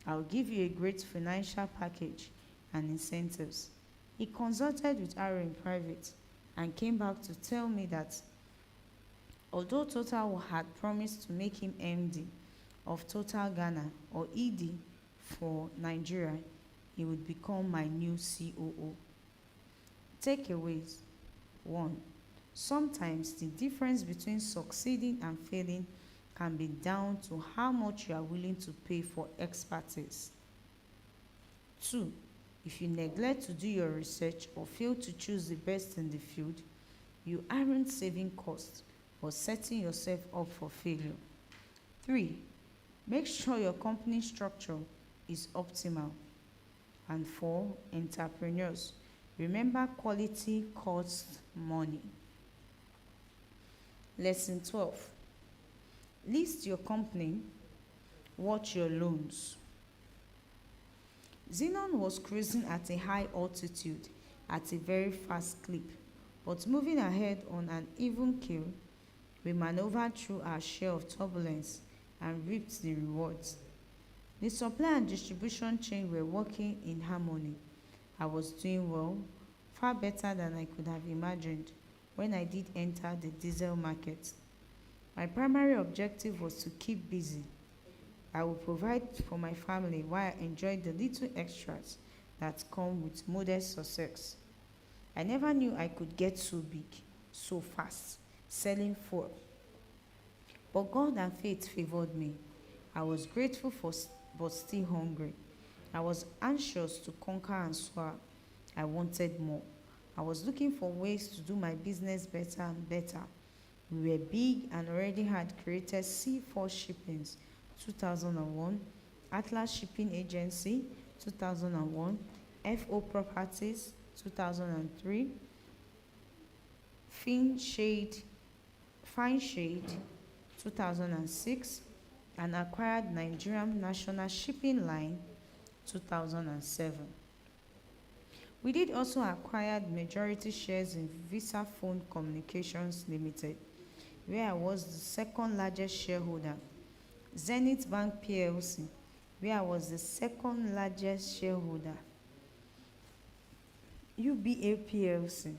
I'll give you a great financial package and incentives. He consulted with Aro in private and came back to tell me that although Total had promised to make him MD of Total Ghana or ED for Nigeria, he would become my new COO. Takeaways. 1. Sometimes the difference between succeeding and failing can be down to how much you are willing to pay for expertise. 2. If you neglect to do your research or fail to choose the best in the field, you aren't saving costs but setting yourself up for failure. 3. Make sure your company structure is optimal. And 4. Entrepreneurs, remember quality costs money. Lesson 12. List your company, watch your loans. Xenon was cruising at a high altitude at a very fast clip, but moving ahead on an even keel, we maneuvered through our share of turbulence and reaped the rewards. The supply and distribution chain were working in harmony. I was doing well, far better than I could have imagined when I did enter the diesel market. My primary objective was to keep busy. I would provide for my family while I enjoyed the little extras that come with modest success. I never knew I could get so big, so fast, selling fuel. But God and faith favored me. I was grateful but still hungry. I was anxious to conquer and soar. I wanted more. I was looking for ways to do my business better and better. We were big and already had created C4 Shippings, 2001, Atlas Shipping Agency, 2001, FO Properties, 2003, Fine Shade, 2006, and acquired Nigerian National Shipping Line, 2007. We did also acquire majority shares in Visa Phone Communications Limited, where I was the second largest shareholder. Zenith Bank PLC, where I was the second largest shareholder. UBA PLC,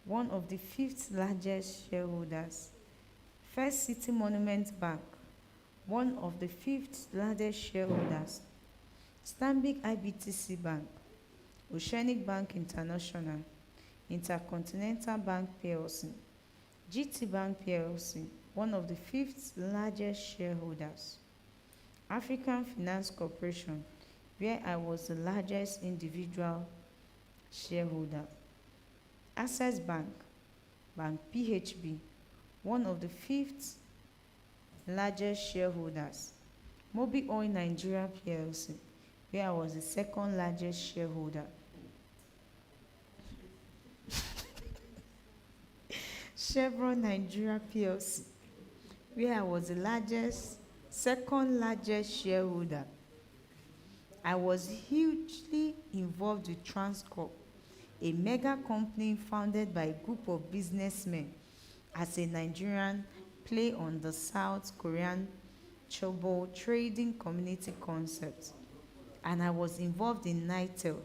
one of the fifth largest shareholders. First City Monument Bank, one of the fifth largest shareholders. Stanbic IBTC Bank, Oceanic Bank International, Intercontinental Bank PLC, GT Bank PLC, one of the fifth largest shareholders. African Finance Corporation, where I was the largest individual shareholder. Access Bank, Bank PHB, one of the fifth largest shareholders. Mobi Oil Nigeria PLC, where I was the second largest shareholder. Chevron Nigeria PLC, where I was the second largest shareholder. I was hugely involved with Transcorp, a mega company founded by a group of businessmen as a Nigerian play on the South Korean Chobo trading community concept. And I was involved in NITEL,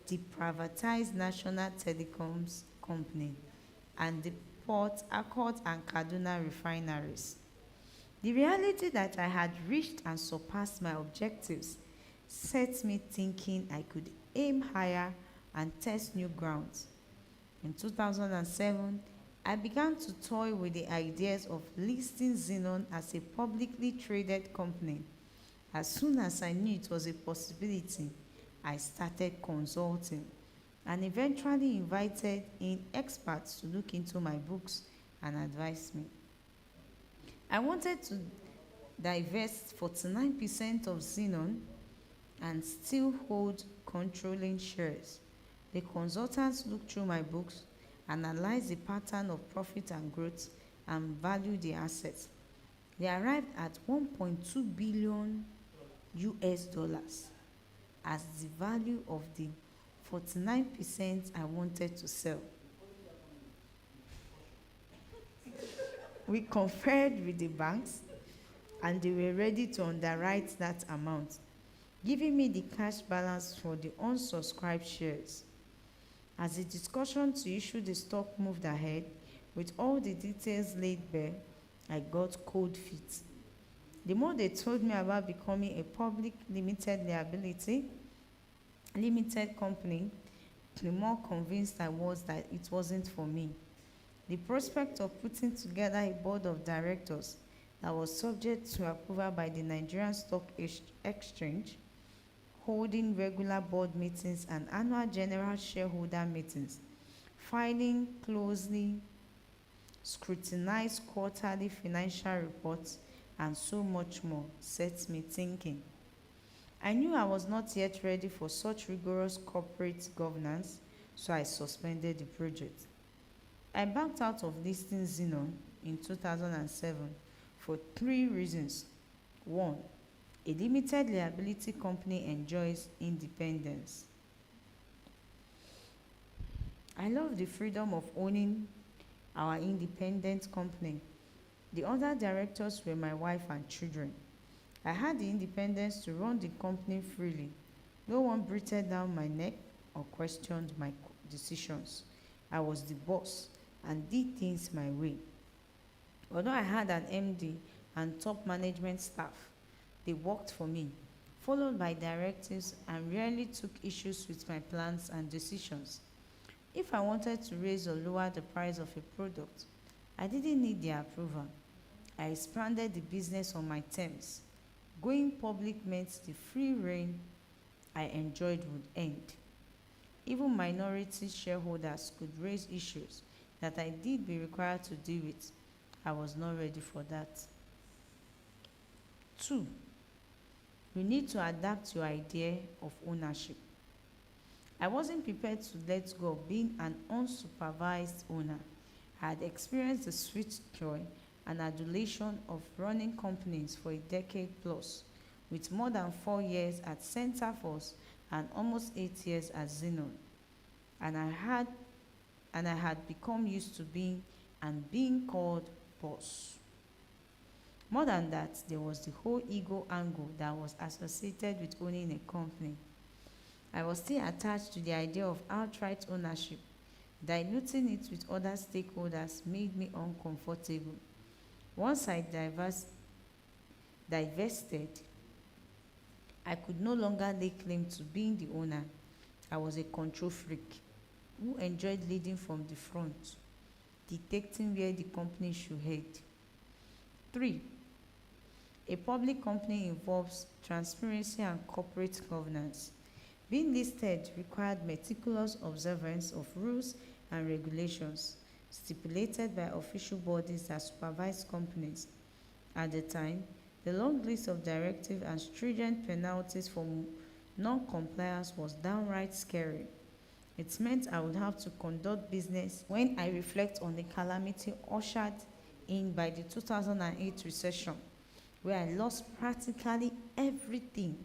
the privatized national telecoms company, and the Port Accord and Kaduna refineries. The reality that I had reached and surpassed my objectives set me thinking I could aim higher and test new grounds. In 2007, I began to toy with the ideas of listing Xenon as a publicly traded company. As soon as I knew it was a possibility, I started consulting and eventually invited in experts to look into my books and advise me. I wanted to divest 49% of Xenon and still hold controlling shares. The consultants looked through my books, analyzed the pattern of profit and growth, and valued the assets. They arrived at $1.2 billion as the value of the 49% I wanted to sell. We conferred with the banks, and they were ready to underwrite that amount, giving me the cash balance for the unsubscribed shares. As the discussion to issue the stock moved ahead, with all the details laid bare, I got cold feet. The more they told me about becoming a public limited liability, limited company, the more convinced I was that it wasn't for me. The prospect of putting together a board of directors that was subject to approval by the Nigerian Stock Exchange, holding regular board meetings and annual general shareholder meetings, filing closely scrutinized quarterly financial reports, and so much more set me thinking. I knew I was not yet ready for such rigorous corporate governance, so I suspended the project. I backed out of listing Xenon in 2007 for three reasons. One, a limited liability company enjoys independence. I love the freedom of owning our independent company. The other directors were my wife and children. I had the independence to run the company freely. No one breathed down my neck or questioned my decisions. I was the boss and did things my way. Although I had an MD and top management staff, they worked for me, followed by directives, and rarely took issues with my plans and decisions. If I wanted to raise or lower the price of a product, I didn't need their approval. I expanded the business on my terms. Going public meant the free rein I enjoyed would end. Even minority shareholders could raise issues that I did be required to deal with. I was not ready for that. 2. You need to adapt your idea of ownership. I wasn't prepared to let go of being an unsupervised owner. I had experienced the sweet joy and adulation of running companies for a decade plus, with more than 4 years at Centerforce and almost 8 years at Xenon. And I had become used to being called boss. More than that, there was the whole ego angle that was associated with owning a company. I was still attached to the idea of outright ownership. Diluting it with other stakeholders made me uncomfortable. Once I divested, I could no longer lay claim to being the owner. I was a control freak who enjoyed leading from the front, dictating where the company should head. 3. A public company involves transparency and corporate governance. Being listed required meticulous observance of rules and regulations stipulated by official bodies that supervise companies. At the time, the long list of directives and stringent penalties for non-compliance was downright scary. It meant I would have to conduct business. When I reflect on the calamity ushered in by the 2008 recession, where I lost practically everything,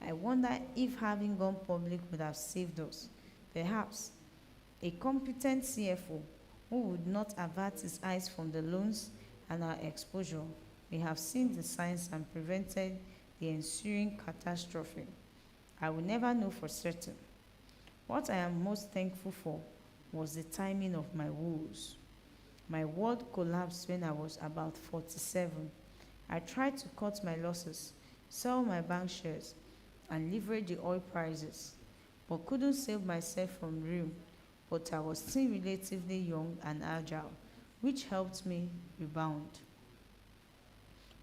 I wonder if having gone public would have saved us. Perhaps a competent CFO who would not avert his eyes from the loans and our exposure may have seen the signs and prevented the ensuing catastrophe. I will never know for certain. What I am most thankful for was the timing of my woes. My world collapsed when I was about 47. I tried to cut my losses, sell my bank shares, and leverage the oil prices, but couldn't save myself from ruin. But I was still relatively young and agile, which helped me rebound.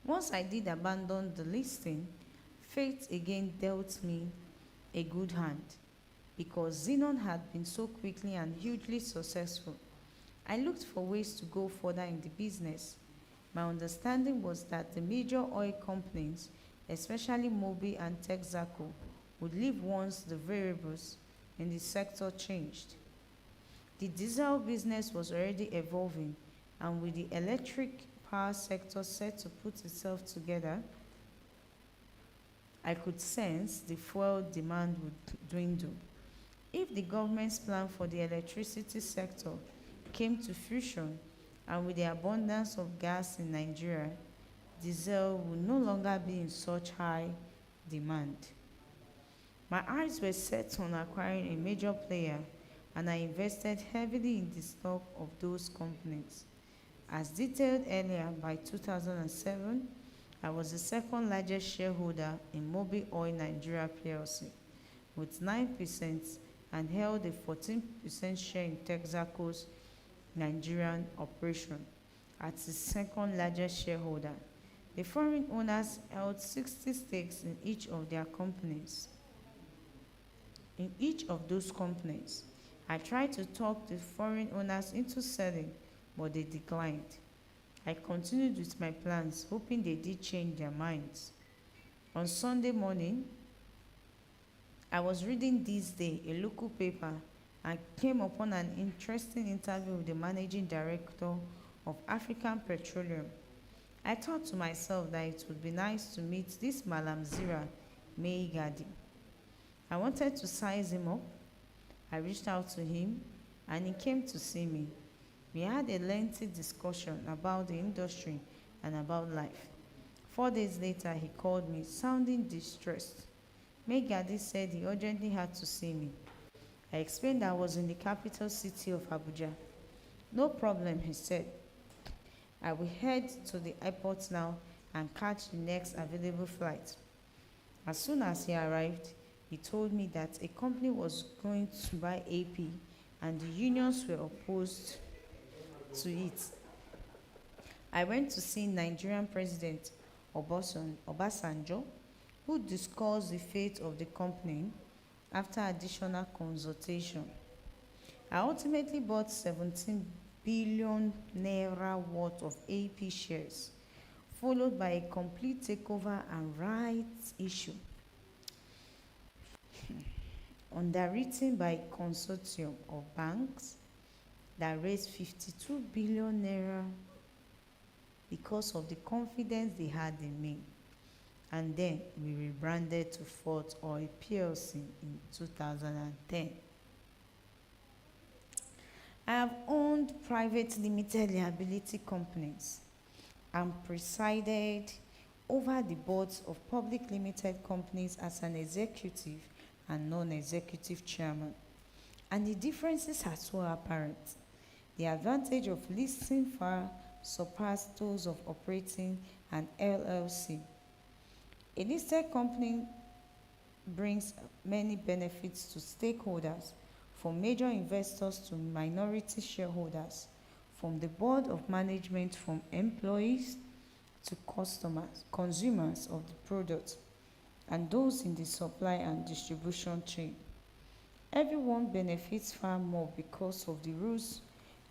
Once I did abandon the listing, fate again dealt me a good hand. Because Xenon had been so quickly and hugely successful, I looked for ways to go further in the business. My understanding was that the major oil companies, especially Mobil and Texaco, would leave once the variables in the sector changed. The diesel business was already evolving, and with the electric power sector set to put itself together, I could sense the fuel demand would dwindle. If the government's plan for the electricity sector came to fruition, and with the abundance of gas in Nigeria, diesel would no longer be in such high demand. My eyes were set on acquiring a major player, and I invested heavily in the stock of those companies. As detailed earlier, by 2007, I was the second largest shareholder in Mobil Oil Nigeria PLC, with 9%, and held a 14% share in Texaco's Nigerian operation as its second largest shareholder. The foreign owners held 60 stakes in each of their companies. In each of those companies, I tried to talk the foreign owners into selling, but they declined. I continued with my plans, hoping they did change their minds. On Sunday morning, I was reading This Day, a local paper, and came upon an interesting interview with the managing director of African Petroleum. I thought to myself that it would be nice to meet this Malam Zira Meigadi. I wanted to size him up. I reached out to him and he came to see me. We had a lengthy discussion about the industry and about life. 4 days later, he called me, sounding distressed. Meigadi said he urgently had to see me. I explained I was in the capital city of Abuja. No problem, he said. I will head to the airport now and catch the next available flight. As soon as he arrived, he told me that a company was going to buy AP and the unions were opposed to it. I went to see Nigerian President Obasanjo, who discussed the fate of the company after additional consultation. I ultimately bought 17 billion naira worth of AP shares, followed by a complete takeover and rights issue underwritten by a consortium of banks that raised 52 billion naira because of the confidence they had in me. And then we rebranded to Fort Oil PLC in 2010. I have owned private limited liability companies and presided over the boards of public limited companies as an executive and non-executive chairman. And the differences are so apparent. The advantage of listing far surpassed those of operating an LLC. A listed company brings many benefits to stakeholders, from major investors to minority shareholders, from the board of management, from employees to consumers of the product, and those in the supply and distribution chain. Everyone benefits far more because of the rules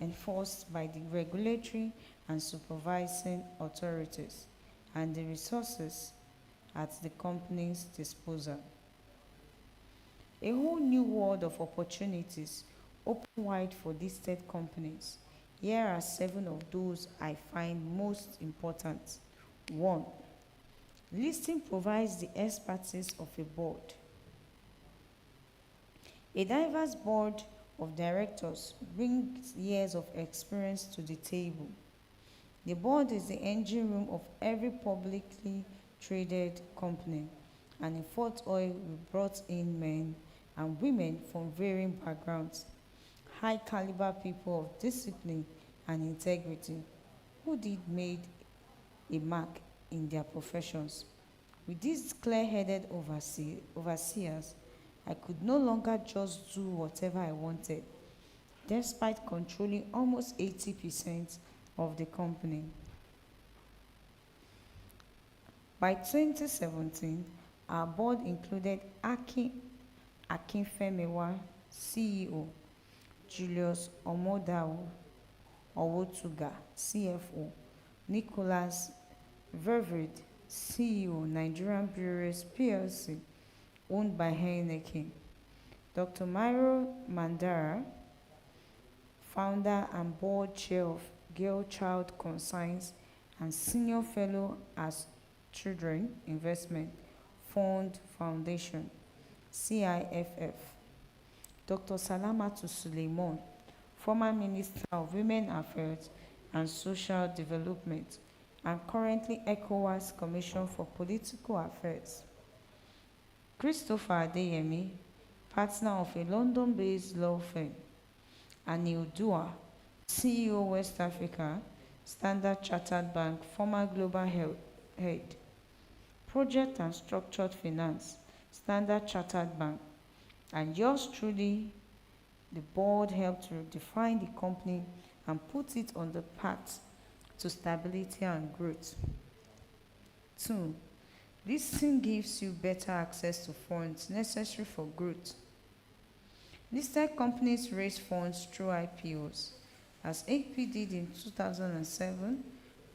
enforced by the regulatory and supervising authorities and the resources at the company's disposal. A whole new world of opportunities open wide for listed companies. Here are 7 of those I find most important. 1. Listing provides the expertise of a board. A diverse board of directors brings years of experience to the table. The board is the engine room of every publicly traded company, and in Fort Oil we brought in men and women from varying backgrounds, high caliber people of discipline and integrity who did made a mark in their professions. With these clear-headed overseers, I could no longer just do whatever I wanted, despite controlling almost 80% of the company. By 2017, our board included Akinfemiwa, CEO, Julius Omodao Owotuga, CFO, Nicholas Ververed, CEO, Nigerian Breweries PLC, owned by Heineken, Dr. Myro Mandara, founder and board chair of Girl Child Consigns and senior fellow as Children Investment Fund Foundation, CIFF, Dr. Salamatu Suleiman, former Minister of Women Affairs and Social Development, and currently ECOWAS Commission for Political Affairs. Christopher Adeyemi, partner of a London-based law firm, Anil Dua, CEO West Africa, Standard Chartered Bank, former Global Head, Project and Structured Finance, Standard Chartered Bank, and yours truly. The board helped to define the company and put it on the path to stability and growth. 2. Listing gives you better access to funds necessary for growth. Listed companies raise funds through IPOs. As AP did in 2007,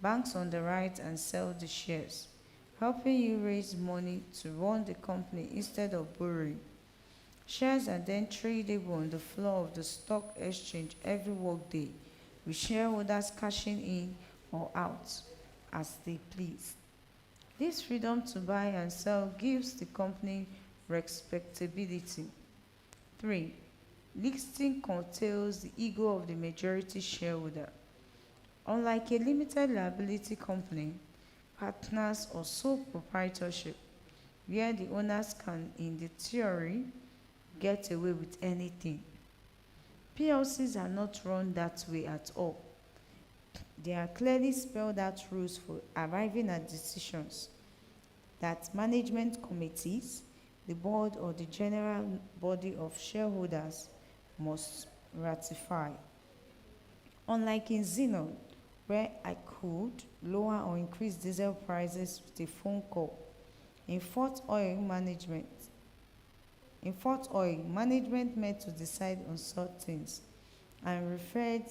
banks underwrite and sell the shares, helping you raise money to run the company instead of borrowing. Shares are then tradable on the floor of the stock exchange every workday, with shareholders cashing in or out as they please. This freedom to buy and sell gives the company respectability. 3. Listing curtails the ego of the majority shareholder. Unlike a limited liability company, partners, or sole proprietorship, where the owners can, in the theory, get away with anything, PLCs are not run that way at all. There are clearly spelled out rules for arriving at decisions that management committees, the board, or the general body of shareholders must ratify. Unlike in Xenon, where I could lower or increase diesel prices with a phone call, in Fort Oil management, met to decide on such things and referred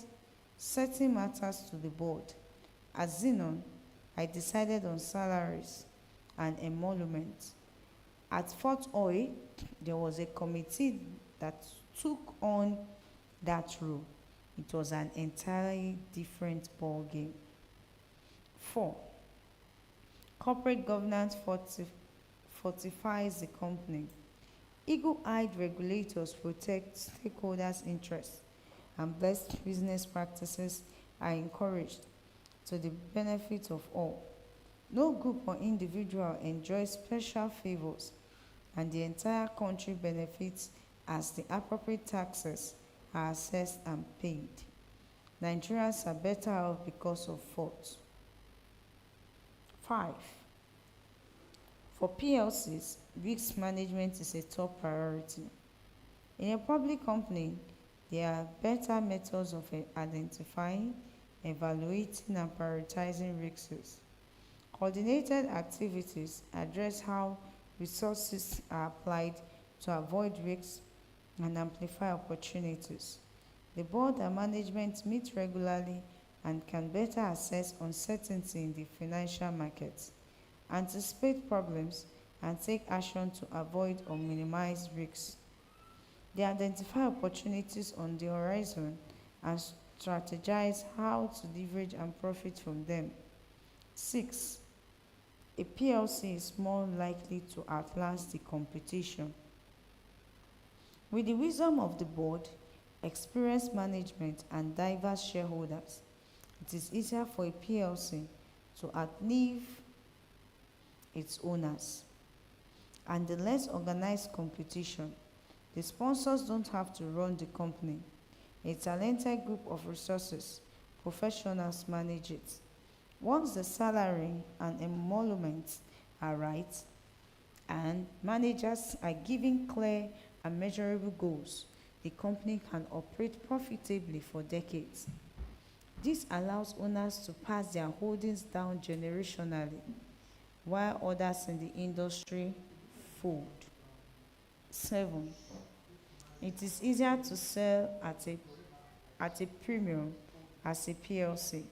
certain matters to the board. At Xenon, I decided on salaries and emoluments. At Fort Oil, there was a committee that took on that role. It was an entirely different ballgame. 4. Corporate governance fortifies the company. Eagle-eyed regulators protect stakeholders' interests, and best business practices are encouraged to the benefit of all. No group or individual enjoys special favors, and the entire country benefits as the appropriate taxes are assessed and paid. Nigerians are better off because of fault. 5. For PLCs, risk management is a top priority. In a public company, there are better methods of identifying, evaluating, and prioritizing risks. Coordinated activities address how resources are applied to avoid risks and amplify opportunities. The board and management meet regularly and can better assess uncertainty in the financial markets, anticipate problems, and take action to avoid or minimize risks. They identify opportunities on the horizon and strategize how to leverage and profit from them. 6. A PLC is more likely to outlast the competition. With the wisdom of the board, experienced management, and diverse shareholders, it is easier for a PLC to outlive its owners. And the less organized competition, the sponsors don't have to run the company. A talented group of resources, professionals manage it. Once the salary and emoluments are right, and managers are given clear and measurable goals, the company can operate profitably for decades. This allows owners to pass their holdings down generationally, while others in the industry fold. 7. It is easier to sell at a premium as a PLC.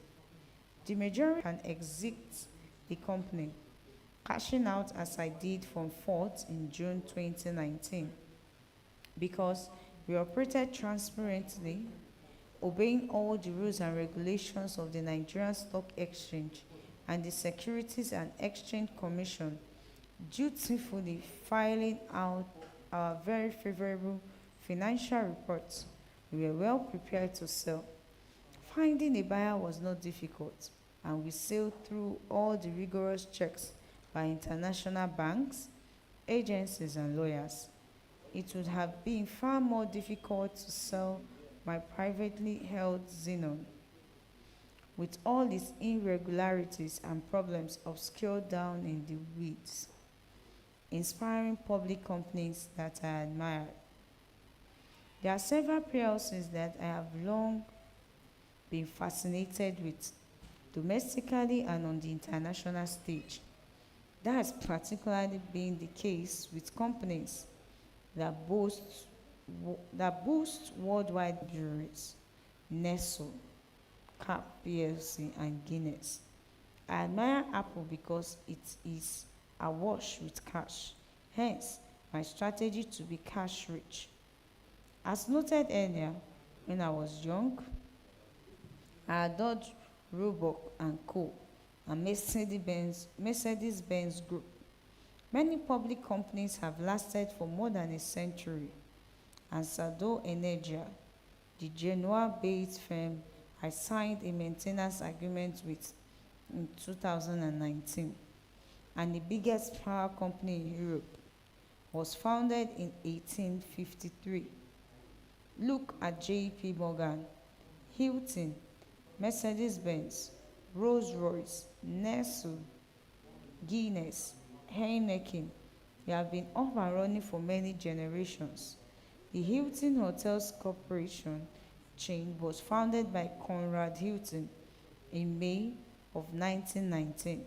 The majority can exit the company, cashing out as I did from Ford in June 2019, because we operated transparently, obeying all the rules and regulations of the Nigerian Stock Exchange and the Securities and Exchange Commission, dutifully filing out our very favorable financial reports. We were well prepared to sell. Finding a buyer was not difficult, and we sailed through all the rigorous checks by international banks, agencies, and lawyers. It would have been far more difficult to sell my privately held Xenon, with all its irregularities and problems obscured down in the weeds. Inspiring public companies that I admire. There are several PLCs that I have long been fascinated with, domestically and on the international stage. That has particularly been the case with companies that boast that boosts worldwide breweries, Nestle, Cap PLC, and Guinness. I admire Apple because it is awash with cash. Hence, my strategy to be cash rich. As noted earlier, when I was young, I adored Roebuck and Co. and Mercedes-Benz Group. Many public companies have lasted for more than a century, and Sado Energia, the Genoa-based firm I signed a maintenance agreement with in 2019, and the biggest power company in Europe, was founded in 1853. Look at J.P. Morgan, Hilton, Mercedes-Benz, Rolls-Royce, Nestle, Guinness, Heineken. They have been up and running for many generations. The Hilton Hotels Corporation chain was founded by Conrad Hilton in May of 1919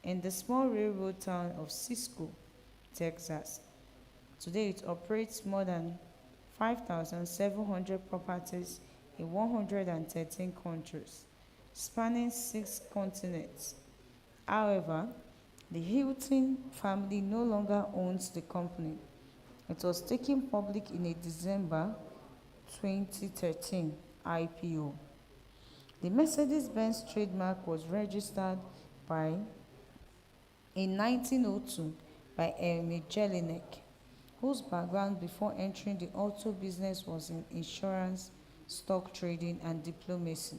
in the small railroad town of Cisco, Texas. Today it operates more than 5,700 properties in 113 countries, spanning 6 continents. However, the Hilton family no longer owns the company. It was taken public in a December 2013 IPO. The Mercedes-Benz trademark was registered in 1902 by Ernie Jelinek, whose background before entering the auto business was in insurance, stock trading, and diplomacy.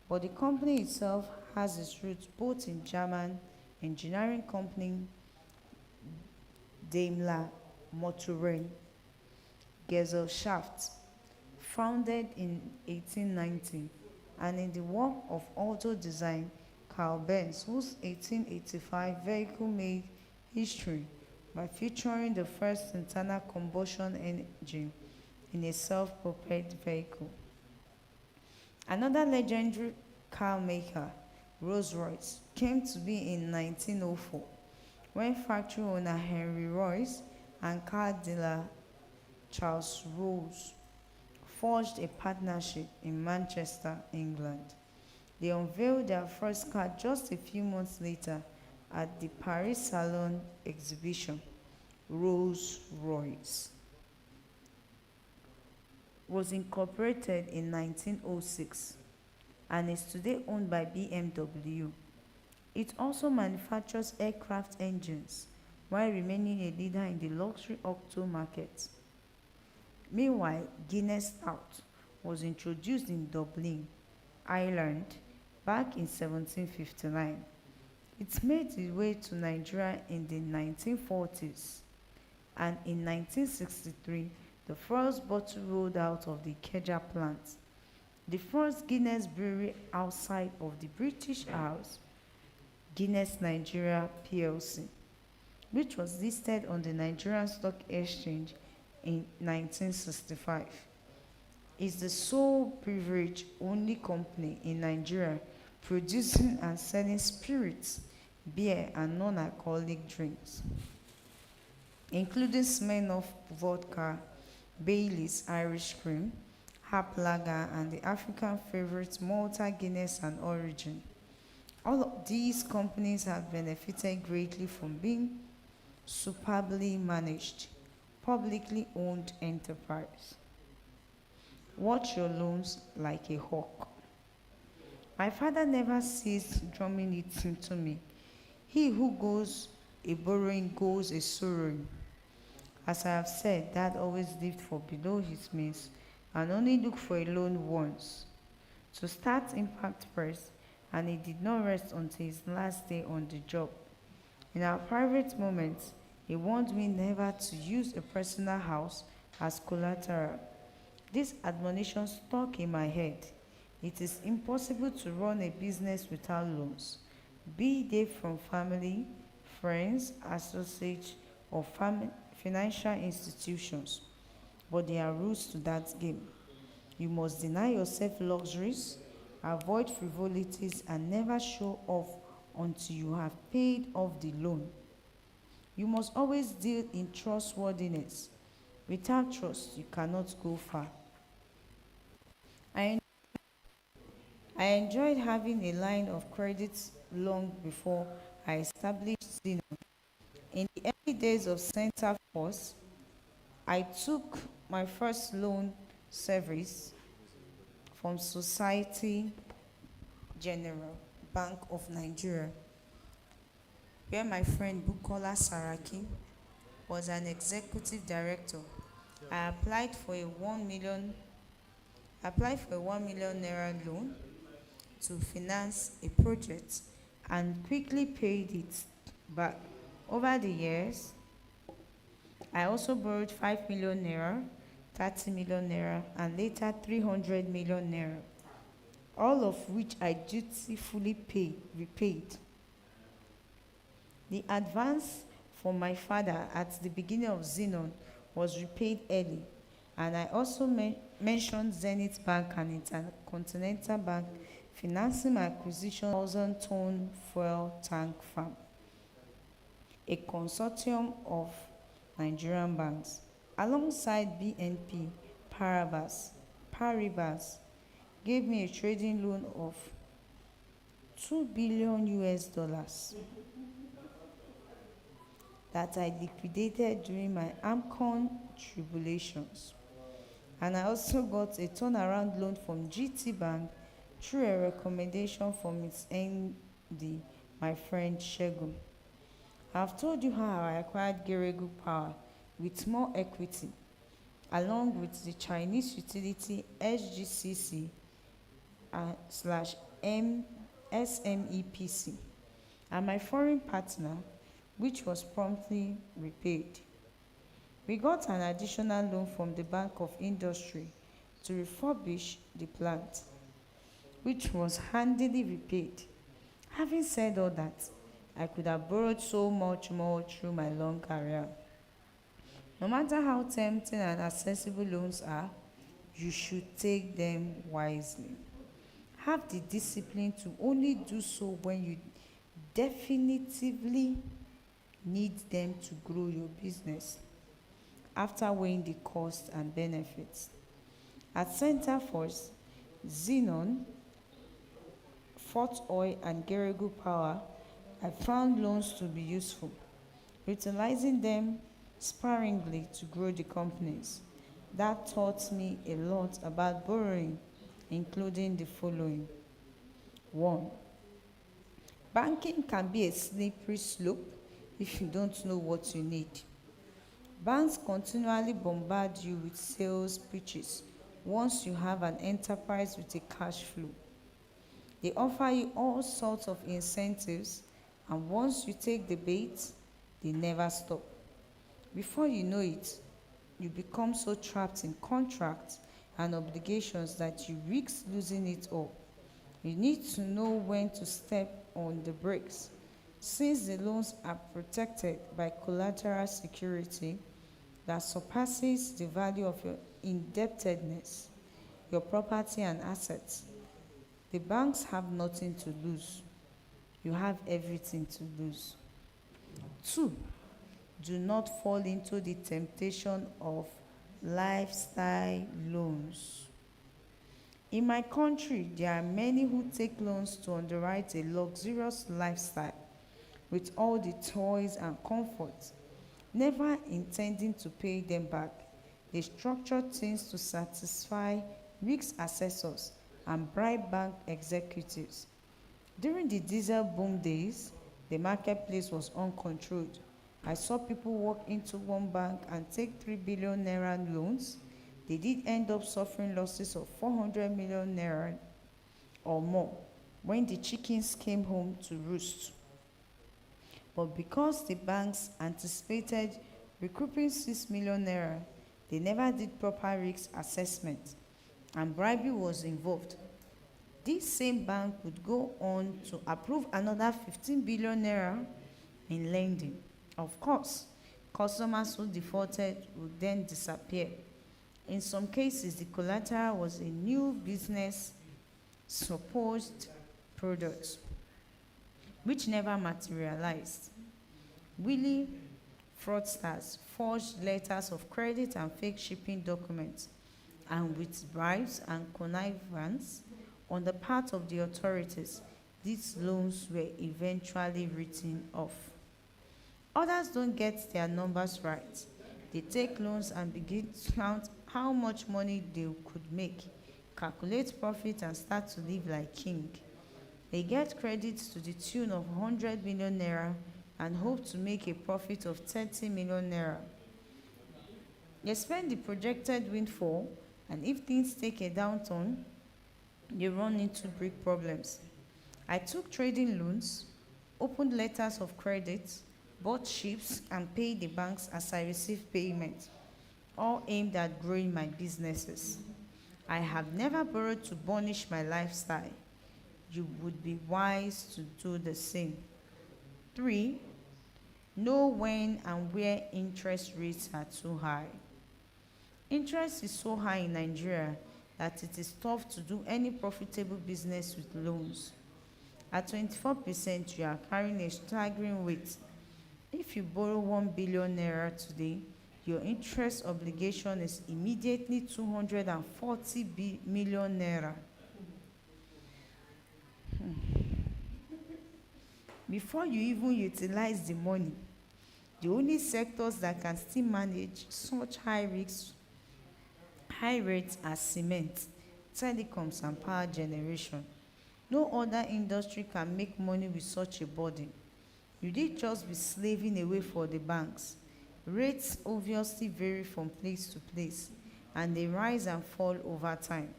But the company itself has its roots both in German engineering company Daimler Motoren Gesellschaft, founded in 1890, and in the work of auto design Carl Benz, whose 1885 vehicle made history by featuring the first internal combustion engine in a self-propelled vehicle. Another legendary car maker, Rolls-Royce, came to be in 1904 when factory owner Henry Royce and car dealer Charles Rolls forged a partnership in Manchester, England. They unveiled their first car just a few months later at the Paris Salon exhibition. Rolls-Royce was incorporated in 1906 and is today owned by BMW. It also manufactures aircraft engines while remaining a leader in the luxury auto market. Meanwhile, Guinness Stout was introduced in Dublin, Ireland, back in 1759. It made its way to Nigeria in the 1940s, and in 1963, the first bottle rolled out of the Ikeja plant. The first Guinness brewery outside of the British Isles, Guinness Nigeria PLC, which was listed on the Nigerian Stock Exchange in 1965, is the sole beverage only company in Nigeria producing and selling spirits, beer, and non-alcoholic drinks, including Smirnoff vodka, Bailey's Irish Cream, Hap Lager, and the African favorite Malta Guinness and Origin. All of these companies have benefited greatly from being superbly managed, publicly owned enterprise. Watch your loans like a hawk. My father never ceased drumming it into me. He who goes a borrowing goes a sorrowing. As I have said, Dad always lived for below his means and only looked for a loan once to start Impact Press, and he did not rest until his last day on the job. In our private moments, he warned me never to use a personal house as collateral. This admonition stuck in my head. It is impossible to run a business without loans, be they from family, friends, associates, or financial institutions. But there are rules to that game. You must deny yourself luxuries, avoid frivolities, and never show off until you have paid off the loan. You must always deal in trustworthiness. Without trust, you cannot go far. I, I enjoyed having a line of credit long before I established Zeno. In the early days of Center Force, I took my first loan service from Society General Bank of Nigeria, where my friend Bukola Saraki was an executive director. I applied for a 1 million naira loan to finance a project and quickly paid it back. Over the years, I also borrowed 5 million naira, 30 million naira, and later 300 million naira, all of which I dutifully repaid. The advance from my father at the beginning of Xenon was repaid early, and I also mentioned Zenith Bank and Intercontinental Bank financing my acquisition of 1,000-ton fuel tank farm. A consortium of Nigerian banks, alongside BNP Paribas, gave me a trading loan of $2 billion that I liquidated during my AMCON tribulations. And I also got a turnaround loan from GT Bank through a recommendation from its MD, my friend Shegun. I've told you how I acquired Geregu Power with more equity, along with the Chinese utility SGCC slash SMEPC, and my foreign partner, which was promptly repaid. We got an additional loan from the Bank of Industry to refurbish the plant, which was handily repaid. Having said all that, I could have borrowed so much more through my long career. No matter how tempting and accessible loans are, you should take them wisely. Have the discipline to only do so when you definitively need them to grow your business, after weighing the costs and benefits. At Center Force, Xenon, Fort Oil, and Geregu Power, I found loans to be useful, utilizing them sparingly to grow the companies. That taught me a lot about borrowing, including the following. 1. Banking can be a slippery slope if you don't know what you need. Banks continually bombard you with sales pitches once you have an enterprise with a cash flow. They offer you all sorts of incentives, and once you take the bait, they never stop. Before you know it, you become so trapped in contracts and obligations that you risk losing it all. You need to know when to step on the brakes. Since the loans are protected by collateral security that surpasses the value of your indebtedness, your property and assets, the banks have nothing to lose. You have everything to lose. 2. Do not fall into the temptation of lifestyle loans. In my country, there are many who take loans to underwrite a luxurious lifestyle with all the toys and comforts, never intending to pay them back. They structure things to satisfy risk assessors and bribe bank executives. During the diesel boom days, the marketplace was uncontrolled. I saw people walk into one bank and take 3 billion naira loans. They did end up suffering losses of 400 million naira or more when the chickens came home to roost. But because the banks anticipated recouping 6 million naira, they never did proper risk assessment, and bribery was involved. This same bank would go on to approve another 15 billion naira in lending. Of course, customers who defaulted would then disappear. In some cases, the collateral was a new business supposed product, which never materialized. Willie Fraudsters forged letters of credit and fake shipping documents, and with bribes and connivance on the part of the authorities, these loans were eventually written off. Others don't get their numbers right. They take loans and begin to count how much money they could make, calculate profit, and start to live like king. They get credits to the tune of 100 million naira and hope to make a profit of 30 million naira. They spend the projected windfall, and if things take a downturn, they run into big problems. I took trading loans, opened letters of credit, bought ships, and paid the banks as I received payment, all aimed at growing my businesses. I have never borrowed to burnish my lifestyle. You would be wise to do the same. 3. Know when and where interest rates are too high. Interest is so high in Nigeria that it is tough to do any profitable business with loans. At 24%, you are carrying a staggering weight. If you borrow 1 billion naira today, your interest obligation is immediately 240 million naira. Before you even utilize the money, the only sectors that can still manage such high risks, high rates are cement, telecoms, and power generation. No other industry can make money with such a burden. You did just be slaving away for the banks. Rates obviously vary from place to place, and they rise and fall over time.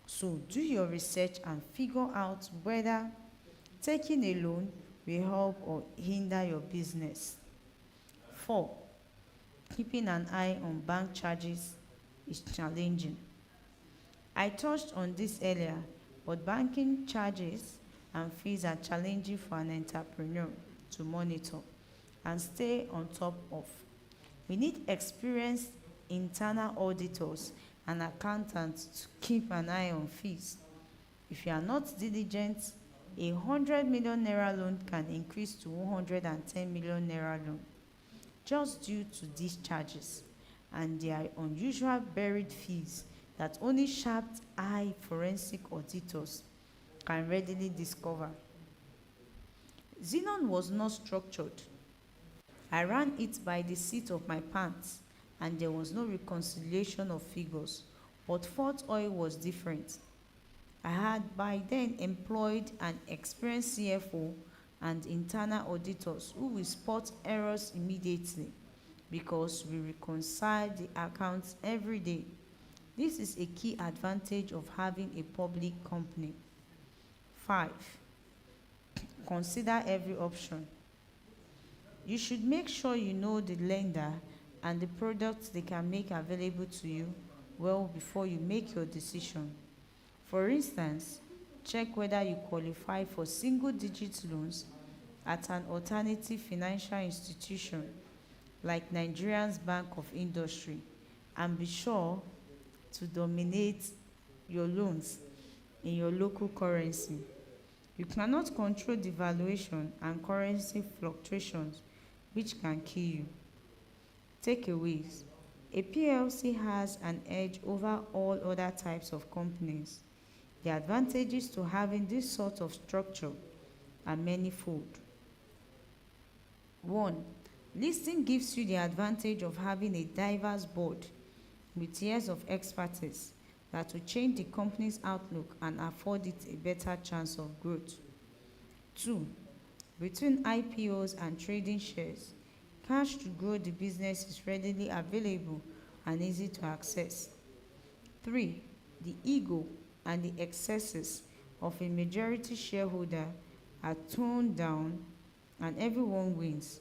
So do your research and figure out whether taking a loan will help or hinder your business. 4. Keeping an eye on bank charges is challenging. I touched on this earlier, but banking charges and fees are challenging for an entrepreneur to monitor and stay on top of. We need experienced internal auditors and accountants to keep an eye on fees. If you are not diligent, a 100 million naira loan can increase to 110 million naira loan just due to these charges and their unusual buried fees that only sharp eye forensic auditors can readily discover. Xenon was not structured. I ran it by the seat of my pants, and there was no reconciliation of figures, but Fort Oil was different. I had by then employed an experienced CFO and internal auditors who will spot errors immediately because we reconcile the accounts every day. This is a key advantage of having a public company. 5. Consider every option. You should make sure you know the lender and the products they can make available to you well before you make your decision. For instance, check whether you qualify for single-digit loans at an alternative financial institution like Nigerian's Bank of Industry, and be sure to dominate your loans in your local currency. You cannot control devaluation and currency fluctuations, which can kill you. Takeaways. A PLC has an edge over all other types of companies. The advantages to having this sort of structure are manifold. 1. Listing gives you the advantage of having a diverse board with years of expertise that will change the company's outlook and afford it a better chance of growth. 2. Between IPOs and trading shares, cash to grow the business is readily available and easy to access. 3. The ego and the excesses of a majority shareholder are toned down and everyone wins,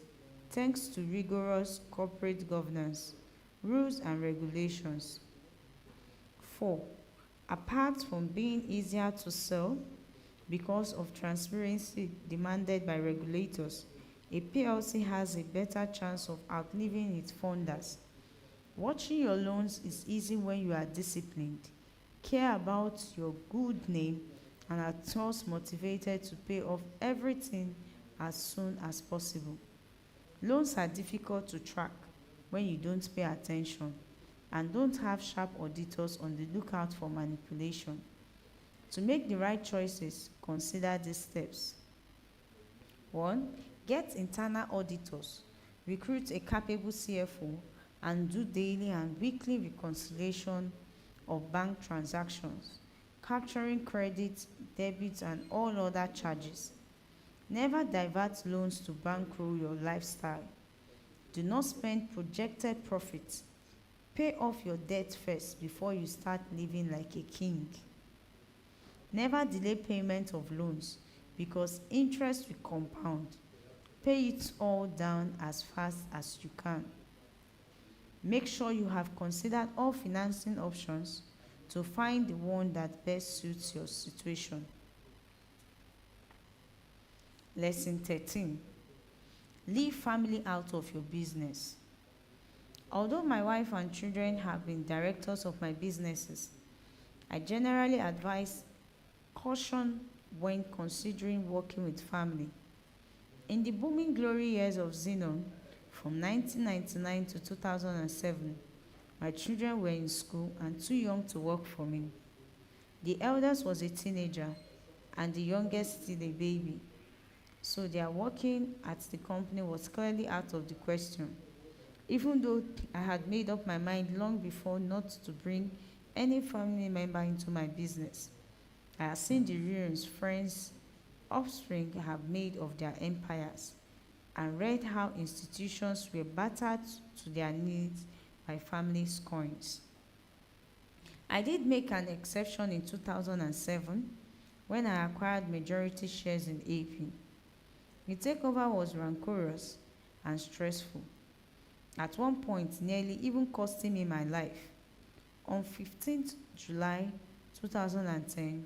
thanks to rigorous corporate governance, rules and regulations. 4. Apart from being easier to sell because of transparency demanded by regulators, a PLC has a better chance of outliving its funders. Watching your loans is easy when you are disciplined, care about your good name, and are thus motivated to pay off everything as soon as possible. Loans are difficult to track when you don't pay attention and don't have sharp auditors on the lookout for manipulation. To make the right choices, consider these steps. 1. Get internal auditors. Recruit a capable CFO and do daily and weekly reconciliation of bank transactions, capturing credit, debit, and all other charges. Never divert loans to bankroll your lifestyle. Do not spend projected profits. Pay off your debt first before you start living like a king. Never delay payment of loans because interest will compound. Pay it all down as fast as you can. Make sure you have considered all financing options to find the one that best suits your situation. Lesson 13. Leave family out of your business. Although my wife and children have been directors of my businesses, I generally advise caution when considering working with family. In the booming glory years of Xenon, from 1999 to 2007, my children were in school and too young to work for me. The eldest was a teenager and the youngest still a baby, so their working at the company was clearly out of the question, even though I had made up my mind long before not to bring any family member into my business. I have seen the ruins friends, offspring have made of their empires, and read how institutions were battered to their needs by families' coins. I did make an exception in 2007 when I acquired majority shares in AP. The takeover was rancorous and stressful, at one point nearly even costing me my life. On 15th July 2010,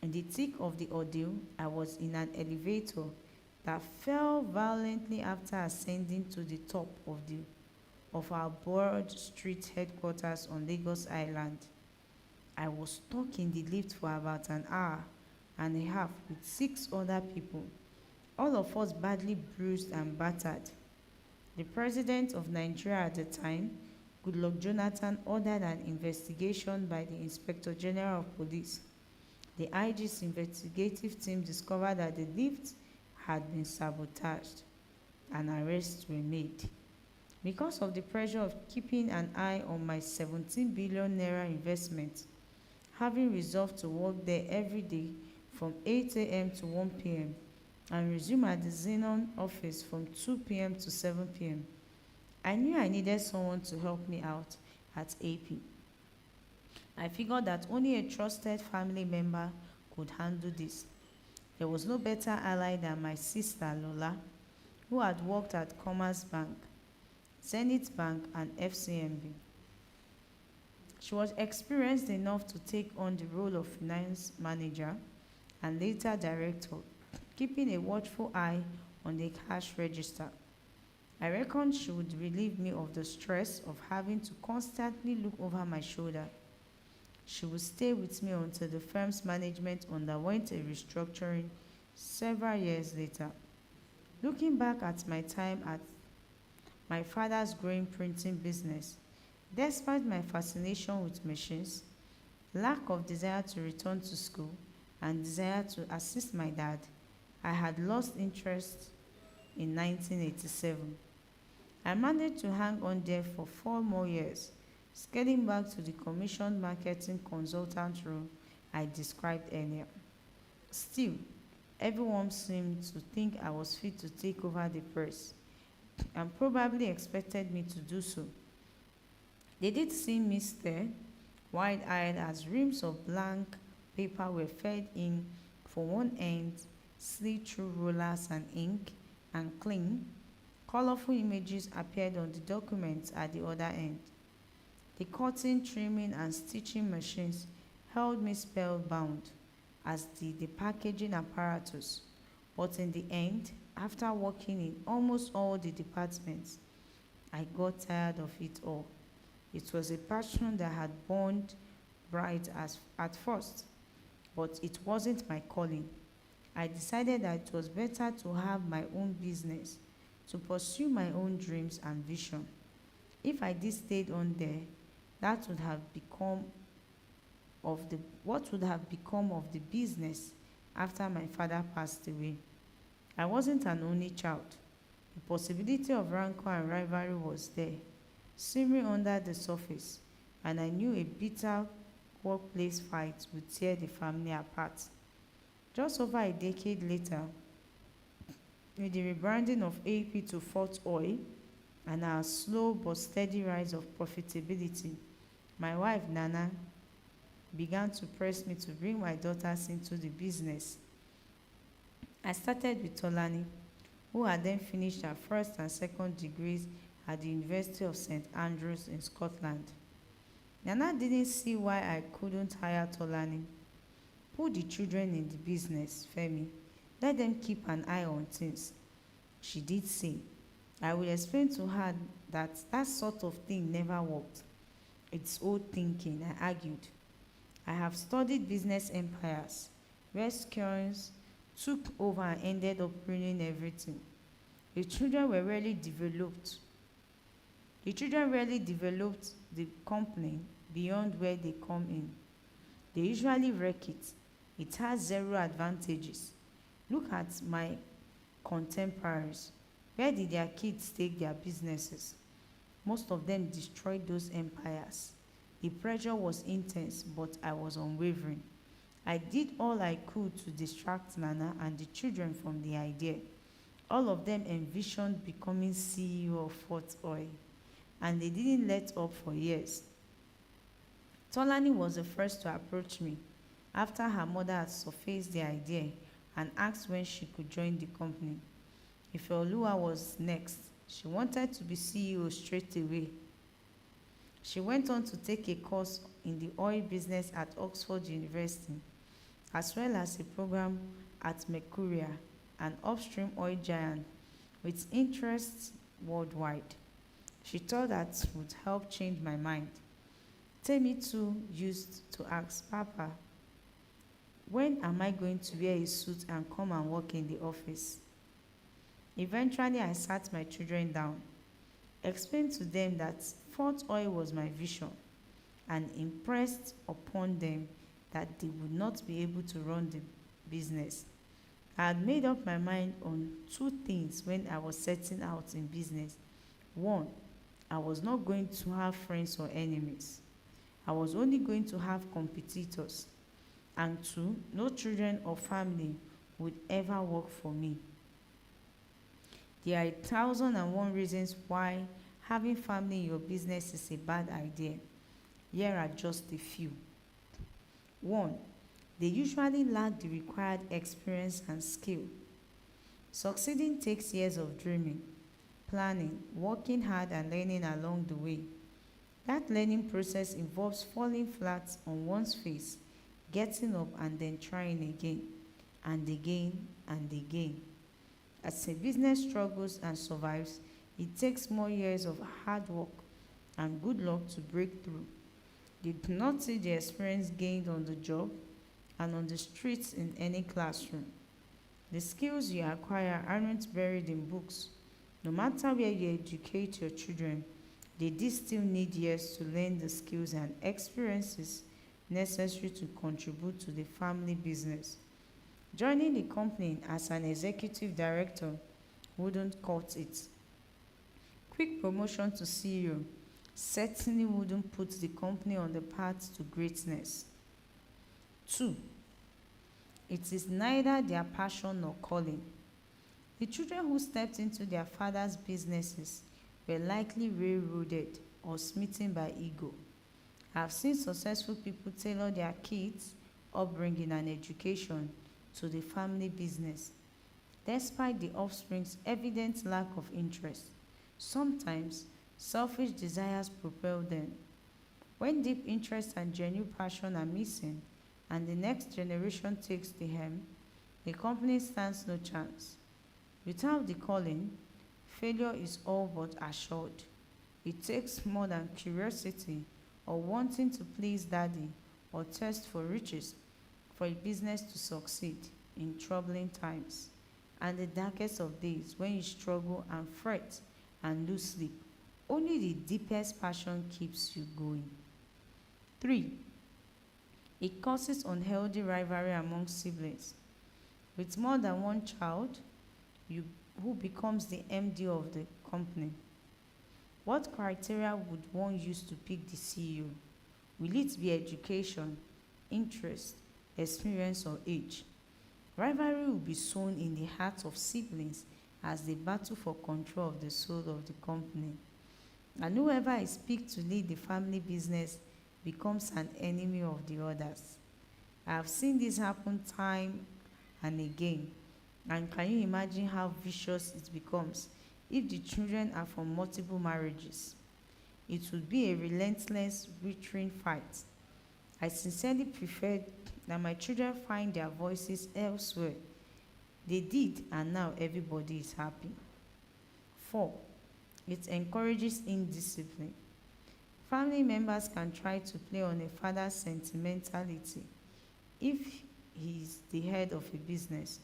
in the thick of the ordeal, I was in an elevator that fell violently after ascending to the top of our Broad Street headquarters on Lagos Island. I was stuck in the lift for about an hour and a half with 6 other people, all of us badly bruised and battered. The president of Nigeria at the time, Goodluck Jonathan, ordered an investigation by the Inspector General of Police. The IG's investigative team discovered that the lift had been sabotaged and arrests were made. Because of the pressure of keeping an eye on my 17 billion naira investment, having resolved to work there every day from 8 a.m. to 1 p.m. and resume at the Xenon office from 2 p.m. to 7 p.m., I knew I needed someone to help me out at AP. I figured that only a trusted family member could handle this. There was no better ally than my sister Lola, who had worked at Commerce Bank, Zenith Bank, and FCMB. She was experienced enough to take on the role of finance manager and later director, keeping a watchful eye on the cash register. I reckoned she would relieve me of the stress of having to constantly look over my shoulder. She would stay with me until the firm's management underwent a restructuring several years later. Looking back at my time at my father's growing printing business, despite my fascination with machines, lack of desire to return to school, and desire to assist my dad, I had lost interest in 1987. I managed to hang on there for 4 more years, scaling back to the commissioned marketing consultant role I described earlier. Still, everyone seemed to think I was fit to take over the press and probably expected me to do so. They did see me stare, wide-eyed, as reams of blank paper were fed in from one end, slid through rollers and ink, and clean, colorful images appeared on the documents at the other end. The cutting, trimming, and stitching machines held me spellbound, as did the packaging apparatus. But in the end, after working in almost all the departments, I got tired of it all. It was a passion that had burned bright at first, but it wasn't my calling. I decided that it was better to have my own business, to pursue my own dreams and vision. If I did stayed on there, that would have become of the what would have become of the business after my father passed away. I wasn't an only child. The possibility of rancor and rivalry was there, simmering under the surface, and I knew a bitter workplace fight would tear the family apart. Just over a decade later, with the rebranding of AP to Fort Oil and our slow but steady rise of profitability, my wife Nana began to press me to bring my daughters into the business. I started with Tolani, who had then finished her first and second degrees at the University of St. Andrews in Scotland. Nana didn't see why I couldn't hire Tolani. Put the children in the business, Femi. Let them keep an eye on things. She did say. I will explain to her that that sort of thing never worked. It's old thinking, I argued. I have studied business empires, where science took over and ended up ruining everything. The children rarely developed the company beyond where they come in. They usually wreck it. It has zero advantages. Look at my contemporaries. Where did their kids take their businesses? Most of them destroyed those empires. The pressure was intense, but I was unwavering. I did all I could to distract Nana and the children from the idea. All of them envisioned becoming CEO of Fort Oil, and they didn't let up for years. Tolani was the first to approach me after her mother had surfaced the idea and asked when she could join the company. Ifeoluwa was next. She wanted to be CEO straight away. She went on to take a course in the oil business at Oxford University, as well as a program at Mercuria, an upstream oil giant with interests worldwide. She thought that would help change my mind. Temi too used to ask, Papa, when am I going to wear a suit and come and work in the office? Eventually, I sat my children down, explained to them that Fort Oil was my vision, and impressed upon them that they would not be able to run the business. I had made up my mind on two things when I was setting out in business. One, I was not going to have friends or enemies. I was only going to have competitors. And two, no children or family would ever work for me. There are 1,001 reasons why having family in your business is a bad idea. Here are just a few. 1. They usually lack the required experience and skill. Succeeding takes years of dreaming, planning, working hard, and learning along the way. That learning process involves falling flat on one's face, getting up, and then trying again, and again, and again. As a business struggles and survives, it takes more years of hard work and good luck to break through. They do not see the experience gained on the job and on the streets in any classroom. The skills you acquire aren't buried in books. No matter where you educate your children, they do still need years to learn the skills and experiences necessary to contribute to the family business. Joining the company as an executive director wouldn't cut it. Quick promotion to CEO certainly wouldn't put the company on the path to greatness. 2. It is neither their passion nor calling. The children who stepped into their father's businesses were likely railroaded or smitten by ego. I have seen successful people tailor their kids' upbringing and education to the family business, despite the offspring's evident lack of interest. Sometimes, selfish desires propel them. When deep interest and genuine passion are missing, and the next generation takes the helm, the company stands no chance. Without the calling, failure is all but assured. It takes more than curiosity or wanting to please daddy or thirst for riches for a business to succeed in troubling times. and the darkest of days when you struggle and fret and lose sleep. Only the deepest passion keeps you going. 3. It causes unhealthy rivalry among siblings. With more than one child, who becomes the MD of the company? What criteria would one use to pick the CEO? Will it be education, interest, experience, or age? Rivalry will be sown in the hearts of siblings as they battle for control of the soul of the company. And whoever is picked to lead the family business becomes an enemy of the others. I have seen this happen time and again. And can you imagine how vicious it becomes if the children are from multiple marriages? It would be a relentless, withering fight. I sincerely prefer that my children find their voices elsewhere. They did, and now everybody is happy. 4. It encourages indiscipline. Family members can try to play on a father's sentimentality. If he is the head of a business,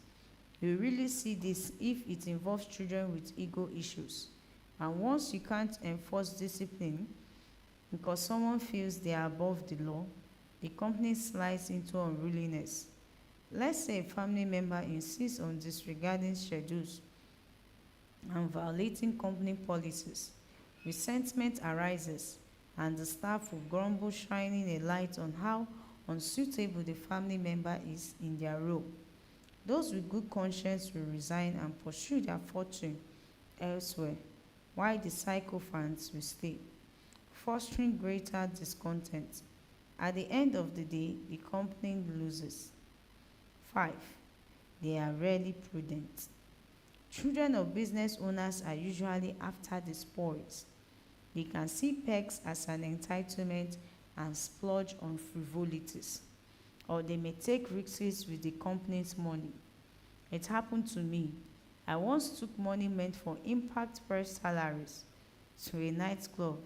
you really see this if it involves children with ego issues. And once you can't enforce discipline because someone feels they are above the law, the company slides into unruliness. Let's say a family member insists on disregarding schedules and violating company policies. Resentment arises, and the staff will grumble, shining a light on how unsuitable the family member is in their role. Those with good conscience will resign and pursue their fortune elsewhere, while the sycophants will stay, fostering greater discontent. At the end of the day, the company loses. 5. They are rarely prudent. Children of business owners are usually after the spoils. They can see perks as an entitlement and splurge on frivolities, or they may take risks with the company's money. It happened to me. I once took money meant for impact press salaries to a nightclub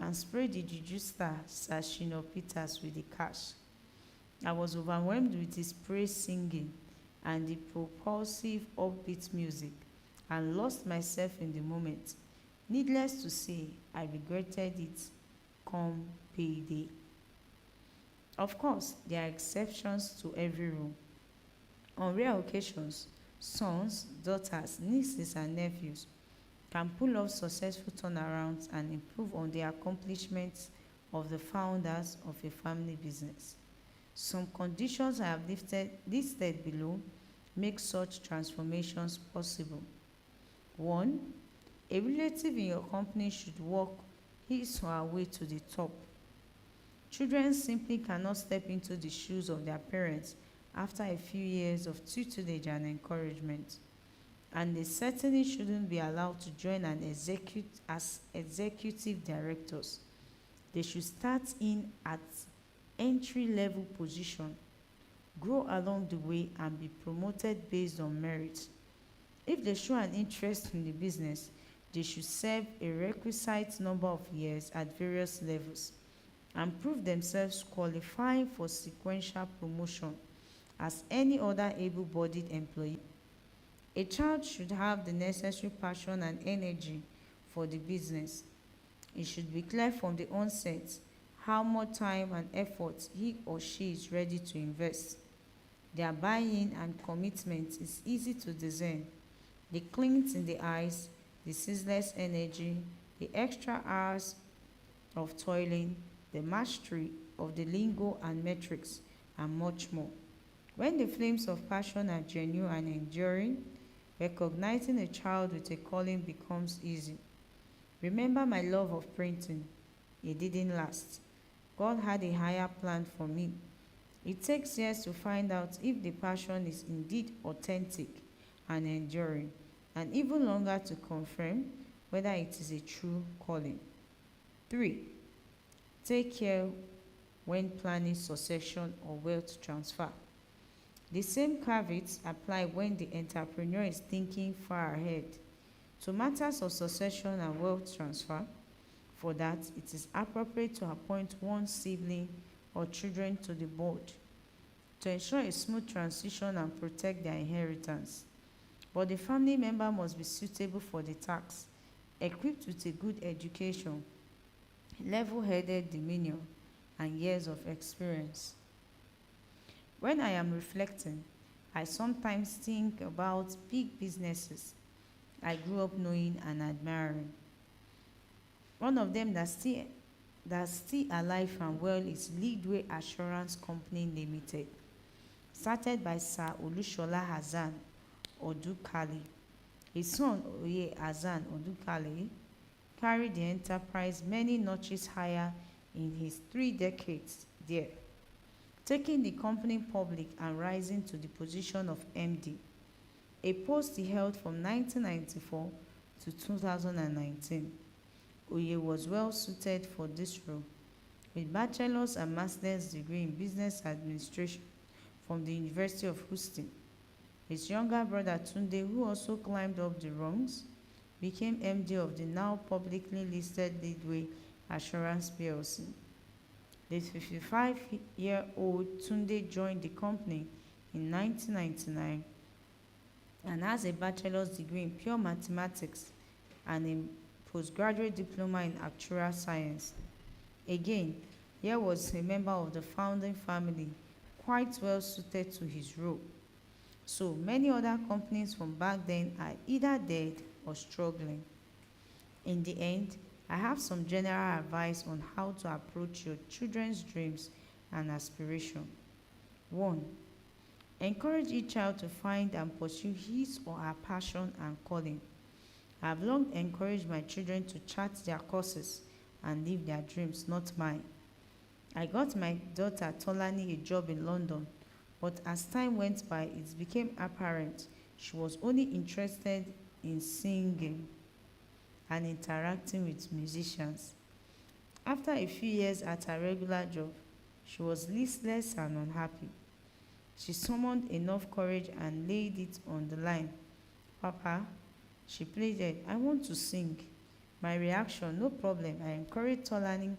and sprayed the juju star Sashino Peters with the cash. I was overwhelmed with his praise singing and the propulsive upbeat music and lost myself in the moment. Needless to say, I regretted it come payday. Of course, there are exceptions to every rule. On rare occasions, sons, daughters, nieces, and nephews can pull off successful turnarounds and improve on the accomplishments of the founders of a family business. Some conditions I have listed below make such transformations possible. 1. A relative in your company should work his or her way to the top. Children simply cannot step into the shoes of their parents after a few years of tutelage and encouragement, and they certainly shouldn't be allowed to join as executive directors. They should start in at entry-level position, grow along the way, and be promoted based on merit. If they show an interest in the business, they should serve a requisite number of years at various levels and prove themselves qualifying for sequential promotion as any other able-bodied employee. A child should have the necessary passion and energy for the business. It should be clear from the onset how much time and effort he or she is ready to invest. Their buy-in and commitment is easy to discern. The glint in the eyes, the ceaseless energy, the extra hours of toiling, the mastery of the lingo and metrics, and much more. When the flames of passion are genuine and enduring, recognizing a child with a calling becomes easy. Remember my love of printing. It didn't last. God had a higher plan for me. It takes years to find out if the passion is indeed authentic and enduring, and even longer to confirm whether it is a true calling. 3. Take care when planning succession or wealth transfer. The same caveats apply when the entrepreneur is thinking far ahead. To matters of succession and wealth transfer, for that, it is appropriate to appoint one sibling or children to the board to ensure a smooth transition and protect their inheritance. but the family member must be suitable for the task, equipped with a good education, level-headed demeanor, and years of experience. When I am reflecting, I sometimes think about big businesses I grew up knowing and admiring. One of them that's still alive and well is Leadway Assurance Company Limited, started by Sir Olushola Hassan Odukale. His son Oye Hassan Odukale carried the enterprise many notches higher in his 3 decades there, taking the company public and rising to the position of MD, a post he held from 1994 to 2019. Oye was well suited for this role, with bachelor's and master's degree in business administration from the University of Houston. His younger brother Tunde, who also climbed up the rungs, became MD of the now publicly listed Leadway Assurance PLC. The 55-year-old Tunde joined the company in 1999 and has a bachelor's degree in pure mathematics and a postgraduate diploma in actuarial science. Again, here was a member of the founding family, quite well suited to his role. So many other companies from back then are either dead or struggling. In the end, I have some general advice on how to approach your children's dreams and aspirations. 1. Encourage each child to find and pursue his or her passion and calling. I have long encouraged my children to chart their courses and live their dreams, not mine. I got my daughter Tolani a job in London, but as time went by, it became apparent she was only interested in singing and interacting with musicians. After a few years at her regular job, she was listless and unhappy. She summoned enough courage and laid it on the line. Papa, she pleaded, I want to sing. My reaction, no problem. I encouraged Tolani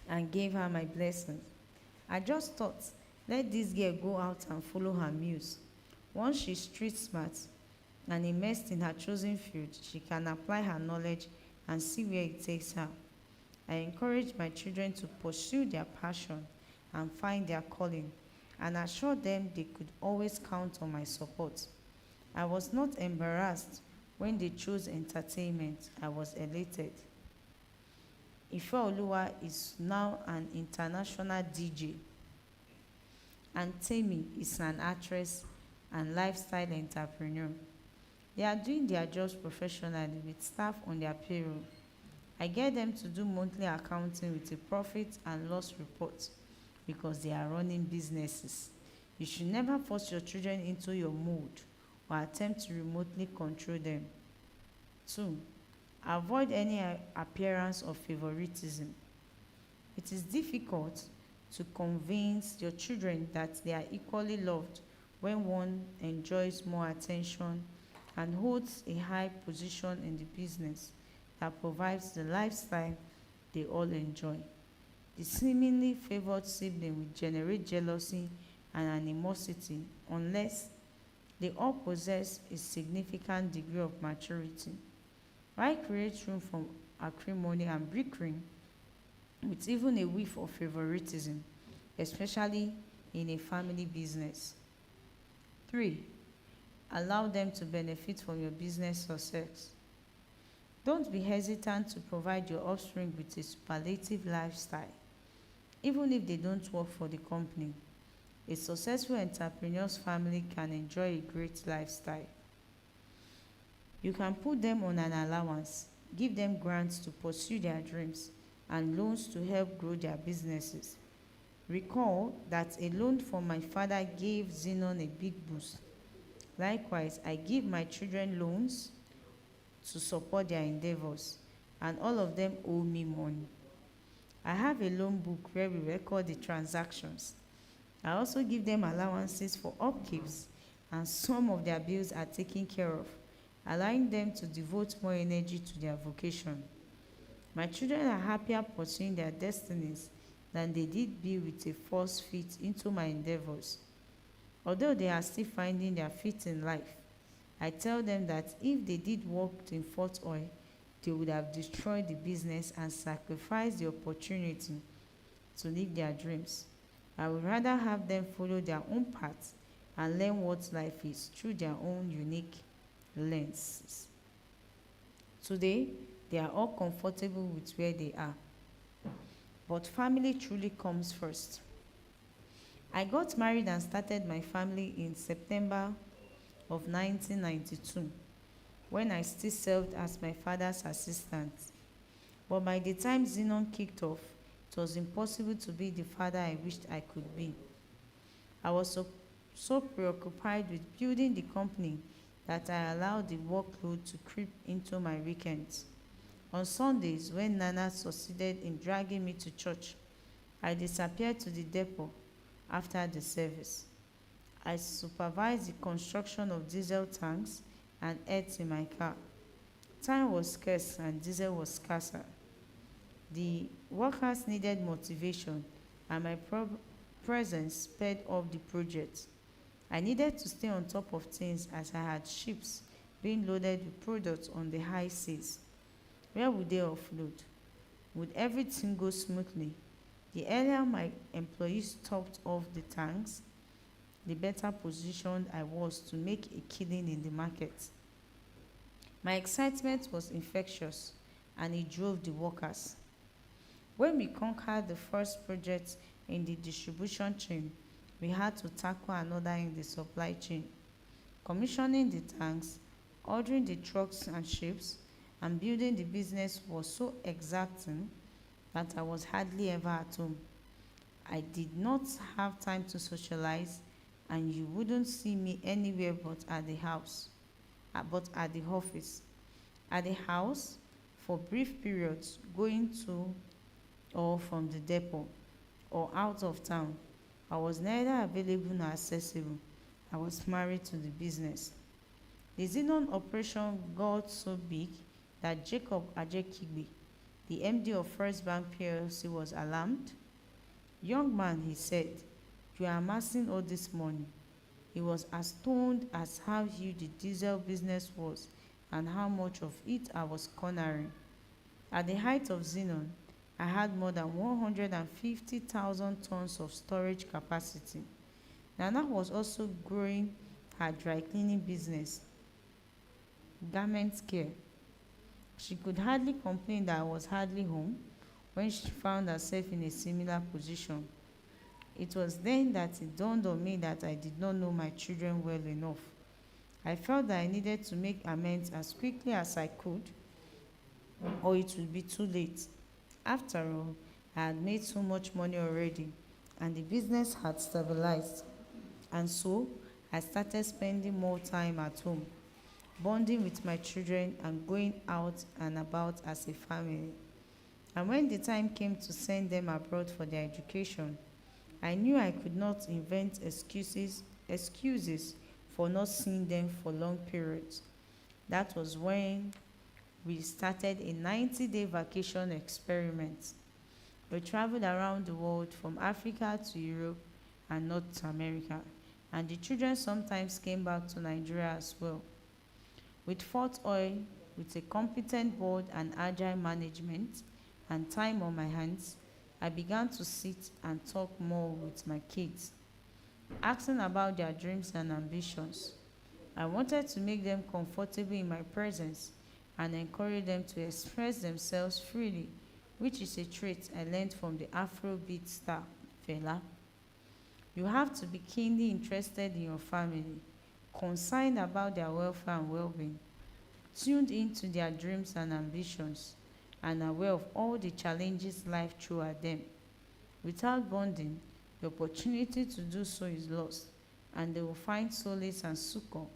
and gave her my blessings. I just thought, let this girl go out and follow her muse. Once she's street smart and immersed in her chosen field, she can apply her knowledge and see where it takes her. I encourage my children to pursue their passion and find their calling, and assured them they could always count on my support. I was not embarrassed when they chose entertainment. I was elated. Ifeoluwa is now an international DJ, and Temi is an actress and lifestyle entrepreneur. They are doing their jobs professionally with staff on their payroll. I get them to do monthly accounting with a profit and loss report because they are running businesses. You should never force your children into your mood or attempt to remotely control them. 2. Avoid any appearance of favoritism. It is difficult to convince your children that they are equally loved when one enjoys more attention and holds a high position in the business that provides the lifestyle they all enjoy. The seemingly favored sibling will generate jealousy and animosity unless they all possess a significant degree of maturity. Why create room for acrimony and bickering with even a whiff of favoritism, especially in a family business? 3. Allow them to benefit from your business success. Don't be hesitant to provide your offspring with a superlative lifestyle, even if they don't work for the company. A successful entrepreneur's family can enjoy a great lifestyle. You can put them on an allowance, give them grants to pursue their dreams, and loans to help grow their businesses. Recall that a loan from my father gave Xenon a big boost. Likewise, I give my children loans to support their endeavors, and all of them owe me money. I have a loan book where we record the transactions. I also give them allowances for upkeeps, and some of their bills are taken care of, allowing them to devote more energy to their vocation. My children are happier pursuing their destinies than they did be with a forced fit into my endeavors. Although they are still finding their feet in life, I tell them that if they did work in Fort Oil, they would have destroyed the business and sacrificed the opportunity to live their dreams. I would rather have them follow their own path and learn what life is through their own unique lenses. Today, they are all comfortable with where they are, but family truly comes first. I got married and started my family in September of 1992 when I still served as my father's assistant. But by the time Xenon kicked off, it was impossible to be the father I wished I could be. I was so preoccupied with building the company that I allowed the workload to creep into my weekends. On Sundays, when Nana succeeded in dragging me to church, I disappeared to the depot after the service. I supervised the construction of diesel tanks and earth in my car. Time was scarce and diesel was scarcer. The workers needed motivation, and my presence sped up the project. I needed to stay on top of things as I had ships being loaded with products on the high seas. Where would they offload? Would everything go smoothly? The earlier my employees topped off the tanks, the better positioned I was to make a killing in the market. My excitement was infectious, and it drove the workers. When we conquered the first project in the distribution chain, we had to tackle another in the supply chain. Commissioning the tanks, ordering the trucks and ships, and building the business was so exacting that I was hardly ever at home. I did not have time to socialize, and you wouldn't see me anywhere but at the house, but at the office. At the house, for brief periods, going to or from the depot or out of town. I was neither available nor accessible. I was married to the business. The Xenon operation got so big that Jacob Ajekigbe, the MD of First Bank PLC, was alarmed. "Young man," he said, "you are amassing all this money." He was astounded at how huge the diesel business was and how much of it I was cornering. At the height of Xenon, I had more than 150,000 tons of storage capacity. Nana was also growing her dry cleaning business, garment care. She could hardly complain that I was hardly home when she found herself in a similar position. It was then that it dawned on me that I did not know my children well enough. I felt that I needed to make amends as quickly as I could, or it would be too late. After all, I had made so much money already, and the business had stabilized. And so, I started spending more time at home, bonding with my children and going out and about as a family. And when the time came to send them abroad for their education, I knew I could not invent excuses for not seeing them for long periods. That was when we started a 90-day vacation experiment. We traveled around the world from Africa to Europe and North America, and the children sometimes came back to Nigeria as well. With Fort Oil, with a competent board and agile management, and time on my hands, I began to sit and talk more with my kids, asking about their dreams and ambitions. I wanted to make them comfortable in my presence and encourage them to express themselves freely, which is a trait I learned from the Afrobeat star, Fela. You have to be keenly interested in your family, concerned about their welfare and well-being, tuned into their dreams and ambitions, and aware of all the challenges life throws at them. Without bonding, the opportunity to do so is lost, and they will find solace and succor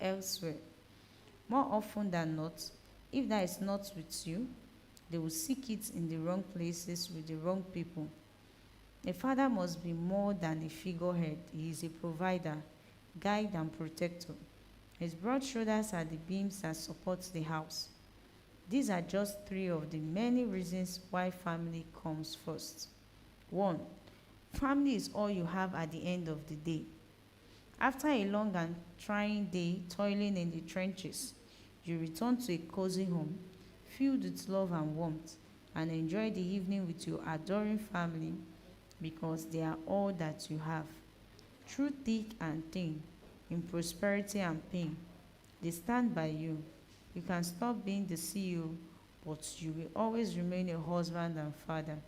elsewhere. More often than not, if that is not with you, they will seek it in the wrong places with the wrong people. A father must be more than a figurehead. He is a provider, guide, and protector. His broad shoulders are the beams that support the house. These are just three of the many reasons why family comes first. 1. Family is all you have at the end of the day. After a long and trying day toiling in the trenches, you return to a cozy home filled with love and warmth and enjoy the evening with your adoring family because they are all that you have. Through thick and thin, in prosperity and pain, they stand by you. You can stop being the CEO, but you will always remain a husband and father.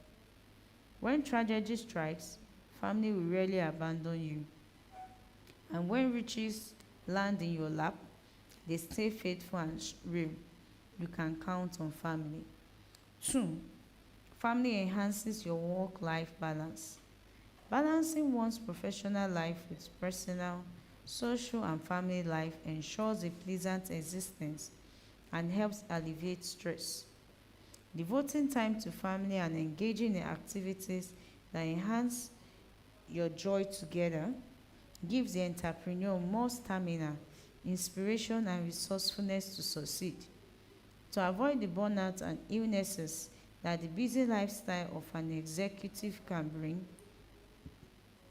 When tragedy strikes, family will rarely abandon you. And when riches land in your lap, they stay faithful and real. You can count on family. 2. Family enhances your work life balance. Balancing one's professional life with personal, social, and family life ensures a pleasant existence and helps alleviate stress. Devoting time to family and engaging in activities that enhance your joy together gives the entrepreneur more stamina, inspiration, and resourcefulness to succeed. To avoid the burnout and illnesses that the busy lifestyle of an executive can bring,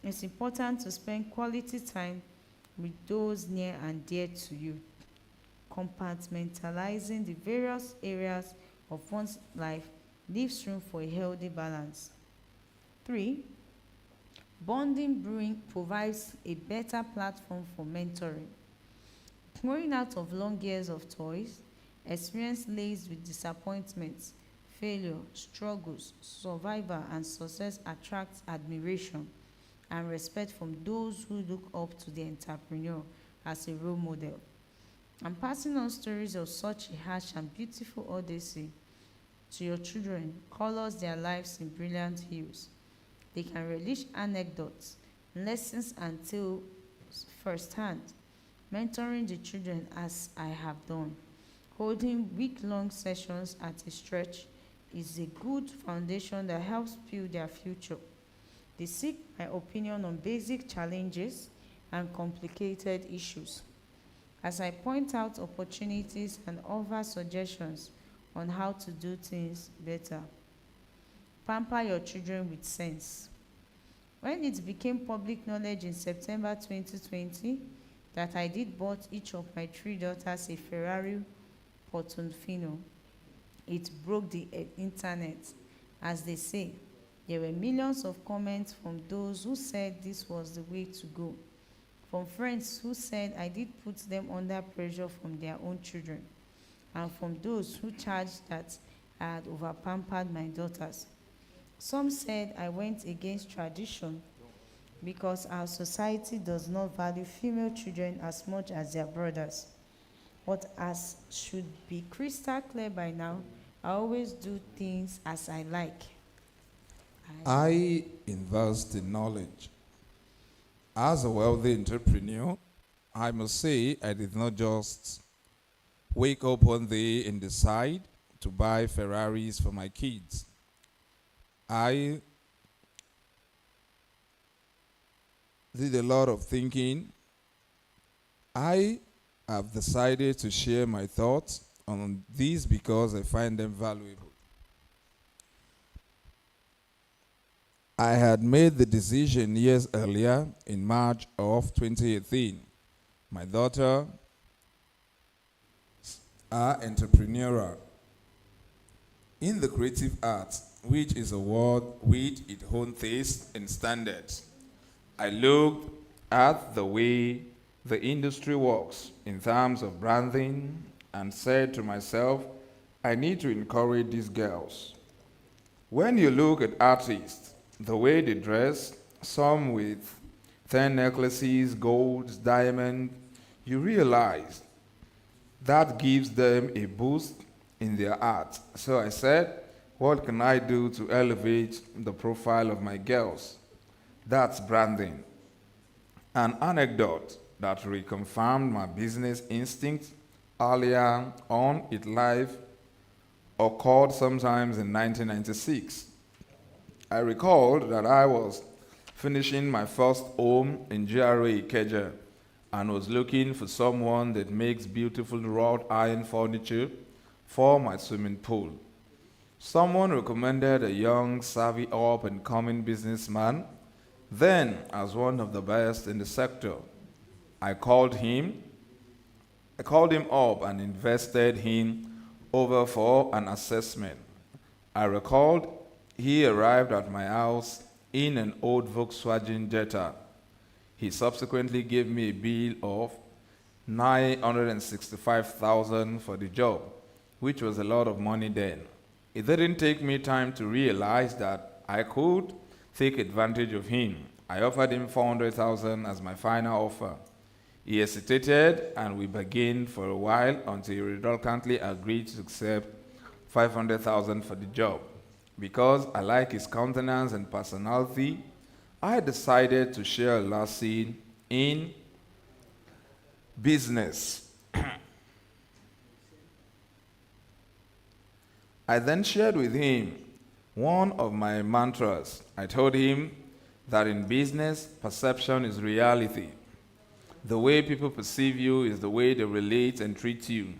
it's important to spend quality time with those near and dear to you. Compartmentalizing the various areas of one's life leaves room for a healthy balance. 3. Bonding brewing provides a better platform for mentoring. Growing out of long years of toys, experience laced with disappointments, failure, struggles, survival, and success attracts admiration and respect from those who look up to the entrepreneur as a role model. And passing on stories of such a harsh and beautiful odyssey to your children colors their lives in brilliant hues. They can relish anecdotes, lessons, and tales firsthand, mentoring the children as I have done. Holding week-long sessions at a stretch is a good foundation that helps build their future. They seek my opinion on basic challenges and complicated issues, as I point out opportunities and offer suggestions on how to do things better. Pamper your children with sense. When it became public knowledge in September 2020 that I did bought each of my 3 daughters a Ferrari Portofino, it broke the internet. As they say, there were millions of comments from those who said this was the way to go, from friends who said I did put them under pressure from their own children, and from those who charged that I had overpampered my daughters. Some said I went against tradition because our society does not value female children as much as their brothers. But as should be crystal clear by now, I always do things as I like. I invest in knowledge. As a wealthy entrepreneur, I must say I did not just wake up one day and decide to buy Ferraris for my kids. I did a lot of thinking. I have decided to share my thoughts on these because I find them valuable. I had made the decision years earlier in March of 2018. My daughter are entrepreneurial in the creative arts, which is a world with its own taste and standards. I looked at the way the industry works in terms of branding and said to myself, I need to encourage these girls. When you look at artists, the way they dress, some with 10 necklaces, golds, diamonds, you realize that gives them a boost in their art. So I said, what can I do to elevate the profile of my girls? That's branding. An anecdote that reconfirmed my business instinct earlier on in life occurred sometimes in 1996. I recalled that I was finishing my first home in GRA Ikeja and was looking for someone that makes beautiful wrought iron furniture for my swimming pool. Someone recommended a young, savvy, up-and-coming businessman, then as one of the best in the sector. I called him up and invested him over for an assessment. I recalled he arrived at my house in an old Volkswagen Jetta. He subsequently gave me a bill of 965,000 for the job, which was a lot of money then. It didn't take me time to realize that I could take advantage of him. I offered him 400,000 as my final offer. He hesitated, and we bargained for a while until he reluctantly agreed to accept 500,000 for the job. Because I like his countenance and personality, I decided to share a lesson in business. I then shared with him one of my mantras. I told him that in business, perception is reality. The way people perceive you is the way they relate and treat you.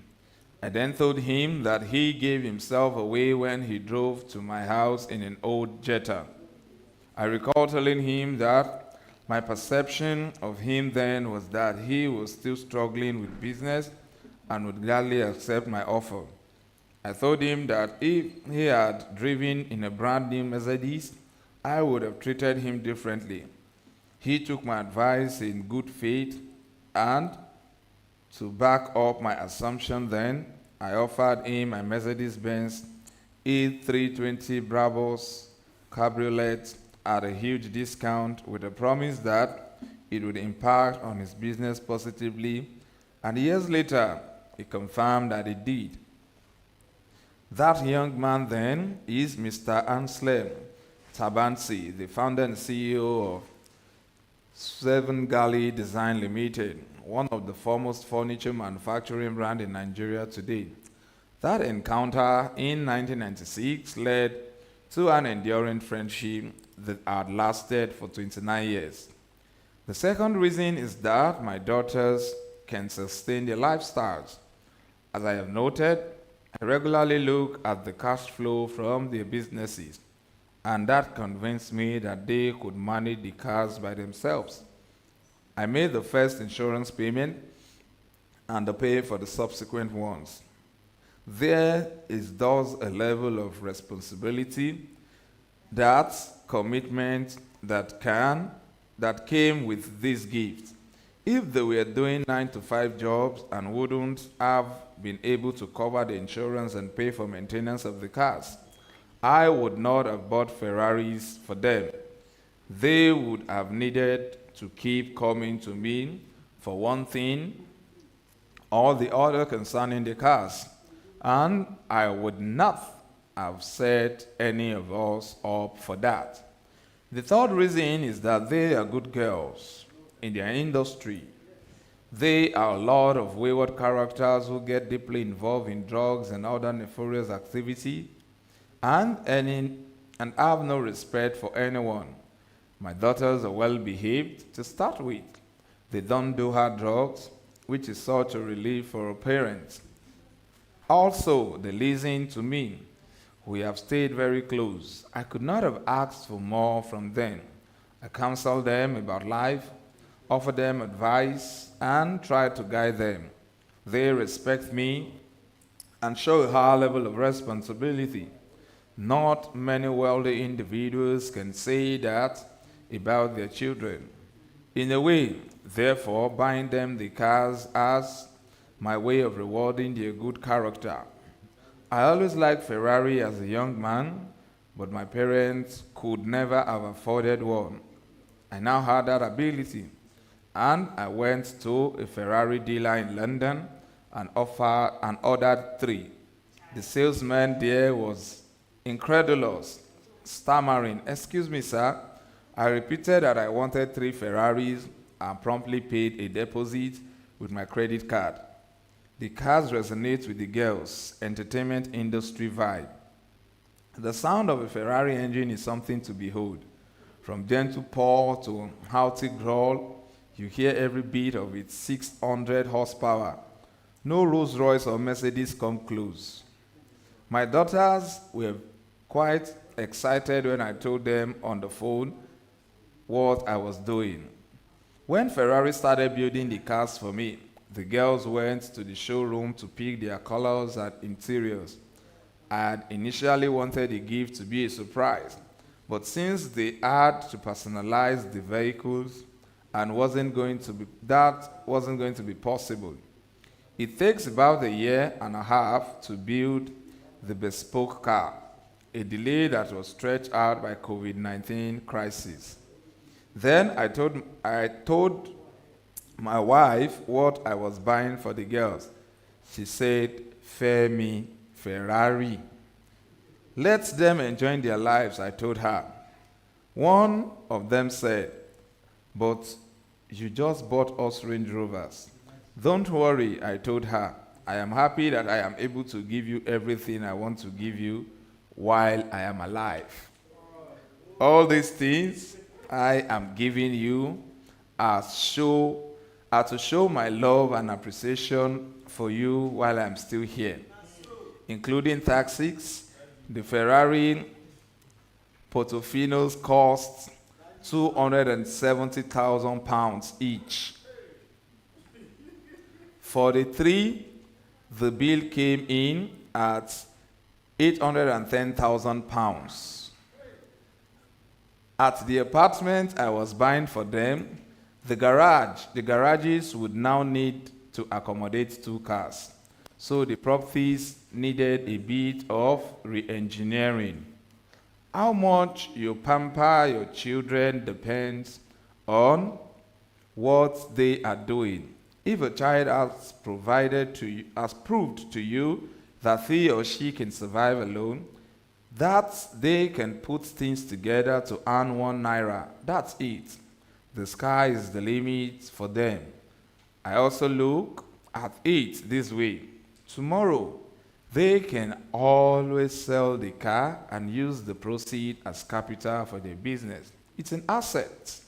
I then told him that he gave himself away when he drove to my house in an old Jetta. I recall telling him that my perception of him then was that he was still struggling with business and would gladly accept my offer. I told him that if he had driven in a brand new Mercedes, I would have treated him differently. He took my advice in good faith, and to back up my assumption then, I offered him a Mercedes-Benz E320 Bravos Cabriolet at a huge discount with a promise that it would impact on his business positively, and years later, he confirmed that it did. That young man then is Mr. Anselm Tabansi, the founder and CEO of Seven Galley Design Limited, one of the foremost furniture manufacturing brand in Nigeria today. That encounter in 1996 led to an enduring friendship that had lasted for 29 years. The second reason is that my daughters can sustain their lifestyles. As I have noted, I regularly look at the cash flow from their businesses, and that convinced me that they could manage the cars by themselves. I made the first insurance payment and the pay for the subsequent ones. There is thus a level of responsibility, that commitment that came with this gift. If they were doing 9-to-5 jobs and wouldn't have been able to cover the insurance and pay for maintenance of the cars, I would not have bought Ferraris for them. They would have needed to keep coming to me for one thing or the other concerning the cars, and I would not have set any of us up for that. The third reason is that they are good girls in their industry. They are a lot of wayward characters who get deeply involved in drugs and other nefarious activity and have no respect for anyone. My daughters are well behaved to start with. They don't do hard drugs, which is such a relief for a parent. Also, they listen to me. We have stayed very close. I could not have asked for more from them. I counsel them about life, offer them advice, and try to guide them. They respect me and show a high level of responsibility. Not many wealthy individuals can say that about their children. In a way, therefore, buying them the cars as my way of rewarding their good character. I always liked Ferrari as a young man, but my parents could never have afforded one. I now had that ability, and I went to a Ferrari dealer in London and ordered 3. The salesman there was incredulous, stammering, "Excuse me, sir." I repeated that I wanted 3 Ferraris and promptly paid a deposit with my credit card. The cars resonate with the girls' entertainment industry vibe. The sound of a Ferrari engine is something to behold. From gentle purr to hearty growl, you hear every beat of its 600 horsepower. No Rolls Royce or Mercedes come close. My daughters were quite excited when I told them on the phone what I was doing. When Ferrari started building the cars for me, the girls went to the showroom to pick their colors and interiors. I had initially wanted the gift to be a surprise, but since they had to personalize the vehicles and that wasn't going to be possible. It takes about a year and a half to build the bespoke car, a delay that was stretched out by COVID-19 crisis. Then I told my wife what I was buying for the girls. She said, Femi, Ferrari. Let them enjoy their lives, I told her. One of them said, but you just bought us Range Rovers. Don't worry, I told her. I am happy that I am able to give you everything I want to give you while I am alive. All these things I am giving you are to show my love and appreciation for you while I'm still here, including taxis. The Ferrari Portofinos cost £270,000 each. For the three, the bill came in at £810,000. At the apartment I was buying for them, the garages would now need to accommodate 2 cars. So the properties needed a bit of re-engineering. How much you pamper your children depends on what they are doing. If a child has proved to you that he or she can survive alone, that they can put things together to earn £1, that's it. The sky is the limit for them. I also look at it this way. Tomorrow, they can always sell the car and use the proceeds as capital for their business. It's an asset.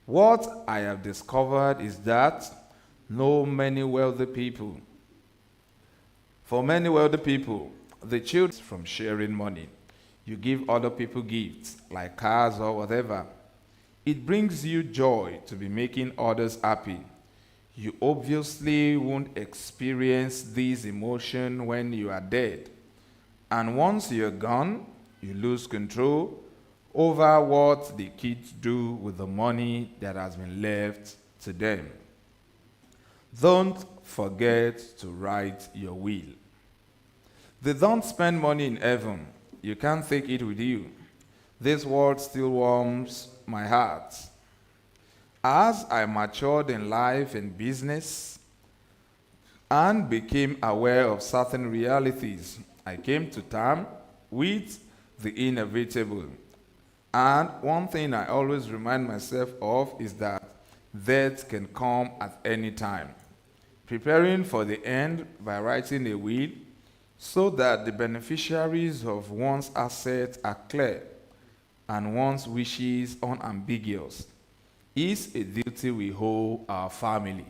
What I have discovered is that for many wealthy people, the children from sharing money. You give other people gifts, like cars or whatever. It brings you joy to be making others happy. You obviously won't experience this emotion when you are dead. And once you're gone, you lose control over what the kids do with the money that has been left to them. Don't forget to write your will. They don't spend money in heaven. You can't take it with you. This word still warms my heart. As I matured in life and business and became aware of certain realities, I came to terms with the inevitable. And one thing I always remind myself of is that death can come at any time. Preparing for the end by writing a will so that the beneficiaries of one's assets are clear and one's wishes unambiguous is a duty we owe our family.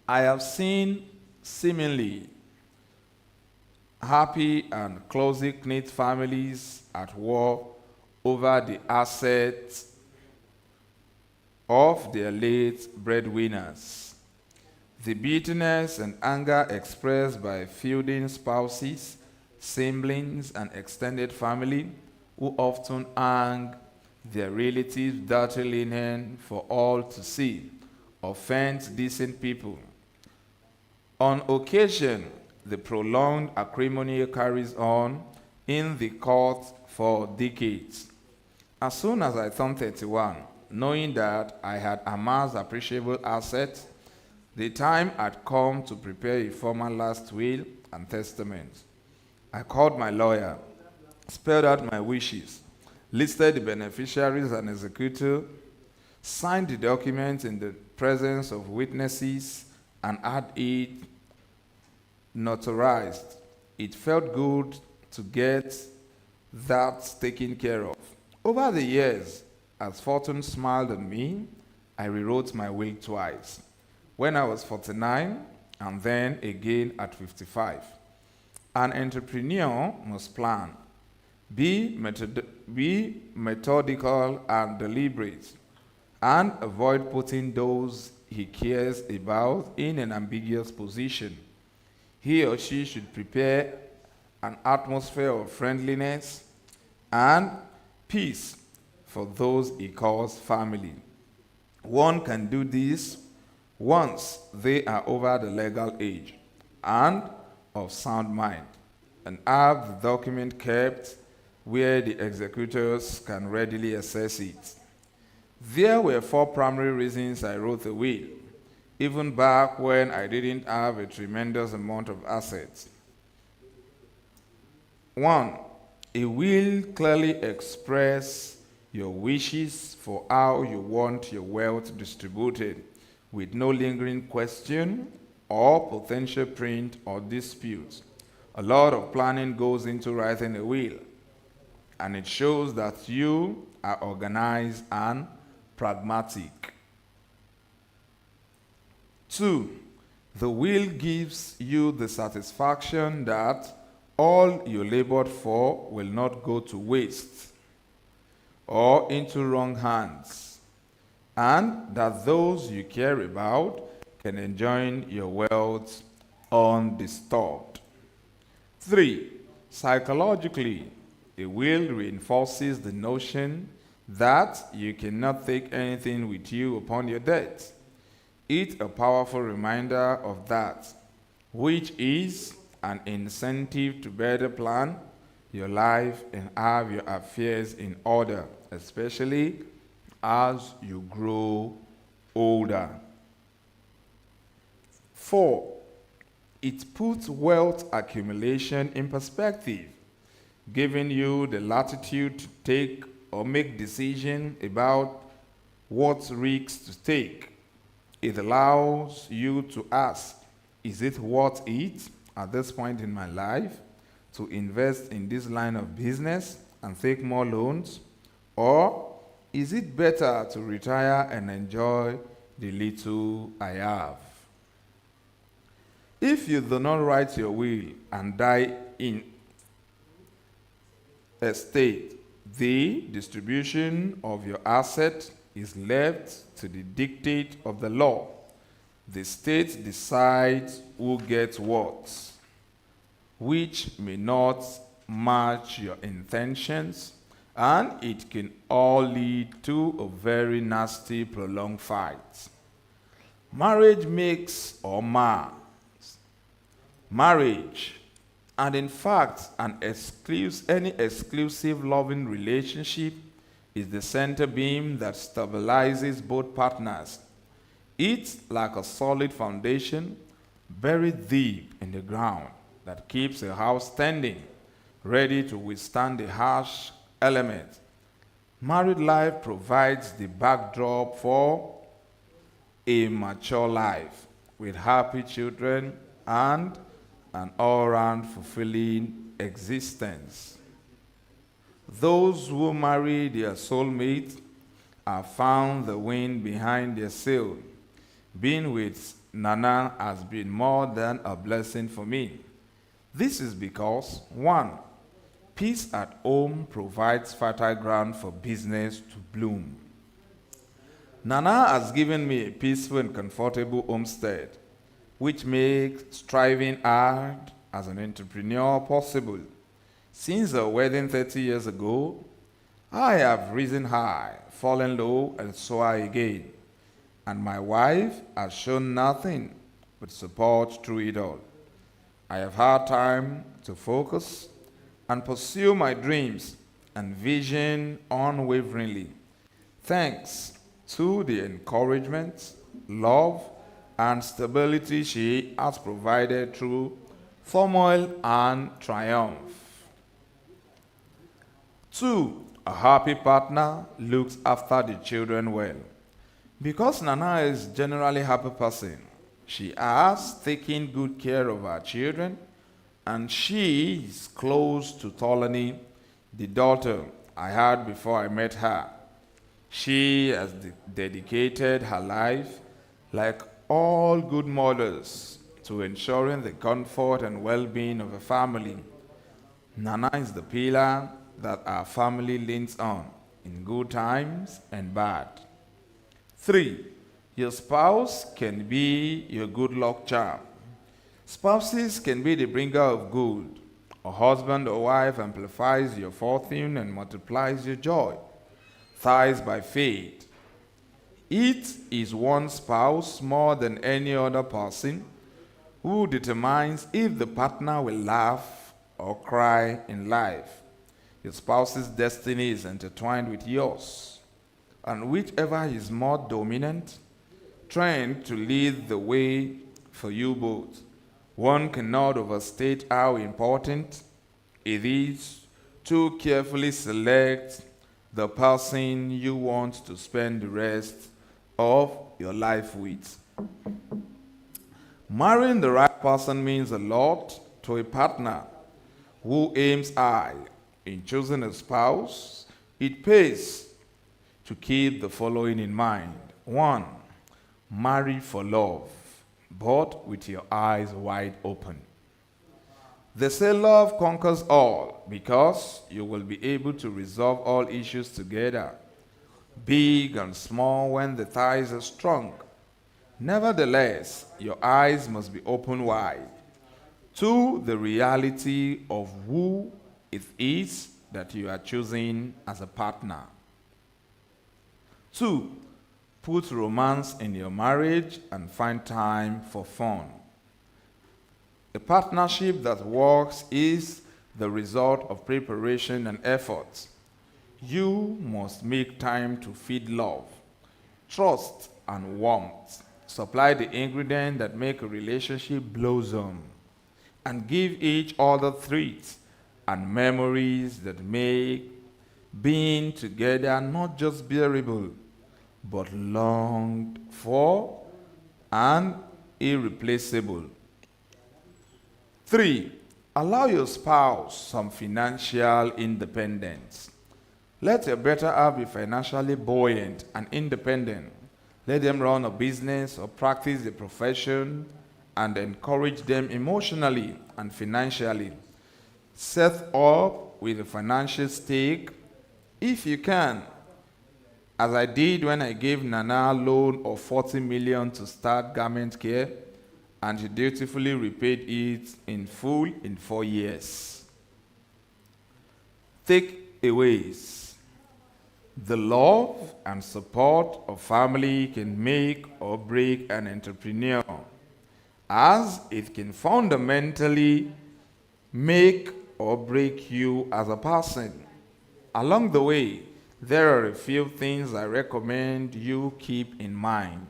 I have seen seemingly happy and closely knit families at war over the assets of their late breadwinners. The bitterness and anger expressed by feuding spouses, siblings, and extended family who often hang their relatives' dirty linen for all to see offend decent people. On occasion, the prolonged acrimony carries on in the court for decades. As soon as I turned 31, knowing that I had amassed appreciable assets, the time had come to prepare a formal last will and testament. I called my lawyer, spelled out my wishes, listed the beneficiaries and executor, signed the document in the presence of witnesses, and had it notarized. It felt good to get that taken care of. Over the years, as fortune smiled on me, I rewrote my will twice. When I was 49, and then again at 55. An entrepreneur must plan, be methodical and deliberate, and avoid putting those he cares about in an ambiguous position. He or she should prepare an atmosphere of friendliness and peace for those he calls family. One can do this once they are over the legal age and of sound mind, and have the document kept where the executors can readily access it. There were 4 primary reasons I wrote a will, even back when I didn't have a tremendous amount of assets. 1. A will clearly express your wishes for how you want your wealth distributed, with no lingering question or potential print or dispute. A lot of planning goes into writing a will, and it shows that you are organized and pragmatic. 2. The will gives you the satisfaction that all you labored for will not go to waste or into wrong hands, and that those you care about can enjoy your wealth undisturbed. 3. Psychologically, a will reinforces the notion that you cannot take anything with you upon your death. It's a powerful reminder of that, which is an incentive to better plan your life and have your affairs in order, especially as you grow older. 4. It puts wealth accumulation in perspective, giving you the latitude to take or make decisions about what risks to take. It allows you to ask, is it worth it at this point in my life to invest in this line of business and take more loans? Or is it better to retire and enjoy the little I have? If you do not write your will and die in a state, the distribution of your asset is left to the dictate of the law. The state decides who gets what, which may not match your intentions, and it can all lead to a very nasty, prolonged fight. Marriage makes or mars. Marriage, and in fact, any exclusive loving relationship, is the center beam that stabilizes both partners. It's like a solid foundation buried deep in the ground that keeps a house standing, ready to withstand the harsh elements. Married life provides the backdrop for a mature life with happy children and an all-round fulfilling existence. Those who marry their soulmate have found the wind behind their sail. Being with Nana has been more than a blessing for me. This is because, 1, peace at home provides fertile ground for business to bloom. Nana has given me a peaceful and comfortable homestead, which makes striving hard as an entrepreneur possible. Since our wedding 30 years ago, I have risen high, fallen low, and soar again. And my wife has shown nothing but support through it all. I have had time to focus and pursue my dreams and vision unwaveringly, thanks to the encouragement, love, and stability she has provided through turmoil and triumph. 2, a happy partner looks after the children well. Because Nana is generally a happy person, she has taken good care of her children, and she is close to Tolani, the daughter I had before I met her. She has dedicated her life, like all good mothers, to ensuring the comfort and well-being of a family. Nana is the pillar that our family leans on in good times and bad. 3. Your spouse can be your good luck charm. Spouses can be the bringer of good. A husband or wife amplifies your fortune and multiplies your joy. Ties by faith. It is one spouse more than any other person who determines if the partner will laugh or cry in life. Your spouse's destiny is intertwined with yours, and whichever is more dominant, trained to lead the way for you both. One cannot overstate how important it is to carefully select the person you want to spend the rest of your life with. Marrying the right person means a lot to a partner who aims high. In choosing a spouse, it pays to keep the following in mind. 1. Marry for love, but with your eyes wide open. They say love conquers all because you will be able to resolve all issues together, big and small, when the ties are strong. Nevertheless, your eyes must be open wide to the reality of who it is that you are choosing as a partner. 2. Put romance in your marriage and find time for fun. A partnership that works is the result of preparation and effort. You must make time to feed love, trust, and warmth. Supply the ingredients that make a relationship blossom, and give each other treats and memories that make being together not just bearable, but longed for and irreplaceable. 3. Allow your spouse some financial independence. Let your better half be financially buoyant and independent. Let them run a business or practice a profession, and encourage them emotionally and financially. Set up with a financial stake if you can, as I did when I gave Nana a loan of 40 million to start garment care, and she dutifully repaid it in full in 4 years. Takeaways. The love and support of family can make or break an entrepreneur, as it can fundamentally make or break you as a person. Along the way, there are a few things I recommend you keep in mind.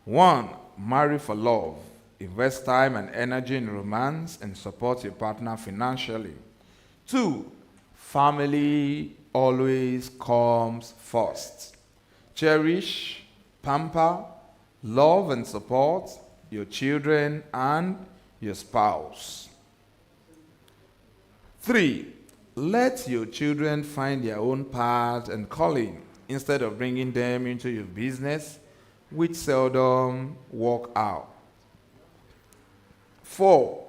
1. Marry for love. Invest time and energy in romance and support your partner financially. 2. Family always comes first. Cherish, pamper, love and support your children and your spouse. 3. Let your children find their own path and calling instead of bringing them into your business, which seldom work out. 4.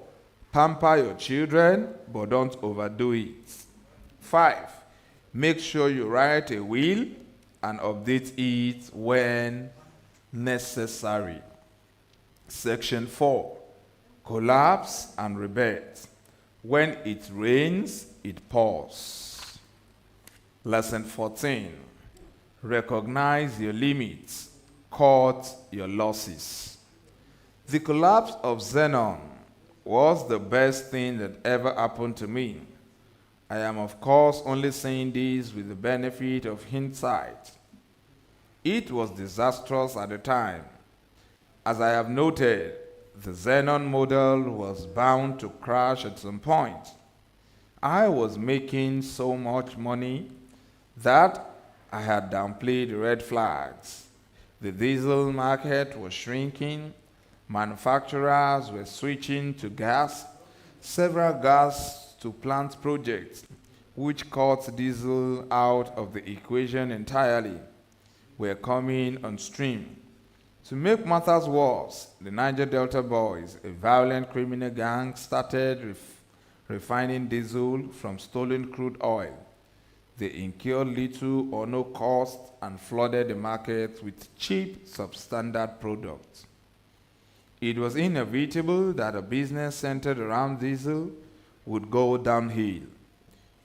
Pamper your children, but don't overdo it. 5. Make sure you write a will and update it when necessary. Section 4. Collapse and rebirth. When it rains, it pours. Lesson 14. Recognize your limits. Cut your losses. The collapse of Xenon was the best thing that ever happened to me. I am, of course, only saying this with the benefit of hindsight. It was disastrous at the time. As I have noted, the Xenon model was bound to crash at some point. I was making so much money that I had downplayed the red flags. The diesel market was shrinking. Manufacturers were switching to gas. Several gas-to-plant projects, which cut diesel out of the equation entirely, were coming on stream. To make matters worse, the Niger Delta Boys, a violent criminal gang, started refining diesel from stolen crude oil. They incurred little or no cost and flooded the market with cheap, substandard products. It was inevitable that a business centered around diesel would go downhill.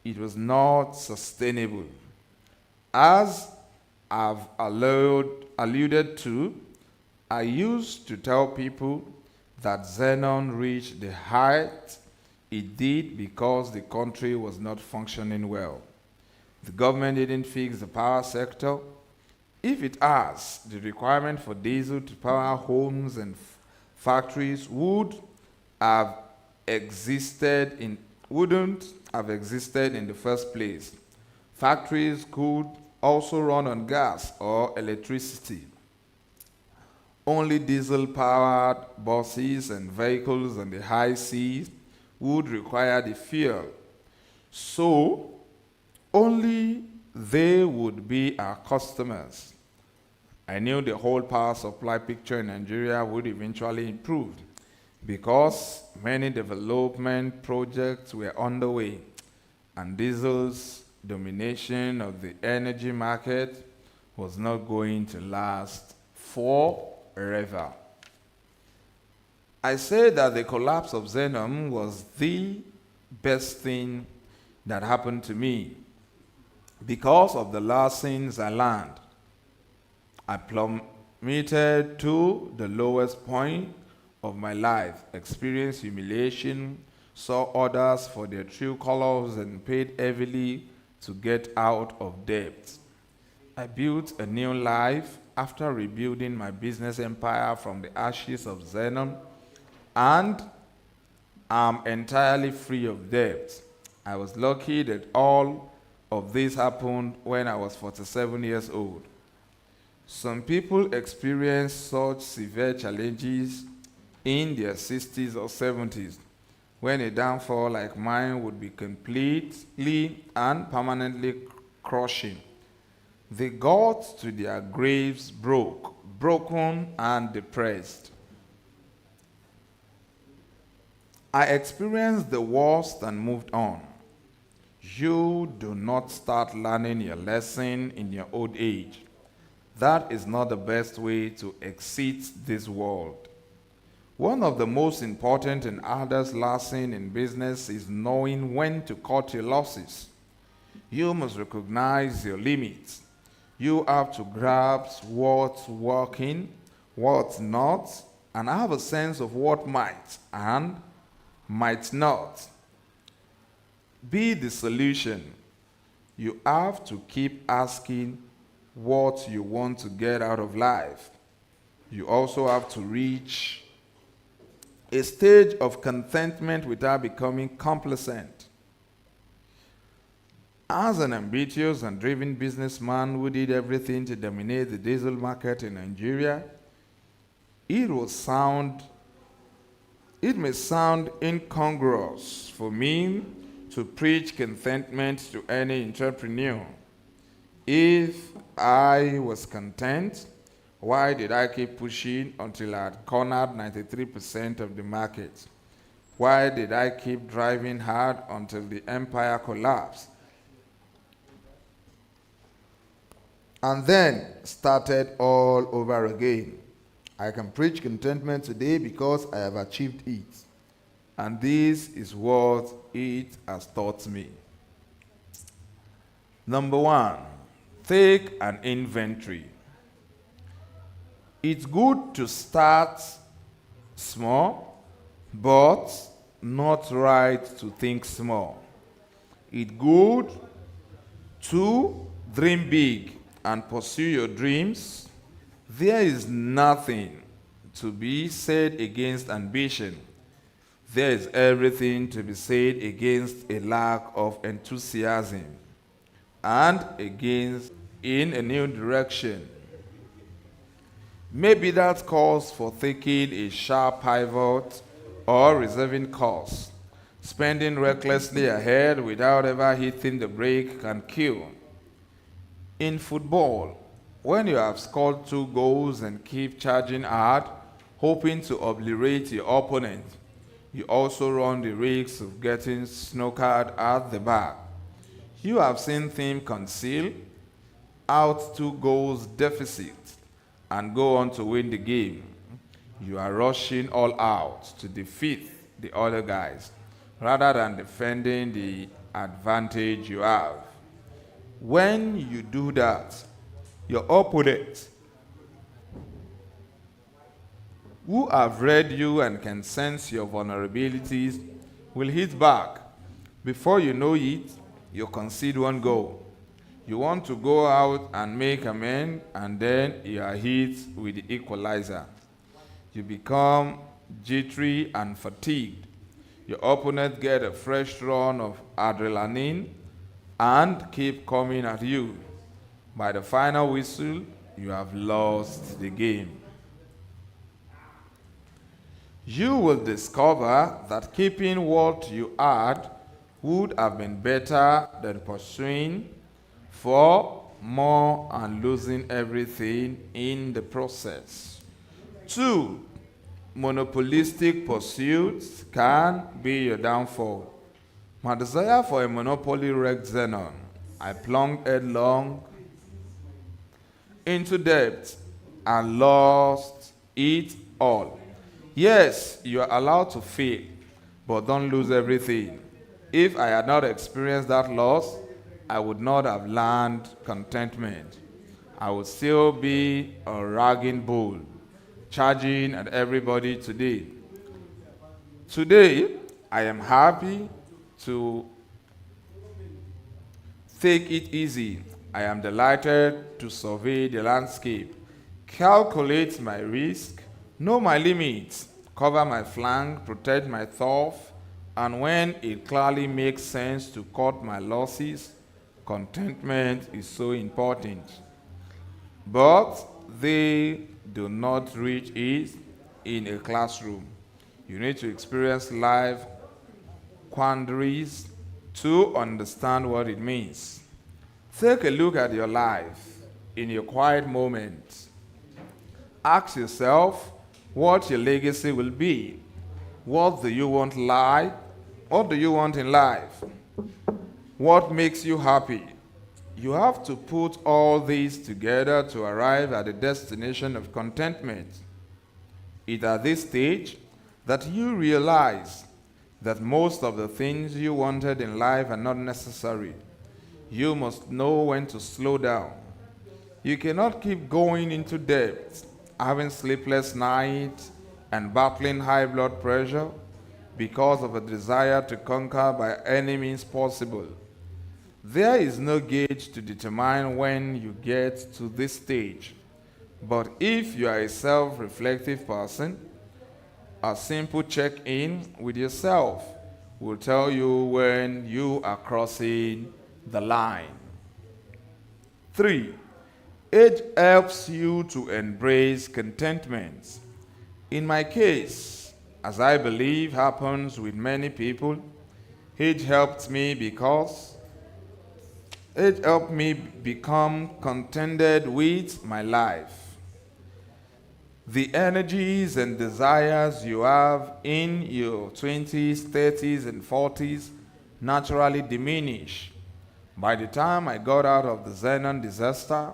It was not sustainable. As I've alluded to, I used to tell people that Xenon reached the height it did because the country was not functioning well. The government didn't fix the power sector. If it has, the requirement for diesel to power homes and factories wouldn't have existed in the first place. Factories could also run on gas or electricity. Only diesel-powered buses and vehicles on the high seas would require the fuel. So, only they would be our customers. I knew the whole power supply picture in Nigeria would eventually improve because many development projects were underway and diesel's domination of the energy market was not going to last forever. I say that the collapse of Xenon was the best thing that happened to me because of the lessons I learned. I plummeted to the lowest point of my life, experienced humiliation, saw others for their true colors, and paid heavily to get out of debt. I built a new life after rebuilding my business empire from the ashes of Xenon, and I'm entirely free of debt. I was lucky that all of this happened when I was 47 years old. Some people experience such severe challenges in their 60s or 70s, when a downfall like mine would be completely and permanently crushing. They got to their graves broken and depressed. I experienced the worst and moved on. You do not start learning your lesson in your old age. That is not the best way to exit this world. One of the most important and hardest lessons in business is knowing when to cut your losses. You must recognize your limits. You have to grasp what's working, what's not, and have a sense of what might and might not be the solution. You have to keep asking what you want to get out of life. You also have to reach a stage of contentment without becoming complacent. As an ambitious and driven businessman who did everything to dominate the diesel market in Nigeria, it may sound incongruous for me to preach contentment to any entrepreneur. If I was content, why did I keep pushing until I had cornered 93% of the market? Why did I keep driving hard until the empire collapsed? And then started all over again. I can preach contentment today because I have achieved it. And this is what it has taught me. Number one, take an inventory. It's good to start small, but not right to think small. It's good to dream big and pursue your dreams. There is nothing to be said against ambition. There is everything to be said against a lack of enthusiasm and against in a new direction. Maybe that calls for taking a sharp pivot or reserving course. Spending recklessly ahead without ever hitting the brake can kill. In football, when you have scored 2 goals and keep charging hard, hoping to obliterate your opponent, you also run the risk of getting snookered at the back. You have seen them conceal out 2 goals deficit and go on to win the game. You are rushing all out to defeat the other guys rather than defending the advantage you have. When you do that, your opponent, who have read you and can sense your vulnerabilities, will hit back. Before you know it, you concede 1 goal. You want to go out and make amends, and then you are hit with the equalizer. You become jittery and fatigued. Your opponent get a fresh run of adrenaline and keep coming at you. By the final whistle, you have lost the game. You will discover that keeping what you had would have been better than pursuing for more and losing everything in the process. 2, monopolistic pursuits can be your downfall. My desire for a monopoly wrecked Xenon. I plunged headlong into debt and lost it all. Yes, you are allowed to fail, but don't lose everything. If I had not experienced that loss, I would not have learned contentment. I would still be a ragging bull, charging at everybody today. Today, I am happy to take it easy. I am delighted to survey the landscape, calculate my risk, know my limits, cover my flank, protect my turf, and when it clearly makes sense to cut my losses, contentment is so important. But they do not reach it in a classroom. You need to experience life quandaries to understand what it means. Take a look at your life in your quiet moments. Ask yourself what your legacy will be. What do you want life? What do you want in life? What makes you happy? You have to put all these together to arrive at the destination of contentment. It's at this stage that you realize that most of the things you wanted in life are not necessary. You must know when to slow down. You cannot keep going into debt, having sleepless nights, and battling high blood pressure because of a desire to conquer by any means possible. There is no gauge to determine when you get to this stage. But if you are a self-reflective person, a simple check-in with yourself will tell you when you are crossing the line. 3, age helps you to embrace contentment. In my case, as I believe happens with many people, age helped me become contented with my life. The energies and desires you have in your 20s, 30s, and 40s naturally diminish. By the time I got out of the Xenon disaster,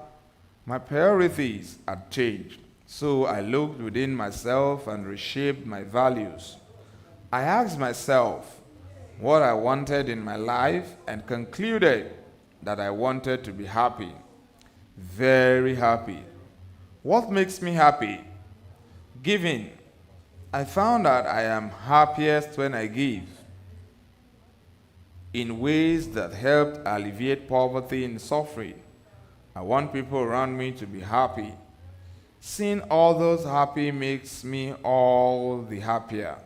my priorities had changed. So I looked within myself and reshaped my values. I asked myself what I wanted in my life and concluded that I wanted to be happy. Very happy. What makes me happy? Giving. I found that I am happiest when I give in ways that helped alleviate poverty and suffering. I want people around me to be happy. Seeing others happy makes me all the happier.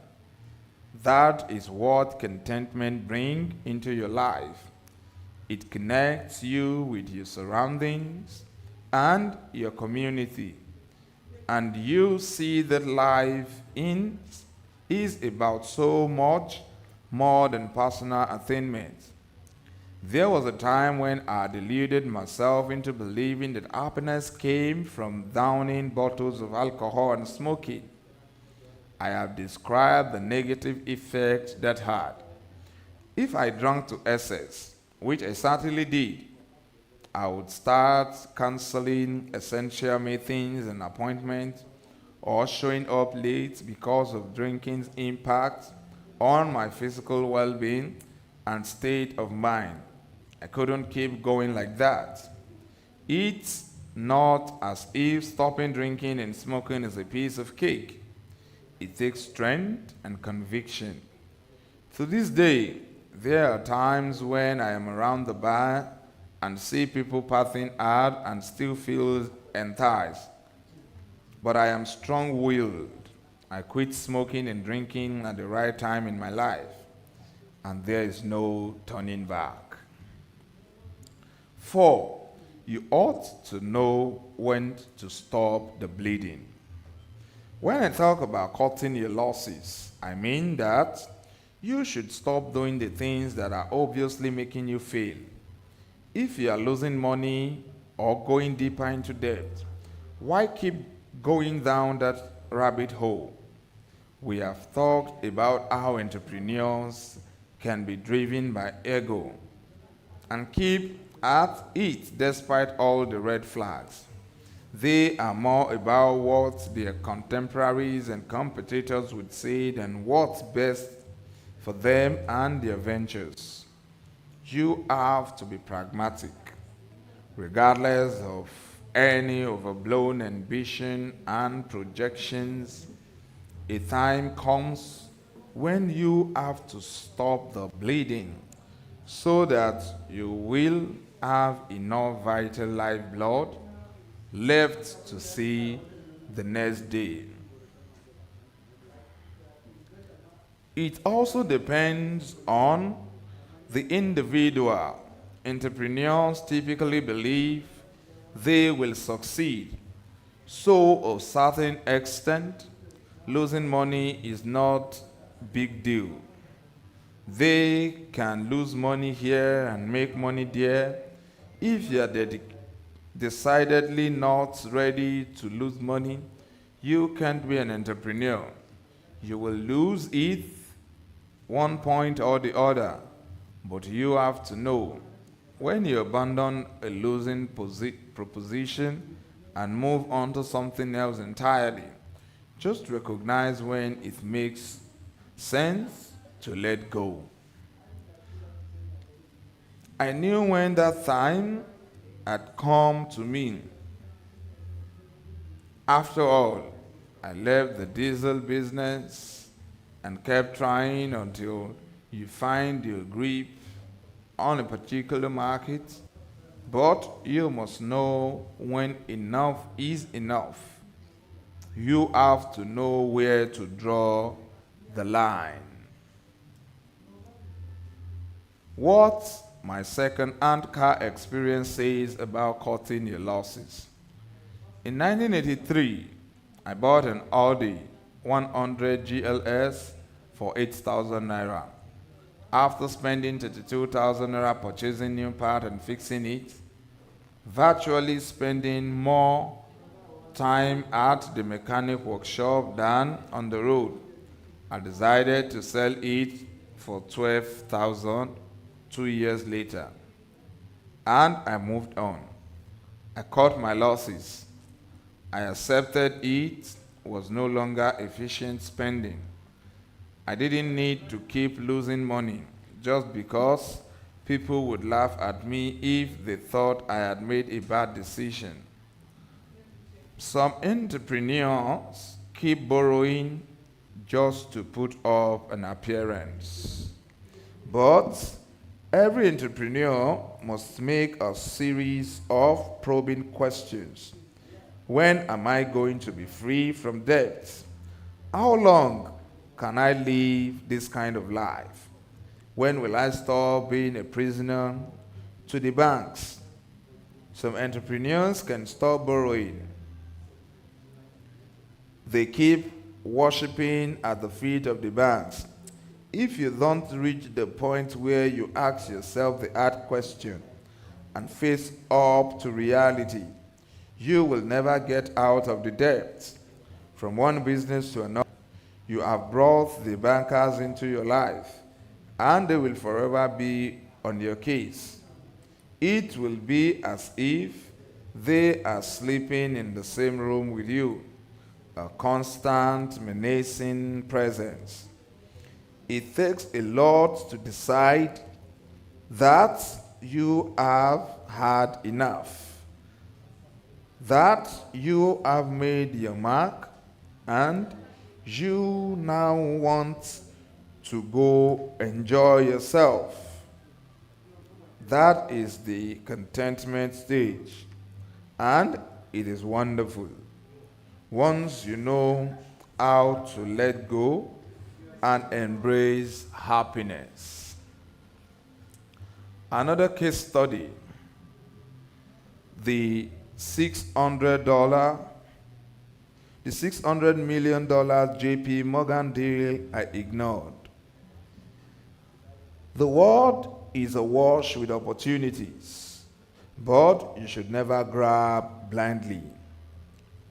That is what contentment brings into your life. It connects you with your surroundings and your community. And you see that life is about so much more than personal attainment. There was a time when I deluded myself into believing that happiness came from downing bottles of alcohol and smoking. I have described the negative effect that had. If I drank to excess, which I certainly did. I would start canceling essential meetings and appointments or showing up late because of drinking's impact on my physical well-being and state of mind. I couldn't keep going like that. It's not as if stopping drinking and smoking is a piece of cake. It takes strength and conviction. To this day, there are times when I am around the bar and see people passing out and still feel enticed. But I am strong-willed. I quit smoking and drinking at the right time in my life, and there is no turning back. 4, you ought to know when to stop the bleeding. When I talk about cutting your losses, I mean that you should stop doing the things that are obviously making you fail. If you are losing money or going deeper into debt, why keep going down that rabbit hole? We have talked about how entrepreneurs can be driven by ego and keep at it despite all the red flags. They are more about what their contemporaries and competitors would say than what's best for them and their ventures. You have to be pragmatic, regardless of any overblown ambition and projections. A time comes when you have to stop the bleeding so that you will have enough vital lifeblood left to see the next day. It also depends on the individual. Entrepreneurs typically believe they will succeed. So, to a certain extent, losing money is not big deal. They can lose money here and make money there. If you are decidedly not ready to lose money, you can't be an entrepreneur. You will lose it one point or the other. But you have to know when you abandon a losing proposition and move on to something else entirely. Just recognize when it makes sense to let go. I knew when that time had come to me. After all, I left the diesel business and kept trying until you find your grip on a particular market, but you must know when enough is enough. You have to know where to draw the line. What my second-hand car experience says about cutting your losses. In 1983, I bought an Audi 100 GLS for 8,000 naira. After spending 32,000 naira purchasing new part and fixing it, virtually spending more time at the mechanic workshop than on the road, I decided to sell it for 12,000 2 years later, and I moved on. I cut my losses. I accepted it was no longer efficient spending. I didn't need to keep losing money just because people would laugh at me if they thought I had made a bad decision. Some entrepreneurs keep borrowing just to put up an appearance. But every entrepreneur must make a series of probing questions. When am I going to be free from debt? How long can I live this kind of life? When will I stop being a prisoner to the banks? Some entrepreneurs can stop borrowing. They keep worshiping at the feet of the banks. If you don't reach the point where you ask yourself the hard question and face up to reality, you will never get out of the debt. From one business to another, you have brought the bankers into your life, and they will forever be on your case. It will be as if they are sleeping in the same room with you, a constant menacing presence. It takes a lot to decide that you have had enough, that you have made your mark, and you now want to go enjoy yourself. That is the contentment stage, and it is wonderful. Once you know how to let go and embrace happiness. Another case study, the $600 million JP Morgan deal I ignored. The world is awash with opportunities, but you should never grab blindly.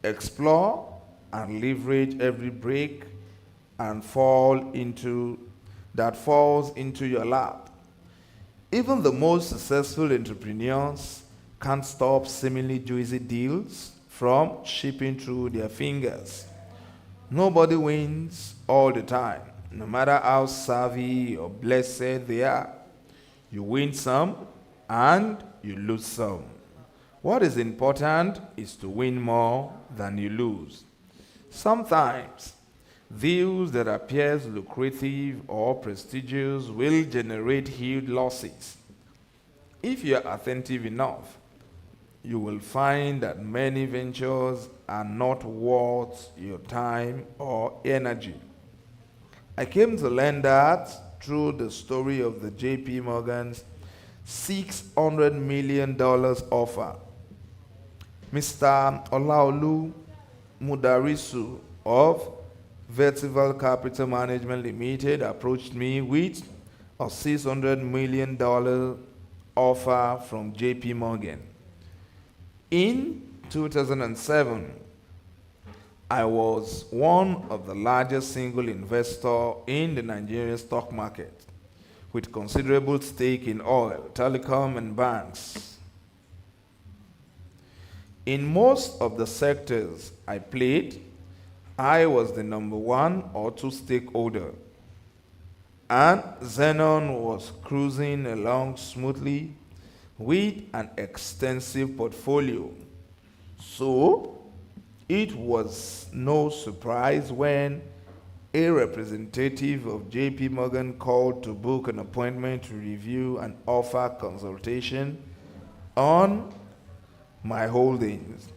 Explore and leverage every break and falls into your lap. Even the most successful entrepreneurs can't stop seemingly juicy deals from shipping through their fingers. Nobody wins all the time, no matter how savvy or blessed they are. You win some and you lose some. What is important is to win more than you lose. Sometimes, deals that appear lucrative or prestigious will generate huge losses. If you are attentive enough, you will find that many ventures are not worth your time or energy. I came to learn that through the story of the JP Morgan's $600 million offer. Mr. Olaolu Mudarisu of Vertical Capital Management Limited approached me with a $600 million offer from JP Morgan. In 2007, I was one of the largest single investors in the Nigerian stock market, with considerable stake in oil, telecom, and banks. In most of the sectors I played, I was the number 1 or 2 stakeholder, and Xenon was cruising along smoothly with an extensive portfolio. So, it was no surprise when a representative of JP Morgan called to book an appointment to review and offer consultation on my holdings.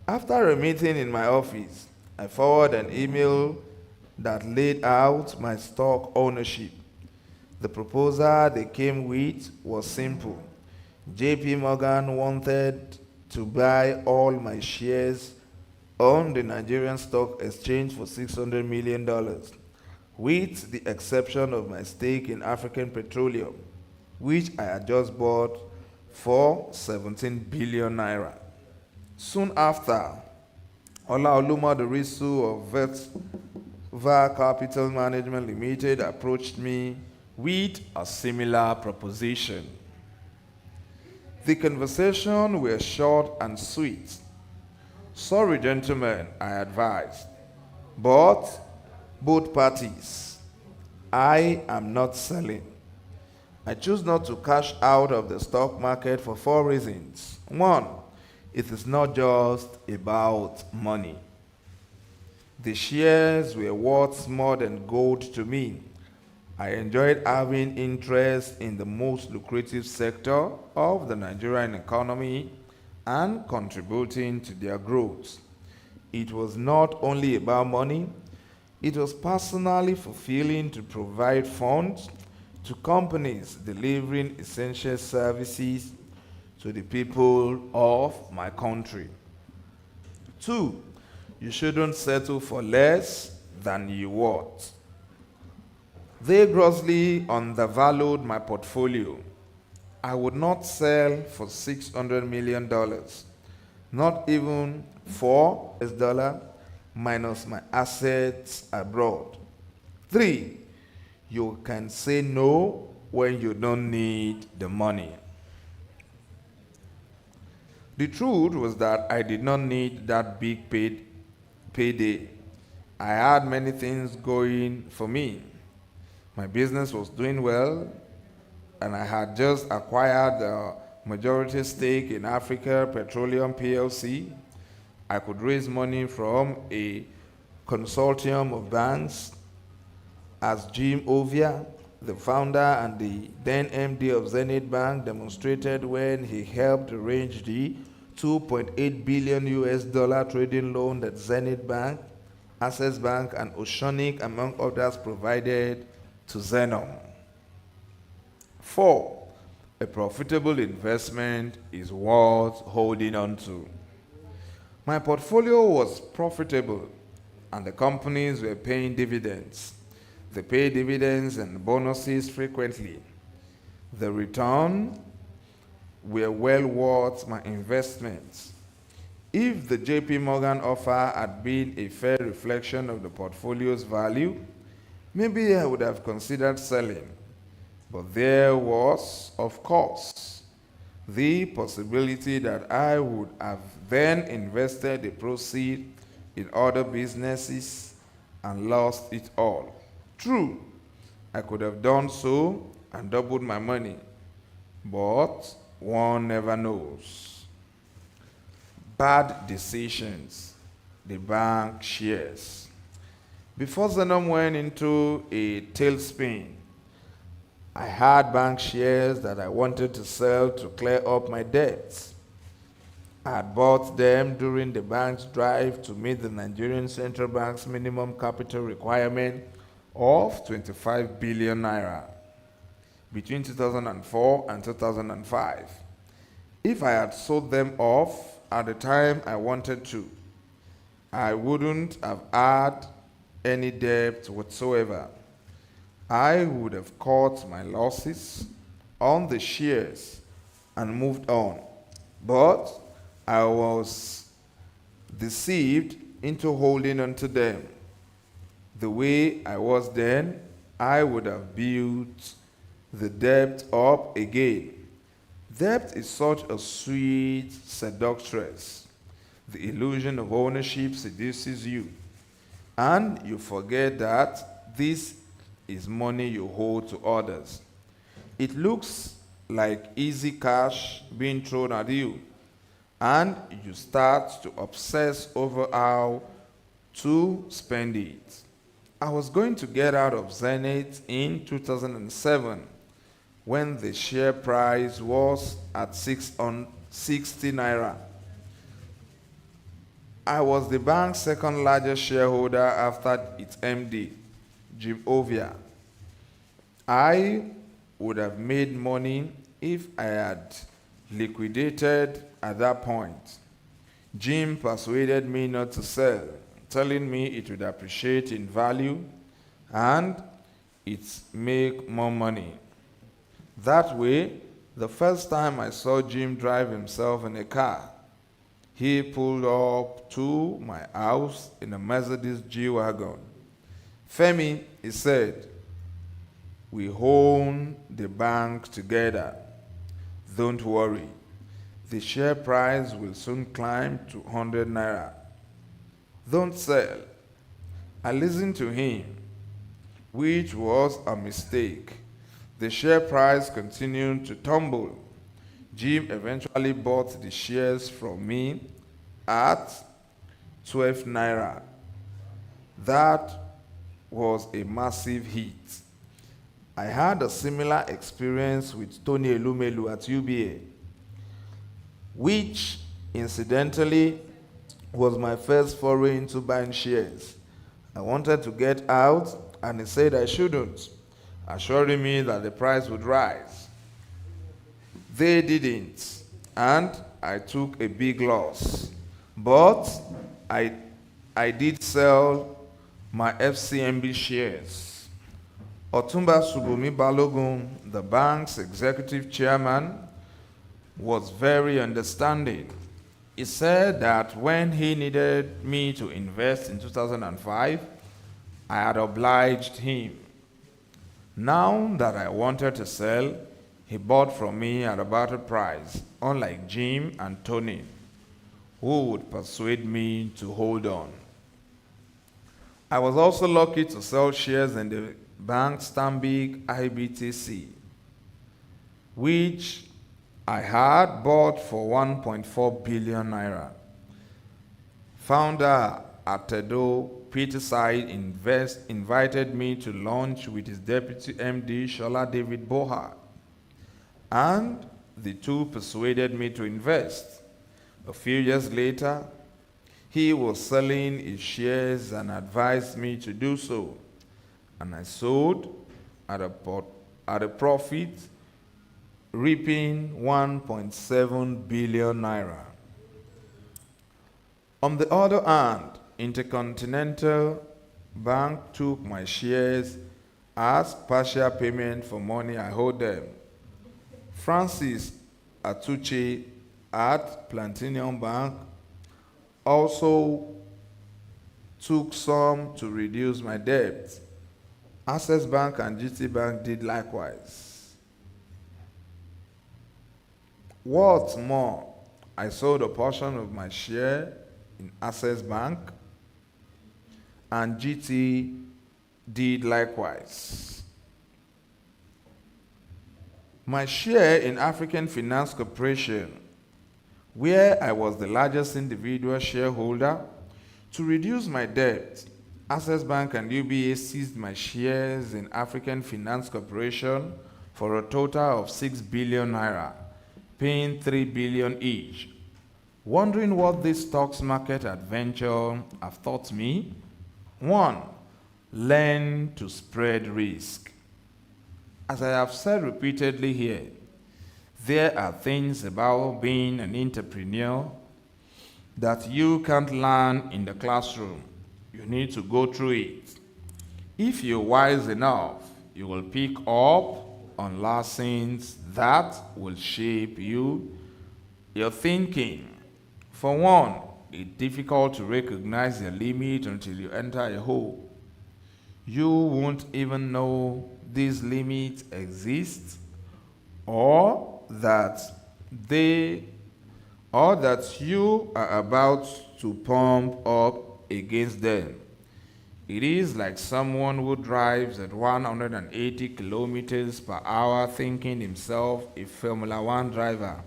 After a meeting in my office, I forwarded an email that laid out my stock ownership. The proposal they came with was simple. JP Morgan wanted to buy all my shares on the Nigerian Stock Exchange for $600 million, with the exception of my stake in African Petroleum, which I had just bought for 17 billion naira. Soon after, Olaolu Mudarisu of Vertical Capital Management Limited approached me with a similar proposition. The conversation was short and sweet. Sorry, gentlemen, I advised, but both parties, I am not selling. I choose not to cash out of the stock market for 4 reasons. 1, it is not just about money. The shares were worth more than gold to me. I enjoyed having interest in the most lucrative sector of the Nigerian economy and contributing to their growth. It was not only about money, it was personally fulfilling to provide funds to companies delivering essential services to the people of my country. 2, you shouldn't settle for less than you worth. They grossly undervalued my portfolio. I would not sell for $600 million, not even for $1 minus my assets abroad. 3, you can say no when you don't need the money. The truth was that I did not need that big payday. I had many things going for me. My business was doing well, and I had just acquired a majority stake in Africa Petroleum PLC. I could raise money from a consortium of banks, as Jim Ovia, the founder and the then MD of Zenith Bank, demonstrated when he helped arrange the $2.8 billion trading loan that Zenith Bank, Access Bank, and Oceanic, among others, provided to Zenom. 4. A profitable investment is worth holding on to. My portfolio was profitable, and the companies were paying dividends. They pay dividends and bonuses frequently. The return were well worth my investments. If the JP Morgan offer had been a fair reflection of the portfolio's value, maybe I would have considered selling. But there was, of course, the possibility that I would have then invested the proceeds in other businesses and lost it all. True, I could have done so and doubled my money, but one never knows. Bad decisions, the bank shares. Before Zenom went into a tailspin, I had bank shares that I wanted to sell to clear up my debts. I had bought them during the bank's drive to meet the Nigerian Central Bank's minimum capital requirement of 25 billion naira between 2004 and 2005. If I had sold them off at the time I wanted to, I wouldn't have had any debt whatsoever. I would have caught my losses on the shares and moved on. But I was deceived into holding on to them. The way I was then, I would have built the debt up again. Debt is such a sweet seductress. The illusion of ownership seduces you, and you forget that this is money you hold to others. It looks like easy cash being thrown at you, and you start to obsess over how to spend it. I was going to get out of Zenith in 2007 when the share price was at 60 naira. I was the bank's second largest shareholder after its MD, Jim Ovia. I would have made money if I had liquidated at that point. Jim persuaded me not to sell, telling me it would appreciate in value and it make more money. That way, the first time I saw Jim drive himself in a car, he pulled up to my house in a Mercedes G-Wagon. Femi, he said, "We own the bank together. Don't worry. The share price will soon climb to 100 naira. Don't sell." I listened to him, which was a mistake. The share price continued to tumble. Jim eventually bought the shares from me at 12 naira. That was a massive hit. I had a similar experience with Tony Elumelu at UBA, which incidentally was my first foray into buying shares. I wanted to get out, and he said I shouldn't, assuring me that the price would rise. They didn't, and I took a big loss. But I did sell my FCMB shares. Otumba Subumi Balogun, the bank's executive chairman, was very understanding. He said that when he needed me to invest in 2005, I had obliged him. Now that I wanted to sell, he bought from me at a barter price, unlike Jim and Tony, who would persuade me to hold on. I was also lucky to sell shares in the bank Stanbic IBTC, which I had bought for 1.4 billion naira. Founder Atedo Peterside invited me to lunch with his deputy MD Shola David Boha, and the two persuaded me to invest. A few years later, he was selling his shares and advised me to do so, and I sold at a profit, reaping 1.7 billion naira. On the other hand, Intercontinental Bank took my shares as partial payment for money I owed them. Francis Atuche at Platinum Bank also took some to reduce my debt. Access Bank and GT Bank did likewise. What's more, I sold a portion of my share in Access Bank, and GT did likewise. My share in African Finance Corporation, where I was the largest individual shareholder, to reduce my debt, Access Bank and UBA seized my shares in African Finance Corporation for a total of 6 billion naira, paying 3 billion each. Wondering what this stocks market adventure have taught me? 1. Learn to spread risk. As I have said repeatedly here, there are things about being an entrepreneur that you can't learn in the classroom. You need to go through it. If you're wise enough, you will pick up on lessons that will shape you, your thinking. For one, it's difficult to recognize your limit until you enter a hole. You won't even know these limits exist, or that you are about to pump up against them. It is like someone who drives at 180 kilometers per hour thinking himself a Formula One driver.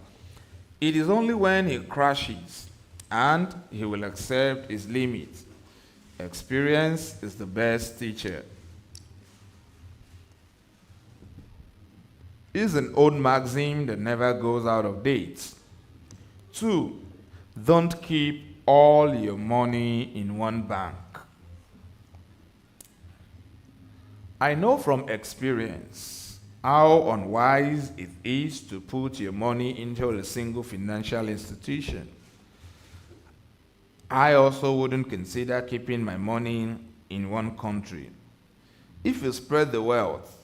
It is only when he crashes and he will accept his limits. Experience is the best teacher. Is an old maxim that never goes out of date. 2. Don't keep all your money in one bank. I know from experience how unwise it is to put your money into a single financial institution. I also wouldn't consider keeping my money in one country. If you spread the wealth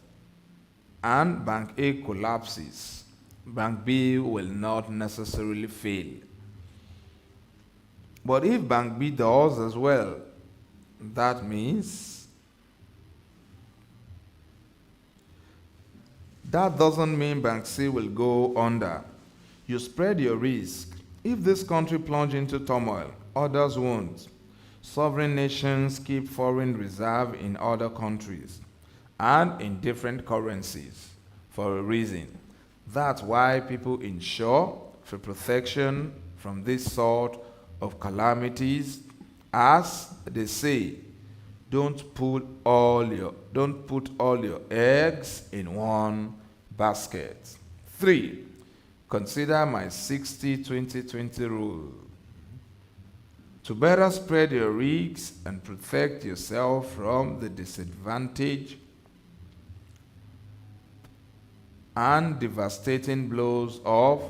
and Bank A collapses, Bank B will not necessarily fail. But if Bank B does as well, that doesn't mean Bank C will go under. You spread your risk. If this country plunges into turmoil, others won't. Sovereign nations keep foreign reserve in other countries and in different currencies for a reason. That's why people insure for protection from this sort of calamities. As they say, don't put all your eggs in one basket. 3. Consider my 60-20-20 rule. To better spread your risks and protect yourself from the disadvantage and devastating blows of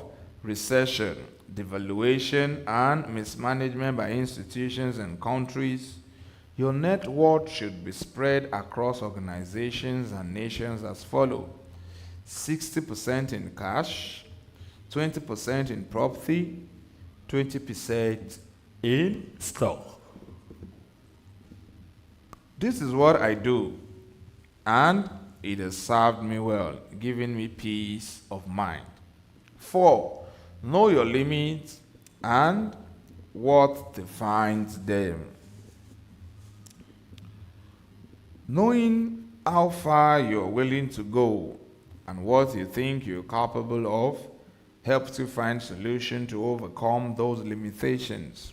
recession, devaluation, and mismanagement by institutions and countries, your net worth should be spread across organizations and nations as follows: 60% in cash, 20% in property, 20% in stock. This is what I do, and it has served me well, giving me peace of mind. 4. Know your limits and what defines them. Knowing how far you're willing to go and what you think you're capable of helps you find solutions to overcome those limitations.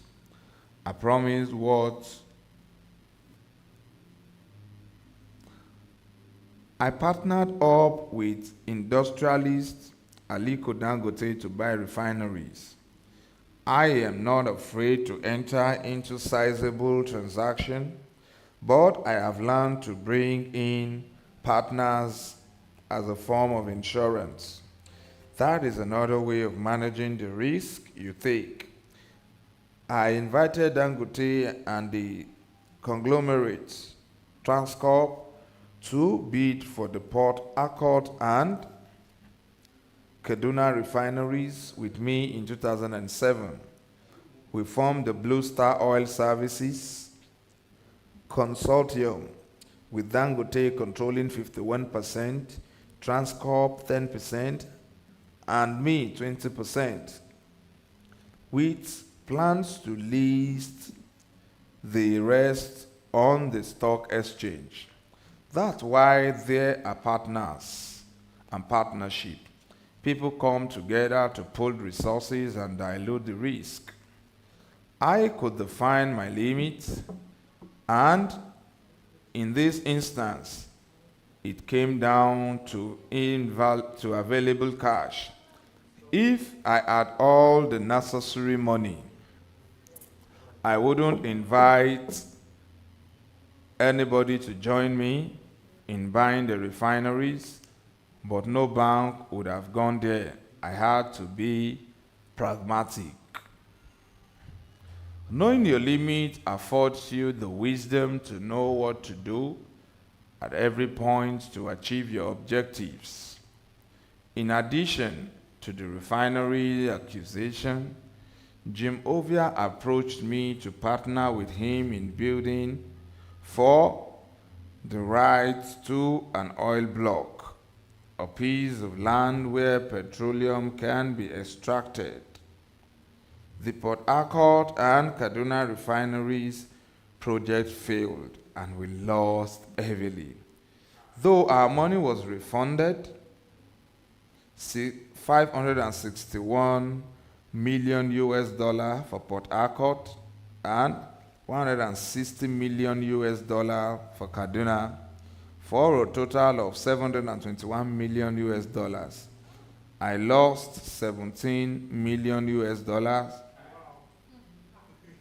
I promise what I partnered up with industrialist Aliko Dangote to buy refineries. I am not afraid to enter into sizable transaction, but I have learned to bring in partners as a form of insurance. That is another way of managing the risk you take. I invited Dangote and the conglomerates, Transcorp, to bid for the Port Harcourt and Kaduna refineries with me in 2007. We formed the Blue Star Oil Services Consortium, with Dangote controlling 51%, Transcorp 10%, and me 20%, with plans to list the rest on the stock exchange. That's why there are partners and partnership. People come together to pool resources and dilute the risk. I could define my limits, and in this instance, it came down to available cash. If I had all the necessary money, I wouldn't invite anybody to join me in buying the refineries, but no bank would have gone there. I had to be pragmatic. Knowing your limit affords you the wisdom to know what to do at every point to achieve your objectives. In addition to the refinery acquisition, Jim Ovia approached me to partner with him in building for the right to an oil block, a piece of land where petroleum can be extracted. The Port Harcourt and Kaduna refineries project failed and we lost heavily. Though our money was refunded, 561 million US dollar for Port Harcourt and 160 million US dollar for Kaduna, for a total of 721 million US dollars. I lost 17 million US dollars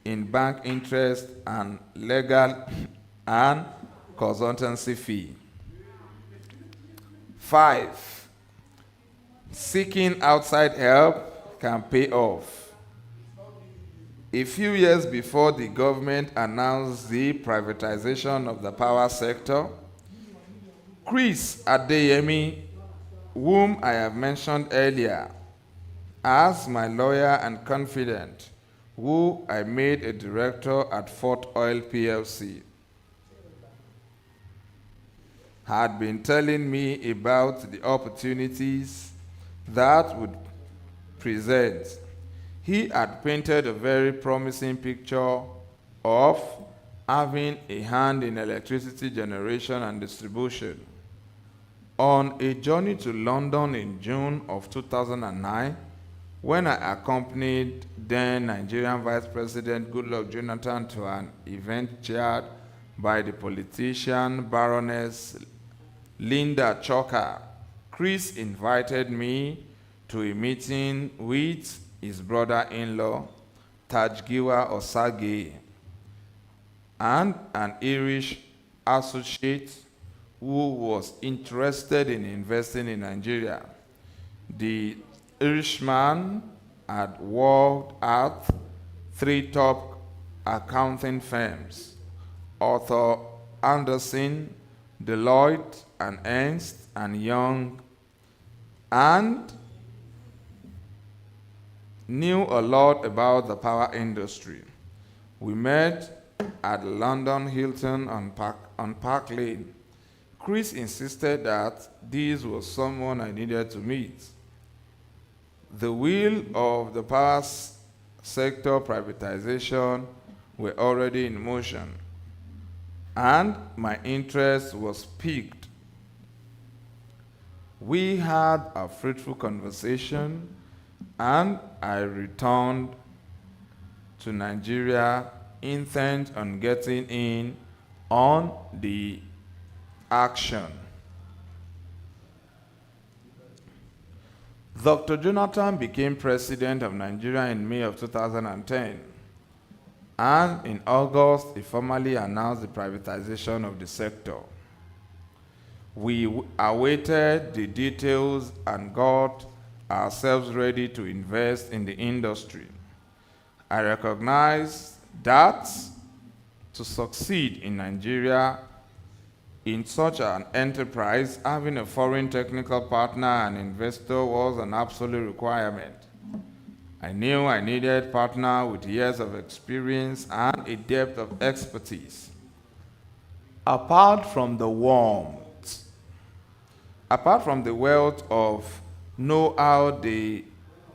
in bank interest and legal and consultancy fee. 5. Seeking outside help can pay off. A few years before the government announced the privatization of the power sector, Chris Adeyemi, whom I have mentioned earlier, as my lawyer and confidant, who I made a director at Fort Oil PLC, had been telling me about the opportunities that would present. He had painted a very promising picture of having a hand in electricity generation and distribution. On a journey to London in June of 2009, when I accompanied then Nigerian Vice President Goodluck Jonathan to an event chaired by the politician Baroness Linda Choka, Chris invited me to a meeting with his brother-in-law, Tajgiwa Osage, and an Irish associate who was interested in investing in Nigeria. The Irishman had worked at 3 top accounting firms, Arthur Andersen, Deloitte, and Ernst and Young, and knew a lot about the power industry. We met at London Hilton on Park Lane. Chris insisted that this was someone I needed to meet. The wheel of the power sector privatization were already in motion, and my interest was piqued. We had a fruitful conversation, and I returned to Nigeria intent on getting in on the action. Dr. Jonathan became president of Nigeria in May of 2010, and in August, he formally announced the privatization of the sector. We awaited the details and got ourselves ready to invest in the industry. I recognize that to succeed in Nigeria in such an enterprise, having a foreign technical partner and investor was an absolute requirement. I knew I needed a partner with years of experience and a depth of expertise. Apart from the warmth, apart from the wealth of know-how they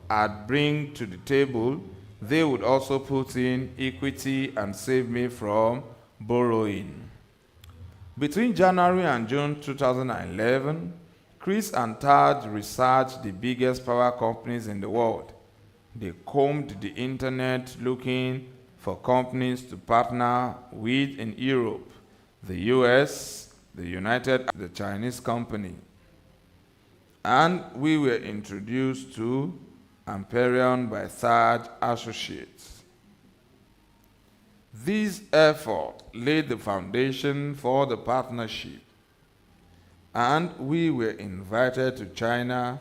had bring to the table, they would also put in equity and save me from borrowing. Between January and June 2011, Chris and Tad researched the biggest power companies in the world. They combed the internet looking for companies to partner with in Europe, the US, the Chinese company. And we were introduced to Amperion by Third Associates. This effort laid the foundation for the partnership, and we were invited to China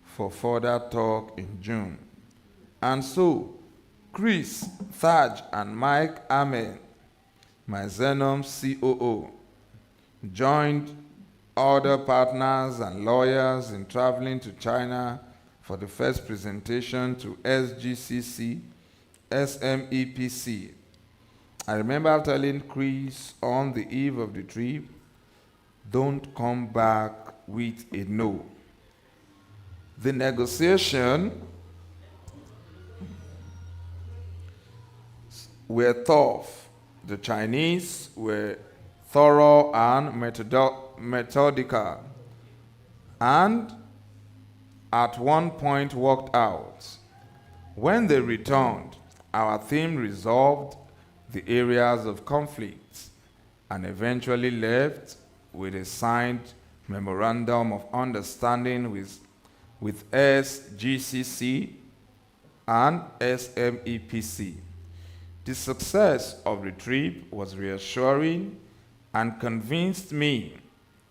for further talk in June. And so, Chris, Thaj, and Mike Ahmed, my Xenom COO, joined other partners and lawyers in traveling to China for the first presentation to SGCC, SMEPC. I remember telling Chris on the eve of the trip, don't come back with a no. The negotiation were tough. The Chinese were thorough and methodical, and at one point worked out. When they returned, our team resolved the areas of conflict and eventually left with a signed memorandum of understanding with SGCC and SMEPC. The success of the trip was reassuring and convinced me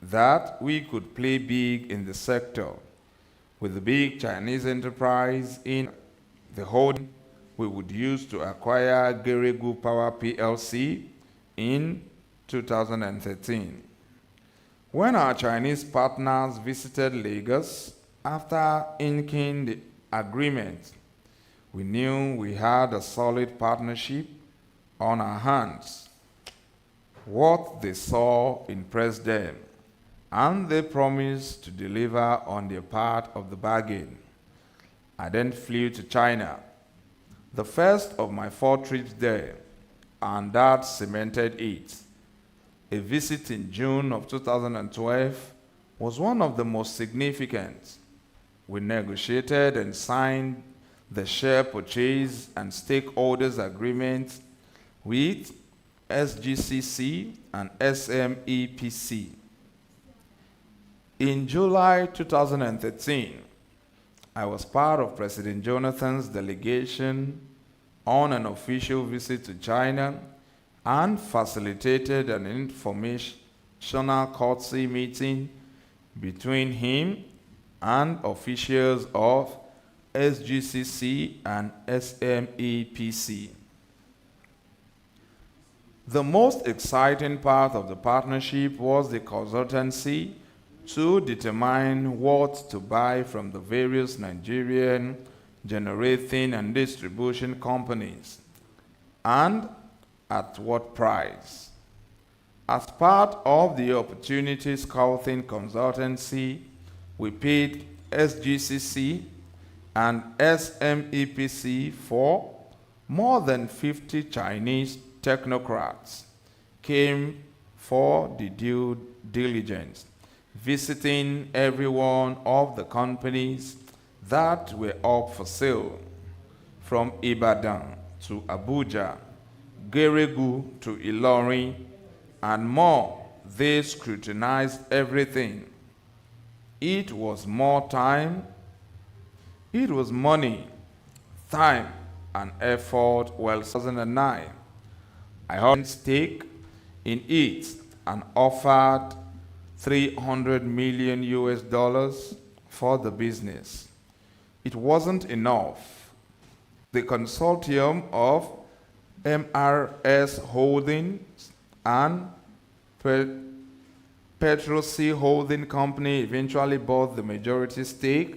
that we could play big in the sector with the big Chinese enterprise in the holding we would use to acquire Geregu Power PLC in 2013. When our Chinese partners visited Lagos after inking the agreement, we knew we had a solid partnership on our hands. What they saw impressed them, and they promised to deliver on their part of the bargain. I then flew to China, the first of my 4 trips there, and that cemented it. A visit in June of 2012 was one of the most significant. We negotiated and signed the share purchase and stakeholders agreement with SGCC and SMEPC. In July 2013, I was part of President Jonathan's delegation on an official visit to China and facilitated an informational courtesy meeting between him and officials of SGCC and SMEPC. The most exciting part of the partnership was the consultancy to determine what to buy from the various Nigerian generating and distribution companies, and at what price. As part of the opportunity scouting consultancy, we paid SGCC and SMEPC for more than 50 Chinese technocrats came for the due diligence, visiting every one of the companies that were up for sale, from Ibadan to Abuja, Geregu to Ilorin, and more. They scrutinized everything. It was more time, it was money, time, and effort. Well, 2009, I had stake in it and offered 300 million US dollars for the business. It wasn't enough. The consortium of MRS Holdings and Petro C Holding Company eventually bought the majority stake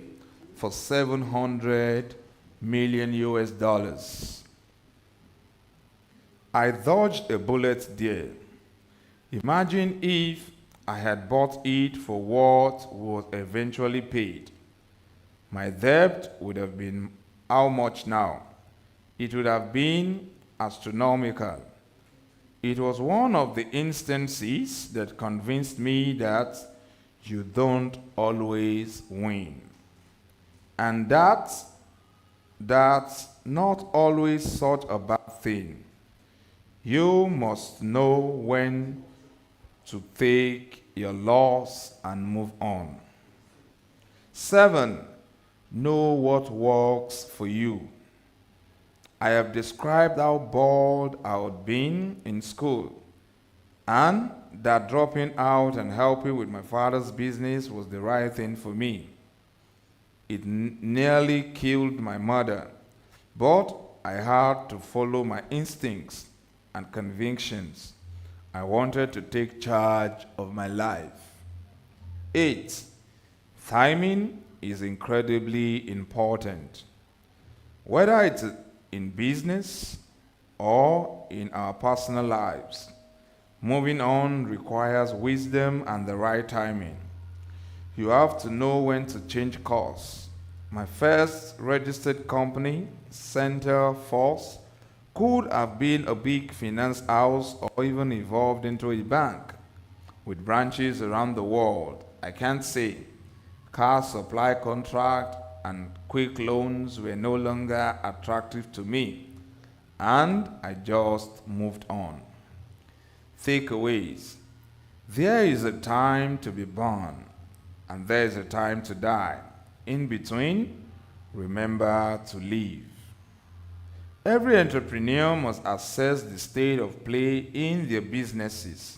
for 700 million US dollars. I dodged a bullet there. Imagine if I had bought it for what was eventually paid. My debt would have been how much now? It would have been astronomical. It was one of the instances that convinced me that you don't always win. And that's not always such a bad thing. You must know when to take your loss and move on. 7, know what works for you. I have described how bored I had been in school, and that dropping out and helping with my father's business was the right thing for me. It nearly killed my mother, but I had to follow my instincts and convictions. I wanted to take charge of my life. 8, timing is incredibly important. Whether it's in business or in our personal lives, moving on requires wisdom and the right timing. You have to know when to change course. My first registered company, Center Force, could have been a big finance house or even evolved into a bank with branches around the world. I can't say. Car supply contract and quick loans were no longer attractive to me, and I just moved on. Takeaways. There is a time to be born, and there is a time to die. In between, remember to live. Every entrepreneur must assess the state of play in their businesses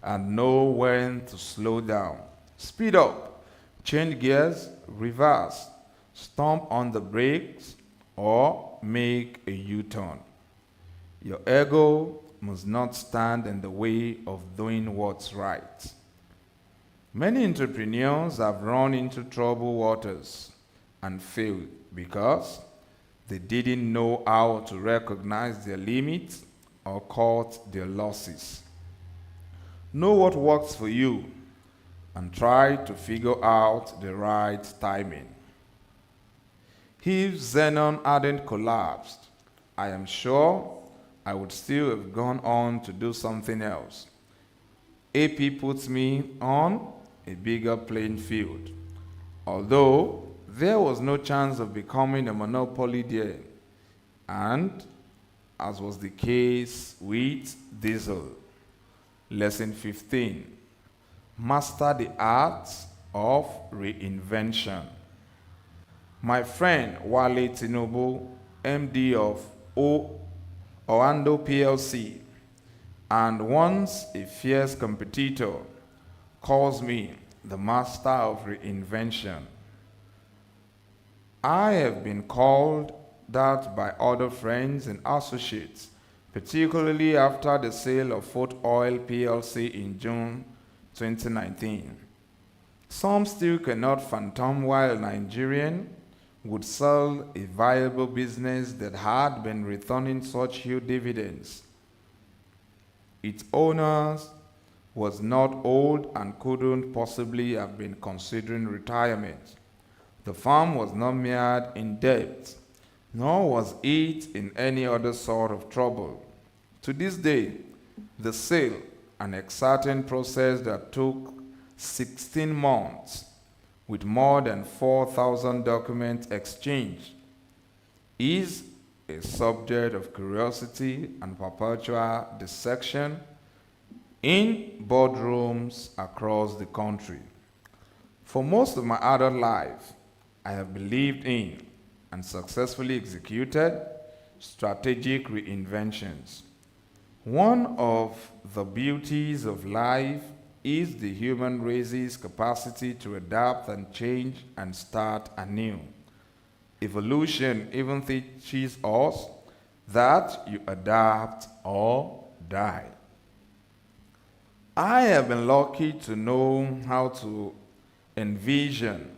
and know when to slow down, speed up, change gears, reverse, stomp on the brakes, or make a U-turn. Your ego must not stand in the way of doing what's right. Many entrepreneurs have run into troubled waters and failed because they didn't know how to recognize their limits or cut their losses. Know what works for you and try to figure out the right timing. If Xenon hadn't collapsed, I am sure I would still have gone on to do something else. AP puts me on a bigger playing field, although there was no chance of becoming a monopoly there, and as was the case with diesel. Lesson 15, master the art of reinvention. My friend Wale Tinubu, MD of Oando PLC, and once a fierce competitor, calls me the master of reinvention. I have been called that by other friends and associates, particularly after the sale of Fort Oil PLC in June 2019. Some still cannot fathom why a Nigerian would sell a viable business that had been returning such huge dividends. Its owners was not old and couldn't possibly have been considering retirement. The firm was not mired in debt, nor was it in any other sort of trouble. To this day, the sale, an exciting process that took 16 months, with more than 4,000 documents exchanged, is a subject of curiosity and perpetual dissection in boardrooms across the country. For most of my adult life, I have believed in and successfully executed strategic reinventions. One of the beauties of life is the human race's capacity to adapt and change and start anew. Evolution even teaches us that you adapt or die. I have been lucky to know how to envision,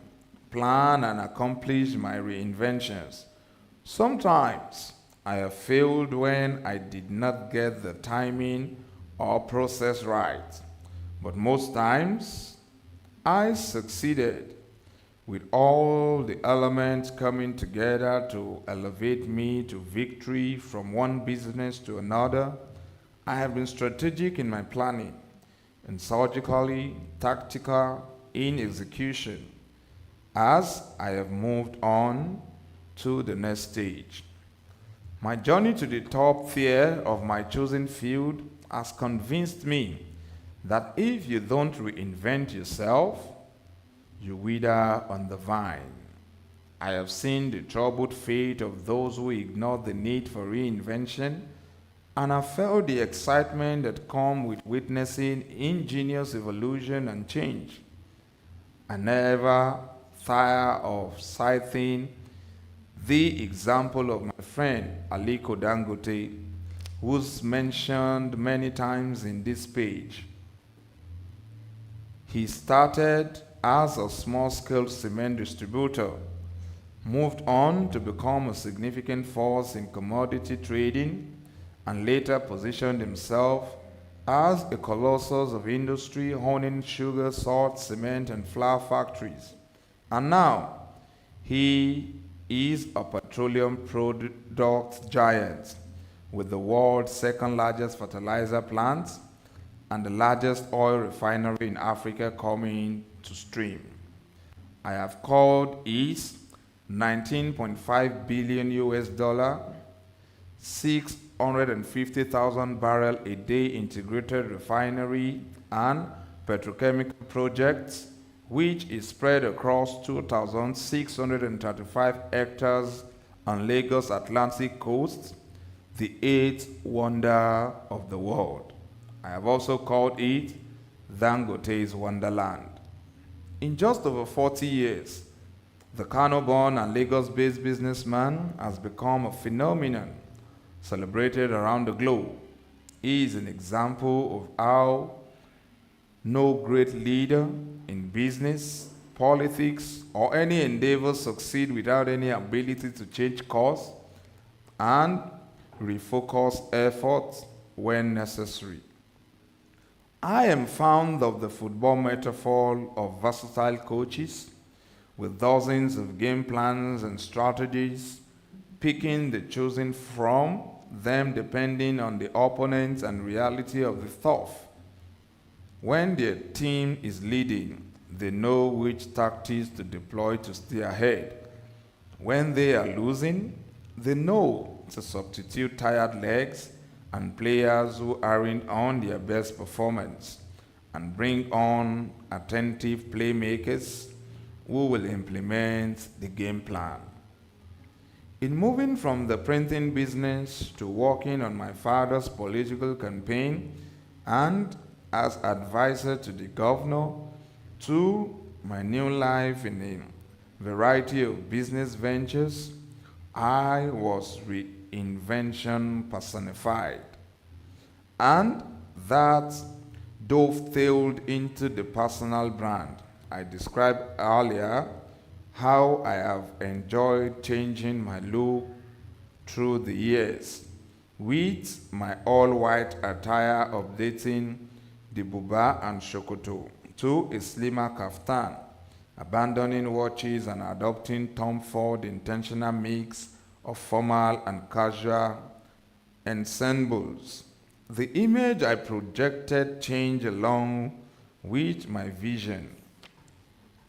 plan, and accomplish my reinventions. Sometimes I have failed when I did not get the timing or process right, but most times I succeeded, with all the elements coming together to elevate me to victory from one business to another. I have been strategic in my planning and surgically tactical in execution as I have moved on to the next stage. My journey to the top tier of my chosen field has convinced me that if you don't reinvent yourself, you wither on the vine. I have seen the troubled fate of those who ignore the need for reinvention, and I felt the excitement that comes with witnessing ingenious evolution and change. I never tire of citing the example of my friend Aliko Dangote, who's mentioned many times in this page. He started as a small-scale cement distributor, moved on to become a significant force in commodity trading, and later positioned himself as a colossus of industry owning sugar, salt, cement, and flour factories. And now, he is a petroleum product giant with the world's second largest fertilizer plant and the largest oil refinery in Africa coming to stream. I have called his 19.5 billion US dollar, 650,000 barrel a day integrated refinery and petrochemical projects, which is spread across 2,635 hectares on Lagos Atlantic coast, the eighth wonder of the world. I have also called it Dangote's Wonderland. In just over 40 years, the Kano-born and Lagos-based businessman has become a phenomenon celebrated around the globe. He is an example of how no great leader in business, politics, or any endeavor succeed without any ability to change course and refocus efforts when necessary. I am fond of the football metaphor of versatile coaches with dozens of game plans and strategies, picking the chosen from them depending on the opponent and reality of the turf. When their team is leading, they know which tactics to deploy to stay ahead. When they are losing, they know to substitute tired legs and players who aren't on their best performance and bring on attentive playmakers who will implement the game plan. In moving from the printing business to working on my father's political campaign and as advisor to the governor, to my new life in a variety of business ventures, I was reinvention personified. And that dovetailed into the personal brand. I described earlier how I have enjoyed changing my look through the years, with my all-white attire updating the buba and shokoto to a slimmer kaftan, abandoning watches and adopting Tom Ford intentional mix of formal and casual ensembles. The image I projected changed along with my vision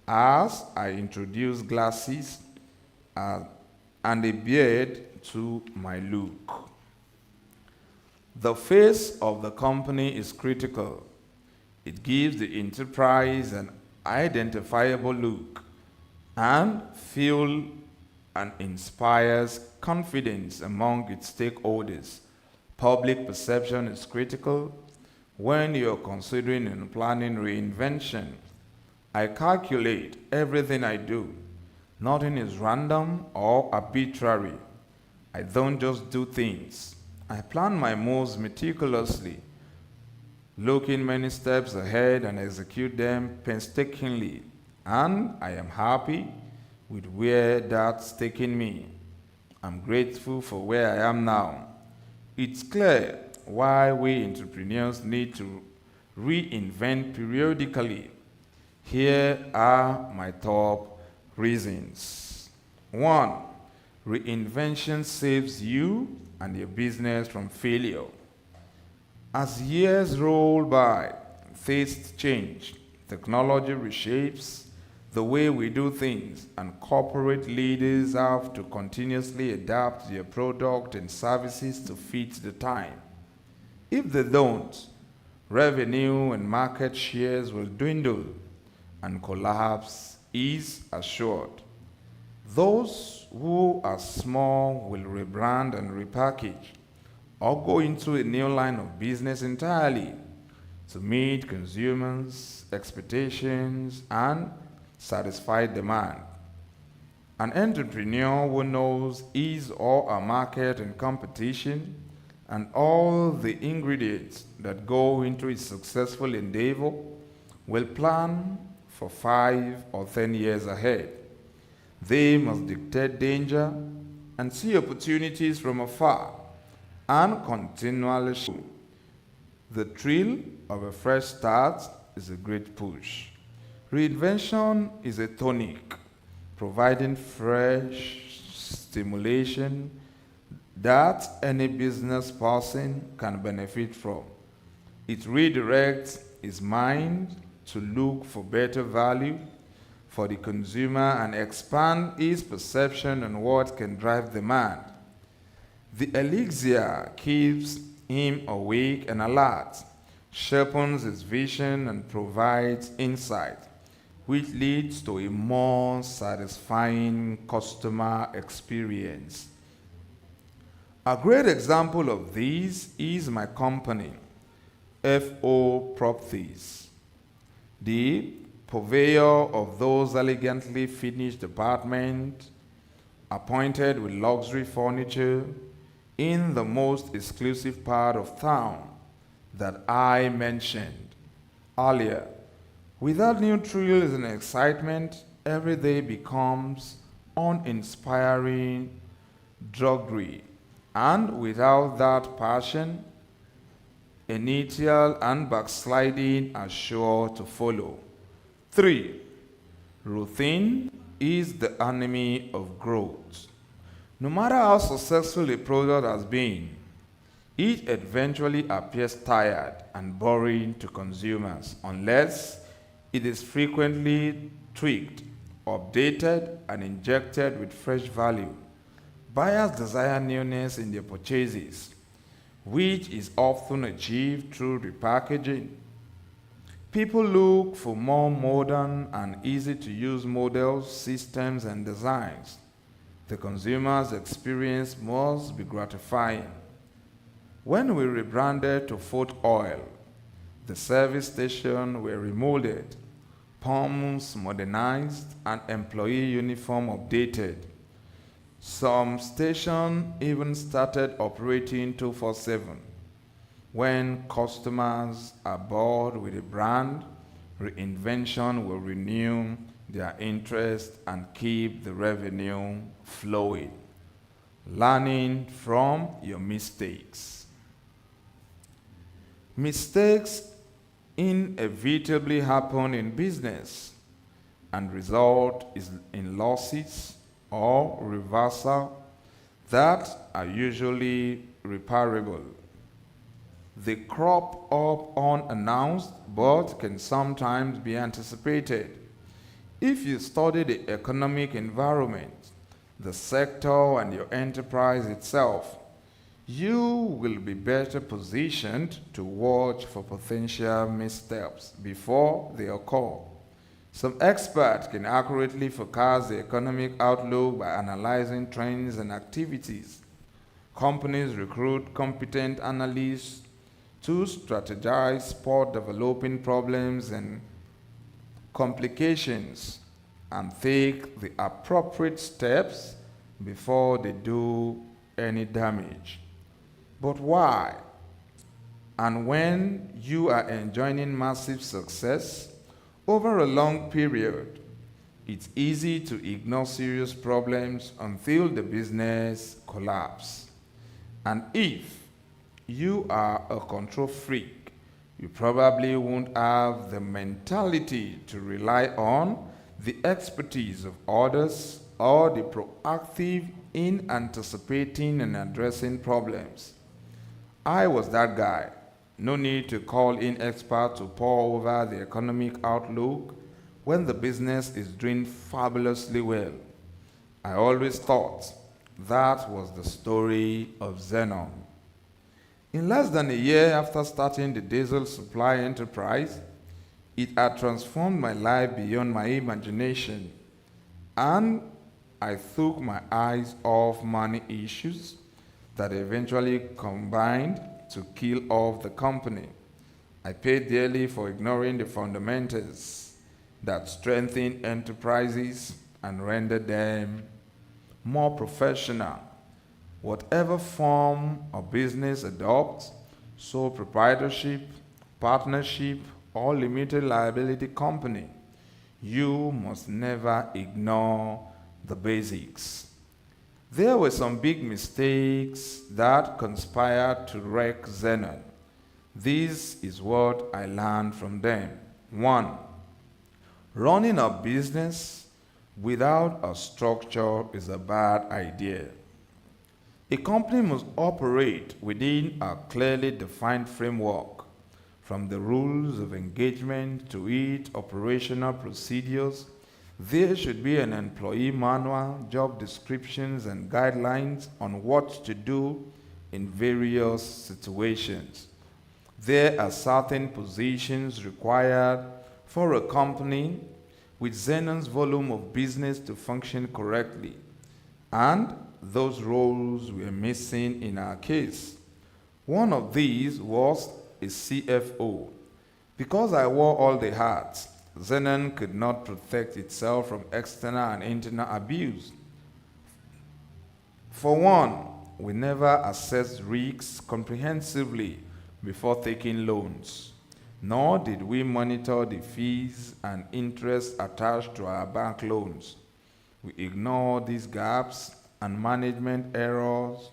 as I introduced glasses and a beard to my look. The face of the company is critical. It gives the enterprise an identifiable look and feel and inspires confidence among its stakeholders. Public perception is critical when you're considering and planning reinvention. I calculate everything I do. Nothing is random or arbitrary. I don't just do things. I plan my moves meticulously, looking many steps ahead and execute them painstakingly. And I am happy with where that's taking me. I'm grateful for where I am now. It's clear why we entrepreneurs need to reinvent periodically. Here are my top reasons. 1. Reinvention saves you and your business from failure. As years roll by, tastes change, technology reshapes the way we do things, and corporate leaders have to continuously adapt their product and services to fit the time. If they don't, revenue and market shares will dwindle and collapse is assured. Those who are small will rebrand and repackage or go into a new line of business entirely to meet consumers' expectations and satisfy demand. An entrepreneur who knows his or her market and competition and all the ingredients that go into his successful endeavor will plan for 5 or 10 years ahead. They must dictate danger and see opportunities from afar and continually show. The thrill of a fresh start is a great push. Reinvention is a tonic, providing fresh stimulation that any business person can benefit from. It redirects his mind to look for better value for the consumer and expand his perception on what can drive demand. The elixir keeps him awake and alert, sharpens his vision, and provides insight, which leads to a more satisfying customer experience. A great example of this is my company, FO Properties, the purveyor of those elegantly finished apartments appointed with luxury furniture in the most exclusive part of town that I mentioned earlier. Without new thrills and excitement, every day becomes uninspiring drudgery. And without that passion, inertia and backsliding are sure to follow. 3. Routine is the enemy of growth. No matter how successful a product has been, it eventually appears tired and boring to consumers unless it is frequently tweaked, updated, and injected with fresh value. Buyers desire newness in their purchases, which is often achieved through repackaging. People look for more modern and easy-to-use models, systems, and designs. The consumer's experience must be gratifying. When we rebranded to Fort Oil, the service station were remodeled, pumps modernized, and employee uniform updated. Some stations even started operating 24/7. When customers are bored with a brand, reinvention will renew their interest and keep the revenue flowing. Learning from your mistakes. Mistakes inevitably happen in business and result is in losses or reversal that are usually reparable. They crop up unannounced but can sometimes be anticipated. If you study the economic environment, the sector, and your enterprise itself, you will be better positioned to watch for potential missteps before they occur. Some experts can accurately forecast the economic outlook by analyzing trends and activities. Companies recruit competent analysts to strategize, spot developing problems and complications, and take the appropriate steps before they do any damage. But why? And when you are enjoying massive success over a long period, it's easy to ignore serious problems until the business collapses. And if you are a control freak, you probably won't have the mentality to rely on the expertise of others or the proactive in anticipating and addressing problems. I was that guy. No need to call in experts to pour over the economic outlook when the business is doing fabulously well. I always thought that was the story of Zenon. In less than a year after starting the diesel supply enterprise, it had transformed my life beyond my imagination, and I took my eyes off money issues that eventually combined to kill off the company. I paid dearly for ignoring the fundamentals that strengthen enterprises and render them more professional. Whatever form of business adopts, sole proprietorship, partnership, or limited liability company, you must never ignore the basics. There were some big mistakes that conspired to wreck Zenon. This is what I learned from them. 1. Running a business without a structure is a bad idea. A company must operate within a clearly defined framework, from the rules of engagement to its operational procedures. There should be an employee manual, job descriptions, and guidelines on what to do in various situations. There are certain positions required for a company with Zenon's volume of business to function correctly, and those roles were missing in our case. One of these was a CFO. Because I wore all the hats, Zenon could not protect itself from external and internal abuse. For one, we never assessed risks comprehensively before taking loans, nor did we monitor the fees and interest attached to our bank loans. We ignored these gaps and management errors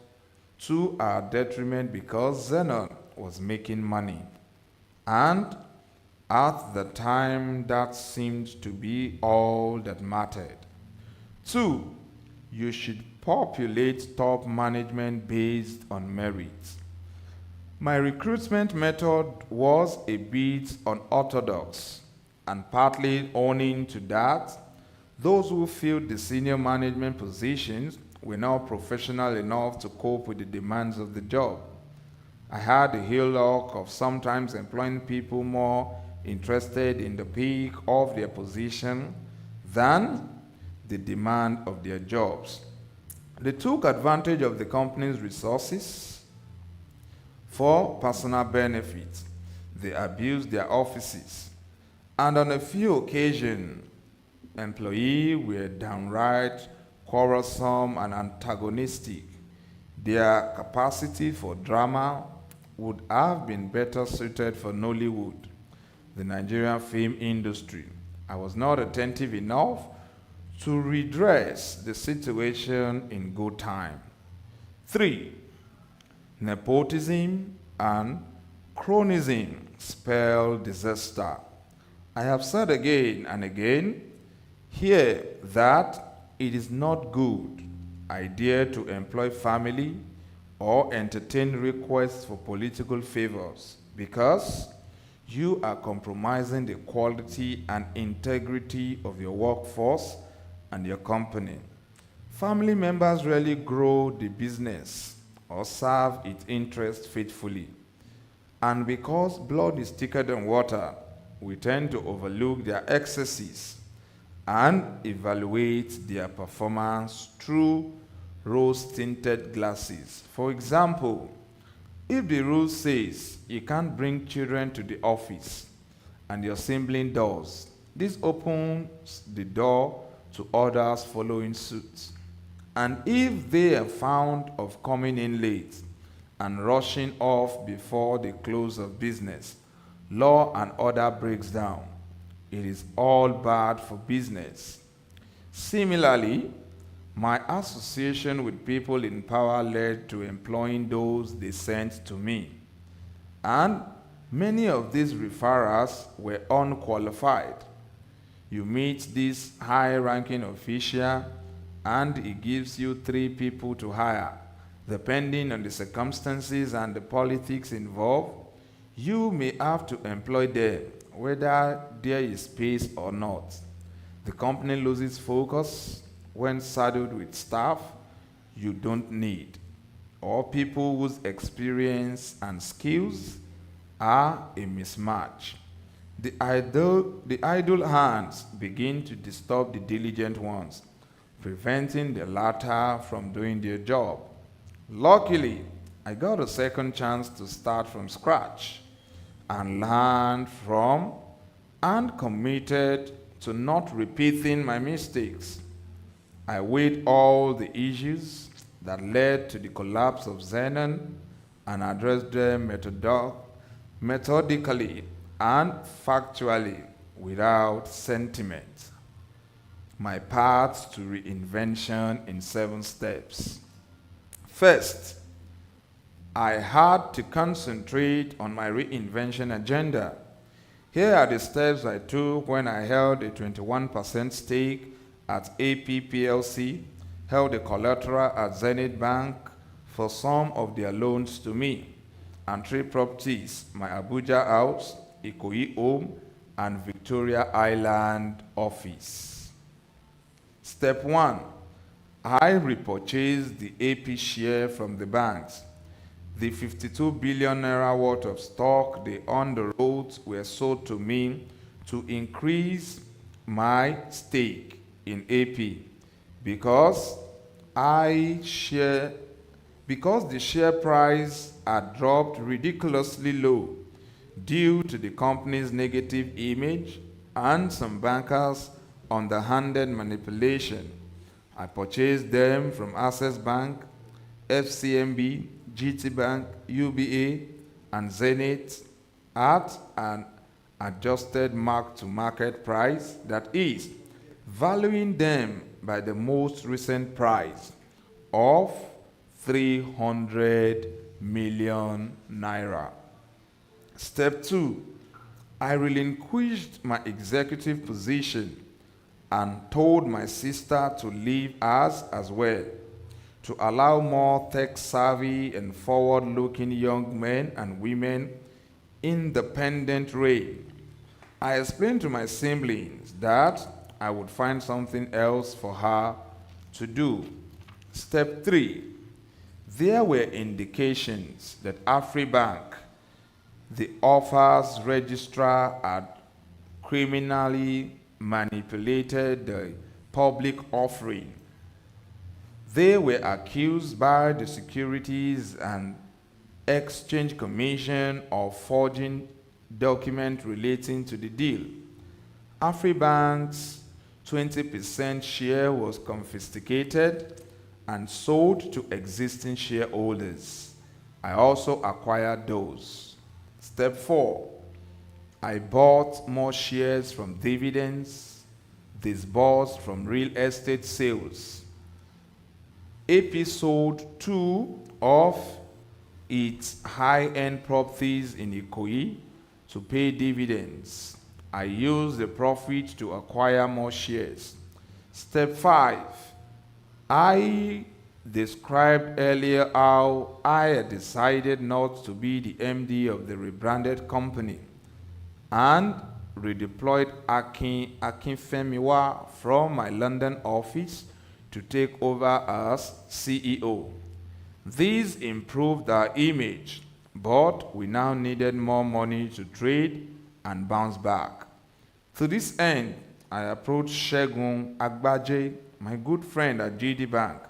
to our detriment because Zenon was making money. And at the time, that seemed to be all that mattered. 2, you should populate top management based on merit. My recruitment method was a bit unorthodox, and partly owing to that, those who filled the senior management positions were not professional enough to cope with the demands of the job. I had the ill luck of sometimes employing people more interested in the peak of their position than the demand of their jobs. They took advantage of the company's resources for personal benefit. They abused their offices, and on a few occasions, employees were downright quarrelsome and antagonistic. Their capacity for drama would have been better suited for Nollywood, the Nigerian film industry. I was not attentive enough to redress the situation in good time. 3, nepotism and Chronism spell disaster. I have said again and again here that it is not good idea to employ family or entertain requests for political favors because you are compromising the quality and integrity of your workforce and your company. Family members rarely grow the business or serve its interests faithfully. And because blood is thicker than water, we tend to overlook their excesses and evaluate their performance through rose-tinted glasses. For example, if the rule says you can't bring children to the office and your sibling does, this opens the door to others following suit. And if they are found of coming in late and rushing off before the close of business, law and order breaks down. It is all bad for business. Similarly, my association with people in power led to employing those they sent to me. And many of these referrals were unqualified. You meet this high-ranking official and he gives you 3 people to hire. Depending on the circumstances and the politics involved, you may have to employ them, whether there is space or not. The company loses focus when saddled with staff you don't need, or people whose experience and skills are a mismatch. The idle hands begin to disturb the diligent ones, preventing the latter from doing their job. Luckily, I got a second chance to start from scratch and learn from and committed to not repeating my mistakes. I weighed all the issues that led to the collapse of Zenon and addressed them methodically and factually without sentiment. My path to reinvention in 7 steps. First, I had to concentrate on my reinvention agenda. Here are the steps I took when I held a 21% stake at AP PLC, held a collateral at Zenith Bank for some of their loans to me, and 3 properties, my Abuja house, Ikoyi home, and Victoria Island office. Step 1, I repurchased the AP share from the banks. The 52 billion naira worth of stock they underwrote were sold to me to increase my stake in AP because the share price had dropped ridiculously low due to the company's negative image and some bankers' underhanded manipulation. I purchased them from Access Bank, FCMB, GT Bank, UBA, and Zenith at an adjusted mark-to-market price, that is, valuing them by the most recent price of 300 million naira. Step 2, I relinquished my executive position and told my sister to leave us as well, to allow more tech-savvy and forward-looking young men and women independent reign. I explained to my siblings that I would find something else for her to do. Step 3, there were indications that AfriBank, the offer's registrar, had criminally manipulated the public offering. They were accused by the Securities and Exchange Commission of forging documents relating to the deal. AfriBank's 20% share was confiscated and sold to existing shareholders. I also acquired those. Step 4, I bought more shares from dividends disbursed from real estate sales. AP sold 2 of its high-end properties in Ikoyi to pay dividends. I used the profit to acquire more shares. Step 5. I described earlier how I had decided not to be the MD of the rebranded company and redeployed Akin Femiwa from my London office to take over as CEO. This improved our image, but we now needed more money to trade and bounce back. To this end, I approached Segun Agbaje, my good friend at GD Bank,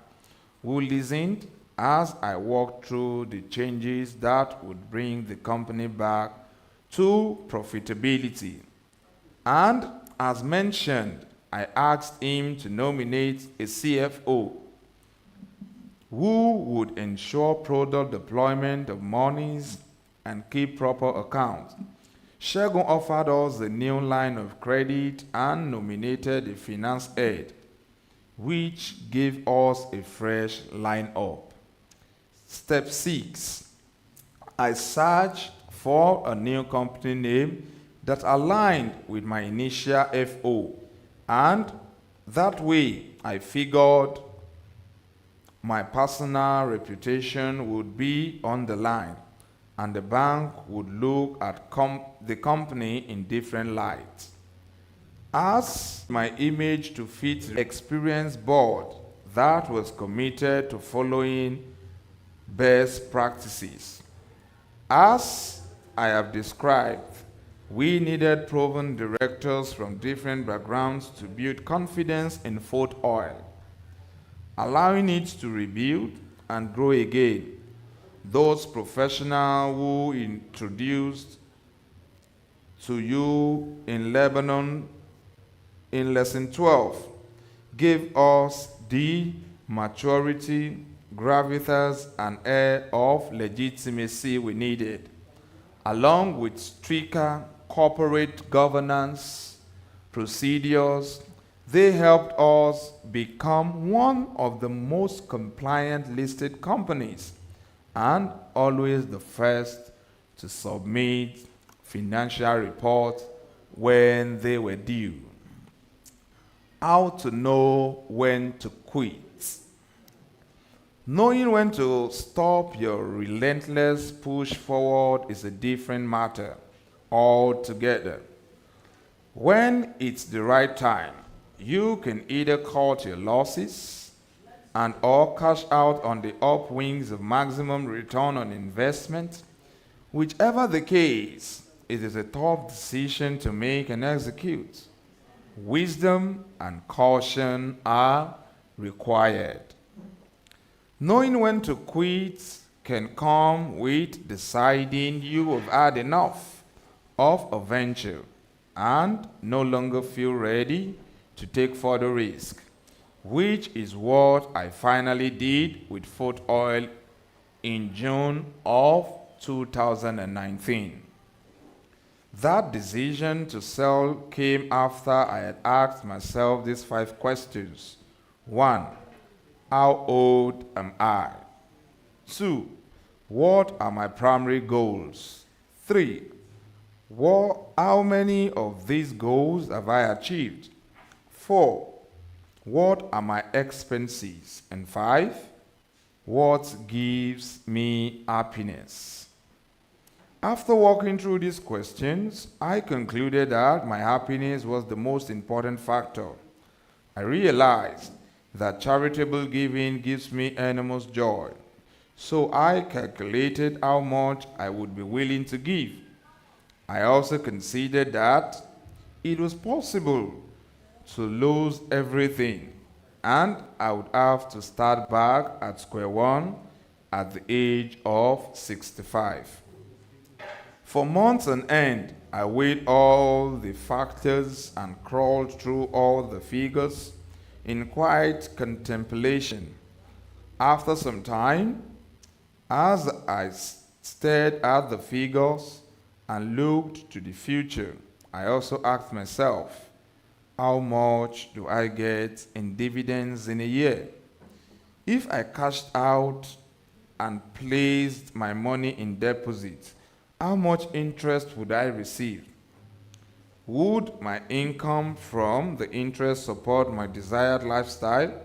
who listened as I walked through the changes that would bring the company back to profitability. And as mentioned, I asked him to nominate a CFO who would ensure product deployment of monies and keep proper accounts. Segun offered us a new line of credit and nominated a finance head, which gave us a fresh line-up. Step 6. I searched for a new company name that aligned with my initial FO, and that way I figured my personal reputation would be on the line, and the bank would look at the company in different lights. As my image to fit the experienced board that was committed to following best practices. As I have described, we needed proven directors from different backgrounds to build confidence in Fort Oil, allowing it to rebuild and grow again. Those professionals who introduced to you in Lebanon in lesson 12 gave us the maturity, gravitas, and air of legitimacy we needed, along with stricter corporate governance procedures. They helped us become one of the most compliant listed companies and always the first to submit financial reports when they were due. How to know when to quit. Knowing when to stop your relentless push forward is a different matter altogether. When it's the right time, you can either cut your losses and or cash out on the upwings of maximum return on investment. Whichever the case, it is a tough decision to make and execute. Wisdom and caution are required. Knowing when to quit can come with deciding you have had enough of a venture and no longer feel ready to take further risk, which is what I finally did with Fort Oil in June of 2019. That decision to sell came after I had asked myself these 5 questions. 1. How old am I? 2. What are my primary goals? 3. How many of these goals have I achieved? 4. What are my expenses? And 5. What gives me happiness? After walking through these questions, I concluded that my happiness was the most important factor. I realized that charitable giving gives me enormous joy, so I calculated how much I would be willing to give. I also considered that it was possible to lose everything, and I would have to start back at square one at the age of 65. For months on end, I weighed all the factors and crawled through all the figures in quiet contemplation. After some time, as I stared at the figures and looked to the future, I also asked myself, how much do I get in dividends in a year? If I cashed out and placed my money in deposit, how much interest would I receive? Would my income from the interest support my desired lifestyle?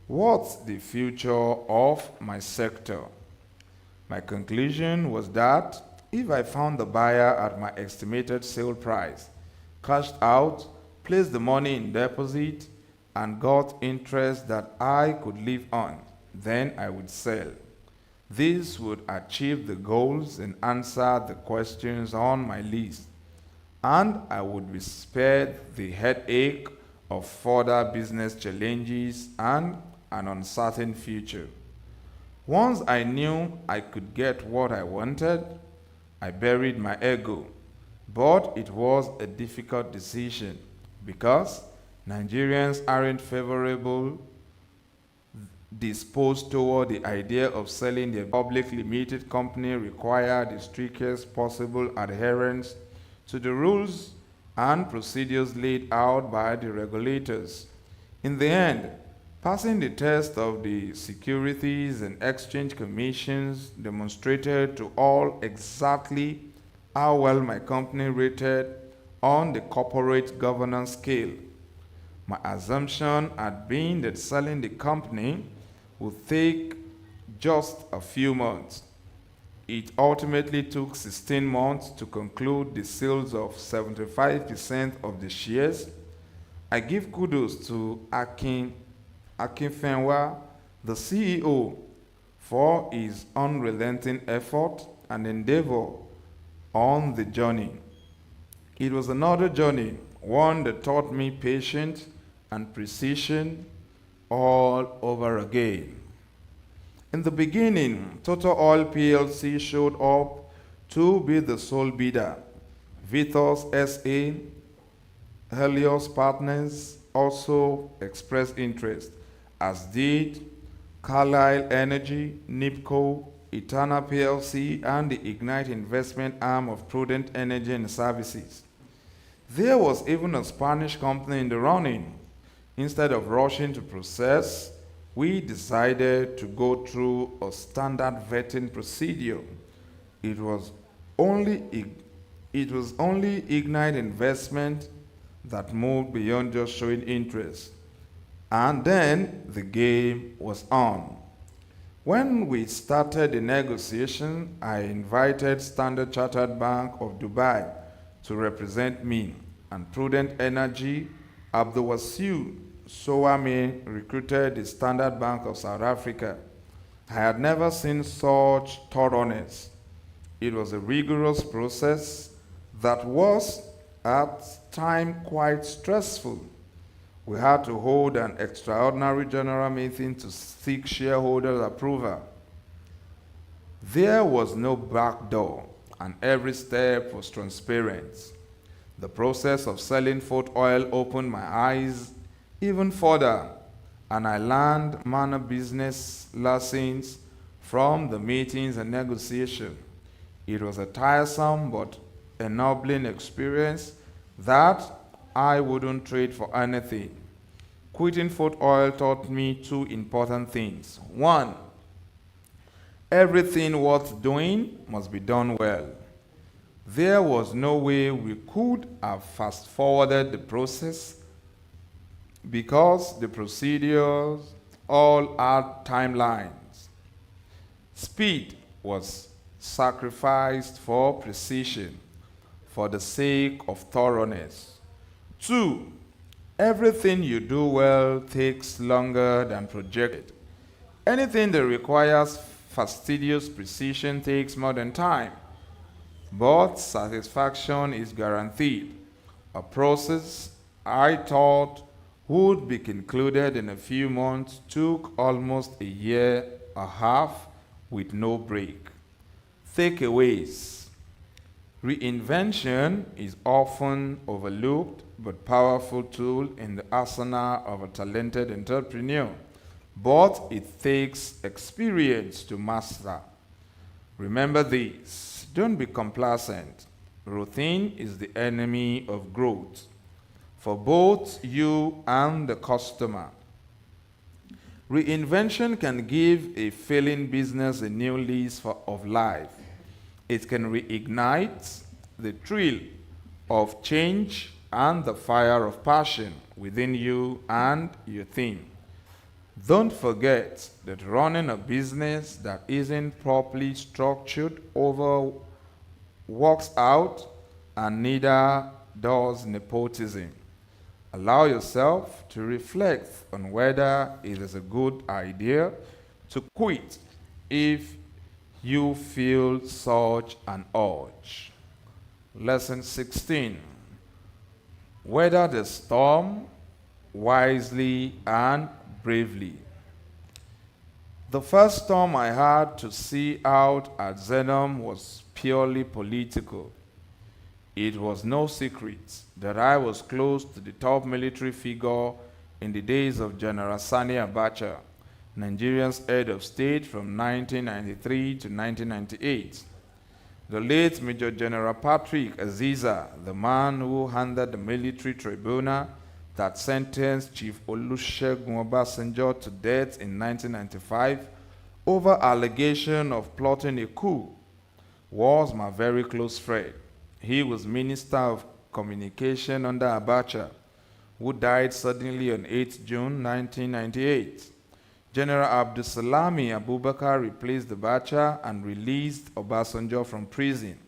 What's the future of my sector? My conclusion was that if I found the buyer at my estimated sale price, cashed out, placed the money in deposit, and got interest that I could live on, then I would sell. This would achieve the goals and answer the questions on my list, and I would be spared the headache of further business challenges and an uncertain future. Once I knew I could get what I wanted, I buried my ego. But it was a difficult decision because Nigerians aren't favorable disposed toward the idea of selling their public limited company require the strictest possible adherence to the rules and procedures laid out by the regulators. In the end, passing the test of the Securities and Exchange Commissions demonstrated to all exactly how well my company rated on the corporate governance scale. My assumption had been that selling the company would take just a few months. It ultimately took 16 months to conclude the sales of 75% of the shares. I give kudos to Akinfenwa, the CEO, for his unrelenting effort and endeavor on the journey. It was another journey, one that taught me patience and precision all over again. In the beginning, Total Oil PLC showed up to be the sole bidder. Vitos SA, Helios Partners also expressed interest, as did Carlyle Energy, NIPCO, Etana PLC, and the Ignite investment arm of Prudent Energy and Services. There was even a Spanish company in the running. Instead of rushing to process, we decided to go through a standard vetting procedure. It was only Ignite investment that moved beyond just showing interest. And then the game was on. When we started the negotiation, I invited Standard Chartered Bank of Dubai to represent me, and Prudent Energy, Abdulwasiu Sowame recruited the Standard Bank of South Africa. I had never seen such thoroughness. It was a rigorous process that was, at times, quite stressful. We had to hold an extraordinary general meeting to seek shareholder approval. There was no back door, and every step was transparent. The process of selling Fort Oil opened my eyes even further, and I learned minor business lessons from the meetings and negotiation. It was a tiresome but ennobling experience that I wouldn't trade for anything. Quitting Fort Oil taught me two important things. One, everything worth doing must be done well. There was no way we could have fast-forwarded the process because the procedures all had timelines. Speed was sacrificed for precision for the sake of thoroughness. Two, everything you do well takes longer than projected. Anything that requires fastidious precision takes more than time, but satisfaction is guaranteed. A process I thought would be concluded in a few months took almost a year and a half with no break. Takeaways. Reinvention is often overlooked but powerful tool in the arsenal of a talented entrepreneur, but it takes experience to master. Remember this, don't be complacent. Routine is the enemy of growth for both you and the customer. Reinvention can give a failing business a new lease of life. It can reignite the thrill of change and the fire of passion within you and your team. Don't forget that running a business that isn't properly structured works out, and neither does nepotism. Allow yourself to reflect on whether it is a good idea to quit if you feel such an urge. Lesson 16. Weather the storm wisely and bravely. The first storm I had to see out at Zenom was purely political. It was no secret that I was close to the top military figure in the days of General Sani Abacha, Nigerian's head of state from 1993 to 1998. The late Major General Patrick Aziza, the man who handed the military tribunal that sentenced Chief Olusegun Obasanjo to death in 1995 over allegation of plotting a coup, was my very close friend. He was Minister of Communication under Abacha, who died suddenly on 8 June 1998. General Abdusalami Abubakar replaced Abacha and released Obasanjo from prison.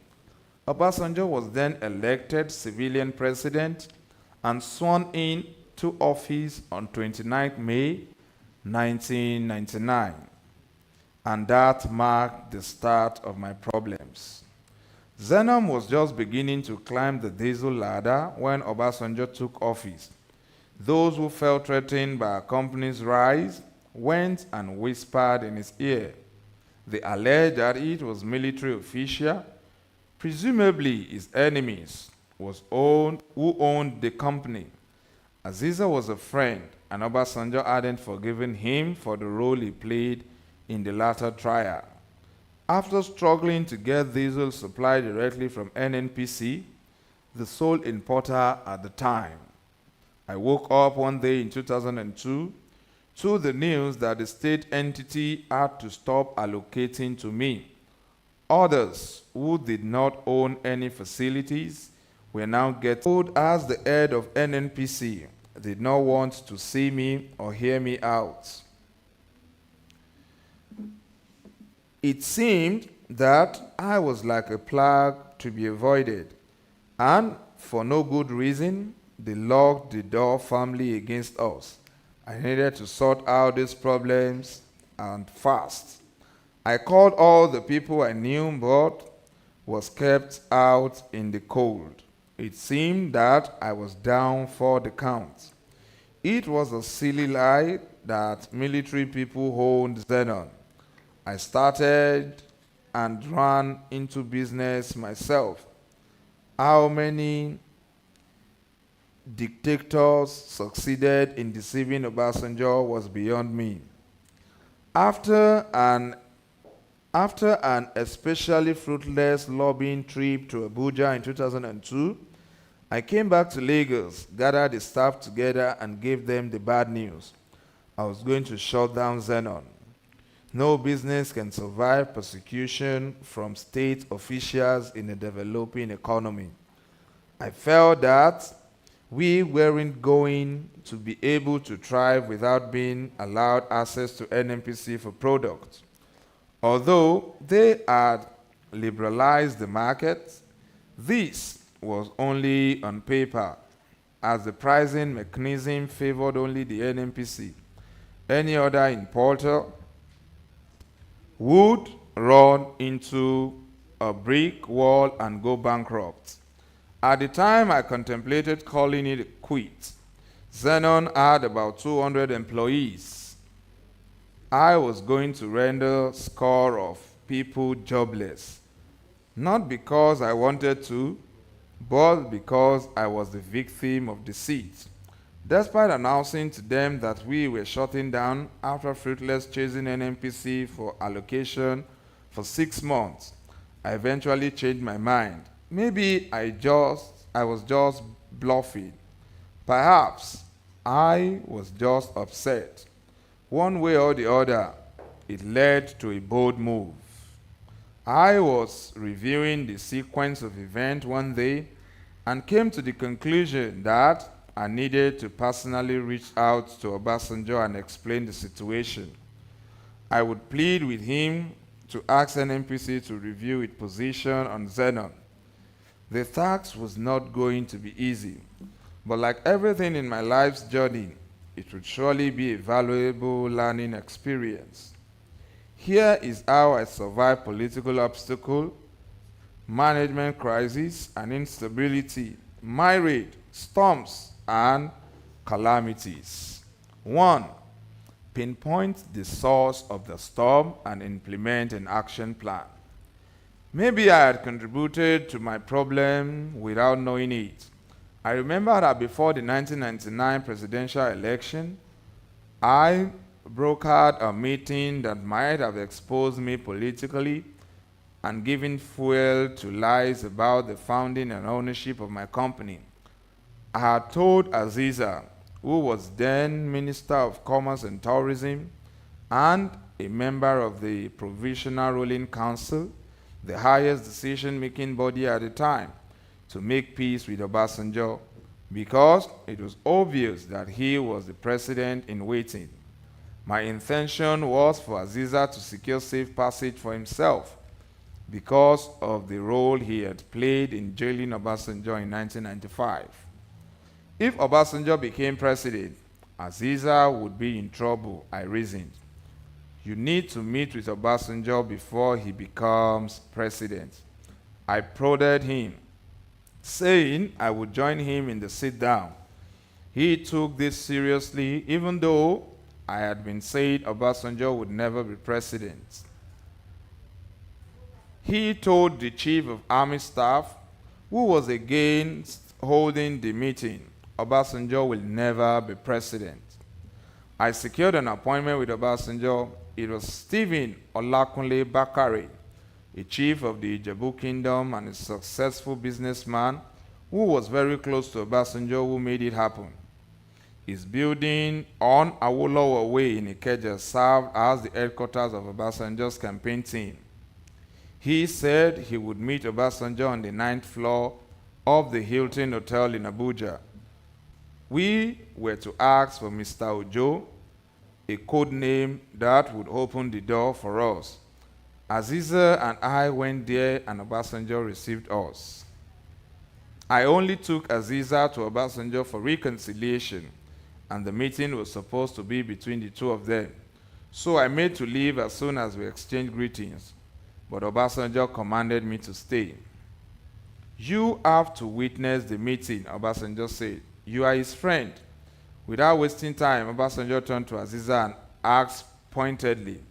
Obasanjo was then elected civilian president and sworn in to office on 29 May 1999. And that marked the start of my problems. Zenom was just beginning to climb the diesel ladder when Obasanjo took office. Those who felt threatened by our company's rise went and whispered in his ear. They alleged that it was military official, presumably his enemies, who owned the company. Aziza was a friend, and Obasanjo hadn't forgiven him for the role he played in the latter trial. After struggling to get diesel supplied directly from NNPC, the sole importer at the time, I woke up one day in 2002 to the news that the state entity had to stop allocating to me. Others who did not own any facilities were now getting told as the head of NNPC did not want to see me or hear me out. It seemed that I was like a plague to be avoided, and for no good reason, they locked the door firmly against us. I needed to sort out these problems, and fast. I called all the people I knew but was kept out in the cold. It seemed that I was down for the count. It was a silly lie that military people owned Zenon. I started and ran into business myself. How many dictators succeeded in deceiving Obasanjo was beyond me. After an especially fruitless lobbying trip to Abuja in 2002, I came back to Lagos, gathered the staff together, and gave them the bad news. I was going to shut down Zenon. No business can survive persecution from state officials in a developing economy. I felt that we weren't going to be able to thrive without being allowed access to NNPC for products. Although they had liberalized the market, this was only on paper, as the pricing mechanism favored only the NNPC. Any other importer would run into a brick wall and go bankrupt. At the time I contemplated calling it a quit. Zenon had about 200 employees. I was going to render a score of people jobless, not because I wanted to, but because I was the victim of deceit. Despite announcing to them that we were shutting down after fruitless chasing NNPC for allocation for 6 months, I eventually changed my mind. Maybe I was just bluffing. Perhaps I was just upset. One way or the other, it led to a bold move. I was reviewing the sequence of events one day and came to the conclusion that I needed to personally reach out to Obasanjo and explain the situation. I would plead with him to ask NNPC to review its position on Xenon. The task was not going to be easy, but like everything in my life's journey, it would surely be a valuable learning experience. Here is how I survived political obstacle, management crisis, and instability, myriad storms, and calamities. 1. Pinpoint the source of the storm and implement an action plan. Maybe I had contributed to my problem without knowing it. I remember that before the 1999 presidential election, I brokered a meeting that might have exposed me politically and given fuel to lies about the founding and ownership of my company. I had told Aziza, who was then Minister of Commerce and Tourism and a member of the Provisional Ruling Council, the highest decision-making body at the time, to make peace with Obasanjo because it was obvious that he was the president in waiting. My intention was for Aziza to secure safe passage for himself because of the role he had played in jailing Obasanjo in 1995. If Obasanjo became president, Aziza would be in trouble, I reasoned. You need to meet with Obasanjo before he becomes president. I prodded him, saying I would join him in the sit-down. He took this seriously, even though I had been saying Obasanjo would never be president. He told the chief of army staff, who was against holding the meeting, Obasanjo will never be president. I secured an appointment with Obasanjo. It was Stephen Olakunle Bakare, a chief of the Ijebu Kingdom and a successful businessman who was very close to Obasanjo, who made it happen. His building on Awolowo Way in Ikeja served as the headquarters of Obasanjo's campaign team. He said he would meet Obasanjo on the 9th floor of the Hilton Hotel in Abuja. We were to ask for Mr. Ojo, a code name that would open the door for us. Aziza and I went there and Obasanjo received us. I only took Aziza to Obasanjo for reconciliation, and the meeting was supposed to be between the two of them. So I made to leave as soon as we exchanged greetings, but Obasanjo commanded me to stay. You have to witness the meeting, Obasanjo said. You are his friend. Without wasting time, Obasanjo turned to Aziza and asked pointedly,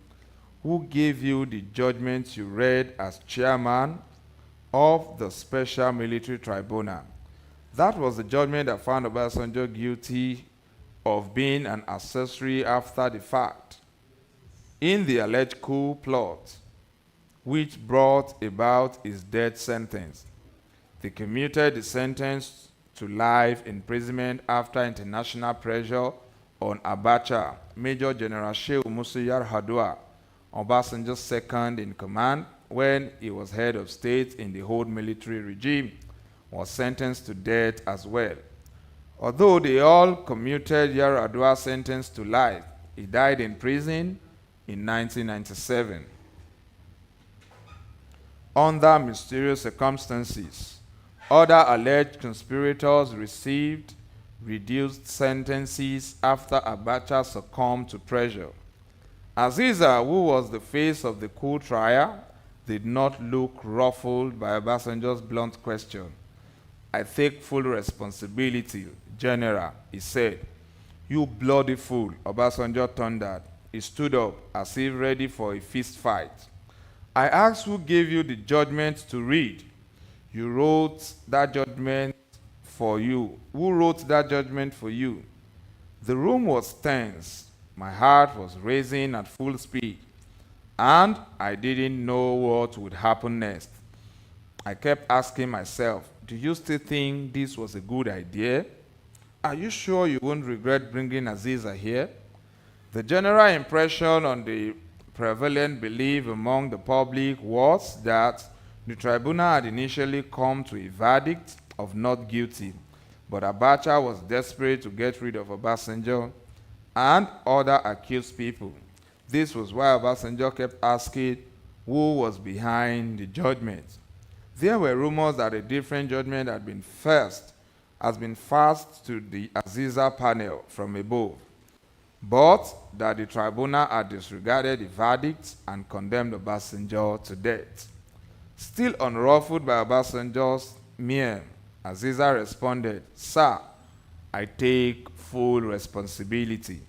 who gave you the judgment you read as chairman of the Special Military Tribunal? That was the judgment that found Obasanjo guilty of being an accessory after the fact in the alleged coup plot, which brought about his death sentence. They commuted the sentence to life imprisonment after international pressure on Abacha, Major General Shehu Musa Yar'Adua, Obasanjo's second in command when he was head of state in the old military regime, was sentenced to death as well. Although they all commuted Yar'Adua's sentence to life, he died in prison in 1997. Under mysterious circumstances, other alleged conspirators received reduced sentences after Abacha succumbed to pressure. Aziza, who was the face of the coup trial, did not look ruffled by Obasanjo's blunt question. I take full responsibility, General, he said. You bloody fool, Obasanjo thundered. He stood up as if ready for a fist fight. I asked who gave you the judgment to read. You wrote that judgment for you. Who wrote that judgment for you? The room was tense. My heart was racing at full speed, and I didn't know what would happen next. I kept asking myself, do you still think this was a good idea? Are you sure you won't regret bringing Aziza here? The general impression on the prevalent belief among the public was that the tribunal had initially come to a verdict of not guilty, but Abacha was desperate to get rid of Obasanjo and other accused people. This was why Obasanjo kept asking who was behind the judgment. There were rumors that a different judgment has been passed to the Aziza panel from above, but that the tribunal had disregarded the verdict and condemned Obasanjo to death. Still unruffled by Obasanjo's mien, Aziza responded, "Sir, I take full responsibility."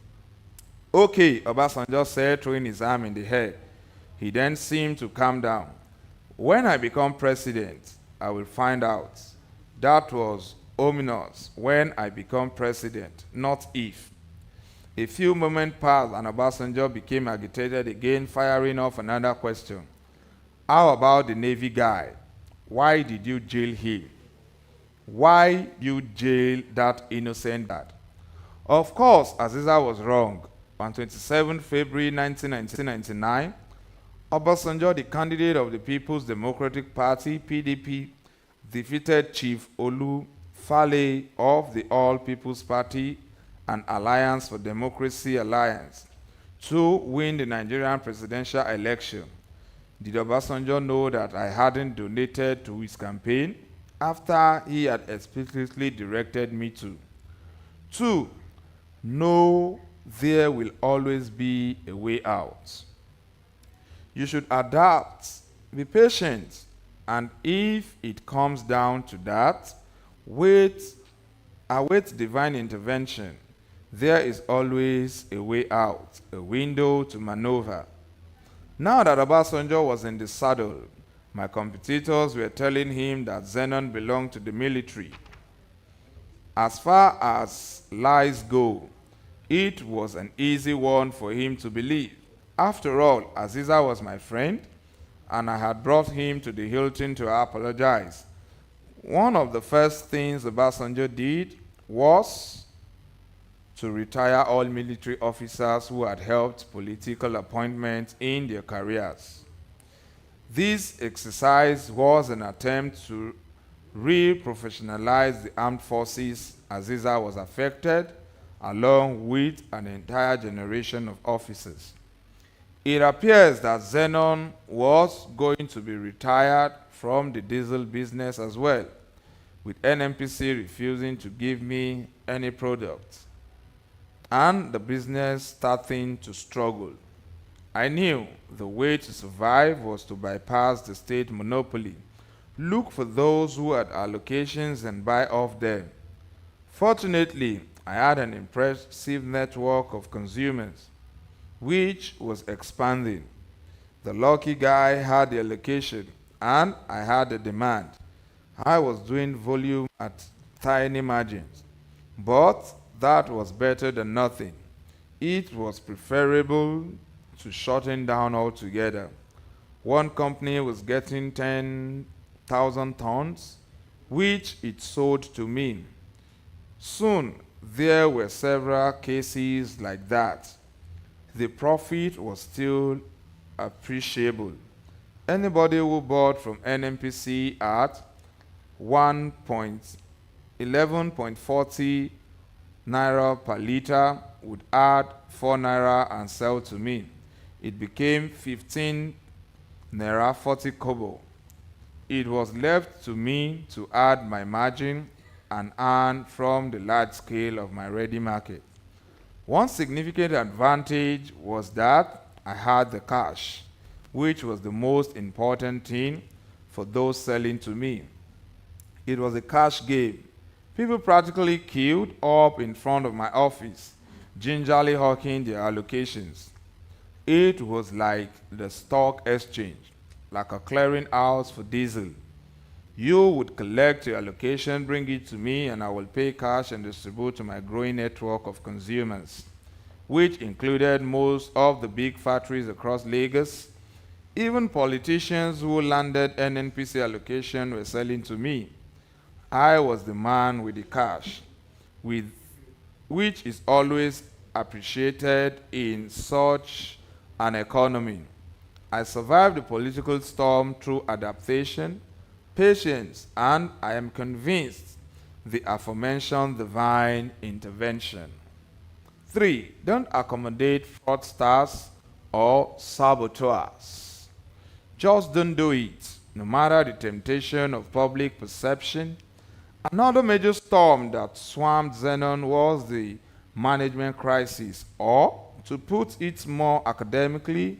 "Okay," Obasanjo said, throwing his arm in the air. He then seemed to calm down. "When I become president, I will find out." That was ominous. When I become president, not if. A few moments passed and Obasanjo became agitated again, firing off another question. "How about the Navy guy? Why did you jail him? Why you jail that innocent dad?" Of course, Aziza was wrong. On 27 February 1999, Obasanjo, the candidate of the People's Democratic Party, PDP, defeated Chief Olu Fale of the All People's Party and Alliance for Democracy Alliance to win the Nigerian presidential election. Did Obasanjo know that I hadn't donated to his campaign after he had explicitly directed me to? 2. No, there will always be a way out. You should adapt, be patient, and if it comes down to that, await divine intervention. There is always a way out, a window to maneuver. Now that Obasanjo was in the saddle, my competitors were telling him that Zenon belonged to the military. As far as lies go, it was an easy one for him to believe. After all, Aziza was my friend, and I had brought him to the Hilton to apologize. One of the first things Obasanjo did was to retire all military officers who had helped political appointments in their careers. This exercise was an attempt to re-professionalize the armed forces. Aziza was affected, along with an entire generation of officers. It appears that Zenon was going to be retired from the diesel business as well, with NNPC refusing to give me any product, and the business starting to struggle. I knew the way to survive was to bypass the state monopoly, look for those who had allocations and buy off them. Fortunately, I had an impressive network of consumers, which was expanding. The lucky guy had the allocation, and I had the demand. I was doing volume at tiny margins, but that was better than nothing. It was preferable to shutting down altogether. One company was getting 10,000 tons, which it sold to me. Soon, there were several cases like that. The profit was still appreciable. Anybody who bought from NNPC at 11.40 naira per liter would add 4 naira and sell to me. It became 15 naira 40 kobo. It was left to me to add my margin and earn from the large scale of my ready market. One significant advantage was that I had the cash, which was the most important thing for those selling to me. It was a cash game. People practically queued up in front of my office, gingerly hawking their allocations. It was like the stock exchange, like a clearinghouse for diesel. You would collect your allocation, bring it to me, and I will pay cash and distribute to my growing network of consumers, which included most of the big factories across Lagos. Even politicians who landed NNPC allocation were selling to me. I was the man with the cash, which is always appreciated in such an economy. I survived the political storm through adaptation, patience, and I am convinced the aforementioned divine intervention. 3. Don't accommodate fraudsters or saboteurs. Just don't do it, no matter the temptation of public perception. Another major storm that swamped Xenon was the management crisis, or, to put it more academically,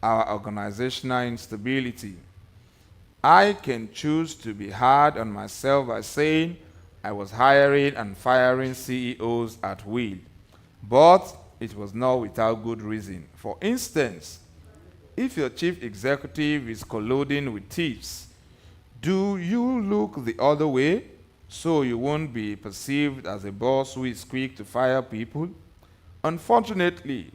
our organizational instability. I can choose to be hard on myself by saying I was hiring and firing CEOs at will, but it was not without good reason. For instance, if your chief executive is colluding with thieves, do you look the other way so you won't be perceived as a boss who is quick to fire people? Unfortunately,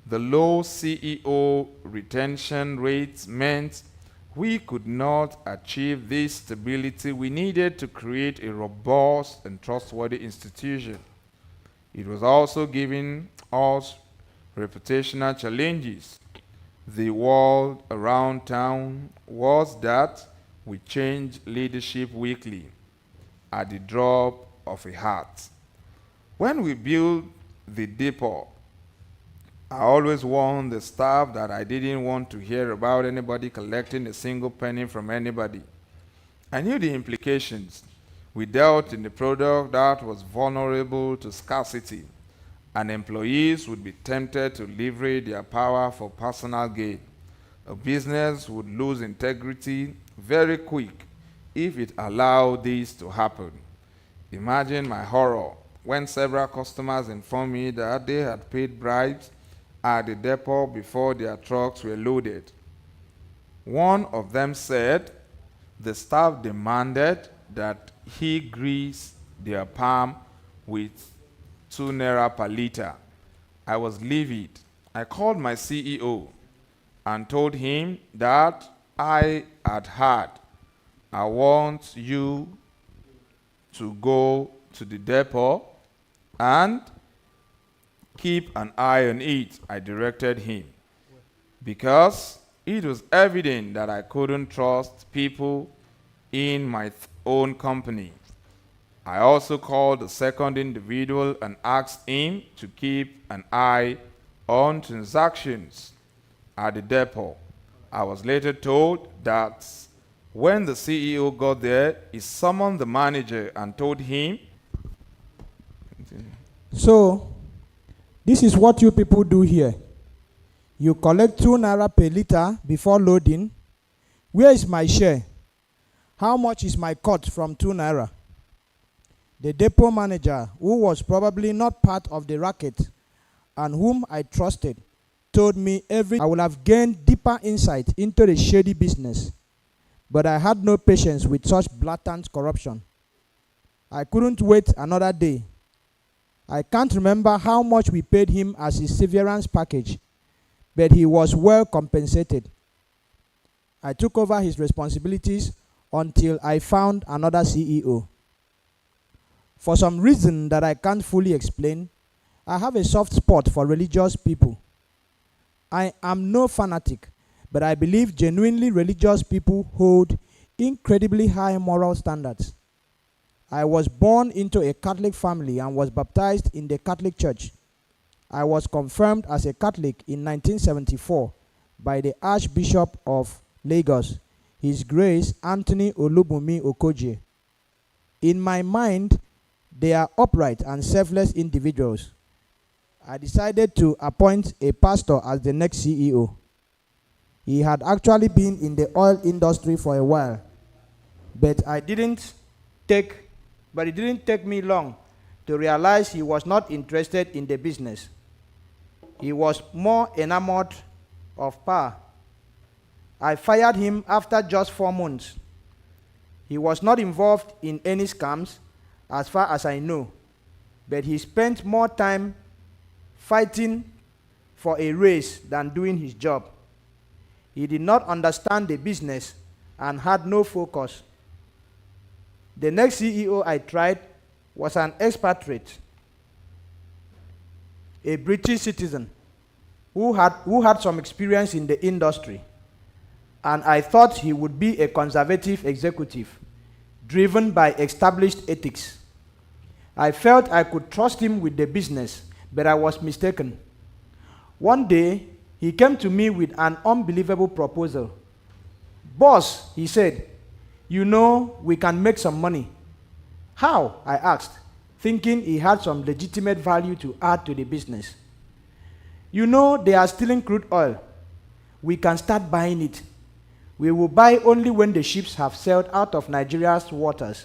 the low CEO retention rates meant we could not achieve this stability we needed to create a robust and trustworthy institution. It was also giving us reputational challenges. The word around town was that we changed leadership weekly at the drop of a hat. When we built the depot, I always warned the staff that I didn't want to hear about anybody collecting a single penny from anybody. I knew the implications. We dealt in a product that was vulnerable to scarcity, and employees would be tempted to leverage their power for personal gain. A business would lose integrity very quick if it allowed this to happen. Imagine my horror when several customers informed me that they had paid bribes at the depot before their trucks were loaded. One of them said the staff demanded that he grease their palm with 2 naira per liter. I was livid. I called my CEO and told him that I had heard. I want you to go to the depot and keep an eye on it, I directed him, because it was evident that I couldn't trust people in my own company. I also called the second individual and asked him to keep an eye on transactions at the depot. I was later told that when the CEO got there, he summoned the manager and told him, So, this is what you people do here. You collect 2 naira per liter before loading. Where is my share? How much is my cut from 2 naira? The depot manager, who was probably not part of the racket and whom I trusted, told me I would have gained deeper insight into the shady business. But I had no patience with such blatant corruption. I couldn't wait another day. I can't remember how much we paid him as his severance package, but he was well compensated. I took over his responsibilities until I found another CEO. For some reason that I can't fully explain, I have a soft spot for religious people. I am no fanatic, but I believe genuinely religious people hold incredibly high moral standards. I was born into a Catholic family and was baptized in the Catholic Church. I was confirmed as a Catholic in 1974 by the Archbishop of Lagos, His Grace Anthony Olubunmi Okoje. In my mind, they are upright and selfless individuals. I decided to appoint a pastor as the next CEO. He had actually been in the oil industry for a while, but it didn't take me long to realize he was not interested in the business. He was more enamored of power. I fired him after just 4 months. He was not involved in any scams, as far as I know, but he spent more time fighting for a raise than doing his job. He did not understand the business and had no focus. The next CEO I tried was an expatriate. a British citizen who had some experience in the industry, and I thought he would be a conservative executive driven by established ethics. I felt I could trust him with the business, but I was mistaken. One day, he came to me with an unbelievable proposal. "Boss," he said, "you know we can make some money." "How?" I asked, thinking he had some legitimate value to add to the business. "You know they are stealing crude oil. We can start buying it. We will buy only when the ships have sailed out of Nigeria's waters.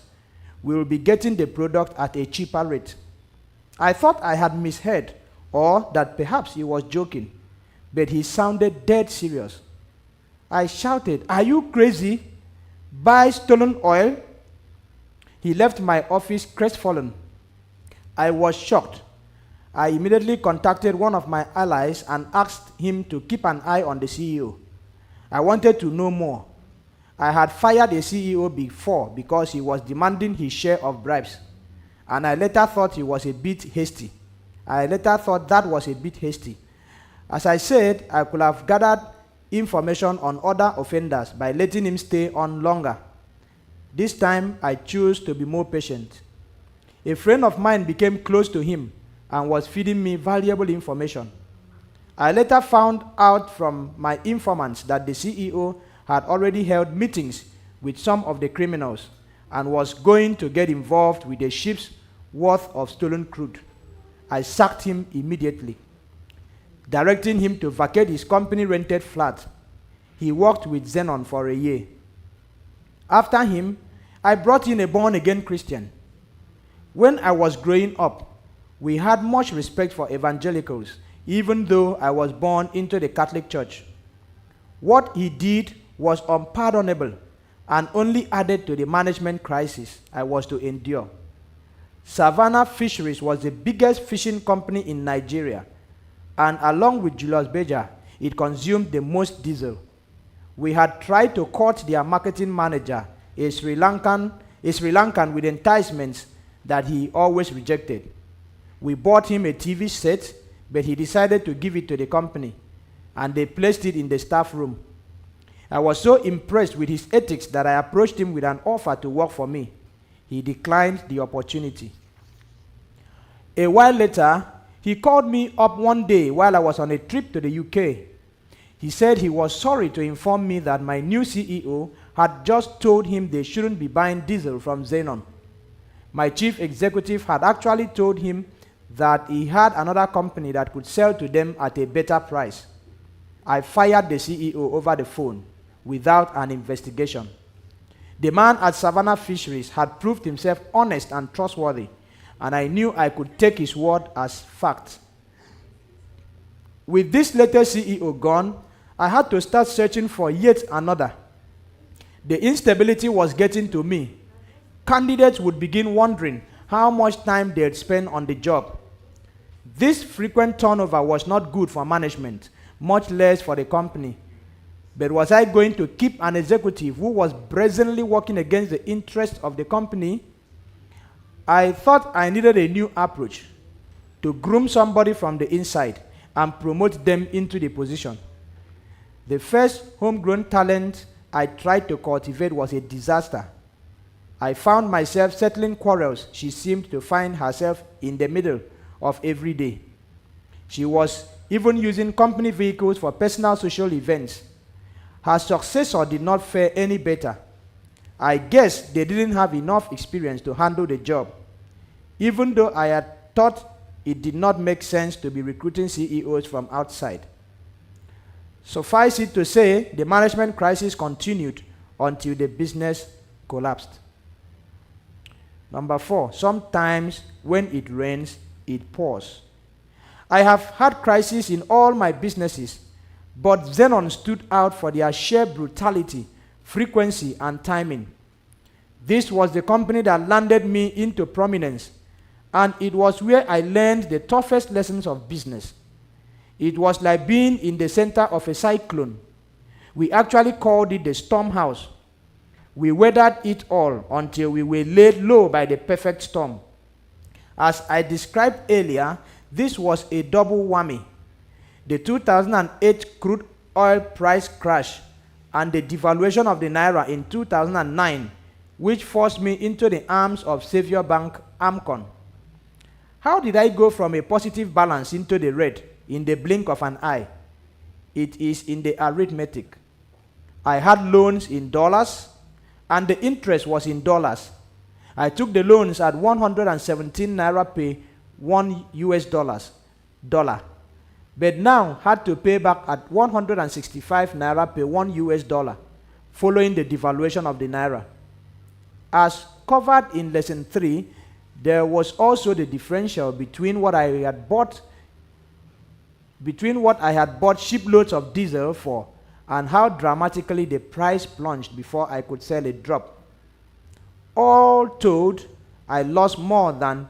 We will be getting the product at a cheaper rate." I thought I had misheard, or that perhaps he was joking, but he sounded dead serious. I shouted, "Are you crazy? Buy stolen oil?" He left my office crestfallen. I was shocked. I immediately contacted one of my allies and asked him to keep an eye on the CEO. I wanted to know more. I had fired a CEO before because he was demanding his share of bribes, and I later thought that was a bit hasty. As I said, I could have gathered information on other offenders by letting him stay on longer. This time, I chose to be more patient. A friend of mine became close to him and was feeding me valuable information. I later found out from my informants that the CEO had already held meetings with some of the criminals and was going to get involved with a ship's worth of stolen crude. I sacked him immediately, directing him to vacate his company-rented flat. He worked with Xenon for a year. After him, I brought in a born-again Christian. When I was growing up, we had much respect for evangelicals, even though I was born into the Catholic Church. What he did was unpardonable and only added to the management crisis I was to endure. Savannah Fisheries was the biggest fishing company in Nigeria, and along with Julius Berger, it consumed the most diesel. We had tried to court their marketing manager, a Sri Lankan with enticements that he always rejected. We bought him a TV set, but he decided to give it to the company, and they placed it in the staff room. I was so impressed with his ethics that I approached him with an offer to work for me. He declined the opportunity. A while later, he called me up one day while I was on a trip to the UK. He said he was sorry to inform me that my new CEO had just told him they shouldn't be buying diesel from Xenon. My chief executive had actually told him that he had another company that could sell to them at a better price. I fired the CEO over the phone without an investigation. The man at Savannah Fisheries had proved himself honest and trustworthy, and I knew I could take his word as fact. With this latest CEO gone, I had to start searching for yet another. The instability was getting to me. Candidates would begin wondering how much time they'd spend on the job. This frequent turnover was not good for management, much less for the company. But was I going to keep an executive who was brazenly working against the interests of the company? I thought I needed a new approach, to groom somebody from the inside and promote them into the position. The first homegrown talent I tried to cultivate was a disaster. I found myself settling quarrels she seemed to find herself in the middle of every day. She was even using company vehicles for personal social events. Her successor did not fare any better. I guess they didn't have enough experience to handle the job, even though I had thought it did not make sense to be recruiting CEOs from outside. Suffice it to say, the management crisis continued until the business collapsed. Number 4, sometimes when it rains, it pours. I have had crises in all my businesses, but Xenon stood out for their sheer brutality, frequency, and timing. This was the company that landed me into prominence, and it was where I learned the toughest lessons of business. It was like being in the center of a cyclone. We actually called it the storm house. We weathered it all until we were laid low by the perfect storm. As I described earlier, This was a double whammy. The 2008 crude oil price crash and the devaluation of the naira in 2009, which forced me into the arms of Savior Bank Amcon. How did I go from a positive balance into the red in the blink of an eye? It is in the arithmetic. I had loans in dollars, and the interest was in dollars. I took the loans at 117 naira per $1, but now had to pay back at 165 naira per $1, following the devaluation of the naira. As covered in lesson 3, there was also the differential between what I had bought shiploads of diesel for and how dramatically the price plunged before I could sell a drop. All told, I lost more than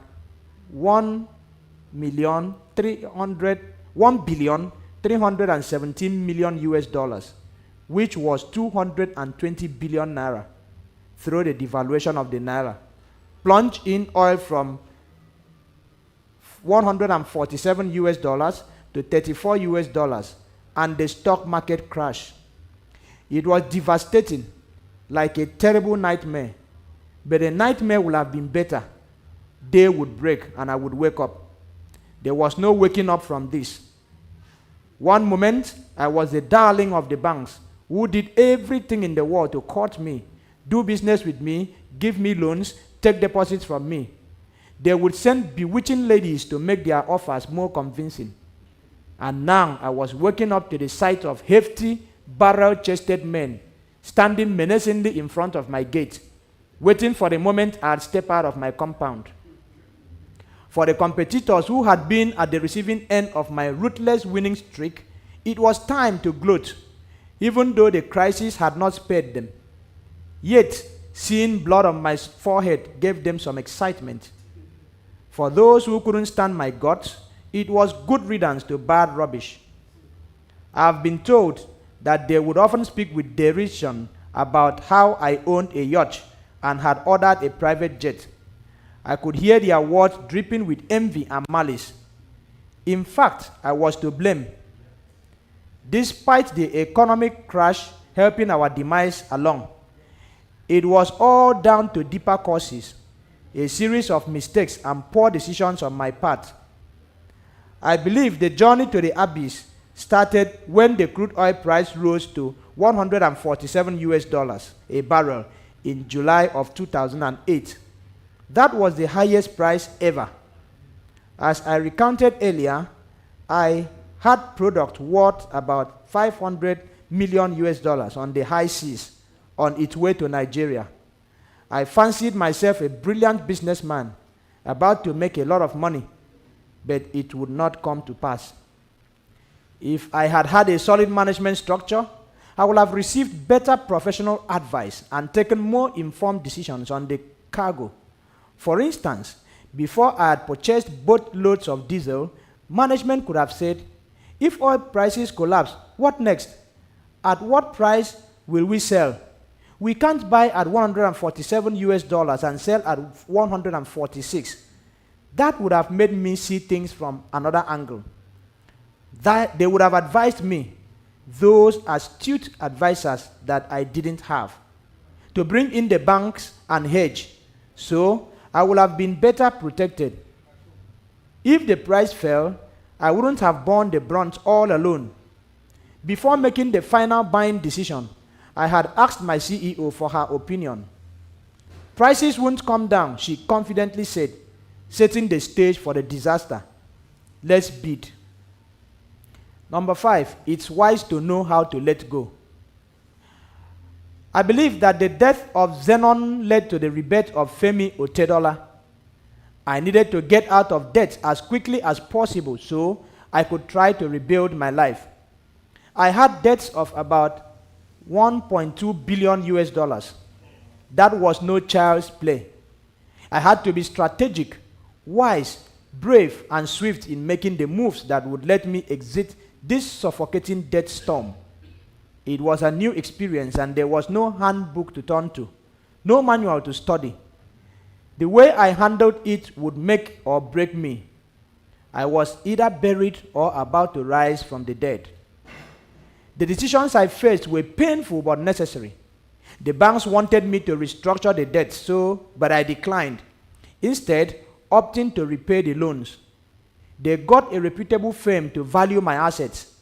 $1,317,000,000, which was 220 billion naira, through the devaluation of the naira, plunge in oil from $147 to $34, and the stock market crash. It was devastating, like a terrible nightmare. But the nightmare would have been better. Day would break and I would wake up. There was no waking up from this. One moment, I was the darling of the banks, who did everything in the world to court me, do business with me, give me loans, take deposits from me. They would send bewitching ladies to make their offers more convincing. And now I was waking up to the sight of hefty, barrel-chested men standing menacingly in front of my gate, waiting for the moment I'd step out of my compound. For the competitors who had been at the receiving end of my ruthless winning streak, it was time to gloat, even though the crisis had not spared them. Yet, seeing blood on my forehead gave them some excitement. For those who couldn't stand my guts, it was good riddance to bad rubbish. I have been told that they would often speak with derision about how I owned a yacht and had ordered a private jet. I could hear their words dripping with envy and malice. In fact, I was to blame. Despite the economic crash helping our demise along, it was all down to deeper causes, a series of mistakes and poor decisions on my part. I believe the journey to the abyss started when the crude oil price rose to $147 a barrel in July of 2008. That was the highest price ever. As I recounted earlier, I had product worth about $500 million on the high seas on its way to Nigeria. I fancied myself a brilliant businessman about to make a lot of money, but it would not come to pass. If I had had a solid management structure, I would have received better professional advice and taken more informed decisions on the cargo. For instance, before I had purchased both loads of diesel, management could have said, if oil prices collapse, what next? At what price will we sell? We can't buy at $147 and sell at 146. That would have made me see things from another angle. That they would have advised me, those astute advisors that I didn't have, to bring in the banks and hedge, so I would have been better protected. If the price fell, I wouldn't have borne the brunt all alone. Before making the final buying decision, I had asked my CEO for her opinion. Prices won't come down, she confidently said, setting the stage for the disaster. Let's bid. Number 5, it's wise to know how to let go. I believe that the death of Zenon led to the rebirth of Femi Otedola. I needed to get out of debt as quickly as possible so I could try to rebuild my life. I had debts of about $1.2 billion. That was no child's play. I had to be strategic, wise, brave, and swift in making the moves that would let me exit this suffocating debt storm. It was a new experience and there was no handbook to turn to, no manual to study. The way I handled it would make or break me. I was either buried or about to rise from the dead. The decisions I faced were painful but necessary. The banks wanted me to restructure the debt, but I declined, instead opting to repay the loans. They got a reputable firm to value my assets.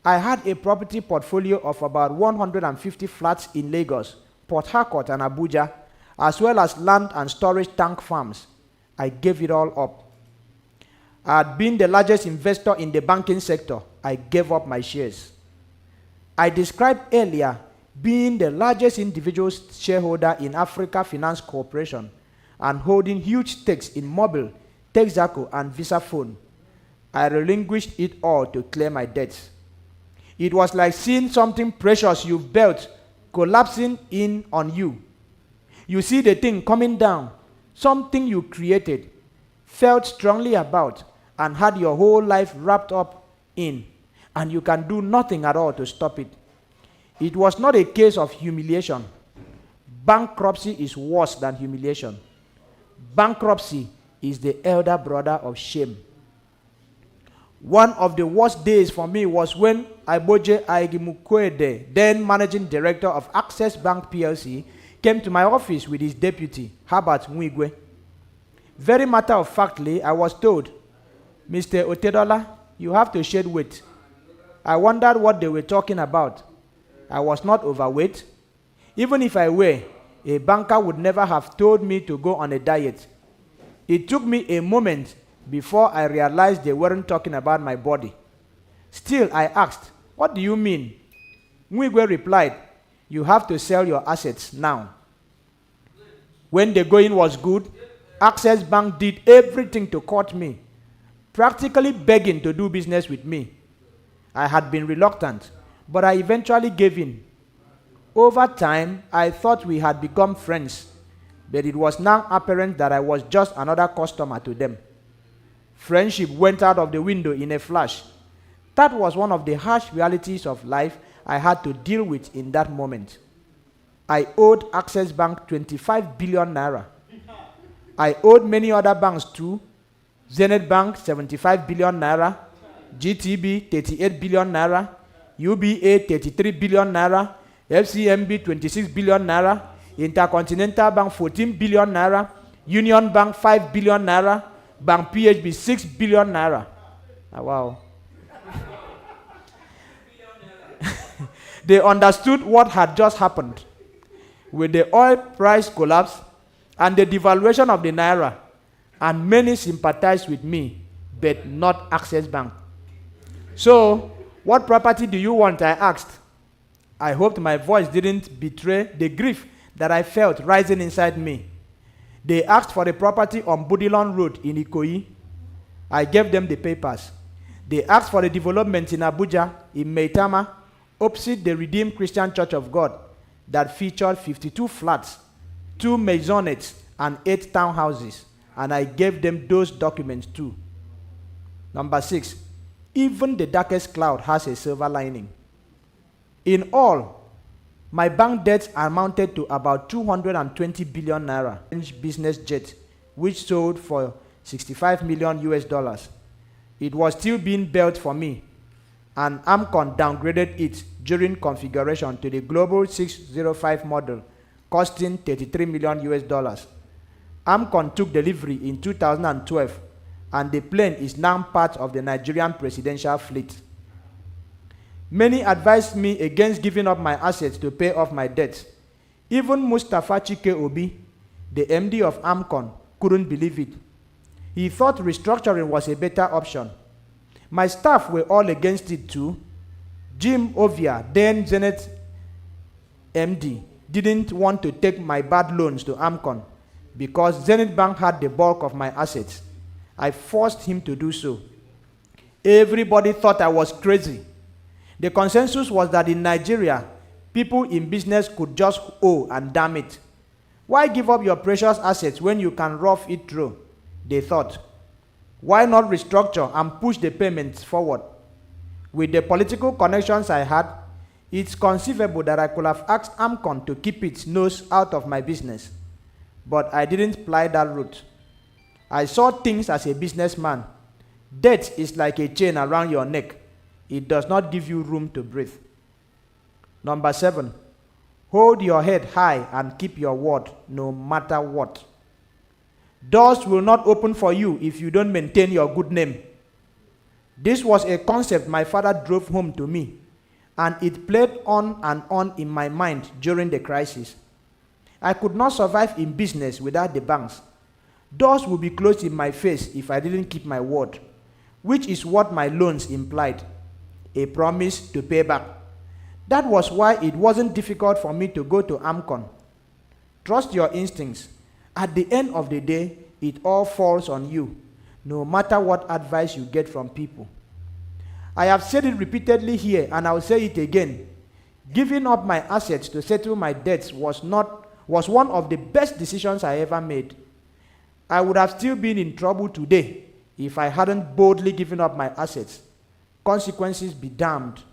I had a property portfolio of about 150 flats in Lagos, Port Harcourt, and Abuja, as well as land and storage tank farms. I gave it all up. I had been the largest investor in the banking sector. I gave up my shares. I described earlier being the largest individual shareholder in Africa Finance Corporation and holding huge stakes in Mobil, Texaco, and Visaphone. I relinquished it all to clear my debts. It was like seeing something precious you've built collapsing in on you. You see the thing coming down, something you created, felt strongly about, and had your whole life wrapped up in, and you can do nothing at all to stop it. It was not a case of humiliation. Bankruptcy is worse than humiliation. Bankruptcy is the elder brother of shame. One of the worst days for me was when Iboje Aigimukwede, then managing director of Access Bank PLC, came to my office with his deputy, Herbert Nwigwe. Very matter-of-factly, I was told, "Mr. Otedola, you have to shed weight." I wondered what they were talking about. I was not overweight. Even if I were, a banker would never have told me to go on a diet. It took me a moment before I realized they weren't talking about my body. Still, I asked, "What do you mean?" Nwigwe replied, "You have to sell your assets now." When the going was good, Access Bank did everything to court me, practically begging to do business with me. I had been reluctant, but I eventually gave in. Over time, I thought we had become friends, but it was now apparent that I was just another customer to them. Friendship went out of the window in a flash. That was one of the harsh realities of life I had to deal with in that moment. I owed Access Bank 25 billion naira. I owed many other banks too. Zenith Bank, 75 billion naira. GTB, 38 billion naira. UBA, 33 billion naira. FCMB, 26 billion naira. Intercontinental Bank, 14 billion naira. Union Bank, 5 billion naira. Bank PHB, 6 billion naira. Ah, wow. They understood what had just happened. With the oil price collapse and the devaluation of the naira, and many sympathized with me, but not Access Bank. "So, what property do you want?" I asked. I hoped my voice didn't betray the grief that I felt rising inside me. They asked for the property on Budilon Road in Ikoyi. I gave them the papers. They asked for the development in Abuja, in Maitama, opposite the Redeemed Christian Church of God, that featured 52 flats, 2 maisonettes, and 8 townhouses, and I gave them those documents too. Number 6, even the darkest cloud has a silver lining. In all, my bank debts amounted to about 220 billion naira. Business jet, which sold for $65 million US. It was still being built for me, and Amcon downgraded it during configuration to the Global 605 model, costing $33 million US. Amcon took delivery in 2012, and the plane is now part of the Nigerian presidential fleet. Many advised me against giving up my assets to pay off my debts. Even Mustafa Chike Obi, the MD of Amcon, couldn't believe it. He thought restructuring was a better option. My staff were all against it too. Jim Ovia, then Zenith MD, didn't want to take my bad loans to Amcon because Zenith Bank had the bulk of my assets. I forced him to do so. Everybody thought I was crazy. The consensus was that in Nigeria, people in business could just owe and damn it. Why give up your precious assets when you can rough it through? They thought. Why not restructure and push the payments forward? With the political connections I had, it's conceivable that I could have asked Amcon to keep its nose out of my business. But I didn't ply that route. I saw things as a businessman. Debt is like a chain around your neck. It does not give you room to breathe. Number 7, hold your head high and keep your word no matter what. Doors will not open for you if you don't maintain your good name. This was a concept my father drove home to me, and it played on and on in my mind during the crisis. I could not survive in business without the banks. Doors would be closed in my face if I didn't keep my word, which is what my loans implied, a promise to pay back. That was why it wasn't difficult for me to go to AMCON. Trust your instincts. At the end of the day, it all falls on you, no matter what advice you get from people. I have said it repeatedly here, and I'll say it again. Giving up my assets to settle my debts was one of the best decisions I ever made. I would have still been in trouble today if I hadn't boldly given up my assets. Consequences be damned.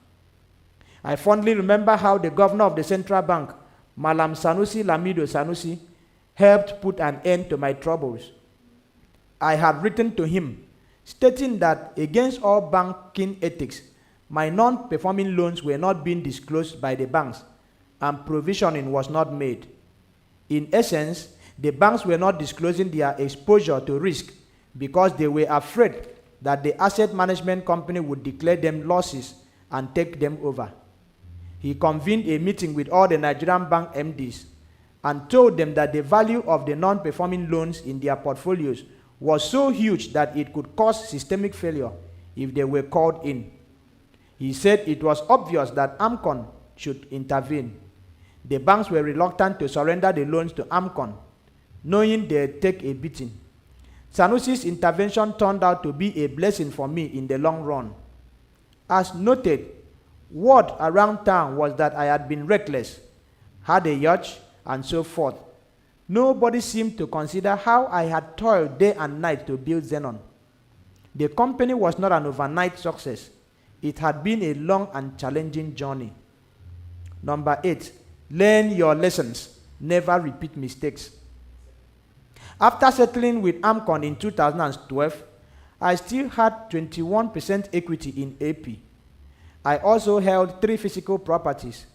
I fondly remember how the governor of the central bank, Malam Sanusi Lamido Sanusi, helped put an end to my troubles. I had written to him, stating that against all banking ethics, my non-performing loans were not being disclosed by the banks, and provisioning was not made. In essence, the banks were not disclosing their exposure to risk because they were afraid that the asset management company would declare them losses and take them over. He convened a meeting with all the Nigerian bank MDs and told them that the value of the non-performing loans in their portfolios was so huge that it could cause systemic failure if they were called in. He said it was obvious that AMCON should intervene. The banks were reluctant to surrender the loans to AMCON, knowing they'd take a beating. Sanusi's intervention turned out to be a blessing for me in the long run. As noted, word around town was that I had been reckless, had a yacht, and so forth. Nobody seemed to consider how I had toiled day and night to build Xenon. The company was not an overnight success. It had been a long and challenging journey. Number 8, learn your lessons. Never repeat mistakes. After settling with AMCON in 2012, I still had 21% equity in AP. I also held 3 physical properties: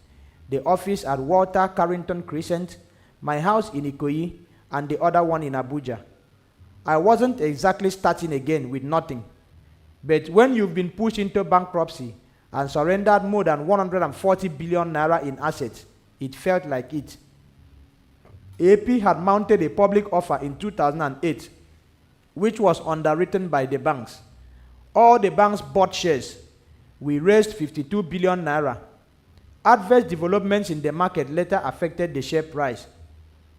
the office at Walter Carrington Crescent, my house in Ikoyi, and the other one in Abuja. I wasn't exactly starting again with nothing. But when you've been pushed into bankruptcy and surrendered more than 140 billion naira in assets, it felt like it. AP had mounted a public offer in 2008, which was underwritten by the banks. All the banks bought shares. We raised 52 billion naira. Adverse developments in the market later affected the share price.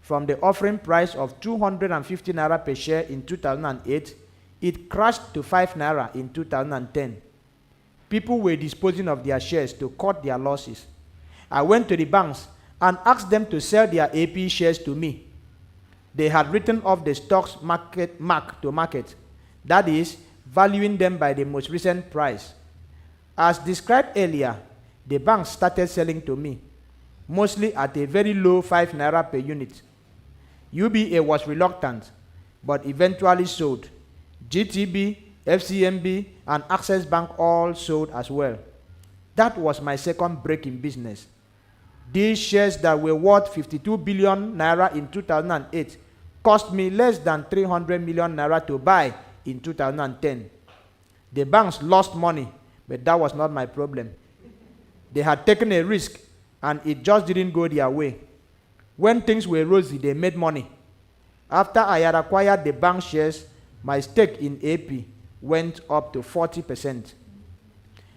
From the offering price of 250 naira per share in 2008, it crashed to 5 naira in 2010. People were disposing of their shares to cut their losses. I went to the banks and asked them to sell their AP shares to me. They had written off the stock's mark to market, that is, valuing them by the most recent price. As described earlier, the banks started selling to me, mostly at a very low 5 naira per unit. UBA was reluctant, but eventually sold. GTB, FCMB, and Access Bank all sold as well. That was my second break in business. These shares that were worth 52 billion naira in 2008 cost me less than 300 million naira to buy in 2010. The banks lost money, but that was not my problem. They had taken a risk, and it just didn't go their way. When things were rosy, they made money. After I had acquired the bank shares, my stake in AP went up to 40%.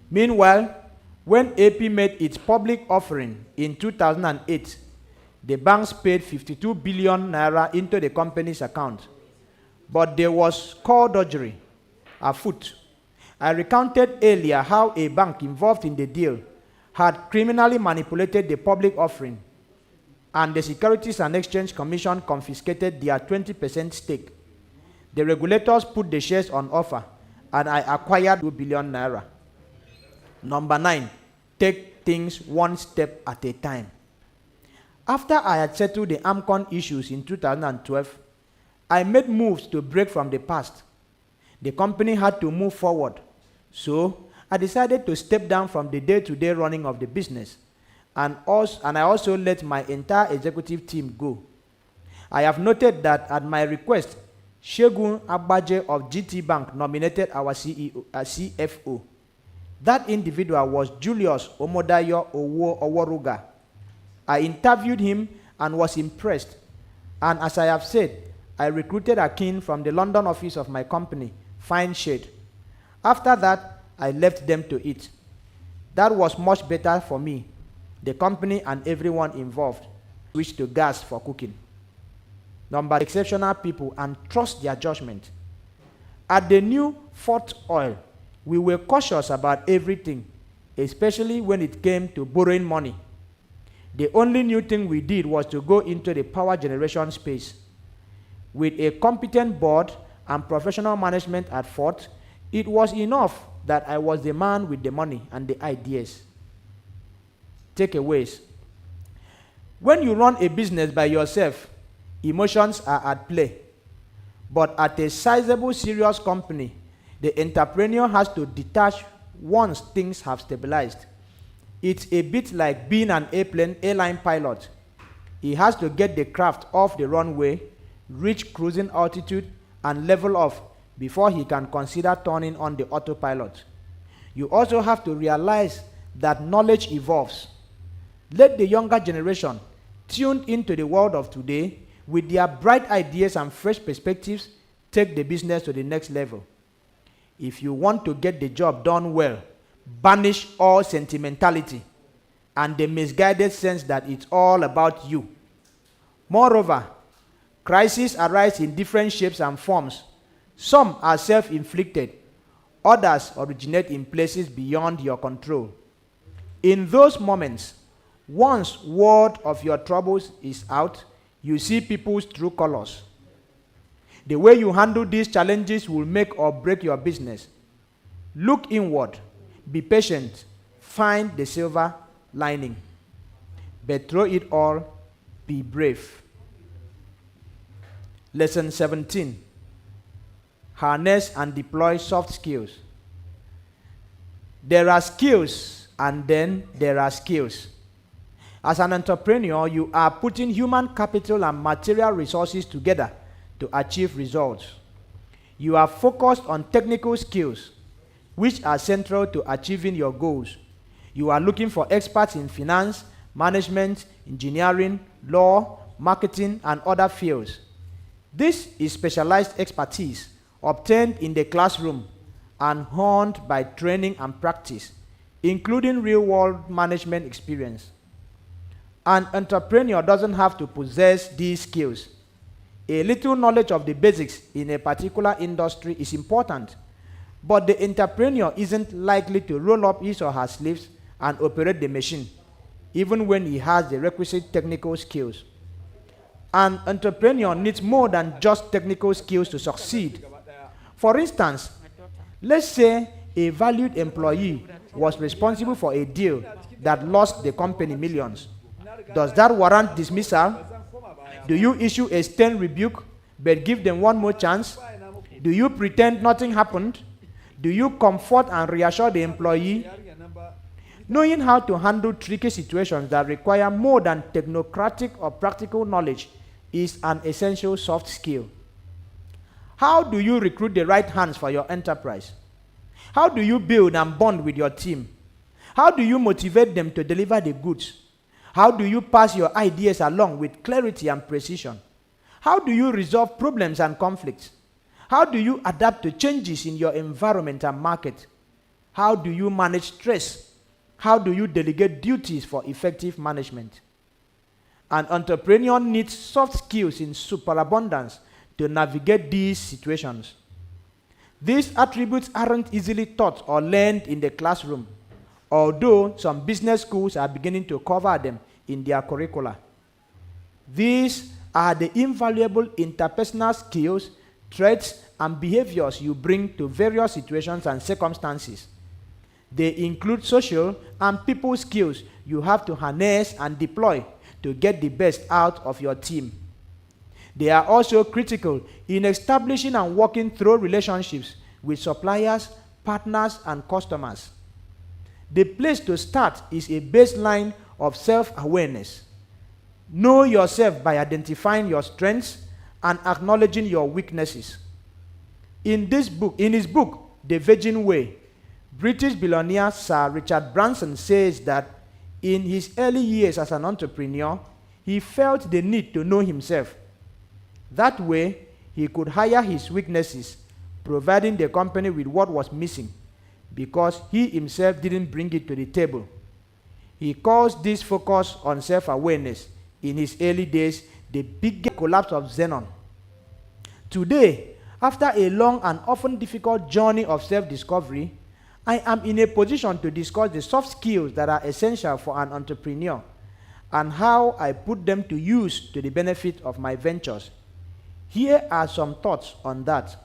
Meanwhile, when AP made its public offering in 2008, the banks paid 52 billion naira into the company's account. But there was skullduggery afoot. I recounted earlier how a bank involved in the deal had criminally manipulated the public offering, and the Securities and Exchange Commission confiscated their 20% stake. The regulators put the shares on offer, and I acquired 2 billion naira. Number 9, take things one step at a time. After I had settled the AMCON issues in 2012, I made moves to break from the past. The company had to move forward. So I decided to step down from the day-to-day running of the business, and I also let my entire executive team go. I have noted that at my request, Shegun Agbaje of GT Bank nominated our CFO. That individual was Julius Omodayo Oworuga. I interviewed him and was impressed. And as I have said, I recruited Akin from the London office of my company, Fine Shade. After that, I left them to it. That was much better for me, the company, and everyone involved. Switch to gas for cooking. Number, exceptional people and trust their judgment. At the new Fort Oil, we were cautious about everything, especially when it came to borrowing money. The only new thing we did was to go into the power generation space. With a competent board and professional management at Fort, it was enough that I was the man with the money and the ideas. Takeaways. When you run a business by yourself, emotions are at play. But at a sizable, serious company, the entrepreneur has to detach once things have stabilized. It's a bit like being an airline pilot. He has to get the craft off the runway, reach cruising altitude, and level off before he can consider turning on the autopilot. You also have to realize that knowledge evolves. Let the younger generation, tuned into the world of today, with their bright ideas and fresh perspectives, take the business to the next level. If you want to get the job done well, banish all sentimentality and the misguided sense that it's all about you. Moreover, crises arise in different shapes and forms. Some are self-inflicted, others originate in places beyond your control. In those moments, once word of your troubles is out, you see people's true colors. The way you handle these challenges will make or break your business. Look inward, be patient, find the silver lining. But through it all, be brave. Lesson 17. Harness and deploy soft skills. There are skills, and then there are skills. As an entrepreneur, you are putting human capital and material resources together to achieve results. You are focused on technical skills, which are central to achieving your goals. You are looking for experts in finance, management, engineering, law, marketing, and other fields. This is specialized expertise obtained in the classroom and honed by training and practice, including real-world management experience. An entrepreneur doesn't have to possess these skills. A little knowledge of the basics in a particular industry is important, but the entrepreneur isn't likely to roll up his or her sleeves and operate the machine, even when he has the requisite technical skills. An entrepreneur needs more than just technical skills to succeed. For instance, let's say a valued employee was responsible for a deal that lost the company millions. Does that warrant dismissal? Do you issue a stern rebuke but give them one more chance? Do you pretend nothing happened? Do you comfort and reassure the employee? Knowing how to handle tricky situations that require more than technocratic or practical knowledge is an essential soft skill. How do you recruit the right hands for your enterprise? How do you build and bond with your team? How do you motivate them to deliver the goods? How do you pass your ideas along with clarity and precision? How do you resolve problems and conflicts? How do you adapt to changes in your environment and market? How do you manage stress? How do you delegate duties for effective management? An entrepreneur needs soft skills in superabundance to navigate these situations. These attributes aren't easily taught or learned in the classroom, although some business schools are beginning to cover them in their curricula. These are the invaluable interpersonal skills, traits, and behaviors you bring to various situations and circumstances. They include social and people skills you have to harness and deploy to get the best out of your team. They are also critical in establishing and working through relationships with suppliers, partners, and customers. The place to start is a baseline of self-awareness. Know yourself by identifying your strengths and acknowledging your weaknesses. In his book, The Virgin Way, British billionaire Sir Richard Branson says that in his early years as an entrepreneur, he felt the need to know himself. That way, he could hire his weaknesses, providing the company with what was missing, because he himself didn't bring it to the table. He calls this focus on self-awareness in his early days the biggest collapse of Xenon. Today, after a long and often difficult journey of self-discovery, I am in a position to discuss the soft skills that are essential for an entrepreneur and how I put them to use to the benefit of my ventures. Here are some thoughts on that.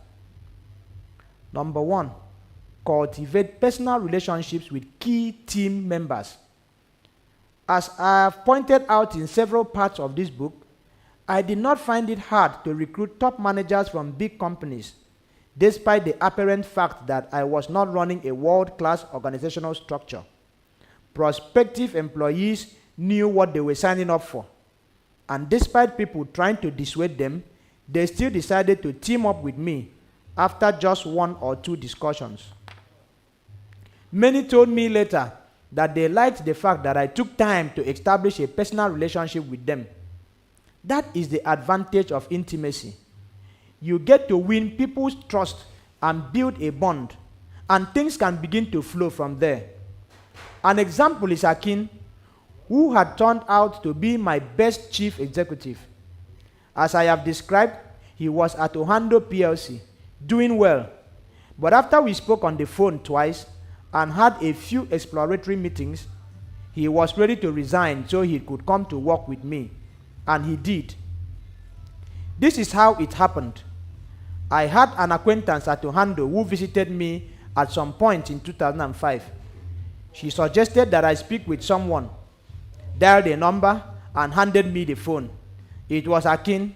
Number 1, cultivate personal relationships with key team members. As I have pointed out in several parts of this book, I did not find it hard to recruit top managers from big companies, despite the apparent fact that I was not running a world-class organizational structure. Prospective employees knew what they were signing up for, and despite people trying to dissuade them, they still decided to team up with me after just 1 or 2 discussions. Many told me later that they liked the fact that I took time to establish a personal relationship with them. That is the advantage of intimacy. You get to win people's trust and build a bond, and things can begin to flow from there. An example is Akin, who had turned out to be my best chief executive. As I have described, he was at Ohando PLC, doing well. But after we spoke on the phone twice and had a few exploratory meetings, he was ready to resign so he could come to work with me. And he did. This is how it happened. I had an acquaintance at Ohando who visited me at some point in 2005. She suggested that I speak with someone, dialed a number, and handed me the phone. It was Akin.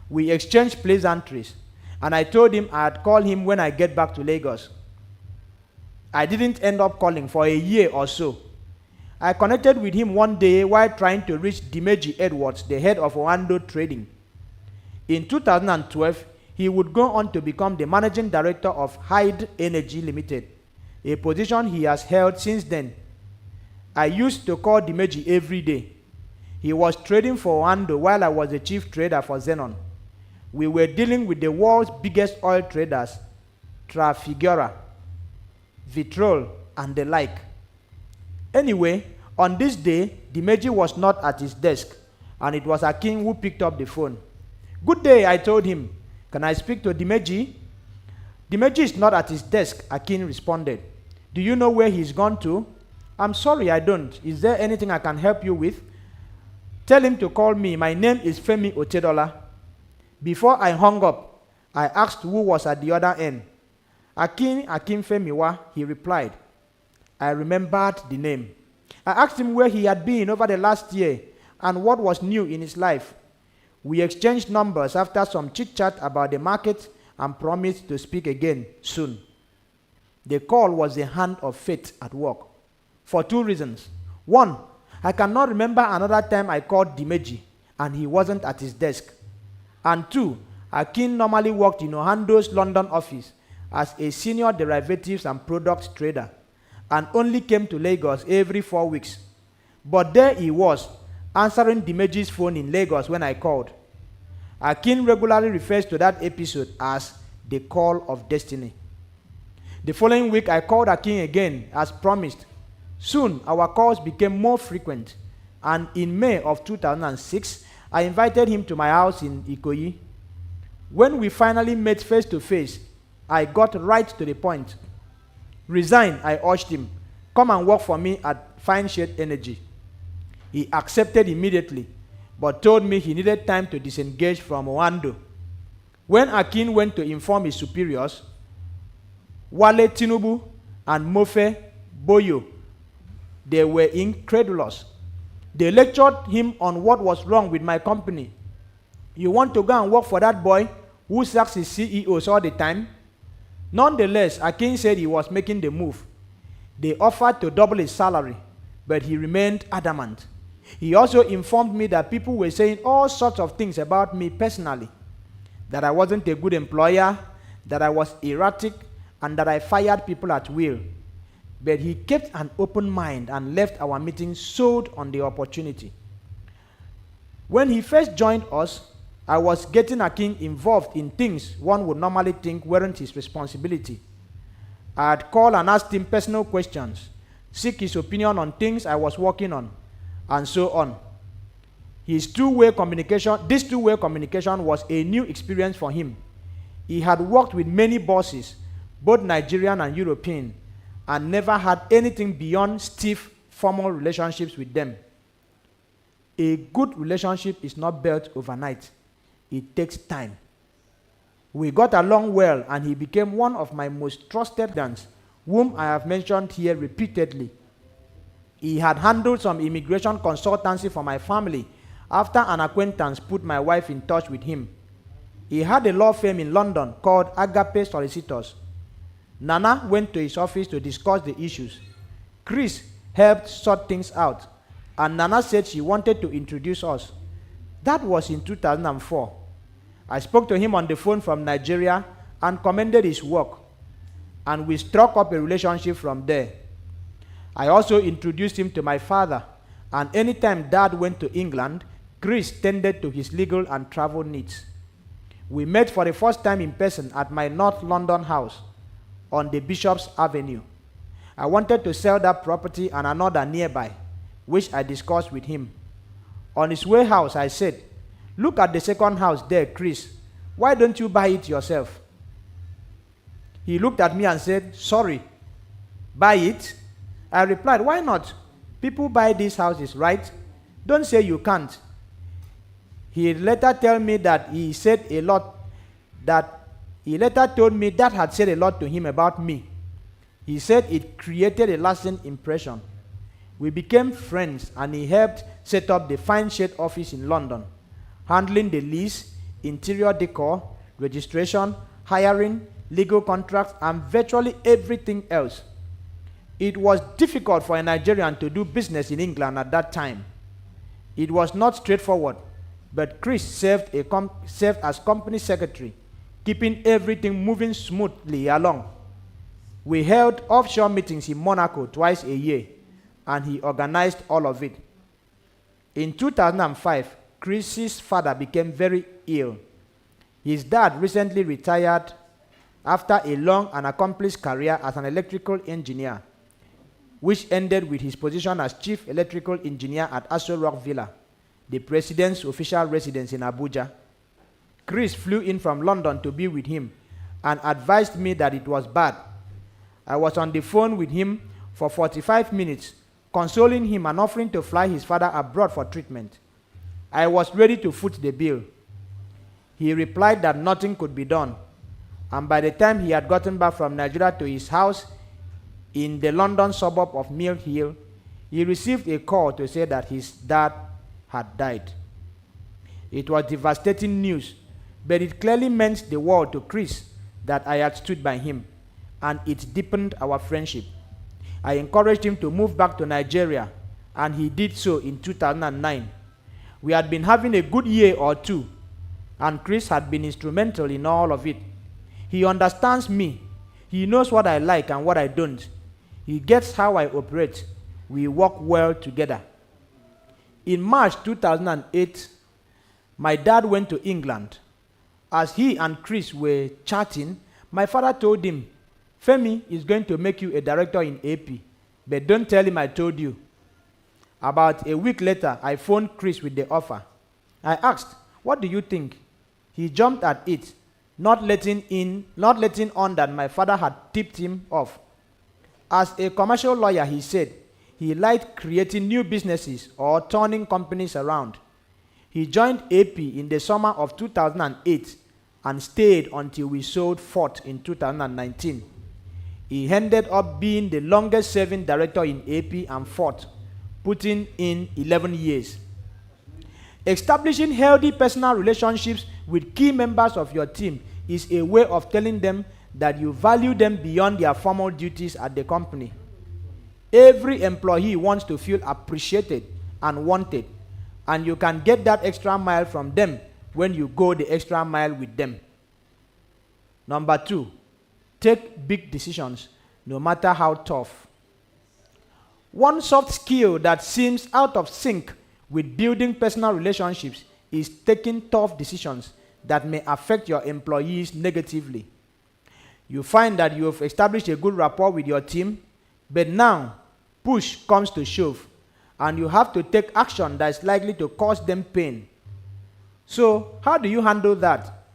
We exchanged pleasantries, and I told him I'd call him when I get back to Lagos. I didn't end up calling for a year or so. I connected with him one day while trying to reach Dimeji Edwards, the head of Ohando Trading. In 2012, he would go on to become the managing director of Hyde Energy Limited, a position he has held since then. I used to call Dimeji every day. He was trading for Ohando while I was the chief trader for Xenon. We were dealing with the world's biggest oil traders, Trafigura, Vitrol, and the like. Anyway, on this day, Dimeji was not at his desk, and it was Akin who picked up the phone. "Good day," I told him. "Can I speak to Dimeji?" "Dimeji is not at his desk," Akin responded. "Do you know where he's gone to?" "I'm sorry, I don't. Is there anything I can help you with?" "Tell him to call me. My name is Femi Otedola." Before I hung up, I asked who was at the other end. Akin Femiwa, he replied. I remembered the name. I asked him where he had been over the last year and what was new in his life. We exchanged numbers after some chit-chat about the market and promised to speak again soon. The call was the hand of fate at work, for 2 reasons. 1, I cannot remember another time I called Dimeji and he wasn't at his desk. And 2, Akin normally worked in Ohando's London office as a senior derivatives and products trader and only came to Lagos every 4 weeks. But there he was, answering Dimeji's phone in Lagos when I called. Akin regularly refers to that episode as the call of destiny. The following week, I called Akin again, as promised. Soon, our calls became more frequent, and in May of 2006, I invited him to my house in Ikoyi. When we finally met face to face, I got right to the point. "Resign," I urged him. "Come and work for me at Fine Shade Energy." He accepted immediately, but told me he needed time to disengage from Ohando. When Akin went to inform his superiors, Wale Tinubu and Mofe Boyo, they were incredulous. They lectured him on what was wrong with my company. "You want to go and work for that boy who sacks his CEOs all the time?" Nonetheless, Akin said he was making the move. They offered to double his salary, but he remained adamant. He also informed me that people were saying all sorts of things about me personally, that I wasn't a good employer, that I was erratic, and that I fired people at will. But he kept an open mind and left our meeting sold on the opportunity. When he first joined us, I was getting Akin involved in things one would normally think weren't his responsibility. I'd call and ask him personal questions, seek his opinion on things I was working on, and so on. This two-way communication was a new experience for him. He had worked with many bosses, both Nigerian and European, and never had anything beyond stiff, formal relationships with them. A good relationship is not built overnight. It takes time. We got along well, and he became one of my most trusted friends, whom I have mentioned here repeatedly. He had handled some immigration consultancy for my family after an acquaintance put my wife in touch with him. He had a law firm in London called Agape Solicitors. Nana went to his office to discuss the issues. Chris helped sort things out, and Nana said she wanted to introduce us. That was in 2004. I spoke to him on the phone from Nigeria and commended his work, and we struck up a relationship from there. I also introduced him to my father, and anytime Dad went to England, Chris tended to his legal and travel needs. We met for the first time in person at my North London house on the Bishop's Avenue. I wanted to sell that property and another nearby, which I discussed with him. On his way house, I said, "Look at the second house there, Chris. Why don't you buy it yourself?" He looked at me and said, "Sorry, buy it?" I replied, "Why not? People buy these houses, right? Don't say you can't." He later told me that told me that had said a lot to him about me. He said it created a lasting impression. We became friends, and he helped set up the Fine Shade office in London, handling the lease, interior decor, registration, hiring, legal contracts, and virtually everything else. It was difficult for a Nigerian to do business in England at that time. It was not straightforward, but Chris served as company secretary, keeping everything moving smoothly along. We held offshore meetings in Monaco twice a year, and he organized all of it. In 2005, Chris's father became very ill. His dad recently retired after a long and accomplished career as an electrical engineer, which ended with his position as chief electrical engineer at Aso Rock Villa, the president's official residence in Abuja. Chris flew in from London to be with him and advised me that it was bad. I was on the phone with him for 45 minutes, consoling him and offering to fly his father abroad for treatment. I was ready to foot the bill. He replied that nothing could be done, and by the time he had gotten back from Nigeria to his house in the London suburb of Mill Hill, he received a call to say that his dad had died. It was devastating news, but it clearly meant the world to Chris that I had stood by him, and it deepened our friendship. I encouraged him to move back to Nigeria, and he did so in 2009. We had been having a good year or two, and Chris had been instrumental in all of it. He understands me. He knows what I like and what I don't. He gets how I operate. We work well together. In March 2008, my dad went to England. As he and Chris were chatting, my father told him, "Femi is going to make you a director in AP, but don't tell him I told you." About a week later, I phoned Chris with the offer. I asked, "What do you think?" He jumped at it, not letting on that my father had tipped him off. As a commercial lawyer, he said, he liked creating new businesses or turning companies around. He joined AP in the summer of 2008 and stayed until we sold Fort in 2019. He ended up being the longest serving director in AP and Fort, putting in 11 years. Establishing healthy personal relationships with key members of your team is a way of telling them that you value them beyond their formal duties at the company. Every employee wants to feel appreciated and wanted, and you can get that extra mile from them when you go the extra mile with them. Number 2, take big decisions, no matter how tough. One soft skill that seems out of sync with building personal relationships is taking tough decisions that may affect your employees negatively. You find that you have established a good rapport with your team, but now push comes to shove, and you have to take action that is likely to cause them pain. So, how do you handle that?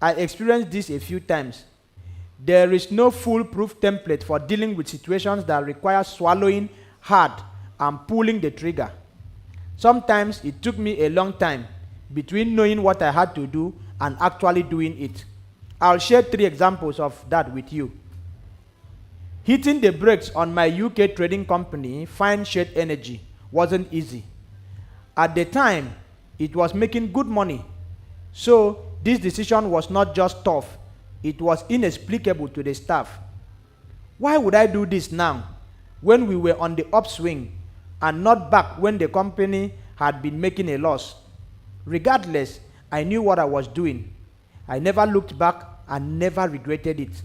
I experienced this a few times. There is no foolproof template for dealing with situations that require swallowing hard and pulling the trigger. Sometimes it took me a long time between knowing what I had to do and actually doing it. I'll share 3 examples of that with you. Hitting the brakes on my UK trading company, Fine Shade Energy, wasn't easy. At the time, it was making good money. So this decision was not just tough, it was inexplicable to the staff. Why would I do this now, when we were on the upswing, and not back when the company had been making a loss? Regardless, I knew what I was doing. I never looked back and never regretted it.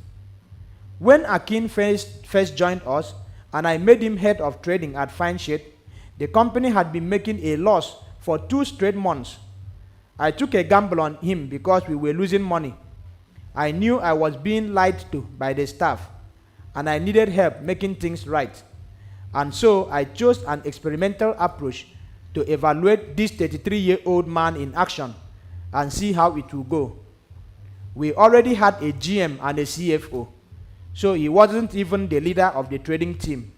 When Akin first joined us, and I made him head of trading at Fine Shade, the company had been making a loss for 2 straight months. I took a gamble on him because we were losing money. I knew I was being lied to by the staff, and I needed help making things right. And so I chose an experimental approach to evaluate this 33-year-old man in action and see how it will go. We already had a GM and a CFO, so he wasn't even the leader of the trading team.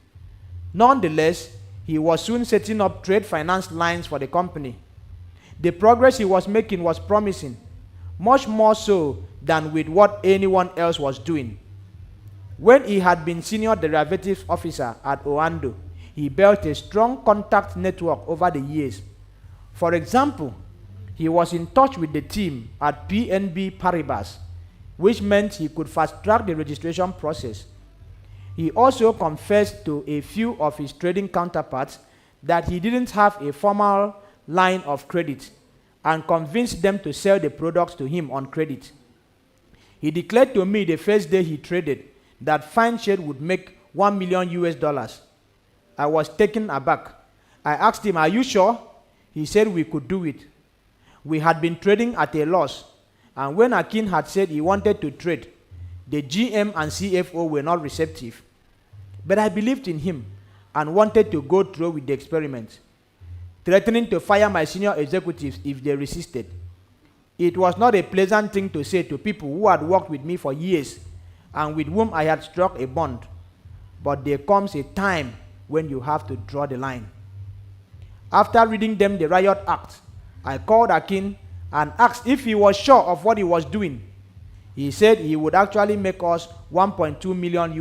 Nonetheless, he was soon setting up trade finance lines for the company. The progress he was making was promising, much more so than with what anyone else was doing. When he had been senior derivatives officer at Oando, he built a strong contact network over the years. For example, he was in touch with the team at PNB Paribas, which meant he could fast-track the registration process. He also confessed to a few of his trading counterparts that he didn't have a formal line of credit and convinced them to sell the products to him on credit. He declared to me the first day he traded that Fine Shade would make $1 million. I was taken aback. I asked him, "Are you sure?" He said we could do it. We had been trading at a loss, and when Akin had said he wanted to trade, the GM and CFO were not receptive. But I believed in him and wanted to go through with the experiment, threatening to fire my senior executives if they resisted. It was not a pleasant thing to say to people who had worked with me for years and with whom I had struck a bond. But there comes a time when you have to draw the line. After reading them the riot act, I called Akin and asked if he was sure of what he was doing. He said he would actually make us $1.2 million.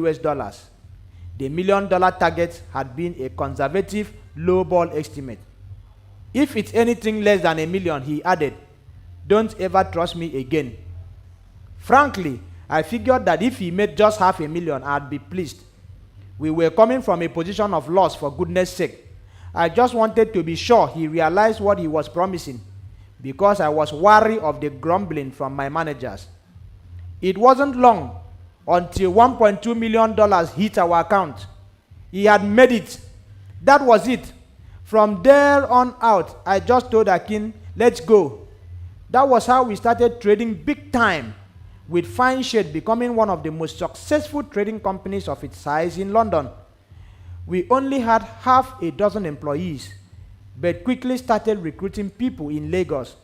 The $1 million target had been a conservative, low-ball estimate. If it's anything less than $1 million, he added, don't ever trust me again. Frankly, I figured that if he made just $500,000, I'd be pleased. We were coming from a position of loss, for goodness sake. I just wanted to be sure he realized what he was promising, because I was wary of the grumbling from my managers. It wasn't long until $1.2 million hit our account. He had made it. That was it. From there on out, I just told Akin, let's go. That was how we started trading big time, with Fine Shade becoming one of the most successful trading companies of its size in London. We only had half a dozen employees, but quickly started recruiting people in Lagos,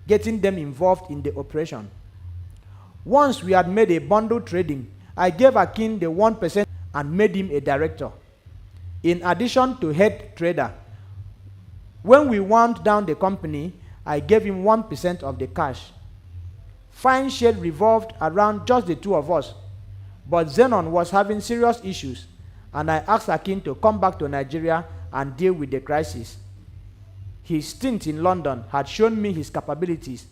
getting them involved in the operation. Once we had made a bundle trading, I gave Akin the 1% and made him a director, in addition to head trader. When we wound down the company, I gave him 1% of the cash. Fine Shade revolved around just the two of us, but Zenon was having serious issues, and I asked Akin to come back to Nigeria and deal with the crisis. His stint in London had shown me his capabilities,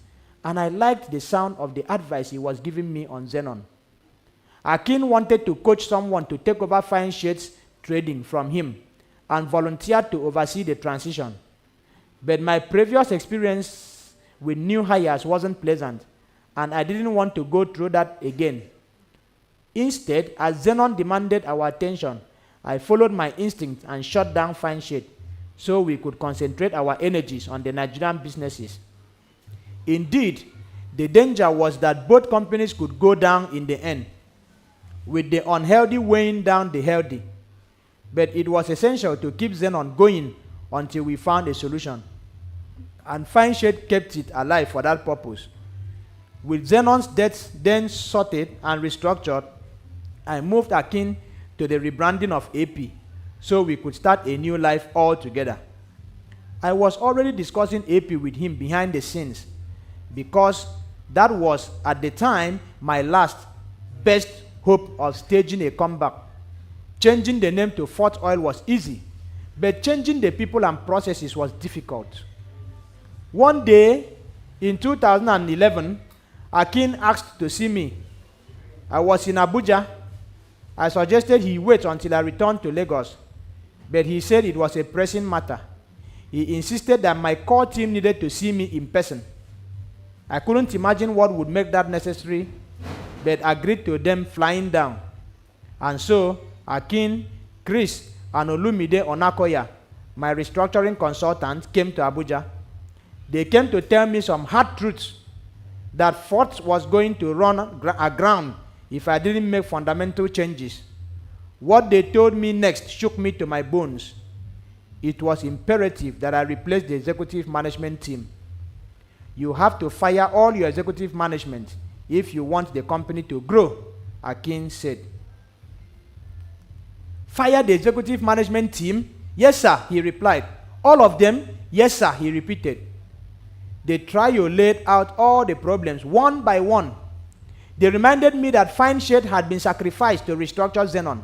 and I liked the sound of the advice he was giving me on Zenon. Akin wanted to coach someone to take over Fine Shades trading from him and volunteered to oversee the transition. But my previous experience with new hires wasn't pleasant, and I didn't want to go through that again. Instead, as Zenon demanded our attention, I followed my instinct and shut down Fine Shade so we could concentrate our energies on the Nigerian businesses. Indeed, the danger was that both companies could go down in the end, with the unhealthy weighing down the healthy. But it was essential to keep Zenon going until we found a solution. And Fine Shade kept it alive for that purpose. With Zenon's debts then sorted and restructured, I moved Akin to the rebranding of AP so we could start a new life all together. I was already discussing AP with him behind the scenes because that was, at the time, my last best hope of staging a comeback. Changing the name to Fort Oil was easy, but changing the people and processes was difficult. One day, in 2011, Akin asked to see me. I was in Abuja. I suggested he wait until I returned to Lagos, but he said it was a pressing matter. He insisted that my core team needed to see me in person. I couldn't imagine what would make that necessary, but agreed to them flying down. And so, Akin, Chris, and Olumide Onakoya, my restructuring consultant, came to Abuja. They came to tell me some hard truths, that Fort was going to run aground if I didn't make fundamental changes. What they told me next shook me to my bones. It was imperative that I replace the executive management team. You have to fire all your executive management if you want the company to grow, Akin said. Fire the executive management team? Yes, sir, he replied. All of them? Yes, sir, he repeated. The trio laid out all the problems one by one. They reminded me that Fine Shade had been sacrificed to restructure Zenon,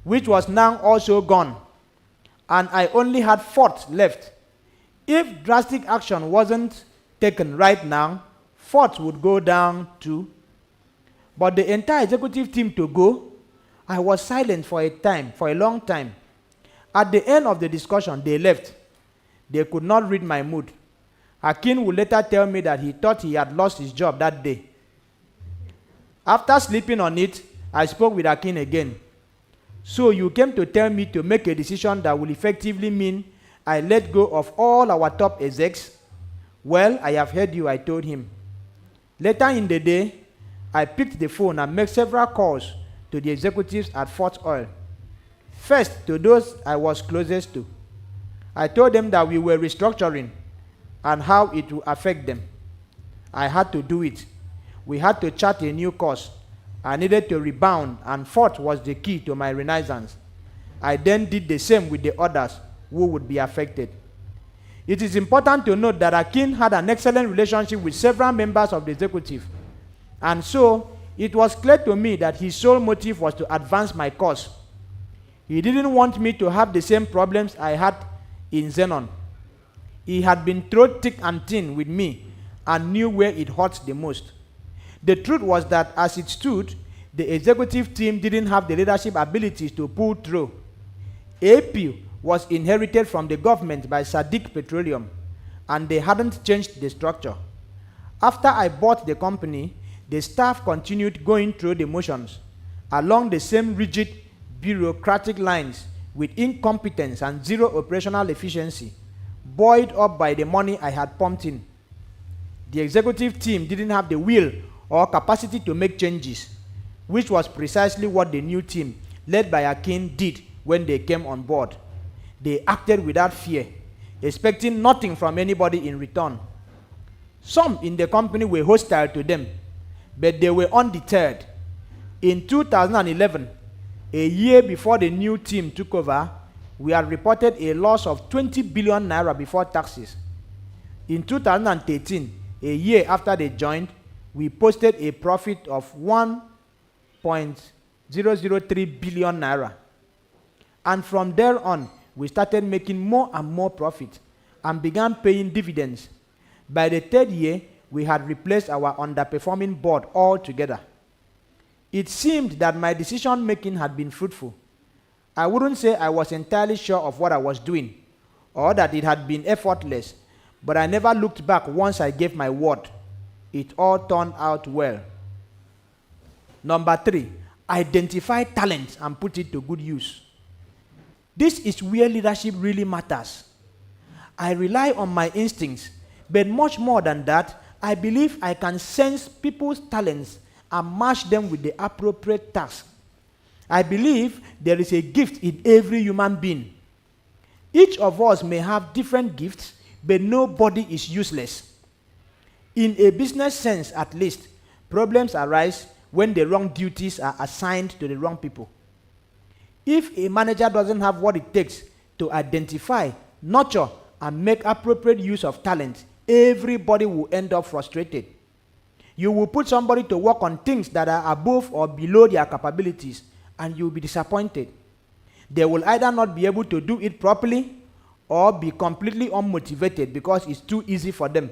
which was now also gone, and I only had Fort left. If drastic action wasn't taken right now, Fort would go down too. But the entire executive team to go, I was silent for a long time. At the end of the discussion, they left. They could not read my mood. Akin would later tell me that he thought he had lost his job that day. After sleeping on it, I spoke with Akin again. So you came to tell me to make a decision that will effectively mean I let go of all our top execs? Well, I have heard you, I told him. Later in the day, I picked the phone and made several calls to the executives at Fort Oil. First, to those I was closest to. I told them that we were restructuring and how it would affect them. I had to do it. We had to chart a new course. I needed to rebound, and Fort was the key to my renaissance. I then did the same with the others who would be affected. It is important to note that Akin had an excellent relationship with several members of the executive, and so it was clear to me that his sole motive was to advance my cause. He didn't want me to have the same problems I had in Zenon. He had been through thick and thin with me and knew where it hurt the most. The truth was that as it stood, the executive team didn't have the leadership abilities to pull through. AP was inherited from the government by Sadiq Petroleum, and they hadn't changed the structure. After I bought the company, the staff continued going through the motions along the same rigid bureaucratic lines with incompetence and zero operational efficiency, buoyed up by the money I had pumped in. The executive team didn't have the will or capacity to make changes, which was precisely what the new team, led by Akin, did when they came on board. They acted without fear, expecting nothing from anybody in return. Some in the company were hostile to them, but they were undeterred. In 2011, a year before the new team took over, we had reported a loss of 20 billion naira before taxes. In 2013, a year after they joined, we posted a profit of 1.003 billion naira. And from there on, we started making more and more profit and began paying dividends. By the third year, we had replaced our underperforming board altogether. It seemed that my decision making had been fruitful. I wouldn't say I was entirely sure of what I was doing or that it had been effortless, but I never looked back once I gave my word. It all turned out well. Number 3, identify talent and put it to good use. This is where leadership really matters. I rely on my instincts, but much more than that, I believe I can sense people's talents and match them with the appropriate task. I believe there is a gift in every human being. Each of us may have different gifts, but nobody is useless. In a business sense, at least, problems arise when the wrong duties are assigned to the wrong people. If a manager doesn't have what it takes to identify, nurture, and make appropriate use of talent, everybody will end up frustrated. You will put somebody to work on things that are above or below their capabilities, and you'll be disappointed. They will either not be able to do it properly or be completely unmotivated because it's too easy for them.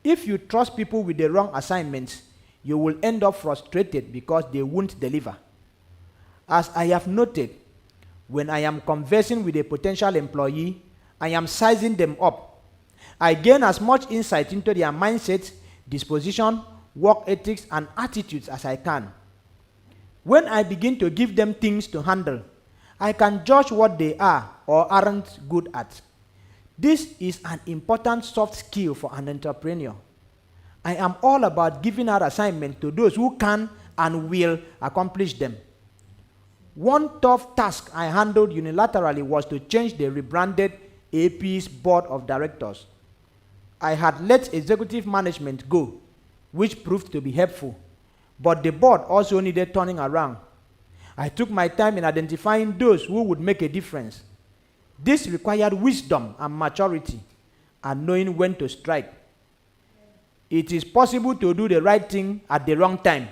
If you trust people with the wrong assignments, you will end up frustrated because they won't deliver. As I have noted, when I am conversing with a potential employee, I am sizing them up. I gain as much insight into their mindset, disposition, work ethics, and attitudes as I can. When I begin to give them things to handle, I can judge what they are or aren't good at. This is an important soft skill for an entrepreneur. I am all about giving out assignments to those who can and will accomplish them. One tough task I handled unilaterally was to change the rebranded AP's board of directors. I had let executive management go, which proved to be helpful, but the board also needed turning around. I took my time in identifying those who would make a difference. This required wisdom and maturity and knowing when to strike. It is possible to do the right thing at the wrong time,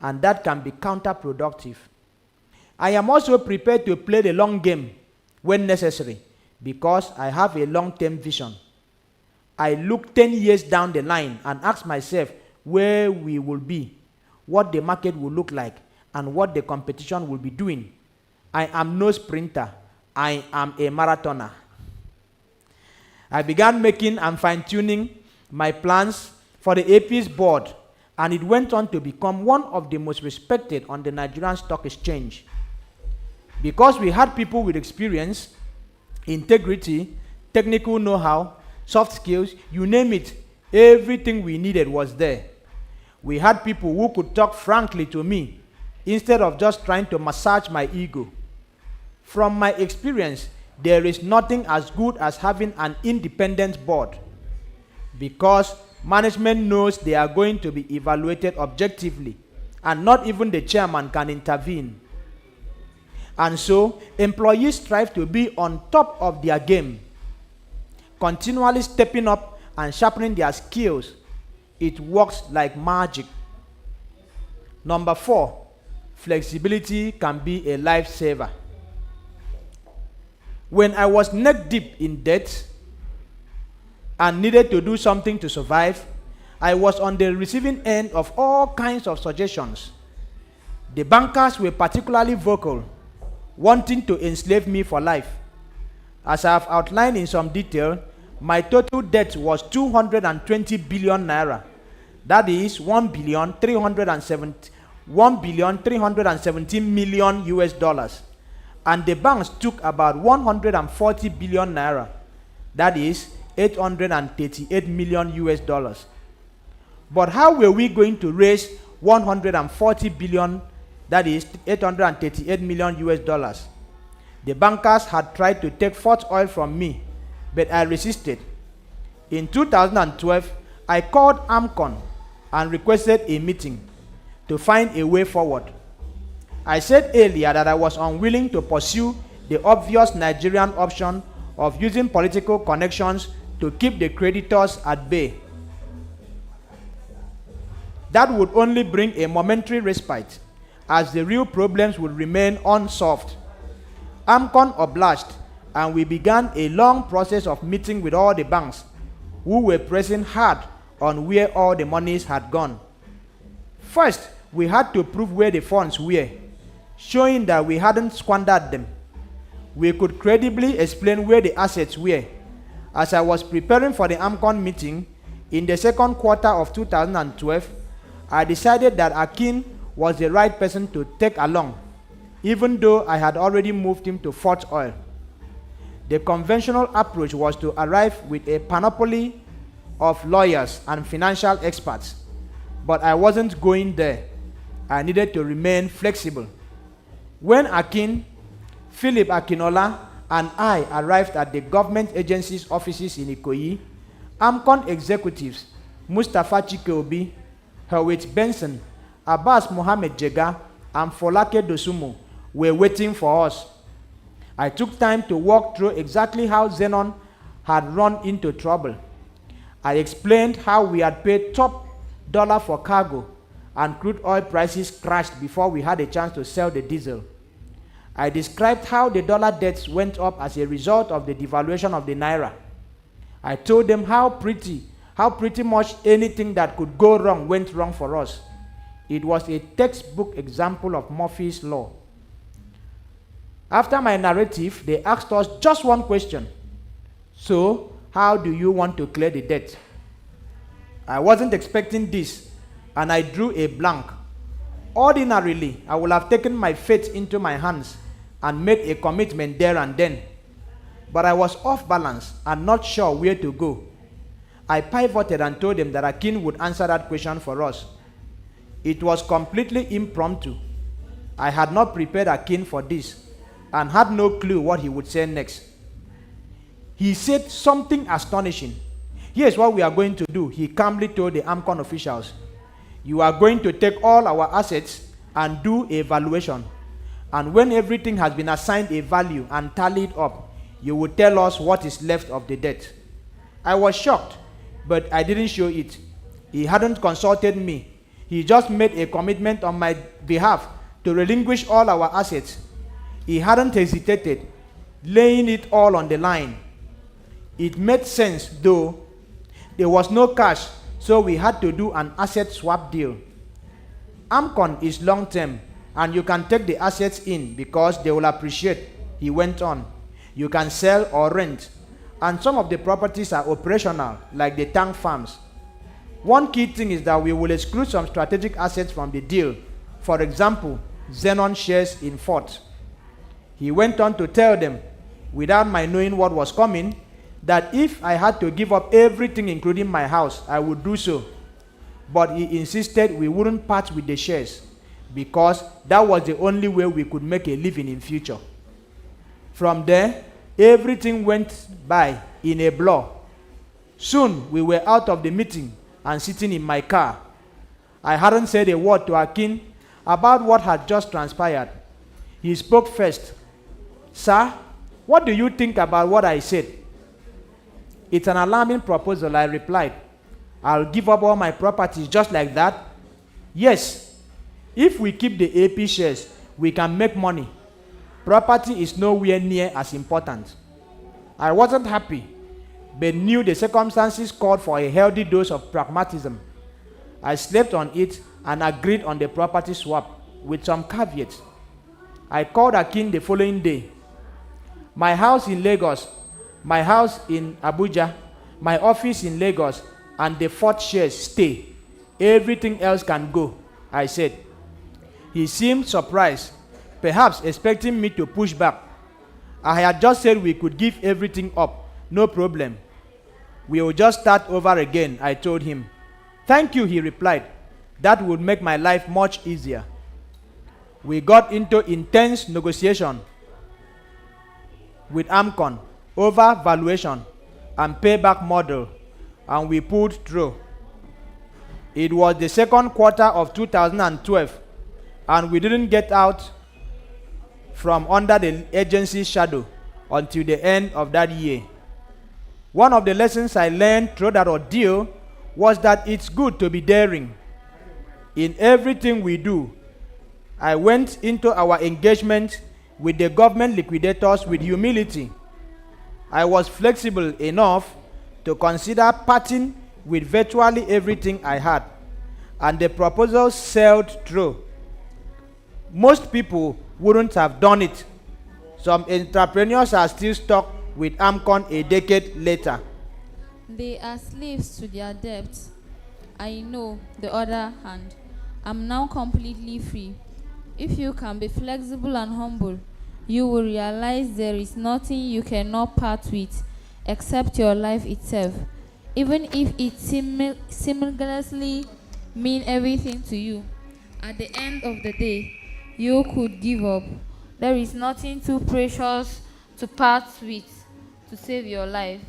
and that can be counterproductive. I am also prepared to play the long game when necessary because I have a long-term vision. I look 10 years down the line and ask myself where we will be, what the market will look like, and what the competition will be doing. I am no sprinter. I am a marathoner. I began making and fine-tuning my plans for the AP's board, and it went on to become one of the most respected on the Nigerian Stock Exchange. Because we had people with experience, integrity, technical know-how, soft skills, you name it, everything we needed was there. We had people who could talk frankly to me instead of just trying to massage my ego. From my experience, there is nothing as good as having an independent board because management knows they are going to be evaluated objectively and not even the chairman can intervene. And so, employees strive to be on top of their game, continually stepping up and sharpening their skills. It works like magic. Number 4, flexibility can be a lifesaver. When I was neck deep in debt and needed to do something to survive, I was on the receiving end of all kinds of suggestions. The bankers were particularly vocal, wanting to enslave me for life. As I have outlined in some detail, my total debt was 220 billion naira. That is 1,317 million US dollars. And the banks took about 140 billion naira. That is 838 million US dollars. But how were we going to raise 140 billion, that is 838 million US dollars? The bankers had tried to take forth oil from me, but I resisted. In 2012, I called AMCON and requested a meeting to find a way forward. I said earlier that I was unwilling to pursue the obvious Nigerian option of using political connections to keep the creditors at bay. That would only bring a momentary respite, as the real problems would remain unsolved. AMCON obliged, and we began a long process of meeting with all the banks who were pressing hard on where all the monies had gone. First, We had to prove where the funds were, showing that we hadn't squandered them. We could credibly explain where the assets were. As I was preparing for the AMCON meeting in the second quarter of 2012, I decided that Akin was the right person to take along, even though I had already moved him to Fort Oil. The conventional approach was to arrive with a panoply of lawyers and financial experts, but I wasn't going there. I needed to remain flexible. When Akin, Philip Akinola, and I arrived at the government agency's offices in Ikoyi, AMCON executives Mustafa Chikeobi, Hewitt Benson, Abbas Mohamed Jega, and Folake Dosumo were waiting for us. I took time to walk through exactly how Zenon had run into trouble. I explained how we had paid top dollar for cargo and crude oil prices crashed before we had a chance to sell the diesel. I described how the dollar debts went up as a result of the devaluation of the naira. I told them how pretty much anything that could go wrong went wrong for us. It was a textbook example of Murphy's Law. After my narrative, they asked us just one question. So, how do you want to clear the debt? I wasn't expecting this, and I drew a blank. Ordinarily, I would have taken my fate into my hands and made a commitment there and then. But I was off balance and not sure where to go. I pivoted and told them that Akin would answer that question for us. It was completely impromptu. I had not prepared Akin for this and had no clue what he would say next. He said something astonishing. Here's what we are going to do, he calmly told the AMCON officials. You are going to take all our assets and do a valuation. And when everything has been assigned a value and tallied up, you will tell us what is left of the debt. I was shocked, but I didn't show it. He hadn't consulted me. He just made a commitment on my behalf to relinquish all our assets. He hadn't hesitated, laying it all on the line. It made sense, though. There was no cash, so we had to do an asset swap deal. AMCON is long-term, and you can take the assets in because they will appreciate, he went on. You can sell or rent, and some of the properties are operational, like the tank farms. One key thing is that we will exclude some strategic assets from the deal. For example, Zenon shares in Fort. He went on to tell them, without my knowing what was coming, that if I had to give up everything including my house, I would do so. But he insisted we wouldn't part with the shares because that was the only way we could make a living in future. From there, everything went by in a blur. Soon, we were out of the meeting and sitting in my car. I hadn't said a word to Akin about what had just transpired. He spoke first. Sir, what do you think about what I said? It's an alarming proposal, I replied. I'll give up all my properties just like that? Yes. If we keep the AP shares, we can make money. Property is nowhere near as important. I wasn't happy, but knew the circumstances called for a healthy dose of pragmatism. I slept on it and agreed on the property swap with some caveats. I called Akin the following day. My house in Lagos, my house in Abuja, my office in Lagos, and the Fort shares stay. Everything else can go, I said. He seemed surprised, perhaps expecting me to push back. I had just said we could give everything up, no problem. We will just start over again, I told him. Thank you, he replied. That would make my life much easier. We got into intense negotiation with AMCON over valuation and payback model, and we pulled through. It was the second quarter of 2012, and we didn't get out from under the agency's shadow until the end of that year. One of the lessons I learned through that ordeal was that it's good to be daring. In everything we do, I went into our engagement with the government liquidators with humility. I was flexible enough to consider parting with virtually everything I had. and the proposal sailed through. Most people wouldn't have done it. Some entrepreneurs are still stuck with AMCON a decade later. They are slaves to their debts. I know, the other hand, I'm now completely free. If you can be flexible and humble, you will realize there is nothing you cannot part with except your life itself. Even if it simultaneously mean everything to you, at the end of the day, you could give up. There is nothing too precious to part with to save your life.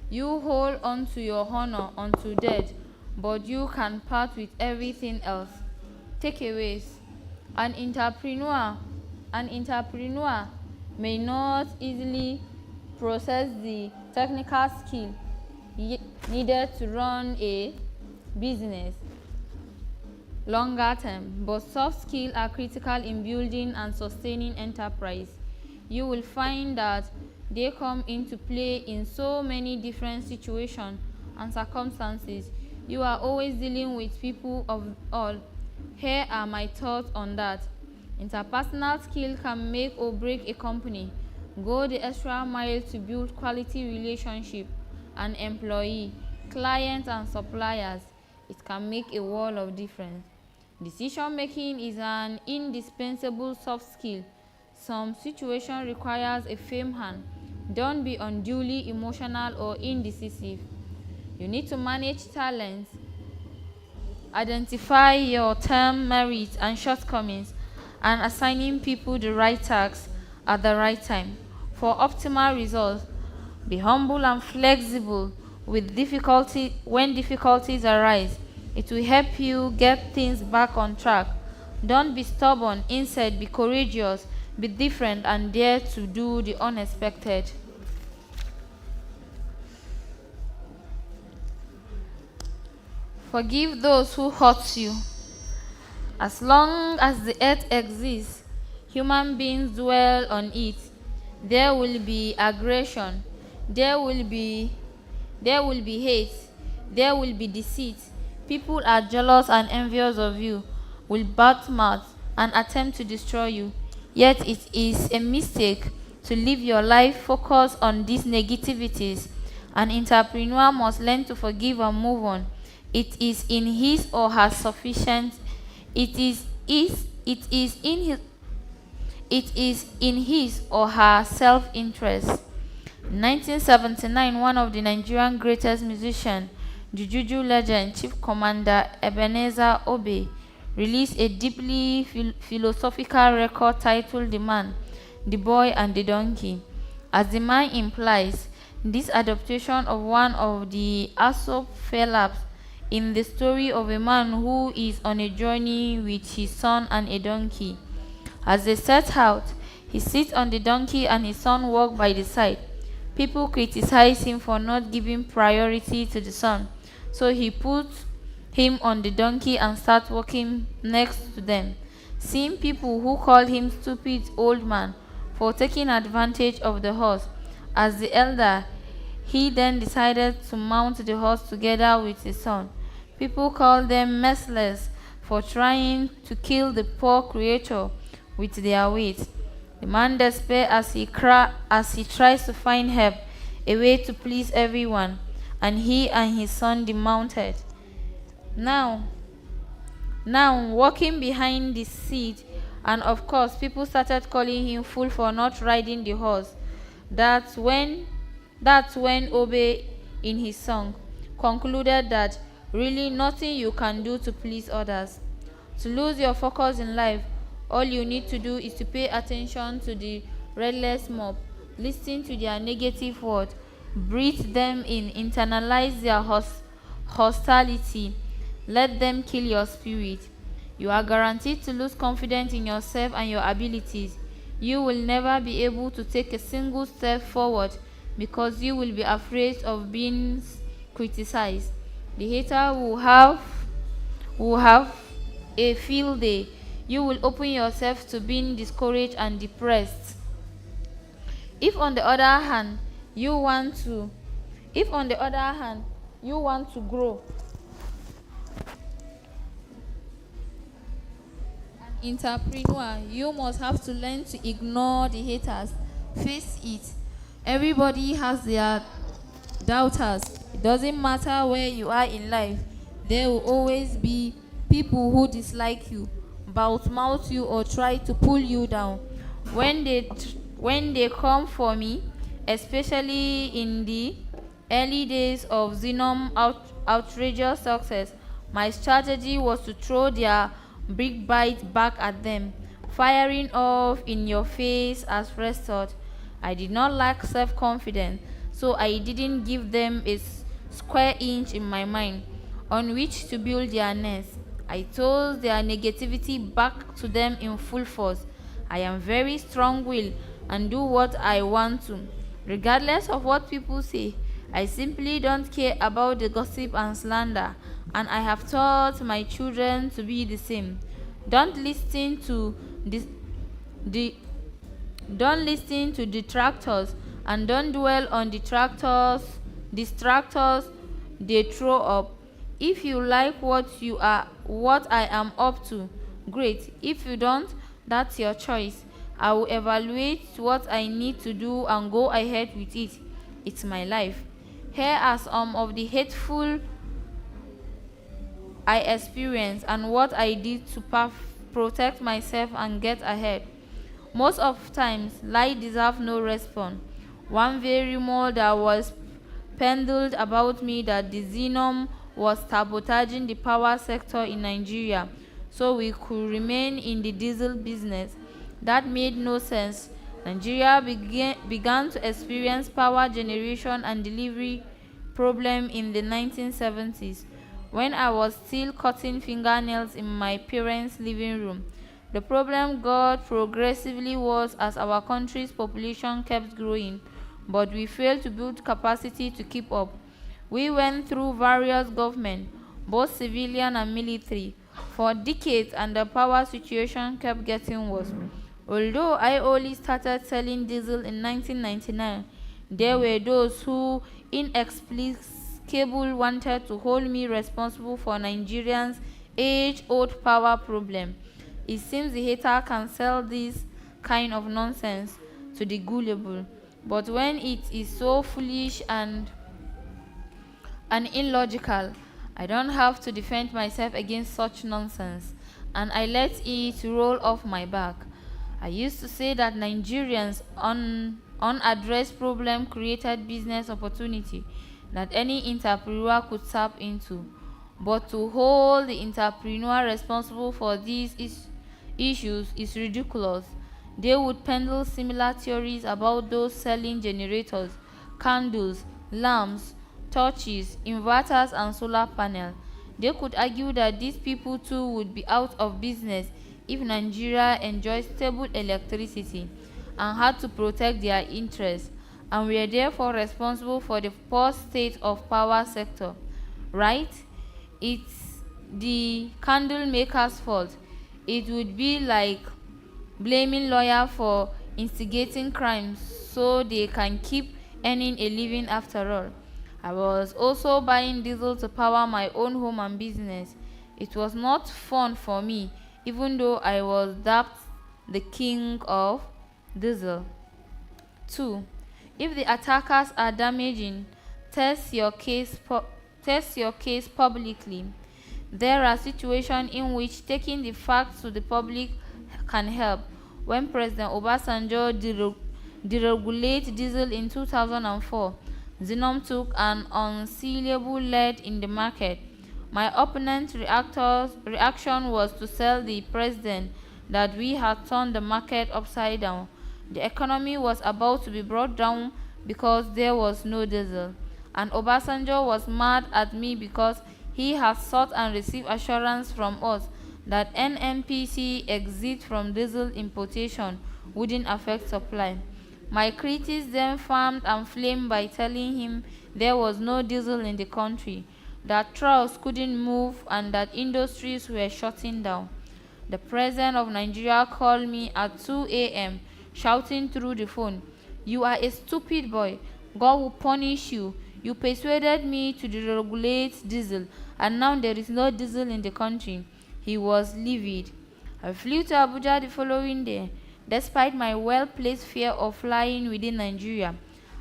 You hold on to your honor until death, but you can part with everything else. Takeaways. An entrepreneur may not easily possess the technical skill needed to run a business longer term, but soft skills are critical in building and sustaining enterprise. You will find that they come into play in so many different situations and circumstances. You are always dealing with people of all. Here are my thoughts on that. Interpersonal skill can make or break a company. Go the extra mile to build quality relationship and employee, clients and suppliers. It can make a world of difference. Decision making is an indispensable soft skill. Some situation requires a firm hand. Don't be unduly emotional or indecisive. You need to manage talents, identify your term merits and shortcomings, and assigning people the right tasks at the right time. For optimal results, be humble and flexible with difficulty when difficulties arise. It will help you get things back on track. Don't be stubborn, instead be courageous, be different, and dare to do the unexpected. Forgive those who hurt you. As long as the earth exists, human beings dwell on it. There will be aggression, there will be hate, there will be deceit. People are jealous and envious of you, will badmouth and attempt to destroy you. Yet it is a mistake to live your life focused on these negativities. An entrepreneur must learn to forgive and move on. It is in his or her sufficient. It is in his or her self-interest. In 1979, one of the Nigerian greatest musicians, the Juju legend Chief Commander Ebenezer Obey, released a deeply philosophical record titled The Man, the Boy, and the Donkey. As the man implies, this adaptation of one of the Aesop fables in the story of a man who is on a journey with his son and a donkey. As they set out, he sits on the donkey and his son walk by the side. People criticize him for not giving priority to the son, so he puts him on the donkey and starts walking next to them. Seeing people who call him stupid old man for taking advantage of the horse, as the elder, he then decided to mount the horse together with his son. People call them merciless for trying to kill the poor creature with their weight. The man despairs as he tries to find help, a way to please everyone, and he and his son demounted. Now walking behind the seat, and of course people started calling him fool for not riding the horse. That's when Obey in his song concluded that really nothing you can do to please others. To lose your focus in life, all you need to do is to pay attention to the restless mob, listen to their negative words, breathe them in, internalize their hostility, let them kill your spirit. You are guaranteed to lose confidence in yourself and your abilities. You will never be able to take a single step forward because you will be afraid of being criticized. The hater will have a field day. You will open yourself to being discouraged and depressed. If on the other hand you want to grow, entrepreneur, you must have to learn to ignore the haters. Face it. Everybody has their doubters. It doesn't matter where you are in life. There will always be people who dislike you, mouth you, or try to pull you down. When they come for me, especially in the early days of outrageous success, my strategy was to throw their big bite back at them, firing off in your face as first thought. I did not lack self-confidence, so I didn't give them a square inch in my mind on which to build their nest. I told their negativity back to them in full force. I am very strong-willed and do what I want to, regardless of what people say. I simply don't care about the gossip and slander, and I have taught my children to be the same. Don't listen to don't listen to detractors, and don't dwell on distractors they throw up. If you like what I am up to, great. If you don't, that's your choice. I will evaluate what I need to do and go ahead with it. It's my life. Here are some of the hateful I experienced and what I did to protect myself and get ahead. Most of times, lies deserve no response. One very rumor that was peddled about me that the Xenom was sabotaging the power sector in Nigeria so we could remain in the diesel business. That made no sense. Nigeria began to experience power generation and delivery problem in the 1970s when I was still cutting fingernails in my parents' living room. The problem got progressively worse as our country's population kept growing, but we failed to build capacity to keep up. We went through various governments, both civilian and military, for decades, and the power situation kept getting worse. Although I only started selling diesel in 1999, there were those who inexplicably wanted to hold me responsible for Nigerians' age-old power problem. It seems the hater can sell this kind of nonsense to the gullible, but when it is so foolish and illogical, I don't have to defend myself against such nonsense, and I let it roll off my back. I used to say that Nigerians' unaddressed problem created business opportunity that any entrepreneur could tap into. But to hold the entrepreneur responsible for these issues is ridiculous. They would peddle similar theories about those selling generators, candles, lamps, torches, inverters, and solar panels. They could argue that these people too would be out of business if Nigeria enjoyed stable electricity and had to protect their interests, and were therefore responsible for the poor state of power sector. Right? It's the candle maker's fault. It would be like blaming lawyers for instigating crimes so they can keep earning a living after all. I was also buying diesel to power my own home and business. It was not fun for me, even though I was dubbed the king of diesel. 2. If the attackers are damaging, test your case publicly. There are situations in which taking the facts to the public can help. When President Obasanjo deregulated diesel in 2004, Xenom took an unsealable lead in the market. My opponent's reaction was to tell the president that we had turned the market upside down. The economy was about to be brought down because there was no diesel. And Obasanjo was mad at me because he had sought and received assurance from us that NNPC exit from diesel importation wouldn't affect supply. My critics then farmed and flamed by telling him there was no diesel in the country, that trucks couldn't move, and that industries were shutting down. The president of Nigeria called me at 2 a.m., shouting through the phone, "You are a stupid boy. God will punish you. You persuaded me to deregulate diesel, and now there is no diesel in the country." He was livid. I flew to Abuja the following day, despite my well-placed fear of flying within Nigeria.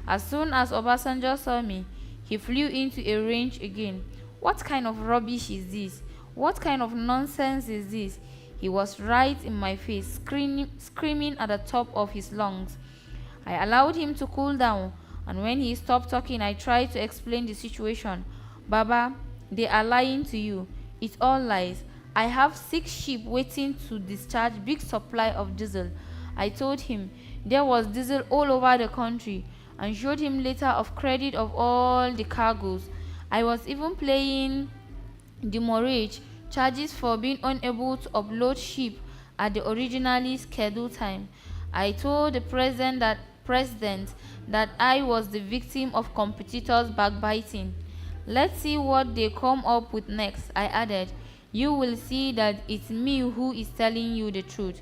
As soon as Obasanjo saw me, he flew into a rage again. What kind of rubbish is this? What kind of nonsense is this? He was right in my face, screaming at the top of his lungs. I allowed him to cool down, and when he stopped talking, I tried to explain the situation. Baba, they are lying to you. It's all lies. I have 6 ships waiting to discharge big supply of diesel. I told him there was diesel all over the country, and showed him letter of credit of all the cargoes. I was even paying demurrage charges for being unable to upload ship at the originally scheduled time. I told the president that I was the victim of competitors' backbiting. Let's see what they come up with next, I added. You will see that it's me who is telling you the truth.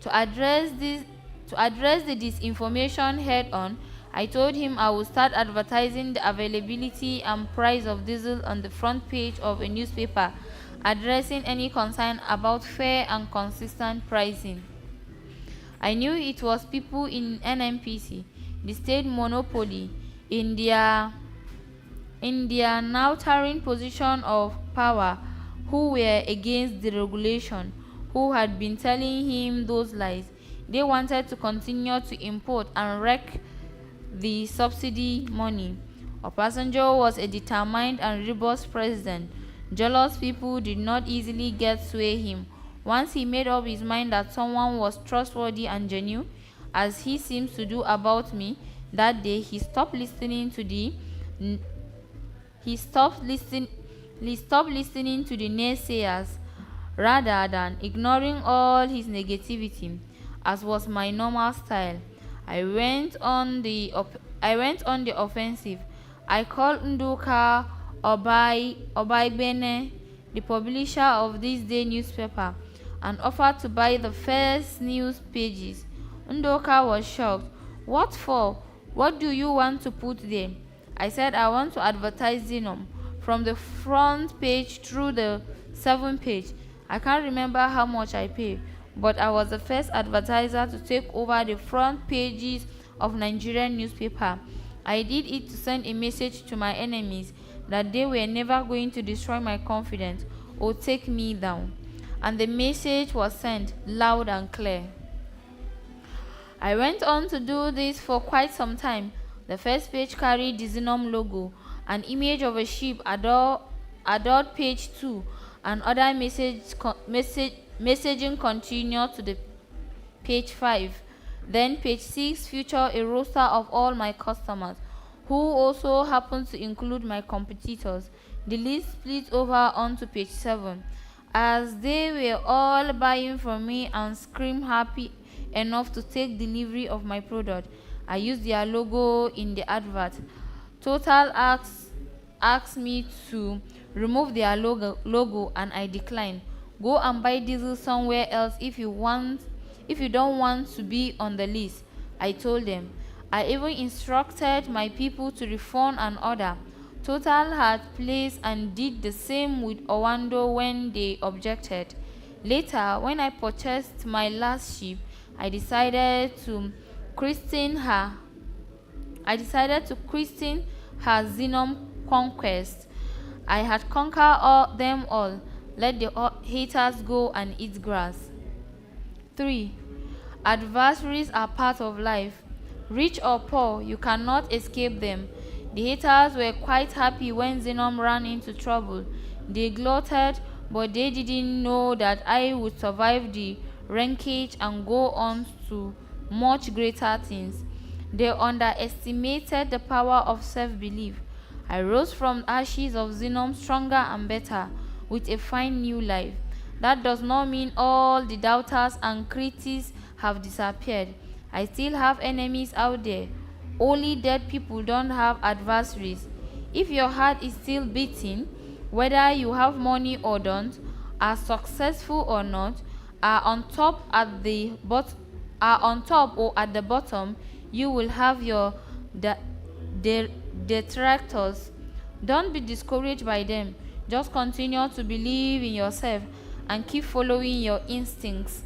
To address the disinformation head-on, I told him I would start advertising the availability and price of diesel on the front page of a newspaper, addressing any concern about fair and consistent pricing. I knew it was people in NNPC, the state monopoly, in their now towering position of power, who were against the regulation, who had been telling him those lies. They wanted to continue to import and wreck the subsidy money. Obasanjo was a determined and robust president. Jealous people did not easily get sway him. Once he made up his mind that someone was trustworthy and genuine, as he seems to do about me, that day he stopped listening to the naysayers rather than ignoring all his negativity, as was my normal style. I went on the offensive. I called Nduka Obaibene, the publisher of this day newspaper, and offered to buy the first news pages. Nduka was shocked. What for? What do you want to put there? I said I want to advertise Xenom from the front page through the 7th page. I can't remember how much I paid, but I was the first advertiser to take over the front pages of Nigerian newspaper. I did it to send a message to my enemies that they were never going to destroy my confidence or take me down. And the message was sent loud and clear. I went on to do this for quite some time. The first page carried the Xenom logo, an image of a ship, adored page 2, and other messaging continued to the page 5. Then page 6 featured a roster of all my customers, who also happened to include my competitors. The list split over onto page 7, as they were all buying from me and screamed happy enough to take delivery of my product. I used their logo in the advert. Total asked me to remove their logo and I declined. Go and buy diesel somewhere else if you don't want to be on the list, I told them. I even instructed my people to refund an order. Total had placed and did the same with Owando when they objected. Later, when I purchased my last ship, I decided to christen her Xenom Conquest. I had conquered them all. Let the haters go and eat grass. 3. Adversaries are part of life. Rich or poor, you cannot escape them. The haters were quite happy when Xenom ran into trouble. They gloated, but they didn't know that I would survive the wreckage and go on to much greater things. They underestimated the power of self-belief. I rose from ashes of Xenom stronger and better, with a fine new life. That does not mean all the doubters and critics have disappeared. I still have enemies out there. Only dead people don't have adversaries. If your heart is still beating, whether you have money or don't, are successful or not, are on top or at the bottom, you will have your detractors. Don't be discouraged by them. Just continue to believe in yourself and keep following your instincts.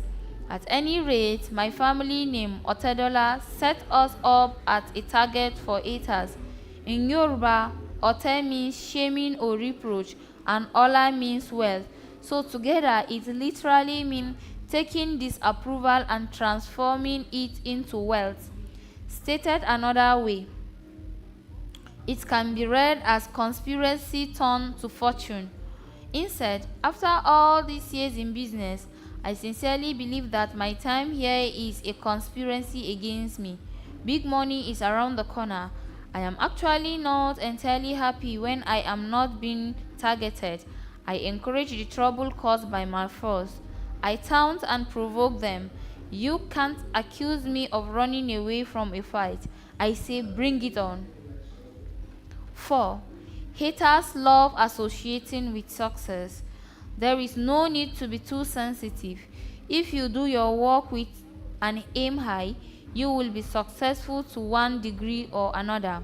At any rate, my family name, Otedola, set us up as a target for haters. In Yoruba, Ote means shaming or reproach, and Ola means wealth. So together, it literally means taking disapproval and transforming it into wealth. Stated another way, it can be read as conspiracy turned to fortune. Instead, after all these years in business, I sincerely believe that my time here is a conspiracy against me. Big money is around the corner. I am actually not entirely happy when I am not being targeted. I encourage the trouble caused by my foes. I taunt and provoke them. You can't accuse me of running away from a fight. I say bring it on. 4. Haters love associating with success. There is no need to be too sensitive. If you do your work with an aim high, you will be successful to one degree or another.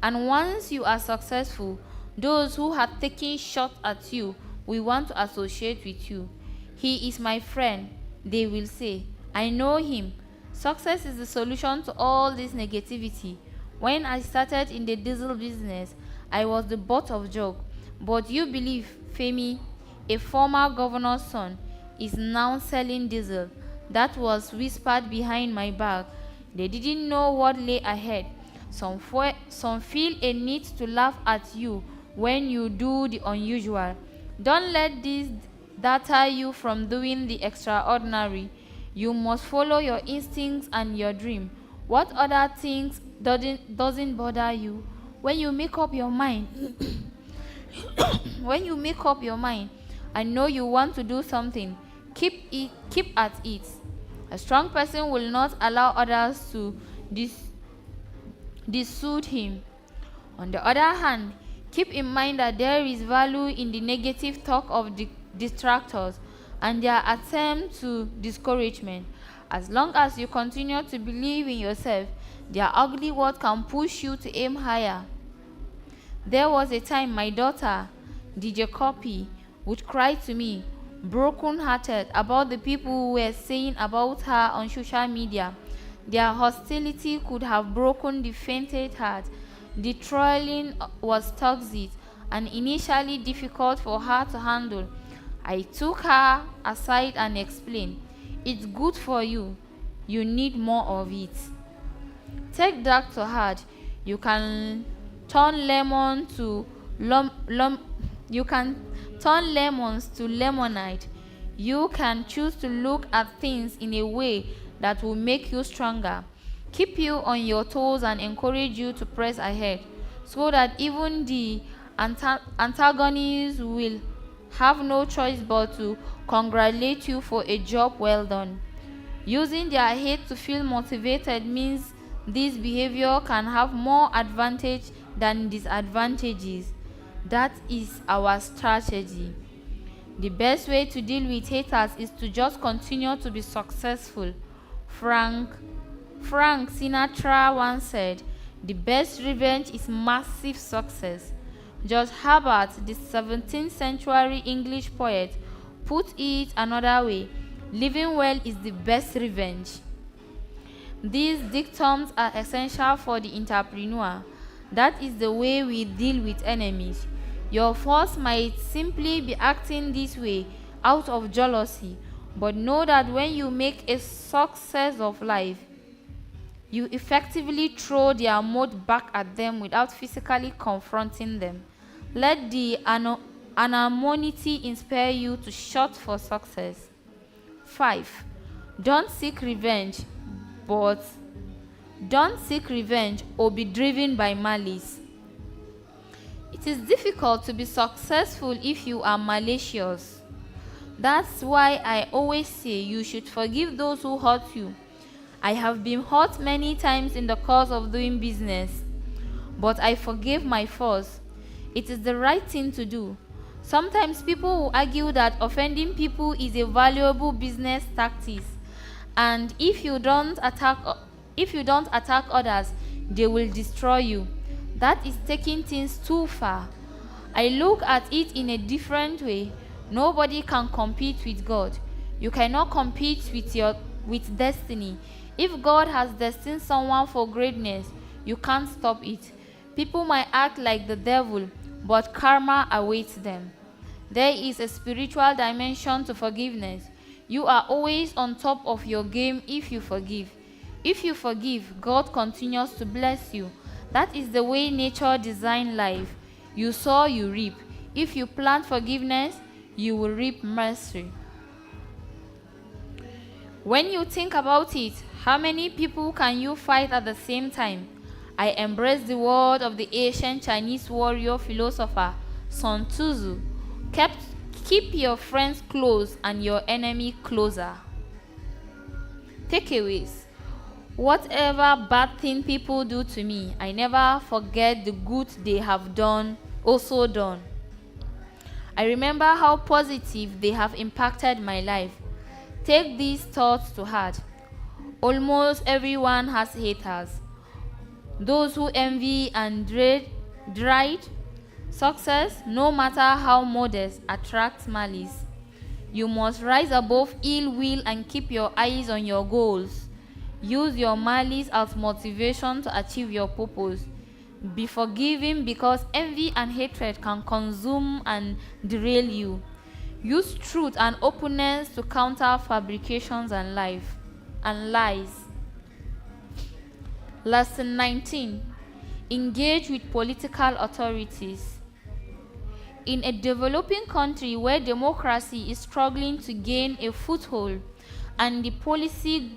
And once you are successful, those who have taken shots at you will want to associate with you. He is my friend, they will say. I know him. Success is the solution to all this negativity. When I started in the diesel business, I was the butt of joke. But you believe Femi, a former governor's son, is now selling diesel. That was whispered behind my back. They didn't know what lay ahead. Some feel a need to laugh at you when you do the unusual. Don't let this deter you from doing the extraordinary. You must follow your instincts and your dream. What other things doesn't bother you? When you make up your mind, when you make up your mind and know you want to do something, keep at it. A strong person will not allow others to dissuade him. On the other hand, keep in mind that there is value in the negative talk of the distractors and their attempt to discouragement. As long as you continue to believe in yourself, their ugly words can push you to aim higher. There was a time my daughter, DJ Copy, would cry to me, broken-hearted, about the people who were saying about her on social media. Their hostility could have broken the fainted heart. The trolling was toxic and initially difficult for her to handle. I took her aside and explained, it's good for you. You need more of it. Take that to heart. You can turn lemons to lemonade. You can choose to look at things in a way that will make you stronger, keep you on your toes, and encourage you to press ahead, so that even the antagonists will have no choice but to congratulate you for a job well done. Using their hate to feel motivated means this behavior can have more advantage than disadvantages. That is our strategy. The best way to deal with haters is to just continue to be successful. Frank Sinatra once said, the best revenge is massive success. George Herbert, the 17th century English poet, put it another way, living well is the best revenge. These dictums are essential for the entrepreneur. That is the way we deal with enemies. Your force might simply be acting this way out of jealousy, but know that when you make a success of life, you effectively throw their moat back at them without physically confronting them. Let the anonymity inspire you to shoot for success. 5. Don't seek revenge or be driven by malice. It is difficult to be successful if you are malicious. That's why I always say you should forgive those who hurt you. I have been hurt many times in the course of doing business, but I forgave my foes. It is the right thing to do. Sometimes people will argue that offending people is a valuable business tactic, and if you don't attack others, they will destroy you. That is taking things too far. I look at it in a different way. Nobody can compete with God. You cannot compete with destiny. If God has destined someone for greatness, you can't stop it. People might act like the devil, but karma awaits them. There is a spiritual dimension to forgiveness. You are always on top of your game if you forgive. If you forgive, God continues to bless you. That is the way nature designed life. You sow, you reap. If you plant forgiveness, you will reap mercy. When you think about it, how many people can you fight at the same time? I embrace the word of the ancient Chinese warrior philosopher Sun Tzu. Keep your friends close and your enemy closer. Takeaways. Whatever bad thing people do to me, I never forget the good they have also done. I remember how positive they have impacted my life. Take these thoughts to heart. Almost everyone has haters. Those who envy and deride success, no matter how modest, attracts malice. You must rise above ill will and keep your eyes on your goals. Use your malice as motivation to achieve your purpose. Be forgiving, because envy and hatred can consume and derail you. Use truth and openness to counter fabrications and lies. Lesson 19. Engage with political authorities. In a developing country where democracy is struggling to gain a foothold and the policy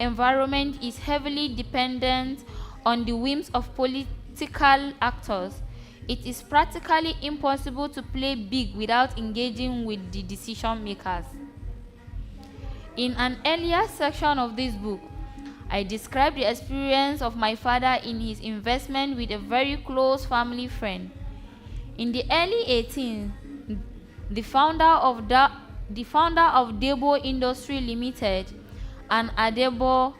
environment is heavily dependent on the whims of political actors, it is practically impossible to play big without engaging with the decision makers. In an earlier section of this book, I described the experience of my father in his investment with a very close family friend. In the early 18th, the founder of Debo Industry Limited and Adebowale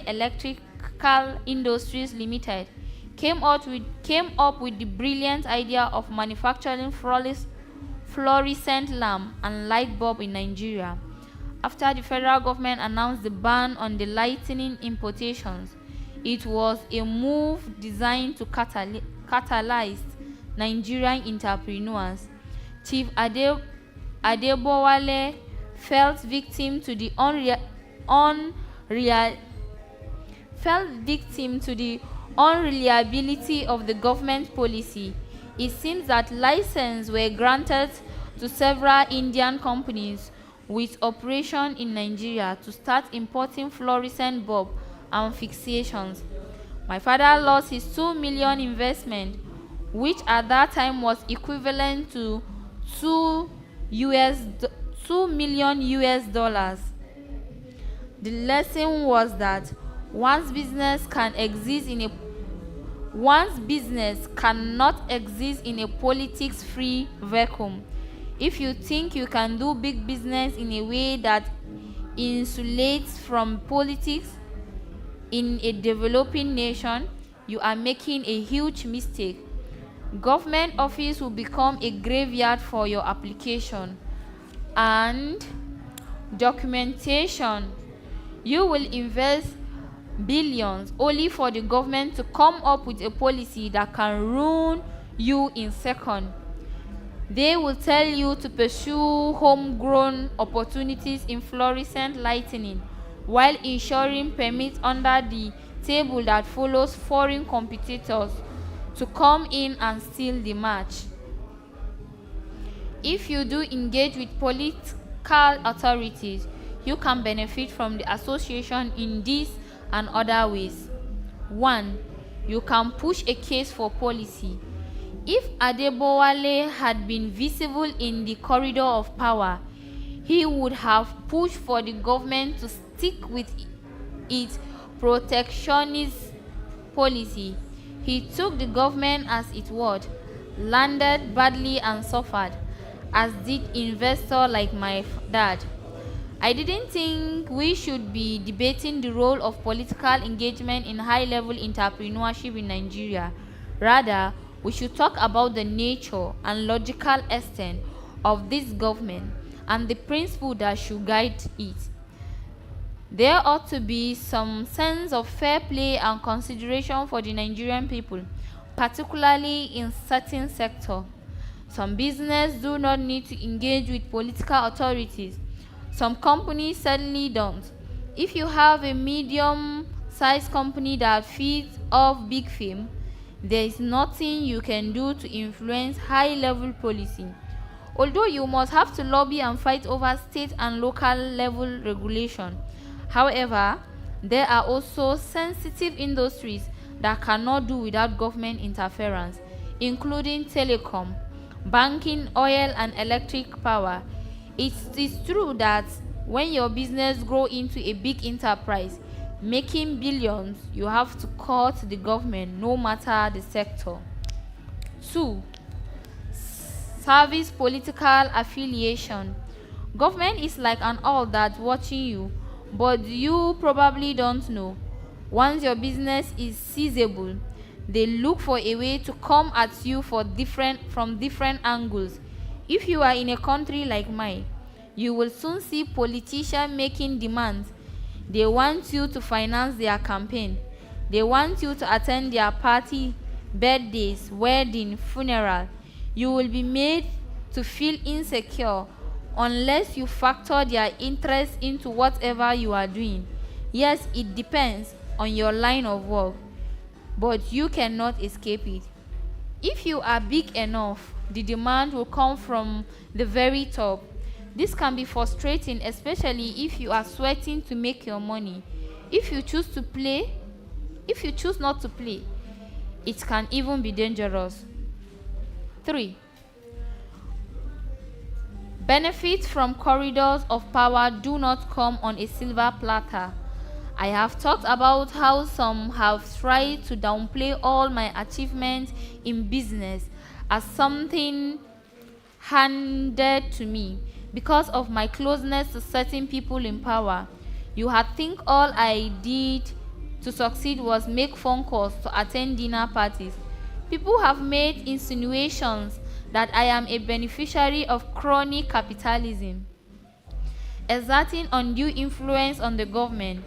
Electrical Industries Limited came up with the brilliant idea of manufacturing fluorescent lamp and light bulb in Nigeria. After the federal government announced the ban on the lightning importations, it was a move designed to catalyze Nigerian entrepreneurs. Chief Adebowale fell victim to the unreliability of the government policy. It seems that licenses were granted to several Indian companies with operation in Nigeria to start importing fluorescent bulb and fixations. My father lost his 2 million investment, which at that time was equivalent to $2 million US. The lesson was that one's business cannot exist in a politics-free vacuum. If you think you can do big business in a way that insulates from politics in a developing nation, you are making a huge mistake. Government office will become a graveyard for your application. And documentation. You will invest billions only for the government to come up with a policy that can ruin you in seconds. They will tell you to pursue homegrown opportunities in fluorescent lighting, while ensuring permits under the table that follows foreign competitors to come in and steal the match. If you do engage with political authorities, you can benefit from the association in these and other ways. 1. You can push a case for policy. If Adebowale had been visible in the corridor of power, he would have pushed for the government to stick with its protectionist policy. He took the government as its word, landed badly and suffered, as did investors like my dad. I didn't think we should be debating the role of political engagement in high-level entrepreneurship in Nigeria. Rather, we should talk about the nature and logical extent of this government and the principle that should guide it. There ought to be some sense of fair play and consideration for the Nigerian people, particularly in certain sectors. Some business do not need to engage with political authorities. Some companies certainly don't. If you have a medium-sized company that feeds off big fame, there is nothing you can do to influence high-level policy. Although you must have to lobby and fight over state and local level regulation. However, there are also sensitive industries that cannot do without government interference, including telecom, banking, oil, and electric power. It is true that when your business grows into a big enterprise, making billions, you have to cut the government no matter the sector. 2. Service political affiliation. Government is like an owl that's watching you, but you probably don't know. Once your business is seizable, they look for a way to come at you from different angles. If you are in a country like mine, you will soon see politicians making demands. They want you to finance their campaign. They want you to attend their party, birthdays, wedding, funeral. You will be made to feel insecure unless you factor their interest into whatever you are doing. Yes, it depends on your line of work, but you cannot escape it. If you are big enough, the demand will come from the very top. This can be frustrating, especially if you are sweating to make your money. If you choose not to play, it can even be dangerous. 3. Benefits from corridors of power do not come on a silver platter. I have talked about how some have tried to downplay all my achievements in business as something handed to me because of my closeness to certain people in power. You had think all I did to succeed was make phone calls to attend dinner parties. People have made insinuations that I am a beneficiary of crony capitalism, exerting undue influence on the government.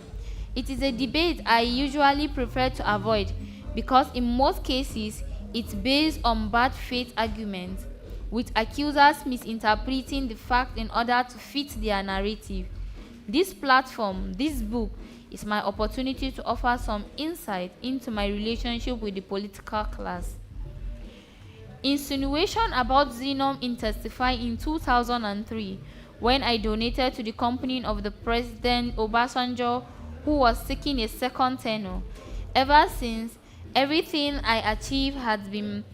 It is a debate I usually prefer to avoid because in most cases it's based on bad faith arguments, with accusers misinterpreting the fact in order to fit their narrative. This platform, this book, is my opportunity to offer some insight into my relationship with the political class. Insinuation about Xenom intensified in 2003 when I donated to the company of the President Obasanjo, who was seeking a second tenure. Ever since, everything I achieved has been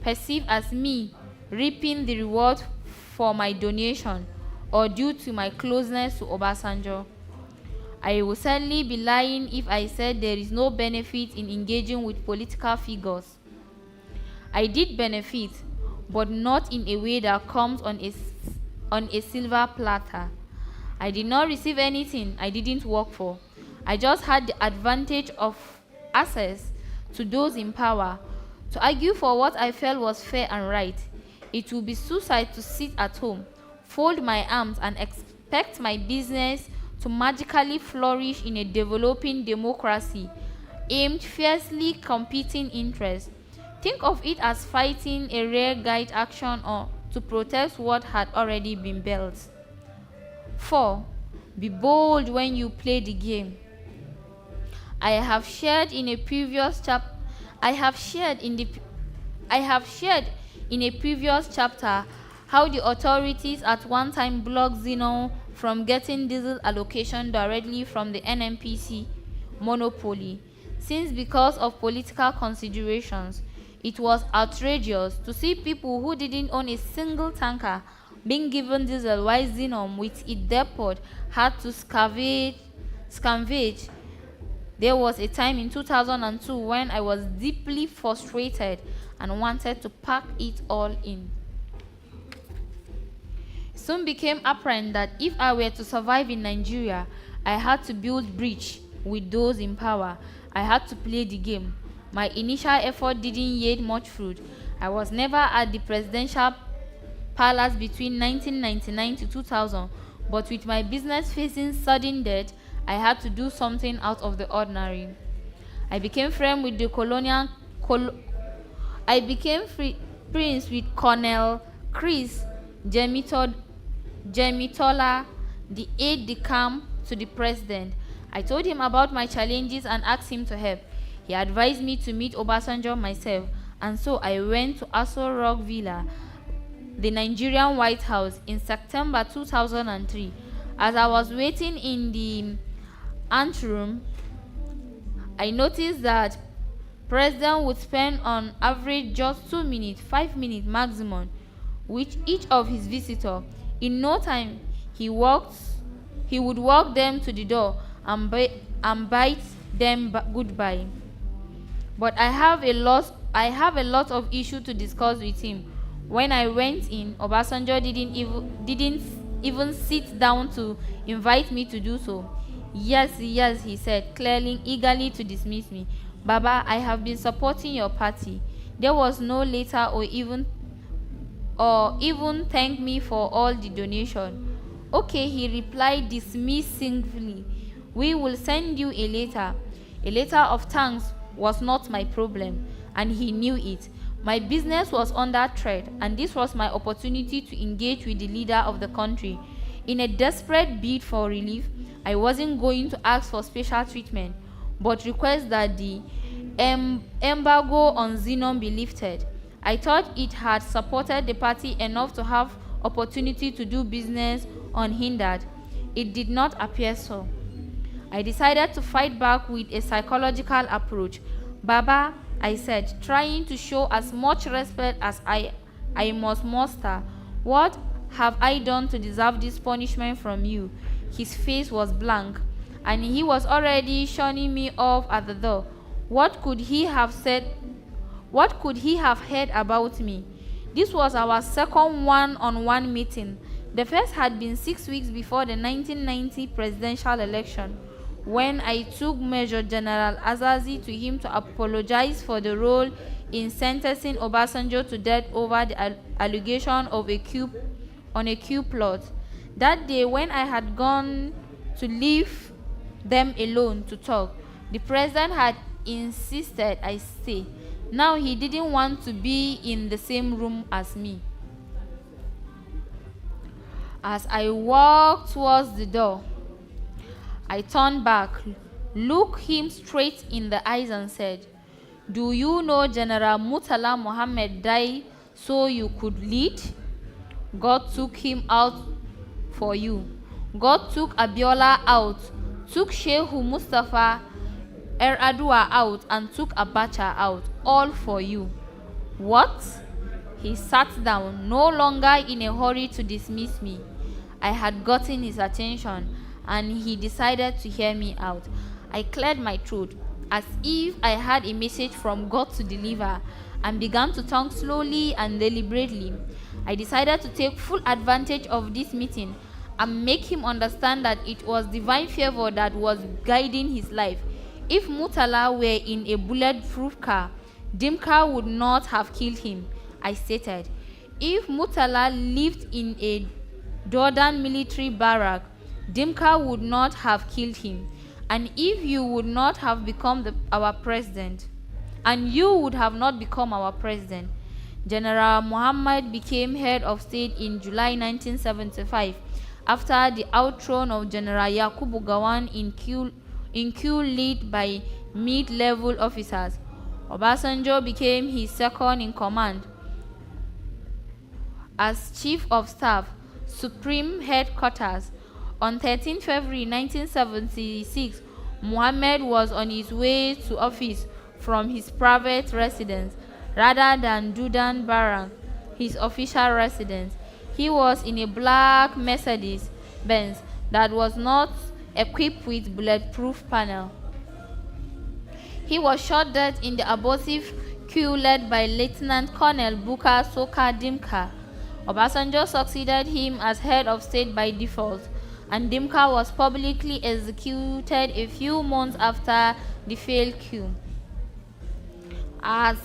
perceived as me reaping the reward for my donation or due to my closeness to Obasanjo. I would certainly be lying if I said there is no benefit in engaging with political figures. I did benefit, but not in a way that comes on a silver platter. I did not receive anything I didn't work for. I just had the advantage of access to those in power to argue for what I felt was fair and right. It would be suicide to sit at home, fold my arms, and expect my business to magically flourish in a developing democracy aimed fiercely competing interests. Think of it as fighting a rear-guard action or to protect what had already been built. 4. Be bold when you play the game. I have shared in a previous chapter how the authorities at one time blocked Xenon from getting diesel allocation directly from the NNPC monopoly, since because of political considerations. It was outrageous to see people who didn't own a single tanker being given diesel while Xenon with its depot had to scavenge. There was a time in 2002 when I was deeply frustrated and wanted to pack it all in. It soon became apparent that if I were to survive in Nigeria, I had to build bridge with those in power. I had to play the game. My initial effort didn't yield much fruit. I was never at the presidential palace between 1999 to 2000, but with my business facing sudden death, I had to do something out of the ordinary. I became friends with the friends with Colonel Chris Jemitola, the aide-de-camp to the president. I told him about my challenges and asked him to help. He advised me to meet Obasanjo myself, and so I went to Aso Rock Villa, the Nigerian White House, in September 2003. As I was waiting in the anteroom, I noticed that President would spend on average just 2 minutes, 5 minutes maximum, with each of his visitors. In no time, he would walk them to the door and bite them goodbye. But I have a lot of issues to discuss with him. When I went in, Obasanjo didn't even sit down to invite me to do so. Yes, he said, clearly eagerly to dismiss me. Baba, I have been supporting your party. There was no letter or even thank me for all the donation. Okay, he replied dismissively. We will send you a letter. A letter of thanks was not my problem, and he knew it. My business was under threat, and this was my opportunity to engage with the leader of the country. In a desperate bid for relief, I wasn't going to ask for special treatment, but request that the embargo on Xenon be lifted. I thought it had supported the party enough to have opportunity to do business unhindered. It did not appear so. I decided to fight back with a psychological approach. Baba, I said, trying to show as much respect as I must muster, what have I done to deserve this punishment from you? His face was blank, and he was already shunning me off at the door. What could he have said? What could he have heard about me? This was our second one-on-one meeting. The first had been 6 weeks before the 1990 presidential election, when I took Major General Azazi to him to apologize for the role in sentencing Obasanjo to death over the allegation of a coup plot. That day, when I had gone to leave them alone to talk, the president had insisted I stay. Now he didn't want to be in the same room as me. As I walked towards the door, I turned back, looked him straight in the eyes and said, "Do you know General Murtala Mohammed died so you could lead? God took him out for you. God took Abiola out, took Shehu Mustafa Adua out, and took Abacha out, all for you." What? He sat down, no longer in a hurry to dismiss me. I had gotten his attention, and he decided to hear me out. I cleared my throat, as if I had a message from God to deliver, and began to talk slowly and deliberately. I decided to take full advantage of this meeting and make him understand that it was divine favor that was guiding his life. If Murtala were in a bulletproof car, Dimka would not have killed him, I stated. If Murtala lived in a Jordan military barrack, Dimka would not have killed him. And if you would not have become our president, and you would have not become our president. General Muhammad became head of state in July 1975 after the outthrone of General Yakubu Gawan in coup led by mid-level officers. Obasanjo became his second in command. As Chief of Staff, Supreme Headquarters, on 13 February 1976, Muhammad was on his way to office from his private residence rather than Dudan Barrack, his official residence. He was in a black Mercedes-Benz that was not equipped with bulletproof panel. He was shot dead in the abortive coup led by Lieutenant Colonel Bukar Soka Dimka. Obasanjo succeeded him as head of state by default, and Dimka was publicly executed a few months after the failed coup. As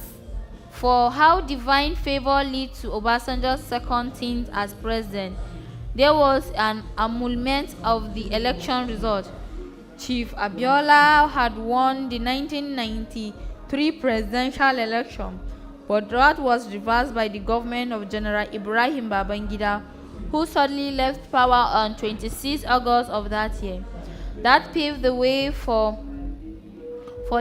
for how divine favor led to Obasanjo's second stint as president. There was an annulment of the election result. Chief Abiola had won the 1993 presidential election, but that was reversed by the government of General Ibrahim Babangida, who suddenly left power on 26 August of that year. That paved the way for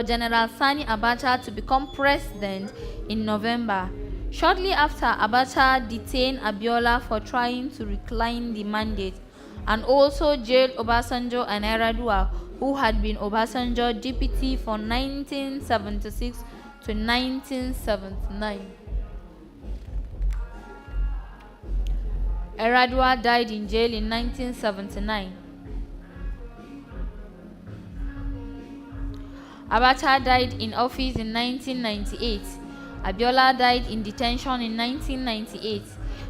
General Sani Abacha to become president in November. Shortly after, Abacha detained Abiola for trying to reclaim the mandate, and also jailed Obasanjo and Yar'Adua, who had been Obasanjo's deputy from 1976 to 1979. Yar'Adua died in jail in 1979. Abacha died in office in 1998. Abiola died in detention in 1998.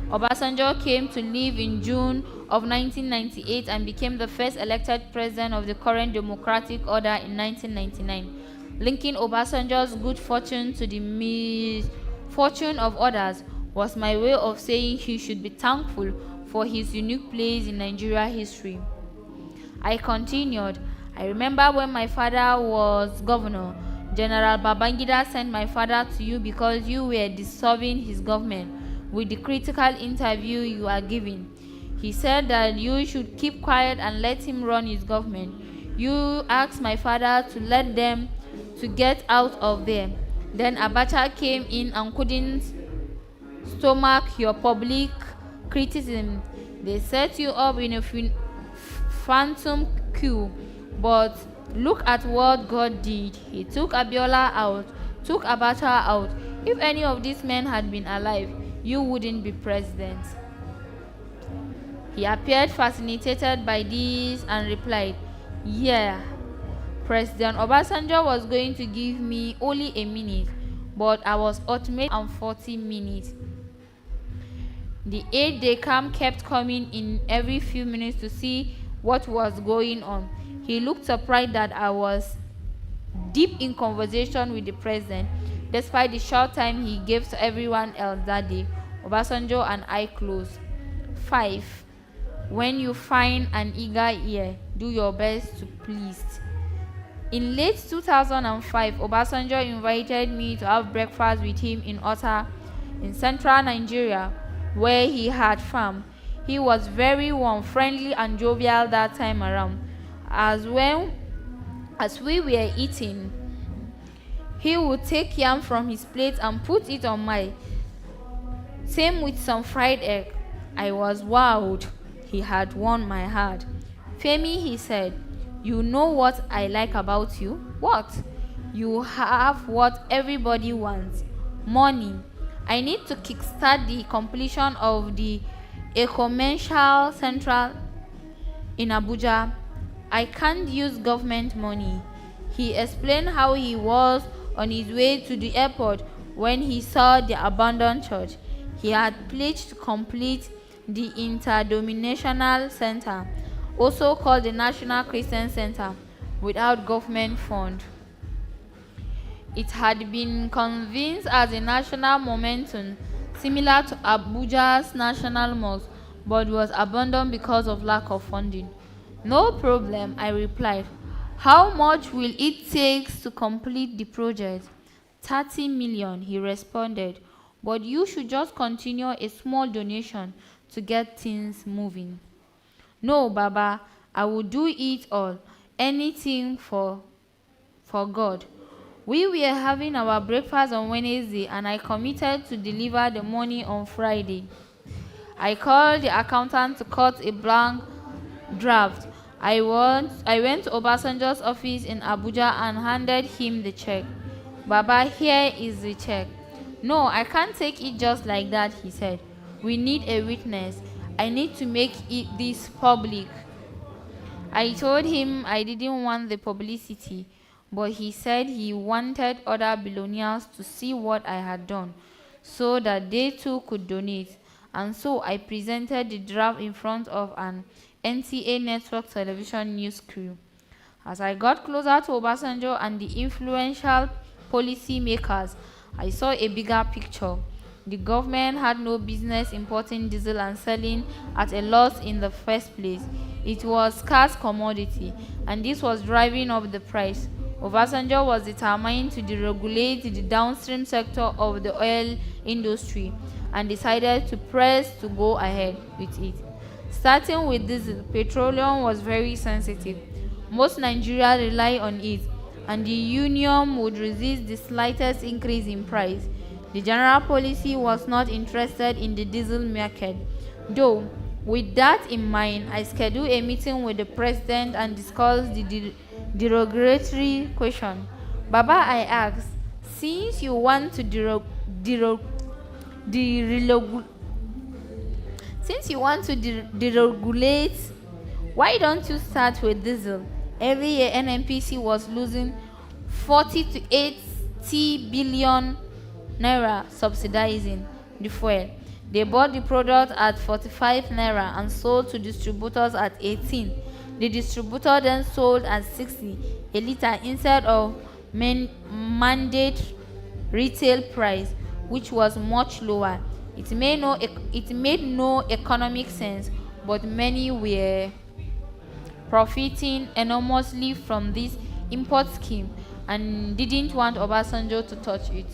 Obasanjo came to live in June of 1998 and became the first elected president of the current democratic order in 1999. Linking Obasanjo's good fortune to the misfortune of others was my way of saying he should be thankful for his unique place in Nigeria history. I continued, I remember when my father was governor, General Babangida sent my father to you because you were disturbing his government with the critical interview you are giving. He said that you should keep quiet and let him run his government. You asked my father to let them to get out of there. Then Abacha came in and couldn't stomach your public criticism. They set you up in a phantom queue. But look at what God did. He took Abiola out, took Abacha out. If any of these men had been alive, you wouldn't be president. He appeared fascinated by this and replied, yeah, President Obasanjo was going to give me only a minute, but I was ultimate and 40 minutes. The aide-de camp kept coming in every few minutes to see what was going on. He looked surprised that I was deep in conversation with the president, despite the short time he gave to everyone else that day. Obasanjo and I close. 5. When you find an eager ear, do your best to please. In late 2005, Obasanjo invited me to have breakfast with him in Ota, in central Nigeria, where he had farm. He was very warm, friendly, and jovial that time around. As we were eating, he would take yam from his plate and put it on mine. Same with some fried egg. I was wowed. He had won my heart. Femi, he said, you know what I like about you? What? You have what everybody wants. Money. I need to kickstart the completion of the Ecomental Central in Abuja. I can't use government money. He explained how he was on his way to the airport when he saw the abandoned church. He had pledged to complete the Interdenominational Center, also called the National Christian Center, without government fund. It had been convinced as a national momentum, similar to Abuja's National Mosque, but was abandoned because of lack of funding. No problem, I replied. How much will it take to complete the project? 30 million, he responded. But you should just continue a small donation to get things moving. No, Baba, I will do it all. Anything for God. We were having our breakfast on Wednesday and I committed to deliver the money on Friday. I called the accountant to cut a blank draft. I went to Obasanjo's office in Abuja and handed him the check. Baba, here is the check. No, I can't take it just like that, he said. We need a witness. I need to make this public. I told him I didn't want the publicity, but he said he wanted other billionaires to see what I had done, so that they too could donate. And so I presented the draft in front of an NTA network television news crew. As I got closer to Obasanjo and the influential policy makers, I saw a bigger picture. The government had no business importing diesel and selling at a loss in the first place. It was a scarce commodity, and this was driving up the price. Obasanjo was determined to deregulate the downstream sector of the oil industry and decided to press to go ahead with it. Starting with diesel, petroleum was very sensitive. Most Nigeria rely on it, and the union would resist the slightest increase in price. The general policy was not interested in the diesel market. Though, with that in mind, I scheduled a meeting with the president and discussed the derogatory question. Baba, I asked, since you want to deregulate, why don't you start with diesel? Every year NNPC was losing 40 to 80 billion naira subsidizing the fuel. They bought the product at 45 naira and sold to distributors at 18. The distributor then sold at 60 a liter instead of mandate retail price, which was much lower. It made no economic sense, but many were profiting enormously from this import scheme and didn't want Obasanjo to touch it.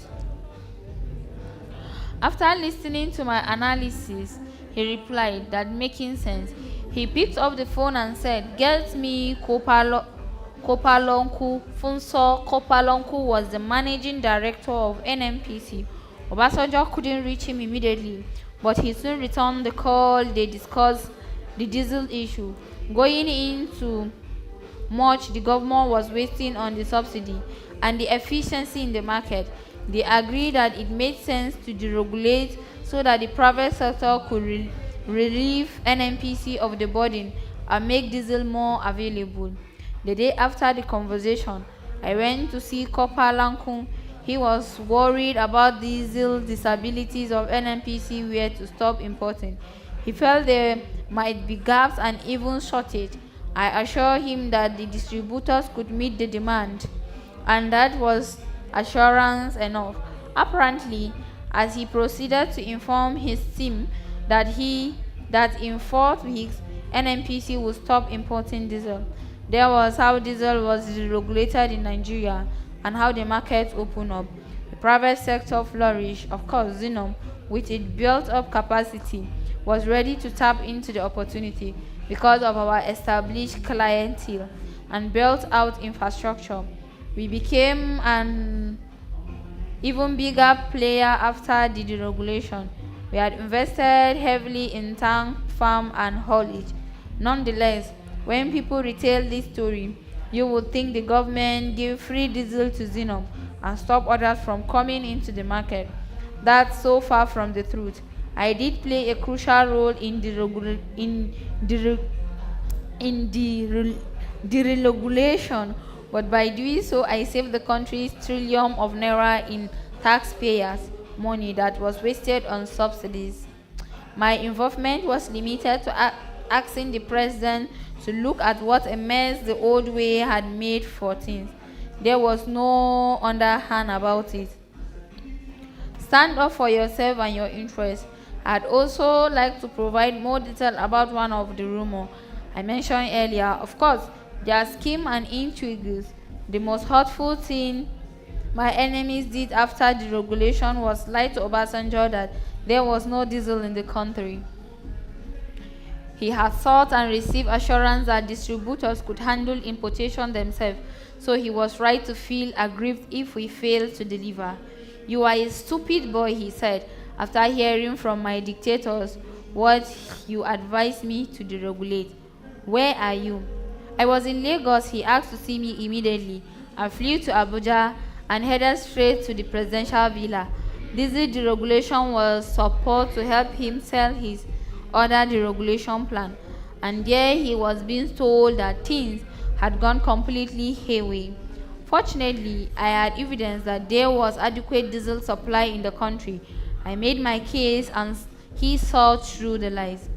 After listening to my analysis, he replied that making sense. He picked up the phone and said, "Get me Kopalonku." Funso Kopalonku was the managing director of NNPC. Obasanjo couldn't reach him immediately, but he soon returned the call. They discussed the diesel issue. Going into much, the government was wasting on the subsidy and the efficiency in the market. They agreed that it made sense to deregulate so that the private sector could relieve NNPC of the burden and make diesel more available. The day after the conversation, I went to see Kopa Lankun. He was worried about diesel disabilities of NNPC were to stop importing. He felt there might be gaps and even shortage. I assured him that the distributors could meet the demand, and that was assurance enough. Apparently, as he proceeded to inform his team that in 4 weeks NNPC would stop importing diesel. There was how diesel was deregulated in Nigeria and how the market opened up. The private sector flourished. Of course, Zinom, with its built-up capacity, was ready to tap into the opportunity because of our established clientele and built-out infrastructure. We became an even bigger player after the deregulation. We had invested heavily in tank, farm, and haulage. Nonetheless, when people retell this story, you would think the government gave free diesel to Zinom and stopped others from coming into the market. That's so far from the truth. I did play a crucial role in deregulation, but by doing so, I saved the country's trillion of naira in taxpayers' money that was wasted on subsidies. My involvement was limited to asking the president to look at what a mess the old way had made for things. There was no underhand about it. Stand up for yourself and your interests. I'd also like to provide more detail about one of the rumors I mentioned earlier. Of course, their scheme and intrigues. The most hurtful thing my enemies did after the regulation was lie to Obasanjo that there was no diesel in the country. He had sought and received assurance that distributors could handle importation themselves, so he was right to feel aggrieved if we failed to deliver. "You are a stupid boy," he said, after hearing from my dictators what you advised me to deregulate. "Where are you?" "I was in Lagos." He asked to see me immediately. I flew to Abuja and headed straight to the presidential villa. This deregulation was supposed to help him sell his other deregulation plan, and there he was being told that things had gone completely haywire. Fortunately, I had evidence that there was adequate diesel supply in the country. I made my case and he saw through the lies.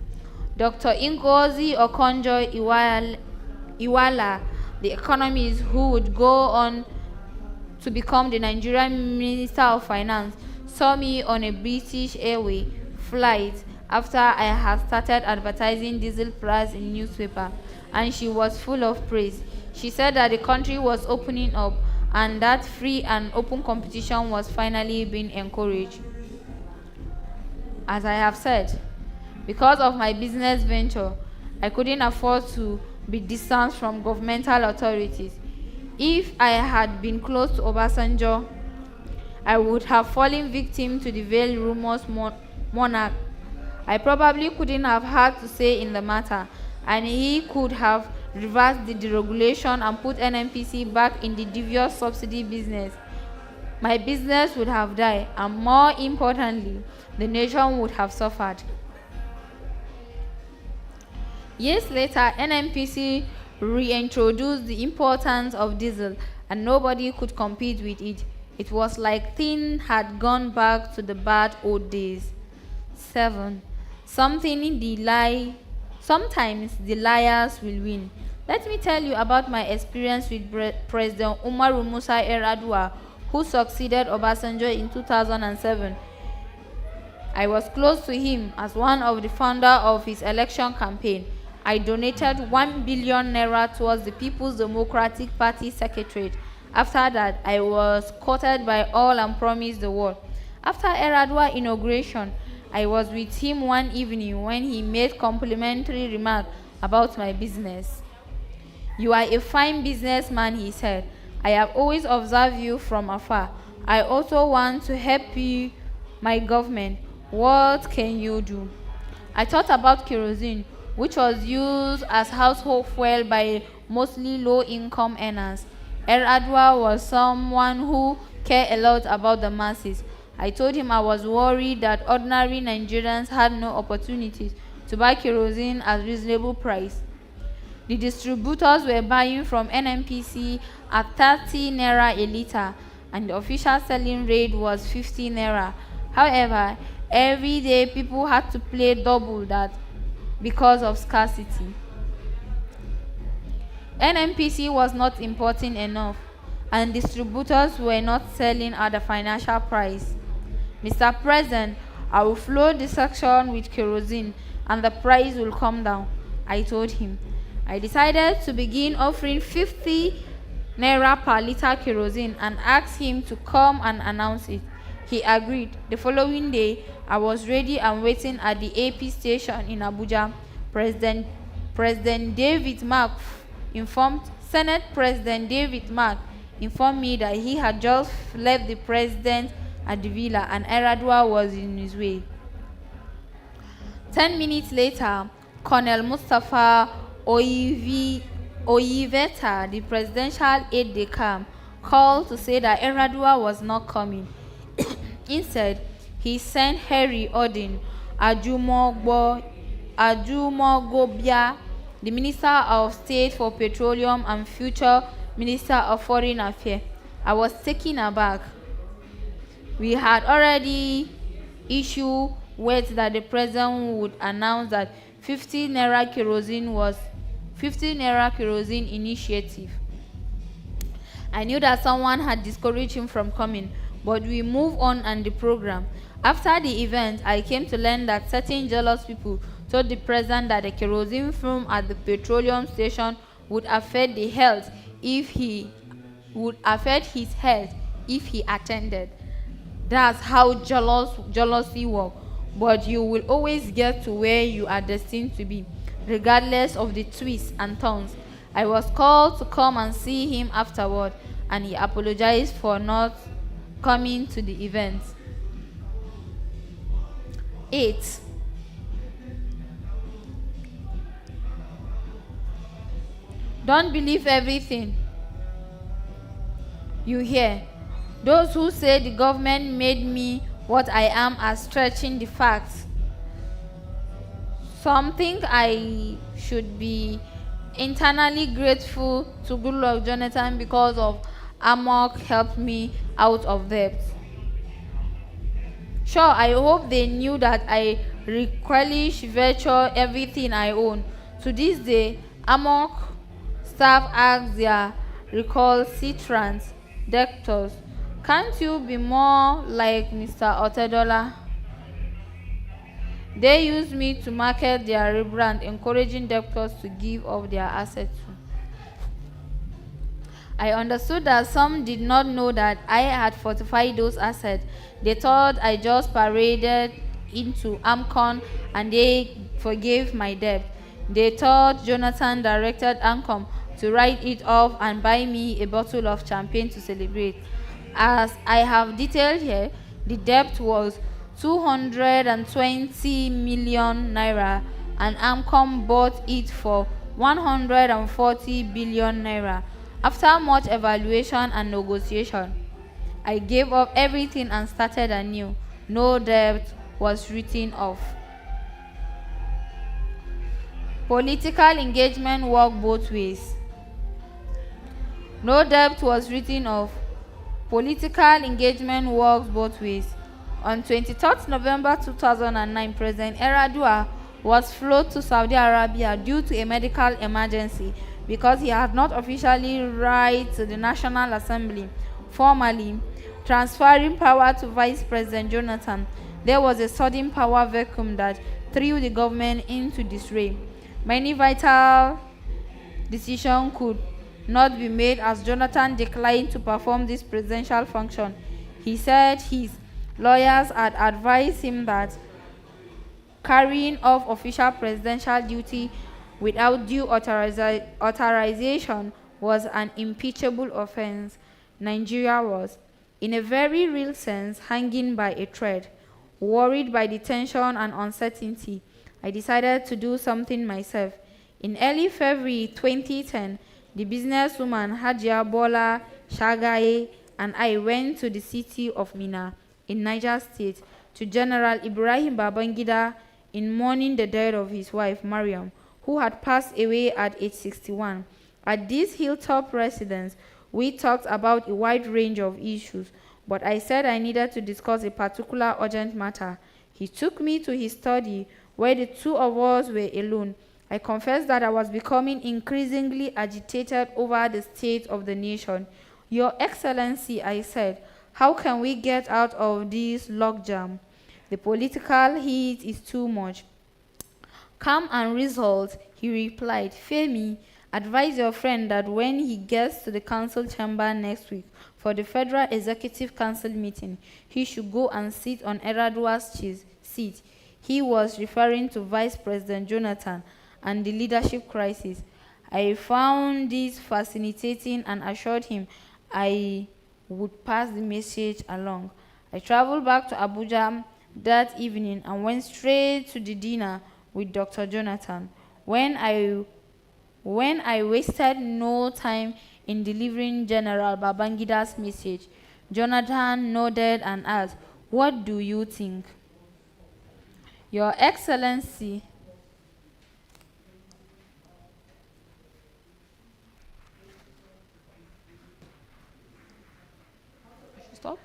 Dr. Ngozi Okonjo Iweala, the economist who would go on to become the Nigerian Minister of Finance, saw me on a British Airways flight after I had started advertising diesel price in newspaper, and she was full of praise. She said that the country was opening up and that free and open competition was finally being encouraged. As I have said, because of my business venture, I couldn't afford to be distant from governmental authorities. If I had been close to Obasanjo, I would have fallen victim to the veiled rumors monarch. I probably couldn't have had to say in the matter, and he could have reversed the deregulation and put NNPC back in the devious subsidy business. My business would have died, and more importantly, the nation would have suffered. Years later, NNPC reintroduced the importance of diesel, and nobody could compete with it. It was like things had gone back to the bad old days. 7. Sometimes the liars will win. Let me tell you about my experience with President Umaru Musa Yar'Adua, who succeeded Obasanjo in 2007. I was close to him as one of the founders of his election campaign. I donated 1 billion naira towards the People's Democratic Party Secretariat. After that, I was courted by all and promised the world. After Yar'Adua inauguration, I was with him one evening when he made complimentary remarks about my business. "You are a fine businessman," he said. "I have always observed you from afar. I also want to help you, my government. What can you do?" I thought about kerosene, which was used as household fuel by mostly low-income earners. Yar'Adua was someone who cared a lot about the masses. I told him I was worried that ordinary Nigerians had no opportunities to buy kerosene at reasonable price. The distributors were buying from NNPC at 30 naira a litre, and the official selling rate was 50 naira. However, every day people had to pay double that because of scarcity. NNPC was not importing enough, and distributors were not selling at the financial price. "Mr. President, I will flood the section with kerosene and the price will come down," I told him. I decided to begin offering 50 naira per litre kerosene and asked him to come and announce it. He agreed. The following day, I was ready and waiting at the AP station in Abuja. Senate President David Mark informed me that he had just left the president at the villa and Yar'Adua was in his way. 10 minutes later, Colonel Mustapha Oyiveta, the presidential aide-de-camp, called to say that Yar'Adua was not coming. Instead, he sent Harry Odin Ajumogobia, the Minister of State for Petroleum and future Minister of Foreign Affairs. I was taken aback. We had already issued word that the president would announce that 50 naira kerosene initiative. I knew that someone had discouraged him from coming, but we moved on the program. After the event, I came to learn that certain jealous people told the president that the kerosene fume at the petroleum station would affect his health if he attended. That's how jealousy works. But you will always get to where you are destined to be, regardless of the twists and turns. I was called to come and see him afterward, and he apologized for not coming to the event. 8. Don't believe everything you hear. Those who say the government made me what I am are stretching the facts. Some think I should be internally grateful to Goodluck Jonathan because of Amok helped me out of debt. Sure, I hope they knew that I relinquish virtually everything I own. To this day, Amok staff ask their recalcitrants, debtors. Can't you be more like Mr. Otedola? They use me to market their rebrand, encouraging debtors to give up their assets. I understood that some did not know that I had fortified those assets. They thought I just paraded into AMCON and they forgave my debt. They thought Jonathan directed AMCON to write it off and buy me a bottle of champagne to celebrate. As I have detailed here, the debt was 220 million naira and AMCOM bought it for 140 billion naira. After much evaluation and negotiation, I gave up everything and started anew. No debt was written off. Political engagement worked both ways. No debt was written off. Political engagement works both ways. On 23rd November 2009, President Erdogan was flown to Saudi Arabia due to a medical emergency because he had not officially written to the National Assembly, formally transferring power to Vice President Jonathan. There was a sudden power vacuum that threw the government into disarray. Many vital decisions could not be made as Jonathan declined to perform this presidential function. He said his lawyers had advised him that carrying off official presidential duty without due authorization was an impeachable offense. Nigeria was, in a very real sense, hanging by a thread. Worried by the tension and uncertainty, I decided to do something myself. In early February 2010, the businesswoman Hajia Bola Shagaye and I went to the city of Minna in Niger State to General Ibrahim Babangida in mourning the death of his wife Mariam, who had passed away at age 61. At this hilltop residence, we talked about a wide range of issues, but I said I needed to discuss a particular urgent matter. He took me to his study, where the two of us were alone. I confessed that I was becoming increasingly agitated over the state of the nation. Your Excellency, I said, how can we get out of this logjam? The political heat is too much. Calm and resolved, he replied, Femi, advise your friend that when he gets to the council chamber next week for the Federal Executive Council meeting, he should go and sit on Eradua's seat. He was referring to Vice President Jonathan and the leadership crisis. I found this fascinating and assured him I would pass the message along. I traveled back to Abuja that evening and went straight to the dinner with Dr. Jonathan. When I wasted no time in delivering General Babangida's message, Jonathan nodded and asked, "What do you think?" Your Excellency, stop.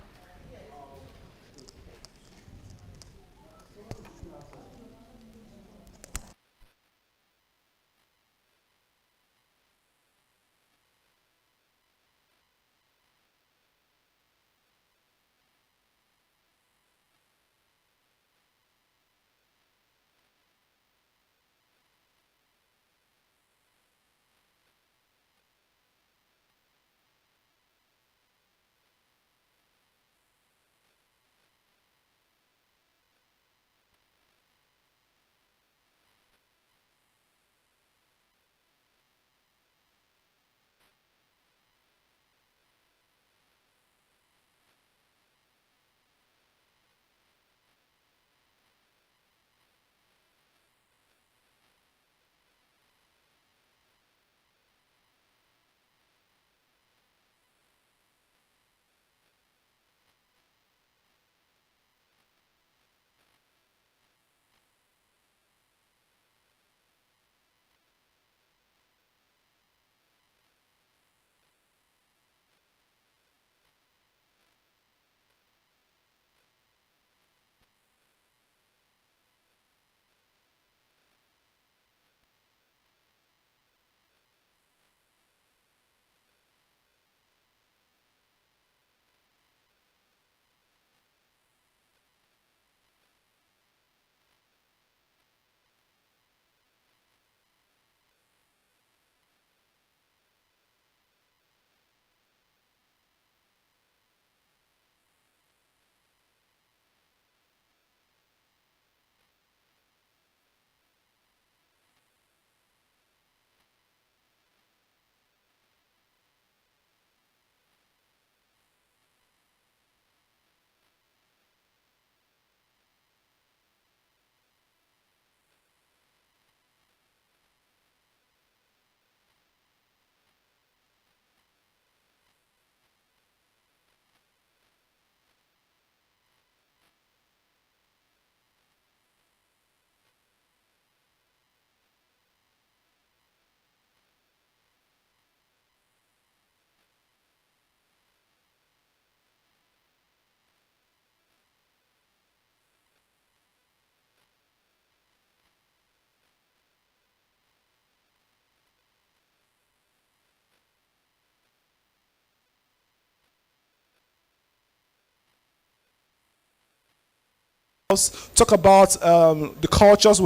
talk about the cultures,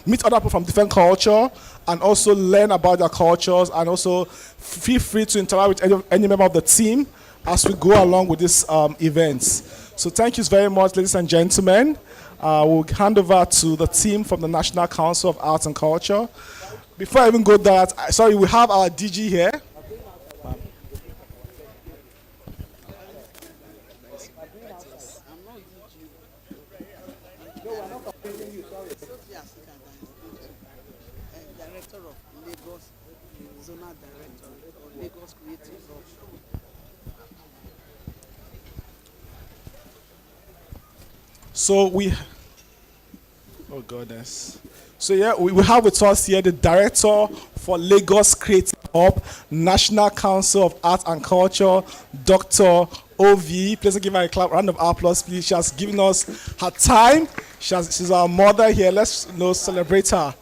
meet other people from different culture, and also learn about their cultures, and also feel free to interact with any member of the team as we go along with these events. So thank you very much, ladies and gentlemen. We'll hand over to the team from the National Council of Arts and Culture. Before I even go there, sorry, we have our DG here. Director of Lagos, Zonal Director of Lagos Creative Hub. So oh goodness. So yeah, we have with us here the Director for Lagos Creative Hub, National Council of Art and Culture, Dr. OV. Please give her a round of applause, please. She has given us her time. She's our mother here. Let's celebrate her.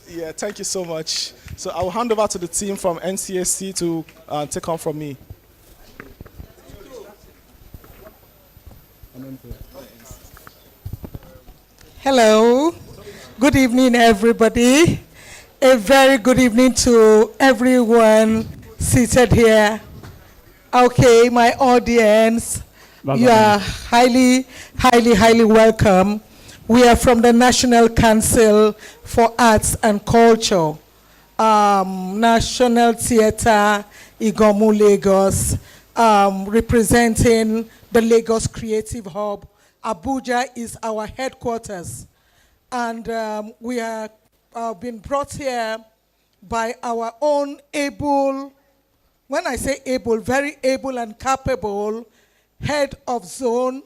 Yeah, thank you so much. So I will hand over to the team from NCSC to take on from me. Hello. Good evening, everybody. A very good evening to everyone seated here. Okay, my audience, you are highly, highly, highly welcome. We are from the National Council for Arts and Culture, National Theatre, Igomu, Lagos, representing the Lagos Creative Hub. Abuja is our headquarters. And we have been brought here by our own able, when I say able, very able and capable head of zone,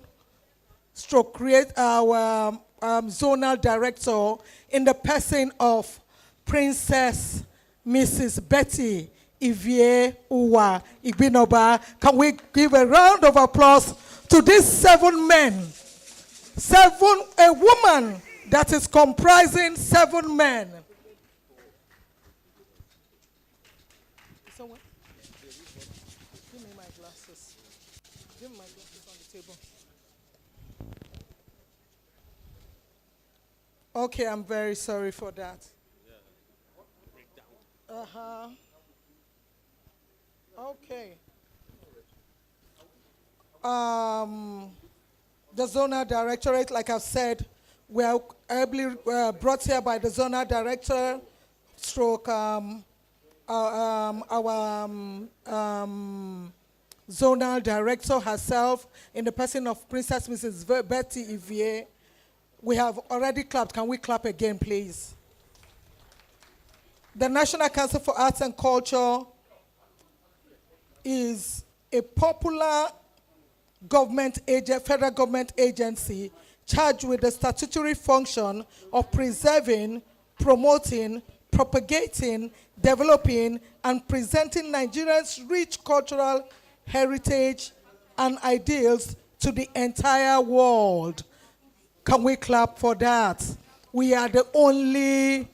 stroke create our zonal director in the person of Princess Mrs. Betty Ivie Uwa Igbinoba. Can we give a round of applause to these 7 men? A woman that is comprising 7 men. Someone? Give me my glasses. Give me my glasses on the table. Okay, I'm very sorry for that. Okay. The zonal directorate, like I've said, we are ably brought here by the zonal director, stroke our zonal director herself, in the person of Princess Mrs. Betty Ivie. We have already clapped. Can we clap again, please? The National Council for Arts and Culture is a popular federal government agency charged with the statutory function of preserving, promoting, propagating, developing, and presenting Nigeria's rich cultural heritage and ideals to the entire world. Can we clap for that? We are the only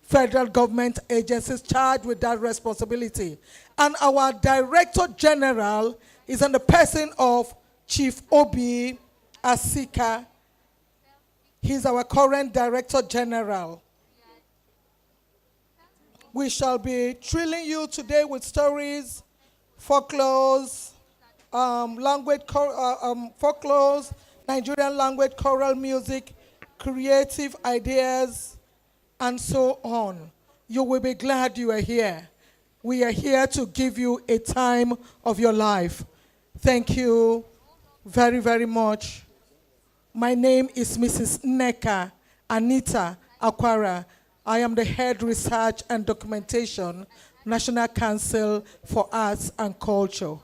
federal government agencies charged with that responsibility. And our Director General is in the person of Chief Obi Asika. He's our current Director General. We shall be thrilling you today with stories, folklores, folklores, Nigerian language, choral music, creative ideas, and so on. You will be glad you are here. We are here to give you a time of your life. Thank you very, very much. My name is Mrs. Nneka Anita Akwara. I am the Head Research and Documentation, National Council for Arts and Culture.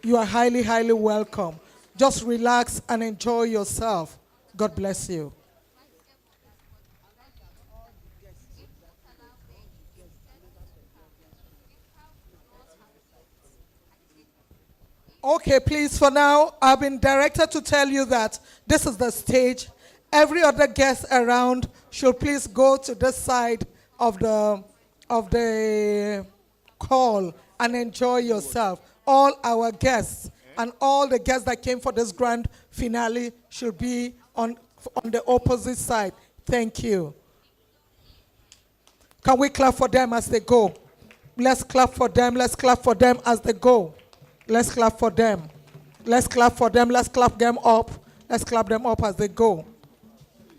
You are highly, highly welcome. Just relax and enjoy yourself. God bless you. Okay, please, for now, I've been directed to tell you that this is the stage. Every other guest around should please go to this side of the hall and enjoy yourself. All our guests and all the guests that came for this grand finale should be on the opposite side. Thank you. Can we clap for them as they go? Let's clap for them. Let's clap for them as they go. Let's clap for them. Let's clap for them. Let's clap them up. Let's clap them up as they go.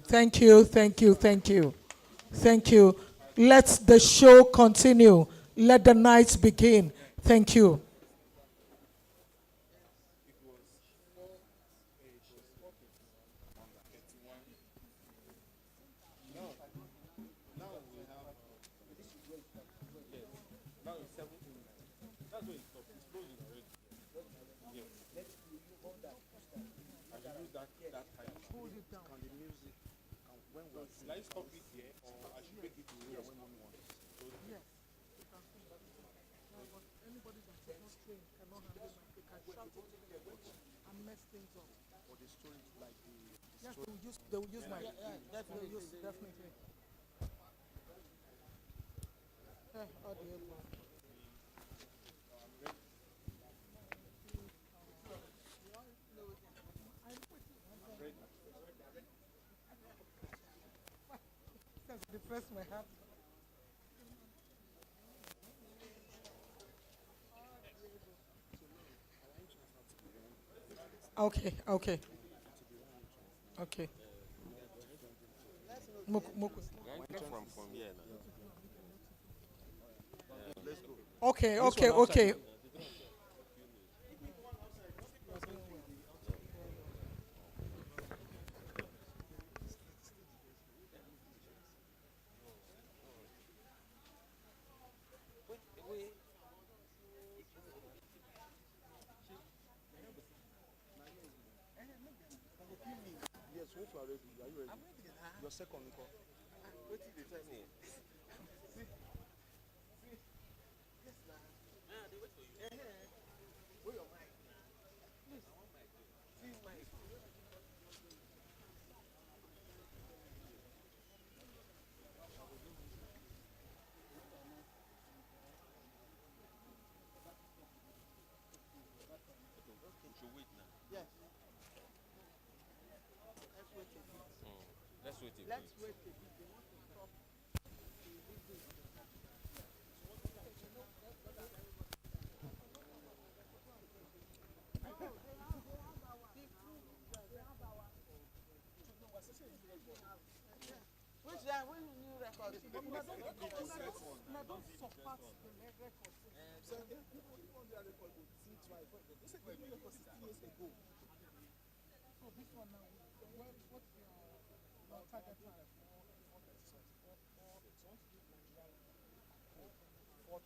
Thank you, thank you, thank you. Thank you. Let the show continue. Let the night begin. Thank you. Let's stop it here, or I should make it to here when one wants. Yes, you can see that. But anybody that is not trained cannot handle it. They can shout it and mess things up. Or the story, like the yes, they will use my. Definitely. Definitely. Audio. Depress my heart. Okay. Okay. Yes, once you are ready, are you ready? I'm ready. Your second call. What did they tell me? See? Yes, now. Yeah, they wait for you. Where your mic? Please. I want mic. See mic. We should wait now. Yes. Let's wait a bit. Let's wait a bit. They want to stop. Which new record? Don't surpass the record. So, people on their record will see twice. They said the new record 60 years ago. So this one now, what's your target time? 4-3.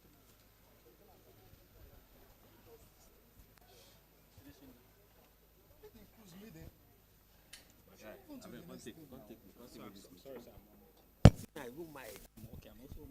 Who's leading? Sorry, sir. I will my. Okay, I'm also.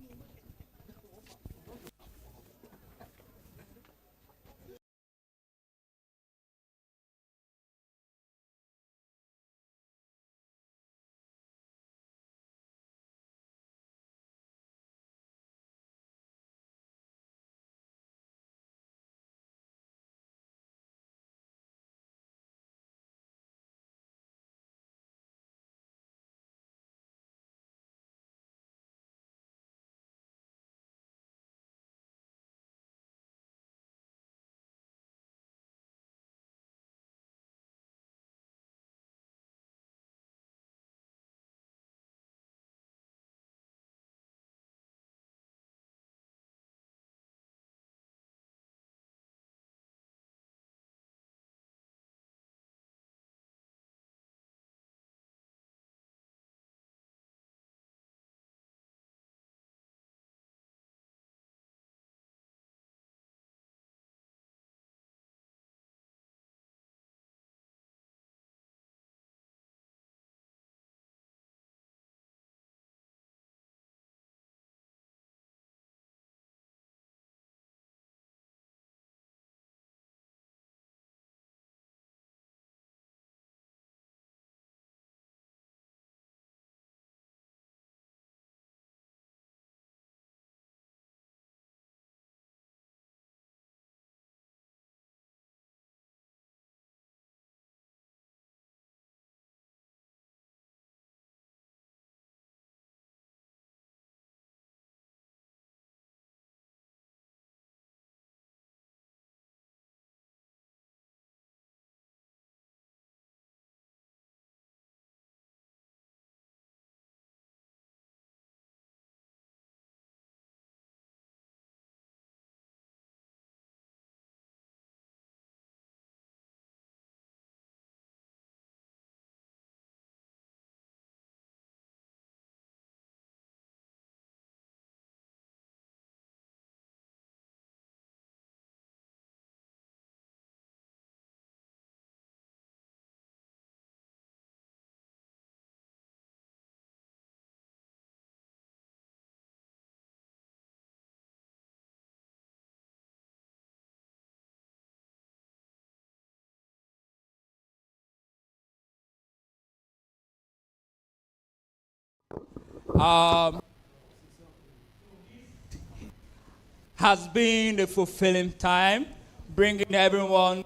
Has been a fulfilling time, bringing everyone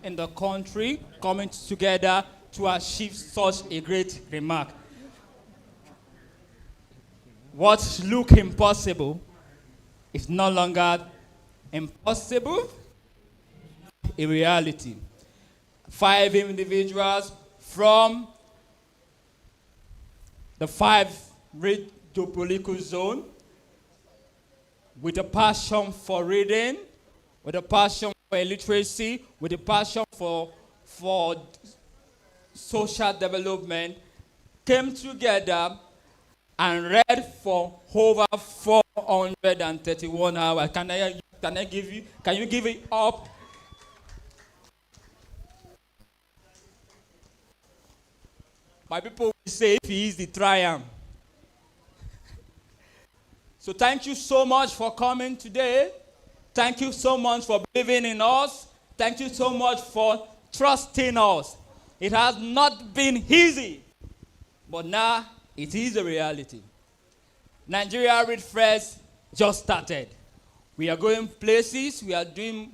in the country coming together to achieve such a great remark. What looked impossible is no longer impossible, a reality. 5 individuals from the 5 geopolitical zone with a passion for reading, with a passion for illiteracy, with a passion for social development, came together and read for over 431 hours. Can you give it up? My people will say if he is the triumph. So thank you so much for coming today. Thank you so much for believing in us. Thank you so much for trusting us. It has not been easy, but now it is a reality. Nigeria ReadFest just started. We are going places. We are doing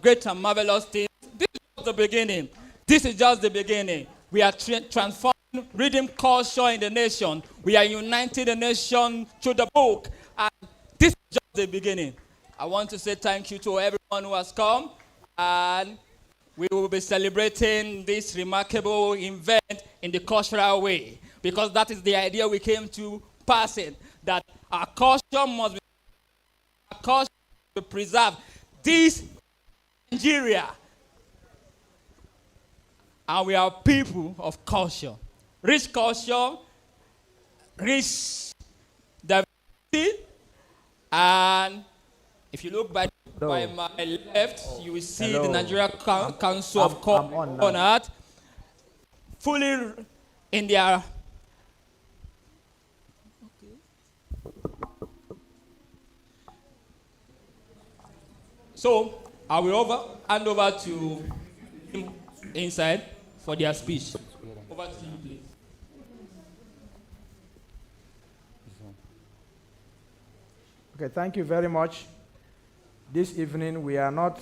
great and marvelous things. This is just the beginning. This is just the beginning. We are transforming reading culture in the nation. We are uniting the nation through the book. And this is just the beginning. I want to say thank you to everyone who has come. And we will be celebrating this remarkable event in the cultural way. Because that is the idea we came to pass it. That our culture must be preserved. This Nigeria. And we are people of culture. Rich culture, rich diversity, and if you look by my left, you will see the Nigeria Council of Culture on Art, fully in their So I will hand over to him inside for their speech. Over to you, please. Okay, thank you very much. This evening we are not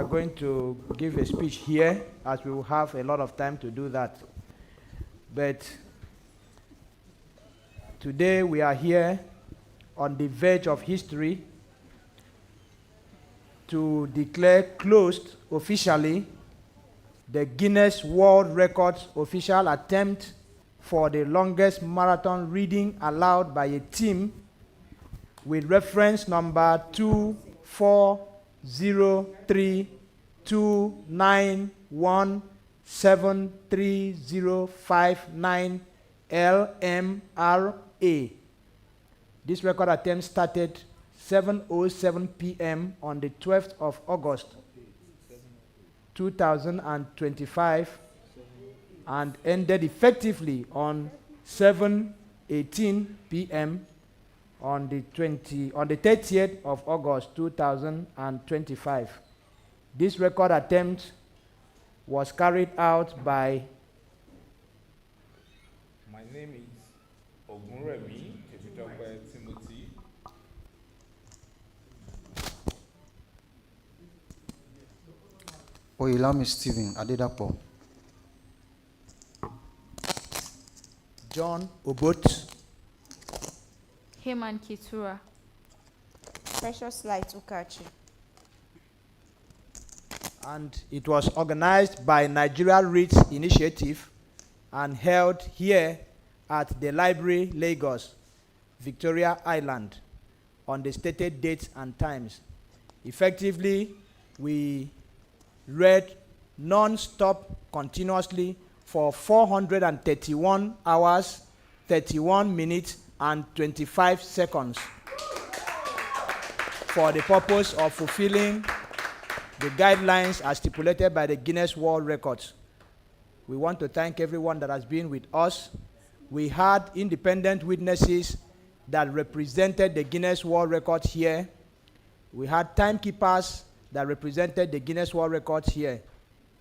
going to give a speech here, as we will have a lot of time to do that. But today we are here on the verge of history to declare closed officially the Guinness World Record official attempt for the longest marathon reading aloud by a team with reference number 24032917359 LMRA. This record attempt started 7:07 p.m. on the 12th of August 2025 and ended effectively on 7:18 p.m. on the 30th of August 2025. This record attempt was carried out by My name is Ogunremi Timothy. Oyelami Stephen Adedapo. John Obot. Heman Kitura. Precious Light Ukachi. And it was organized by Nigeria Reads Initiative and held here at the Library, Lagos, Victoria Island, on the stated dates and times. Effectively, we read non-stop continuously for 431 hours, 31 minutes, and 25 seconds for the purpose of fulfilling the guidelines as stipulated by the Guinness World Records. We want to thank everyone that has been with us. We had independent witnesses that represented the Guinness World Records here. We had timekeepers that represented the Guinness World Records here.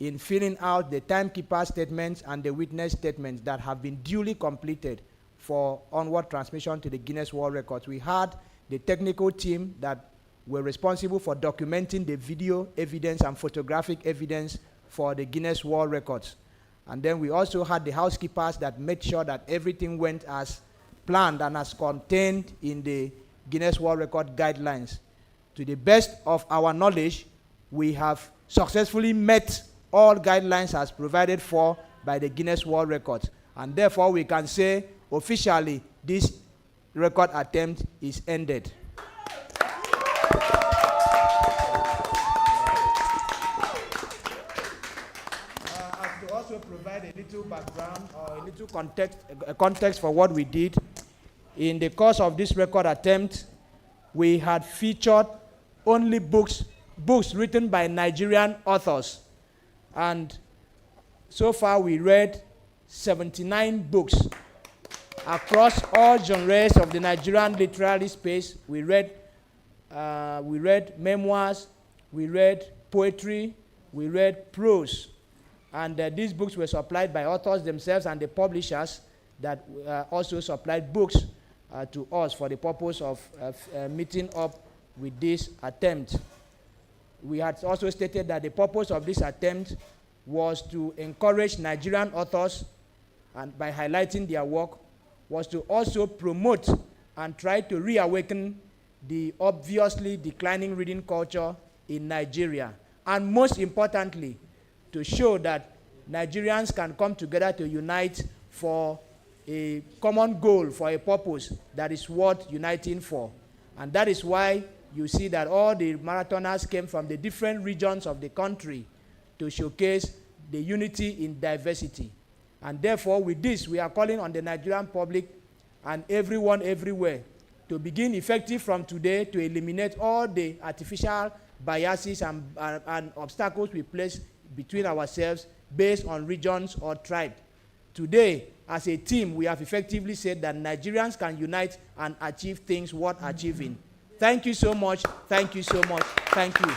in filling out the timekeeper statements and the witness statements that have been duly completed for onward transmission to the Guinness World Records. We had the technical team that were responsible for documenting the video evidence and photographic evidence for the Guinness World Records. And then we also had the housekeepers that made sure that everything went as planned and as contained in the Guinness World Record guidelines. To the best of our knowledge, we have successfully met all guidelines as provided for by the Guinness World Records. And therefore, we can say officially this record attempt is ended. To also provide a little background or a little context for what we did, in the course of this record attempt, we had featured only books written by Nigerian authors. And so far we read 79 books across all genres of the Nigerian literary space. We read memoirs, we read poetry, we read prose. And these books were supplied by authors themselves and the publishers that also supplied books to us for the purpose of meeting up with this attempt. We had also stated that the purpose of this attempt was to encourage Nigerian authors, and by highlighting their work, was to also promote and try to reawaken the obviously declining reading culture in Nigeria. And most importantly, to show that Nigerians can come together to unite for a common goal, for a purpose that is worth uniting for. And that is why you see that all the marathoners came from the different regions of the country to showcase the unity in diversity. And therefore, with this, we are calling on the Nigerian public and everyone everywhere to begin effective from today to eliminate all the artificial biases and obstacles we place between ourselves based on regions or tribe. Today, as a team, we have effectively said that Nigerians can unite and achieve things worth achieving. Thank you so much. Thank you so much. Thank you.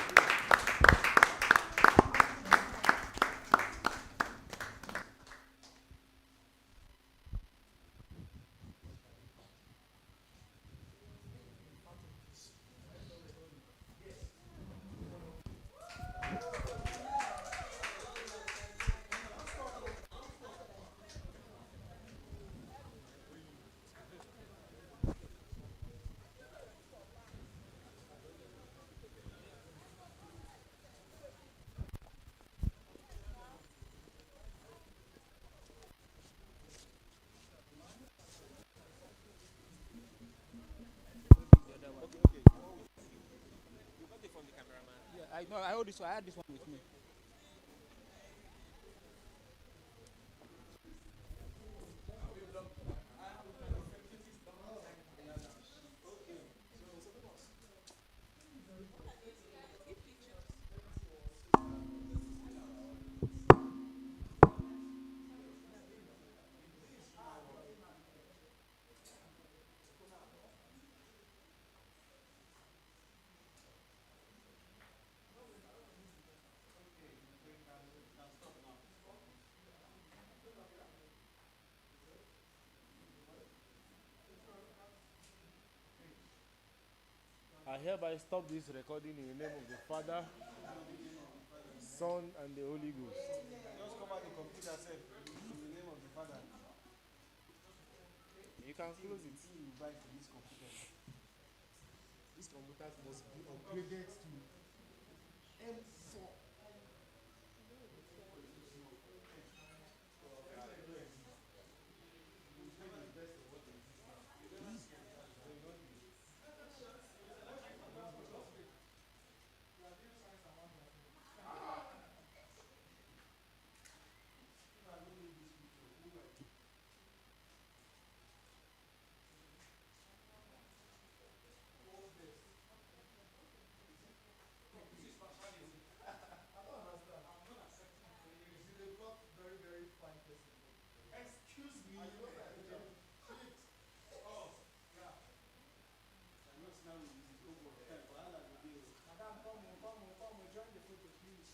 I hold this one. I had this one with me. I hereby stop this recording in the name of the Father, Son, and the Holy Ghost. Just cover the computer self in the name of the Father. You can close it. You buy for this computer. These computers must be upgraded to M4. Madam, come, join the photo, please.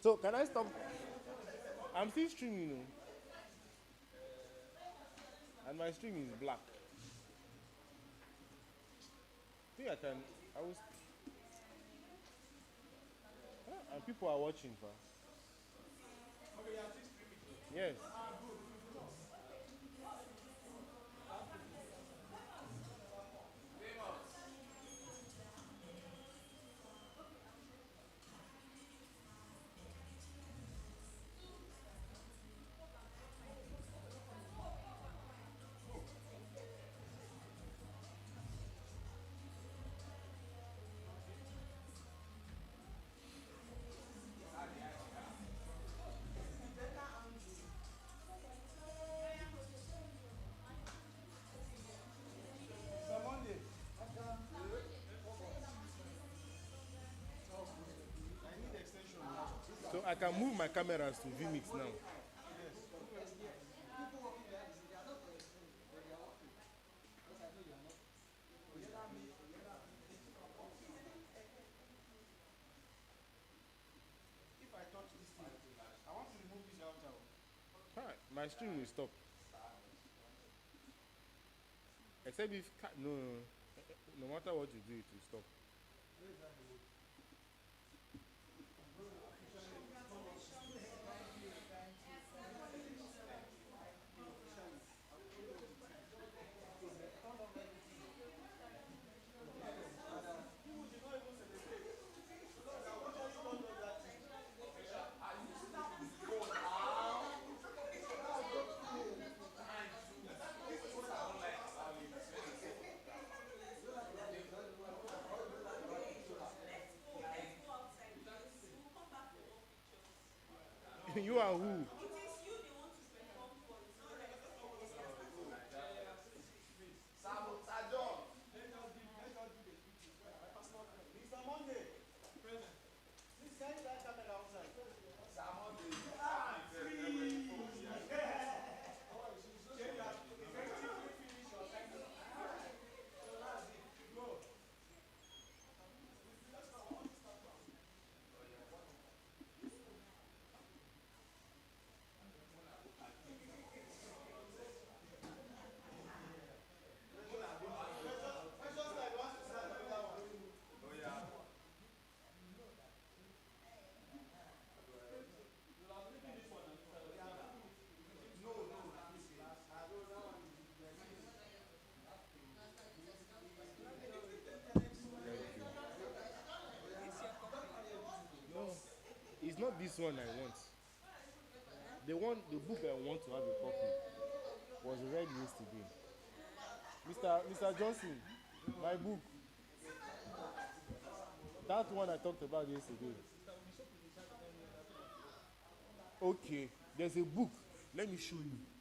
So can I stop? I'm still streaming, you know. And my stream is black. I think I can. I was. And people are watching, fa. Yes. So I can move my cameras to vMix now. If I touch this thing, I want to remove this router. Hi, my stream will stop. Except if no matter what you do, it will stop. You are who? Mr. Monday, present. Please send that camera outside. Sir Monday. No, it's not this one I want. The book I want to have a copy was read yesterday. Mr. Johnson, my book. That one I talked about yesterday. Okay, there's a book. Let me show you.